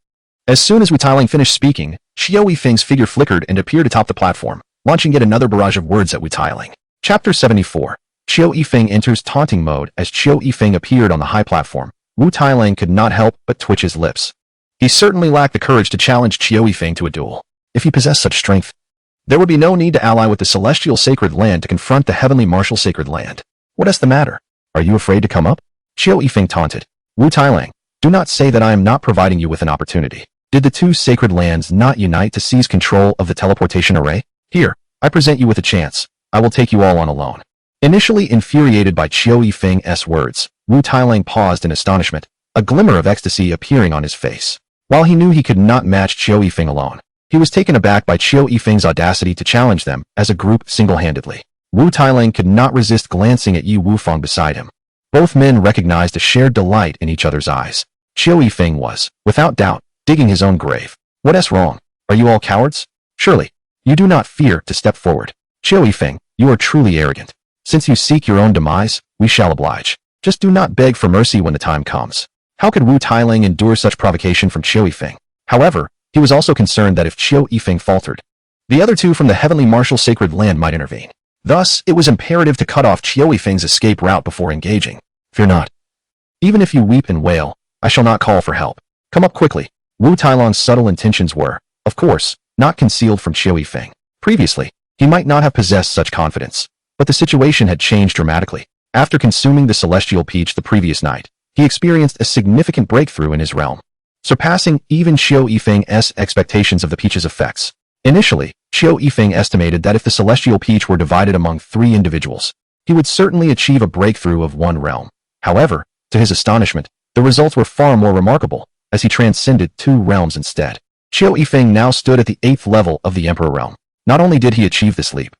As soon as Wu Tailang finished speaking, Qiu Yifeng's figure flickered and appeared atop the platform, launching yet another barrage of words at Wu Tailang. Chapter 74. Qiu Yifeng enters taunting mode. As Qiu Yifeng appeared on the high platform, Wu Tailang could not help but twitch his lips. He certainly lacked the courage to challenge Qiu Yifeng to a duel. If he possessed such strength, there would be no need to ally with the celestial sacred land to confront the heavenly martial sacred land. What is the matter? Are you afraid to come up? Qiu Yifeng taunted. Wu Tailang, do not say that I am not providing you with an opportunity. Did the two sacred lands not unite to seize control of the teleportation array? Here, I present you with a chance. I will take you all on alone. Initially infuriated by Qiu Yifeng's words, Wu Tailang paused in astonishment, a glimmer of ecstasy appearing on his face. While he knew he could not match Qiu Yifeng alone, he was taken aback by Qiu Yifeng's audacity to challenge them as a group single-handedly. Wu Tailang could not resist glancing at Yi Wufeng beside him. Both men recognized a shared delight in each other's eyes. Qiu Yifeng was, without doubt, digging his own grave. What's wrong? Are you all cowards? Surely, You do not fear to step forward. Qiu Yifeng, you are truly arrogant. Since you seek your own demise, we shall oblige. Just do not beg for mercy when the time comes. How could Wu Tailang endure such provocation from Qiu Yifeng? However, he was also concerned that if Qiu Yifeng faltered, the other two from the heavenly martial sacred land might intervene. Thus, it was imperative to cut off Qiu Yifeng's escape route before engaging. Fear not. Even if you weep and wail, I shall not call for help. Come up quickly. Wu Tailang's subtle intentions were, of course, not concealed from Qiu Yifeng. Previously, he might not have possessed such confidence, but the situation had changed dramatically. After consuming the celestial peach the previous night, he experienced a significant breakthrough in his realm, surpassing even Qiu Yifeng's expectations of the peach's effects. Initially, Qiu Yifeng estimated that if the celestial peach were divided among 3 individuals, he would certainly achieve a breakthrough of 1 realm. However, to his astonishment, the results were far more remarkable, as he transcended 2 realms instead. Qiu Yifeng now stood at the 8th level of the Emperor realm. Not only did he achieve this leap,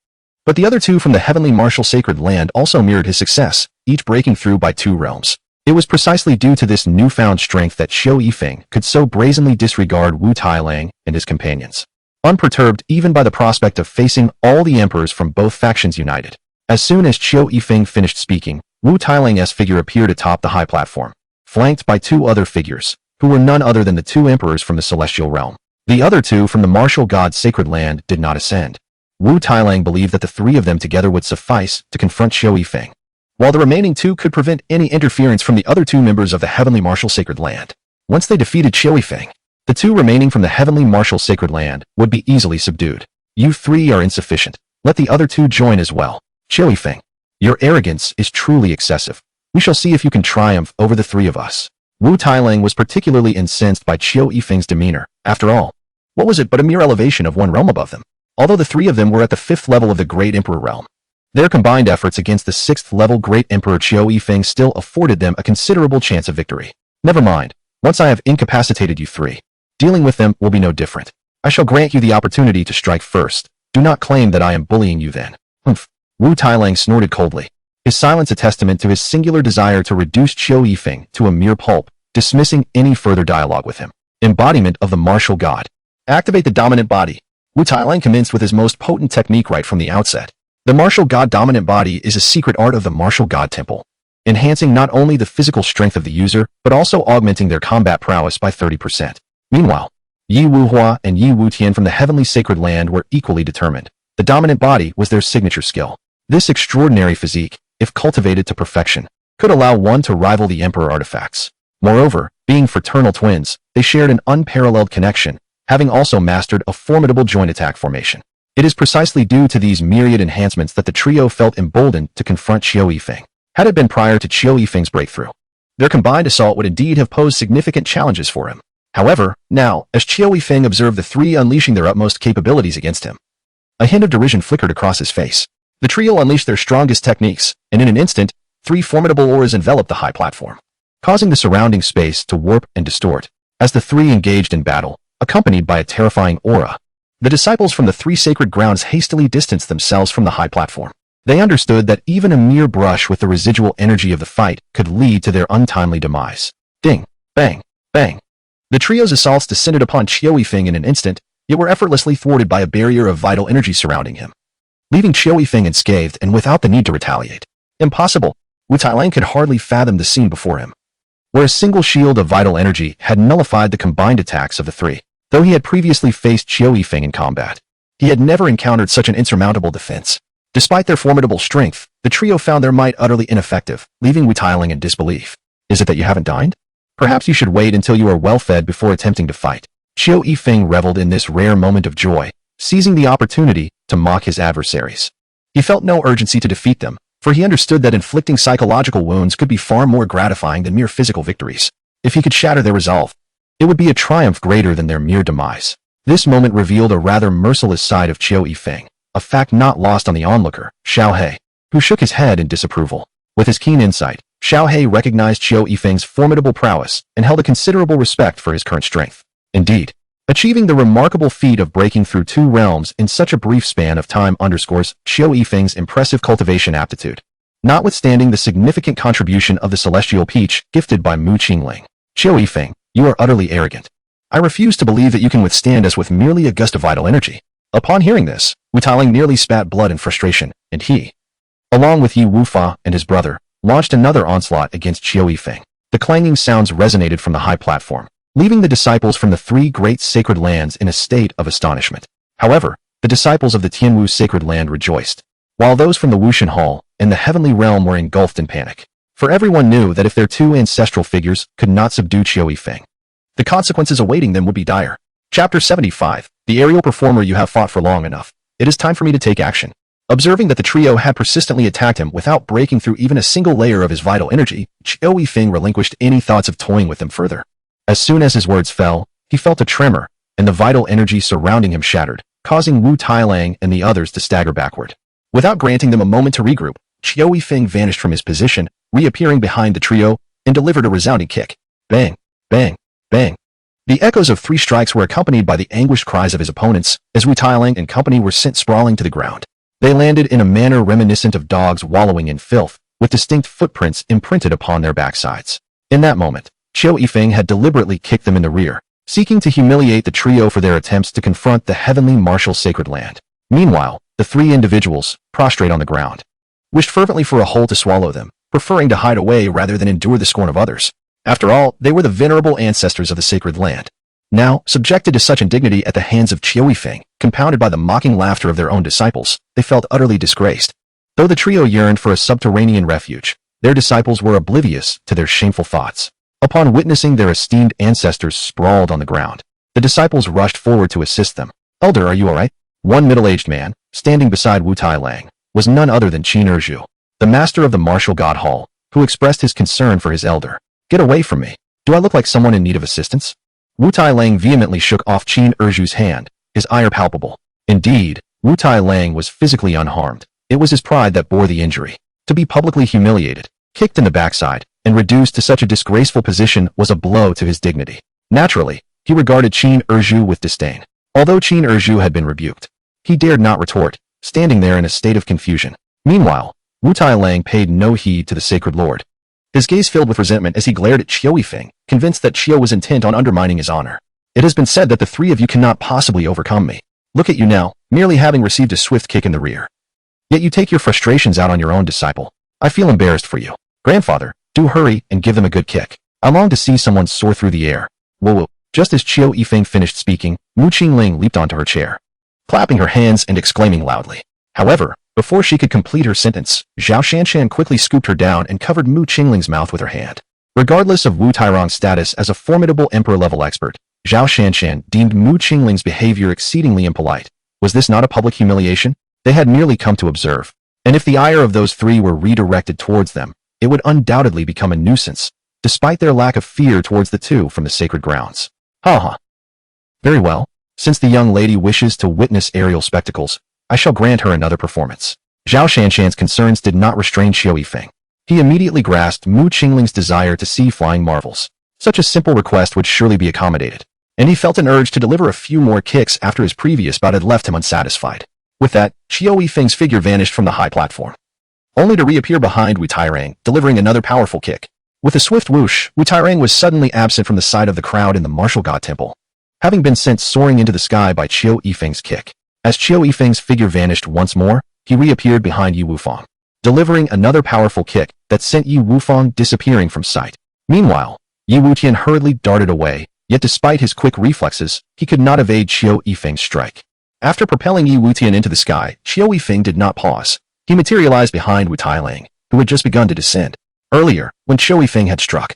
but the other 2 from the heavenly martial sacred land also mirrored his success, each breaking through by 2 realms. It was precisely due to this newfound strength that Qiu Yifeng could so brazenly disregard Wu Tailang and his companions, unperturbed even by the prospect of facing all the emperors from both factions united. As soon as Qiu Yifeng finished speaking, Wu Tailang's figure appeared atop the high platform, flanked by 2 other figures, who were none other than the 2 emperors from the celestial realm. The other 2 from the martial god's sacred land did not ascend. Wu Tailang believed that the 3 of them together would suffice to confront Qiu Yifeng, while the remaining 2 could prevent any interference from the other 2 members of the heavenly martial sacred land. Once they defeated Qiu Yifeng, the 2 remaining from the heavenly martial sacred land would be easily subdued. You 3 are insufficient. Let the other 2 join as well. Qiu Yifeng, your arrogance is truly excessive. We shall see if you can triumph over the 3 of us. Wu Tailang was particularly incensed by Qiu Yifeng's demeanor. After all, what was it but a mere elevation of 1 realm above them? Although the 3 of them were at the 5th level of the Great Emperor realm, their combined efforts against the 6th level Great Emperor Qiu Yifeng still afforded them a considerable chance of victory. Never mind. Once I have incapacitated you 3, dealing with them will be no different. I shall grant you the opportunity to strike first. Do not claim that I am bullying you then. Humph. Wu Tailang snorted coldly, his silence a testament to his singular desire to reduce Qiu Yifeng to a mere pulp, dismissing any further dialogue with him. Embodiment of the martial god. Activate the dominant body. Wu Tailang commenced with his most potent technique right from the outset. The martial god dominant body is a secret art of the martial god temple, enhancing not only the physical strength of the user, but also augmenting their combat prowess by 30%. Meanwhile, Yi Wuhua and Yi Wutian from the heavenly sacred land were equally determined. The dominant body was their signature skill. This extraordinary physique, if cultivated to perfection, could allow one to rival the emperor artifacts. Moreover, being fraternal twins, they shared an unparalleled connection, having also mastered a formidable joint attack formation. It is precisely due to these myriad enhancements that the trio felt emboldened to confront Qiu Yifeng. Had it been prior to Qiu Yifeng's breakthrough, their combined assault would indeed have posed significant challenges for him. However, now, as Qiu Yifeng observed the 3 unleashing their utmost capabilities against him, a hint of derision flickered across his face. The trio unleashed their strongest techniques, and in an instant, 3 formidable auras enveloped the high platform, causing the surrounding space to warp and distort. As the 3 engaged in battle, accompanied by a terrifying aura, the disciples from the 3 sacred grounds hastily distanced themselves from the high platform. They understood that even a mere brush with the residual energy of the fight could lead to their untimely demise. Ding! Bang! Bang! The trio's assaults descended upon Qiu Yifeng in an instant, yet were effortlessly thwarted by a barrier of vital energy surrounding him, leaving Qiu Yifeng unscathed and without the need to retaliate. Impossible! Wu Tailang could hardly fathom the scene before him, where a single shield of vital energy had nullified the combined attacks of the 3. Though he had previously faced Qiu Yifeng in combat, he had never encountered such an insurmountable defense. Despite their formidable strength, the trio found their might utterly ineffective, leaving Wu Tailang in disbelief. Is it that you haven't dined? Perhaps you should wait until you are well fed before attempting to fight. Qiu Yifeng reveled in this rare moment of joy, seizing the opportunity to mock his adversaries. He felt no urgency to defeat them, for he understood that inflicting psychological wounds could be far more gratifying than mere physical victories. If he could shatter their resolve, it would be a triumph greater than their mere demise. This moment revealed a rather merciless side of Qiu Yifeng, a fact not lost on the onlooker, Xiao He, who shook his head in disapproval. With his keen insight, Xiao He recognized Qiu Yifeng's formidable prowess and held a considerable respect for his current strength. Indeed, achieving the remarkable feat of breaking through 2 realms in such a brief span of time underscores Qiu Yifeng's impressive cultivation aptitude, notwithstanding the significant contribution of the celestial peach gifted by Mu Qingling. Qiu Yifeng, you are utterly arrogant. I refuse to believe that you can withstand us with merely a gust of vital energy. Upon hearing this, Wu Tailang nearly spat blood in frustration, and he, along with Yi Wufa and his brother, launched another onslaught against Qiu Yifeng. The clanging sounds resonated from the high platform, leaving the disciples from the three great sacred lands in a state of astonishment. However, the disciples of the Tianwu sacred land rejoiced, while those from the Wushan Hall and the heavenly realm were engulfed in panic. For everyone knew that if their two ancestral figures could not subdue Qiu Yifeng, the consequences awaiting them would be dire. Chapter 75. The aerial performer, you have fought for long enough. It is time for me to take action. Observing that the trio had persistently attacked him without breaking through even a single layer of his vital energy, Qiu Yifeng relinquished any thoughts of toying with them further. As soon as his words fell, he felt a tremor, and the vital energy surrounding him shattered, causing Wu Tailang and the others to stagger backward. Without granting them a moment to regroup, Qiu Yifeng vanished from his position, reappearing behind the trio, and delivered a resounding kick. Bang, bang, bang. The echoes of three strikes were accompanied by the anguished cries of his opponents, as Wu Tailang and company were sent sprawling to the ground. They landed in a manner reminiscent of dogs wallowing in filth, with distinct footprints imprinted upon their backsides. In that moment, Qiu Yifeng had deliberately kicked them in the rear, seeking to humiliate the trio for their attempts to confront the heavenly martial sacred land. Meanwhile, the three individuals, prostrate on the ground, wished fervently for a hole to swallow them, preferring to hide away rather than endure the scorn of others. After all, they were the venerable ancestors of the sacred land. Now, subjected to such indignity at the hands of Qiu Yifeng, compounded by the mocking laughter of their own disciples, they felt utterly disgraced. Though the trio yearned for a subterranean refuge, their disciples were oblivious to their shameful thoughts. Upon witnessing their esteemed ancestors sprawled on the ground, the disciples rushed forward to assist them. Elder, are you alright? One middle-aged man, standing beside Wu Tailang, was none other than Qin Erju, the master of the martial god hall, who expressed his concern for his elder. Get away from me. Do I look like someone in need of assistance? Wu Tailang vehemently shook off Qin Erju's hand, his ire palpable. Indeed, Wu Tailang was physically unharmed. It was his pride that bore the injury. To be publicly humiliated, kicked in the backside, and reduced to such a disgraceful position was a blow to his dignity. Naturally, he regarded Qin Erju with disdain. Although Qin Erju had been rebuked, he dared not retort, standing there in a state of confusion. Meanwhile, Wu Tailang paid no heed to the sacred lord. His gaze filled with resentment as he glared at Qiu Yifeng, convinced that Qiu was intent on undermining his honor. It has been said that the three of you cannot possibly overcome me. Look at you now, merely having received a swift kick in the rear. Yet you take your frustrations out on your own disciple. I feel embarrassed for you. Grandfather, do hurry and give them a good kick. I long to see someone soar through the air. Whoa. Just as Qiu Yifeng finished speaking, Mu Qingling leaped onto her chair, clapping her hands and exclaiming loudly. However, before she could complete her sentence, Zhao Shanshan quickly scooped her down and covered Mu Qingling's mouth with her hand. Regardless of Wu Tairong's status as a formidable emperor-level expert, Zhao Shanshan deemed Mu Qingling's behavior exceedingly impolite. Was this not a public humiliation? They had merely come to observe. And if the ire of those three were redirected towards them, it would undoubtedly become a nuisance, despite their lack of fear towards the two from the sacred grounds. Ha. Very well. Since the young lady wishes to witness aerial spectacles, I shall grant her another performance. Zhao Shanshan's concerns did not restrain Qiu Yifeng. He immediately grasped Mu Qingling's desire to see flying marvels. Such a simple request would surely be accommodated, and he felt an urge to deliver a few more kicks after his previous bout had left him unsatisfied. With that, Qiu Yifeng's figure vanished from the high platform, only to reappear behind Wu Tairang, delivering another powerful kick. With a swift whoosh, Wu Tairang was suddenly absent from the sight of the crowd in the martial god temple, having been sent soaring into the sky by Qiu Yifeng's kick. As Qiu Yifeng's figure vanished once more, he reappeared behind Yi Wufang, delivering another powerful kick that sent Yi Wufang disappearing from sight. Meanwhile, Yi Wutian hurriedly darted away, yet despite his quick reflexes, he could not evade Qiu Yifeng's strike. After propelling Yi Wutian into the sky, Qiu Yifeng did not pause. He materialized behind Wu Tailang, who had just begun to descend. Earlier, when Qiu Yifeng had struck,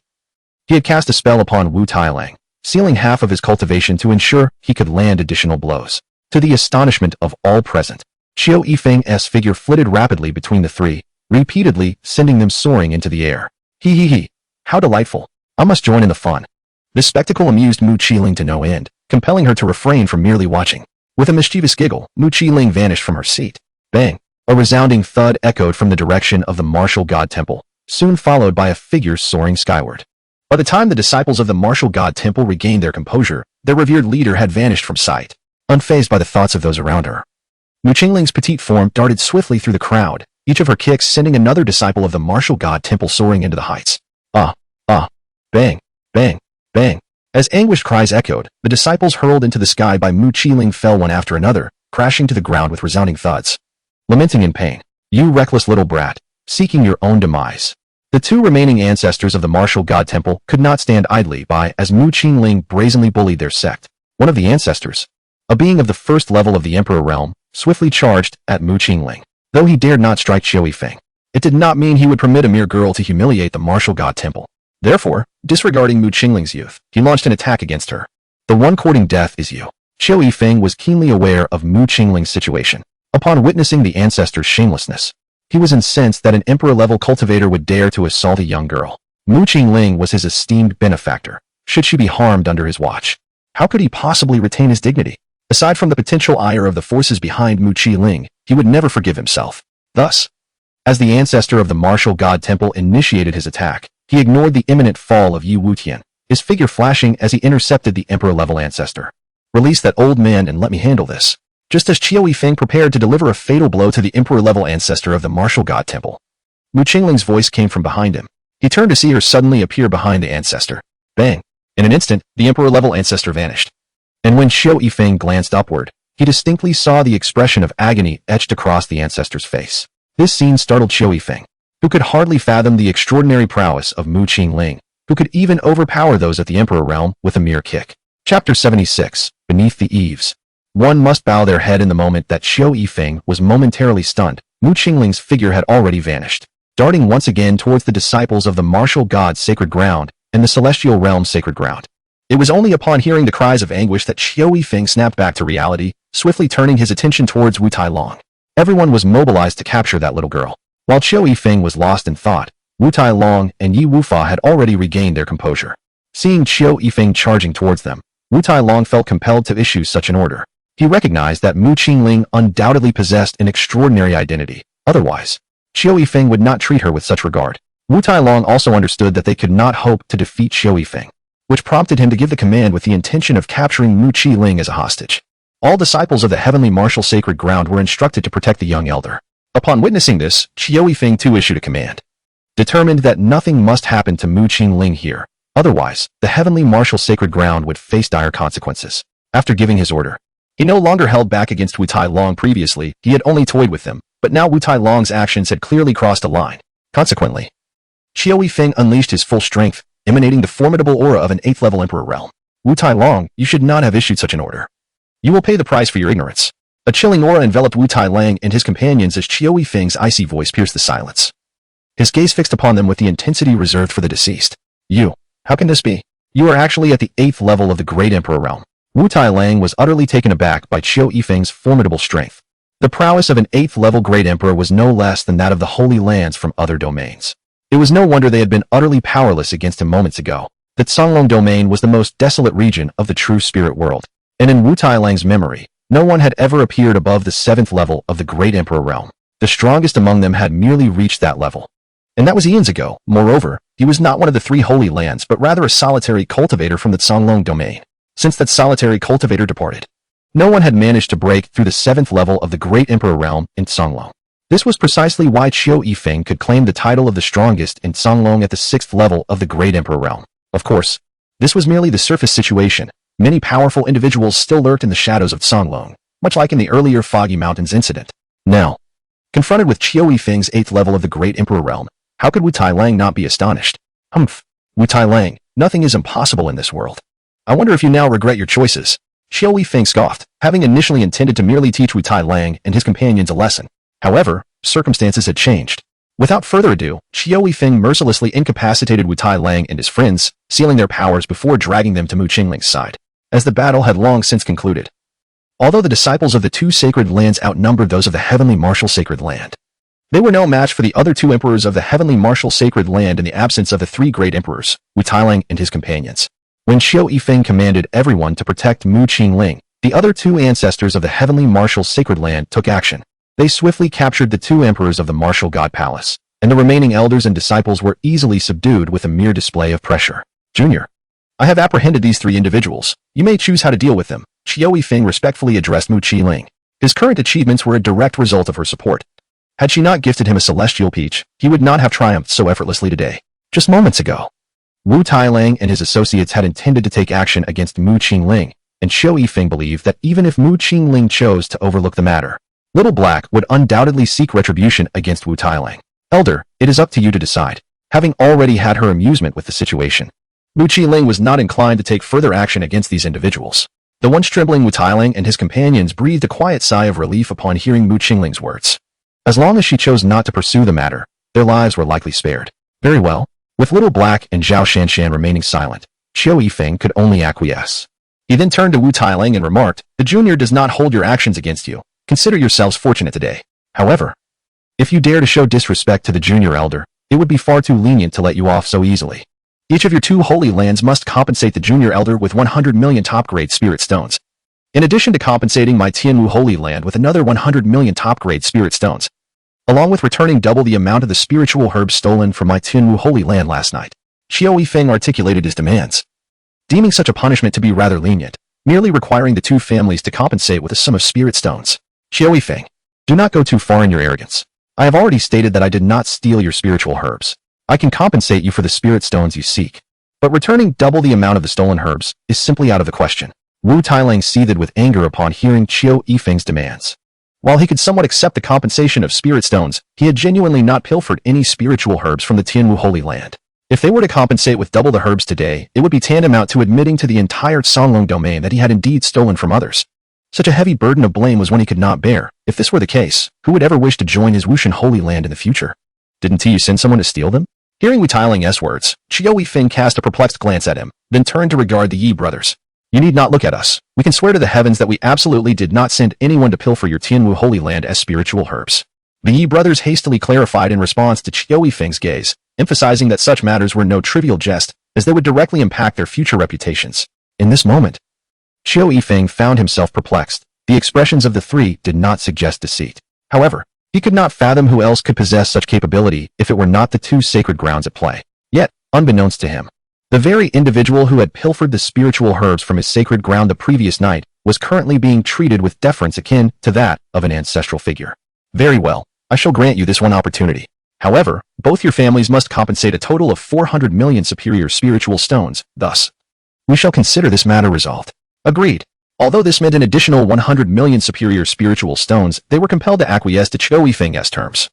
he had cast a spell upon Wu Tailang, sealing half of his cultivation to ensure he could land additional blows. To the astonishment of all present, Qiu Yifeng's figure flitted rapidly between the three, repeatedly sending them soaring into the air. He. How delightful. I must join in the fun. This spectacle amused Mu Qingling to no end, compelling her to refrain from merely watching. With a mischievous giggle, Mu Qingling vanished from her seat. Bang! A resounding thud echoed from the direction of the martial god temple, soon followed by a figure soaring skyward. By the time the disciples of the martial god temple regained their composure, their revered leader had vanished from sight, unfazed by the thoughts of those around her. Mu Qingling's petite form darted swiftly through the crowd, each of her kicks sending another disciple of the martial god temple soaring into the heights. Bang, bang, bang. As anguished cries echoed, the disciples hurled into the sky by Mu Qingling fell one after another, crashing to the ground with resounding thuds. Lamenting in pain, "You reckless little brat, seeking your own demise." The two remaining ancestors of the martial god temple could not stand idly by as Mu Qingling brazenly bullied their sect. One of the ancestors, a being of the first level of the Emperor realm, swiftly charged at Mu Qingling. Though he dared not strike Qiu Yifeng, it did not mean he would permit a mere girl to humiliate the martial god temple. Therefore, disregarding Mu Qingling's youth, he launched an attack against her. "The one courting death is you." Qiu Yifeng was keenly aware of Mu Qingling's situation. Upon witnessing the ancestor's shamelessness, he was incensed that an emperor-level cultivator would dare to assault a young girl. Mu Qingling was his esteemed benefactor. Should she be harmed under his watch, how could he possibly retain his dignity? Aside from the potential ire of the forces behind Mu Qingling, he would never forgive himself. Thus, as the ancestor of the martial god temple initiated his attack, he ignored the imminent fall of Yi Wutian, his figure flashing as he intercepted the emperor-level ancestor. "Release that old man and let me handle this." Just as Qiu Yifeng prepared to deliver a fatal blow to the emperor-level ancestor of the martial god temple, Mu Qingling's voice came from behind him. He turned to see her suddenly appear behind the ancestor. Bang! In an instant, the emperor-level ancestor vanished. And when Qiu Yifeng glanced upward, he distinctly saw the expression of agony etched across the ancestor's face. This scene startled Qiu Yifeng, who could hardly fathom the extraordinary prowess of Mu Qingling, who could even overpower those at the emperor realm with a mere kick. Chapter 76, Beneath the Eaves. One must bow their head in the moment that Qiu Yifeng was momentarily stunned. Mu Qingling's figure had already vanished, darting once again towards the disciples of the martial god's sacred ground and the celestial realm's sacred ground. It was only upon hearing the cries of anguish that Qiu Yifeng snapped back to reality, swiftly turning his attention towards Wu Tailong. Everyone was mobilized to capture that little girl. While Qiu Yifeng was lost in thought, Wu Tailong and Yi Wufa had already regained their composure. Seeing Qiu Yifeng charging towards them, Wu Tailong felt compelled to issue such an order. He recognized that Mu Qingling undoubtedly possessed an extraordinary identity. Otherwise, Qiu Yifeng would not treat her with such regard. Wu Tailong also understood that they could not hope to defeat Qiu Yifeng, which prompted him to give the command with the intention of capturing Mu Qingling as a hostage. All disciples of the heavenly martial sacred ground were instructed to protect the young elder. Upon witnessing this, Qiu Yifeng too issued a command, determined that nothing must happen to Mu Qingling here. Otherwise, the heavenly martial sacred ground would face dire consequences. After giving his order, he no longer held back against Wu Tailong. Previously, he had only toyed with them, but now Wu Tailong's actions had clearly crossed a line. Consequently, Qiu Yifeng unleashed his full strength, emanating the formidable aura of an 8th level emperor realm. "Wu Tailong, you should not have issued such an order. You will pay the price for your ignorance." A chilling aura enveloped Wu Tailong and his companions as Qiu Yifeng's icy voice pierced the silence. His gaze fixed upon them with the intensity reserved for the deceased. "You, how can this be? You are actually at the 8th level of the great emperor realm." Wu Tailong was utterly taken aback by Qiu Yifeng's formidable strength. The prowess of an 8th level great emperor was no less than that of the holy lands from other domains. It was no wonder they had been utterly powerless against him moments ago. The Songlong domain was the most desolate region of the true spirit world, and in Wu Tailong's memory, no one had ever appeared above the 7th level of the great emperor realm. The strongest among them had merely reached that level, and that was eons ago. Moreover, he was not one of the 3 holy lands, but rather a solitary cultivator from the Songlong domain. Since that solitary cultivator departed, no one had managed to break through the 7th level of the great emperor realm in Songlong. This was precisely why Qiu Yifeng could claim the title of the strongest in Songlong at the 6th level of the great emperor realm. Of course, this was merely the surface situation. Many powerful individuals still lurked in the shadows of Songlong, much like in the earlier Foggy Mountains incident. Now, confronted with Qiu Yifeng's 8th level of the great emperor realm, how could Wu Tailong not be astonished? Humph! Wu Tailong, nothing is impossible in this world. I wonder if you now regret your choices. Qiu Yifeng scoffed, having initially intended to merely teach Wu Tailong and his companions a lesson. However, circumstances had changed. Without further ado, Qiu Yifeng mercilessly incapacitated Wu Tailong and his friends, sealing their powers before dragging them to Mu Qingling's side, as the battle had long since concluded. Although the disciples of the 2 sacred lands outnumbered those of the heavenly martial sacred land, they were no match for the other 2 emperors of the heavenly martial sacred land in the absence of the 3 great emperors, Wu Tailong and his companions. When Qiu Yifeng commanded everyone to protect Mu Qingling, the other 2 ancestors of the heavenly martial sacred land took action. They swiftly captured the 2 emperors of the martial god palace, and the remaining elders and disciples were easily subdued with a mere display of pressure. "Junior, I have apprehended these 3 individuals. You may choose how to deal with them." Qiu Yifeng respectfully addressed Mu Qingling. His current achievements were a direct result of her support. Had she not gifted him a celestial peach, he would not have triumphed so effortlessly today. Just moments ago, Wu Tailong and his associates had intended to take action against Mu Qingling, and Qiu Yifeng believed that even if Mu Qingling chose to overlook the matter, Little Black would undoubtedly seek retribution against Wu Tailang. Elder, it is up to you to decide. Having already had her amusement with the situation, Mu Qingling was not inclined to take further action against these individuals. The once trembling Wu Tailang and his companions breathed a quiet sigh of relief upon hearing Mu Qingling's words. As long as she chose not to pursue the matter, their lives were likely spared. Very well. With Little Black and Zhao Shanshan remaining silent, Qiu Yifeng could only acquiesce. He then turned to Wu Tailang and remarked, "The junior does not hold your actions against you. Consider yourselves fortunate today. However, if you dare to show disrespect to the junior elder, it would be far too lenient to let you off so easily. Each of your 2 holy lands must compensate the junior elder with 100 million top-grade spirit stones. In addition to compensating my Tianwu Holy Land with another 100 million top-grade spirit stones, along with returning double the amount of the spiritual herbs stolen from my Tianwu Holy Land last night." Qiu Yifeng articulated his demands, deeming such a punishment to be rather lenient, merely requiring the 2 families to compensate with a sum of spirit stones. Qiu Yifeng, do not go too far in your arrogance. I have already stated that I did not steal your spiritual herbs. I can compensate you for the spirit stones you seek, but returning double the amount of the stolen herbs is simply out of the question. Wu Tailang seethed with anger upon hearing Qiu Yifeng's demands. While he could somewhat accept the compensation of spirit stones, he had genuinely not pilfered any spiritual herbs from the Tianwu Holy Land. If they were to compensate with double the herbs today, it would be tantamount to admitting to the entire Songlong domain that he had indeed stolen from others. Such a heavy burden of blame was one he could not bear. If this were the case, who would ever wish to join his Wushan Holy Land in the future? Didn't you send someone to steal them? Hearing Wu Tailang's words, Qiu Yifeng cast a perplexed glance at him, then turned to regard the Yi brothers. You need not look at us. We can swear to the heavens that we absolutely did not send anyone to pilfer your Tianwu Holy Land as spiritual herbs. The Yi brothers hastily clarified in response to Qiu Yifeng's gaze, emphasizing that such matters were no trivial jest, as they would directly impact their future reputations. In this moment, Qiu Yifeng found himself perplexed. The expressions of the 3 did not suggest deceit. However, he could not fathom who else could possess such capability if it were not the 2 sacred grounds at play. Yet, unbeknownst to him, the very individual who had pilfered the spiritual herbs from his sacred ground the previous night was currently being treated with deference akin to that of an ancestral figure. Very well, I shall grant you this one opportunity. However, both your families must compensate a total of 400 million superior spiritual stones, thus, we shall consider this matter resolved. Agreed. Although this meant an additional 100 million superior spiritual stones, they were compelled to acquiesce to Qiu Yifeng's terms,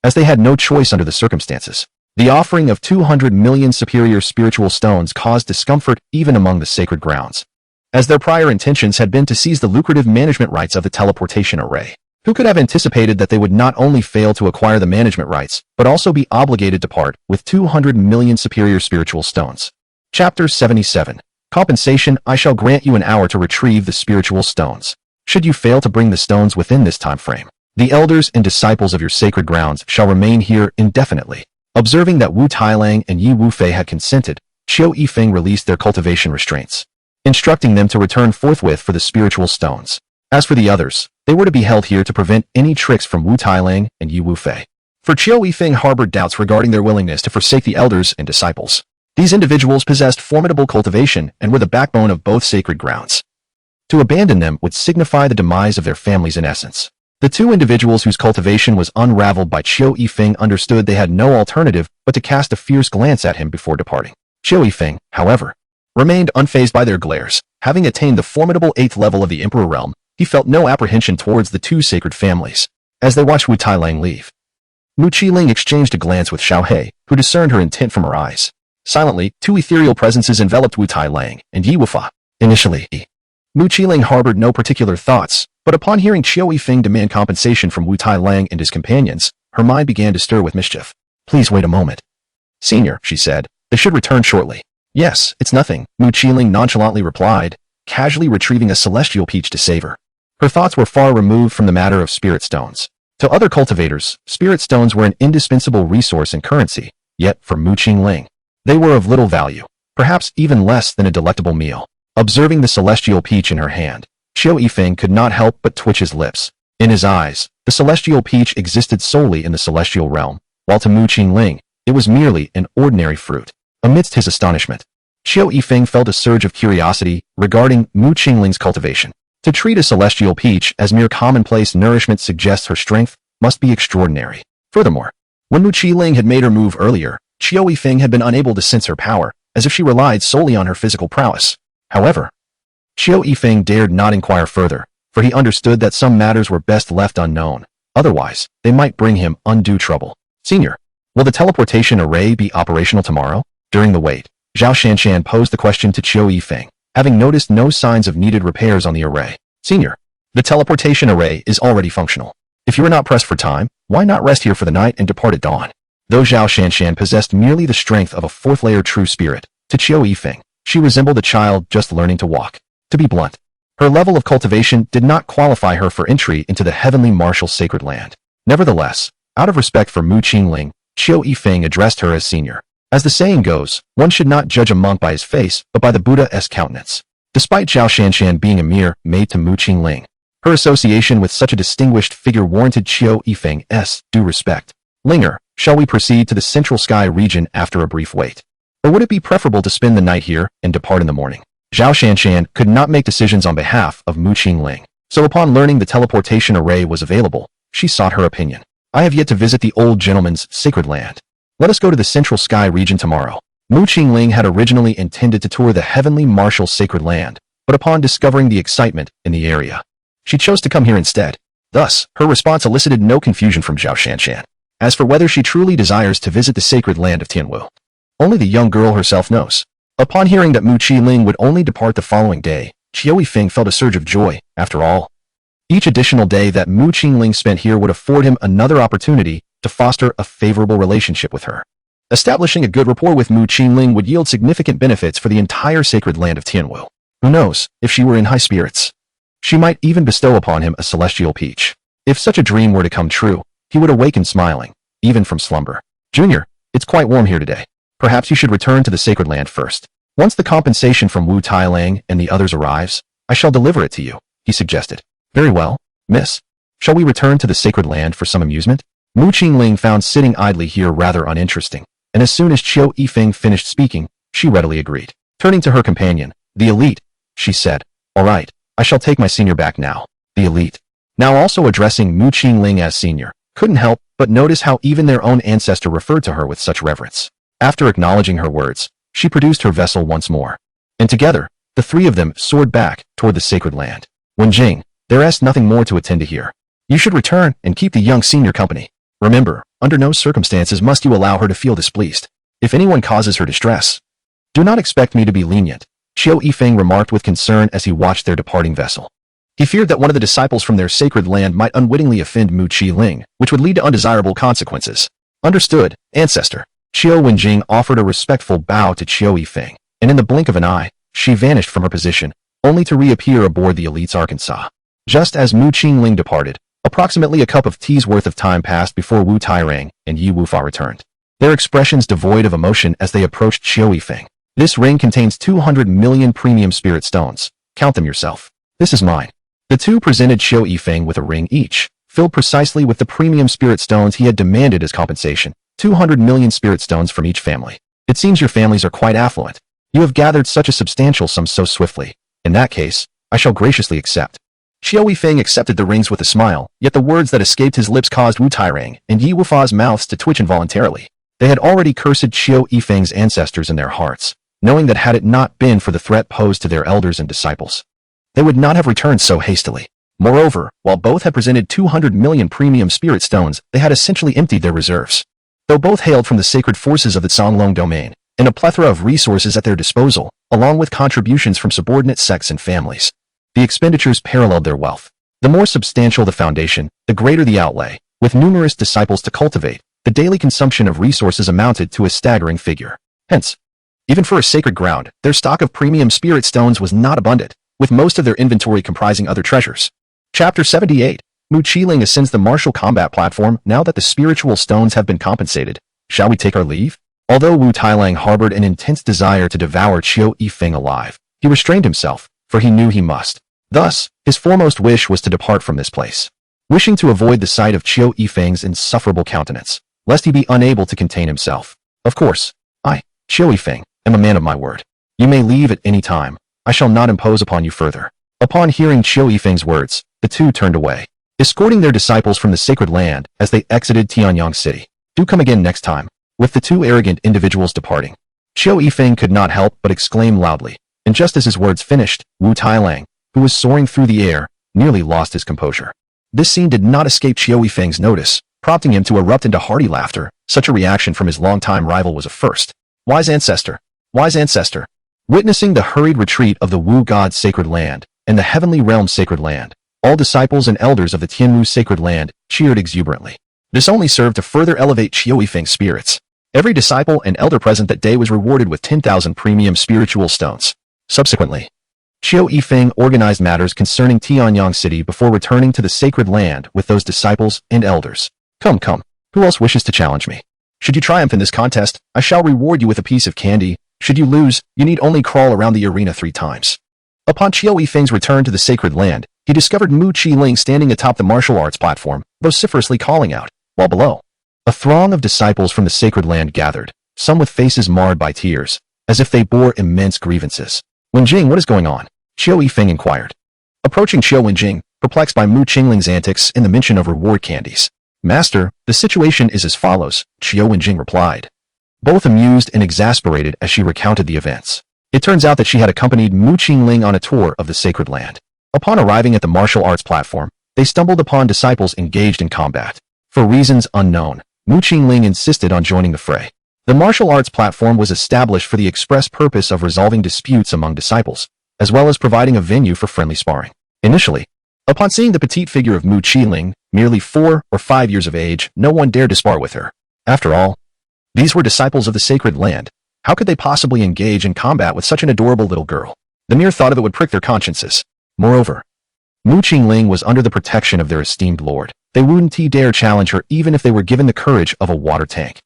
as they had no choice under the circumstances. The offering of 200 million superior spiritual stones caused discomfort even among the sacred grounds, as their prior intentions had been to seize the lucrative management rights of the teleportation array. Who could have anticipated that they would not only fail to acquire the management rights, but also be obligated to part with 200 million superior spiritual stones? Chapter 77. Compensation. I shall grant you an hour to retrieve the spiritual stones. Should you fail to bring the stones within this time frame, the elders and disciples of your sacred grounds shall remain here indefinitely. Observing that Wu Tailang and Yi Wufei had consented, Qiu Yifeng released their cultivation restraints, instructing them to return forthwith for the spiritual stones. As for the others, they were to be held here to prevent any tricks from Wu Tailang and Yi Wufei. For Qiu Yifeng harbored doubts regarding their willingness to forsake the elders and disciples. These individuals possessed formidable cultivation and were the backbone of both sacred grounds. To abandon them would signify the demise of their families in essence. The 2 individuals whose cultivation was unraveled by Qiu Yifeng understood they had no alternative but to cast a fierce glance at him before departing. Qiu Yifeng, however, remained unfazed by their glares. Having attained the formidable 8th level of the Emperor realm, he felt no apprehension towards the 2 sacred families. As they watched Wu Tailang leave, Mu Qingling exchanged a glance with Xiao He, who discerned her intent from her eyes. Silently, 2 ethereal presences enveloped Wu Tailang and Yi Wufei. Initially, Mu Qingling harbored no particular thoughts, but upon hearing Qiu Yifeng demand compensation from Wu Tailang and his companions, her mind began to stir with mischief. Please wait a moment. Senior, she said, they should return shortly. Yes, it's nothing, Mu Qingling nonchalantly replied, casually retrieving a celestial peach to savor. Her thoughts were far removed from the matter of spirit stones. To other cultivators, spirit stones were an indispensable resource and currency, yet for Mu Qingling, they were of little value, perhaps even less than a delectable meal. Observing the celestial peach in her hand, Qiu Yifeng could not help but twitch his lips. In his eyes, the celestial peach existed solely in the celestial realm, while to Mu Qingling, it was merely an ordinary fruit. Amidst his astonishment, Qiu Yifeng felt a surge of curiosity regarding Mu Qingling's cultivation. To treat a celestial peach as mere commonplace nourishment suggests her strength must be extraordinary. Furthermore, when Mu Qingling had made her move earlier, Qiu Yifeng had been unable to sense her power, as if she relied solely on her physical prowess. However, Qiu Yifeng dared not inquire further, for he understood that some matters were best left unknown. Otherwise, they might bring him undue trouble. Senior, will the teleportation array be operational tomorrow? During the wait, Zhao Shanshan posed the question to Qiu Yifeng, having noticed no signs of needed repairs on the array. Senior, the teleportation array is already functional. If you are not pressed for time, why not rest here for the night and depart at dawn? Though Zhao Shanshan possessed merely the strength of a fourth-layer true spirit, to Qiu Yifeng, she resembled a child just learning to walk. To be blunt, her level of cultivation did not qualify her for entry into the heavenly martial sacred land. Nevertheless, out of respect for Mu Qingling, Qiu Yifeng addressed her as senior. As the saying goes, one should not judge a monk by his face, but by the Buddha-esque countenance. Despite Zhao Shanshan being a mere maid to Mu Qingling, her association with such a distinguished figure warranted Qiu Yifeng's due respect. Linger, shall we proceed to the Central Sky region after a brief wait? Or would it be preferable to spend the night here and depart in the morning? Zhao Shanshan could not make decisions on behalf of Mu Qingling, so upon learning the teleportation array was available, she sought her opinion. I have yet to visit the old gentleman's sacred land. Let us go to the Central Sky region tomorrow. Mu Qingling had originally intended to tour the heavenly martial sacred land, but upon discovering the excitement in the area, she chose to come here instead. Thus, her response elicited no confusion from Zhao Shanshan. As for whether she truly desires to visit the sacred land of Tianwu, only the young girl herself knows. Upon hearing that Mu Qingling would only depart the following day, Qiu Yifeng felt a surge of joy. After all, each additional day that Mu Qingling spent here would afford him another opportunity to foster a favorable relationship with her. Establishing a good rapport with Mu Qingling would yield significant benefits for the entire sacred land of Tianwu. Who knows, if she were in high spirits, she might even bestow upon him a celestial peach. If such a dream were to come true, he would awaken smiling, even from slumber. Junior, it's quite warm here today. Perhaps you should return to the sacred land first. Once the compensation from Wu Tailang and the others arrives, I shall deliver it to you, he suggested. Very well, miss. Shall we return to the sacred land for some amusement? Mu Qingling found sitting idly here rather uninteresting, and as soon as Qiu Yifeng finished speaking, she readily agreed. Turning to her companion, the elite, she said, all right, I shall take my senior back now. The elite, now also addressing Mu Qingling as senior, couldn't help but notice how even their own ancestor referred to her with such reverence. After acknowledging her words, she produced her vessel once more, and together, the three of them soared back toward the sacred land. Wenjing, there is nothing more to attend to here. You should return and keep the young senior company. Remember, under no circumstances must you allow her to feel displeased. If anyone causes her distress, do not expect me to be lenient, Qiu Yifeng remarked with concern as he watched their departing vessel. He feared that one of the disciples from their sacred land might unwittingly offend Mu Qingling, which would lead to undesirable consequences. Understood, ancestor. Qiu Wenjing offered a respectful bow to Qiu Yifeng, and in the blink of an eye, she vanished from her position, only to reappear aboard the elite's Arkansas. Just as Mu Qingling departed, approximately a cup of tea's worth of time passed before Wu Tairang and Yi Wufa returned. Their expressions devoid of emotion as they approached Qiu Yifeng. This ring contains 200 million premium spirit stones. Count them yourself. This is mine. The two presented Qiu Yifeng with a ring each, filled precisely with the premium spirit stones he had demanded as compensation. 200 million spirit stones from each family. It seems your families are quite affluent. You have gathered such a substantial sum so swiftly. In that case, I shall graciously accept. Qiu Yifeng accepted the rings with a smile, yet the words that escaped his lips caused Wu Tairang and Yi Wufa's mouths to twitch involuntarily. They had already cursed Qiu Yifeng's ancestors in their hearts, knowing that had it not been for the threat posed to their elders and disciples, they would not have returned so hastily. Moreover, while both had presented 200 million premium spirit stones, they had essentially emptied their reserves. Though both hailed from the sacred forces of the Songlong domain, and a plethora of resources at their disposal, along with contributions from subordinate sects and families, the expenditures paralleled their wealth. The more substantial the foundation, the greater the outlay. With numerous disciples to cultivate, the daily consumption of resources amounted to a staggering figure. Hence, even for a sacred ground, their stock of premium spirit stones was not abundant, with most of their inventory comprising other treasures. Chapter 78. Mu Qingling ascends the martial combat platform now that the spiritual stones have been compensated. Shall we take our leave? Although Wu Tailang harbored an intense desire to devour Qiu Yifeng alive, he restrained himself, for he knew he must. Thus, his foremost wish was to depart from this place. Wishing to avoid the sight of Qiu Yifeng's insufferable countenance, lest he be unable to contain himself. Of course, I, Qiu Yifeng, am a man of my word. You may leave at any time. I shall not impose upon you further. Upon hearing Qiu Yifeng's words, the two turned away, escorting their disciples from the sacred land as they exited Tianyang City. Do come again next time. With the two arrogant individuals departing, Qiu Yifeng could not help but exclaim loudly, And just as his words finished, Wu Tailang, who was soaring through the air, nearly lost his composure. This scene did not escape Qiu Yifeng's notice, prompting him to erupt into hearty laughter. Such a reaction from his longtime rival was a first. Wise ancestor! Wise ancestor! Witnessing the hurried retreat of the Wu God's sacred land and the heavenly realm's sacred land, all disciples and elders of the Tianwu sacred land cheered exuberantly. This only served to further elevate Qiu Yifeng's spirits. Every disciple and elder present that day was rewarded with 10,000 premium spiritual stones. Subsequently, Qiu Yifeng organized matters concerning Tianyang City before returning to the sacred land with those disciples and elders. Come, come, who else wishes to challenge me? Should you triumph in this contest, I shall reward you with a piece of candy. Should you lose, you need only crawl around the arena 3 times. Upon Qiu Yifeng's return to the sacred land, he discovered Mu Qiling standing atop the martial arts platform, vociferously calling out, while below, a throng of disciples from the sacred land gathered, some with faces marred by tears, as if they bore immense grievances. Wenjing, what is going on? Qiu Yifeng inquired. Approaching Qiu Wenjing, perplexed by Mu Qingling's antics and the mention of reward candies. Master, the situation is as follows, Qiu Wenjing replied, both amused and exasperated as she recounted the events. It turns out that she had accompanied Mu Qingling on a tour of the sacred land. Upon arriving at the martial arts platform, they stumbled upon disciples engaged in combat. For reasons unknown, Mu Qingling insisted on joining the fray. The martial arts platform was established for the express purpose of resolving disputes among disciples, as well as providing a venue for friendly sparring. Initially, upon seeing the petite figure of Mu Qiling, merely 4 or 5 years of age, no one dared to spar with her. After all, these were disciples of the sacred land. How could they possibly engage in combat with such an adorable little girl? The mere thought of it would prick their consciences. Moreover, Mu Qingling was under the protection of their esteemed lord. They wouldn't dare challenge her even if they were given the courage of a water tank.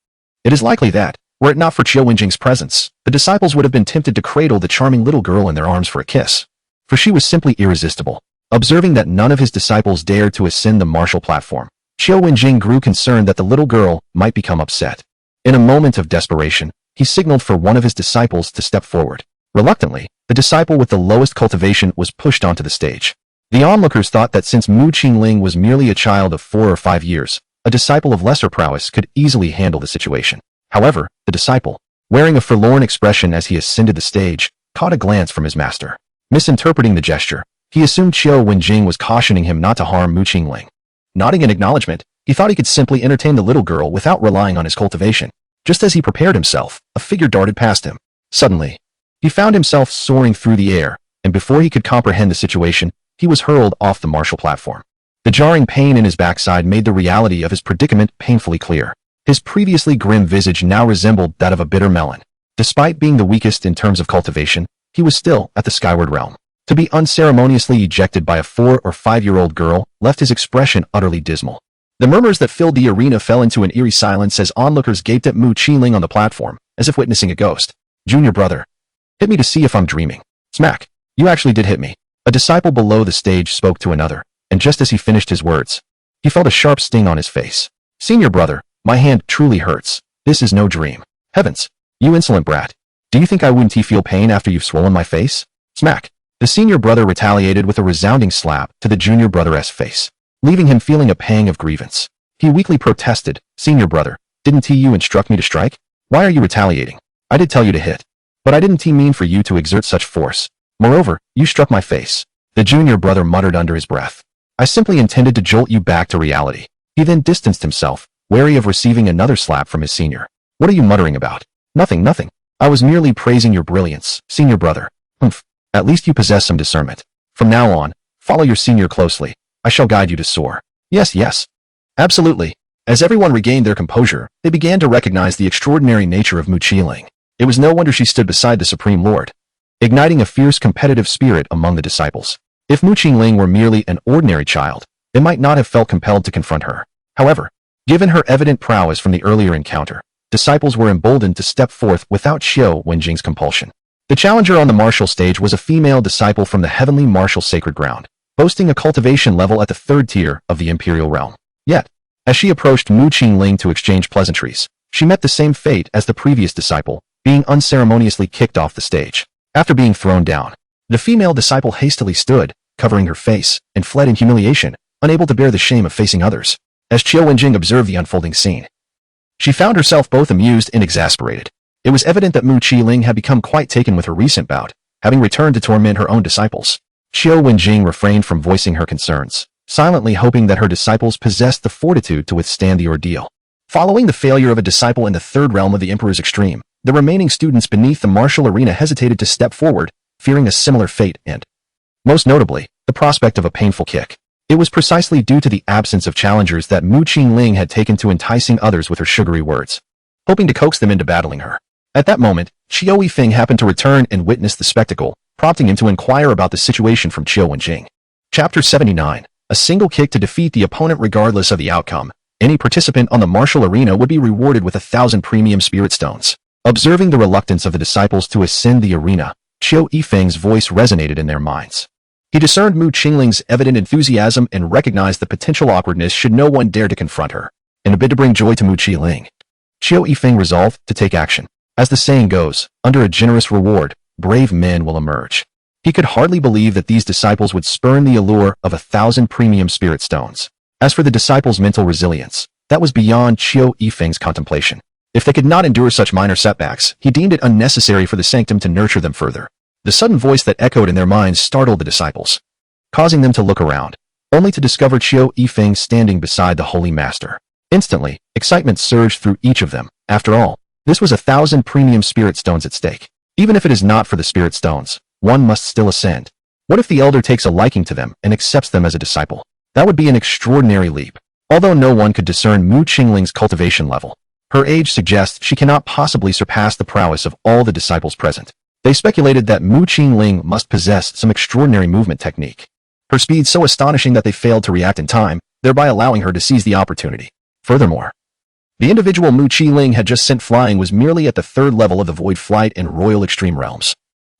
It is likely that, were it not for Qiu Wenjing's presence, the disciples would have been tempted to cradle the charming little girl in their arms for a kiss. For she was simply irresistible. Observing that none of his disciples dared to ascend the martial platform, Qiu Wenjing grew concerned that the little girl might become upset. In a moment of desperation, he signaled for one of his disciples to step forward. Reluctantly, the disciple with the lowest cultivation was pushed onto the stage. The onlookers thought that since Mu Qingling was merely a child of 4 or 5 years, a disciple of lesser prowess could easily handle the situation. However, the disciple, wearing a forlorn expression as he ascended the stage, caught a glance from his master. Misinterpreting the gesture, he assumed Qiu Wenjing was cautioning him not to harm Mu Qingling. Nodding in acknowledgement, he thought he could simply entertain the little girl without relying on his cultivation. Just as he prepared himself, a figure darted past him. Suddenly, he found himself soaring through the air, and before he could comprehend the situation, he was hurled off the martial platform. The jarring pain in his backside made the reality of his predicament painfully clear. His previously grim visage now resembled that of a bitter melon. Despite being the weakest in terms of cultivation, he was still at the skyward realm. To be unceremoniously ejected by a 4 or 5-year-old girl left his expression utterly dismal. The murmurs that filled the arena fell into an eerie silence as onlookers gaped at Mu Qiling on the platform, as if witnessing a ghost. Junior brother. Hit me to see if I'm dreaming. Smack. You actually did hit me. A disciple below the stage spoke to another, and just as he finished his words, he felt a sharp sting on his face. Senior brother, my hand truly hurts. This is no dream. Heavens. You insolent brat. Do you think I wouldn't feel pain after you've swollen my face? Smack. The senior brother retaliated with a resounding slap to the junior brother's face, leaving him feeling a pang of grievance. He weakly protested, Senior brother, didn't you instruct me to strike? Why are you retaliating? I did tell you to hit. But I didn't mean for you to exert such force. Moreover, you struck my face. The junior brother muttered under his breath. I simply intended to jolt you back to reality. He then distanced himself, wary of receiving another slap from his senior. What are you muttering about? Nothing, nothing. I was merely praising your brilliance, senior brother. Humph. At least you possess some discernment. From now on, follow your senior closely. I shall guide you to soar. Yes, yes. Absolutely. As everyone regained their composure, they began to recognize the extraordinary nature of Mu Qiling. It was no wonder she stood beside the Supreme Lord, igniting a fierce competitive spirit among the disciples. If Mu Qiling were merely an ordinary child, they might not have felt compelled to confront her. However, given her evident prowess from the earlier encounter, disciples were emboldened to step forth without Qiu Wenjing's compulsion. The challenger on the martial stage was a female disciple from the heavenly martial sacred ground, boasting a cultivation level at the 3rd tier of the imperial realm. Yet, as she approached Mu Qingling to exchange pleasantries, she met the same fate as the previous disciple, being unceremoniously kicked off the stage. After being thrown down, the female disciple hastily stood, covering her face, and fled in humiliation, unable to bear the shame of facing others. As Qiu Wenjing observed the unfolding scene, she found herself both amused and exasperated. It was evident that Mu Qiling had become quite taken with her recent bout, having returned to torment her own disciples. Xiao Wenjing refrained from voicing her concerns, silently hoping that her disciples possessed the fortitude to withstand the ordeal. Following the failure of a disciple in the third realm of the Emperor's extreme, the remaining students beneath the martial arena hesitated to step forward, fearing a similar fate and, most notably, the prospect of a painful kick. It was precisely due to the absence of challengers that Mu Qingling had taken to enticing others with her sugary words, hoping to coax them into battling her. At that moment, Qiao Yifeng happened to return and witness the spectacle, prompting him to inquire about the situation from Qiao Wenjing. Chapter 79. A single kick to defeat the opponent regardless of the outcome. Any participant on the martial arena would be rewarded with 1,000 premium spirit stones. Observing the reluctance of the disciples to ascend the arena, Qiao Yifeng's voice resonated in their minds. He discerned Mu Qingling's evident enthusiasm and recognized the potential awkwardness should no one dare to confront her. In a bid to bring joy to Mu Qingling, Qiao Yifeng resolved to take action. As the saying goes, under a generous reward, brave men will emerge. He could hardly believe that these disciples would spurn the allure of 1,000 premium spirit stones. As for the disciples' mental resilience, that was beyond Qiao Yifeng's contemplation. If they could not endure such minor setbacks, he deemed it unnecessary for the sanctum to nurture them further. The sudden voice that echoed in their minds startled the disciples, causing them to look around, only to discover Qiao Yifeng standing beside the Holy Master. Instantly, excitement surged through each of them. After all, this was 1,000 premium spirit stones at stake. Even if it is not for the spirit stones, one must still ascend. What if the elder takes a liking to them and accepts them as a disciple? That would be an extraordinary leap. Although no one could discern Mu Qingling's cultivation level, her age suggests she cannot possibly surpass the prowess of all the disciples present. They speculated that Mu Qingling must possess some extraordinary movement technique. Her speed so astonishing that they failed to react in time, thereby allowing her to seize the opportunity. Furthermore, the individual Mu Qingling had just sent flying was merely at the third level of the Void Flight and Royal Extreme realms,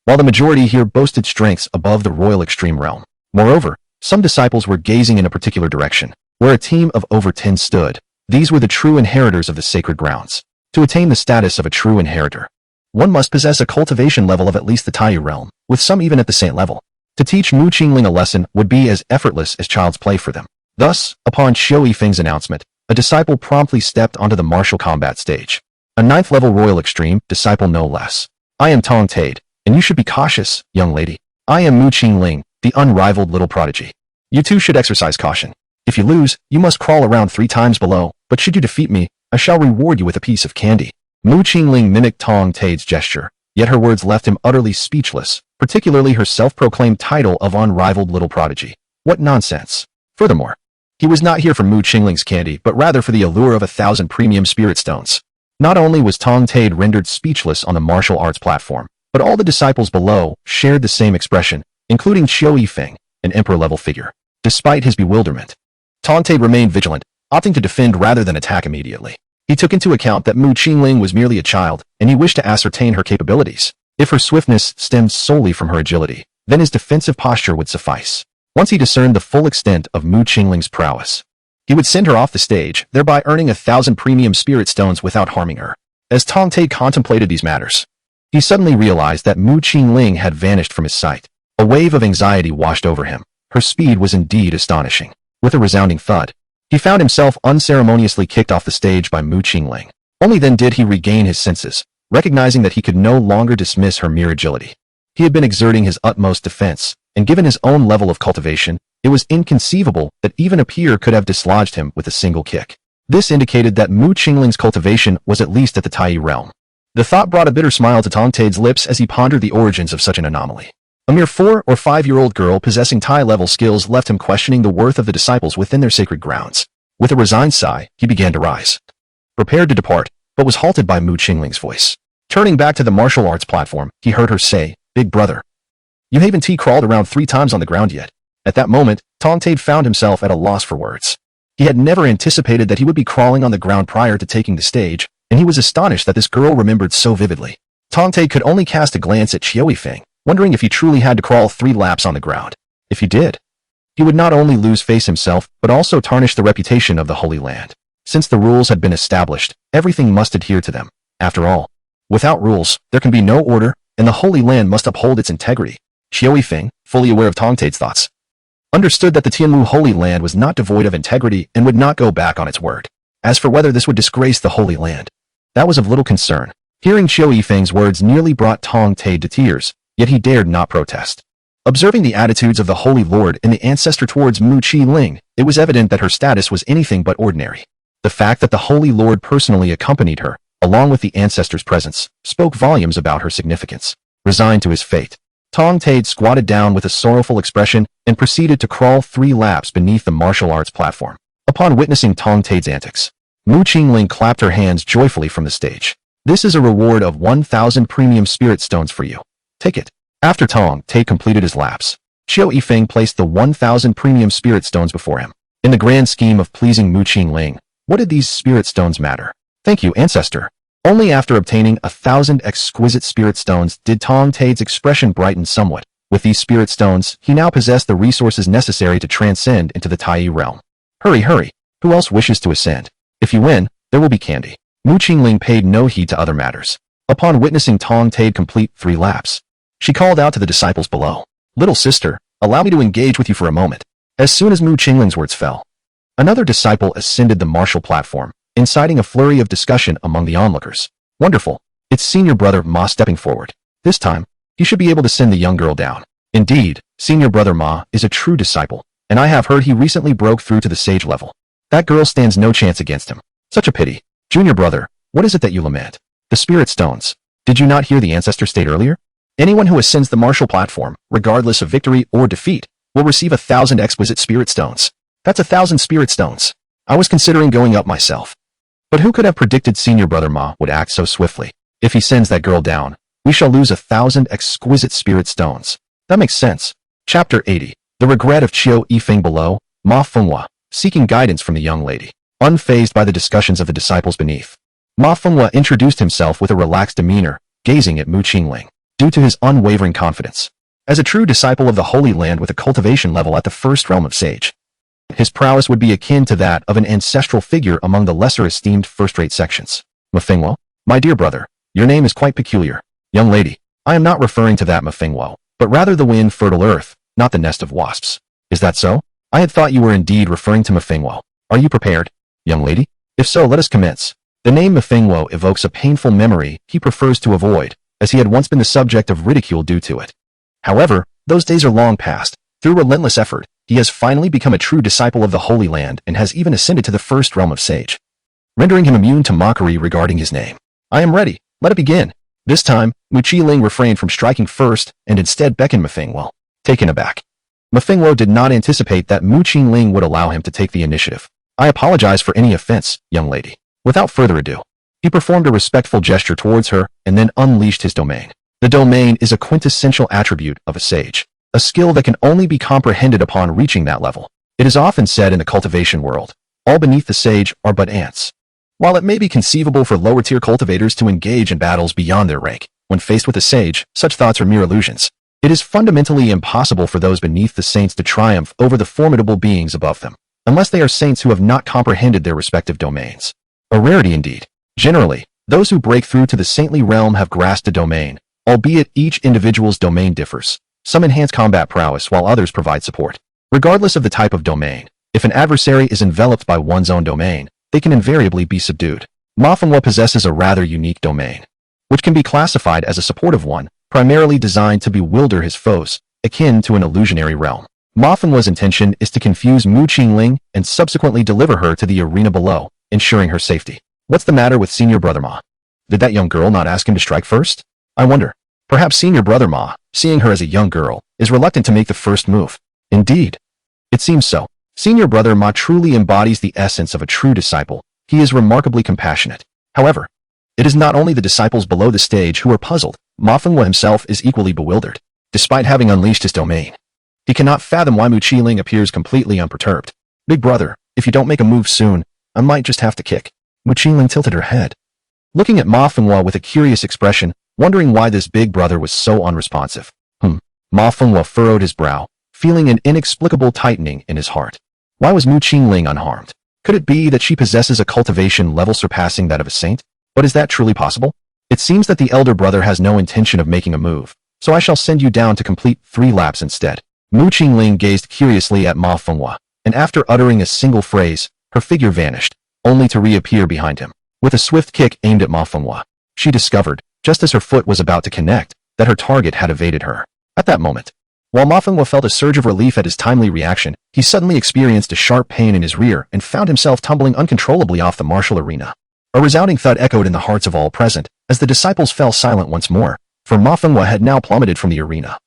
while the majority here boasted strengths above the Royal Extreme realm. Moreover, some disciples were gazing in a particular direction, where a team of over 10 stood. These were the true inheritors of the sacred grounds. To attain the status of a true inheritor, one must possess a cultivation level of at least the Taiyu realm, with some even at the saint level. To teach Mu Qingling a lesson would be as effortless as child's play for them. Thus, upon Qiao Yifeng's announcement, a disciple promptly stepped onto the martial combat stage. A 9th level Royal Extreme disciple no less. I am Tong Tade, and you should be cautious, young lady. I am Mu Qingling, the unrivaled little prodigy. You too should exercise caution. If you lose, you must crawl around 3 times below, but should you defeat me, I shall reward you with a piece of candy. Mu Qingling mimicked Tong Tade's gesture, yet her words left him utterly speechless, particularly her self-proclaimed title of unrivaled little prodigy. What nonsense. Furthermore, he was not here for Mu Qingling's candy, but rather for the allure of 1,000 premium spirit stones. Not only was Tong Tade rendered speechless on the martial arts platform, but all the disciples below shared the same expression, including Qiao Yifeng, an emperor-level figure. Despite his bewilderment, Tong Tade remained vigilant, opting to defend rather than attack immediately. He took into account that Mu Qingling was merely a child, and he wished to ascertain her capabilities. If her swiftness stemmed solely from her agility, then his defensive posture would suffice. Once he discerned the full extent of Mu Qingling's prowess, he would send her off the stage, thereby earning 1,000 premium spirit stones without harming her. As Tong Tade contemplated these matters, he suddenly realized that Mu Qingling had vanished from his sight. A wave of anxiety washed over him. Her speed was indeed astonishing. With a resounding thud, he found himself unceremoniously kicked off the stage by Mu Qingling. Only then did he regain his senses, recognizing that he could no longer dismiss her mere agility. He had been exerting his utmost defense, and given his own level of cultivation, it was inconceivable that even a peer could have dislodged him with a single kick. This indicated that Mu Qingling's cultivation was at least at the Taiyu realm. The thought brought a bitter smile to Tong Tade's lips as he pondered the origins of such an anomaly. A mere 4- or 5-year-old girl possessing Tai-level skills left him questioning the worth of the disciples within their sacred grounds. With a resigned sigh, he began to rise, prepared to depart, but was halted by Mu Qingling's voice. Turning back to the martial arts platform, he heard her say, "Big brother, you haven't crawled around 3 times on the ground yet." At that moment, Tong Tade found himself at a loss for words. He had never anticipated that he would be crawling on the ground prior to taking the stage, and he was astonished that this girl remembered so vividly. Tong Tade could only cast a glance at Qiao Yifeng, wondering if he truly had to crawl 3 laps on the ground. If he did, he would not only lose face himself, but also tarnish the reputation of the Holy Land. Since the rules had been established, everything must adhere to them. After all, without rules, there can be no order, and the Holy Land must uphold its integrity. Qiao Yifeng, fully aware of Tong Tade's thoughts, understood that the Tianwu Holy Land was not devoid of integrity and would not go back on its word. As for whether this would disgrace the Holy Land, that was of little concern. Hearing Qiao Yifeng's words nearly brought Tong Tade to tears, yet he dared not protest. Observing the attitudes of the Holy Lord and the ancestor towards Mu Qi-ling, it was evident that her status was anything but ordinary. The fact that the Holy Lord personally accompanied her, along with the ancestor's presence, spoke volumes about her significance. Resigned to his fate, Tong Tade squatted down with a sorrowful expression and proceeded to crawl 3 laps beneath the martial arts platform. Upon witnessing Tong Tade's antics, Mu Qi-ling clapped her hands joyfully from the stage. "This is a reward of 1,000 premium spirit stones for you. Take it." After Tong Tade completed his laps, Qiu Yifeng placed the 1,000 premium spirit stones before him. In the grand scheme of pleasing Mu Qi-ling, what did these spirit stones matter? "Thank you, ancestor." Only after obtaining 1,000 exquisite spirit stones did Tong Tade's expression brighten somewhat. With these spirit stones, he now possessed the resources necessary to transcend into the Tai realm. Hurry, hurry. Who else wishes to ascend? If you win, there will be candy. Mu Qi-ling paid no heed to other matters. Upon witnessing Tong Tade complete 3 laps, she called out to the disciples below. "Little sister, allow me to engage with you for a moment." As soon as Mu Qi-ling's words fell, another disciple ascended the martial platform, inciting a flurry of discussion among the onlookers. "Wonderful. It's senior brother Ma stepping forward. This time, he should be able to send the young girl down." Indeed, senior brother Ma is a true disciple, and I have heard he recently broke through to the sage level. That girl stands no chance against him. Such a pity. Junior brother, what is it that you lament? The spirit stones. Did you not hear the ancestor state earlier? Anyone who ascends the martial platform, regardless of victory or defeat, will receive 1,000 exquisite spirit stones. That's 1,000 spirit stones. I was considering going up myself. But who could have predicted senior brother Ma would act so swiftly? If he sends that girl down, we shall lose 1,000 exquisite spirit stones. That makes sense. Chapter 80. The regret of Qiu Yifeng below, Ma Fenghua, seeking guidance from the young lady. Unfazed by the discussions of the disciples beneath, Ma Fenghua introduced himself with a relaxed demeanor, gazing at Mu Qi-ling. Due to his unwavering confidence, as a true disciple of the Holy Land with a cultivation level at the first realm of sage, his prowess would be akin to that of an ancestral figure among the lesser-esteemed first-rate sections. "Ma Fenghua, my dear brother, your name is quite peculiar." "Young lady, I am not referring to that Ma Fenghua, but rather the wind fertile earth, not the nest of wasps." "Is that so? I had thought you were indeed referring to Ma Fenghua. Are you prepared, young lady? If so, let us commence." The name Ma Fenghua evokes a painful memory he prefers to avoid, as he had once been the subject of ridicule due to it. However, those days are long past. Through relentless effort, he has finally become a true disciple of the Holy Land and has even ascended to the first realm of sage, rendering him immune to mockery regarding his name. "I am ready. Let it begin." This time, Mu Qi-ling refrained from striking first and instead beckoned Ma Fenghua. Taken aback, Ma Fenghua did not anticipate that Mu Qi-ling would allow him to take the initiative. "I apologize for any offense, young lady." Without further ado, he performed a respectful gesture towards her and then unleashed his domain. The domain is a quintessential attribute of a sage, a skill that can only be comprehended upon reaching that level. It is often said in the cultivation world, all beneath the sage are but ants. While it may be conceivable for lower-tier cultivators to engage in battles beyond their rank, when faced with a sage, such thoughts are mere illusions. It is fundamentally impossible for those beneath the saints to triumph over the formidable beings above them, unless they are saints who have not comprehended their respective domains. A rarity indeed. Generally, those who break through to the saintly realm have grasped a domain, albeit each individual's domain differs. Some enhance combat prowess while others provide support. Regardless of the type of domain, if an adversary is enveloped by one's own domain, they can invariably be subdued. Ma Fenghua possesses a rather unique domain, which can be classified as a supportive one, primarily designed to bewilder his foes, akin to an illusionary realm. Ma Fenghua's intention is to confuse Mu Qi-ling and subsequently deliver her to the arena below, ensuring her safety. What's the matter with senior brother Ma? Did that young girl not ask him to strike first? I wonder. Perhaps senior brother Ma, seeing her as a young girl, is reluctant to make the first move. Indeed. It seems so. Senior brother Ma truly embodies the essence of a true disciple. He is remarkably compassionate. However, it is not only the disciples below the stage who are puzzled. Ma Fenghua himself is equally bewildered. Despite having unleashed his domain, he cannot fathom why Mu Qi-ling appears completely unperturbed. "Big brother, if you don't make a move soon, I might just have to kick." Mu Qi-ling tilted her head, looking at Ma Fenghua with a curious expression, wondering why this big brother was so unresponsive. Ma Fenghua furrowed his brow, feeling an inexplicable tightening in his heart. Why was Mu Qi-ling unharmed? Could it be that she possesses a cultivation level surpassing that of a saint? But is that truly possible? It seems that the elder brother has no intention of making a move, so I shall send you down to complete 3 laps instead. Mu Qi-ling gazed curiously at Ma Fenghua, and after uttering a single phrase, her figure vanished, only to reappear behind him. With a swift kick aimed at Ma Fenghua, she discovered, just as her foot was about to connect, that her target had evaded her. At that moment, while Ma Fenghua felt a surge of relief at his timely reaction, he suddenly experienced a sharp pain in his rear and found himself tumbling uncontrollably off the martial arena. A resounding thud echoed in the hearts of all present as the disciples fell silent once more, for Ma Fenghua had now plummeted from the arena,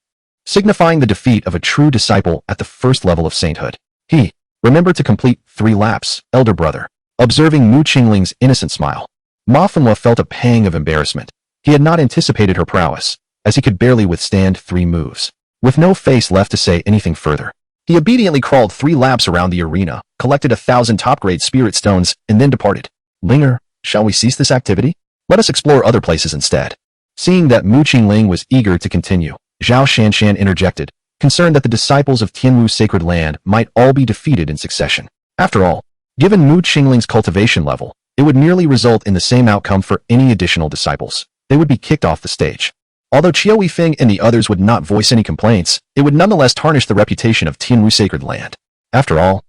signifying the defeat of a true disciple at the first level of sainthood. He remembered to complete 3 laps, elder brother. Observing Mu Qingling's innocent smile, Ma Fenghua felt a pang of embarrassment. He had not anticipated her prowess, as he could barely withstand 3 moves. With no face left to say anything further, he obediently crawled 3 laps around the arena, collected 1,000 top-grade spirit stones, and then departed. Linger, shall we cease this activity? Let us explore other places instead. Seeing that Mu Qingling was eager to continue, Zhao Shanshan interjected, concerned that the disciples of Tianwu's sacred land might all be defeated in succession. After all, given Mu Qingling's cultivation level, it would nearly result in the same outcome for any additional disciples. They would be kicked off the stage. Although Qiao Yifeng and the others would not voice any complaints, it would nonetheless tarnish the reputation of Tianwu's sacred land. After all,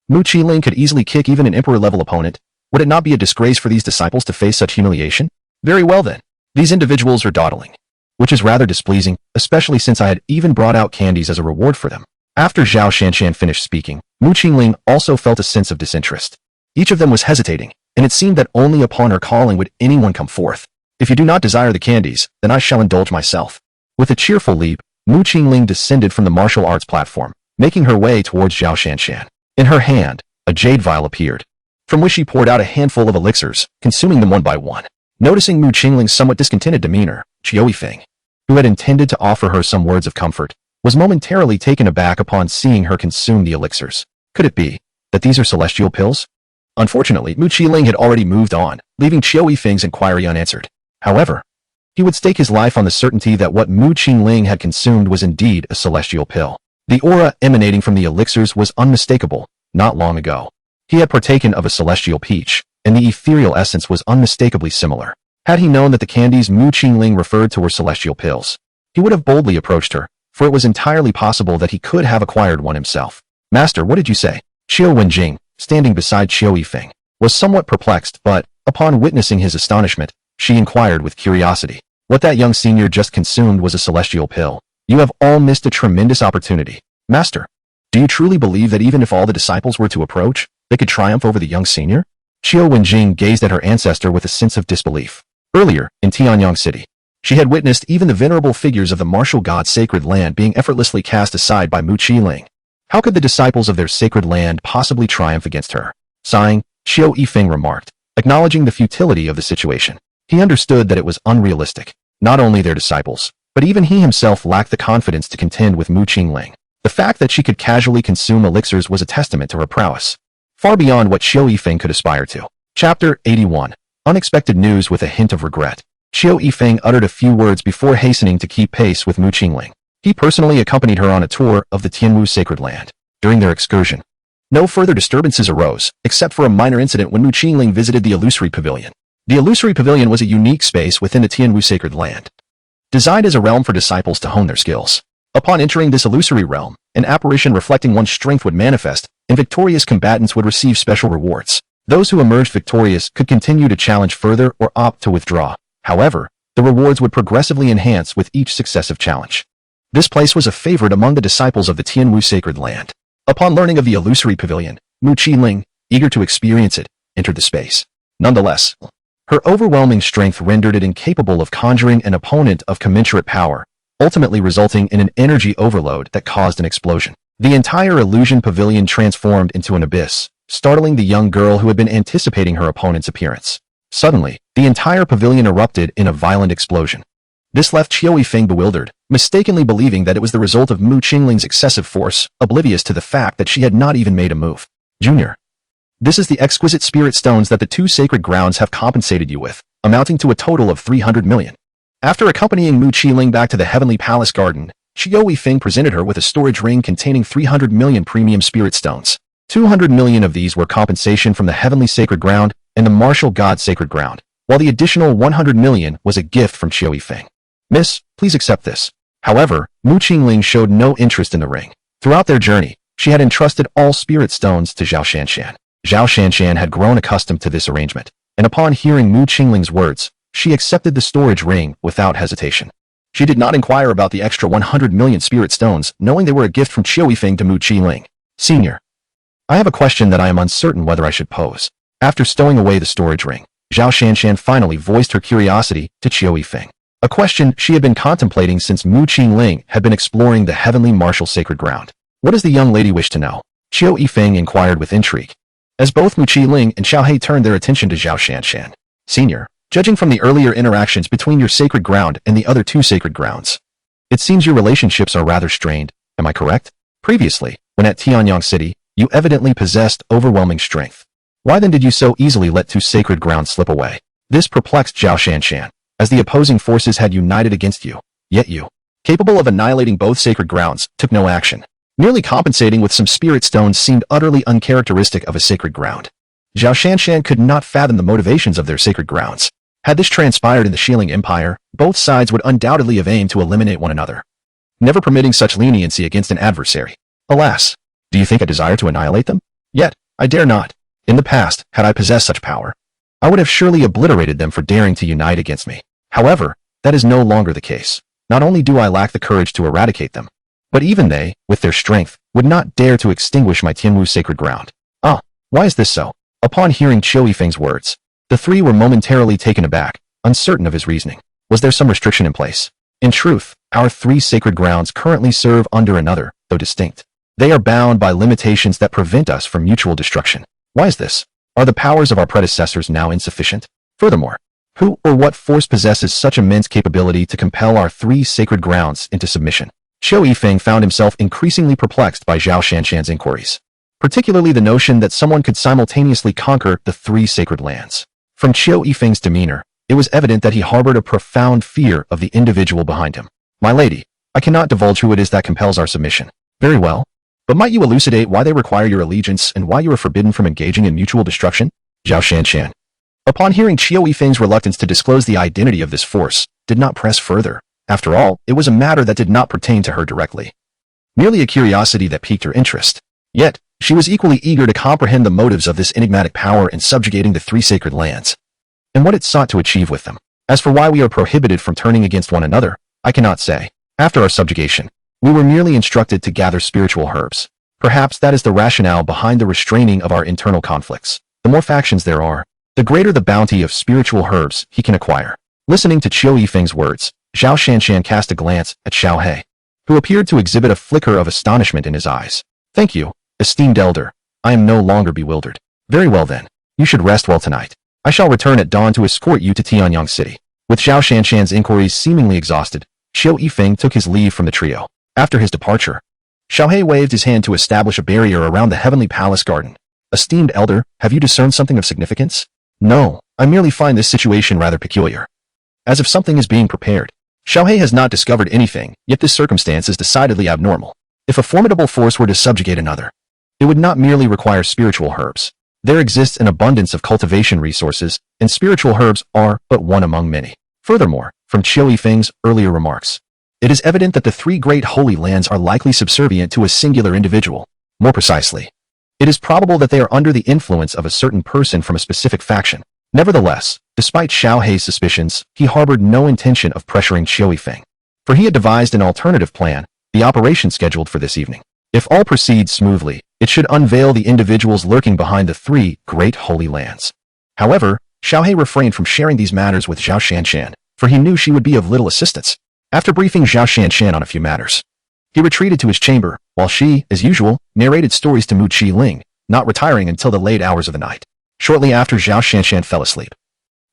Mu Qingling could easily kick even an emperor-level opponent. Would it not be a disgrace for these disciples to face such humiliation? Very well then. These individuals are dawdling, which is rather displeasing, especially since I had even brought out candies as a reward for them. After Zhao Shanshan finished speaking, Mu Qingling also felt a sense of disinterest. Each of them was hesitating, and it seemed that only upon her calling would anyone come forth. If you do not desire the candies, then I shall indulge myself. With a cheerful leap, Mu Qingling descended from the martial arts platform, making her way towards Zhao Shanshan. In her hand, a jade vial appeared, from which she poured out a handful of elixirs, consuming them one by one. Noticing Mu Qingling's somewhat discontented demeanor, Qiao Yifeng, who had intended to offer her some words of comfort, was momentarily taken aback upon seeing her consume the elixirs. Could it be that these are celestial pills? Unfortunately, Mu Qingling had already moved on, leaving Qiao Yifeng's inquiry unanswered. However, he would stake his life on the certainty that what Mu Qingling had consumed was indeed a celestial pill. The aura emanating from the elixirs was unmistakable. Not long ago, he had partaken of a celestial peach, and the ethereal essence was unmistakably similar. Had he known that the candies Mu Qingling referred to were celestial pills, he would have boldly approached her, for it was entirely possible that he could have acquired one himself. Master, what did you say? Qiao Wenjing, standing beside Qiao Yifeng, was somewhat perplexed, but, upon witnessing his astonishment, she inquired with curiosity. What that young senior just consumed was a celestial pill. You have all missed a tremendous opportunity. Master, do you truly believe that even if all the disciples were to approach, they could triumph over the young senior? Qiao Wenjing gazed at her ancestor with a sense of disbelief. Earlier, in Tianyang City, she had witnessed even the venerable figures of the martial god's sacred land being effortlessly cast aside by Mu Qingling. How could the disciples of their sacred land possibly triumph against her? Sighing, Qiao Yifeng remarked, acknowledging the futility of the situation. He understood that it was unrealistic. Not only their disciples, but even he himself lacked the confidence to contend with Mu Qingling. The fact that she could casually consume elixirs was a testament to her prowess, far beyond what Qiao Yifeng could aspire to. Chapter 81. Unexpected news with a hint of regret. Qiao Yifeng uttered a few words before hastening to keep pace with Mu Qingling. He personally accompanied her on a tour of the Tianwu sacred land. During their excursion, no further disturbances arose, except for a minor incident when Mu Qingling visited the illusory pavilion. The illusory pavilion was a unique space within the Tianwu sacred land, designed as a realm for disciples to hone their skills. Upon entering this illusory realm, an apparition reflecting one's strength would manifest, and victorious combatants would receive special rewards. Those who emerged victorious could continue to challenge further or opt to withdraw. However, the rewards would progressively enhance with each successive challenge. This place was a favorite among the disciples of the Tianwu sacred land. Upon learning of the illusory pavilion, Mu Qingling, eager to experience it, entered the space. Nonetheless, her overwhelming strength rendered it incapable of conjuring an opponent of commensurate power, ultimately resulting in an energy overload that caused an explosion. The entire illusion pavilion transformed into an abyss, startling the young girl who had been anticipating her opponent's appearance. Suddenly, the entire pavilion erupted in a violent explosion. This left Qiao Yifeng bewildered, mistakenly believing that it was the result of Mu Qingling's excessive force, oblivious to the fact that she had not even made a move. Junior, this is the exquisite spirit stones that the 2 sacred grounds have compensated you with, amounting to a total of 300 million. After accompanying Mu Qingling back to the Heavenly Palace Garden, Qiao Yifeng presented her with a storage ring containing 300 million premium spirit stones. 200 million of these were compensation from the Heavenly Sacred Ground and the Martial God Sacred Ground, while the additional 100 million was a gift from Qiao Yifeng. Miss, please accept this. However, Mu Qingling showed no interest in the ring. Throughout their journey, she had entrusted all spirit stones to Zhao Shanshan. Zhao Shanshan had grown accustomed to this arrangement, and upon hearing Mu Qingling's words, she accepted the storage ring without hesitation. She did not inquire about the extra 100 million spirit stones, knowing they were a gift from Qiu Yifeng to Mu Qiling. Senior, I have a question that I am uncertain whether I should pose. After stowing away the storage ring, Zhao Shanshan finally voiced her curiosity to Qiu Yifeng. A question she had been contemplating since Mu Qiling had been exploring the heavenly martial sacred ground. What does the young lady wish to know? Qiu Yifeng inquired with intrigue. As both Mu Qiling and Xiao He turned their attention to Zhao Shanshan. Senior, judging from the earlier interactions between your sacred ground and the other two sacred grounds, it seems your relationships are rather strained, am I correct? Previously, when at Tianyang City, you evidently possessed overwhelming strength. Why then did you so easily let two sacred grounds slip away? This perplexed Zhao Shanshan, as the opposing forces had united against you. Yet you, capable of annihilating both sacred grounds, took no action. Merely compensating with some spirit stones seemed utterly uncharacteristic of a sacred ground. Zhao Shanshan could not fathom the motivations of their sacred grounds. Had this transpired in the Xiling Empire, both sides would undoubtedly have aimed to eliminate one another, never permitting such leniency against an adversary. Alas, do you think I desire to annihilate them? Yet, I dare not. In the past, had I possessed such power, I would have surely obliterated them for daring to unite against me. However, that is no longer the case. Not only do I lack the courage to eradicate them, but even they, with their strength, would not dare to extinguish my Tianwu sacred ground. Ah, why is this so? Upon hearing Qiu Yifeng's words, the three were momentarily taken aback, uncertain of his reasoning. Was there some restriction in place? In truth, our three sacred grounds currently serve under another, though distinct. They are bound by limitations that prevent us from mutual destruction. Why is this? Are the powers of our predecessors now insufficient? Furthermore, who or what force possesses such immense capability to compel our three sacred grounds into submission? Qiu Yifeng found himself increasingly perplexed by Zhao Shanshan's inquiries, particularly the notion that someone could simultaneously conquer the three sacred lands. From Qiu Yifeng's demeanor, it was evident that he harbored a profound fear of the individual behind him. My lady, I cannot divulge who it is that compels our submission. Very well. But might you elucidate why they require your allegiance and why you are forbidden from engaging in mutual destruction? Zhao Shanshan, upon hearing Qiu Yifeng's reluctance to disclose the identity of this force, did not press further. After all, it was a matter that did not pertain to her directly. Merely a curiosity that piqued her interest. Yet, she was equally eager to comprehend the motives of this enigmatic power in subjugating the three sacred lands, and what it sought to achieve with them. As for why we are prohibited from turning against one another, I cannot say. After our subjugation, we were merely instructed to gather spiritual herbs. Perhaps that is the rationale behind the restraining of our internal conflicts. The more factions there are, the greater the bounty of spiritual herbs he can acquire. Listening to Qiu Yifeng's words, Zhao Shanshan cast a glance at Xiao He, who appeared to exhibit a flicker of astonishment in his eyes. Thank you, esteemed elder. I am no longer bewildered. Very well then. You should rest well tonight. I shall return at dawn to escort you to Tianyang City. With Zhao Shanshan's inquiries seemingly exhausted, Qiu Yifeng took his leave from the trio. After his departure, Xiao He waved his hand to establish a barrier around the heavenly palace garden. Esteemed elder, have you discerned something of significance? No, I merely find this situation rather peculiar. As if something is being prepared. Xiao He has not discovered anything, yet this circumstance is decidedly abnormal. If a formidable force were to subjugate another, it would not merely require spiritual herbs. There exists an abundance of cultivation resources, and spiritual herbs are but one among many. Furthermore, from Qiu Yifeng's earlier remarks, it is evident that the three great holy lands are likely subservient to a singular individual. More precisely, it is probable that they are under the influence of a certain person from a specific faction. Nevertheless, despite Xiao He's suspicions, he harbored no intention of pressuring Qiu Yifeng, for he had devised an alternative plan, the operation scheduled for this evening. If all proceeds smoothly, it should unveil the individuals lurking behind the three great holy lands. However, Xiao He refrained from sharing these matters with Zhao Shanshan, for he knew she would be of little assistance. After briefing Zhao Shanshan on a few matters, he retreated to his chamber, while she, as usual, narrated stories to Mu Qiling, not retiring until the late hours of the night. Shortly after Zhao Shanshan fell asleep,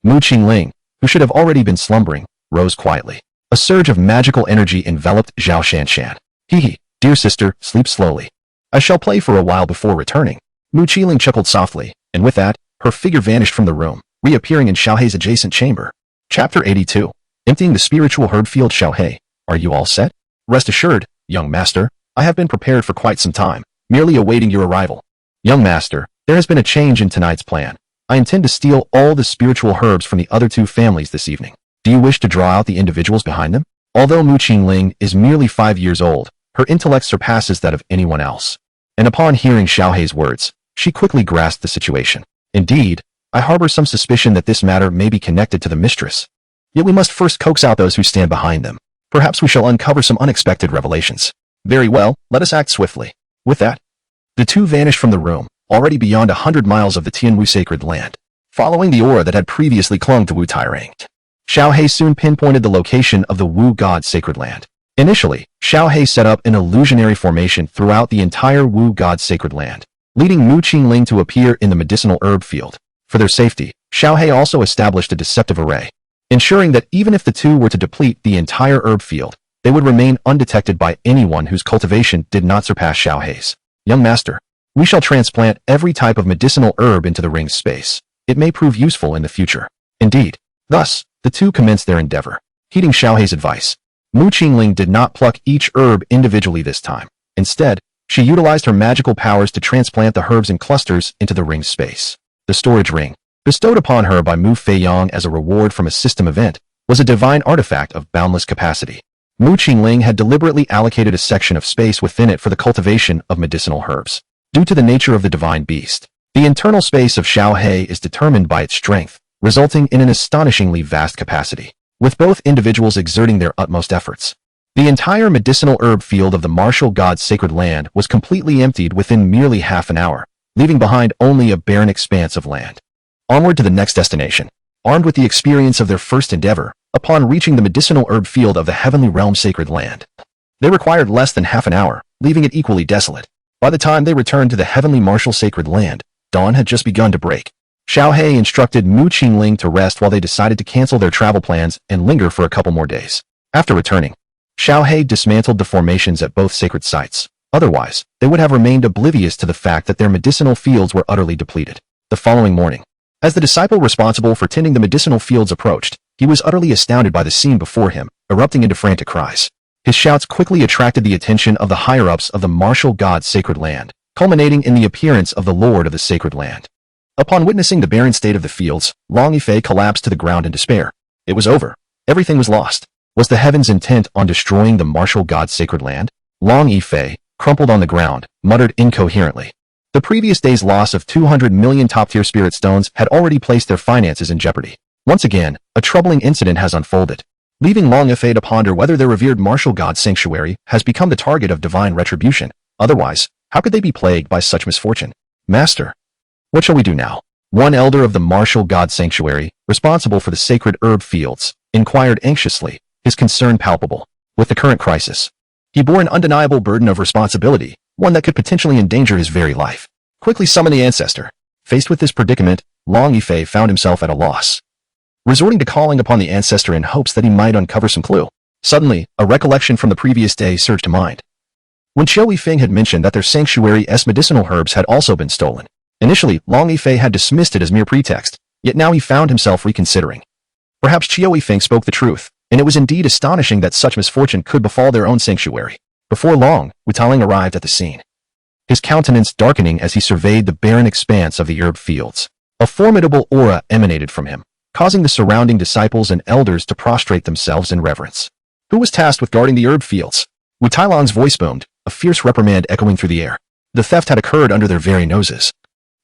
Mu Qiling, who should have already been slumbering, rose quietly. A surge of magical energy enveloped Zhao Shanshan. Hee, dear sister, sleep slowly. I shall play for a while before returning. Mu Qiling chuckled softly, and with that, her figure vanished from the room, reappearing in Xiao He's adjacent chamber. Chapter 82. Emptying the spiritual herd field. Xiao He, are you all set? Rest assured, young master, I have been prepared for quite some time, merely awaiting your arrival. Young master, there has been a change in tonight's plan. I intend to steal all the spiritual herbs from the other two families this evening. Do you wish to draw out the individuals behind them? Although Mu Qiling is merely 5 years old, her intellect surpasses that of anyone else. And upon hearing Xiao He's words, she quickly grasped the situation. Indeed, I harbor some suspicion that this matter may be connected to the mistress. Yet we must first coax out those who stand behind them. Perhaps we shall uncover some unexpected revelations. Very well, let us act swiftly. With that, the two vanished from the room, already beyond 100 miles of the Tianwu sacred land, following the aura that had previously clung to Wu Tairang. Xiao He soon pinpointed the location of the Wu god sacred land. Initially, Xiao He set up an illusionary formation throughout the entire Wu god sacred land, leading Mu Qingling to appear in the medicinal herb field. For their safety, Xiao He also established a deceptive array, ensuring that even if the two were to deplete the entire herb field, they would remain undetected by anyone whose cultivation did not surpass Xiao He's. Young master, we shall transplant every type of medicinal herb into the ring's space. It may prove useful in the future. Indeed. Thus, the two commenced their endeavor. Heeding Xiao He's advice, Mu Qingling did not pluck each herb individually this time. Instead, she utilized her magical powers to transplant the herbs in clusters into the ring's space. The storage ring, bestowed upon her by Mu Feong as a reward from a system event, was a divine artifact of boundless capacity. Mu Qingling had deliberately allocated a section of space within it for the cultivation of medicinal herbs. Due to the nature of the divine beast, the internal space of Xiao He is determined by its strength, resulting in an astonishingly vast capacity, with both individuals exerting their utmost efforts. The entire medicinal herb field of the martial god's sacred land was completely emptied within merely half an hour, leaving behind only a barren expanse of land. Onward to the next destination. Armed with the experience of their first endeavor, upon reaching the medicinal herb field of the heavenly realm sacred land, they required less than half an hour, leaving it equally desolate. By the time they returned to the heavenly martial sacred land, dawn had just begun to break. Xiao He instructed Mu Qingling to rest while they decided to cancel their travel plans and linger for a couple more days. After returning, Xiao He dismantled the formations at both sacred sites. Otherwise, they would have remained oblivious to the fact that their medicinal fields were utterly depleted. The following morning, as the disciple responsible for tending the medicinal fields approached, he was utterly astounded by the scene before him, erupting into frantic cries. His shouts quickly attracted the attention of the higher-ups of the martial god's sacred land, culminating in the appearance of the lord of the sacred land. Upon witnessing the barren state of the fields, Long Yifei collapsed to the ground in despair. It was over. Everything was lost. Was the heavens intent on destroying the martial god's sacred land? Long Yifei, crumpled on the ground, muttered incoherently. The previous day's loss of 200 million top-tier spirit stones had already placed their finances in jeopardy. Once again, a troubling incident has unfolded, leaving Long Yifei to ponder whether their revered martial god's sanctuary has become the target of divine retribution. Otherwise, how could they be plagued by such misfortune? Master, what shall we do now? One elder of the martial god's sanctuary, responsible for the sacred herb fields, inquired anxiously, his concern palpable. With the current crisis, he bore an undeniable burden of responsibility, one that could potentially endanger his very life. Quickly summon the ancestor. Faced with this predicament, Long Yifei found himself at a loss, resorting to calling upon the ancestor in hopes that he might uncover some clue. Suddenly, a recollection from the previous day surged to mind. When Qiu Yifeng had mentioned that their sanctuary's medicinal herbs had also been stolen, initially, Long Yifei had dismissed it as mere pretext, yet now he found himself reconsidering. Perhaps Qiu Yifeng spoke the truth, and it was indeed astonishing that such misfortune could befall their own sanctuary. Before long, Wu Taling arrived at the scene, his countenance darkening as he surveyed the barren expanse of the herb fields. A formidable aura emanated from him, causing the surrounding disciples and elders to prostrate themselves in reverence. Who was tasked with guarding the herb fields? Wu Tailang's voice boomed, a fierce reprimand echoing through the air. The theft had occurred under their very noses,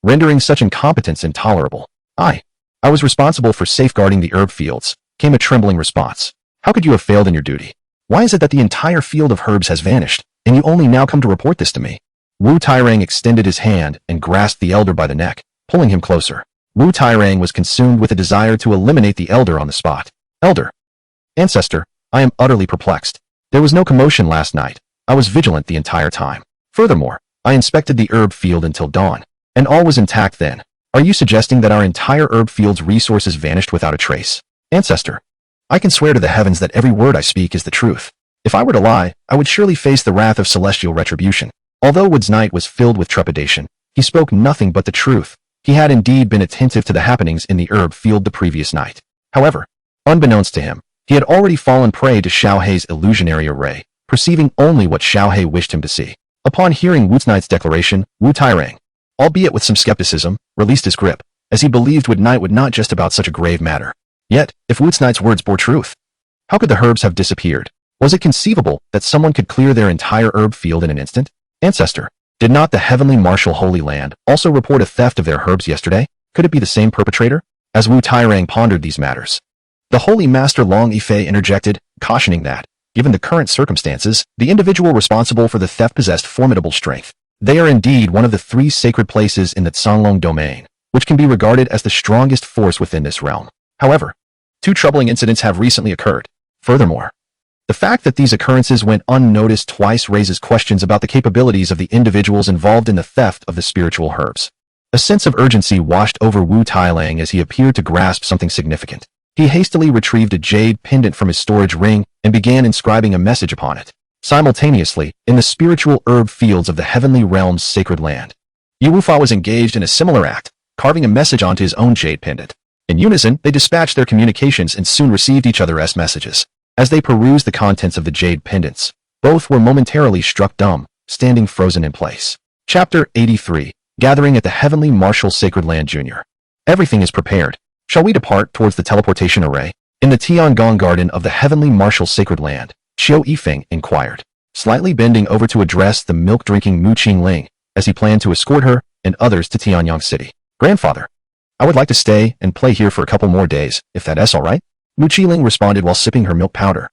rendering such incompetence intolerable. I was responsible for safeguarding the herb fields, came a trembling response. How could you have failed in your duty? Why is it that the entire field of herbs has vanished, and you only now come to report this to me? Wu Tairang extended his hand and grasped the elder by the neck, pulling him closer. Wu Tairang was consumed with a desire to eliminate the elder on the spot. Elder. Ancestor, I am utterly perplexed. There was no commotion last night. I was vigilant the entire time. Furthermore, I inspected the herb field until dawn, and all was intact then. Are you suggesting that our entire herb field's resources vanished without a trace? Ancestor, I can swear to the heavens that every word I speak is the truth. If I were to lie, I would surely face the wrath of celestial retribution. Although Wood's Knight was filled with trepidation, he spoke nothing but the truth. He had indeed been attentive to the happenings in the herb field the previous night. However, unbeknownst to him, he had already fallen prey to Xiao He's illusionary array, perceiving only what Xiao He wished him to see. Upon hearing Wood's Knight's declaration, Wu Tairang, albeit with some skepticism, released his grip, as he believed Wood Knight would not jest about such a grave matter. Yet, if Wood's Knight's words bore truth, how could the herbs have disappeared? Was it conceivable that someone could clear their entire herb field in an instant? Ancestor, did not the heavenly martial Holy Land also report a theft of their herbs yesterday? Could it be the same perpetrator? As Wu Tairang pondered these matters, the Holy Master Long Yifei interjected, cautioning that, Given the current circumstances, the individual responsible for the theft possessed formidable strength. They are indeed one of the 3 sacred places in the Zhanglong domain, which can be regarded as the strongest force within this realm. However, 2 troubling incidents have recently occurred. Furthermore, the fact that these occurrences went unnoticed twice raises questions about the capabilities of the individuals involved in the theft of the spiritual herbs. A sense of urgency washed over Wu Tailang as he appeared to grasp something significant. He hastily retrieved a jade pendant from his storage ring and began inscribing a message upon it. Simultaneously, in the spiritual herb fields of the heavenly realm's sacred land, Yu Wufa was engaged in a similar act, carving a message onto his own jade pendant. In unison, they dispatched their communications and soon received each other's messages. As they perused the contents of the jade pendants, both were momentarily struck dumb, standing frozen in place. Chapter 83. Gathering at the Heavenly Martial Sacred Land Jr. Everything is prepared. Shall we depart towards the teleportation array? In the Tiangong Garden of the Heavenly Martial Sacred Land, Qiu Yifeng inquired, slightly bending over to address the milk-drinking Mu Qingling as he planned to escort her and others to Tianyang City. Grandfather, I would like to stay and play here for a couple more days, if that's all right. Mu Qingling responded while sipping her milk powder,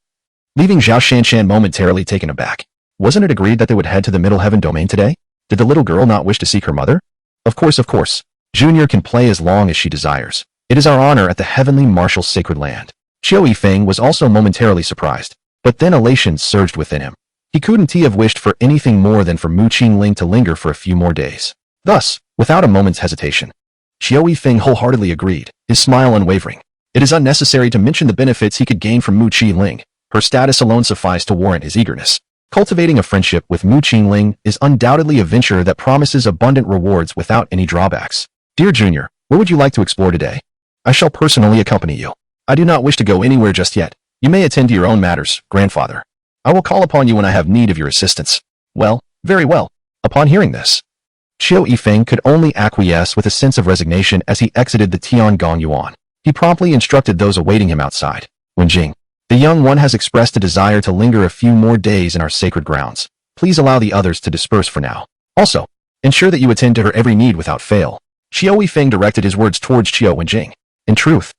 leaving Zhao Shanshan momentarily taken aback. Wasn't it agreed that they would head to the Middle Heaven domain today? Did the little girl not wish to seek her mother? Of course. Junior can play as long as she desires. It is our honor at the Heavenly Martial Sacred Land. Qiu Yifeng was also momentarily surprised, but then elation surged within him. He couldn't have wished for anything more than for Mu Qingling to linger for a few more days. Thus, without a moment's hesitation, Qiu Yifeng wholeheartedly agreed, his smile unwavering. It is unnecessary to mention the benefits he could gain from Mu Qingling. Her status alone sufficed to warrant his eagerness. Cultivating a friendship with Mu Qingling is undoubtedly a venture that promises abundant rewards without any drawbacks. Dear Junior, where would you like to explore today? I shall personally accompany you. I do not wish to go anywhere just yet. You may attend to your own matters, grandfather. I will call upon you when I have need of your assistance. Well, very well. Upon hearing this, Qiu Yifeng could only acquiesce with a sense of resignation as he exited the Tiangong Yuan. He promptly instructed those awaiting him outside. Wenjing, the young one has expressed a desire to linger a few more days in our sacred grounds. Please allow the others to disperse for now. Also, ensure that you attend to her every need without fail. Qiu Yifeng directed his words towards Qiu Wenjing. In truth,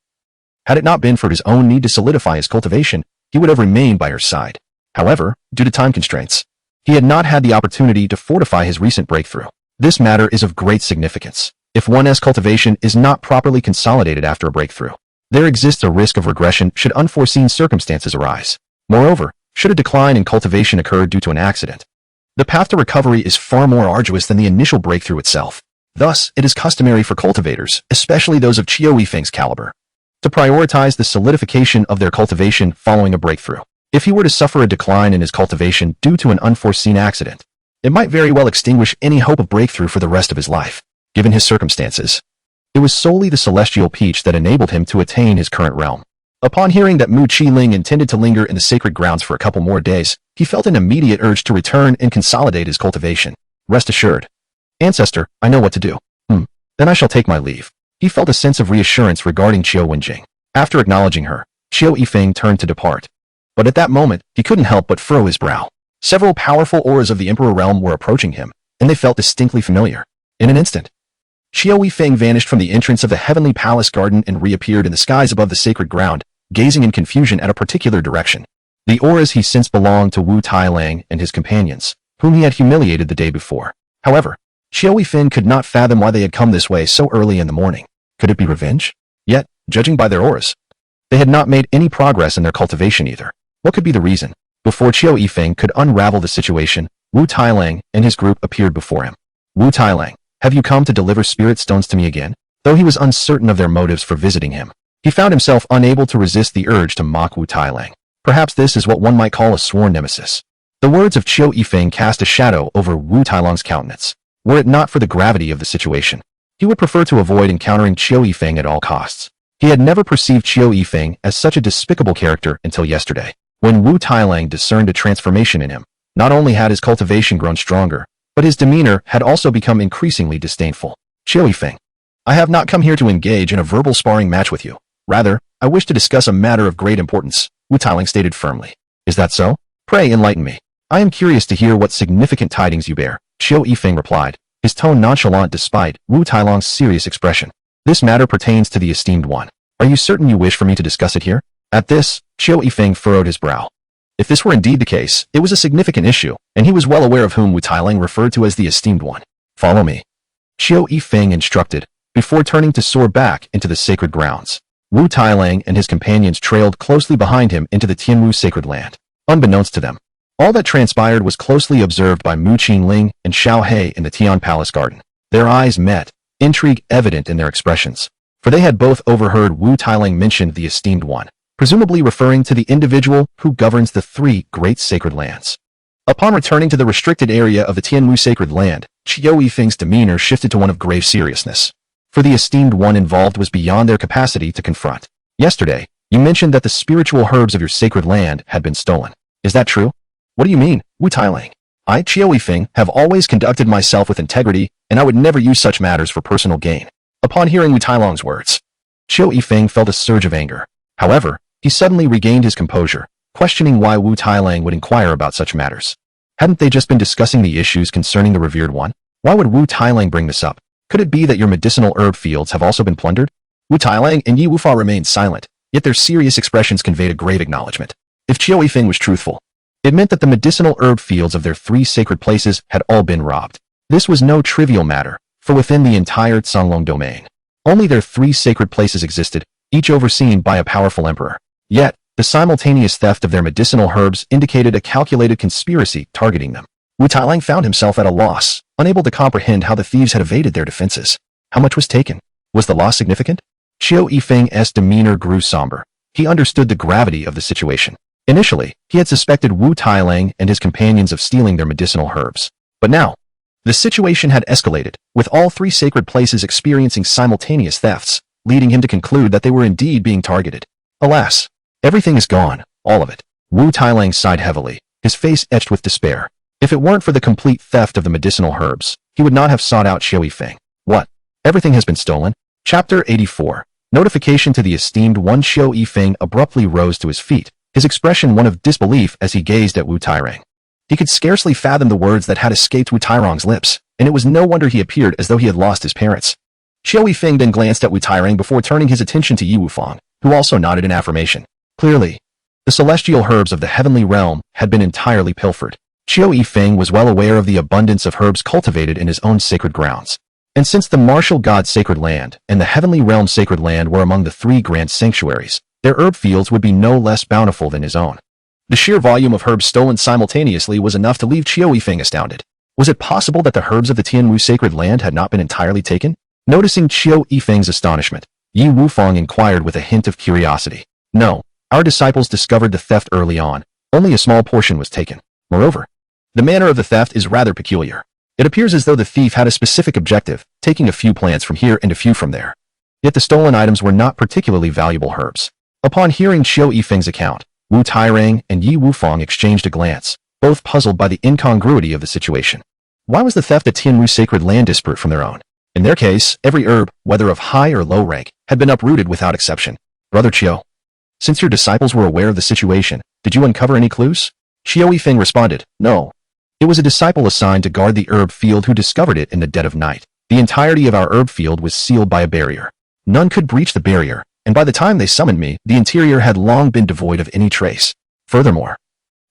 had it not been for his own need to solidify his cultivation, he would have remained by her side. However, due to time constraints, he had not had the opportunity to fortify his recent breakthrough. This matter is of great significance. If one's cultivation is not properly consolidated after a breakthrough, there exists a risk of regression should unforeseen circumstances arise. Moreover, should a decline in cultivation occur due to an accident, the path to recovery is far more arduous than the initial breakthrough itself. Thus, it is customary for cultivators, especially those of Qiu Yifeng's caliber, to prioritize the solidification of their cultivation following a breakthrough. If he were to suffer a decline in his cultivation due to an unforeseen accident, it might very well extinguish any hope of breakthrough for the rest of his life. Given his circumstances, it was solely the celestial peach that enabled him to attain his current realm. Upon hearing that Mu Qingling intended to linger in the sacred grounds for a couple more days, he felt an immediate urge to return and consolidate his cultivation. Rest assured, Ancestor, I know what to do. Then I shall take my leave. He felt a sense of reassurance regarding Qiu Wenjing. After acknowledging her, Qiu Yifeng turned to depart. But at that moment, he couldn't help but furrow his brow. Several powerful auras of the Emperor realm were approaching him, and they felt distinctly familiar. In an instant, Qiu Yifeng vanished from the entrance of the Heavenly Palace Garden and reappeared in the skies above the sacred ground, gazing in confusion at a particular direction. The auras he sensed belonged to Wu Tailang and his companions, whom he had humiliated the day before. However, Qiu Yifeng could not fathom why they had come this way so early in the morning. Could it be revenge? Yet, judging by their auras, they had not made any progress in their cultivation either. What could be the reason? Before Qiu Yifeng could unravel the situation, Wu Tailang and his group appeared before him. Wu Tailang, have you come to deliver spirit stones to me again? Though he was uncertain of their motives for visiting him, he found himself unable to resist the urge to mock Wu Tailang. Perhaps this is what one might call a sworn nemesis. The words of Qiu Yifeng cast a shadow over Wu Tailang's countenance. Were it not for the gravity of the situation, he would prefer to avoid encountering Qiu Yifeng at all costs. He had never perceived Qiu Yifeng as such a despicable character until yesterday, when Wu Tailang discerned a transformation in him. Not only had his cultivation grown stronger, but his demeanor had also become increasingly disdainful. Qiu Yifeng, I have not come here to engage in a verbal sparring match with you. Rather, I wish to discuss a matter of great importance, Wu Tailang stated firmly. Is that so? Pray enlighten me. I am curious to hear what significant tidings you bear, Qiu Yifeng replied, his tone nonchalant despite Wu Tailang's serious expression. This matter pertains to the esteemed one. Are you certain you wish for me to discuss it here? At this, Qiu Yifeng furrowed his brow. If this were indeed the case, it was a significant issue, and he was well aware of whom Wu Tailang referred to as the esteemed one. Follow me. Qiu Yifeng instructed, before turning to soar back into the sacred grounds. Wu Tailang and his companions trailed closely behind him into the Tianwu sacred land. Unbeknownst to them, all that transpired was closely observed by Mu Qinling and Xiao He in the Tian Palace garden. Their eyes met, intrigue evident in their expressions, for they had both overheard Wu Tailang mention the esteemed one, presumably referring to the individual who governs the three great sacred lands. Upon returning to the restricted area of the Tianwu sacred land, Qiu Yifeng's demeanor shifted to one of grave seriousness. For the esteemed one involved was beyond their capacity to confront. Yesterday, you mentioned that the spiritual herbs of your sacred land had been stolen. Is that true? What do you mean, Wu Tailang? I, Qiu Yifeng, have always conducted myself with integrity, and I would never use such matters for personal gain. Upon hearing Wu Tailang's words, Qiu Yifeng felt a surge of anger. However, he suddenly regained his composure, questioning why Wu Tailang would inquire about such matters. Hadn't they just been discussing the issues concerning the revered one? Why would Wu Tailang bring this up? Could it be that your medicinal herb fields have also been plundered? Wu Tailang and Yi Wufa remained silent, yet their serious expressions conveyed a grave acknowledgement. If Qiu Yifeng was truthful, it meant that the medicinal herb fields of their three sacred places had all been robbed. This was no trivial matter, for within the entire Canglong domain, only their three sacred places existed, each overseen by a powerful emperor. Yet, the simultaneous theft of their medicinal herbs indicated a calculated conspiracy targeting them. Wu Tailang found himself at a loss, unable to comprehend how the thieves had evaded their defenses. How much was taken? Was the loss significant? Qiu Yifeng's demeanor grew somber. He understood the gravity of the situation. Initially, he had suspected Wu Tailang and his companions of stealing their medicinal herbs. But now, the situation had escalated, with all three sacred places experiencing simultaneous thefts, leading him to conclude that they were indeed being targeted. Alas, everything is gone, all of it. Wu Tailang sighed heavily, his face etched with despair. If it weren't for the complete theft of the medicinal herbs, he would not have sought out Qiu Yifeng. What? Everything has been stolen? Chapter 84. Notification to the esteemed one. Qiu Yifeng abruptly rose to his feet, his expression one of disbelief as he gazed at Wu Tairang. He could scarcely fathom the words that had escaped Wu Tairang's lips, and it was no wonder he appeared as though he had lost his parents. Qiu Yifeng then glanced at Wu Tairang before turning his attention to Yi Wufang, who also nodded in affirmation. Clearly, the celestial herbs of the heavenly realm had been entirely pilfered. Qiu Yifeng was well aware of the abundance of herbs cultivated in his own sacred grounds. And since the martial god sacred land and the heavenly realm sacred land were among the three grand sanctuaries, their herb fields would be no less bountiful than his own. The sheer volume of herbs stolen simultaneously was enough to leave Qiu Yifeng astounded. Was it possible that the herbs of the Tianwu sacred land had not been entirely taken? Noticing Qiu Yifeng's astonishment, Yi Wufang inquired with a hint of curiosity. No, our disciples discovered the theft early on. Only a small portion was taken. Moreover, the manner of the theft is rather peculiar. It appears as though the thief had a specific objective, taking a few plants from here and a few from there. Yet the stolen items were not particularly valuable herbs. Upon hearing Qiu Yifeng's account, Wu Tairang and Yi Wufang exchanged a glance, both puzzled by the incongruity of the situation. Why was the theft at Tianwu sacred land disparate from their own? In their case, every herb, whether of high or low rank, had been uprooted without exception. Brother Qiu, since your disciples were aware of the situation, did you uncover any clues? Qiu Yifeng responded, no. It was a disciple assigned to guard the herb field who discovered it in the dead of night. The entirety of our herb field was sealed by a barrier. None could breach the barrier, and by the time they summoned me, the interior had long been devoid of any trace. Furthermore,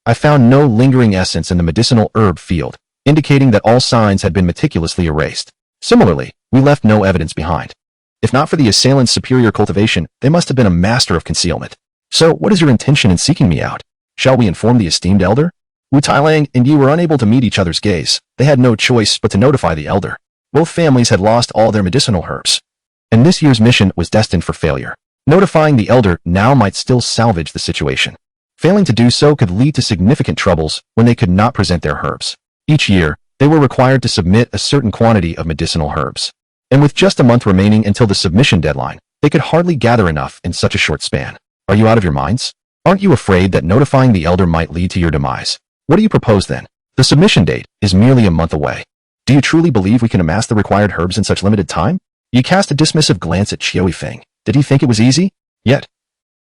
I found no lingering essence in the medicinal herb field, indicating that all signs had been meticulously erased. Similarly, we left no evidence behind. If not for the assailant's superior cultivation, they must have been a master of concealment. So, what is your intention in seeking me out? Shall we inform the esteemed elder? Wu Tailang and Yi were unable to meet each other's gaze. They had no choice but to notify the elder. Both families had lost all their medicinal herbs, and this year's mission was destined for failure. Notifying the elder now might still salvage the situation. Failing to do so could lead to significant troubles when they could not present their herbs. Each year, they were required to submit a certain quantity of medicinal herbs. And with just a month remaining until the submission deadline, they could hardly gather enough in such a short span. Are you out of your minds? Aren't you afraid that notifying the elder might lead to your demise? What do you propose then? The submission date is merely a month away. Do you truly believe we can amass the required herbs in such limited time? Yi cast a dismissive glance at Qiu Yifeng. Did he think it was easy? Yet,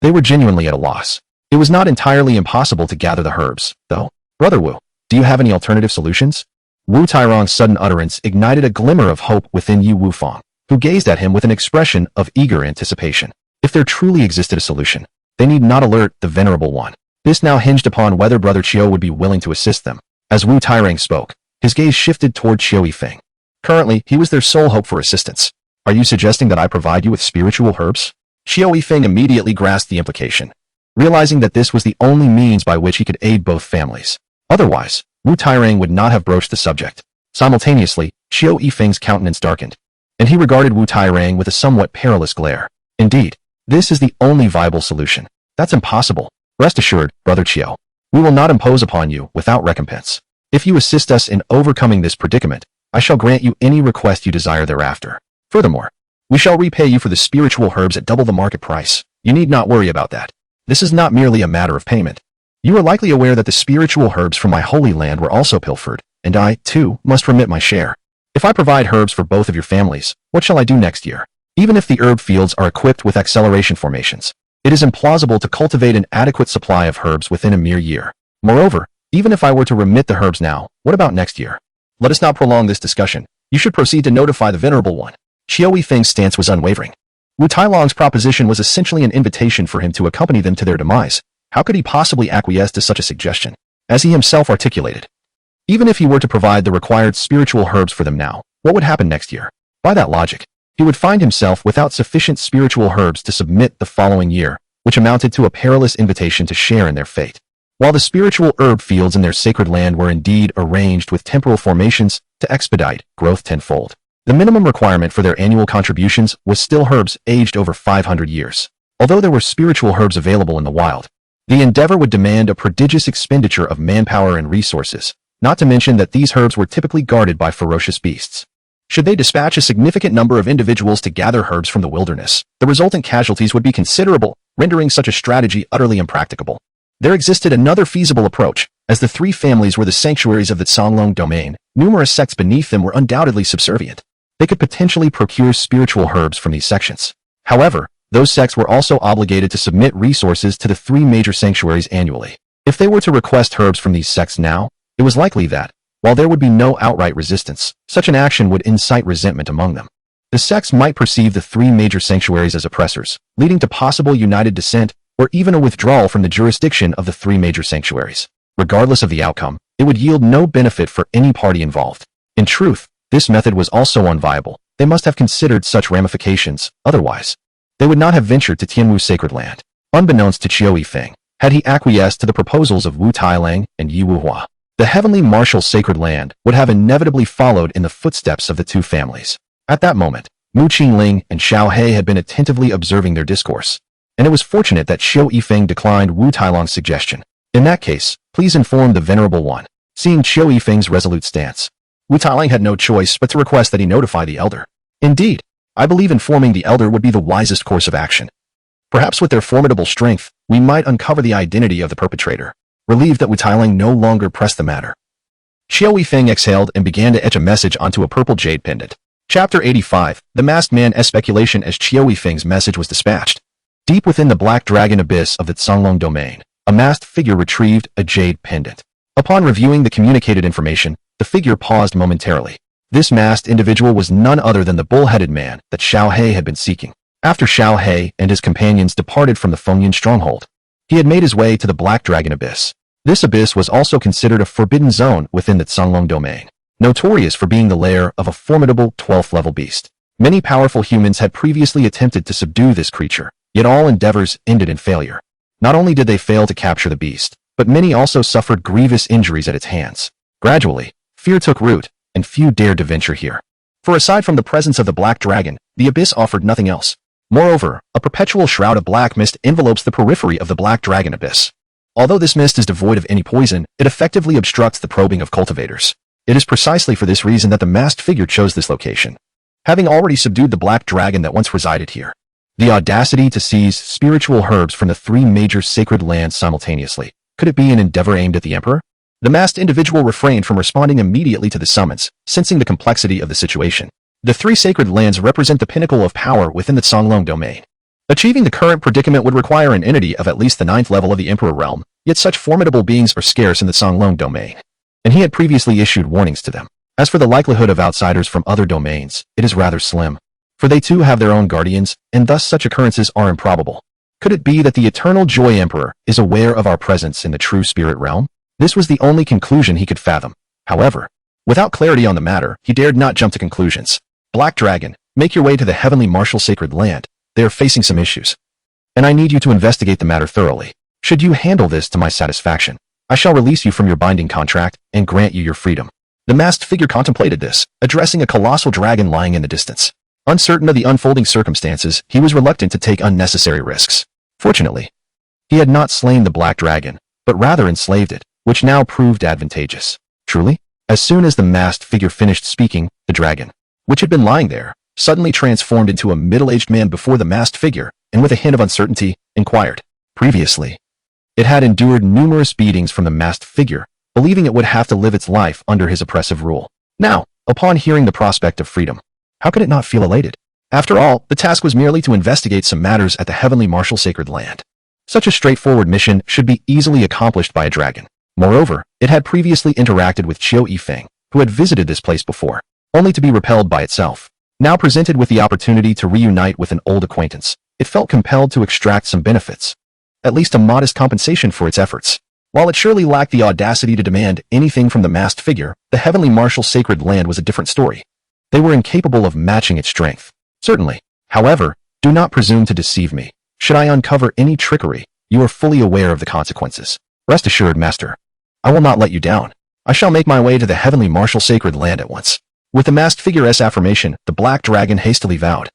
they were genuinely at a loss. It was not entirely impossible to gather the herbs, though. Brother Wu, do you have any alternative solutions? Wu Tairang's sudden utterance ignited a glimmer of hope within Yi Wufang, who gazed at him with an expression of eager anticipation. If there truly existed a solution, they need not alert the venerable one. This now hinged upon whether Brother Chiu would be willing to assist them. As Wu Tairang spoke, his gaze shifted toward Chiu Yifeng. Currently, he was their sole hope for assistance. Are you suggesting that I provide you with spiritual herbs? Chiu Yifeng immediately grasped the implication, realizing that this was the only means by which he could aid both families. Otherwise, Wu Tairang would not have broached the subject. Simultaneously, Chiu Yifeng's countenance darkened, and he regarded Wu Tairang with a somewhat perilous glare. Indeed, this is the only viable solution. That's impossible. Rest assured, Brother Chiu. We will not impose upon you without recompense. If you assist us in overcoming this predicament, I shall grant you any request you desire thereafter. Furthermore, we shall repay you for the spiritual herbs at double the market price. You need not worry about that. This is not merely a matter of payment. You are likely aware that the spiritual herbs from my holy land were also pilfered, and I, too, must remit my share. If I provide herbs for both of your families, what shall I do next year? Even if the herb fields are equipped with acceleration formations, it is implausible to cultivate an adequate supply of herbs within a mere year. Moreover, even if I were to remit the herbs now, what about next year? Let us not prolong this discussion. You should proceed to notify the Venerable One. Chiu Yifeng's stance was unwavering. Wu Tailong's proposition was essentially an invitation for him to accompany them to their demise. How could he possibly acquiesce to such a suggestion? As he himself articulated, even if he were to provide the required spiritual herbs for them now, what would happen next year? By that logic, he would find himself without sufficient spiritual herbs to submit the following year, which amounted to a perilous invitation to share in their fate. While the spiritual herb fields in their sacred land were indeed arranged with temporal formations to expedite growth tenfold, the minimum requirement for their annual contributions was still herbs aged over 500 years. Although there were spiritual herbs available in the wild, the endeavor would demand a prodigious expenditure of manpower and resources, not to mention that these herbs were typically guarded by ferocious beasts. Should they dispatch a significant number of individuals to gather herbs from the wilderness, the resultant casualties would be considerable, rendering such a strategy utterly impracticable. There existed another feasible approach. As the three families were the sanctuaries of the Songlong domain, numerous sects beneath them were undoubtedly subservient. They could potentially procure spiritual herbs from these sections. However, those sects were also obligated to submit resources to the three major sanctuaries annually. If they were to request herbs from these sects now, it was likely that, while there would be no outright resistance, such an action would incite resentment among them. The sects might perceive the three major sanctuaries as oppressors, leading to possible united dissent or even a withdrawal from the jurisdiction of the three major sanctuaries. Regardless of the outcome, it would yield no benefit for any party involved. In truth, this method was also unviable. They must have considered such ramifications, otherwise, they would not have ventured to Tianwu's sacred land. Unbeknownst to Chiu Yifeng, had he acquiesced to the proposals of Wu Tailang and Yi Wuhua, the heavenly martial sacred land would have inevitably followed in the footsteps of the two families. At that moment, Mu Qingling and Xiao He had been attentively observing their discourse, and it was fortunate that Chiu Yifeng declined Wu Tailong's suggestion. In that case, please inform the Venerable One. Seeing Chiu Yifeng's resolute stance, Wu Tailang had no choice but to request that he notify the elder. Indeed, I believe informing the elder would be the wisest course of action. Perhaps with their formidable strength, we might uncover the identity of the perpetrator. Relieved that Wu Tailang no longer pressed the matter, Chiu Yifeng exhaled and began to etch a message onto a purple jade pendant. Chapter 85, The Masked Man's Speculation. As Chiu Yifeng's message was dispatched, deep within the black dragon abyss of the Songlong domain, a masked figure retrieved a jade pendant. Upon reviewing the communicated information, the figure paused momentarily. This masked individual was none other than the bull-headed man that Xiao He had been seeking. After Xiao He and his companions departed from the Feong stronghold, he had made his way to the Black Dragon Abyss. This abyss was also considered a forbidden zone within the Songlong domain, notorious for being the lair of a formidable 12th-level beast. Many powerful humans had previously attempted to subdue this creature, yet all endeavors ended in failure. Not only did they fail to capture the beast, but many also suffered grievous injuries at its hands. Gradually, fear took root, and few dared to venture here. For aside from the presence of the Black Dragon, the abyss offered nothing else. Moreover, a perpetual shroud of black mist envelopes the periphery of the Black Dragon Abyss. Although this mist is devoid of any poison, it effectively obstructs the probing of cultivators. It is precisely for this reason that the masked figure chose this location, having already subdued the Black Dragon that once resided here. The audacity to seize spiritual herbs from the three major sacred lands simultaneously. Could it be an endeavor aimed at the Emperor? The masked individual refrained from responding immediately to the summons, sensing the complexity of the situation. The three sacred lands represent the pinnacle of power within the Songlong domain. Achieving the current predicament would require an entity of at least the 9th level of the Emperor realm, yet such formidable beings are scarce in the Songlong domain, and he had previously issued warnings to them. As for the likelihood of outsiders from other domains, it is rather slim, for they too have their own guardians, and thus such occurrences are improbable. Could it be that the eternal Joy Emperor is aware of our presence in the true spirit realm? This was the only conclusion he could fathom. However, without clarity on the matter, he dared not jump to conclusions. Black Dragon, make your way to the heavenly martial sacred land. They are facing some issues, and I need you to investigate the matter thoroughly. Should you handle this to my satisfaction, I shall release you from your binding contract and grant you your freedom. The masked figure contemplated this, addressing a colossal dragon lying in the distance. Uncertain of the unfolding circumstances, he was reluctant to take unnecessary risks. Fortunately, he had not slain the black dragon, but rather enslaved it, which now proved advantageous. Truly, as soon as the masked figure finished speaking, the dragon, which had been lying there, suddenly transformed into a middle-aged man before the masked figure, and with a hint of uncertainty, inquired. Previously, it had endured numerous beatings from the masked figure, believing it would have to live its life under his oppressive rule. Now, upon hearing the prospect of freedom, how could it not feel elated? After all, the task was merely to investigate some matters at the heavenly martial sacred land. Such a straightforward mission should be easily accomplished by a dragon. Moreover, it had previously interacted with Qiu Yifeng, who had visited this place before, only to be repelled by itself. Now presented with the opportunity to reunite with an old acquaintance, it felt compelled to extract some benefits, at least a modest compensation for its efforts. While it surely lacked the audacity to demand anything from the masked figure, the heavenly martial sacred land was a different story. They were incapable of matching its strength. Certainly. However, do not presume to deceive me. Should I uncover any trickery, you are fully aware of the consequences. Rest assured, Master, I will not let you down. I shall make my way to the heavenly martial sacred land at once. With the masked figure's affirmation, the black dragon hastily vowed,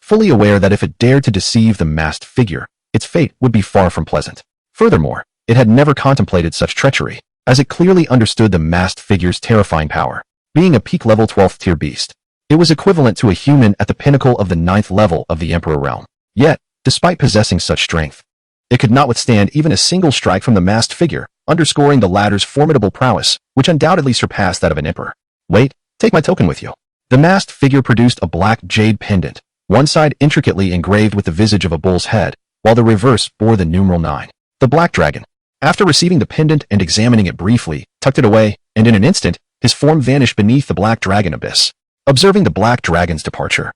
fully aware that if it dared to deceive the masked figure, its fate would be far from pleasant. Furthermore, it had never contemplated such treachery, as it clearly understood the masked figure's terrifying power. Being a peak-level 12th tier beast, it was equivalent to a human at the pinnacle of the 9th level of the Emperor realm. Yet, despite possessing such strength, it could not withstand even a single strike from the masked figure, underscoring the latter's formidable prowess, which undoubtedly surpassed that of an emperor. Wait, take my token with you. The masked figure produced a black jade pendant, one side intricately engraved with the visage of a bull's head, while the reverse bore the numeral 9. The black dragon, after receiving the pendant and examining it briefly, tucked it away, and in an instant, his form vanished beneath the black dragon abyss. Observing the black dragon's departure,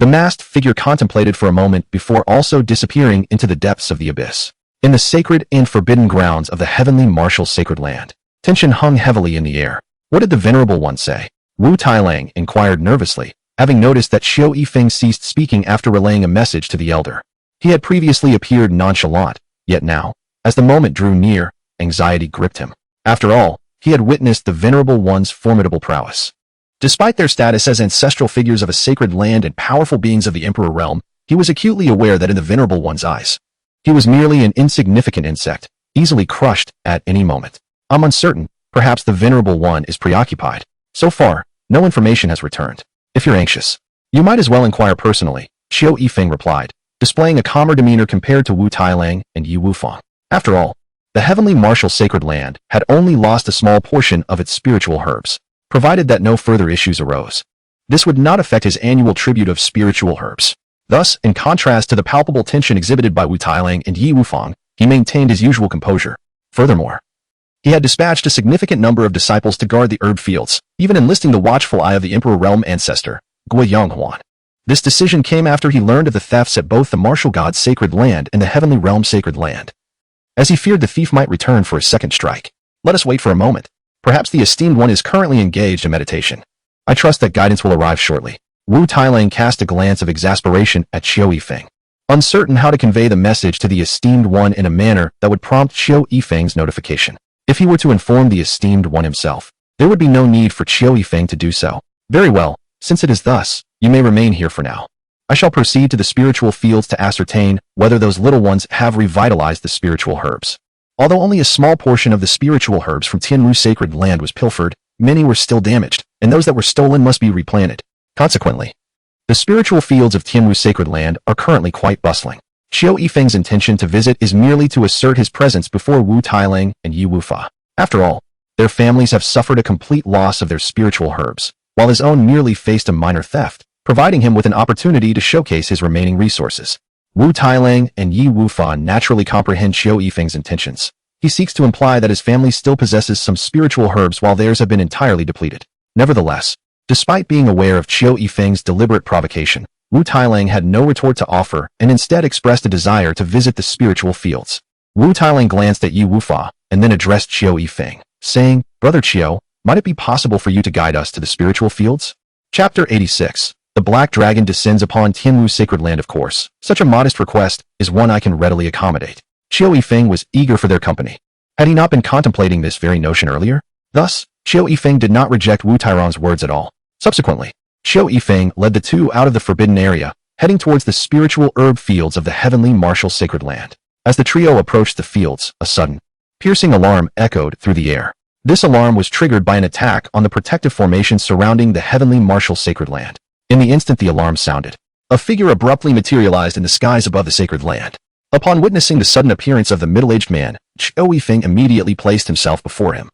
the masked figure contemplated for a moment before also disappearing into the depths of the abyss. In the sacred and forbidden grounds of the heavenly martial sacred land, tension hung heavily in the air. What did the venerable one say? Wu Tailang inquired nervously, having noticed that Qiu Yifeng ceased speaking after relaying a message to the elder. He had previously appeared nonchalant, yet now, as the moment drew near, anxiety gripped him. After all, he had witnessed the venerable one's formidable prowess. Despite their status as ancestral figures of a sacred land and powerful beings of the Emperor realm, he was acutely aware that in the venerable one's eyes, he was merely an insignificant insect, easily crushed at any moment. I'm uncertain, perhaps the venerable one is preoccupied. So far, no information has returned. If you're anxious, you might as well inquire personally, Qiu Yifeng replied, displaying a calmer demeanor compared to Wu Tailang and Yi Wufang. After all, the heavenly martial sacred land had only lost a small portion of its spiritual herbs, provided that no further issues arose. This would not affect his annual tribute of spiritual herbs. Thus, in contrast to the palpable tension exhibited by Wu Tailang and Yi Wufang, he maintained his usual composure. Furthermore, he had dispatched a significant number of disciples to guard the herb fields, even enlisting the watchful eye of the Emperor realm ancestor, Guo Yonghuan. This decision came after he learned of the thefts at both the martial god's sacred land and the heavenly realm sacred land, as he feared the thief might return for a second strike. Let us wait for a moment. Perhaps the esteemed one is currently engaged in meditation. I trust that guidance will arrive shortly. Wu Tailang cast a glance of exasperation at Qiu Yifeng, uncertain how to convey the message to the esteemed one in a manner that would prompt Qiu Yifeng's notification. If he were to inform the esteemed one himself, there would be no need for Qiu Yifeng to do so. Very well, since it is thus, you may remain here for now. I shall proceed to the spiritual fields to ascertain whether those little ones have revitalized the spiritual herbs. Although only a small portion of the spiritual herbs from Tianru's sacred land was pilfered, many were still damaged, and those that were stolen must be replanted. Consequently, the spiritual fields of Tianru's sacred land are currently quite bustling. Qiu Yifeng's intention to visit is merely to assert his presence before Wu Tailang and Yi Wufa. After all, their families have suffered a complete loss of their spiritual herbs, while his own merely faced a minor theft, providing him with an opportunity to showcase his remaining resources. Wu Tailang and Yi Wufan naturally comprehend Qiu Yifeng's intentions. He seeks to imply that his family still possesses some spiritual herbs while theirs have been entirely depleted. Nevertheless, despite being aware of Qiu Yifeng's deliberate provocation, Wu Tailang had no retort to offer and instead expressed a desire to visit the spiritual fields. Wu Tailang glanced at Yi Wufa and then addressed Qiu Yifeng, saying, "Brother Qiu, might it be possible for you to guide us to the spiritual fields?" Chapter 86. The Black Dragon descends upon Tianwu's sacred land. Of course, such a modest request is one I can readily accommodate. Qiu Yifeng was eager for their company. Had he not been contemplating this very notion earlier? Thus, Qiu Yifeng did not reject Wu Tairong's words at all. Subsequently, Qiu Yifeng led the two out of the forbidden area, heading towards the spiritual herb fields of the heavenly martial sacred land. As the trio approached the fields, a sudden, piercing alarm echoed through the air. This alarm was triggered by an attack on the protective formations surrounding the heavenly martial sacred land. In the instant the alarm sounded, a figure abruptly materialized in the skies above the sacred land. Upon witnessing the sudden appearance of the middle-aged man, Qiu Yifeng immediately placed himself before him.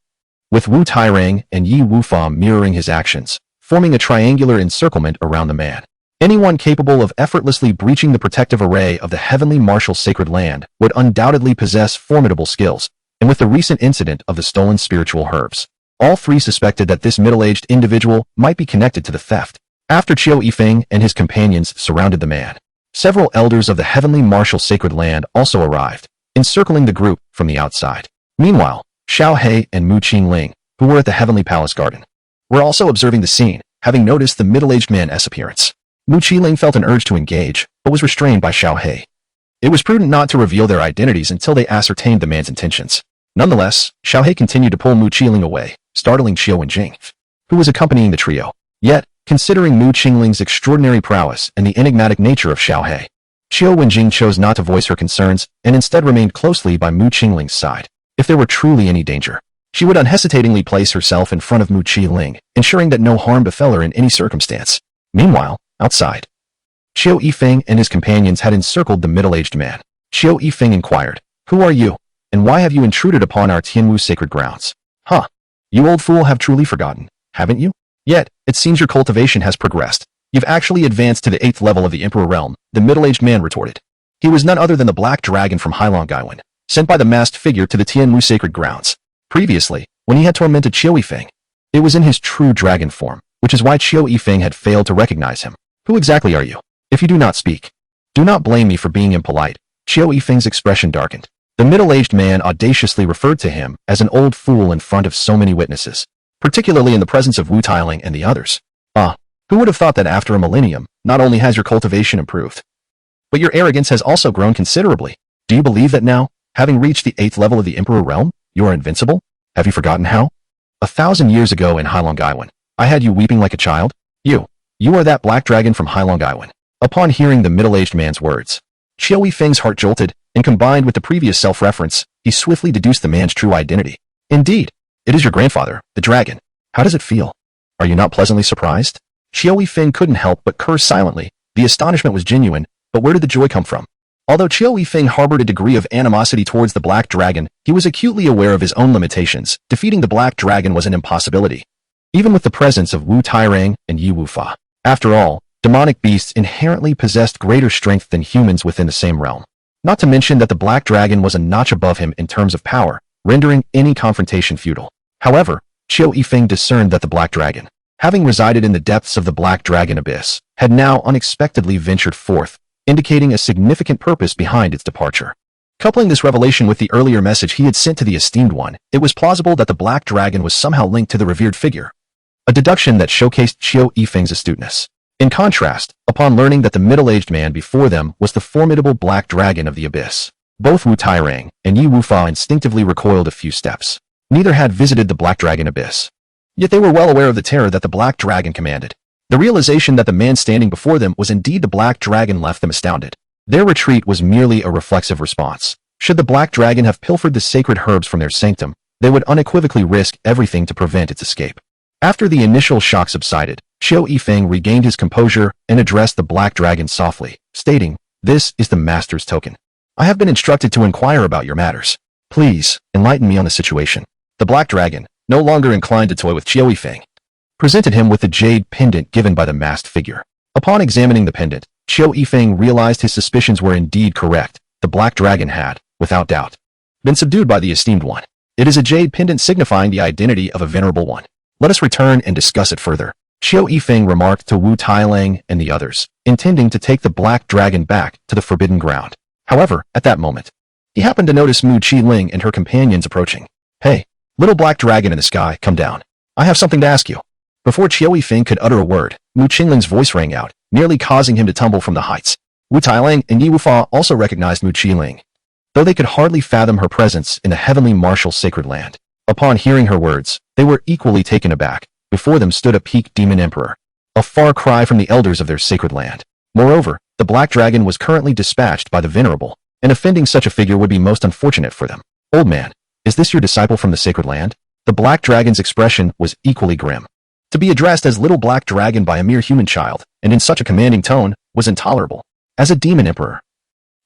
With Wu Tairang and Yi Wufa mirroring his actions, forming a triangular encirclement around the man. Anyone capable of effortlessly breaching the protective array of the heavenly martial sacred land would undoubtedly possess formidable skills, and with the recent incident of the stolen spiritual herbs, all three suspected that this middle-aged individual might be connected to the theft. After Qiu Yifeng and his companions surrounded the man, several elders of the heavenly martial sacred land also arrived, encircling the group from the outside. Meanwhile, Xiao He and Mu Qingling, who were at the heavenly palace garden, were also observing the scene, having noticed the middle-aged man's appearance. Mu Qingling felt an urge to engage, but was restrained by Xiao He. It was prudent not to reveal their identities until they ascertained the man's intentions. Nonetheless, Xiao He continued to pull Mu Qingling away, startling Qiu Wenjing, who was accompanying the trio. Yet, considering Mu Qingling's extraordinary prowess and the enigmatic nature of Xiao He, Qiu Wenjing chose not to voice her concerns and instead remained closely by Mu Qingling's side. If there were truly any danger, she would unhesitatingly place herself in front of Mu Qingling, ensuring that no harm befell her in any circumstance. Meanwhile, outside, Qiu Yifeng and his companions had encircled the middle-aged man. Qiu Yifeng inquired, "Who are you, and why have you intruded upon our Tianwu sacred grounds?" "Huh. You old fool have truly forgotten, haven't you? Yet, it seems your cultivation has progressed. You've actually advanced to the 8th level of the Emperor realm," the middle-aged man retorted. He was none other than the Black Dragon from Heilong Gaiwan, sent by the masked figure to the Tianwu sacred grounds. Previously, when he had tormented Qiu Yifeng, it was in his true dragon form, which is why Qiu Yifeng had failed to recognize him. "Who exactly are you? If you do not speak, do not blame me for being impolite." Qiu Yifeng's expression darkened. The middle-aged man audaciously referred to him as an old fool in front of so many witnesses, particularly in the presence of Wu Tailang and the others. Who would have thought that after a millennium, not only has your cultivation improved, but your arrogance has also grown considerably? Do you believe that now, having reached the 8th level of the Emperor realm, you are invincible? Have you forgotten how? 1,000 years ago in Heilong Gaiwan, I had you weeping like a child? You are that Black Dragon from Heilong Gaiwan." Upon hearing the middle-aged man's words, Qiu Yifeng's heart jolted, and combined with the previous self-reference, he swiftly deduced the man's true identity. "Indeed, it is your grandfather, the dragon. How does it feel? Are you not pleasantly surprised?" Qiu Yifeng couldn't help but curse silently. The astonishment was genuine, but where did the joy come from? Although Qiu Yifeng harbored a degree of animosity towards the Black Dragon, he was acutely aware of his own limitations. Defeating the Black Dragon was an impossibility, even with the presence of Wu Tairang and Yi Wufa. After all, demonic beasts inherently possessed greater strength than humans within the same realm. Not to mention that the Black Dragon was a notch above him in terms of power, rendering any confrontation futile. However, Qiu Yifeng discerned that the Black Dragon, having resided in the depths of the Black Dragon abyss, had now unexpectedly ventured forth, indicating a significant purpose behind its departure. Coupling this revelation with the earlier message he had sent to the esteemed one, it was plausible that the Black Dragon was somehow linked to the revered figure, a deduction that showcased Qiu Yifeng's astuteness. In contrast, upon learning that the middle-aged man before them was the formidable Black Dragon of the abyss, both Wu Tairang and Yi Wufa instinctively recoiled a few steps. Neither had visited the Black Dragon abyss, yet they were well aware of the terror that the Black Dragon commanded. The realization that the man standing before them was indeed the Black Dragon left them astounded. Their retreat was merely a reflexive response. Should the Black Dragon have pilfered the sacred herbs from their sanctum, they would unequivocally risk everything to prevent its escape. After the initial shock subsided, Qiu Yifeng regained his composure and addressed the Black Dragon softly, stating, "This is the Master's token. I have been instructed to inquire about your matters. Please, enlighten me on the situation." The Black Dragon, no longer inclined to toy with Qiu Yifeng, presented him with the jade pendant given by the masked figure. Upon examining the pendant, Qiu Yifeng realized his suspicions were indeed correct. The Black Dragon had, without doubt, been subdued by the esteemed one. It is a jade pendant signifying the identity of a venerable one. Let us return and discuss it further. Qiu Yifeng remarked to Wu Tailang and the others, intending to take the black dragon back to the forbidden ground. However, at that moment, he happened to notice Mu Qiling and her companions approaching. Hey, little black dragon in the sky, come down. I have something to ask you. Before Qiu Yifeng could utter a word, Mu Qingling's voice rang out, nearly causing him to tumble from the heights. Wu Tailang and Yi Wufa also recognized Mu Qiling, though they could hardly fathom her presence in the heavenly martial sacred land. Upon hearing her words, they were equally taken aback. Before them stood a peak demon emperor, a far cry from the elders of their sacred land. Moreover, the black dragon was currently dispatched by the venerable, and offending such a figure would be most unfortunate for them. Old man, is this your disciple from the sacred land? The black dragon's expression was equally grim. To be addressed as little black dragon by a mere human child, and in such a commanding tone, was intolerable. As a demon emperor,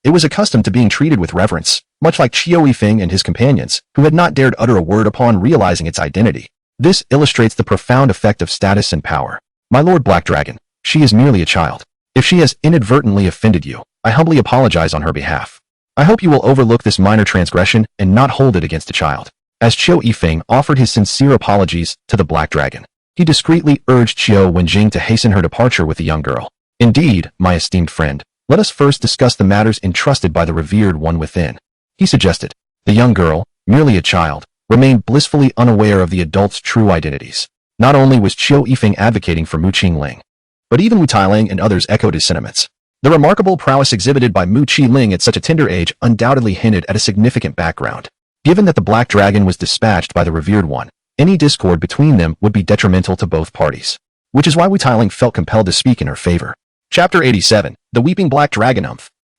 it was accustomed to being treated with reverence, much like Qiu Yifeng and his companions, who had not dared utter a word upon realizing its identity. This illustrates the profound effect of status and power. My lord Black Dragon, she is merely a child. If she has inadvertently offended you, I humbly apologize on her behalf. I hope you will overlook this minor transgression and not hold it against a child. As Qiu Yifeng offered his sincere apologies to the Black Dragon, he discreetly urged Qiu Wenjing to hasten her departure with the young girl. Indeed, my esteemed friend, let us first discuss the matters entrusted by the revered one within. He suggested. The young girl, merely a child, remained blissfully unaware of the adult's true identities. Not only was Qiu Yifeng advocating for Mu Qingling, but even Wu Tailang and others echoed his sentiments. The remarkable prowess exhibited by Mu Qiling at such a tender age undoubtedly hinted at a significant background. Given that the Black Dragon was dispatched by the revered one, any discord between them would be detrimental to both parties, which is why Wu Tailang felt compelled to speak in her favor. Chapter 87, The Weeping Black Dragon.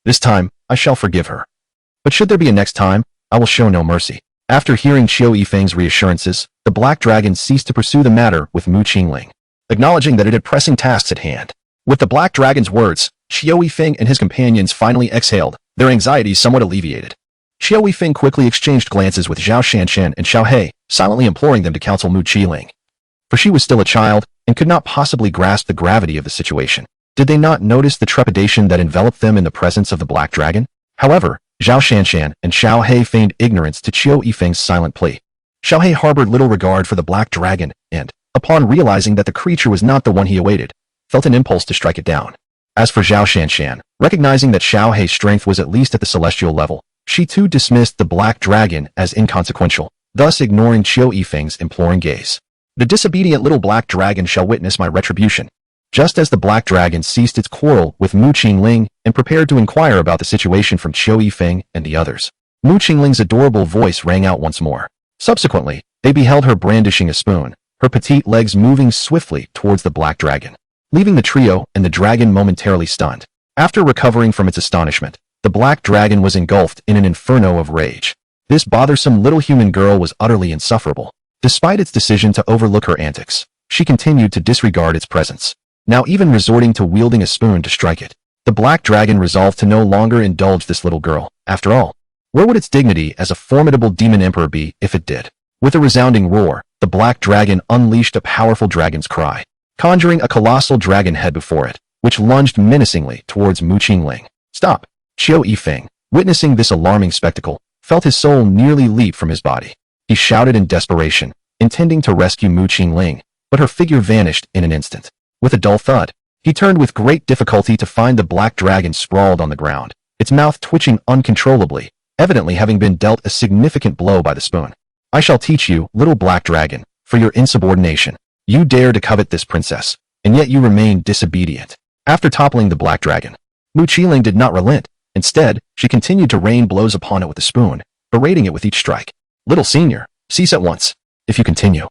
This time, I shall forgive her. But should there be a next time, I will show no mercy. After hearing Qiu Yifeng's reassurances, the Black Dragon ceased to pursue the matter with Mu Qingling, acknowledging that it had pressing tasks at hand. With the Black Dragon's words, Qiu Yifeng and his companions finally exhaled, their anxieties somewhat alleviated. Qiu Yifeng quickly exchanged glances with Zhao Shanshan and Xiao He, silently imploring them to counsel Mu Qiling. For she was still a child, and could not possibly grasp the gravity of the situation. Did they not notice the trepidation that enveloped them in the presence of the Black Dragon? However, Zhao Shanshan and Xiao He feigned ignorance to Qiu Yifeng's silent plea. Xiao He harbored little regard for the Black Dragon and, upon realizing that the creature was not the one he awaited, felt an impulse to strike it down. As for Zhao Shanshan, recognizing that Xiao He's strength was at least at the celestial level, she too dismissed the Black Dragon as inconsequential, thus ignoring Qiu Yifeng's imploring gaze. The disobedient little Black Dragon shall witness my retribution. Just as the Black Dragon ceased its quarrel with Mu Qingling and prepared to inquire about the situation from Qiu Yifeng and the others, Mu Qingling's adorable voice rang out once more. Subsequently, they beheld her brandishing a spoon, her petite legs moving swiftly towards the Black Dragon, leaving the trio and the dragon momentarily stunned. After recovering from its astonishment, the Black Dragon was engulfed in an inferno of rage. This bothersome little human girl was utterly insufferable. Despite its decision to overlook her antics, she continued to disregard its presence, now even resorting to wielding a spoon to strike it. The Black Dragon resolved to no longer indulge this little girl. After all, where would its dignity as a formidable demon emperor be if it did? With a resounding roar, the Black Dragon unleashed a powerful dragon's cry, conjuring a colossal dragon head before it, which lunged menacingly towards Mu Qingling. Stop! Qiu Yifeng, witnessing this alarming spectacle, felt his soul nearly leap from his body. He shouted in desperation, intending to rescue Mu Qingling, but her figure vanished in an instant. With a dull thud, he turned with great difficulty to find the Black Dragon sprawled on the ground, its mouth twitching uncontrollably, evidently having been dealt a significant blow by the spoon. I shall teach you, little Black Dragon, for your insubordination. You dare to covet this princess, and yet you remain disobedient. After toppling the Black Dragon, Mu Qiling did not relent. Instead, she continued to rain blows upon it with the spoon, berating it with each strike. Little senior, cease at once. If you continue,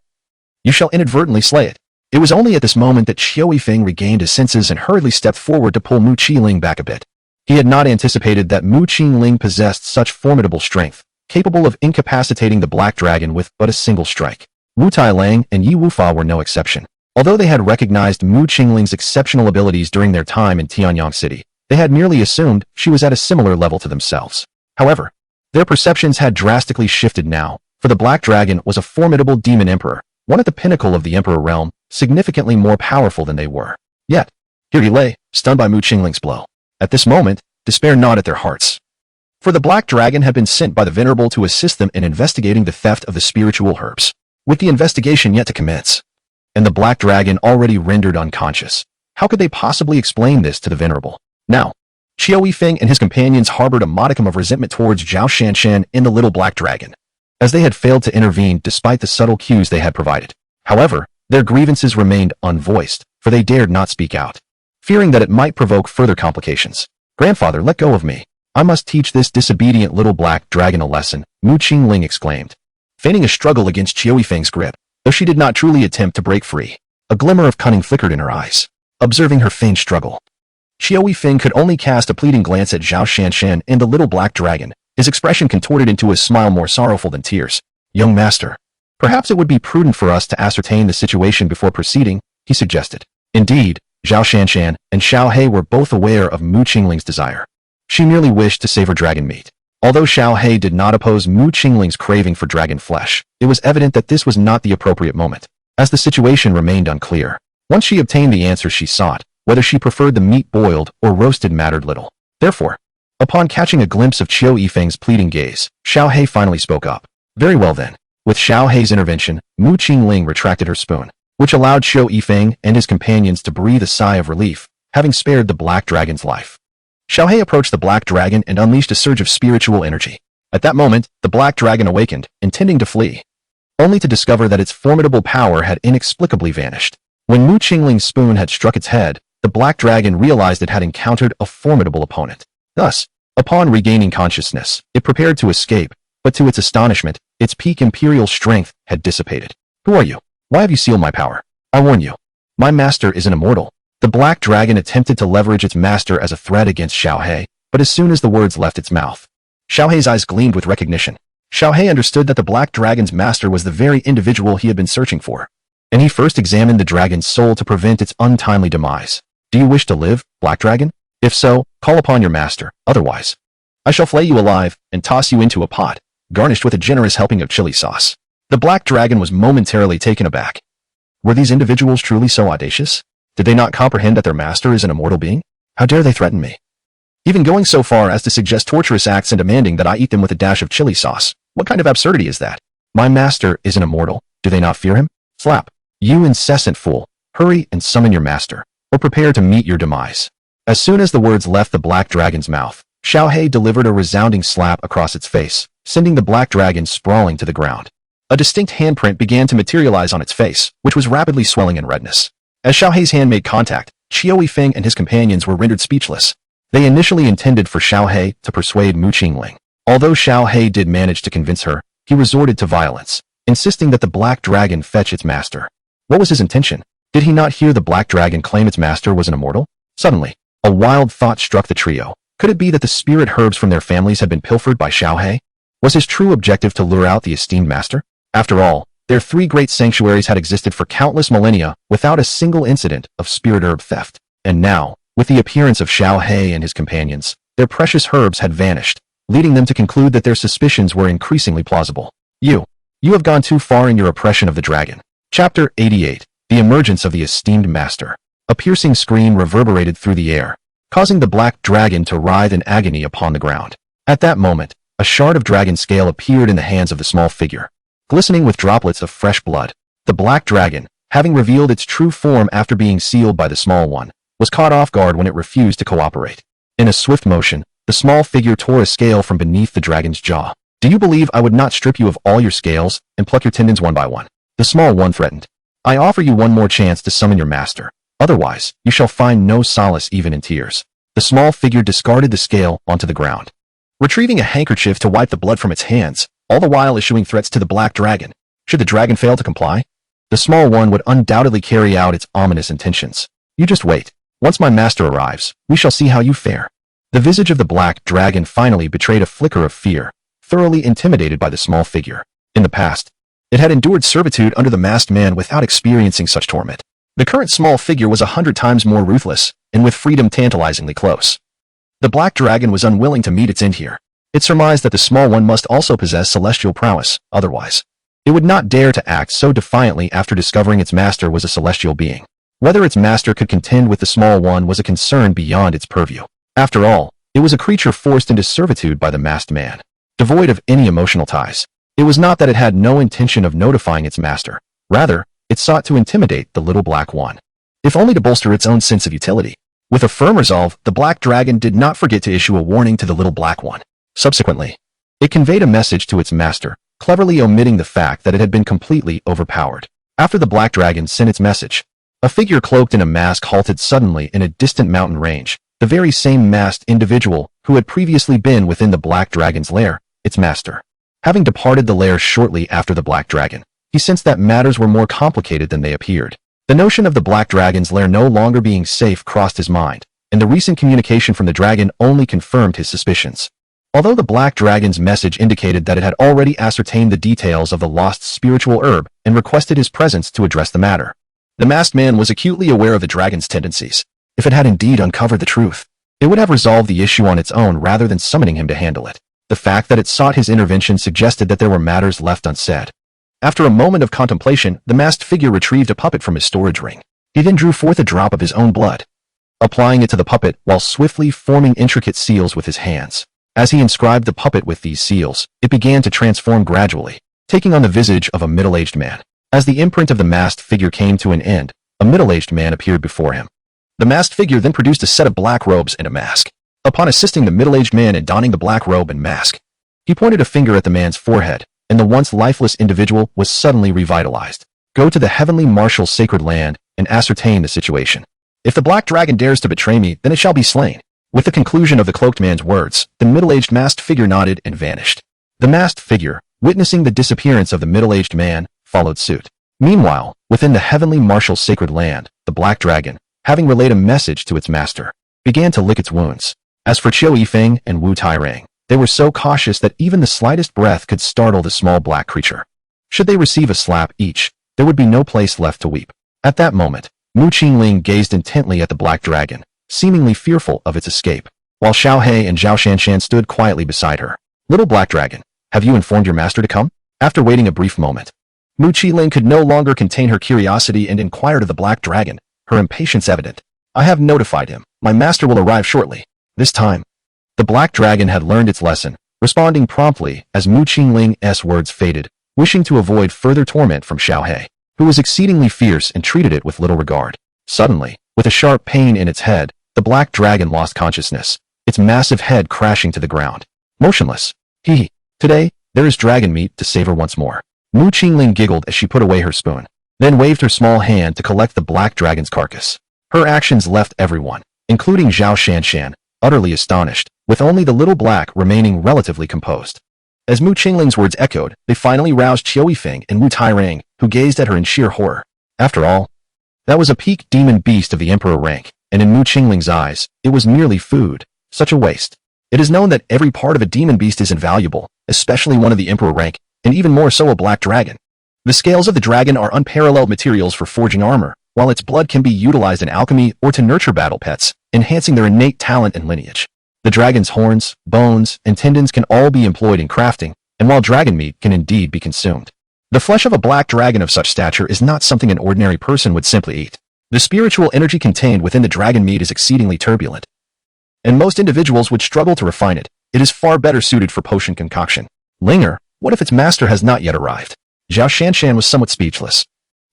you shall inadvertently slay it. It was only at this moment that Qiu Yifeng regained his senses and hurriedly stepped forward to pull Mu Qiling back a bit. He had not anticipated that Mu Qingling possessed such formidable strength, capable of incapacitating the Black Dragon with but a single strike. Wu Tailang and Yi Wufa were no exception. Although they had recognized Mu Qingling's exceptional abilities during their time in Tianyang City, they had merely assumed she was at a similar level to themselves. However, their perceptions had drastically shifted now, for the Black Dragon was a formidable demon emperor, one at the pinnacle of the emperor realm, significantly more powerful than they were. Yet, here he lay, stunned by Mu Qingling's blow. At this moment, despair gnawed at their hearts. For the Black Dragon had been sent by the Venerable to assist them in investigating the theft of the spiritual herbs. With the investigation yet to commence, and the black dragon already rendered unconscious. How could they possibly explain this to the venerable? Now, Qiao Yifeng and his companions harbored a modicum of resentment towards Zhao Shanshan and the little black dragon, as they had failed to intervene despite the subtle cues they had provided. However, their grievances remained unvoiced, for they dared not speak out, fearing that it might provoke further complications. "Grandfather, let go of me. I must teach this disobedient little black dragon a lesson," Mu Qingling exclaimed, feigning a struggle against Qiao Yifeng's grip, though she did not truly attempt to break free. A glimmer of cunning flickered in her eyes, observing her feigned struggle. Qiao Yifeng could only cast a pleading glance at Zhao Shanshan and the little black dragon, his expression contorted into a smile more sorrowful than tears. "Young master, perhaps it would be prudent for us to ascertain the situation before proceeding," he suggested. Indeed, Zhao Shanshan and Xiao He were both aware of Mu Qingling's desire. She merely wished to savor dragon meat. Although Xiao He did not oppose Mu Qingling's craving for dragon flesh, it was evident that this was not the appropriate moment, as the situation remained unclear. Once she obtained the answer she sought, whether she preferred the meat boiled or roasted mattered little. Therefore, upon catching a glimpse of Qiao Yifeng's pleading gaze, Xiao He finally spoke up. "Very well then." With Xiao He's intervention, Mu Qingling retracted her spoon, which allowed Qiao Yifeng and his companions to breathe a sigh of relief, having spared the black dragon's life. Xiao He approached the black dragon and unleashed a surge of spiritual energy. At that moment, the black dragon awakened, intending to flee, only to discover that its formidable power had inexplicably vanished. When Mu Qingling's spoon had struck its head, the black dragon realized it had encountered a formidable opponent. Thus, upon regaining consciousness, it prepared to escape, but to its astonishment, its peak imperial strength had dissipated. "Who are you? Why have you sealed my power? I warn you, my master is an immortal." The black dragon attempted to leverage its master as a threat against Xiao He, but as soon as the words left its mouth, Xiao He's eyes gleamed with recognition. Xiao He understood that the black dragon's master was the very individual he had been searching for, and he first examined the dragon's soul to prevent its untimely demise. "Do you wish to live, black dragon? If so, call upon your master. Otherwise, I shall flay you alive and toss you into a pot, garnished with a generous helping of chili sauce." The black dragon was momentarily taken aback. Were these individuals truly so audacious? Did they not comprehend that their master is an immortal being? How dare they threaten me? Even going so far as to suggest torturous acts and demanding that I eat them with a dash of chili sauce. What kind of absurdity is that? My master is an immortal. Do they not fear him? Slap. "You incessant fool. Hurry and summon your master, or prepare to meet your demise." As soon as the words left the black dragon's mouth, Xiao He delivered a resounding slap across its face, sending the black dragon sprawling to the ground. A distinct handprint began to materialize on its face, which was rapidly swelling in redness. As Xiao He's hand made contact, Qiao Yifeng and his companions were rendered speechless. They initially intended for Xiao He to persuade Mu Qingling. Although Xiao He did manage to convince her, he resorted to violence, insisting that the black dragon fetch its master. What was his intention? Did he not hear the black dragon claim its master was an immortal? Suddenly, a wild thought struck the trio. Could it be that the spirit herbs from their families had been pilfered by Xiao He? Was his true objective to lure out the esteemed master? After all, their three great sanctuaries had existed for countless millennia without a single incident of spirit herb theft. And now, with the appearance of Xiao He and his companions, their precious herbs had vanished, leading them to conclude that their suspicions were increasingly plausible. You have gone too far in your oppression of the dragon. Chapter 88. The Emergence of the Esteemed Master. A piercing scream reverberated through the air, causing the black dragon to writhe in agony upon the ground. At that moment, a shard of dragon scale appeared in the hands of the small figure, glistening with droplets of fresh blood. The black dragon, having revealed its true form after being sealed by the small one, was caught off guard when it refused to cooperate. In a swift motion, the small figure tore a scale from beneath the dragon's jaw. "Do you believe I would not strip you of all your scales and pluck your tendons one by one?" the small one threatened. "I offer you one more chance to summon your master. Otherwise, you shall find no solace even in tears." The small figure discarded the scale onto the ground, retrieving a handkerchief to wipe the blood from its hands, all the while issuing threats to the black dragon. Should the dragon fail to comply, the small one would undoubtedly carry out its ominous intentions. "You just wait. Once my master arrives, we shall see how you fare." The visage of the black dragon finally betrayed a flicker of fear, thoroughly intimidated by the small figure. In the past, it had endured servitude under the masked man without experiencing such torment. The current small figure was 100 times more ruthless, and with freedom tantalizingly close. The black dragon was unwilling to meet its end here. It surmised that the small one must also possess celestial prowess, otherwise it would not dare to act so defiantly after discovering its master was a celestial being. Whether its master could contend with the small one was a concern beyond its purview. After all, it was a creature forced into servitude by the masked man, devoid of any emotional ties. It was not that it had no intention of notifying its master. Rather, it sought to intimidate the little black one, if only to bolster its own sense of utility. With a firm resolve, the black dragon did not forget to issue a warning to the little black one. Subsequently, it conveyed a message to its master, cleverly omitting the fact that it had been completely overpowered. After the black dragon sent its message, a figure cloaked in a mask halted suddenly in a distant mountain range, the very same masked individual who had previously been within the black dragon's lair, its master. Having departed the lair shortly after the black dragon, he sensed that matters were more complicated than they appeared. The notion of the black dragon's lair no longer being safe crossed his mind, and the recent communication from the dragon only confirmed his suspicions. Although the black dragon's message indicated that it had already ascertained the details of the lost spiritual herb and requested his presence to address the matter, the masked man was acutely aware of the dragon's tendencies. If it had indeed uncovered the truth, it would have resolved the issue on its own rather than summoning him to handle it. The fact that it sought his intervention suggested that there were matters left unsaid. After a moment of contemplation, the masked figure retrieved a puppet from his storage ring. He then drew forth a drop of his own blood, applying it to the puppet while swiftly forming intricate seals with his hands. As he inscribed the puppet with these seals, it began to transform gradually, taking on the visage of a middle-aged man. As the imprint of the masked figure came to an end, a middle-aged man appeared before him. The masked figure then produced a set of black robes and a mask. Upon assisting the middle-aged man in donning the black robe and mask, he pointed a finger at the man's forehead, and the once lifeless individual was suddenly revitalized. Go to the heavenly martial sacred land and ascertain the situation. If the black dragon dares to betray me, then it shall be slain. With the conclusion of the cloaked man's words, the middle-aged masked figure nodded and vanished. The masked figure, witnessing the disappearance of the middle-aged man, followed suit. Meanwhile, within the heavenly martial sacred land, the black dragon, having relayed a message to its master, began to lick its wounds. As for Qiu Yifeng and Wu Tairang, they were so cautious that even the slightest breath could startle the small black creature. Should they receive a slap each, there would be no place left to weep. At that moment, Mu Qingling gazed intently at the black dragon, seemingly fearful of its escape, while Xiao He and Zhao Shanshan stood quietly beside her. Little black dragon, have you informed your master to come? After waiting a brief moment, Mu Qingling could no longer contain her curiosity and inquired of the black dragon, her impatience evident. I have notified him. My master will arrive shortly. This time, the black dragon had learned its lesson, responding promptly as Mu Qingling's words faded, wishing to avoid further torment from Xiao He, who was exceedingly fierce and treated it with little regard. Suddenly, with a sharp pain in its head, the black dragon lost consciousness, its massive head crashing to the ground. Motionless. Today, there is dragon meat to savor once more. Mu Qingling giggled as she put away her spoon, then waved her small hand to collect the black dragon's carcass. Her actions left everyone, including Zhao Shanshan, utterly astonished, with only the little black remaining relatively composed. As Mu Qingling's words echoed, they finally roused Qiu Yifeng and Wu Tairang, who gazed at her in sheer horror. After all, that was a peak demon beast of the emperor rank, and in Mu Qingling's eyes, it was merely food. Such a waste. It is known that every part of a demon beast is invaluable, especially one of the emperor rank, and even more so a black dragon. The scales of the dragon are unparalleled materials for forging armor, while its blood can be utilized in alchemy or to nurture battle pets, enhancing their innate talent and lineage. The dragon's horns, bones, and tendons can all be employed in crafting, and while dragon meat can indeed be consumed, the flesh of a black dragon of such stature is not something an ordinary person would simply eat. The spiritual energy contained within the dragon meat is exceedingly turbulent, and most individuals would struggle to refine it. It is far better suited for potion concoction. Linger, what if its master has not yet arrived? Zhao Shanshan was somewhat speechless.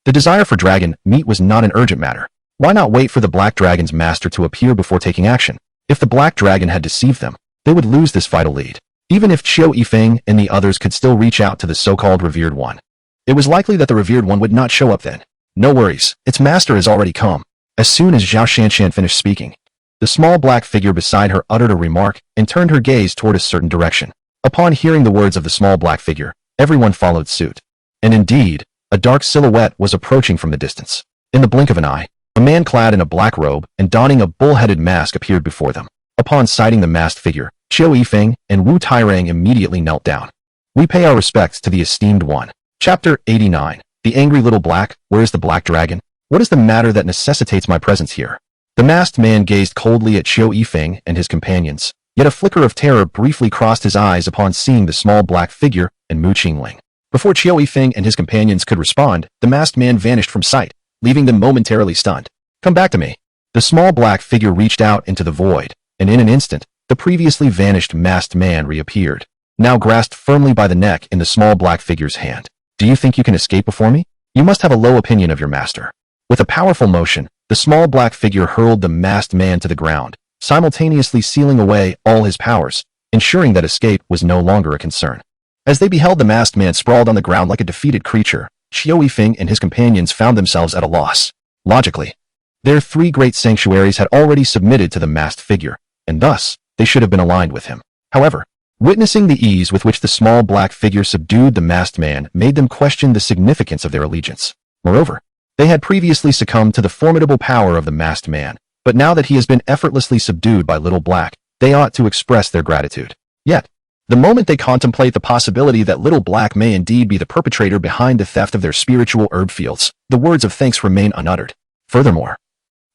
The desire for dragon meat was not an urgent matter. Why not wait for the black dragon's master to appear before taking action? If the black dragon had deceived them, they would lose this vital lead. Even if Qiu Yifeng and the others could still reach out to the so-called revered one, it was likely that the revered one would not show up then. No worries, its master has already come. As soon as Zhao Shanshan finished speaking, the small black figure beside her uttered a remark and turned her gaze toward a certain direction. Upon hearing the words of the small black figure, everyone followed suit. And indeed, a dark silhouette was approaching from the distance. In the blink of an eye, a man clad in a black robe and donning a bull-headed mask appeared before them. Upon sighting the masked figure, Qiu Yifeng and Wu Tairang immediately knelt down. We pay our respects to the esteemed one. Chapter 89. The Angry Little Black. Where is the black dragon? What is the matter that necessitates my presence here? The masked man gazed coldly at Qiu Yifeng and his companions, yet a flicker of terror briefly crossed his eyes upon seeing the small black figure and Mu Qingling. Before Qiu Yifeng and his companions could respond, the masked man vanished from sight, leaving them momentarily stunned. Come back to me. The small black figure reached out into the void, and in an instant, the previously vanished masked man reappeared, now grasped firmly by the neck in the small black figure's hand. Do you think you can escape before me? You must have a low opinion of your master. With a powerful motion, the small black figure hurled the masked man to the ground, simultaneously sealing away all his powers, ensuring that escape was no longer a concern. As they beheld the masked man sprawled on the ground like a defeated creature, Qiao Yifeng and his companions found themselves at a loss. Logically, their three great sanctuaries had already submitted to the masked figure, and thus, they should have been aligned with him. However, witnessing the ease with which the small black figure subdued the masked man made them question the significance of their allegiance. Moreover, they had previously succumbed to the formidable power of the masked man, but now that he has been effortlessly subdued by Little Black, they ought to express their gratitude. Yet, the moment they contemplate the possibility that Little Black may indeed be the perpetrator behind the theft of their spiritual herb fields, the words of thanks remain unuttered. Furthermore,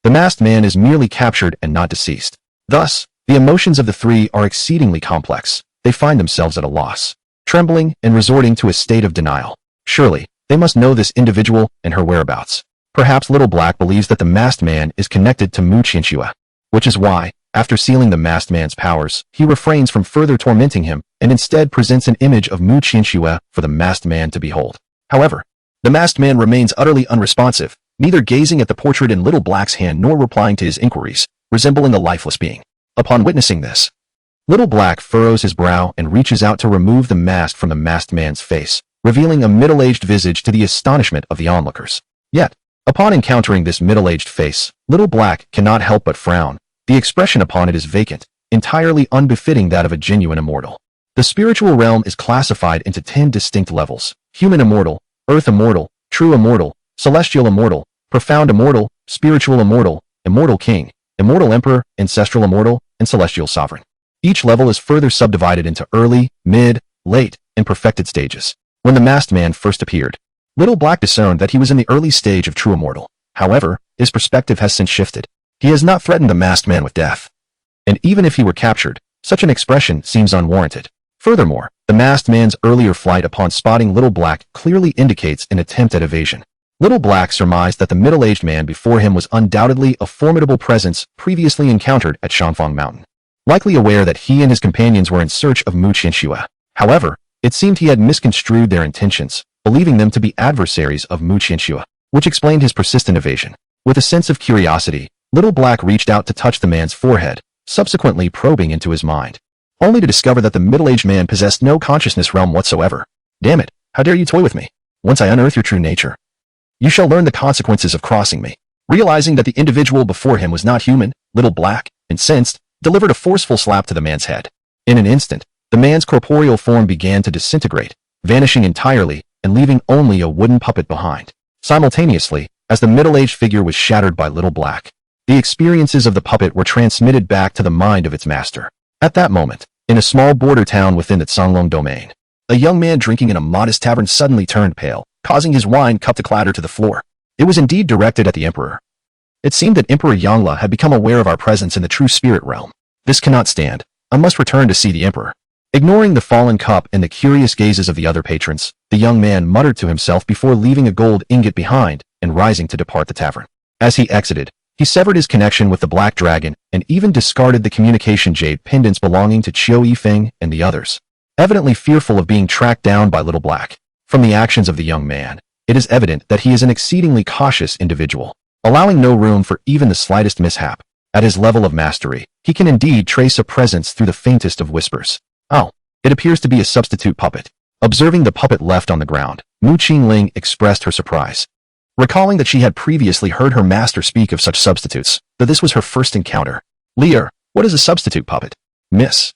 the masked man is merely captured and not deceased. Thus, the emotions of the three are exceedingly complex. They find themselves at a loss, trembling and resorting to a state of denial. Surely, they must know this individual and her whereabouts. Perhaps Little Black believes that the masked man is connected to Mu Qianxue, which is why, after sealing the masked man's powers, he refrains from further tormenting him and instead presents an image of Mu Qianxue for the masked man to behold. However, the masked man remains utterly unresponsive, neither gazing at the portrait in Little Black's hand nor replying to his inquiries, resembling a lifeless being. Upon witnessing this, Little Black furrows his brow and reaches out to remove the mask from the masked man's face, revealing a middle-aged visage to the astonishment of the onlookers. Yet, upon encountering this middle-aged face, Little Black cannot help but frown. The expression upon it is vacant, entirely unbefitting that of a genuine immortal. The spiritual realm is classified into 10 distinct levels: human immortal, earth immortal, true immortal, celestial immortal, profound immortal, spiritual immortal, immortal king, immortal emperor, ancestral immortal, and celestial sovereign. Each level is further subdivided into early, mid, late, and perfected stages. When the masked man first appeared, Little Black discerned that he was in the early stage of true immortal. However, his perspective has since shifted. He has not threatened the masked man with death. And even if he were captured, such an expression seems unwarranted. Furthermore, the masked man's earlier flight upon spotting Little Black clearly indicates an attempt at evasion. Little Black surmised that the middle-aged man before him was undoubtedly a formidable presence previously encountered at Shanfang Mountain, likely aware that he and his companions were in search of Mu Qianxue. However, it seemed he had misconstrued their intentions, believing them to be adversaries of Mu Qianxue, which explained his persistent evasion. With a sense of curiosity, Little Black reached out to touch the man's forehead, subsequently probing into his mind, only to discover that the middle-aged man possessed no consciousness realm whatsoever. Damn it, how dare you toy with me? Once I unearth your true nature, you shall learn the consequences of crossing me. Realizing that the individual before him was not human, Little Black, incensed, delivered a forceful slap to the man's head. In an instant, the man's corporeal form began to disintegrate, vanishing entirely and leaving only a wooden puppet behind. Simultaneously, as the middle-aged figure was shattered by Little Black, the experiences of the puppet were transmitted back to the mind of its master. At that moment, in a small border town within the Canglong domain, a young man drinking in a modest tavern suddenly turned pale, causing his wine cup to clatter to the floor. It was indeed directed at the emperor. It seemed that Emperor Yangla had become aware of our presence in the true spirit realm. This cannot stand. I must return to see the emperor. Ignoring the fallen cup and the curious gazes of the other patrons, the young man muttered to himself before leaving a gold ingot behind and rising to depart the tavern. As he exited, he severed his connection with the Black Dragon and even discarded the communication jade pendants belonging to Qiao Yifeng and the others, evidently fearful of being tracked down by Little Black. From the actions of the young man, it is evident that he is an exceedingly cautious individual, allowing no room for even the slightest mishap. At his level of mastery, he can indeed trace a presence through the faintest of whispers. Oh, it appears to be a substitute puppet. Observing the puppet left on the ground, Mu Qingling expressed her surprise, recalling that she had previously heard her master speak of such substitutes, though this was her first encounter. Lear, what is a substitute puppet? Miss,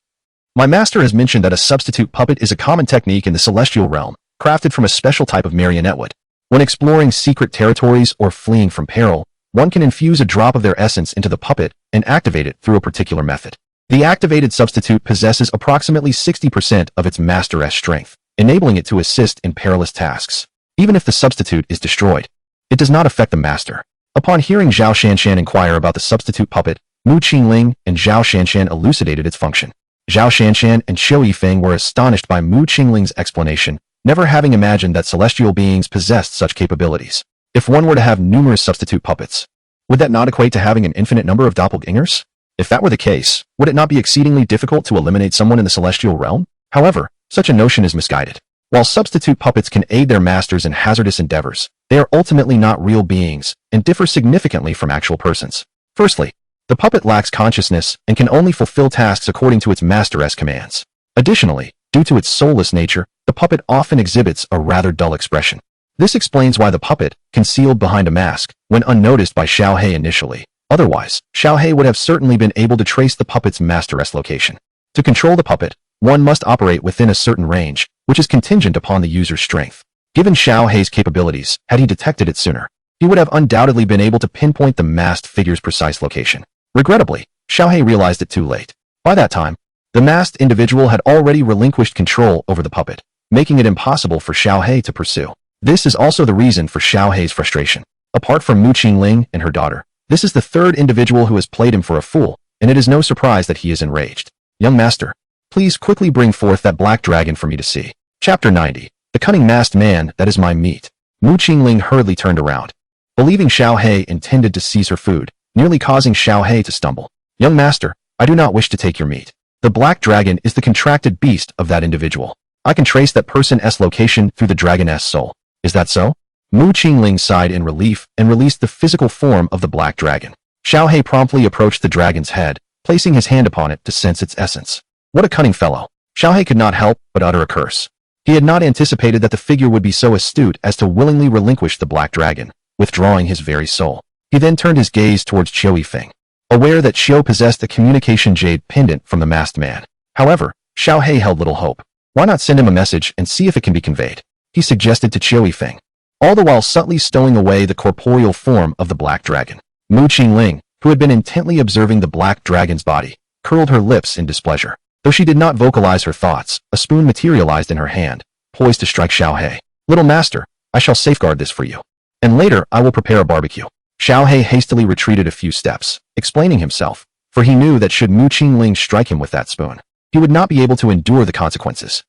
my master has mentioned that a substitute puppet is a common technique in the celestial realm, crafted from a special type of marionette wood. When exploring secret territories or fleeing from peril, one can infuse a drop of their essence into the puppet and activate it through a particular method. The activated substitute possesses approximately 60% of its master's strength, enabling it to assist in perilous tasks. Even if the substitute is destroyed, it does not affect the master. Upon hearing Zhao Shanshan inquire about the substitute puppet, Mu Qingling and Zhao Shanshan elucidated its function. Zhao Shanshan and Qiao Yifeng were astonished by Mu Qingling's explanation, never having imagined that celestial beings possessed such capabilities. If one were to have numerous substitute puppets, would that not equate to having an infinite number of doppelgangers? If that were the case, would it not be exceedingly difficult to eliminate someone in the celestial realm? However, such a notion is misguided. While substitute puppets can aid their masters in hazardous endeavors, they are ultimately not real beings and differ significantly from actual persons. Firstly, the puppet lacks consciousness and can only fulfill tasks according to its master's commands. Additionally, due to its soulless nature, the puppet often exhibits a rather dull expression. This explains why the puppet, concealed behind a mask, went unnoticed by Xiaohei initially. Otherwise, Xiaohei would have certainly been able to trace the puppet's master's location. To control the puppet, one must operate within a certain range, which is contingent upon the user's strength. Given Xiaohei's capabilities, had he detected it sooner, he would have undoubtedly been able to pinpoint the masked figure's precise location. Regrettably, Xiaohei realized it too late. By that time, the masked individual had already relinquished control over the puppet, making it impossible for Xiaohei to pursue. This is also the reason for Xiaohei's frustration. Apart from Mu Qingling and her daughter, this is the third individual who has played him for a fool, and it is no surprise that he is enraged. Young master, please quickly bring forth that black dragon for me to see. Chapter 90. The cunning masked man that is my meat. Mu Qingling hurriedly turned around, believing Xiaohei intended to seize her food, nearly causing Xiaohei to stumble. Young master, I do not wish to take your meat. The black dragon is the contracted beast of that individual. I can trace that person's location through the dragon's soul. Is that so? Mu Qingling sighed in relief and released the physical form of the black dragon. Xiaohei promptly approached the dragon's head, placing his hand upon it to sense its essence. What a cunning fellow. Xiaohei could not help but utter a curse. He had not anticipated that the figure would be so astute as to willingly relinquish the black dragon, withdrawing his very soul. He then turned his gaze towards Qiu Yifeng, aware that Qiu possessed a communication jade pendant from the masked man. However, Xiaohei held little hope. Why not send him a message and see if it can be conveyed? He suggested to Qiu Yifeng, all the while subtly stowing away the corporeal form of the black dragon. Mu Qingling, who had been intently observing the black dragon's body, curled her lips in displeasure. Though she did not vocalize her thoughts, a spoon materialized in her hand, poised to strike Xiaohei. Little master, I shall safeguard this for you. And later I will prepare a barbecue. Xiaohei hastily retreated a few steps, explaining himself, for he knew that should Mu Qingling strike him with that spoon, he would not be able to endure the consequences.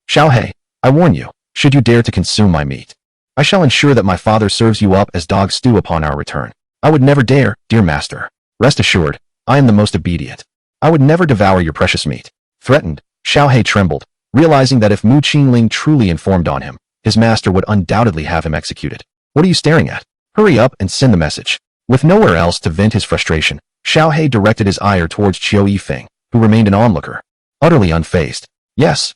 Xiaohei, I warn you, should you dare to consume my meat, I shall ensure that my father serves you up as dog stew upon our return. I would never dare, dear master. Rest assured, I am the most obedient. I would never devour your precious meat. Threatened, Xiaohei trembled, realizing that if Mu Qingling truly informed on him, his master would undoubtedly have him executed. What are you staring at? Hurry up and send the message. With nowhere else to vent his frustration, Xiaohei directed his ire towards Qiu Yifeng, who remained an onlooker, utterly unfazed. Yes,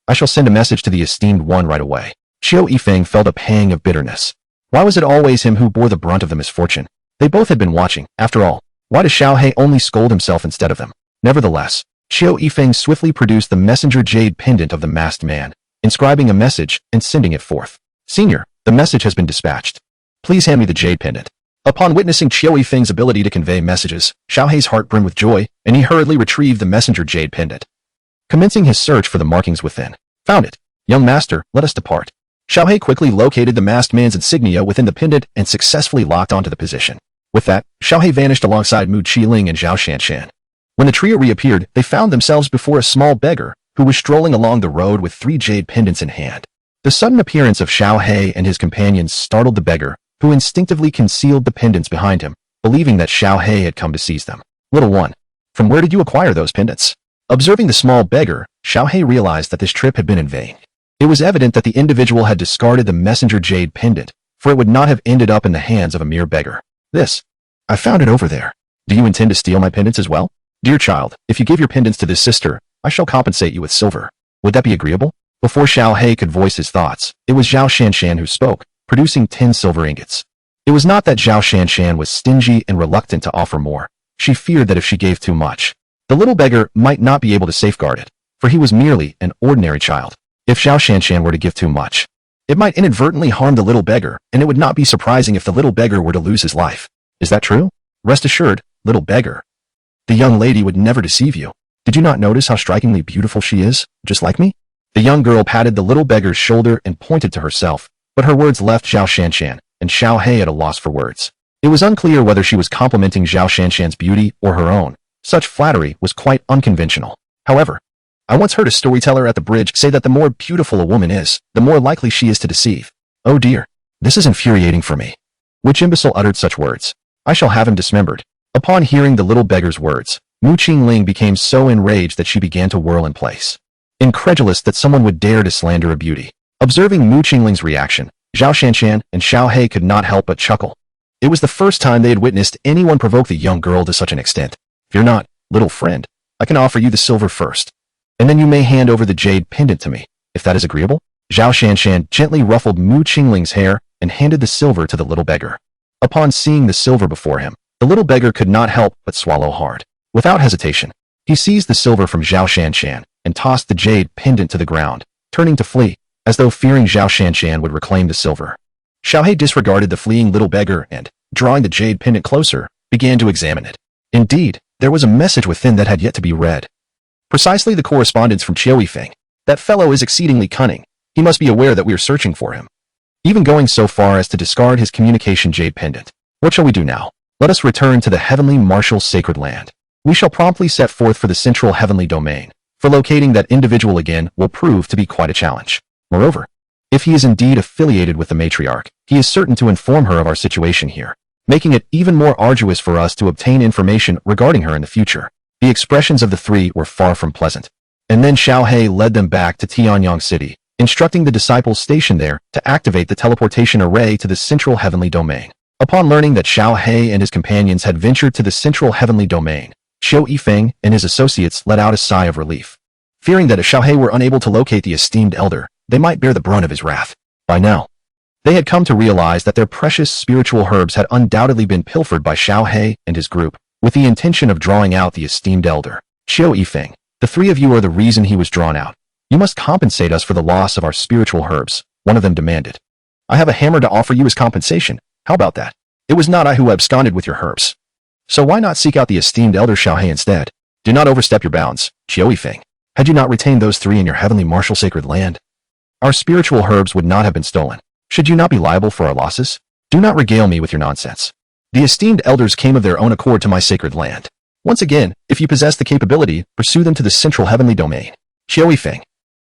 I shall send a message to the esteemed one right away. Qiu Yifeng felt a pang of bitterness. Why was it always him who bore the brunt of the misfortune? They both had been watching, after all. Why does Xiaohei only scold himself instead of them? Nevertheless, Qiu Yifeng swiftly produced the messenger jade pendant of the masked man, inscribing a message and sending it forth. Senior, the message has been dispatched. Please hand me the jade pendant. Upon witnessing Qiu Yifeng's ability to convey messages, Xiaohei's heart brimmed with joy, and he hurriedly retrieved the messenger jade pendant, commencing his search for the markings within. Found it. Young master, let us depart. Xiaohei quickly located the masked man's insignia within the pendant and successfully locked onto the position. With that, Xiaohei vanished alongside Mu Qingling and Zhao Shanshan. When the trio reappeared, they found themselves before a small beggar who was strolling along the road with 3 jade pendants in hand. The sudden appearance of Xiaohei and his companions startled the beggar, who instinctively concealed the pendants behind him, believing that Xiaohei had come to seize them. Little one, from where did you acquire those pendants? Observing the small beggar, Xiaohei realized that this trip had been in vain. It was evident that the individual had discarded the messenger jade pendant, for it would not have ended up in the hands of a mere beggar. I found it over there. Do you intend to steal my pendants as well? Dear child, if you give your pendants to this sister, I shall compensate you with silver. Would that be agreeable? Before Xiaohei could voice his thoughts, it was Zhao Shanshan who spoke, producing 10 silver ingots. It was not that Zhao Shanshan was stingy and reluctant to offer more. She feared that if she gave too much, the little beggar might not be able to safeguard it, for he was merely an ordinary child. If Zhao Shanshan were to give too much, it might inadvertently harm the little beggar, and it would not be surprising if the little beggar were to lose his life. Is that true? Rest assured, little beggar, the young lady would never deceive you. Did you not notice how strikingly beautiful she is, just like me? The young girl patted the little beggar's shoulder and pointed to herself, but her words left Zhao Shanshan and Xiaohei at a loss for words. It was unclear whether she was complimenting Zhao Shanshan's beauty or her own. Such flattery was quite unconventional. However, I once heard a storyteller at the bridge say that the more beautiful a woman is, the more likely she is to deceive. Oh dear, this is infuriating for me. Which imbecile uttered such words? I shall have him dismembered. Upon hearing the little beggar's words, Mu Qingling became so enraged that she began to whirl in place. incredulous that someone would dare to slander a beauty. Observing Mu Qingling's reaction, Zhao Shanshan and Xiao He could not help but chuckle. It was the first time they had witnessed anyone provoke the young girl to such an extent. Fear not, little friend. I can offer you the silver first. And then you may hand over the jade pendant to me, if that is agreeable. Zhao Shanshan gently ruffled Mu Qingling's hair and handed the silver to the little beggar. Upon seeing the silver before him, the little beggar could not help but swallow hard. Without hesitation, he seized the silver from Zhao Shanshan and tossed the jade pendant to the ground, turning to flee, as though fearing Zhao Shanshan would reclaim the silver. Xiao He disregarded the fleeing little beggar and, drawing the jade pendant closer, began to examine it. Indeed, there was a message within that had yet to be read. Precisely the correspondence from Qiu Yifeng. That fellow is exceedingly cunning. He must be aware that we are searching for him. Even going so far as to discard his communication jade pendant. What shall we do now? Let us return to the heavenly martial sacred land. We shall promptly set forth for the central heavenly domain, for locating that individual again will prove to be quite a challenge. Moreover, if he is indeed affiliated with the matriarch, he is certain to inform her of our situation here, making it even more arduous for us to obtain information regarding her in the future. The expressions of the three were far from pleasant. And then Xiao He led them back to Tianyang City, instructing the disciples stationed there to activate the teleportation array to the central heavenly domain. Upon learning that Xiao He and his companions had ventured to the central heavenly domain, Qiu Yifeng and his associates let out a sigh of relief, fearing that if Xiao He were unable to locate the esteemed elder, they might bear the brunt of his wrath. By now, they had come to realize that their precious spiritual herbs had undoubtedly been pilfered by Xiao He and his group, with the intention of drawing out the esteemed elder. Qiu Yifeng, the three of you are the reason he was drawn out. You must compensate us for the loss of our spiritual herbs, one of them demanded. I have a hammer to offer you as compensation. How about that? It was not I who absconded with your herbs. So why not seek out the esteemed elder Xiao He instead? Do not overstep your bounds, Qiu Yifeng. Had you not retained those three in your heavenly martial sacred land, our spiritual herbs would not have been stolen. Should you not be liable for our losses? Do not regale me with your nonsense. The esteemed elders came of their own accord to my sacred land. Once again, if you possess the capability, pursue them to the central heavenly domain. Qiu Yifeng,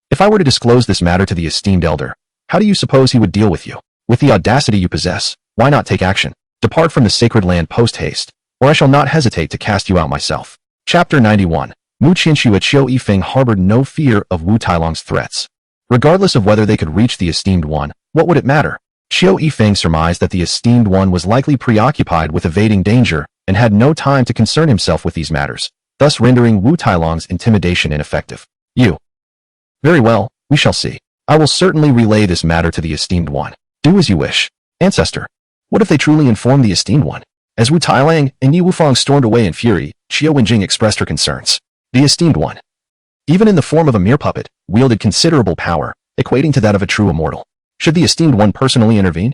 if I were to disclose this matter to the esteemed elder, how do you suppose he would deal with you? With the audacity you possess, why not take action? Depart from the sacred land post-haste, or I shall not hesitate to cast you out myself. Chapter 91. Mu Qinshu at Qiu Yifeng harbored no fear of Wu Tailong's threats. Regardless of whether they could reach the esteemed one, what would it matter? Qiu Yifeng surmised that the esteemed one was likely preoccupied with evading danger and had no time to concern himself with these matters, thus rendering Wu Tailong's intimidation ineffective. You. Very well, we shall see. I will certainly relay this matter to the esteemed one. Do as you wish. Ancestor, what if they truly inform the esteemed one? As Wu Tailang and Yi Wufang stormed away in fury, Qiu Wenjing expressed her concerns. The esteemed one, even in the form of a mere puppet, wielded considerable power, equating to that of a true immortal. Should the esteemed one personally intervene,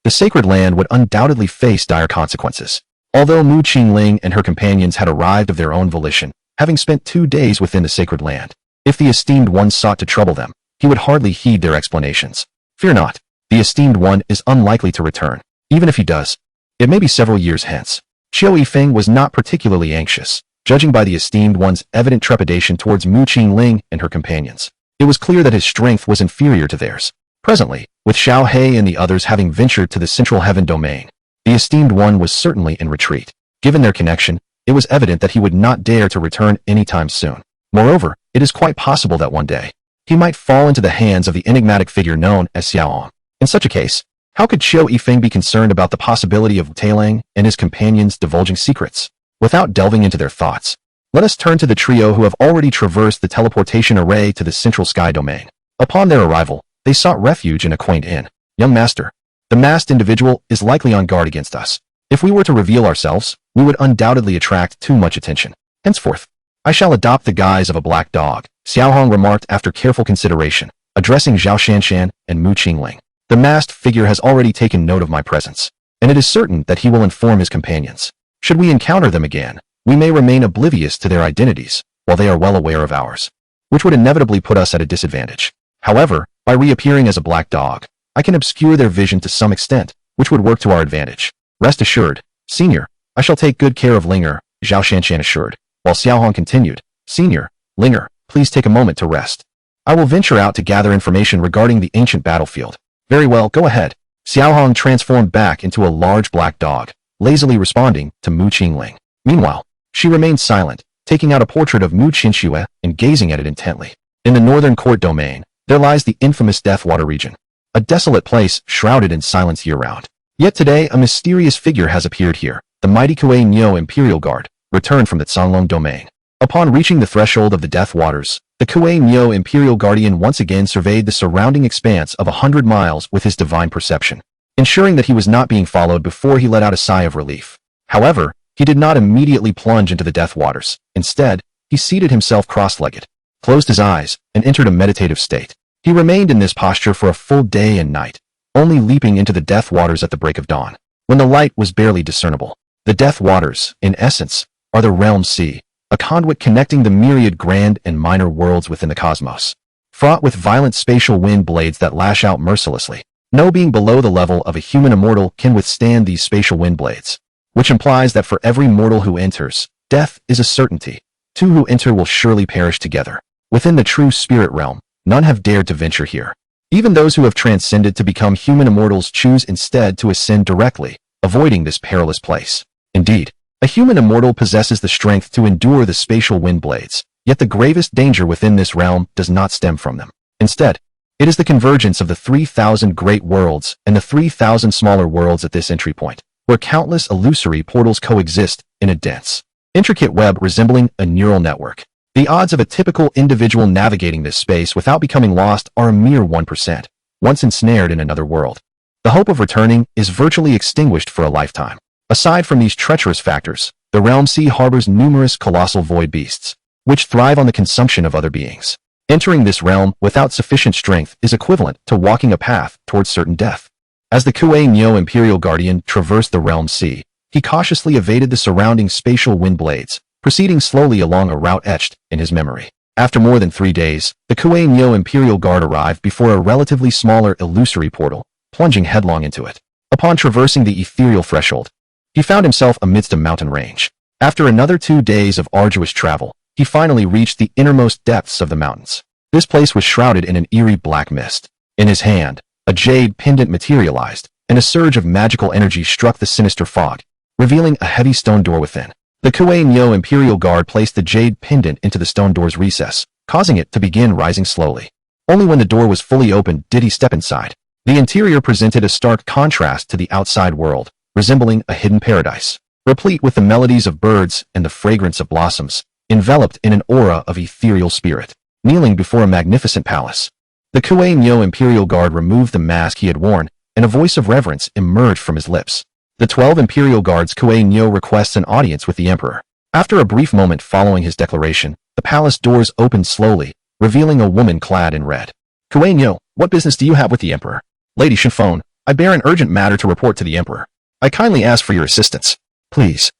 the sacred land would undoubtedly face dire consequences. Although Mu Qingling and her companions had arrived of their own volition, having spent 2 days within the sacred land, if the esteemed one sought to trouble them, he would hardly heed their explanations. Fear not, the esteemed one is unlikely to return. Even if he does, it may be several years hence. Qiu Yifeng was not particularly anxious, judging by the esteemed one's evident trepidation towards Mu Qingling and her companions. It was clear that his strength was inferior to theirs. Presently, with Xiao He and the others having ventured to the central heaven domain, the esteemed one was certainly in retreat. Given their connection, it was evident that he would not dare to return anytime soon. Moreover, it is quite possible that one day, he might fall into the hands of the enigmatic figure known as Xiaohong. In such a case, how could Qiu Yifeng be concerned about the possibility of Tailang and his companions divulging secrets? Without delving into their thoughts, let us turn to the trio who have already traversed the teleportation array to the central sky domain. Upon their arrival, they sought refuge in a quaint inn. Young master, the masked individual is likely on guard against us. If we were to reveal ourselves, we would undoubtedly attract too much attention. Henceforth, I shall adopt the guise of a black dog, Xiaohong remarked after careful consideration, addressing Zhao Shanshan and Mu Qingling. The masked figure has already taken note of my presence, and it is certain that he will inform his companions. Should we encounter them again, we may remain oblivious to their identities, while they are well aware of ours, which would inevitably put us at a disadvantage. However, by reappearing as a black dog, I can obscure their vision to some extent, which would work to our advantage. Rest assured, Senior, I shall take good care of Linger, Zhao Shanshan assured, while Xiaohong continued, Senior, Linger, please take a moment to rest. I will venture out to gather information regarding the ancient battlefield. Very well, go ahead. Xiaohong transformed back into a large black dog, lazily responding to Mu Qingling. Meanwhile, she remained silent, taking out a portrait of Mu Qinxue and gazing at it intently. In the northern court domain, there lies the infamous Deathwater region, a desolate place shrouded in silence year-round. Yet today, a mysterious figure has appeared here, the mighty Kuei Nyo Imperial Guard, returned from the Songlong domain. Upon reaching the threshold of the Death Waters, the Kuei Nyo Imperial Guardian once again surveyed the surrounding expanse of 100 miles with his divine perception, ensuring that he was not being followed before he let out a sigh of relief. However, he did not immediately plunge into the Death Waters. Instead, he seated himself cross-legged, closed his eyes, and entered a meditative state. He remained in this posture for a full day and night, only leaping into the Death Waters at the break of dawn, when the light was barely discernible. The Death Waters, in essence, are the Realm Sea, a conduit connecting the myriad grand and minor worlds within the cosmos, fraught with violent spatial wind blades that lash out mercilessly. No being below the level of a human immortal can withstand these spatial wind blades, which implies that for every mortal who enters, death is a certainty. Two who enter will surely perish together. Within the true spirit realm, none have dared to venture here. Even those who have transcended to become human immortals choose instead to ascend directly, avoiding this perilous place. Indeed, a human immortal possesses the strength to endure the spatial wind blades, yet the gravest danger within this realm does not stem from them. Instead, it is the convergence of the 3,000 great worlds and the 3,000 smaller worlds at this entry point, where countless illusory portals coexist in a dense, intricate web resembling a neural network. The odds of a typical individual navigating this space without becoming lost are a mere 1%, once ensnared in another world. The hope of returning is virtually extinguished for a lifetime. Aside from these treacherous factors, the Realm Sea harbors numerous colossal void beasts, which thrive on the consumption of other beings. Entering this realm without sufficient strength is equivalent to walking a path towards certain death. As the Kuei Nyo Imperial Guardian traversed the Realm Sea, he cautiously evaded the surrounding spatial wind blades, proceeding slowly along a route etched in his memory. After more than 3 days, the Kuei Nyo Imperial Guard arrived before a relatively smaller illusory portal, plunging headlong into it. Upon traversing the ethereal threshold, he found himself amidst a mountain range. After another 2 days of arduous travel, he finally reached the innermost depths of the mountains. This place was shrouded in an eerie black mist. In his hand, a jade pendant materialized, and a surge of magical energy struck the sinister fog, revealing a heavy stone door within. The Kuei Nyo Imperial Guard placed the jade pendant into the stone door's recess, causing it to begin rising slowly. Only when the door was fully opened did he step inside. The interior presented a stark contrast to the outside world, resembling a hidden paradise, replete with the melodies of birds and the fragrance of blossoms, enveloped in an aura of ethereal spirit. Kneeling before a magnificent palace, the Kuei Nyo Imperial Guard removed the mask he had worn, and a voice of reverence emerged from his lips. The 12 Imperial Guards Kuei Nyo requests an audience with the Emperor. After a brief moment following his declaration, the palace doors opened slowly, revealing a woman clad in red. Kuei Nyo, what business do you have with the Emperor? Lady Shinfeng, I bear an urgent matter to report to the Emperor. I kindly ask for your assistance. Please.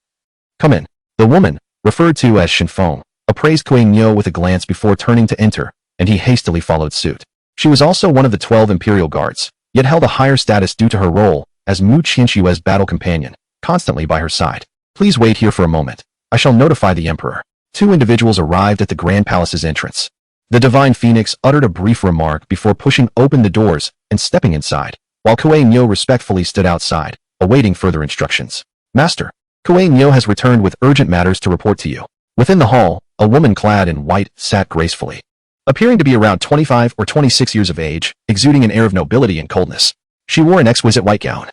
Come in. The woman, referred to as Shinfeng, appraised Kuei Nyo with a glance before turning to enter, and he hastily followed suit. She was also one of the 12 Imperial Guards, yet held a higher status due to her role as Mu Qianxue's battle companion, constantly by her side. Please wait here for a moment. I shall notify the Emperor. 2 individuals arrived at the Grand Palace's entrance. The Divine Phoenix uttered a brief remark before pushing open the doors and stepping inside, while Kuei Nyo respectfully stood outside, awaiting further instructions. Master, Kuei Nyo has returned with urgent matters to report to you. Within the hall, a woman clad in white sat gracefully, appearing to be around 25 or 26 years of age, exuding an air of nobility and coldness. She wore an exquisite white gown,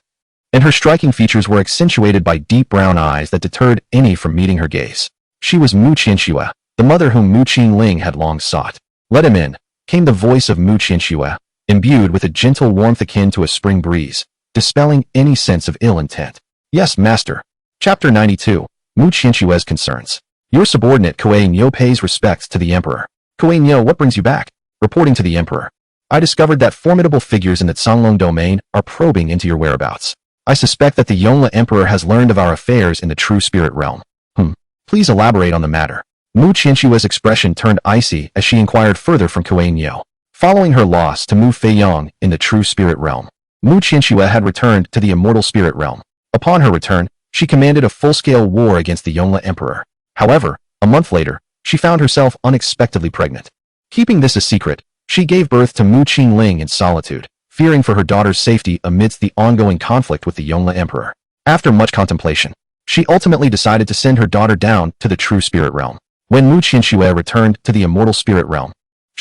and her striking features were accentuated by deep brown eyes that deterred any from meeting her gaze. She was Mu Qianxue, the mother whom Mu Qinling had long sought. Let him in, came the voice of Mu Qianxue, imbued with a gentle warmth akin to a spring breeze, dispelling any sense of ill intent. Yes, master. Chapter 92, Mu Qianxue's Concerns. Your subordinate Kuei Nyo pays respects to the Emperor. Kuei Nyo, what brings you back? Reporting to the Emperor. I discovered that formidable figures in the Songlong domain are probing into your whereabouts. I suspect that the Yongle Emperor has learned of our affairs in the true spirit realm. Please elaborate on the matter. Mu Qianxue's expression turned icy as she inquired further from Kuei Nyo. Following her loss to Mu Feong in the true spirit realm, Mu Qianxue had returned to the immortal spirit realm. Upon her return, she commanded a full-scale war against the Yongle Emperor. However, a month later, she found herself unexpectedly pregnant. Keeping this a secret, she gave birth to Mu Qinling in solitude, fearing for her daughter's safety amidst the ongoing conflict with the Yongle Emperor. After much contemplation, she ultimately decided to send her daughter down to the true spirit realm. When Mu Qianxue returned to the immortal spirit realm,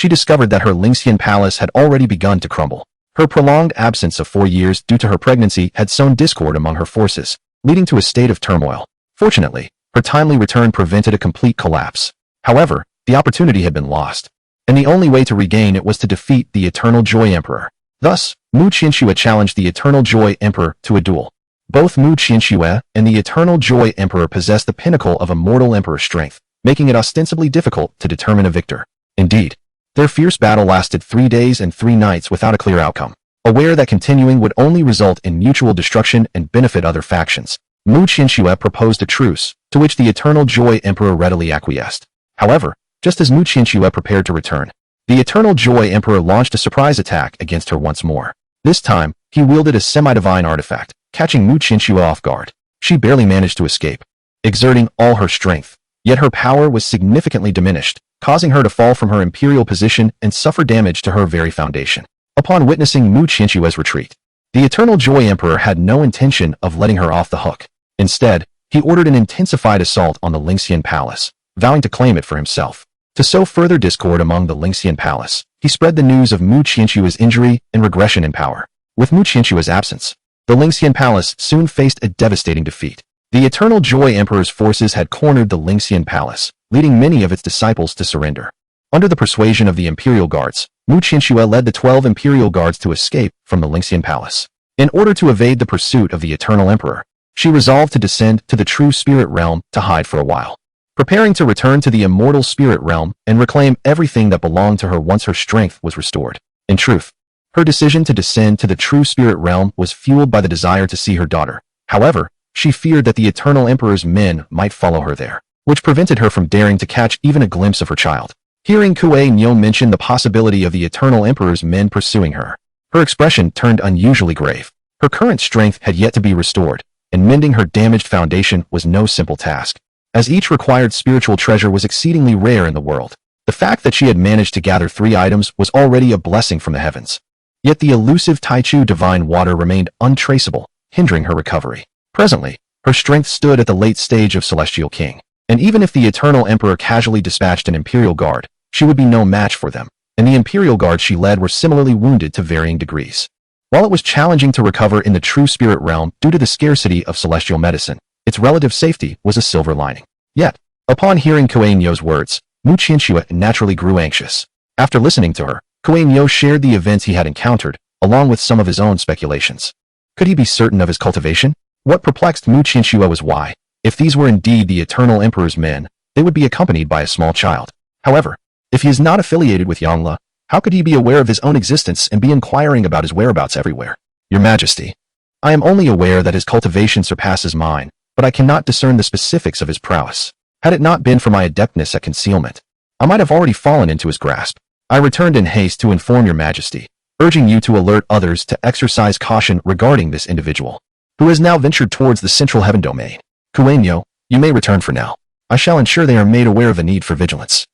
she discovered that her Lingxian palace had already begun to crumble. Her prolonged absence of 4 years due to her pregnancy had sown discord among her forces, leading to a state of turmoil. Fortunately, her timely return prevented a complete collapse. However, the opportunity had been lost, and the only way to regain it was to defeat the Eternal Joy Emperor. Thus, Mu Qianxue challenged the Eternal Joy Emperor to a duel. Both Mu Qianxue and the Eternal Joy Emperor possessed the pinnacle of a mortal emperor's strength, making it ostensibly difficult to determine a victor. Indeed, their fierce battle lasted 3 days and 3 nights without a clear outcome. Aware that continuing would only result in mutual destruction and benefit other factions, Mu Qianxue proposed a truce, to which the Eternal Joy Emperor readily acquiesced. However, just as Mu Qianxue prepared to return, the Eternal Joy Emperor launched a surprise attack against her once more. This time, he wielded a semi-divine artifact, catching Mu Qianxue off guard. She barely managed to escape, exerting all her strength, yet her power was significantly diminished, causing her to fall from her imperial position and suffer damage to her very foundation. Upon witnessing Mu Qianxue's retreat, the Eternal Joy Emperor had no intention of letting her off the hook. Instead, he ordered an intensified assault on the Lingxian palace, vowing to claim it for himself. To sow further discord among the Lingxian palace, he spread the news of Mu Qianxue's injury and regression in power. With Mu Qianxue's absence, the Lingxian palace soon faced a devastating defeat. The Eternal Joy Emperor's forces had cornered the Lingxian palace, leading many of its disciples to surrender. Under the persuasion of the Imperial Guards, Mu Qianxue led the 12 Imperial Guards to escape from the Lingxian palace. In order to evade the pursuit of the Eternal Emperor, she resolved to descend to the true spirit realm to hide for a while, preparing to return to the immortal spirit realm and reclaim everything that belonged to her once her strength was restored. In truth, her decision to descend to the true spirit realm was fueled by the desire to see her daughter. However, she feared that the Eternal Emperor's men might follow her there, which prevented her from daring to catch even a glimpse of her child. Hearing Kuei Nyo mention the possibility of the Eternal Emperor's men pursuing her, her expression turned unusually grave. Her current strength had yet to be restored, and mending her damaged foundation was no simple task, as each required spiritual treasure was exceedingly rare in the world. The fact that she had managed to gather 3 items was already a blessing from the heavens. Yet the elusive Taichu divine water remained untraceable, hindering her recovery. Presently, her strength stood at the late stage of Celestial King, and even if the Eternal Emperor casually dispatched an Imperial Guard, she would be no match for them, and the Imperial Guard she led were similarly wounded to varying degrees. While it was challenging to recover in the true spirit realm due to the scarcity of celestial medicine, its relative safety was a silver lining. Yet, upon hearing Kuei Nyo's words, Mu Qianxue naturally grew anxious. After listening to her, Kuei Nyo shared the events he had encountered, along with some of his own speculations. Could he be certain of his cultivation? What perplexed Mu Qianxue was why, if these were indeed the Eternal Emperor's men, they would be accompanied by a small child. However, if he is not affiliated with Yangla, how could he be aware of his own existence and be inquiring about his whereabouts everywhere? Your Majesty, I am only aware that his cultivation surpasses mine, but I cannot discern the specifics of his prowess. Had it not been for my adeptness at concealment, I might have already fallen into his grasp. I returned in haste to inform your Majesty, urging you to alert others to exercise caution regarding this individual, who has now ventured towards the Central Heaven domain. Kuei Nyo, you may return for now. I shall ensure they are made aware of the need for vigilance.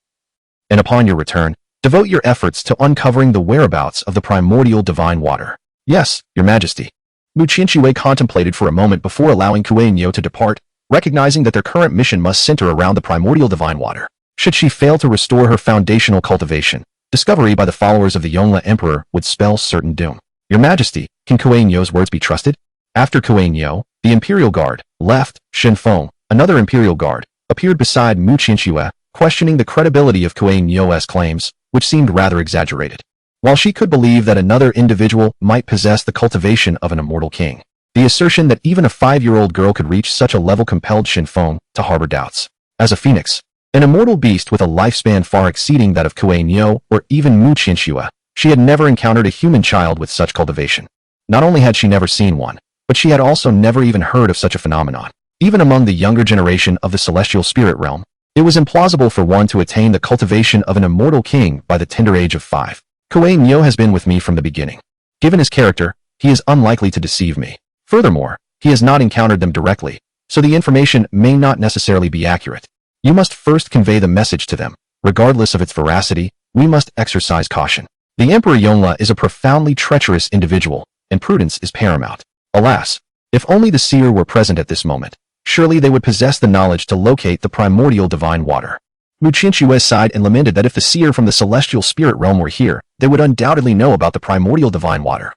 And upon your return, devote your efforts to uncovering the whereabouts of the primordial divine water. Yes, your Majesty. Mu Qianxue contemplated for a moment before allowing Kuei Nyo to depart, recognizing that their current mission must center around the primordial divine water. Should she fail to restore her foundational cultivation, discovery by the followers of the Yongla Emperor would spell certain doom. Your Majesty, can Kuei Nyo's words be trusted? After Kuei Nyo, the Imperial Guard left. Feong, another Imperial Guard, appeared beside Mu Qianxue, questioning the credibility of Kuei Nyo's claims, which seemed rather exaggerated. While she could believe that another individual might possess the cultivation of an immortal king, the assertion that even a 5-year-old girl could reach such a level compelled Feong to harbor doubts. As a phoenix, an immortal beast with a lifespan far exceeding that of Kuei Nyo or even Mu Qianxue, she had never encountered a human child with such cultivation. Not only had she never seen one, but she had also never even heard of such a phenomenon. Even among the younger generation of the celestial spirit realm, it was implausible for one to attain the cultivation of an immortal king by the tender age of 5. Kuei Nyo has been with me from the beginning. Given his character, he is unlikely to deceive me. Furthermore, he has not encountered them directly, so the information may not necessarily be accurate. You must first convey the message to them. Regardless of its veracity, we must exercise caution. The Emperor Yongla is a profoundly treacherous individual, and prudence is paramount. Alas, if only the seer were present at this moment, surely they would possess the knowledge to locate the primordial divine water. Mu Qianxue sighed and lamented that if the seer from the celestial spirit realm were here, they would undoubtedly know about the primordial divine water,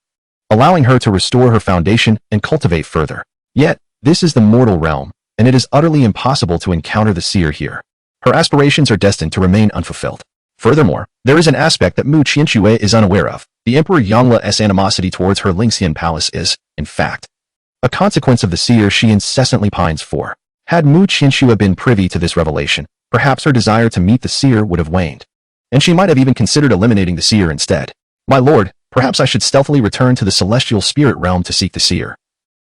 allowing her to restore her foundation and cultivate further. Yet, this is the mortal realm, and it is utterly impossible to encounter the seer here. Her aspirations are destined to remain unfulfilled. Furthermore, there is an aspect that Mu Qianxue is unaware of. The Emperor Yangla's animosity towards her Lingxian palace is, in fact, a consequence of the seer she incessantly pines for. Had Mu Qianxue been privy to this revelation, perhaps her desire to meet the seer would have waned, and she might have even considered eliminating the seer instead. My lord, perhaps I should stealthily return to the celestial spirit realm to seek the seer.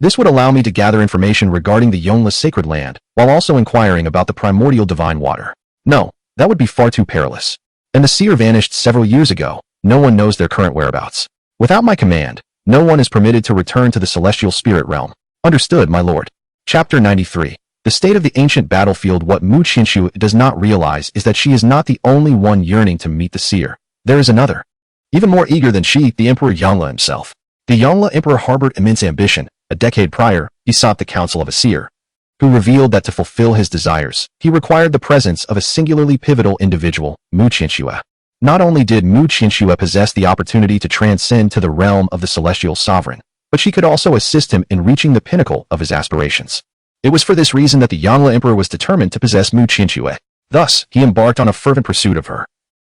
This would allow me to gather information regarding the Yongla sacred land, while also inquiring about the primordial divine water. No, that would be far too perilous. And the seer vanished several years ago. No one knows their current whereabouts. Without my command, no one is permitted to return to the celestial spirit realm. Understood, my lord. Chapter 93. The state of the ancient battlefield. What Mu Qianxue does not realize is that she is not the only one yearning to meet the seer. There is another, even more eager than she, the Emperor Yangla himself. The Yangla Emperor harbored immense ambition. A decade prior, he sought the counsel of a seer, who revealed that to fulfill his desires, he required the presence of a singularly pivotal individual, Mu Qianxue. Not only did Mu Qianxue possess the opportunity to transcend to the realm of the celestial sovereign, but she could also assist him in reaching the pinnacle of his aspirations. It was for this reason that the Yangla Emperor was determined to possess Mu Qianxue. Thus, he embarked on a fervent pursuit of her.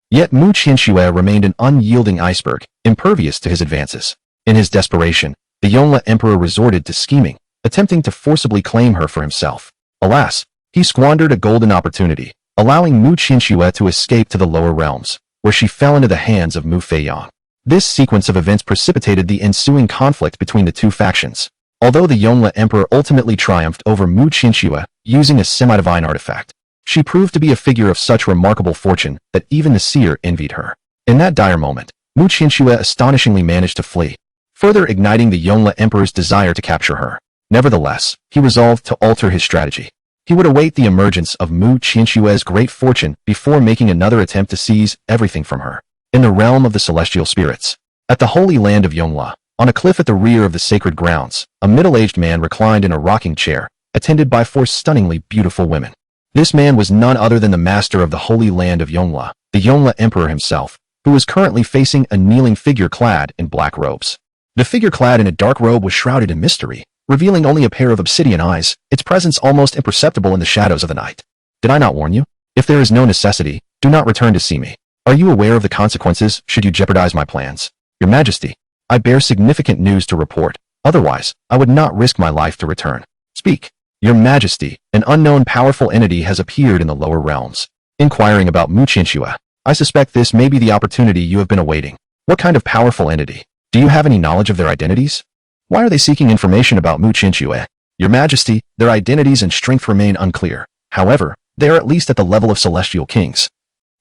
Yet Mu Qianxue remained an unyielding iceberg, impervious to his advances. In his desperation, the Yangla Emperor resorted to scheming, attempting to forcibly claim her for himself. Alas, he squandered a golden opportunity, allowing Mu Qianxue to escape to the lower realms, where she fell into the hands of Mu Feong. This sequence of events precipitated the ensuing conflict between the two factions. Although the Yangla Emperor ultimately triumphed over Mu Qianxue using a semi-divine artifact, she proved to be a figure of such remarkable fortune that even the seer envied her. In that dire moment, Mu Qianxue astonishingly managed to flee, further igniting the Yangla Emperor's desire to capture her. Nevertheless, he resolved to alter his strategy. He would await the emergence of Mu Qianxue's great fortune before making another attempt to seize everything from her. In the realm of the celestial spirits, at the holy land of Yongla, on a cliff at the rear of the sacred grounds, a middle-aged man reclined in a rocking chair, attended by 4 stunningly beautiful women. This man was none other than the master of the holy land of Yongla, the Yangla Emperor himself, who was currently facing a kneeling figure clad in black robes. The figure clad in a dark robe was shrouded in mystery, revealing only a pair of obsidian eyes, its presence almost imperceptible in the shadows of the night. Did I not warn you? If there is no necessity, do not return to see me. Are you aware of the consequences should you jeopardize my plans? Your Majesty, I bear significant news to report. Otherwise, I would not risk my life to return. Speak. Your Majesty, an unknown powerful entity has appeared in the lower realms, inquiring about Mu Qianxue. I suspect this may be the opportunity you have been awaiting. What kind of powerful entity? Do you have any knowledge of their identities? Why are they seeking information about Mu Qianxue? Your Majesty, their identities and strength remain unclear. However, they are at least at the level of celestial kings,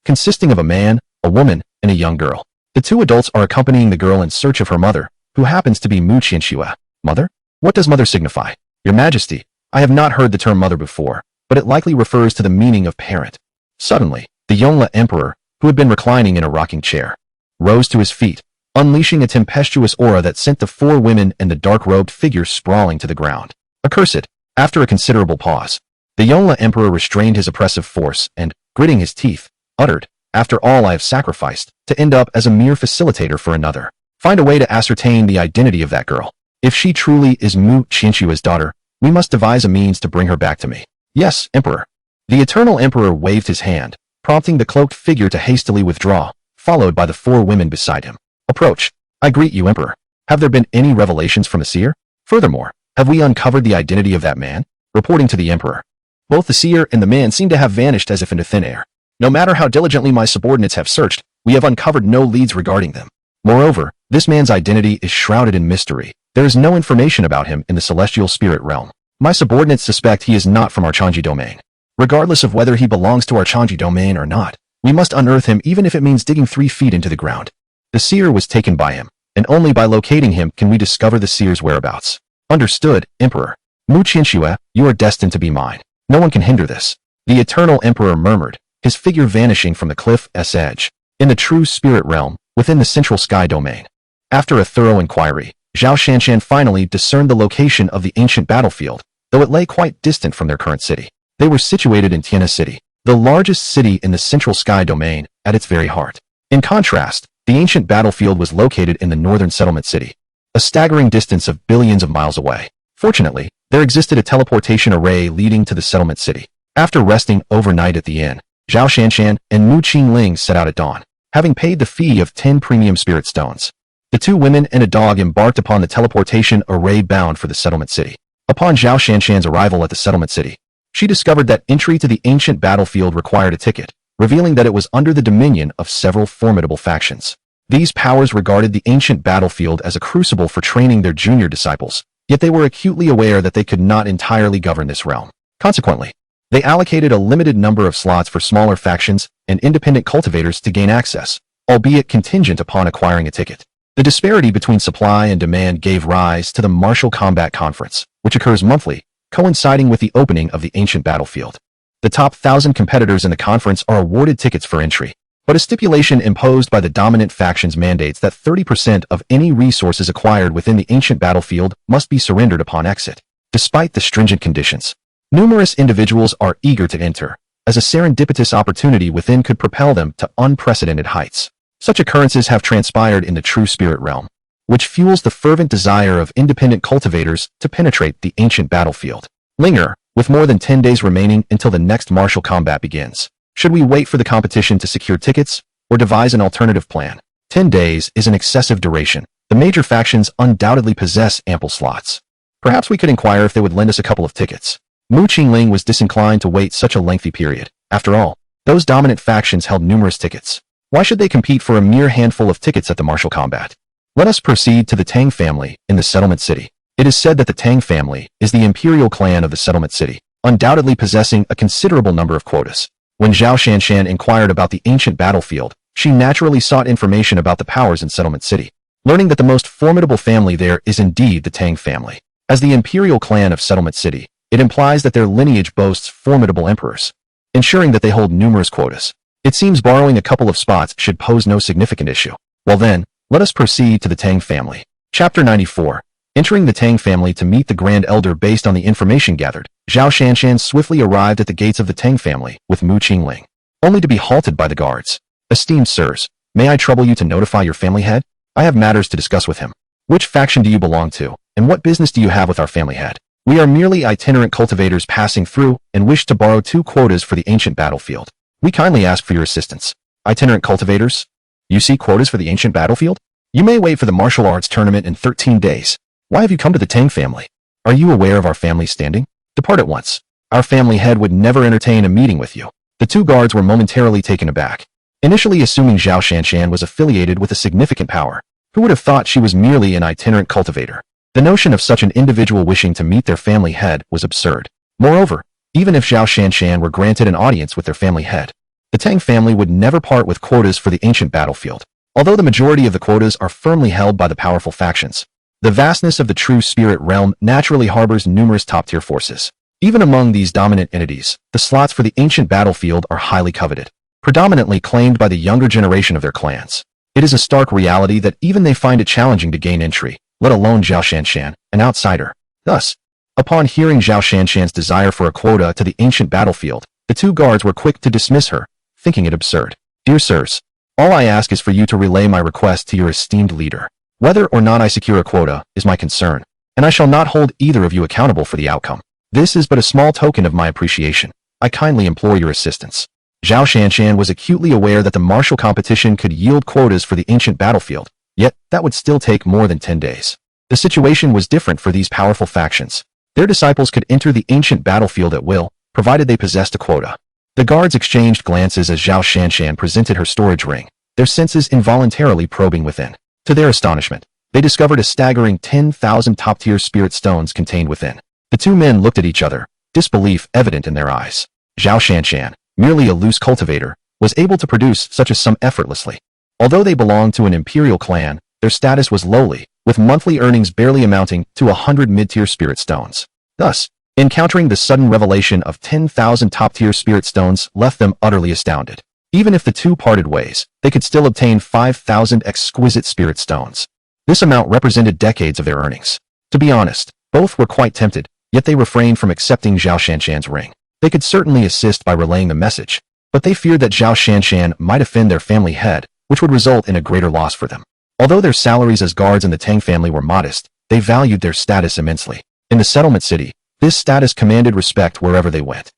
consisting of a man, a woman, and a young girl. The 2 adults are accompanying the girl in search of her mother, who happens to be Mu Qianxue. Mother? What does mother signify? Your Majesty, I have not heard the term mother before, but it likely refers to the meaning of parent. Suddenly, the Yangla Emperor, who had been reclining in a rocking chair, rose to his feet, unleashing a tempestuous aura that sent the 4 women and the dark-robed figure sprawling to the ground. Accursed! After a considerable pause, the Yangla Emperor restrained his oppressive force and, gritting his teeth, uttered, after all I have sacrificed, to end up as a mere facilitator for another. Find a way to ascertain the identity of that girl. If she truly is Mu Qianxue's daughter, we must devise a means to bring her back to me. Yes, Emperor. The Eternal Emperor waved his hand, prompting the cloaked figure to hastily withdraw, followed by the 4 women beside him. Approach. I greet you, Emperor. Have there been any revelations from the seer? Furthermore, have we uncovered the identity of that man? Reporting to the Emperor, both the seer and the man seem to have vanished as if into thin air. No matter how diligently my subordinates have searched, we have uncovered no leads regarding them. Moreover, this man's identity is shrouded in mystery. There is no information about him in the celestial spirit realm. My subordinates suspect he is not from our Chanji domain. Regardless of whether he belongs to our Chanji domain or not, we must unearth him even if it means digging 3 feet into the ground. The seer was taken by him, and only by locating him can we discover the seer's whereabouts. Understood, Emperor. Mu Qianxue, you are destined to be mine. No one can hinder this. The Eternal Emperor murmured, his figure vanishing from the cliff's edge. In the true spirit realm, within the central sky domain. After a thorough inquiry, Zhao Shanshan finally discerned the location of the ancient battlefield, though it lay quite distant from their current city. They were situated in Tiana City. the largest city in the Central Sky domain, at its very heart. In contrast, the ancient battlefield was located in the northern settlement city, a staggering distance of billions of miles away. Fortunately, there existed a teleportation array leading to the settlement city. After resting overnight at the inn, Zhao Shanshan and Mu Qingling set out at dawn, having paid the fee of 10 premium spirit stones. The two women and a dog embarked upon the teleportation array bound for the settlement city. Upon Zhao Shanshan's arrival at the settlement city, she discovered that entry to the ancient battlefield required a ticket, revealing that it was under the dominion of several formidable factions. These powers regarded the ancient battlefield as a crucible for training their junior disciples, yet they were acutely aware that they could not entirely govern this realm. Consequently, they allocated a limited number of slots for smaller factions and independent cultivators to gain access, albeit contingent upon acquiring a ticket. The disparity between supply and demand gave rise to the Martial Combat Conference, which occurs monthly, coinciding with the opening of the ancient battlefield. The top 1,000 competitors in the conference are awarded tickets for entry, but a stipulation imposed by the dominant factions mandates that 30% of any resources acquired within the ancient battlefield must be surrendered upon exit. Despite the stringent conditions, numerous individuals are eager to enter, as a serendipitous opportunity within could propel them to unprecedented heights. Such occurrences have transpired in the true spirit realm, which fuels the fervent desire of independent cultivators to penetrate the ancient battlefield. Linger, with more than 10 days remaining until the next martial combat begins. Should we wait for the competition to secure tickets, or devise an alternative plan? 10 days is an excessive duration. The major factions undoubtedly possess ample slots. Perhaps we could inquire if they would lend us a couple of tickets. Mu Qingling was disinclined to wait such a lengthy period. After all, those dominant factions held numerous tickets. Why should they compete for a mere handful of tickets at the martial combat? Let us proceed to the Tang family in the settlement city. It is said that the Tang family is the imperial clan of the settlement city, undoubtedly possessing a considerable number of quotas. When Zhao Shanshan inquired about the ancient battlefield, she naturally sought information about the powers in settlement city, learning that the most formidable family there is indeed the Tang family. As the imperial clan of settlement city, it implies that their lineage boasts formidable emperors, ensuring that they hold numerous quotas. It seems borrowing a couple of spots should pose no significant issue. Well then, let us proceed to the Tang family. Chapter 94. Entering the Tang family to meet the Grand Elder. Based on the information gathered, Zhao Shanshan swiftly arrived at the gates of the Tang family with Mu Qingling, only to be halted by the guards. Esteemed sirs, may I trouble you to notify your family head? I have matters to discuss with him. Which faction do you belong to, and what business do you have with our family head? We are merely itinerant cultivators passing through and wish to borrow 2 quotas for the ancient battlefield. We kindly ask for your assistance. Itinerant cultivators? You seek quotas for the ancient battlefield? You may wait for the martial arts tournament in 13 days. Why have you come to the Tang family? Are you aware of our family's standing? Depart at once. Our family head would never entertain a meeting with you. The 2 guards were momentarily taken aback, initially assuming Zhao Shanshan was affiliated with a significant power. Who would have thought she was merely an itinerant cultivator? The notion of such an individual wishing to meet their family head was absurd. Moreover, even if Zhao Shanshan were granted an audience with their family head, the Tang family would never part with quotas for the ancient battlefield. Although the majority of the quotas are firmly held by the powerful factions, the vastness of the true spirit realm naturally harbors numerous top-tier forces. Even among these dominant entities, the slots for the ancient battlefield are highly coveted, predominantly claimed by the younger generation of their clans. It is a stark reality that even they find it challenging to gain entry, let alone Zhao Shanshan, an outsider. Thus, upon hearing Zhao Shanshan's desire for a quota to the ancient battlefield, the 2 guards were quick to dismiss her, thinking it absurd. Dear sirs, all I ask is for you to relay my request to your esteemed leader. Whether or not I secure a quota is my concern, and I shall not hold either of you accountable for the outcome. This is but a small token of my appreciation. I kindly implore your assistance. Zhao Shanshan was acutely aware that the martial competition could yield quotas for the ancient battlefield, yet that would still take more than 10 days. The situation was different for these powerful factions. Their disciples could enter the ancient battlefield at will, provided they possessed a quota. The guards exchanged glances as Zhao Shanshan presented her storage ring, their senses involuntarily probing within. To their astonishment, they discovered a staggering 10,000 top-tier spirit stones contained within. The 2 men looked at each other, disbelief evident in their eyes. Zhao Shanshan, merely a loose cultivator, was able to produce such a sum effortlessly. Although they belonged to an imperial clan, their status was lowly, with monthly earnings barely amounting to 100 mid-tier spirit stones. Thus, encountering the sudden revelation of 10,000 top-tier spirit stones left them utterly astounded. Even if the 2 parted ways, they could still obtain 5,000 exquisite spirit stones. This amount represented decades of their earnings. To be honest, both were quite tempted, yet they refrained from accepting Zhao Shanshan's ring. They could certainly assist by relaying the message, but they feared that Zhao Shanshan might offend their family head, which would result in a greater loss for them. Although their salaries as guards in the Tang family were modest, they valued their status immensely. In the settlement city, this status commanded respect wherever they went.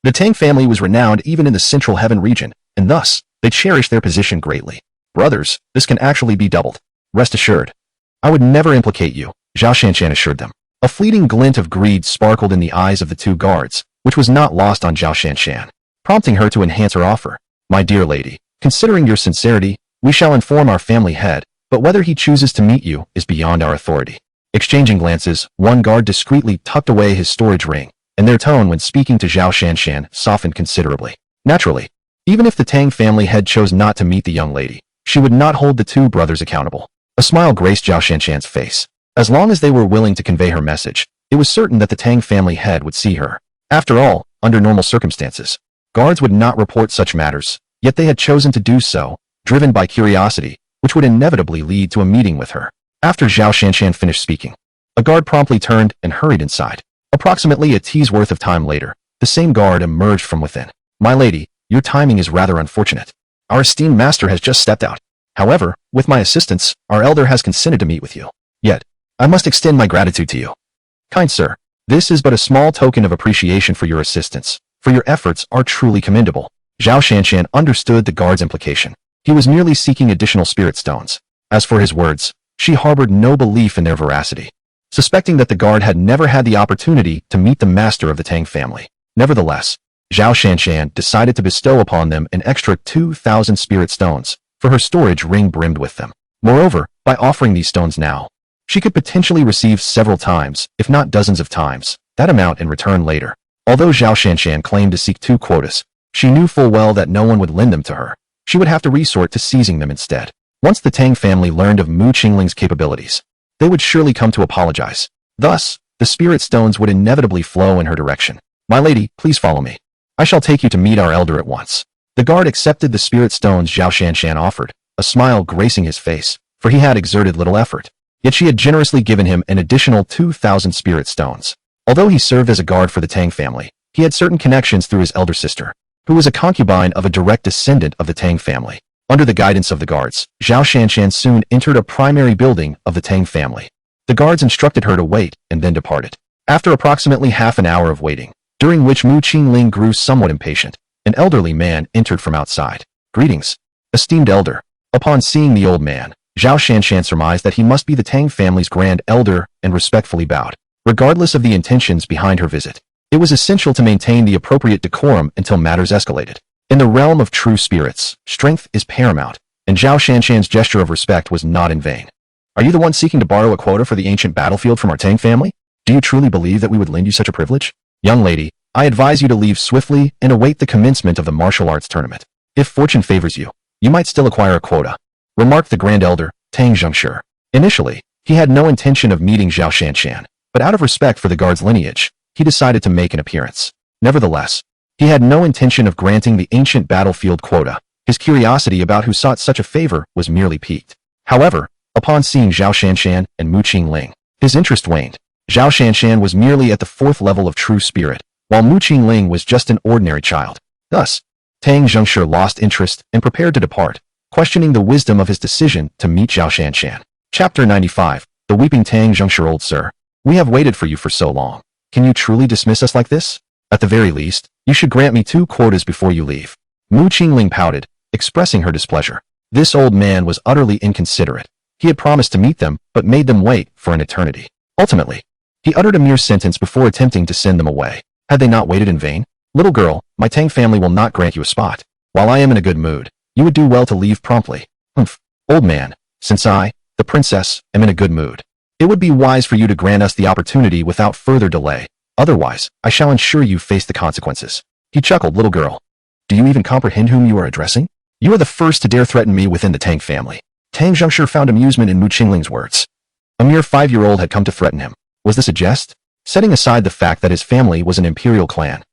The Tang family was renowned even in the Central Heaven region, and thus, they cherished their position greatly. Brothers, this can actually be doubled. Rest assured. I would never implicate you, Zhao Shanshan assured them. A fleeting glint of greed sparkled in the eyes of the two guards, which was not lost on Zhao Shanshan, prompting her to enhance her offer. My dear lady, considering your sincerity, we shall inform our family head, but whether he chooses to meet you is beyond our authority. Exchanging glances, one guard discreetly tucked away his storage ring, and their tone when speaking to Zhao Shanshan softened considerably. Naturally, even if the Tang family head chose not to meet the young lady, she would not hold the two brothers accountable. A smile graced Zhao Shanshan's face. As long as they were willing to convey her message, it was certain that the Tang family head would see her. After all, under normal circumstances, guards would not report such matters, yet they had chosen to do so, driven by curiosity, which would inevitably lead to a meeting with her. After Zhao Shanshan finished speaking, a guard promptly turned and hurried inside. Approximately a tea's worth of time later, the same guard emerged from within. My lady, your timing is rather unfortunate. Our esteemed master has just stepped out. However, with my assistance, our elder has consented to meet with you. Yet, I must extend my gratitude to you. Kind sir, this is but a small token of appreciation for your assistance, for your efforts are truly commendable. Zhao Shanshan understood the guard's implication. He was merely seeking additional spirit stones. As for his words, she harbored no belief in their veracity, suspecting that the guard had never had the opportunity to meet the master of the Tang family. Nevertheless, Zhao Shanshan decided to bestow upon them an extra 2,000 spirit stones, for her storage ring brimmed with them. Moreover, by offering these stones now, she could potentially receive several times, if not dozens of times, that amount in return later. Although Zhao Shanshan claimed to seek 2 quotas, she knew full well that no one would lend them to her. She would have to resort to seizing them instead. Once the Tang family learned of Mu Qingling's capabilities, they would surely come to apologize. Thus, the spirit stones would inevitably flow in her direction. My lady, please follow me. I shall take you to meet our elder at once. The guard accepted the spirit stones Zhao Shanshan offered, a smile gracing his face, for he had exerted little effort. Yet she had generously given him an additional 2,000 spirit stones. Although he served as a guard for the Tang family, he had certain connections through his elder sister, who was a concubine of a direct descendant of the Tang family. Under the guidance of the guards, Zhao Shanshan soon entered a primary building of the Tang family. The guards instructed her to wait and then departed. After approximately half an hour of waiting, during which Mu Qingling grew somewhat impatient, an elderly man entered from outside. Greetings, esteemed elder. Upon seeing the old man, Zhao Shanshan surmised that he must be the Tang family's grand elder and respectfully bowed. Regardless of the intentions behind her visit, it was essential to maintain the appropriate decorum until matters escalated. In the realm of true spirits, strength is paramount, and Zhao Shanshan's gesture of respect was not in vain. Are you the one seeking to borrow a quota for the ancient battlefield from our Tang family? Do you truly believe that we would lend you such a privilege? Young lady, I advise you to leave swiftly and await the commencement of the martial arts tournament. If fortune favors you, you might still acquire a quota, remarked the Grand Elder, Tang Zhengshi. Initially, he had no intention of meeting Zhao Shanshan, but out of respect for the guard's lineage, he decided to make an appearance. Nevertheless, he had no intention of granting the ancient battlefield quota. His curiosity about who sought such a favor was merely piqued. However, upon seeing Zhao Shanshan and Mu Qingling, his interest waned. Zhao Shanshan was merely at the 4th level of true spirit, while Mu Qingling was just an ordinary child. Thus, Tang Zhengshi lost interest and prepared to depart, questioning the wisdom of his decision to meet Zhao Shanshan. Chapter 95, The Weeping Tang Zhengshi. Old sir, we have waited for you for so long. Can you truly dismiss us like this? At the very least, you should grant me 2 quotas before you leave. Mu Qingling pouted, expressing her displeasure. This old man was utterly inconsiderate. He had promised to meet them, but made them wait for an eternity. Ultimately, he uttered a mere sentence before attempting to send them away. Had they not waited in vain? Little girl, my Tang family will not grant you a spot. While I am in a good mood, you would do well to leave promptly. Humph, old man, since I, the princess, am in a good mood, it would be wise for you to grant us the opportunity without further delay. Otherwise, I shall ensure you face the consequences. He chuckled. Little girl, do you even comprehend whom you are addressing? You are the first to dare threaten me within the Tang family. Tang Zhengshi found amusement in Mu Qingling's words. A mere 5-year-old had come to threaten him. Was this a jest? Setting aside the fact that his family was an imperial clan,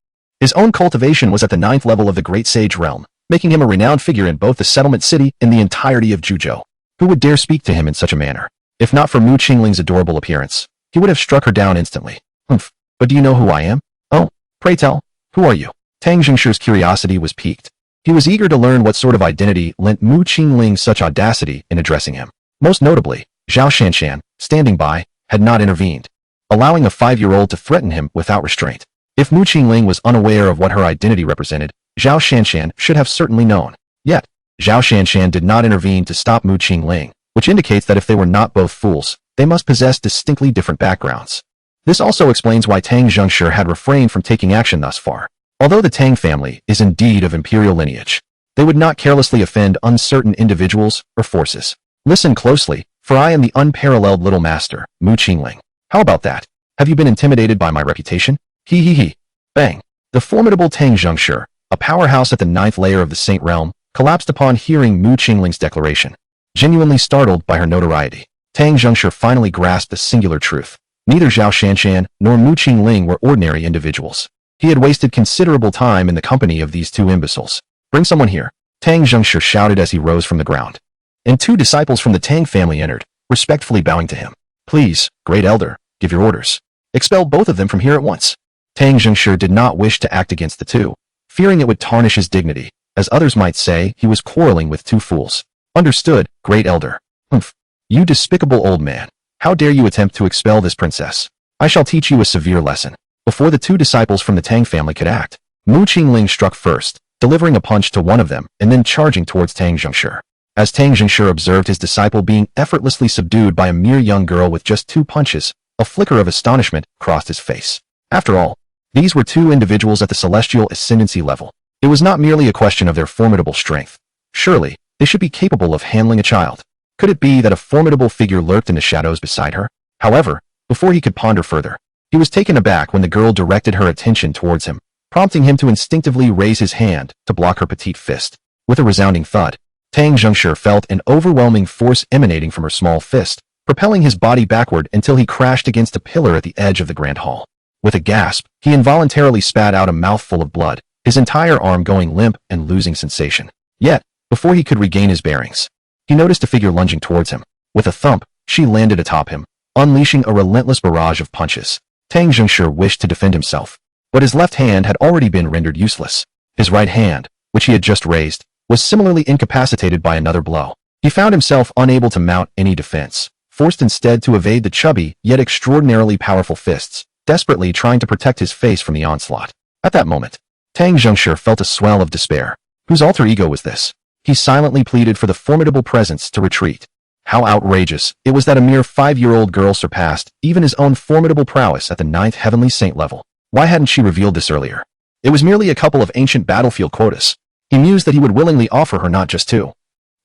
his own cultivation was at the 9th level of the Great Sage realm, making him a renowned figure in both the settlement city and the entirety of Zhuzhou. Who would dare speak to him in such a manner? If not for Mu Qingling's adorable appearance, he would have struck her down instantly. Humph, but do you know who I am? Oh, pray tell. Who are you? Tang Jingshi's curiosity was piqued. He was eager to learn what sort of identity lent Mu Qingling such audacity in addressing him. Most notably, Zhao Shanshan, standing by, had not intervened, allowing a 5-year-old to threaten him without restraint. If Mu Qingling was unaware of what her identity represented, Zhao Shanshan should have certainly known. Yet, Zhao Shanshan did not intervene to stop Mu Qingling, which indicates that if they were not both fools, they must possess distinctly different backgrounds. This also explains why Tang Zhengshi had refrained from taking action thus far. Although the Tang family is indeed of imperial lineage, they would not carelessly offend uncertain individuals or forces. Listen closely, for I am the unparalleled little master, Mu Qingling. How about that? Have you been intimidated by my reputation? He he he. Bang. The formidable Tang Zhengshi, a powerhouse at the 9th layer of the Saint Realm, collapsed upon hearing Mu Qingling's declaration. Genuinely startled by her notoriety, Tang Zhengshi finally grasped the singular truth. Neither Zhao Shanshan nor Mu Qingling were ordinary individuals. He had wasted considerable time in the company of these two imbeciles. Bring someone here, Tang Zhengshi shouted as he rose from the ground. And 2 disciples from the Tang family entered, respectfully bowing to him. Please, great elder, give your orders. Expel both of them from here at once. Tang Zhengshi did not wish to act against the two, fearing it would tarnish his dignity. As others might say, he was quarreling with 2 fools. Understood, great elder. Humph. You despicable old man. How dare you attempt to expel this princess? I shall teach you a severe lesson. Before the 2 disciples from the Tang family could act, Mu Qingling struck first, delivering a punch to one of them and then charging towards Tang Zhengshi. As Tang Zhengshi observed his disciple being effortlessly subdued by a mere young girl with just 2 punches, a flicker of astonishment crossed his face. After all, these were 2 individuals at the celestial ascendancy level. It was not merely a question of their formidable strength. Surely, they should be capable of handling a child. Could it be that a formidable figure lurked in the shadows beside her? However, before he could ponder further, he was taken aback when the girl directed her attention towards him, prompting him to instinctively raise his hand to block her petite fist. With a resounding thud, Tang Zhengshi felt an overwhelming force emanating from her small fist, propelling his body backward until he crashed against a pillar at the edge of the grand hall. With a gasp, he involuntarily spat out a mouthful of blood, his entire arm going limp and losing sensation. Yet, before he could regain his bearings, he noticed a figure lunging towards him. With a thump, she landed atop him, unleashing a relentless barrage of punches. Tang Zhengshi wished to defend himself, but his left hand had already been rendered useless. His right hand, which he had just raised, was similarly incapacitated by another blow. He found himself unable to mount any defense, forced instead to evade the chubby yet extraordinarily powerful fists, desperately trying to protect his face from the onslaught. At that moment, Tang Zhengshi felt a swell of despair. Whose alter ego was this? He silently pleaded for the formidable presence to retreat. How outrageous it was that a mere 5-year-old girl surpassed even his own formidable prowess at the 9th heavenly saint level. Why hadn't she revealed this earlier? It was merely a couple of ancient battlefield quotas. He mused that he would willingly offer her not just 2,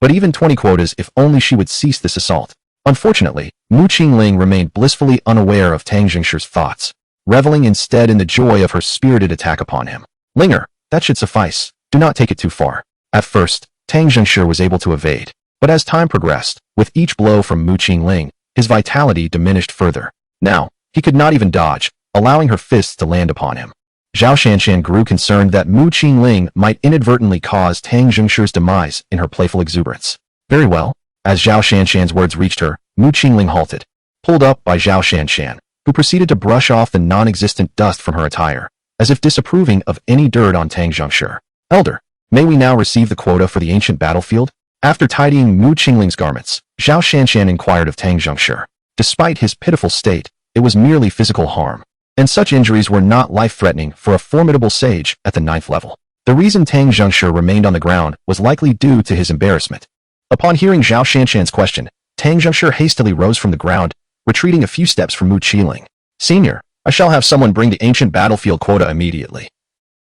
but even 20 quotas if only she would cease this assault. Unfortunately, Mu Qingling remained blissfully unaware of Tang Zhengshi's thoughts, reveling instead in the joy of her spirited attack upon him. Linger, that should suffice. Do not take it too far. At first, Tang Zhengshi was able to evade, but as time progressed, with each blow from Mu Qingling, his vitality diminished further. Now, he could not even dodge, allowing her fists to land upon him. Zhao Shanshan grew concerned that Mu Qingling might inadvertently cause Tang Zhengshi's demise in her playful exuberance. Very well. As Zhao Shanshan's words reached her, Mu Qingling halted, pulled up by Zhao Shanshan, who proceeded to brush off the non-existent dust from her attire, as if disapproving of any dirt on Tang Zhengshi. Elder, may we now receive the quota for the ancient battlefield? After tidying Mu Qingling's garments, Zhao Shanshan inquired of Tang Zhengshi. Despite his pitiful state, it was merely physical harm, and such injuries were not life-threatening for a formidable sage at the 9th level. The reason Tang Zhengshi remained on the ground was likely due to his embarrassment. Upon hearing Zhao Shanshan's question, Tang Zhengshi hastily rose from the ground, retreating a few steps from Mu Qingling. Senior, I shall have someone bring the ancient battlefield quota immediately.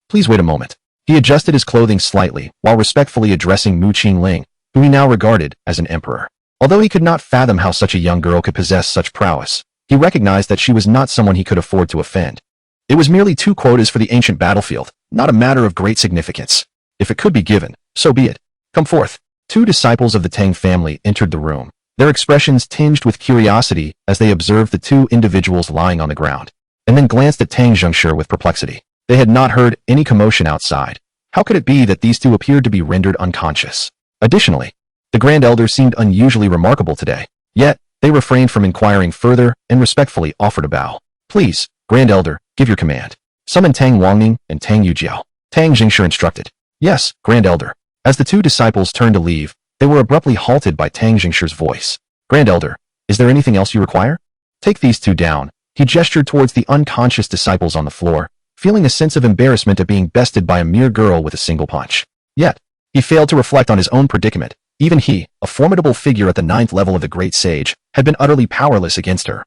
Please wait a moment. He adjusted his clothing slightly while respectfully addressing Mu Qingling, who he now regarded as an emperor. Although he could not fathom how such a young girl could possess such prowess, he recognized that she was not someone he could afford to offend. It was merely 2 quotas for the ancient battlefield, not a matter of great significance. If it could be given, so be it. Come forth. 2 disciples of the Tang family entered the room, their expressions tinged with curiosity as they observed the 2 individuals lying on the ground, and then glanced at Tang Zhengshi with perplexity. They had not heard any commotion outside. How could it be that these 2 appeared to be rendered unconscious? Additionally, the Grand Elder seemed unusually remarkable today, yet they refrained from inquiring further and respectfully offered a bow. Please, Grand Elder, give your command. Summon Tang Wangning and Tang Yujiao. Tang Jingshi instructed. Yes, Grand Elder. As the two disciples turned to leave, they were abruptly halted by Tang Jingshi's voice. Grand Elder, is there anything else you require? Take these two down. He gestured towards the unconscious disciples on the floor, feeling a sense of embarrassment at being bested by a mere girl with a single punch. Yet, he failed to reflect on his own predicament. Even he, a formidable figure at the 9th level of the Great Sage, had been utterly powerless against her.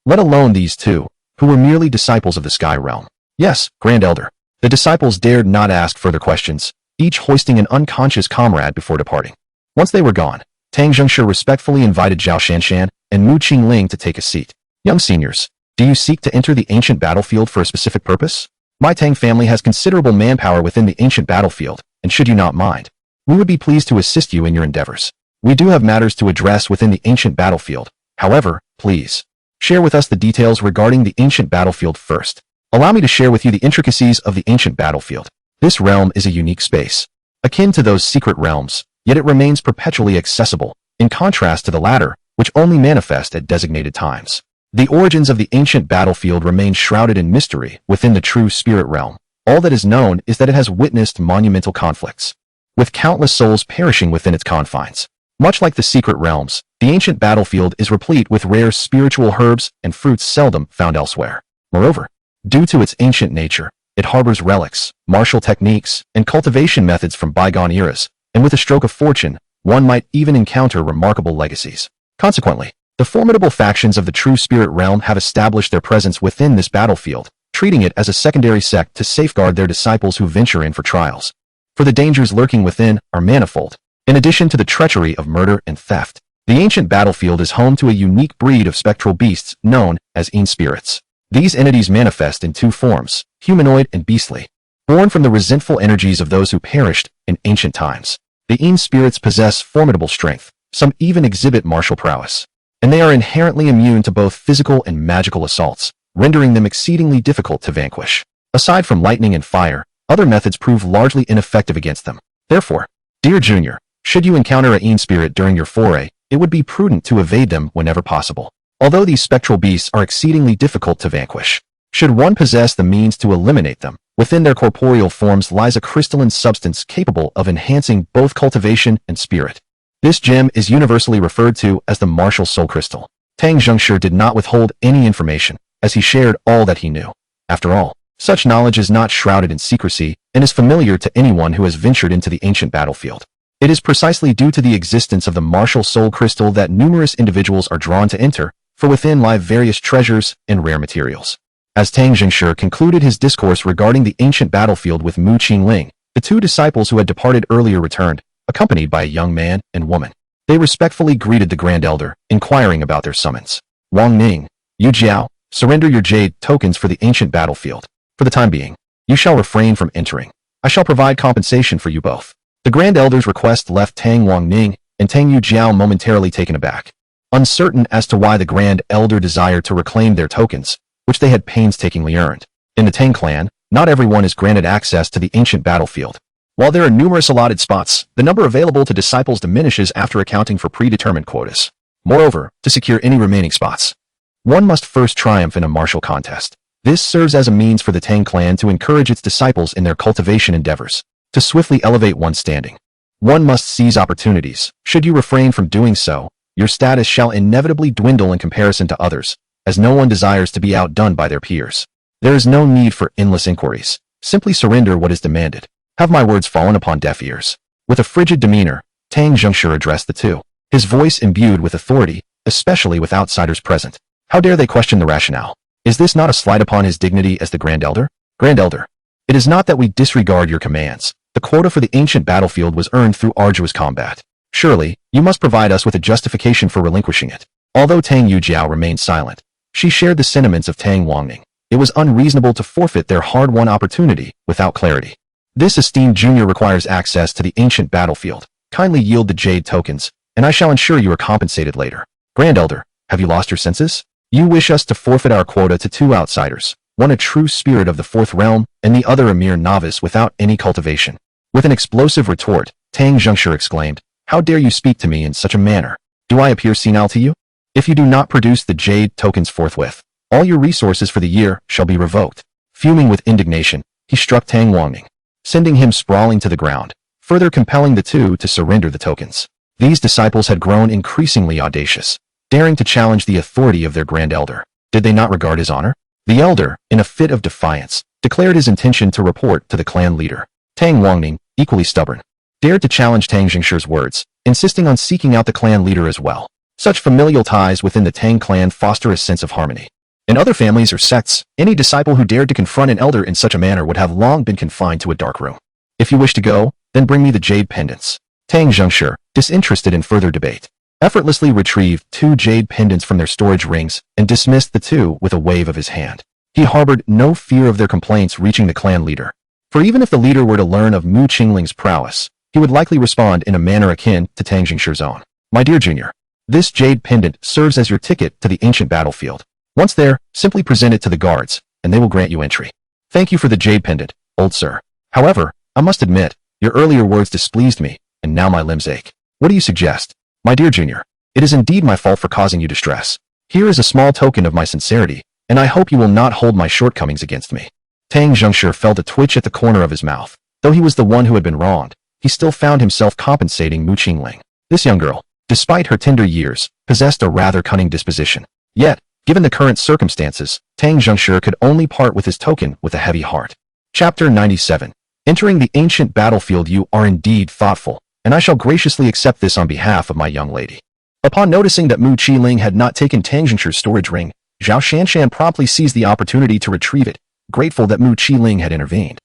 Let alone these two, who were merely disciples of the Sky Realm. Yes, Grand Elder. The disciples dared not ask further questions, each hoisting an unconscious comrade before departing. Once they were gone, Tang Jingshi respectfully invited Zhao Shanshan and Mu Qingling to take a seat. Young seniors, do you seek to enter the ancient battlefield for a specific purpose? My Tang family has considerable manpower within the ancient battlefield, and should you not mind, we would be pleased to assist you in your endeavors. We do have matters to address within the ancient battlefield. However, please, share with us the details regarding the ancient battlefield first. Allow me to share with you the intricacies of the ancient battlefield. This realm is a unique space, akin to those secret realms, yet it remains perpetually accessible, in contrast to the latter, which only manifest at designated times. The origins of the ancient battlefield remain shrouded in mystery within the true spirit realm. All that is known is that it has witnessed monumental conflicts, with countless souls perishing within its confines. Much like the secret realms, the ancient battlefield is replete with rare spiritual herbs and fruits seldom found elsewhere. Moreover, due to its ancient nature, it harbors relics, martial techniques, and cultivation methods from bygone eras, and with a stroke of fortune, one might even encounter remarkable legacies. Consequently, the formidable factions of the true spirit realm have established their presence within this battlefield, treating it as a secondary sect to safeguard their disciples who venture in for trials. For the dangers lurking within are manifold. In addition to the treachery of murder and theft, the ancient battlefield is home to a unique breed of spectral beasts known as Een spirits. These entities manifest in two forms, humanoid and beastly. Born from the resentful energies of those who perished in ancient times, the Een spirits possess formidable strength, some even exhibit martial prowess, and they are inherently immune to both physical and magical assaults, rendering them exceedingly difficult to vanquish. Aside from lightning and fire, other methods prove largely ineffective against them. Therefore, dear Junior, should you encounter a Een spirit during your foray, it would be prudent to evade them whenever possible. Although these spectral beasts are exceedingly difficult to vanquish, should one possess the means to eliminate them, within their corporeal forms lies a crystalline substance capable of enhancing both cultivation and spirit. This gem is universally referred to as the martial soul crystal. Tang Jingshi did not withhold any information, as he shared all that he knew. After all, such knowledge is not shrouded in secrecy and is familiar to anyone who has ventured into the ancient battlefield. It is precisely due to the existence of the martial soul crystal that numerous individuals are drawn to enter, for within lie various treasures and rare materials. As Tang Jingshi concluded his discourse regarding the ancient battlefield with Mu Qingling, the two disciples who had departed earlier returned, accompanied by a young man and woman. They respectfully greeted the Grand Elder, inquiring about their summons. Wang Ning, Yu Jiao, surrender your jade tokens for the ancient battlefield. For the time being, you shall refrain from entering. I shall provide compensation for you both. The Grand Elder's request left Tang Wang Ning and Tang Yu Jiao momentarily taken aback. Uncertain as to why the Grand Elder desired to reclaim their tokens, which they had painstakingly earned. In the Tang clan, not everyone is granted access to the ancient battlefield. While there are numerous allotted spots, the number available to disciples diminishes after accounting for predetermined quotas. Moreover, to secure any remaining spots, one must first triumph in a martial contest. This serves as a means for the Tang clan to encourage its disciples in their cultivation endeavors. To swiftly elevate one's standing, one must seize opportunities. Should you refrain from doing so, your status shall inevitably dwindle in comparison to others, as no one desires to be outdone by their peers. There is no need for endless inquiries. Simply surrender what is demanded. Have my words fallen upon deaf ears? With a frigid demeanor, Tang Jingshi addressed the two, his voice imbued with authority, especially with outsiders present. How dare they question the rationale? Is this not a slight upon his dignity as the Grand Elder? Grand Elder, it is not that we disregard your commands. The quota for the ancient battlefield was earned through arduous combat. Surely, you must provide us with a justification for relinquishing it. Although Tang Yujiao remained silent, she shared the sentiments of Tang Wangning. It was unreasonable to forfeit their hard-won opportunity without clarity. This esteemed junior requires access to the ancient battlefield. Kindly yield the jade tokens, and I shall ensure you are compensated later. Grand Elder, have you lost your senses? You wish us to forfeit our quota to two outsiders, one a true spirit of the fourth realm, and the other a mere novice without any cultivation. With an explosive retort, Tang Jingshi exclaimed, "How dare you speak to me in such a manner? Do I appear senile to you? If you do not produce the jade tokens forthwith, all your resources for the year shall be revoked." Fuming with indignation, he struck Tang Wangning, sending him sprawling to the ground, further compelling the two to surrender the tokens. These disciples had grown increasingly audacious, daring to challenge the authority of their grand elder. Did they not regard his honor? The elder, in a fit of defiance, declared his intention to report to the clan leader. Tang Wangning, equally stubborn, dared to challenge Tang Jingshi's words, insisting on seeking out the clan leader as well. Such familial ties within the Tang clan foster a sense of harmony. In other families or sects, any disciple who dared to confront an elder in such a manner would have long been confined to a dark room. If you wish to go, then bring me the jade pendants. Tang Jingshi, disinterested in further debate, effortlessly retrieved 2 jade pendants from their storage rings and dismissed the 2 with a wave of his hand. He harbored no fear of their complaints reaching the clan leader. For even if the leader were to learn of Mu Qingling's prowess, he would likely respond in a manner akin to Tang Jingshi's own. My dear junior, this jade pendant serves as your ticket to the ancient battlefield. Once there, simply present it to the guards, and they will grant you entry. Thank you for the jade pendant, old sir. However, I must admit, your earlier words displeased me, and now my limbs ache. What do you suggest? My dear junior, it is indeed my fault for causing you distress. Here is a small token of my sincerity, and I hope you will not hold my shortcomings against me. Tang Jingshi felt a twitch at the corner of his mouth. Though he was the one who had been wronged, he still found himself compensating Mu Qingling. This young girl, despite her tender years, possessed a rather cunning disposition. Yet, given the current circumstances, Tang Jingshi could only part with his token with a heavy heart. Chapter 97. Entering the ancient battlefield, you are indeed thoughtful, and I shall graciously accept this on behalf of my young lady. Upon noticing that Mu Qingling had not taken Tang Jingshi's storage ring, Zhao Shanshan promptly seized the opportunity to retrieve it, grateful that Mu Qingling had intervened,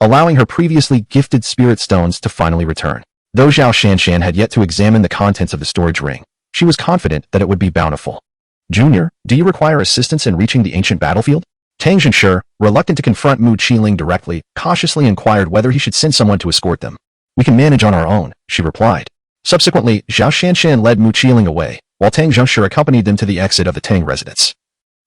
allowing her previously gifted spirit stones to finally return. Though Zhao Shanshan had yet to examine the contents of the storage ring, she was confident that it would be bountiful. Junior, do you require assistance in reaching the ancient battlefield? Tang Jingshi, reluctant to confront Mu Qingling directly, cautiously inquired whether he should send someone to escort them. We can manage on our own, she replied. Subsequently, Zhao Shanshan led Mu Qingling away, while Tang Jingshi accompanied them to the exit of the Tang residence.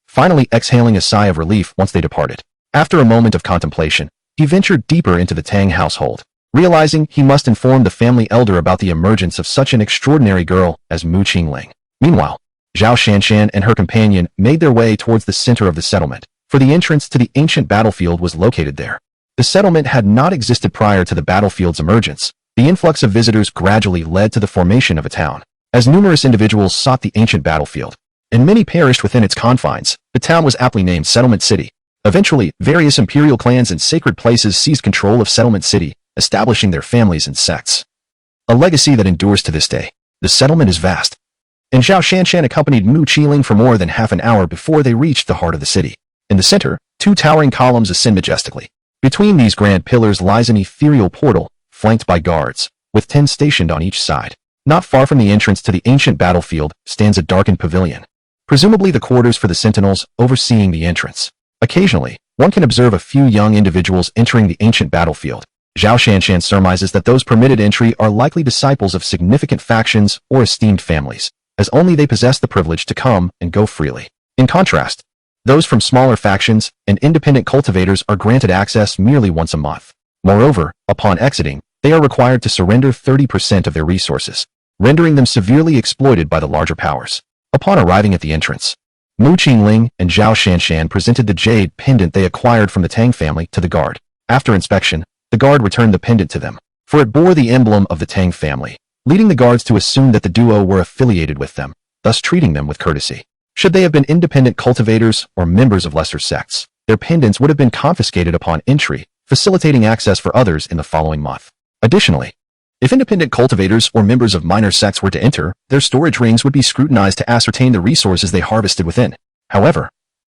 Finally exhaling a sigh of relief once they departed. After a moment of contemplation, he ventured deeper into the Tang household, realizing he must inform the family elder about the emergence of such an extraordinary girl as Mu Qingling. Meanwhile, Zhao Shanshan and her companion made their way towards the center of the settlement, for the entrance to the ancient battlefield was located there. The settlement had not existed prior to the battlefield's emergence. The influx of visitors gradually led to the formation of a town. As numerous individuals sought the ancient battlefield, and many perished within its confines, the town was aptly named Settlement City. Eventually, various imperial clans and sacred places seized control of Settlement City, establishing their families and sects. A legacy that endures to this day. The settlement is vast, and Zhao Shanshan accompanied Mu Qingling for more than half an hour before they reached the heart of the city. In the center, 2 towering columns ascend majestically. Between these grand pillars lies an ethereal portal, flanked by guards, with 10 stationed on each side. Not far from the entrance to the ancient battlefield stands a darkened pavilion, presumably the quarters for the sentinels overseeing the entrance. Occasionally, one can observe a few young individuals entering the ancient battlefield. Zhao Shanshan surmises that those permitted entry are likely disciples of significant factions or esteemed families, as only they possess the privilege to come and go freely. In contrast, those from smaller factions and independent cultivators are granted access merely once a month. Moreover, upon exiting, they are required to surrender 30% of their resources, rendering them severely exploited by the larger powers. Upon arriving at the entrance, Mu Qingling and Zhao Shanshan presented the jade pendant they acquired from the Tang family to the guard. After inspection, the guard returned the pendant to them, for it bore the emblem of the Tang family, leading the guards to assume that the duo were affiliated with them, thus treating them with courtesy. Should they have been independent cultivators or members of lesser sects, their pendants would have been confiscated upon entry, facilitating access for others in the following month. Additionally, if independent cultivators or members of minor sects were to enter, their storage rings would be scrutinized to ascertain the resources they harvested within. However,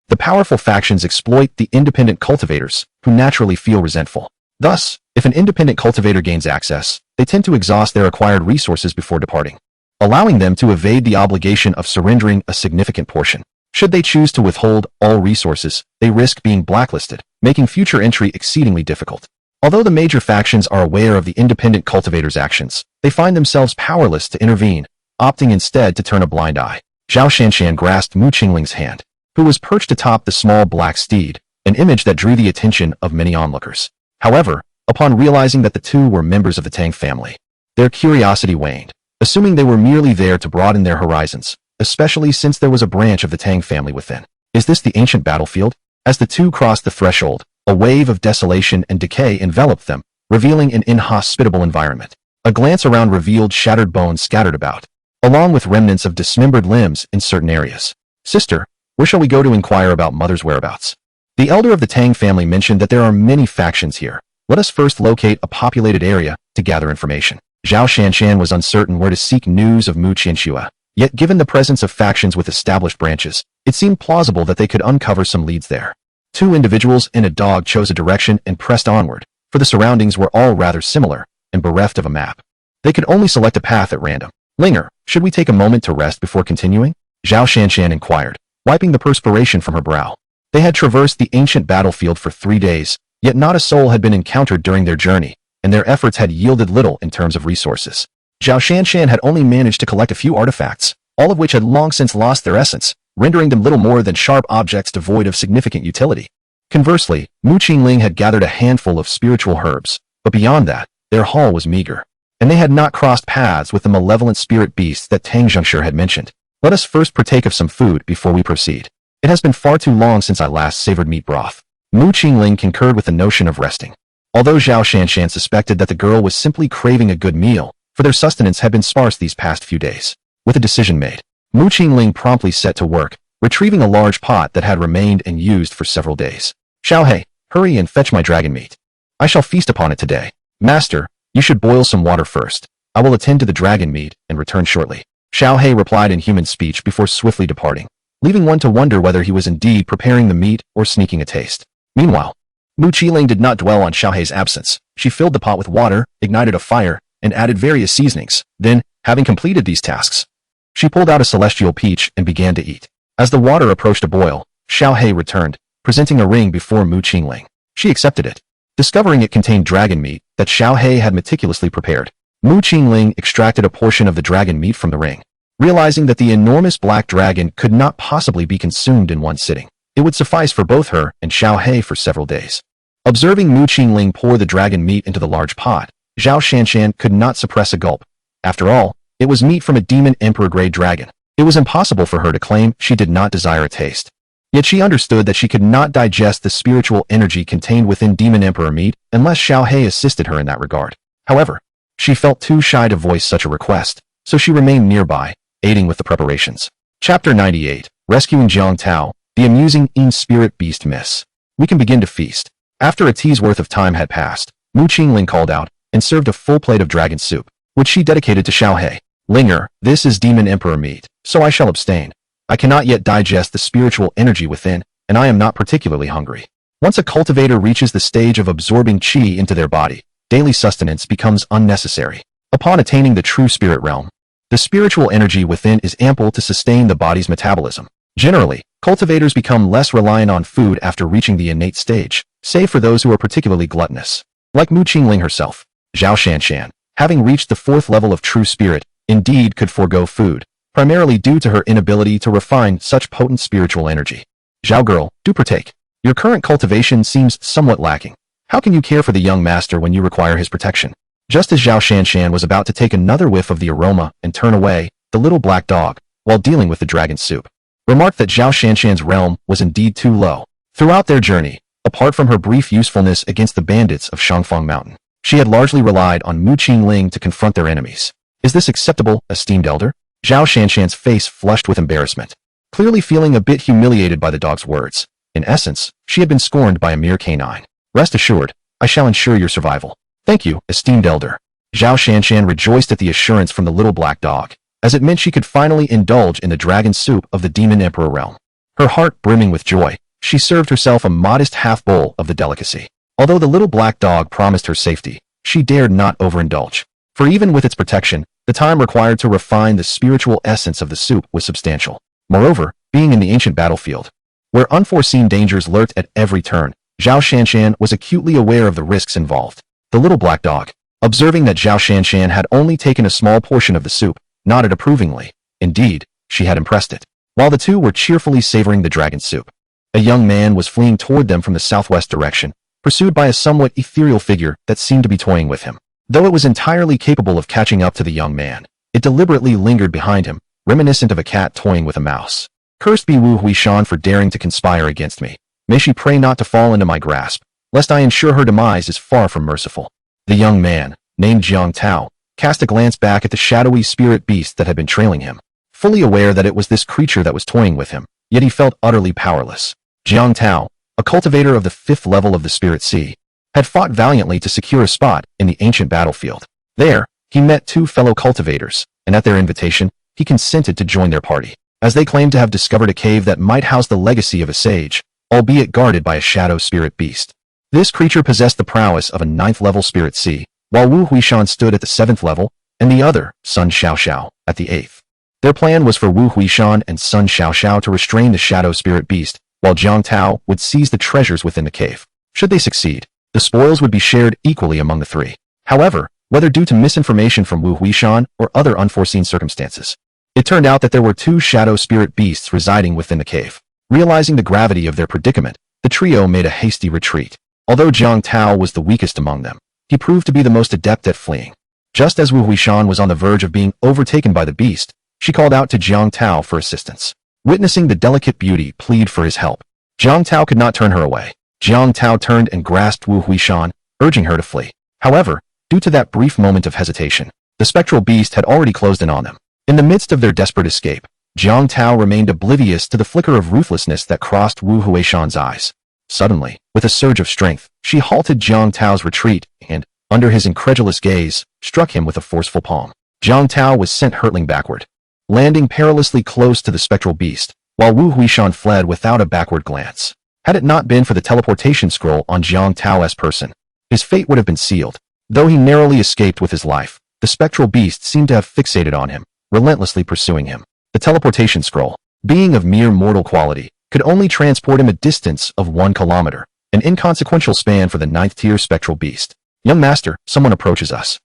the powerful factions exploit the independent cultivators, who naturally feel resentful. Thus, if an independent cultivator gains access, they tend to exhaust their acquired resources before departing, allowing them to evade the obligation of surrendering a significant portion. Should they choose to withhold all resources, they risk being blacklisted, making future entry exceedingly difficult. Although the major factions are aware of the independent cultivators' actions, they find themselves powerless to intervene, opting instead to turn a blind eye. Zhao Shanshan grasped Mu Qingling's hand, who was perched atop the small black steed, an image that drew the attention of many onlookers. However, upon realizing that the two were members of the Tang family, their curiosity waned, assuming they were merely there to broaden their horizons, especially since there was a branch of the Tang family within. Is this the ancient battlefield? As the two crossed the threshold, A wave of desolation and decay enveloped them, revealing an inhospitable environment. A glance around revealed shattered bones scattered about, along with remnants of dismembered limbs in certain areas. "Sister, where shall we go to inquire about Mother's whereabouts?" The elder of the Tang family mentioned that there are many factions here. "Let us first locate a populated area to gather information." Zhao Shanshan was uncertain where to seek news of Mu Qianxue. Yet given the presence of factions with established branches, it seemed plausible that they could uncover some leads there. Two individuals and a dog chose a direction and pressed onward, for the surroundings were all rather similar and bereft of a map. They could only select a path at random. "Linger, should we take a moment to rest before continuing?" Zhao Shanshan inquired, wiping the perspiration from her brow. They had traversed the ancient battlefield for 3 days, yet not a soul had been encountered during their journey, and their efforts had yielded little in terms of resources. Zhao Shanshan had only managed to collect a few artifacts, all of which had long since lost their essence, rendering them little more than sharp objects devoid of significant utility. Conversely, Mu Qingling had gathered a handful of spiritual herbs, but beyond that, their haul was meager, and they had not crossed paths with the malevolent spirit beasts that Tang Zhengshi had mentioned. "Let us first partake of some food before we proceed. It has been far too long since I last savored meat broth." Mu Qingling concurred with the notion of resting. Although Zhao Shanshan suspected that the girl was simply craving a good meal, for their sustenance had been sparse these past few days. With a decision made, Mu Qingling promptly set to work, retrieving a large pot that had remained unused for several days. "Xiaohei, hurry and fetch my dragon meat. I shall feast upon it today." "Master, you should boil some water first. I will attend to the dragon meat and return shortly." Xiaohei replied in human speech before swiftly departing, leaving one to wonder whether he was indeed preparing the meat or sneaking a taste. Meanwhile, Mu Qingling did not dwell on Xiaohei's absence. She filled the pot with water, ignited a fire, and added various seasonings. Then, having completed these tasks, she pulled out a celestial peach and began to eat. As the water approached a boil, Xiaohei returned, presenting a ring before Mu Qingling. She accepted it, discovering it contained dragon meat that Xiaohei had meticulously prepared. Mu Qingling extracted a portion of the dragon meat from the ring, realizing that the enormous black dragon could not possibly be consumed in one sitting. It would suffice for both her and Xiaohei for several days. Observing Mu Qingling pour the dragon meat into the large pot, Zhao Shanshan could not suppress a gulp. After all, it was meat from a demon emperor-grade dragon. It was impossible for her to claim she did not desire a taste. Yet she understood that she could not digest the spiritual energy contained within demon emperor meat unless Xiaohei assisted her in that regard. However, she felt too shy to voice such a request, so she remained nearby, aiding with the preparations. Chapter 98, Rescuing Jiang Tao, the amusing in-spirit beast miss. We can begin to feast. After a tea's worth of time had passed, Mu Qingling called out and served a full plate of dragon soup, which she dedicated to Xiaohei. "Linger, this is demon emperor meat, so I shall abstain. I cannot yet digest the spiritual energy within, and I am not particularly hungry." Once a cultivator reaches the stage of absorbing qi into their body, daily sustenance becomes unnecessary. Upon attaining the true spirit realm, the spiritual energy within is ample to sustain the body's metabolism. Generally, cultivators become less reliant on food after reaching the innate stage, save for those who are particularly gluttonous. Like Mu Qingling herself, Zhao Shanshan, having reached the 4th level of true spirit, indeed could forego food, primarily due to her inability to refine such potent spiritual energy. "Zhao girl, do partake. Your current cultivation seems somewhat lacking. How can you care for the young master when you require his protection?" Just as Zhao Shanshan was about to take another whiff of the aroma and turn away, the little black dog, while dealing with the dragon soup, remarked that Zhao Shanshan's realm was indeed too low. Throughout their journey, apart from her brief usefulness against the bandits of Shangfang Mountain, she had largely relied on Mu Qingling to confront their enemies. "Is this acceptable, esteemed elder?" Zhao Shanshan's face flushed with embarrassment, clearly feeling a bit humiliated by the dog's words. In essence, she had been scorned by a mere canine. "Rest assured, I shall ensure your survival." "Thank you, esteemed elder." Zhao Shanshan rejoiced at the assurance from the little black dog, as it meant she could finally indulge in the dragon soup of the demon emperor realm. Her heart brimming with joy, she served herself a modest half-bowl of the delicacy. Although the little black dog promised her safety, she dared not overindulge, for even with its protection, the time required to refine the spiritual essence of the soup was substantial. Moreover, being in the ancient battlefield, where unforeseen dangers lurked at every turn, Zhao Shanshan was acutely aware of the risks involved. The little black dog, observing that Zhao Shanshan had only taken a small portion of the soup, nodded approvingly. Indeed, she had impressed it. While the two were cheerfully savoring the dragon soup, a young man was fleeing toward them from the southwest direction, pursued by a somewhat ethereal figure that seemed to be toying with him. Though it was entirely capable of catching up to the young man, it deliberately lingered behind him, reminiscent of a cat toying with a mouse. "Cursed be Wu Huishan for daring to conspire against me. May she pray not to fall into my grasp," lest I ensure her demise is far from merciful. The young man, named Jiang Tao, cast a glance back at the shadowy spirit beast that had been trailing him. Fully aware that it was this creature that was toying with him, yet he felt utterly powerless. Jiang Tao, a cultivator of the 5th level of the Spirit Sea, had fought valiantly to secure a spot in the ancient battlefield. There, he met 2 fellow cultivators, and at their invitation, he consented to join their party, as they claimed to have discovered a cave that might house the legacy of a sage, albeit guarded by a shadow spirit beast. This creature possessed the prowess of a 9th level Spirit Sea, while Wu Huishan stood at the 7th level, and the other, Sun Xiaoxiao, at the 8th. Their plan was for Wu Huishan and Sun Xiaoxiao to restrain the shadow spirit beast, while Jiang Tao would seize the treasures within the cave. Should they succeed, the spoils would be shared equally among the 3. However, whether due to misinformation from Wu Huishan or other unforeseen circumstances, it turned out that there were 2 shadow spirit beasts residing within the cave. Realizing the gravity of their predicament, the trio made a hasty retreat. Although Jiang Tao was the weakest among them, he proved to be the most adept at fleeing. Just as Wu Huishan was on the verge of being overtaken by the beast, she called out to Jiang Tao for assistance. Witnessing the delicate beauty plead for his help, Jiang Tao could not turn her away. Jiang Tao turned and grasped Wu Huishan, urging her to flee. However, due to that brief moment of hesitation, the spectral beast had already closed in on them. In the midst of their desperate escape, Jiang Tao remained oblivious to the flicker of ruthlessness that crossed Wu Huishan's eyes. Suddenly, with a surge of strength, she halted Jiang Tao's retreat and, under his incredulous gaze, struck him with a forceful palm. Jiang Tao was sent hurtling backward, landing perilously close to the spectral beast, while Wu Huishan fled without a backward glance. Had it not been for the teleportation scroll on Jiang Tao's person, his fate would have been sealed. Though he narrowly escaped with his life, the spectral beast seemed to have fixated on him, relentlessly pursuing him. The teleportation scroll, being of mere mortal quality, could only transport him a distance of 1 kilometer, an inconsequential span for the 9th-tier spectral beast. "Young master, someone approaches us."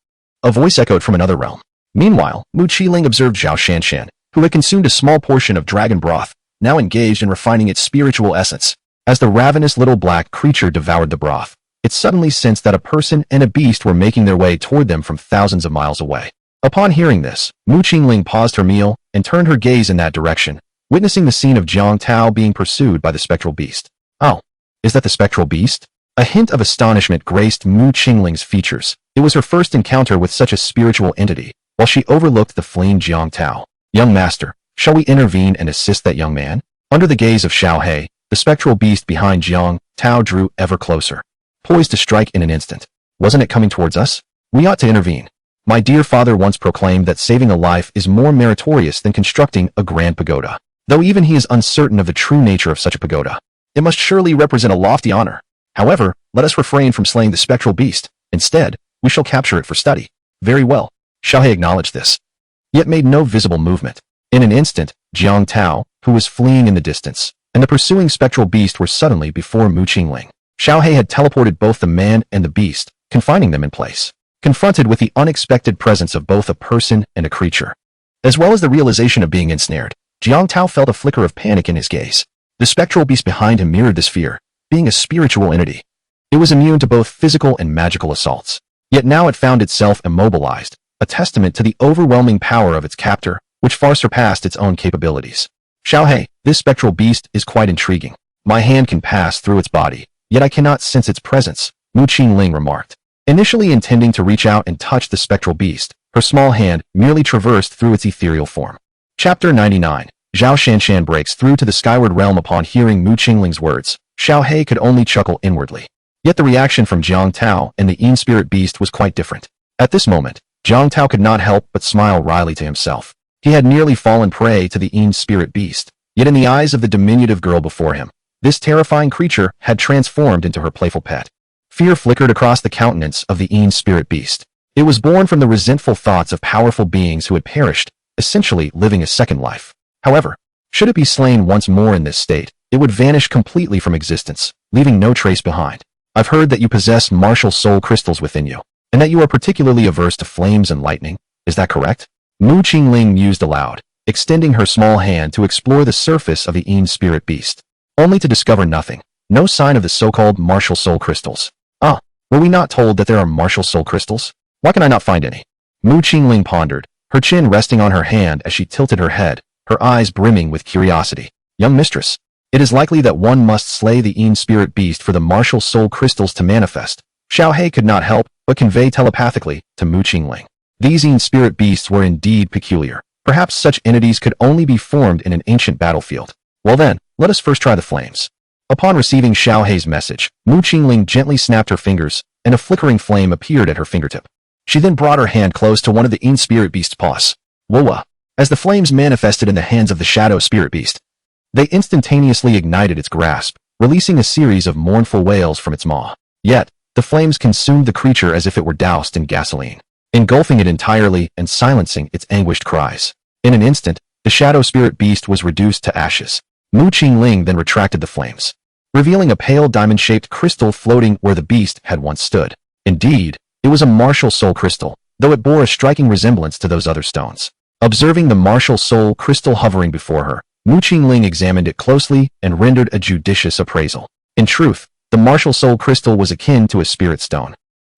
A voice echoed from another realm. Meanwhile, Mu Qiling observed Zhao Shanshan, who had consumed a small portion of dragon broth, now engaged in refining its spiritual essence. As the ravenous little black creature devoured the broth, it suddenly sensed that a person and a beast were making their way toward them from thousands of miles away. Upon hearing this, Mu Qiling paused her meal and turned her gaze in that direction, witnessing the scene of Jiang Tao being pursued by the spectral beast. "Oh, is that the spectral beast?" A hint of astonishment graced Mu Qingling's features. It was her first encounter with such a spiritual entity, while she overlooked the fleeing Jiang Tao. "Young master, shall we intervene and assist that young man?" Under the gaze of Xiao He, the spectral beast behind Jiang Tao drew ever closer, poised to strike in an instant. "Wasn't it coming towards us? We ought to intervene. My dear father once proclaimed that saving a life is more meritorious than constructing a grand pagoda. Though even he is uncertain of the true nature of such a pagoda, it must surely represent a lofty honor. However, let us refrain from slaying the spectral beast. Instead, we shall capture it for study." "Very well." Xiao He acknowledged this, yet made no visible movement. In an instant, Jiang Tao, who was fleeing in the distance, and the pursuing spectral beast were suddenly before Mu Qingling. Xiao He had teleported both the man and the beast, confining them in place. Confronted with the unexpected presence of both a person and a creature, as well as the realization of being ensnared, Jiang Tao felt a flicker of panic in his gaze. The spectral beast behind him mirrored this fear. Being a spiritual entity, it was immune to both physical and magical assaults. Yet now it found itself immobilized, a testament to the overwhelming power of its captor, which far surpassed its own capabilities. "Xiao He, this spectral beast is quite intriguing. My hand can pass through its body, yet I cannot sense its presence," Mu Qingling remarked. Initially intending to reach out and touch the spectral beast, her small hand merely traversed through its ethereal form. Chapter 99. Zhao Shanshan breaks through to the skyward realm upon hearing Mu Qingling's words. Xiao He could only chuckle inwardly. Yet the reaction from Jiang Tao and the Yin spirit beast was quite different. At this moment, Jiang Tao could not help but smile wryly to himself. He had nearly fallen prey to the Yin spirit beast, yet in the eyes of the diminutive girl before him, this terrifying creature had transformed into her playful pet. Fear flickered across the countenance of the Yin spirit beast. It was born from the resentful thoughts of powerful beings who had perished, essentially living a second life. However, should it be slain once more in this state, it would vanish completely from existence, leaving no trace behind. "I've heard that you possess martial soul crystals within you, and that you are particularly averse to flames and lightning. Is that correct?" Mu Qingling mused aloud, extending her small hand to explore the surface of the Yin spirit beast, only to discover nothing. No sign of the so-called martial soul crystals. "Ah, were we not told that there are martial soul crystals? Why can I not find any?" Mu Qingling pondered, her chin resting on her hand as she tilted her head, her eyes brimming with curiosity. "Young mistress, It is likely that one must slay the Yin spirit beast for the martial soul crystals to manifest. Xiaohei could not help but convey telepathically to Mu Qingling. These Yin spirit beasts were indeed peculiar. Perhaps such entities could only be formed in an ancient battlefield. Well then, let us first try the flames. Upon receiving Xiaohei's message, Mu Qingling gently snapped her fingers, and a flickering flame appeared at her fingertip. She then brought her hand close to one of the Yin spirit beast's paws. Woa! As the flames manifested in the hands of the shadow spirit beast, they instantaneously ignited its grasp, releasing a series of mournful wails from its maw. Yet, the flames consumed the creature as if it were doused in gasoline, engulfing it entirely and silencing its anguished cries. In an instant, the shadow spirit beast was reduced to ashes. Mu Qingling then retracted the flames, revealing a pale diamond-shaped crystal floating where the beast had once stood. Indeed, it was a martial soul crystal, though it bore a striking resemblance to those other stones. Observing the martial soul crystal hovering before her, Mu Qingling examined it closely and rendered a judicious appraisal. In truth, the martial soul crystal was akin to a spirit stone.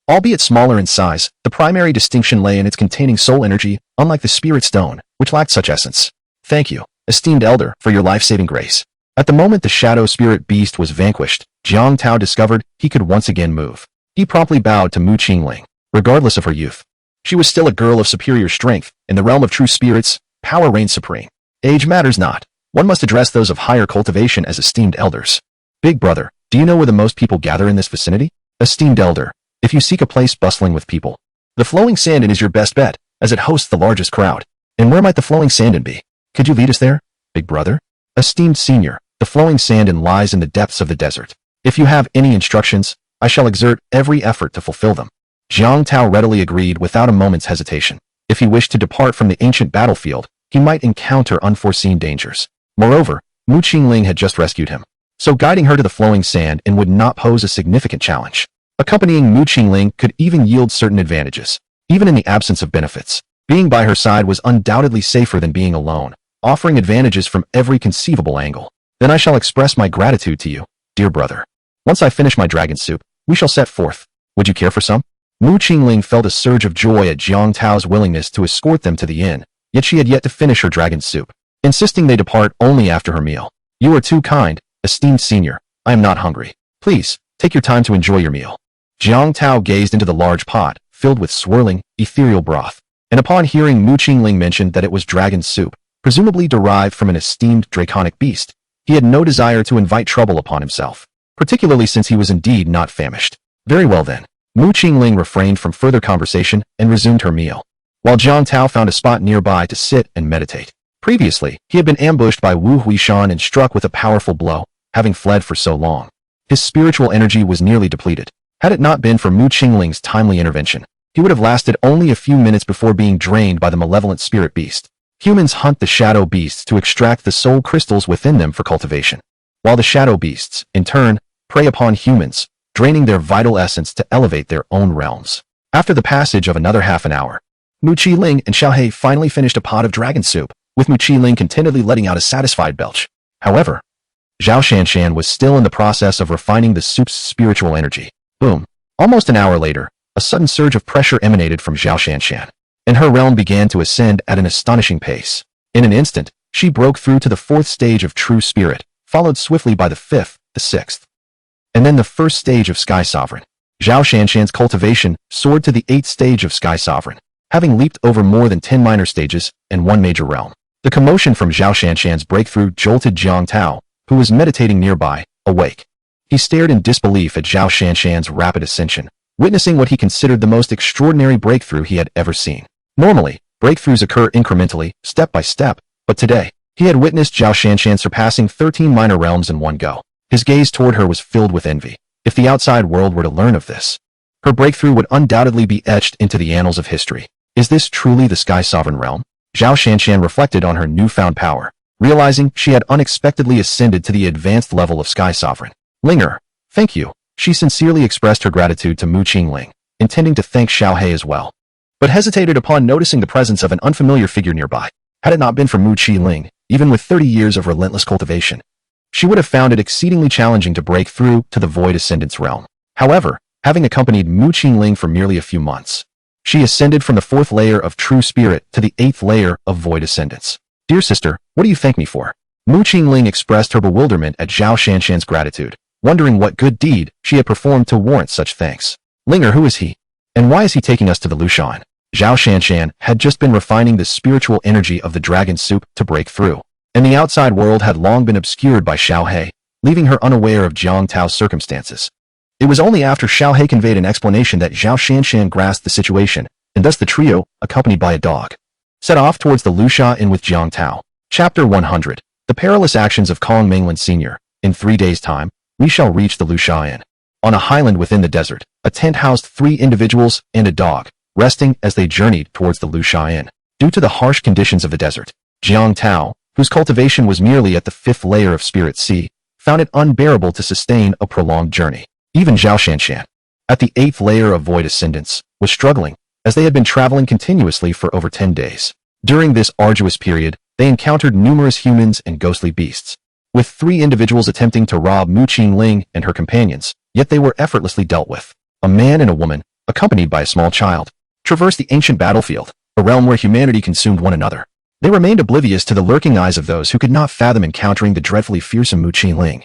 Albeit smaller in size, the primary distinction lay in its containing soul energy, unlike the spirit stone, which lacked such essence. Thank you, esteemed elder, for your life-saving grace. At the moment the shadow spirit beast was vanquished, Jiang Tao discovered he could once again move. He promptly bowed to Mu Qingling. Regardless of her youth, she was still a girl of superior strength. In the realm of true spirits, power reigns supreme. Age matters not. One must address those of higher cultivation as esteemed elders. Big brother, do you know where the most people gather in this vicinity? Esteemed elder, if you seek a place bustling with people, the Flowing Sandin is your best bet, as it hosts the largest crowd. And where might the Flowing Sandin be? Could you lead us there, big brother? Esteemed senior, the Flowing Sandin lies in the depths of the desert. If you have any instructions, I shall exert every effort to fulfill them. Jiang Tao readily agreed without a moment's hesitation. If he wished to depart from the ancient battlefield, he might encounter unforeseen dangers. Moreover, Mu Qingling had just rescued him, so guiding her to the flowing sand would not pose a significant challenge. Accompanying Mu Qingling could even yield certain advantages. Even in the absence of benefits, being by her side was undoubtedly safer than being alone, offering advantages from every conceivable angle. Then I shall express my gratitude to you, dear brother. Once I finish my dragon soup, we shall set forth. Would you care for some? Mu Qingling felt a surge of joy at Jiang Tao's willingness to escort them to the inn, yet she had yet to finish her dragon soup, insisting they depart only after her meal. You are too kind, esteemed senior. I am not hungry. Please, take your time to enjoy your meal. Jiang Tao gazed into the large pot, filled with swirling, ethereal broth, and upon hearing Mu Qingling mention that it was dragon soup, presumably derived from an esteemed draconic beast, he had no desire to invite trouble upon himself, particularly since he was indeed not famished. Very well then. Mu Qingling refrained from further conversation and resumed her meal, while Jiang Tao found a spot nearby to sit and meditate. Previously, he had been ambushed by Wu Huishan and struck with a powerful blow, having fled for so long. His spiritual energy was nearly depleted. Had it not been for Mu Qingling's timely intervention, he would have lasted only a few minutes before being drained by the malevolent spirit beast. Humans hunt the shadow beasts to extract the soul crystals within them for cultivation, while the shadow beasts, in turn, prey upon humans, draining their vital essence to elevate their own realms. After the passage of another half an hour, Mu Qingling and Xiaohei finally finished a pot of dragon soup, with Mu Qingling contentedly letting out a satisfied belch. However, Zhao Shanshan was still in the process of refining the soup's spiritual energy. Boom. Almost an hour later, a sudden surge of pressure emanated from Zhao Shanshan, and her realm began to ascend at an astonishing pace. In an instant, she broke through to the 4th stage of true spirit, followed swiftly by the 5th, the 6th, and then the 1st stage of Sky Sovereign. Zhao Shanshan's cultivation soared to the 8th stage of Sky Sovereign, having leaped over more than 10 minor stages and 1 major realm. The commotion from Zhao Shanshan's breakthrough jolted Jiang Tao, who was meditating nearby, awake. He stared in disbelief at Zhao Shanshan's rapid ascension, witnessing what he considered the most extraordinary breakthrough he had ever seen. Normally, breakthroughs occur incrementally, step by step, but today, he had witnessed Zhao Shanshan surpassing 13 minor realms in one go. His gaze toward her was filled with envy. If the outside world were to learn of this, her breakthrough would undoubtedly be etched into the annals of history. Is this truly the Sky Sovereign realm? Zhao Shanshan reflected on her newfound power, realizing she had unexpectedly ascended to the advanced level of Sky Sovereign. Linger, thank you. She sincerely expressed her gratitude to Mu Qingling, intending to thank Xiaohei as well, but hesitated upon noticing the presence of an unfamiliar figure nearby. Had it not been for Mu Qingling, even with 30 years of relentless cultivation, she would have found it exceedingly challenging to break through to the Void Ascendant's realm. However, having accompanied Mu Qingling for merely a few months, she ascended from the 4th layer of True Spirit to the 8th layer of Void Ascendants. Dear sister, what do you thank me for? Mu Qingling expressed her bewilderment at Zhao Shanshan's gratitude, wondering what good deed she had performed to warrant such thanks. Linger, who is he? And why is he taking us to the Lushan? Zhao Shanshan had just been refining the spiritual energy of the dragon soup to break through, and the outside world had long been obscured by Xiao He, leaving her unaware of Jiang Tao's circumstances. It was only after Xiao He conveyed an explanation that Zhao Shanshan grasped the situation, and thus the trio, accompanied by a dog, set off towards the Lusha Inn with Jiang Tao. Chapter 100. The Perilous Actions of Kong Minglan Sr. In 3 days' time, we shall reach the Lusha Inn. On a highland within the desert, a tent housed 3 individuals and a dog, resting as they journeyed towards the Lusha Inn. Due to the harsh conditions of the desert, Jiang Tao, whose cultivation was merely at the 5th layer of Spirit Sea, found it unbearable to sustain a prolonged journey. Even Zhao Shanshan, at the 8th layer of Void Ascendance, was struggling, as they had been traveling continuously for over 10 days. During this arduous period, they encountered numerous humans and ghostly beasts, with 3 individuals attempting to rob Mu Qingling and her companions, yet they were effortlessly dealt with. A man and a woman, accompanied by a small child, traversed the ancient battlefield, a realm where humanity consumed one another. They remained oblivious to the lurking eyes of those who could not fathom encountering the dreadfully fearsome Mu Qingling,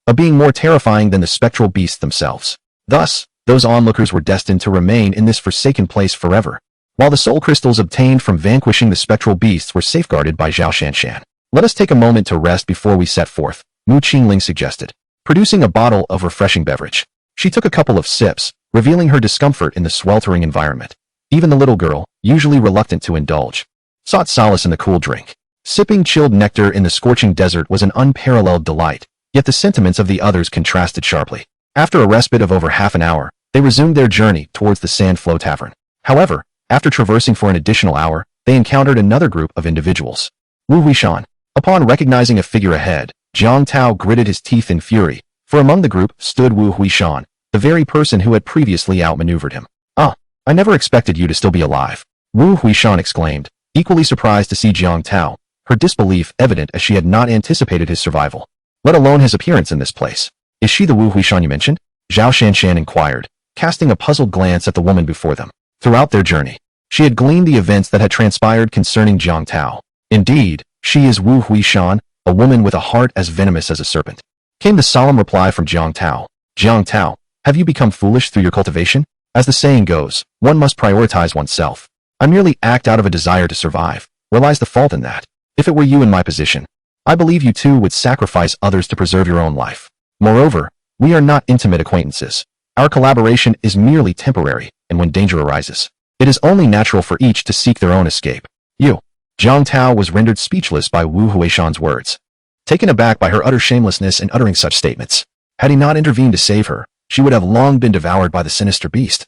a being more terrifying than the spectral beasts themselves. Thus, those onlookers were destined to remain in this forsaken place forever, while the soul crystals obtained from vanquishing the spectral beasts were safeguarded by Zhao Shanshan. Let us take a moment to rest before we set forth, Mu Qingling suggested, producing a bottle of refreshing beverage. She took a couple of sips, revealing her discomfort in the sweltering environment. Even the little girl, usually reluctant to indulge, sought solace in the cool drink. Sipping chilled nectar in the scorching desert was an unparalleled delight, yet the sentiments of the others contrasted sharply. After a respite of over half an hour, they resumed their journey towards the Sand Flow Tavern. However, after traversing for an additional hour, they encountered another group of individuals. Wu Huishan. Upon recognizing a figure ahead, Jiang Tao gritted his teeth in fury, for among the group stood Wu Huishan, the very person who had previously outmaneuvered him. "Ah, I never expected you to still be alive," Wu Huishan exclaimed, equally surprised to see Jiang Tao, her disbelief evident as she had not anticipated his survival, let alone his appearance in this place. "Is she the Wu Huishan you mentioned?" Zhao Shanshan inquired, casting a puzzled glance at the woman before them. Throughout their journey, she had gleaned the events that had transpired concerning Jiang Tao. "Indeed, she is Wu Huishan, a woman with a heart as venomous as a serpent," came the solemn reply from Jiang Tao. "Jiang Tao, have you become foolish through your cultivation? As the saying goes, one must prioritize oneself. I merely act out of a desire to survive. Where lies the fault in that? If it were you in my position, I believe you too would sacrifice others to preserve your own life. Moreover, we are not intimate acquaintances. Our collaboration is merely temporary, and when danger arises, it is only natural for each to seek their own escape. You." Jiang Tao was rendered speechless by Wu Huishan's words, taken aback by her utter shamelessness in uttering such statements. Had he not intervened to save her, she would have long been devoured by the sinister beast.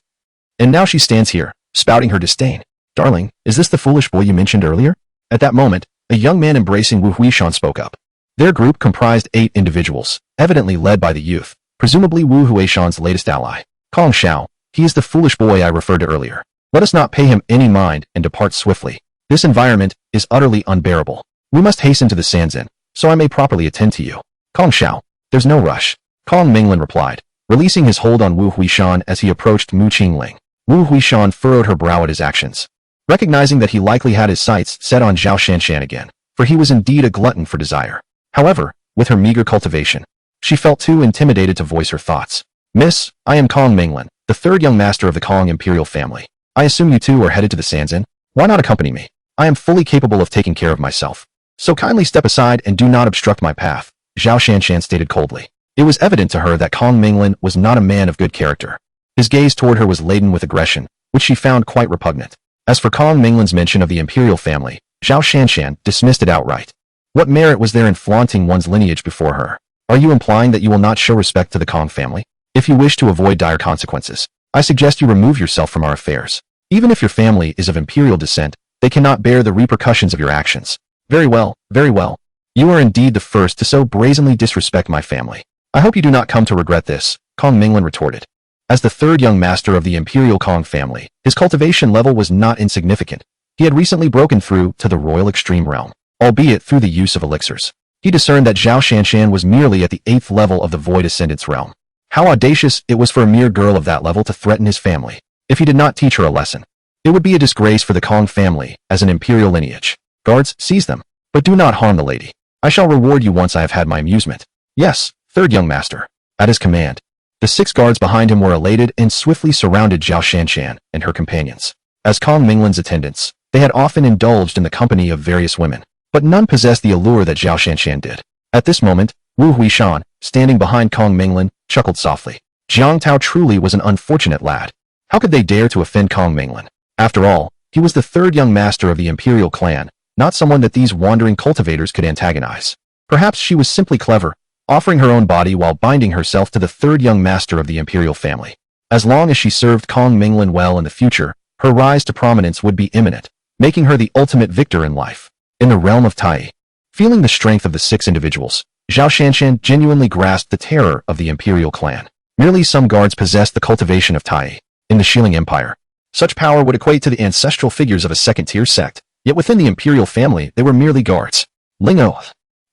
And now she stands here, spouting her disdain. "Darling, is this the foolish boy you mentioned earlier?" At that moment, a young man embracing Wu Huishan spoke up. Their group comprised 8 individuals, evidently led by the youth, presumably Wu Huishan's latest ally. "Kong Xiao, he is the foolish boy I referred to earlier. Let us not pay him any mind and depart swiftly. This environment is utterly unbearable. We must hasten to the Sanzin, so I may properly attend to you." "Kong Xiao, there's no rush," Kong Minglan replied, releasing his hold on Wu Huishan as he approached Mu Qingling. Wu Huishan furrowed her brow at his actions, recognizing that he likely had his sights set on Zhao Shanshan again, for he was indeed a glutton for desire. However, with her meager cultivation, she felt too intimidated to voice her thoughts. "Miss, I am Kong Minglan, the 3rd young master of the Kong imperial family. I assume you two are headed to the Sanzin? Why not accompany me? I am fully capable of taking care of myself. So kindly step aside and do not obstruct my path," Zhao Shanshan stated coldly. It was evident to her that Kong Minglan was not a man of good character. His gaze toward her was laden with aggression, which she found quite repugnant. As for Kong Minglan's mention of the imperial family, Zhao Shanshan dismissed it outright. What merit was there in flaunting one's lineage before her? Are you implying that you will not show respect to the Kong family? If you wish to avoid dire consequences, I suggest you remove yourself from our affairs. Even if your family is of imperial descent, they cannot bear the repercussions of your actions. Very well, very well. You are indeed the first to so brazenly disrespect my family. I hope you do not come to regret this, Kong Minglan retorted. As the 3rd young master of the imperial Kong family, his cultivation level was not insignificant. He had recently broken through to the royal extreme realm, albeit through the use of elixirs. He discerned that Zhao Shanshan was merely at the 8th level of the Void Ascendance realm. How audacious it was for a mere girl of that level to threaten his family. If he did not teach her a lesson, it would be a disgrace for the Kong family as an imperial lineage. Guards, seize them, but do not harm the lady. I shall reward you once I have had my amusement. Yes, third young master. At his command. The 6 guards behind him were elated and swiftly surrounded Zhao Shanshan and her companions. As Kong Minglan's attendants, they had often indulged in the company of various women, but none possessed the allure that Zhao Shanshan did. At this moment, Wu Huishan, standing behind Kong Minglan, chuckled softly. Jiang Tao truly was an unfortunate lad. How could they dare to offend Kong Minglan? After all, he was the 3rd young master of the imperial clan, not someone that these wandering cultivators could antagonize. Perhaps she was simply clever, offering her own body while binding herself to the 3rd young master of the imperial family. As long as she served Kong Minglan well in the future, her rise to prominence would be imminent, making her the ultimate victor in life. In the realm of Tai, feeling the strength of the 6 individuals, Zhao Shanshan genuinely grasped the terror of the imperial clan. Merely some guards possessed the cultivation of Tai. In the Shilling Empire, such power would equate to the ancestral figures of a second-tier sect, yet within the imperial family they were merely guards. Lingo.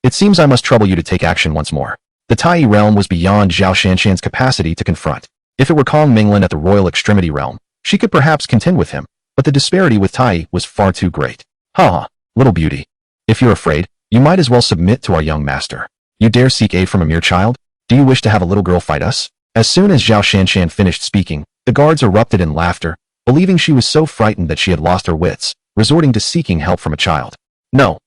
It seems I must trouble you to take action once more. The Tai realm was beyond Zhao Shanshan's capacity to confront. If it were Kong Minglan at the royal extremity realm, she could perhaps contend with him, but the disparity with Tai was far too great. Ha, little beauty. If you're afraid, you might as well submit to our young master. You dare seek aid from a mere child? Do you wish to have a little girl fight us? As soon as Zhao Shanshan finished speaking, the guards erupted in laughter, believing she was so frightened that she had lost her wits, resorting to seeking help from a child. No,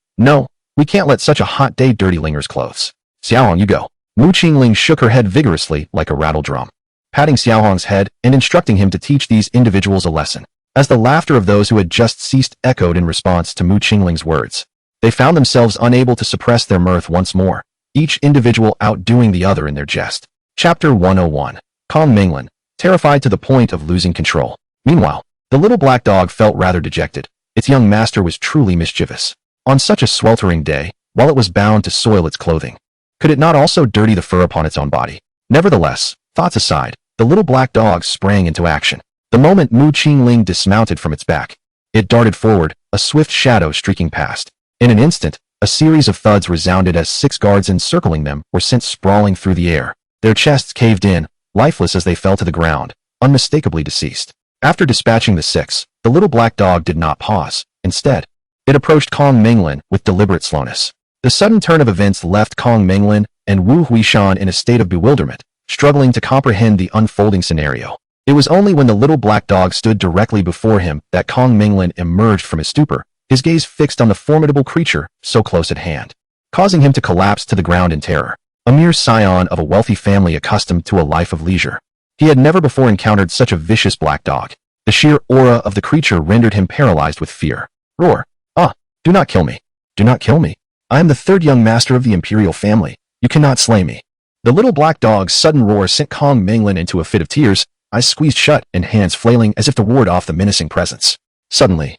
we can't let such a hot day dirty Linger's clothes. Xiaohong, you go. Mu Qingling shook her head vigorously like a rattle drum, patting Xiaohong's head and instructing him to teach these individuals a lesson. As the laughter of those who had just ceased echoed in response to Mu Qingling's words, they found themselves unable to suppress their mirth once more, each individual outdoing the other in their jest. Chapter 101. Kong Minglan, terrified to the point of losing control. Meanwhile, the little black dog felt rather dejected. Its young master was truly mischievous. On such a sweltering day, while it was bound to soil its clothing, could it not also dirty the fur upon its own body? Nevertheless, thoughts aside, the little black dog sprang into action. The moment Mu Qingling dismounted from its back, it darted forward, a swift shadow streaking past. In an instant, a series of thuds resounded as 6 guards encircling them were sent sprawling through the air. Their chests caved in, lifeless as they fell to the ground, unmistakably deceased. After dispatching the 6, the little black dog did not pause. Instead, it approached Kong Minglan with deliberate slowness. The sudden turn of events left Kong Minglan and Wu Huishan in a state of bewilderment, struggling to comprehend the unfolding scenario. It was only when the little black dog stood directly before him that Kong Minglan emerged from his stupor, his gaze fixed on the formidable creature so close at hand, causing him to collapse to the ground in terror. A mere scion of a wealthy family accustomed to a life of leisure, he had never before encountered such a vicious black dog. The sheer aura of the creature rendered him paralyzed with fear. Roar! Ah! Do not kill me! Do not kill me! I am the 3rd young master of the imperial family. You cannot slay me. The little black dog's sudden roar sent Kong Minglan into a fit of tears, eyes squeezed shut and hands flailing as if to ward off the menacing presence. Suddenly,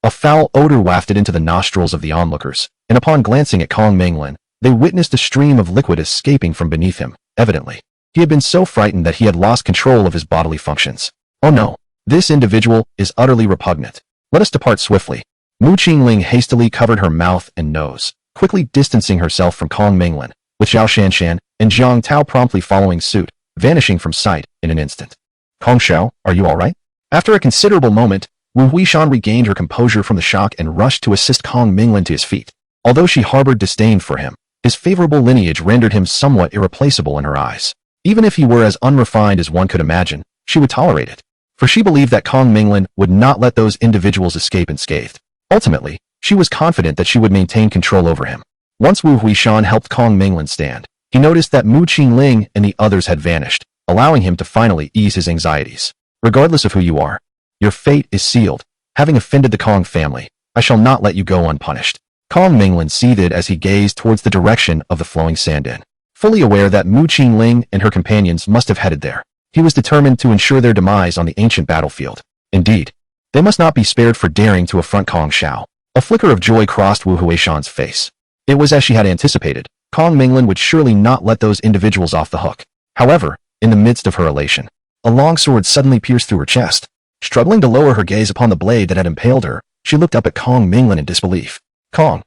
a foul odor wafted into the nostrils of the onlookers, and upon glancing at Kong Minglan, they witnessed a stream of liquid escaping from beneath him. Evidently, he had been so frightened that he had lost control of his bodily functions. Oh no, this individual is utterly repugnant. Let us depart swiftly. Mu Qingling hastily covered her mouth and nose, quickly distancing herself from Kong Minglan, with Zhao Shanshan and Jiang Tao promptly following suit, vanishing from sight in an instant. Kong Xiao, are you all right? After a considerable moment, Wu Huishan regained her composure from the shock and rushed to assist Kong Minglan to his feet. Although she harbored disdain for him, his favorable lineage rendered him somewhat irreplaceable in her eyes. Even if he were as unrefined as one could imagine, she would tolerate it, for she believed that Kong Minglan would not let those individuals escape unscathed. Ultimately, she was confident that she would maintain control over him. Once Wu Huishan helped Kong Minglan stand, he noticed that Mu Qingling and the others had vanished, allowing him to finally ease his anxieties. Regardless of who you are, your fate is sealed. Having offended the Kong family, I shall not let you go unpunished. Kong Minglan seethed as he gazed towards the direction of the flowing sand inn. Fully aware that Mu Qingling and her companions must have headed there, he was determined to ensure their demise on the ancient battlefield. Indeed, they must not be spared for daring to affront Kong Xiao. A flicker of joy crossed Wu Huishan's face. It was as she had anticipated. Kong Minglan would surely not let those individuals off the hook. However, in the midst of her elation, a long sword suddenly pierced through her chest. Struggling to lower her gaze upon the blade that had impaled her, she looked up at Kong Minglan in disbelief. Kong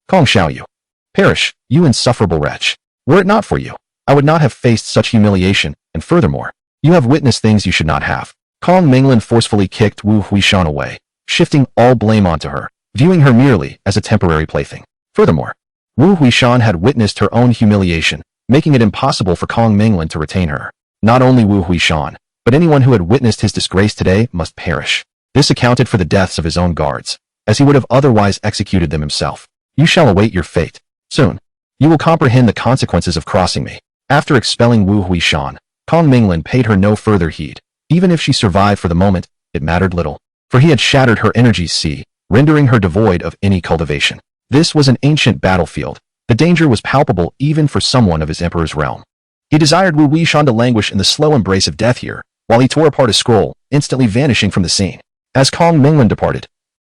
Xiao, you perish, you insufferable wretch. Were it not for you, I would not have faced such humiliation, and furthermore, you have witnessed things you should not have. Kong Minglan forcefully kicked Wu Huishan away, shifting all blame onto her, viewing her merely as a temporary plaything. Furthermore, Wu Huishan had witnessed her own humiliation, making it impossible for Kong Minglan to retain her. Not only Wu Huishan, but anyone who had witnessed his disgrace today must perish. This accounted for the deaths of his own guards, as he would have otherwise executed them himself. You shall await your fate. Soon. You will comprehend the consequences of crossing me. After expelling Wu Huishan, Kong Minglan paid her no further heed. Even if she survived for the moment, it mattered little, for he had shattered her energy sea, rendering her devoid of any cultivation. This was an ancient battlefield. The danger was palpable even for someone of his emperor's realm. He desired Wu Huishan to languish in the slow embrace of death here, while he tore apart a scroll, instantly vanishing from the scene. As Kong Minglan departed,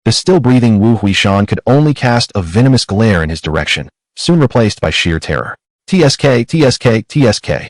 the still-breathing Wu Huishan could only cast a venomous glare in his direction, soon replaced by sheer terror. TSK, TSK, TSK.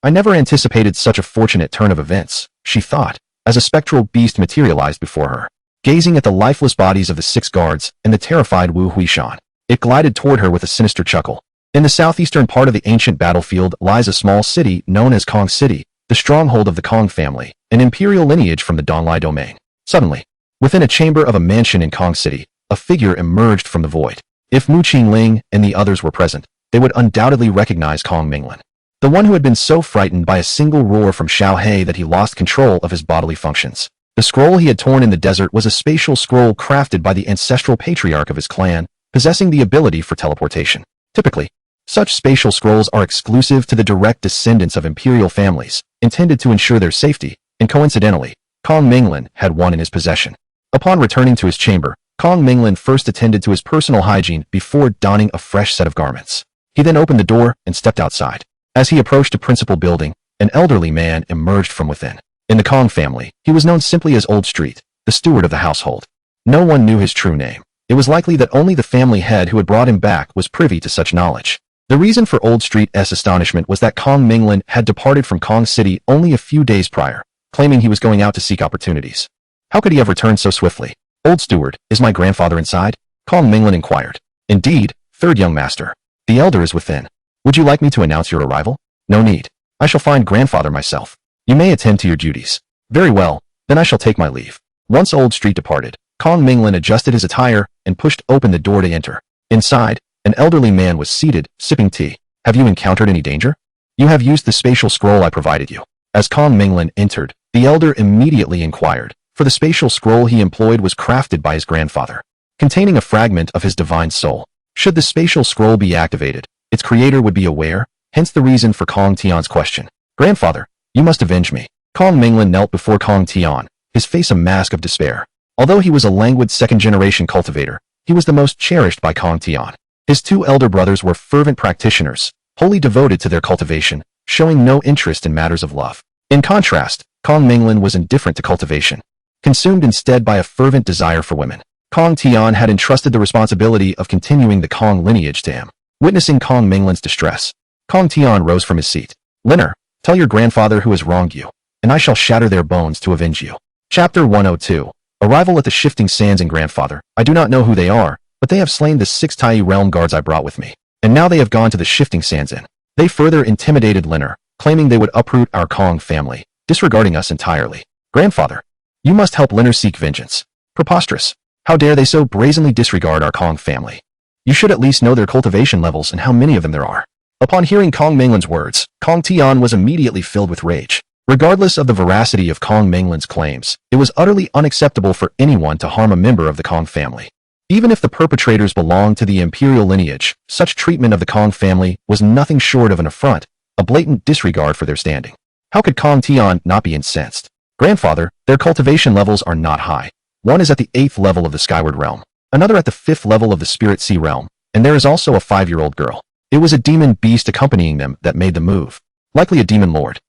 I never anticipated such a fortunate turn of events, she thought, as a spectral beast materialized before her. Gazing at the lifeless bodies of the 6 guards and the terrified Wu Huishan, it glided toward her with a sinister chuckle. In the southeastern part of the ancient battlefield lies a small city known as Kong City, the stronghold of the Kong family, an imperial lineage from the Donglai domain. Suddenly, within a chamber of a mansion in Kong City, a figure emerged from the void. If Mu Qingling and the others were present, they would undoubtedly recognize Kong Minglan, the one who had been so frightened by a single roar from Xiao He that he lost control of his bodily functions. The scroll he had torn in the desert was a spatial scroll crafted by the ancestral patriarch of his clan, possessing the ability for teleportation. Typically, such spatial scrolls are exclusive to the direct descendants of imperial families, intended to ensure their safety, and coincidentally, Kong Minglan had one in his possession. Upon returning to his chamber, Kong Minglan first attended to his personal hygiene before donning a fresh set of garments. He then opened the door and stepped outside. As he approached the principal building, an elderly man emerged from within. In the Kong family, he was known simply as Old Street, the steward of the household. No one knew his true name. It was likely that only the family head who had brought him back was privy to such knowledge. The reason for Old Street's astonishment was that Kong Minglan had departed from Kong City only a few days prior, claiming he was going out to seek opportunities. How could he have returned so swiftly? Old steward, is my grandfather inside? Kong Minglan inquired. Indeed, third young master. The elder is within. Would you like me to announce your arrival? No need. I shall find grandfather myself. You may attend to your duties. Very well, then I shall take my leave. Once Old Street departed, Kong Minglan adjusted his attire and pushed open the door to enter. Inside, an elderly man was seated, sipping tea. Have you encountered any danger? You have used the spatial scroll I provided you. As Kong Minglan entered, the elder immediately inquired, for the spatial scroll he employed was crafted by his grandfather, containing a fragment of his divine soul. Should the spatial scroll be activated, its creator would be aware, hence the reason for Kong Tian's question. Grandfather, you must avenge me. Kong Minglan knelt before Kong Tian, his face a mask of despair. Although he was a languid second-generation cultivator, he was the most cherished by Kong Tian. His 2 elder brothers were fervent practitioners, wholly devoted to their cultivation, showing no interest in matters of love. In contrast, Kong Minglan was indifferent to cultivation, consumed instead by a fervent desire for women. Kong Tian had entrusted the responsibility of continuing the Kong lineage to him. Witnessing Kong Minglan's distress, Kong Tian rose from his seat. Liner, tell your grandfather who has wronged you, and I shall shatter their bones to avenge you. Chapter 102. Arrival at the Shifting Sands and Grandfather. I do not know who they are, but they have slain the 6 Tai realm guards I brought with me, and now they have gone to the Shifting Sands Inn. They further intimidated Liner, claiming they would uproot our Kong family, disregarding us entirely. Grandfather, you must help Liner seek vengeance. Preposterous. How dare they so brazenly disregard our Kong family? You should at least know their cultivation levels and how many of them there are. Upon hearing Kong Minglan's words, Kong Tian was immediately filled with rage. Regardless of the veracity of Kong Minglan's claims, it was utterly unacceptable for anyone to harm a member of the Kong family. Even if the perpetrators belonged to the imperial lineage, such treatment of the Kong family was nothing short of an affront, a blatant disregard for their standing. How could Kong Tian not be incensed? Grandfather, their cultivation levels are not high. One is at the 8th level of the Skyward Realm, another at the 5th level of the Spirit Sea Realm, and there is also a 5-year-old girl. It was a demon beast accompanying them that made the move. Likely a demon lord.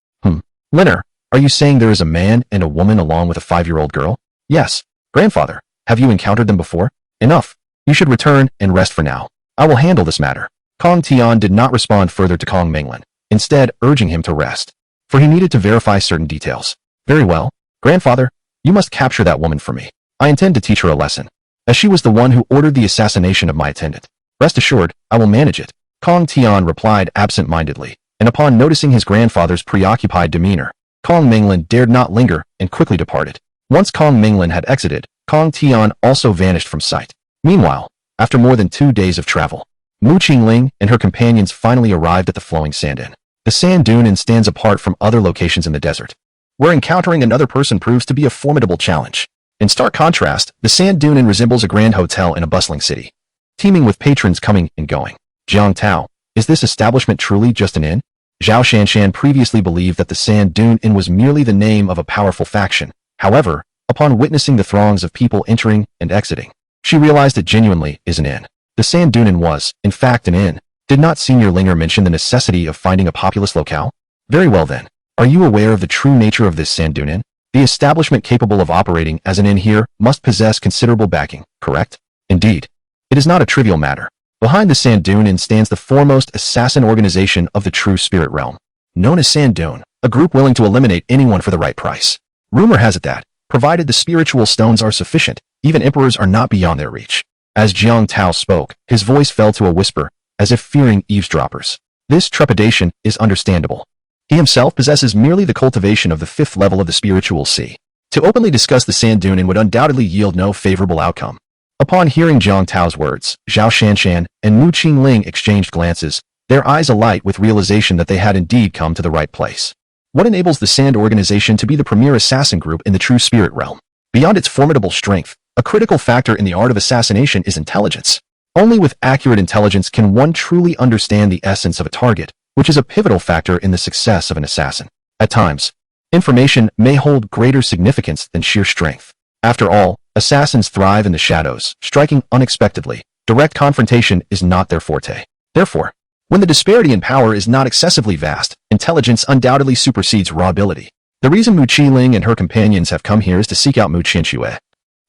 Liner, are you saying there is a man and a woman along with a 5-year-old girl? Yes. Grandfather, have you encountered them before? Enough. You should return and rest for now. I will handle this matter. Kong Tian did not respond further to Kong Minglan, instead urging him to rest, for he needed to verify certain details. Very well. Grandfather, you must capture that woman for me. I intend to teach her a lesson, as she was the one who ordered the assassination of my attendant. Rest assured, I will manage it. Kong Tian replied absent-mindedly, and upon noticing his grandfather's preoccupied demeanor, Kong Minglan dared not linger and quickly departed. Once Kong Minglan had exited, Kong Tian also vanished from sight. Meanwhile, after more than 2 days of travel, Mu Qingling and her companions finally arrived at the flowing sand inn. The sand dune inn stands apart from other locations in the desert, where encountering another person proves to be a formidable challenge. In stark contrast, the sand dune inn resembles a grand hotel in a bustling city, teeming with patrons coming and going. Jiang Tao, is this establishment truly just an inn? Zhao Shanshan previously believed that the Sand Dune Inn was merely the name of a powerful faction. However, upon witnessing the throngs of people entering and exiting, she realized it genuinely is an inn. The Sand Dune Inn was, in fact, an inn. Did not Senior Linger mention the necessity of finding a populous locale? Very well then. Are you aware of the true nature of this Sand Dune Inn? The establishment capable of operating as an inn here must possess considerable backing, correct? Indeed. It is not a trivial matter. Behind the Sand Dune Inn stands the foremost assassin organization of the true spirit realm, known as Sand Dune, a group willing to eliminate anyone for the right price. Rumor has it that, provided the spiritual stones are sufficient, even emperors are not beyond their reach. As Jiang Tao spoke, his voice fell to a whisper, as if fearing eavesdroppers. This trepidation is understandable. He himself possesses merely the cultivation of the 5th level of the spiritual sea. To openly discuss the Sand Dune Inn would undoubtedly yield no favorable outcome. Upon hearing Jiang Tao's words, Zhao Shanshan and Mu Qingling exchanged glances, their eyes alight with realization that they had indeed come to the right place. What enables the Sand organization to be the premier assassin group in the true spirit realm? Beyond its formidable strength, a critical factor in the art of assassination is intelligence. Only with accurate intelligence can one truly understand the essence of a target, which is a pivotal factor in the success of an assassin. At times, information may hold greater significance than sheer strength. After all, assassins thrive in the shadows, striking unexpectedly. Direct confrontation is not their forte. Therefore, when the disparity in power is not excessively vast, intelligence undoubtedly supersedes raw ability. The reason Mu Qingling and her companions have come here is to seek out Mu Qianxue,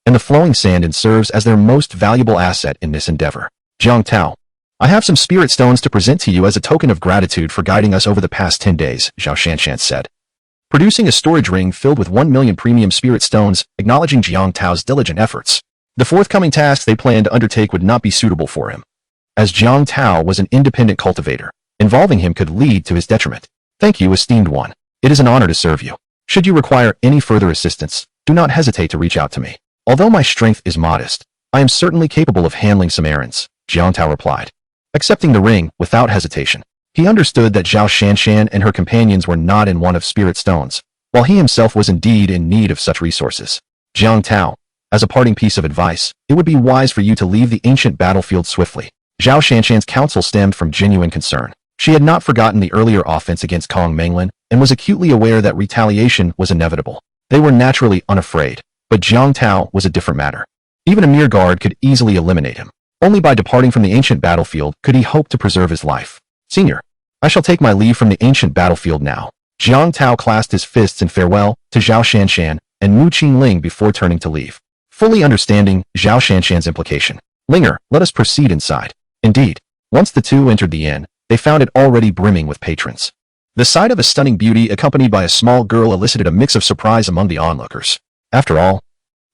and the flowing sand inn serves as their most valuable asset in this endeavor. Jiang Tao, I have some spirit stones to present to you as a token of gratitude for guiding us over the past 10 days, Zhao Shanshan said, producing a storage ring filled with 1 million premium spirit stones, acknowledging Jiang Tao's diligent efforts. The forthcoming tasks they planned to undertake would not be suitable for him, as Jiang Tao was an independent cultivator. Involving him could lead to his detriment. Thank you, esteemed one. It is an honor to serve you. Should you require any further assistance, do not hesitate to reach out to me. Although my strength is modest, I am certainly capable of handling some errands, Jiang Tao replied, accepting the ring without hesitation. He understood that Zhao Shanshan and her companions were not in want of spirit stones, while he himself was indeed in need of such resources. Jiang Tao, as a parting piece of advice, it would be wise for you to leave the ancient battlefield swiftly. Zhao Shanshan's counsel stemmed from genuine concern. She had not forgotten the earlier offense against Kong Menglin and was acutely aware that retaliation was inevitable. They were naturally unafraid, but Jiang Tao was a different matter. Even a mere guard could easily eliminate him. Only by departing from the ancient battlefield could he hope to preserve his life. Senior, I shall take my leave from the ancient battlefield now. Jiang Tao clasped his fists in farewell to Zhao Shanshan and Mu Qingling before turning to leave. Fully understanding Zhao Shanshan's implication, Linger, let us proceed inside. Indeed, once the two entered the inn, they found it already brimming with patrons. The sight of a stunning beauty accompanied by a small girl elicited a mix of surprise among the onlookers. After all,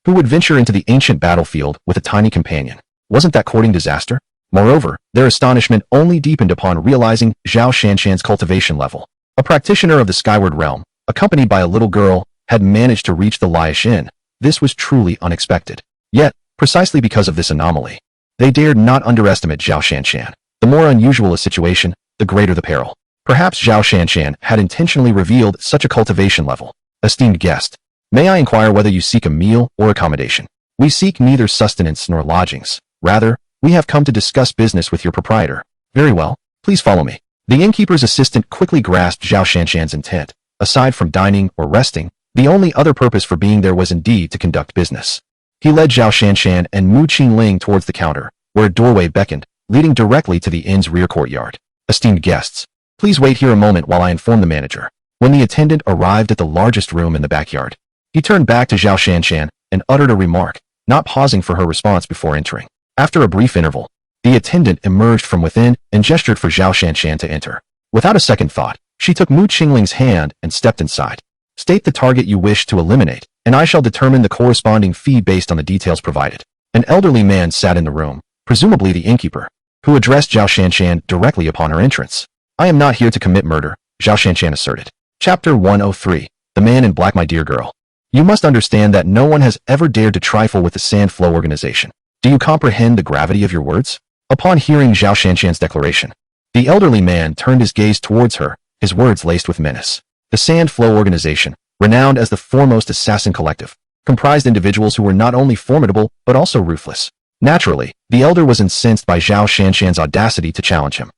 who would venture into the ancient battlefield with a tiny companion? Wasn't that courting disaster? Moreover, their astonishment only deepened upon realizing Zhao Shanshan's cultivation level. A practitioner of the Skyward Realm, accompanied by a little girl, had managed to reach the Laish Inn. This was truly unexpected. Yet, precisely because of this anomaly, they dared not underestimate Zhao Shanshan. The more unusual a situation, the greater the peril. Perhaps Zhao Shanshan had intentionally revealed such a cultivation level. Esteemed guest, may I inquire whether you seek a meal or accommodation? We seek neither sustenance nor lodgings. Rather, we have come to discuss business with your proprietor. Very well, please follow me. The innkeeper's assistant quickly grasped Zhao Shanshan's intent. Aside from dining or resting, the only other purpose for being there was indeed to conduct business. He led Zhao Shanshan and Mu Qingling towards the counter, where a doorway beckoned, leading directly to the inn's rear courtyard. Esteemed guests, please wait here a moment while I inform the manager. When the attendant arrived at the largest room in the backyard, he turned back to Zhao Shanshan and uttered a remark, not pausing for her response before entering. After a brief interval, the attendant emerged from within and gestured for Zhao Shanshan to enter. Without a second thought, she took Mu Qingling's hand and stepped inside. State the target you wish to eliminate, and I shall determine the corresponding fee based on the details provided. An elderly man sat in the room, presumably the innkeeper, who addressed Zhao Shanshan directly upon her entrance. I am not here to commit murder, Zhao Shanshan asserted. Chapter 103, The Man in Black. My dear girl, you must understand that no one has ever dared to trifle with the Sand Flow organization. Do you comprehend the gravity of your words? Upon hearing Zhao Shanshan's declaration, the elderly man turned his gaze towards her, his words laced with menace. The Sand Flow organization, renowned as the foremost assassin collective, comprised individuals who were not only formidable but also ruthless. Naturally, the elder was incensed by Zhao Shanshan's audacity to challenge him.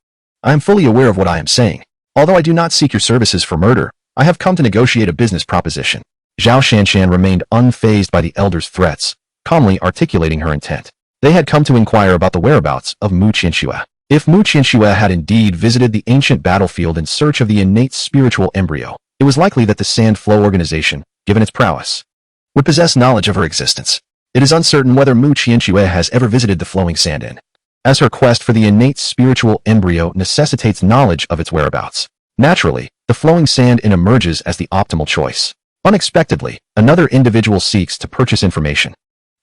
I am fully aware of what I am saying. Although I do not seek your services for murder, I have come to negotiate a business proposition. Zhao Shanshan remained unfazed by the elder's threats, calmly articulating her intent. They had come to inquire about the whereabouts of Mu Qianxue. If Mu Qianxue had indeed visited the ancient battlefield in search of the innate spiritual embryo, it was likely that the Sand Flow organization, given its prowess, would possess knowledge of her existence. It is uncertain whether Mu Qianxue has ever visited the Flowing Sand Inn, as her quest for the innate spiritual embryo necessitates knowledge of its whereabouts. Naturally, the Flowing Sand Inn emerges as the optimal choice. Unexpectedly, another individual seeks to purchase information.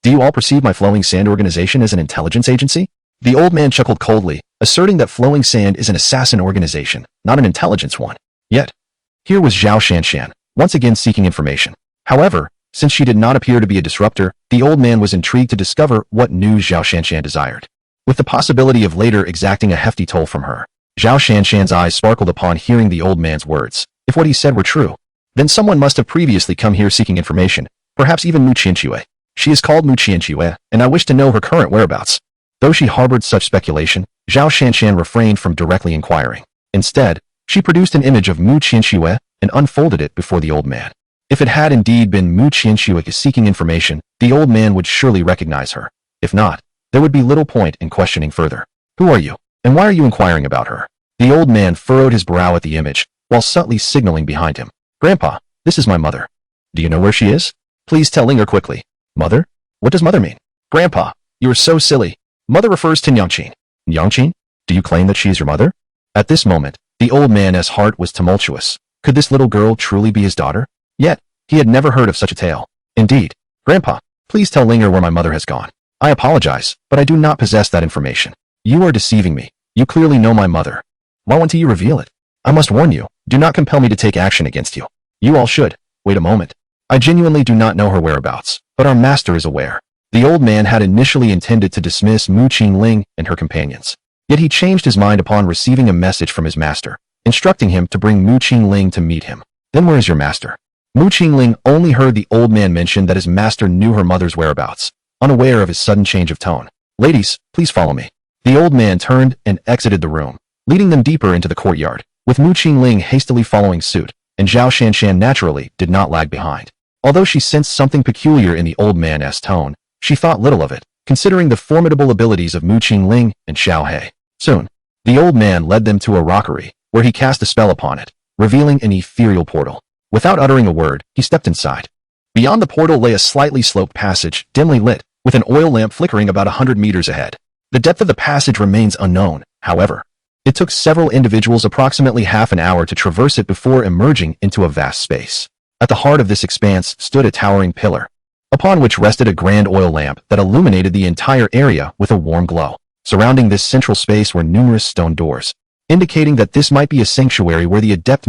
Do you all perceive my Flowing Sand organization as an intelligence agency? The old man chuckled coldly, asserting that Flowing Sand is an assassin organization, not an intelligence one. Yet, here was Zhao Shanshan, once again seeking information. However, since she did not appear to be a disruptor, the old man was intrigued to discover what news Zhao Shanshan desired. With the possibility of later exacting a hefty toll from her, Zhao Shanshan's eyes sparkled upon hearing the old man's words. If what he said were true, then someone must have previously come here seeking information, perhaps even Mu Qianxue. She is called Mu Qianxue, and I wish to know her current whereabouts. Though she harbored such speculation, Zhao Shanshan refrained from directly inquiring. Instead, she produced an image of Mu Qianxue and unfolded it before the old man. If it had indeed been Mu Qianxue seeking information, the old man would surely recognize her. If not, there would be little point in questioning further. Who are you, and why are you inquiring about her? The old man furrowed his brow at the image, while subtly signaling behind him. Grandpa, this is my mother. Do you know where she is? Please tell Linger quickly. Mother? What does mother mean? Grandpa, you are so silly. Mother refers to Nyangqin. Nyangqin? Do you claim that she is your mother? At this moment, the old man's heart was tumultuous. Could this little girl truly be his daughter? Yet, he had never heard of such a tale. Indeed. Grandpa, please tell Linger where my mother has gone. I apologize, but I do not possess that information. You are deceiving me. You clearly know my mother. Why won't you reveal it? I must warn you, do not compel me to take action against you. You all should. Wait a moment. I genuinely do not know her whereabouts, but our master is aware. The old man had initially intended to dismiss Mu Qingling and her companions. Yet he changed his mind upon receiving a message from his master, instructing him to bring Mu Qingling to meet him. Then where is your master? Mu Qingling only heard the old man mention that his master knew her mother's whereabouts, unaware of his sudden change of tone. Ladies, please follow me. The old man turned and exited the room, leading them deeper into the courtyard, with Mu Qingling hastily following suit, and Zhao Shanshan naturally did not lag behind. Although she sensed something peculiar in the old man's tone, she thought little of it, considering the formidable abilities of Mu Qingling and Xiao He. Soon, the old man led them to a rockery, where he cast a spell upon it, revealing an ethereal portal. Without uttering a word, he stepped inside. Beyond the portal lay a slightly sloped passage, dimly lit, with an oil lamp flickering about 100 meters ahead. The depth of the passage remains unknown, however. It took several individuals approximately half an hour to traverse it before emerging into a vast space. At the heart of this expanse stood a towering pillar, upon which rested a grand oil lamp that illuminated the entire area with a warm glow. Surrounding this central space were numerous stone doors, indicating that this might be a sanctuary where the adept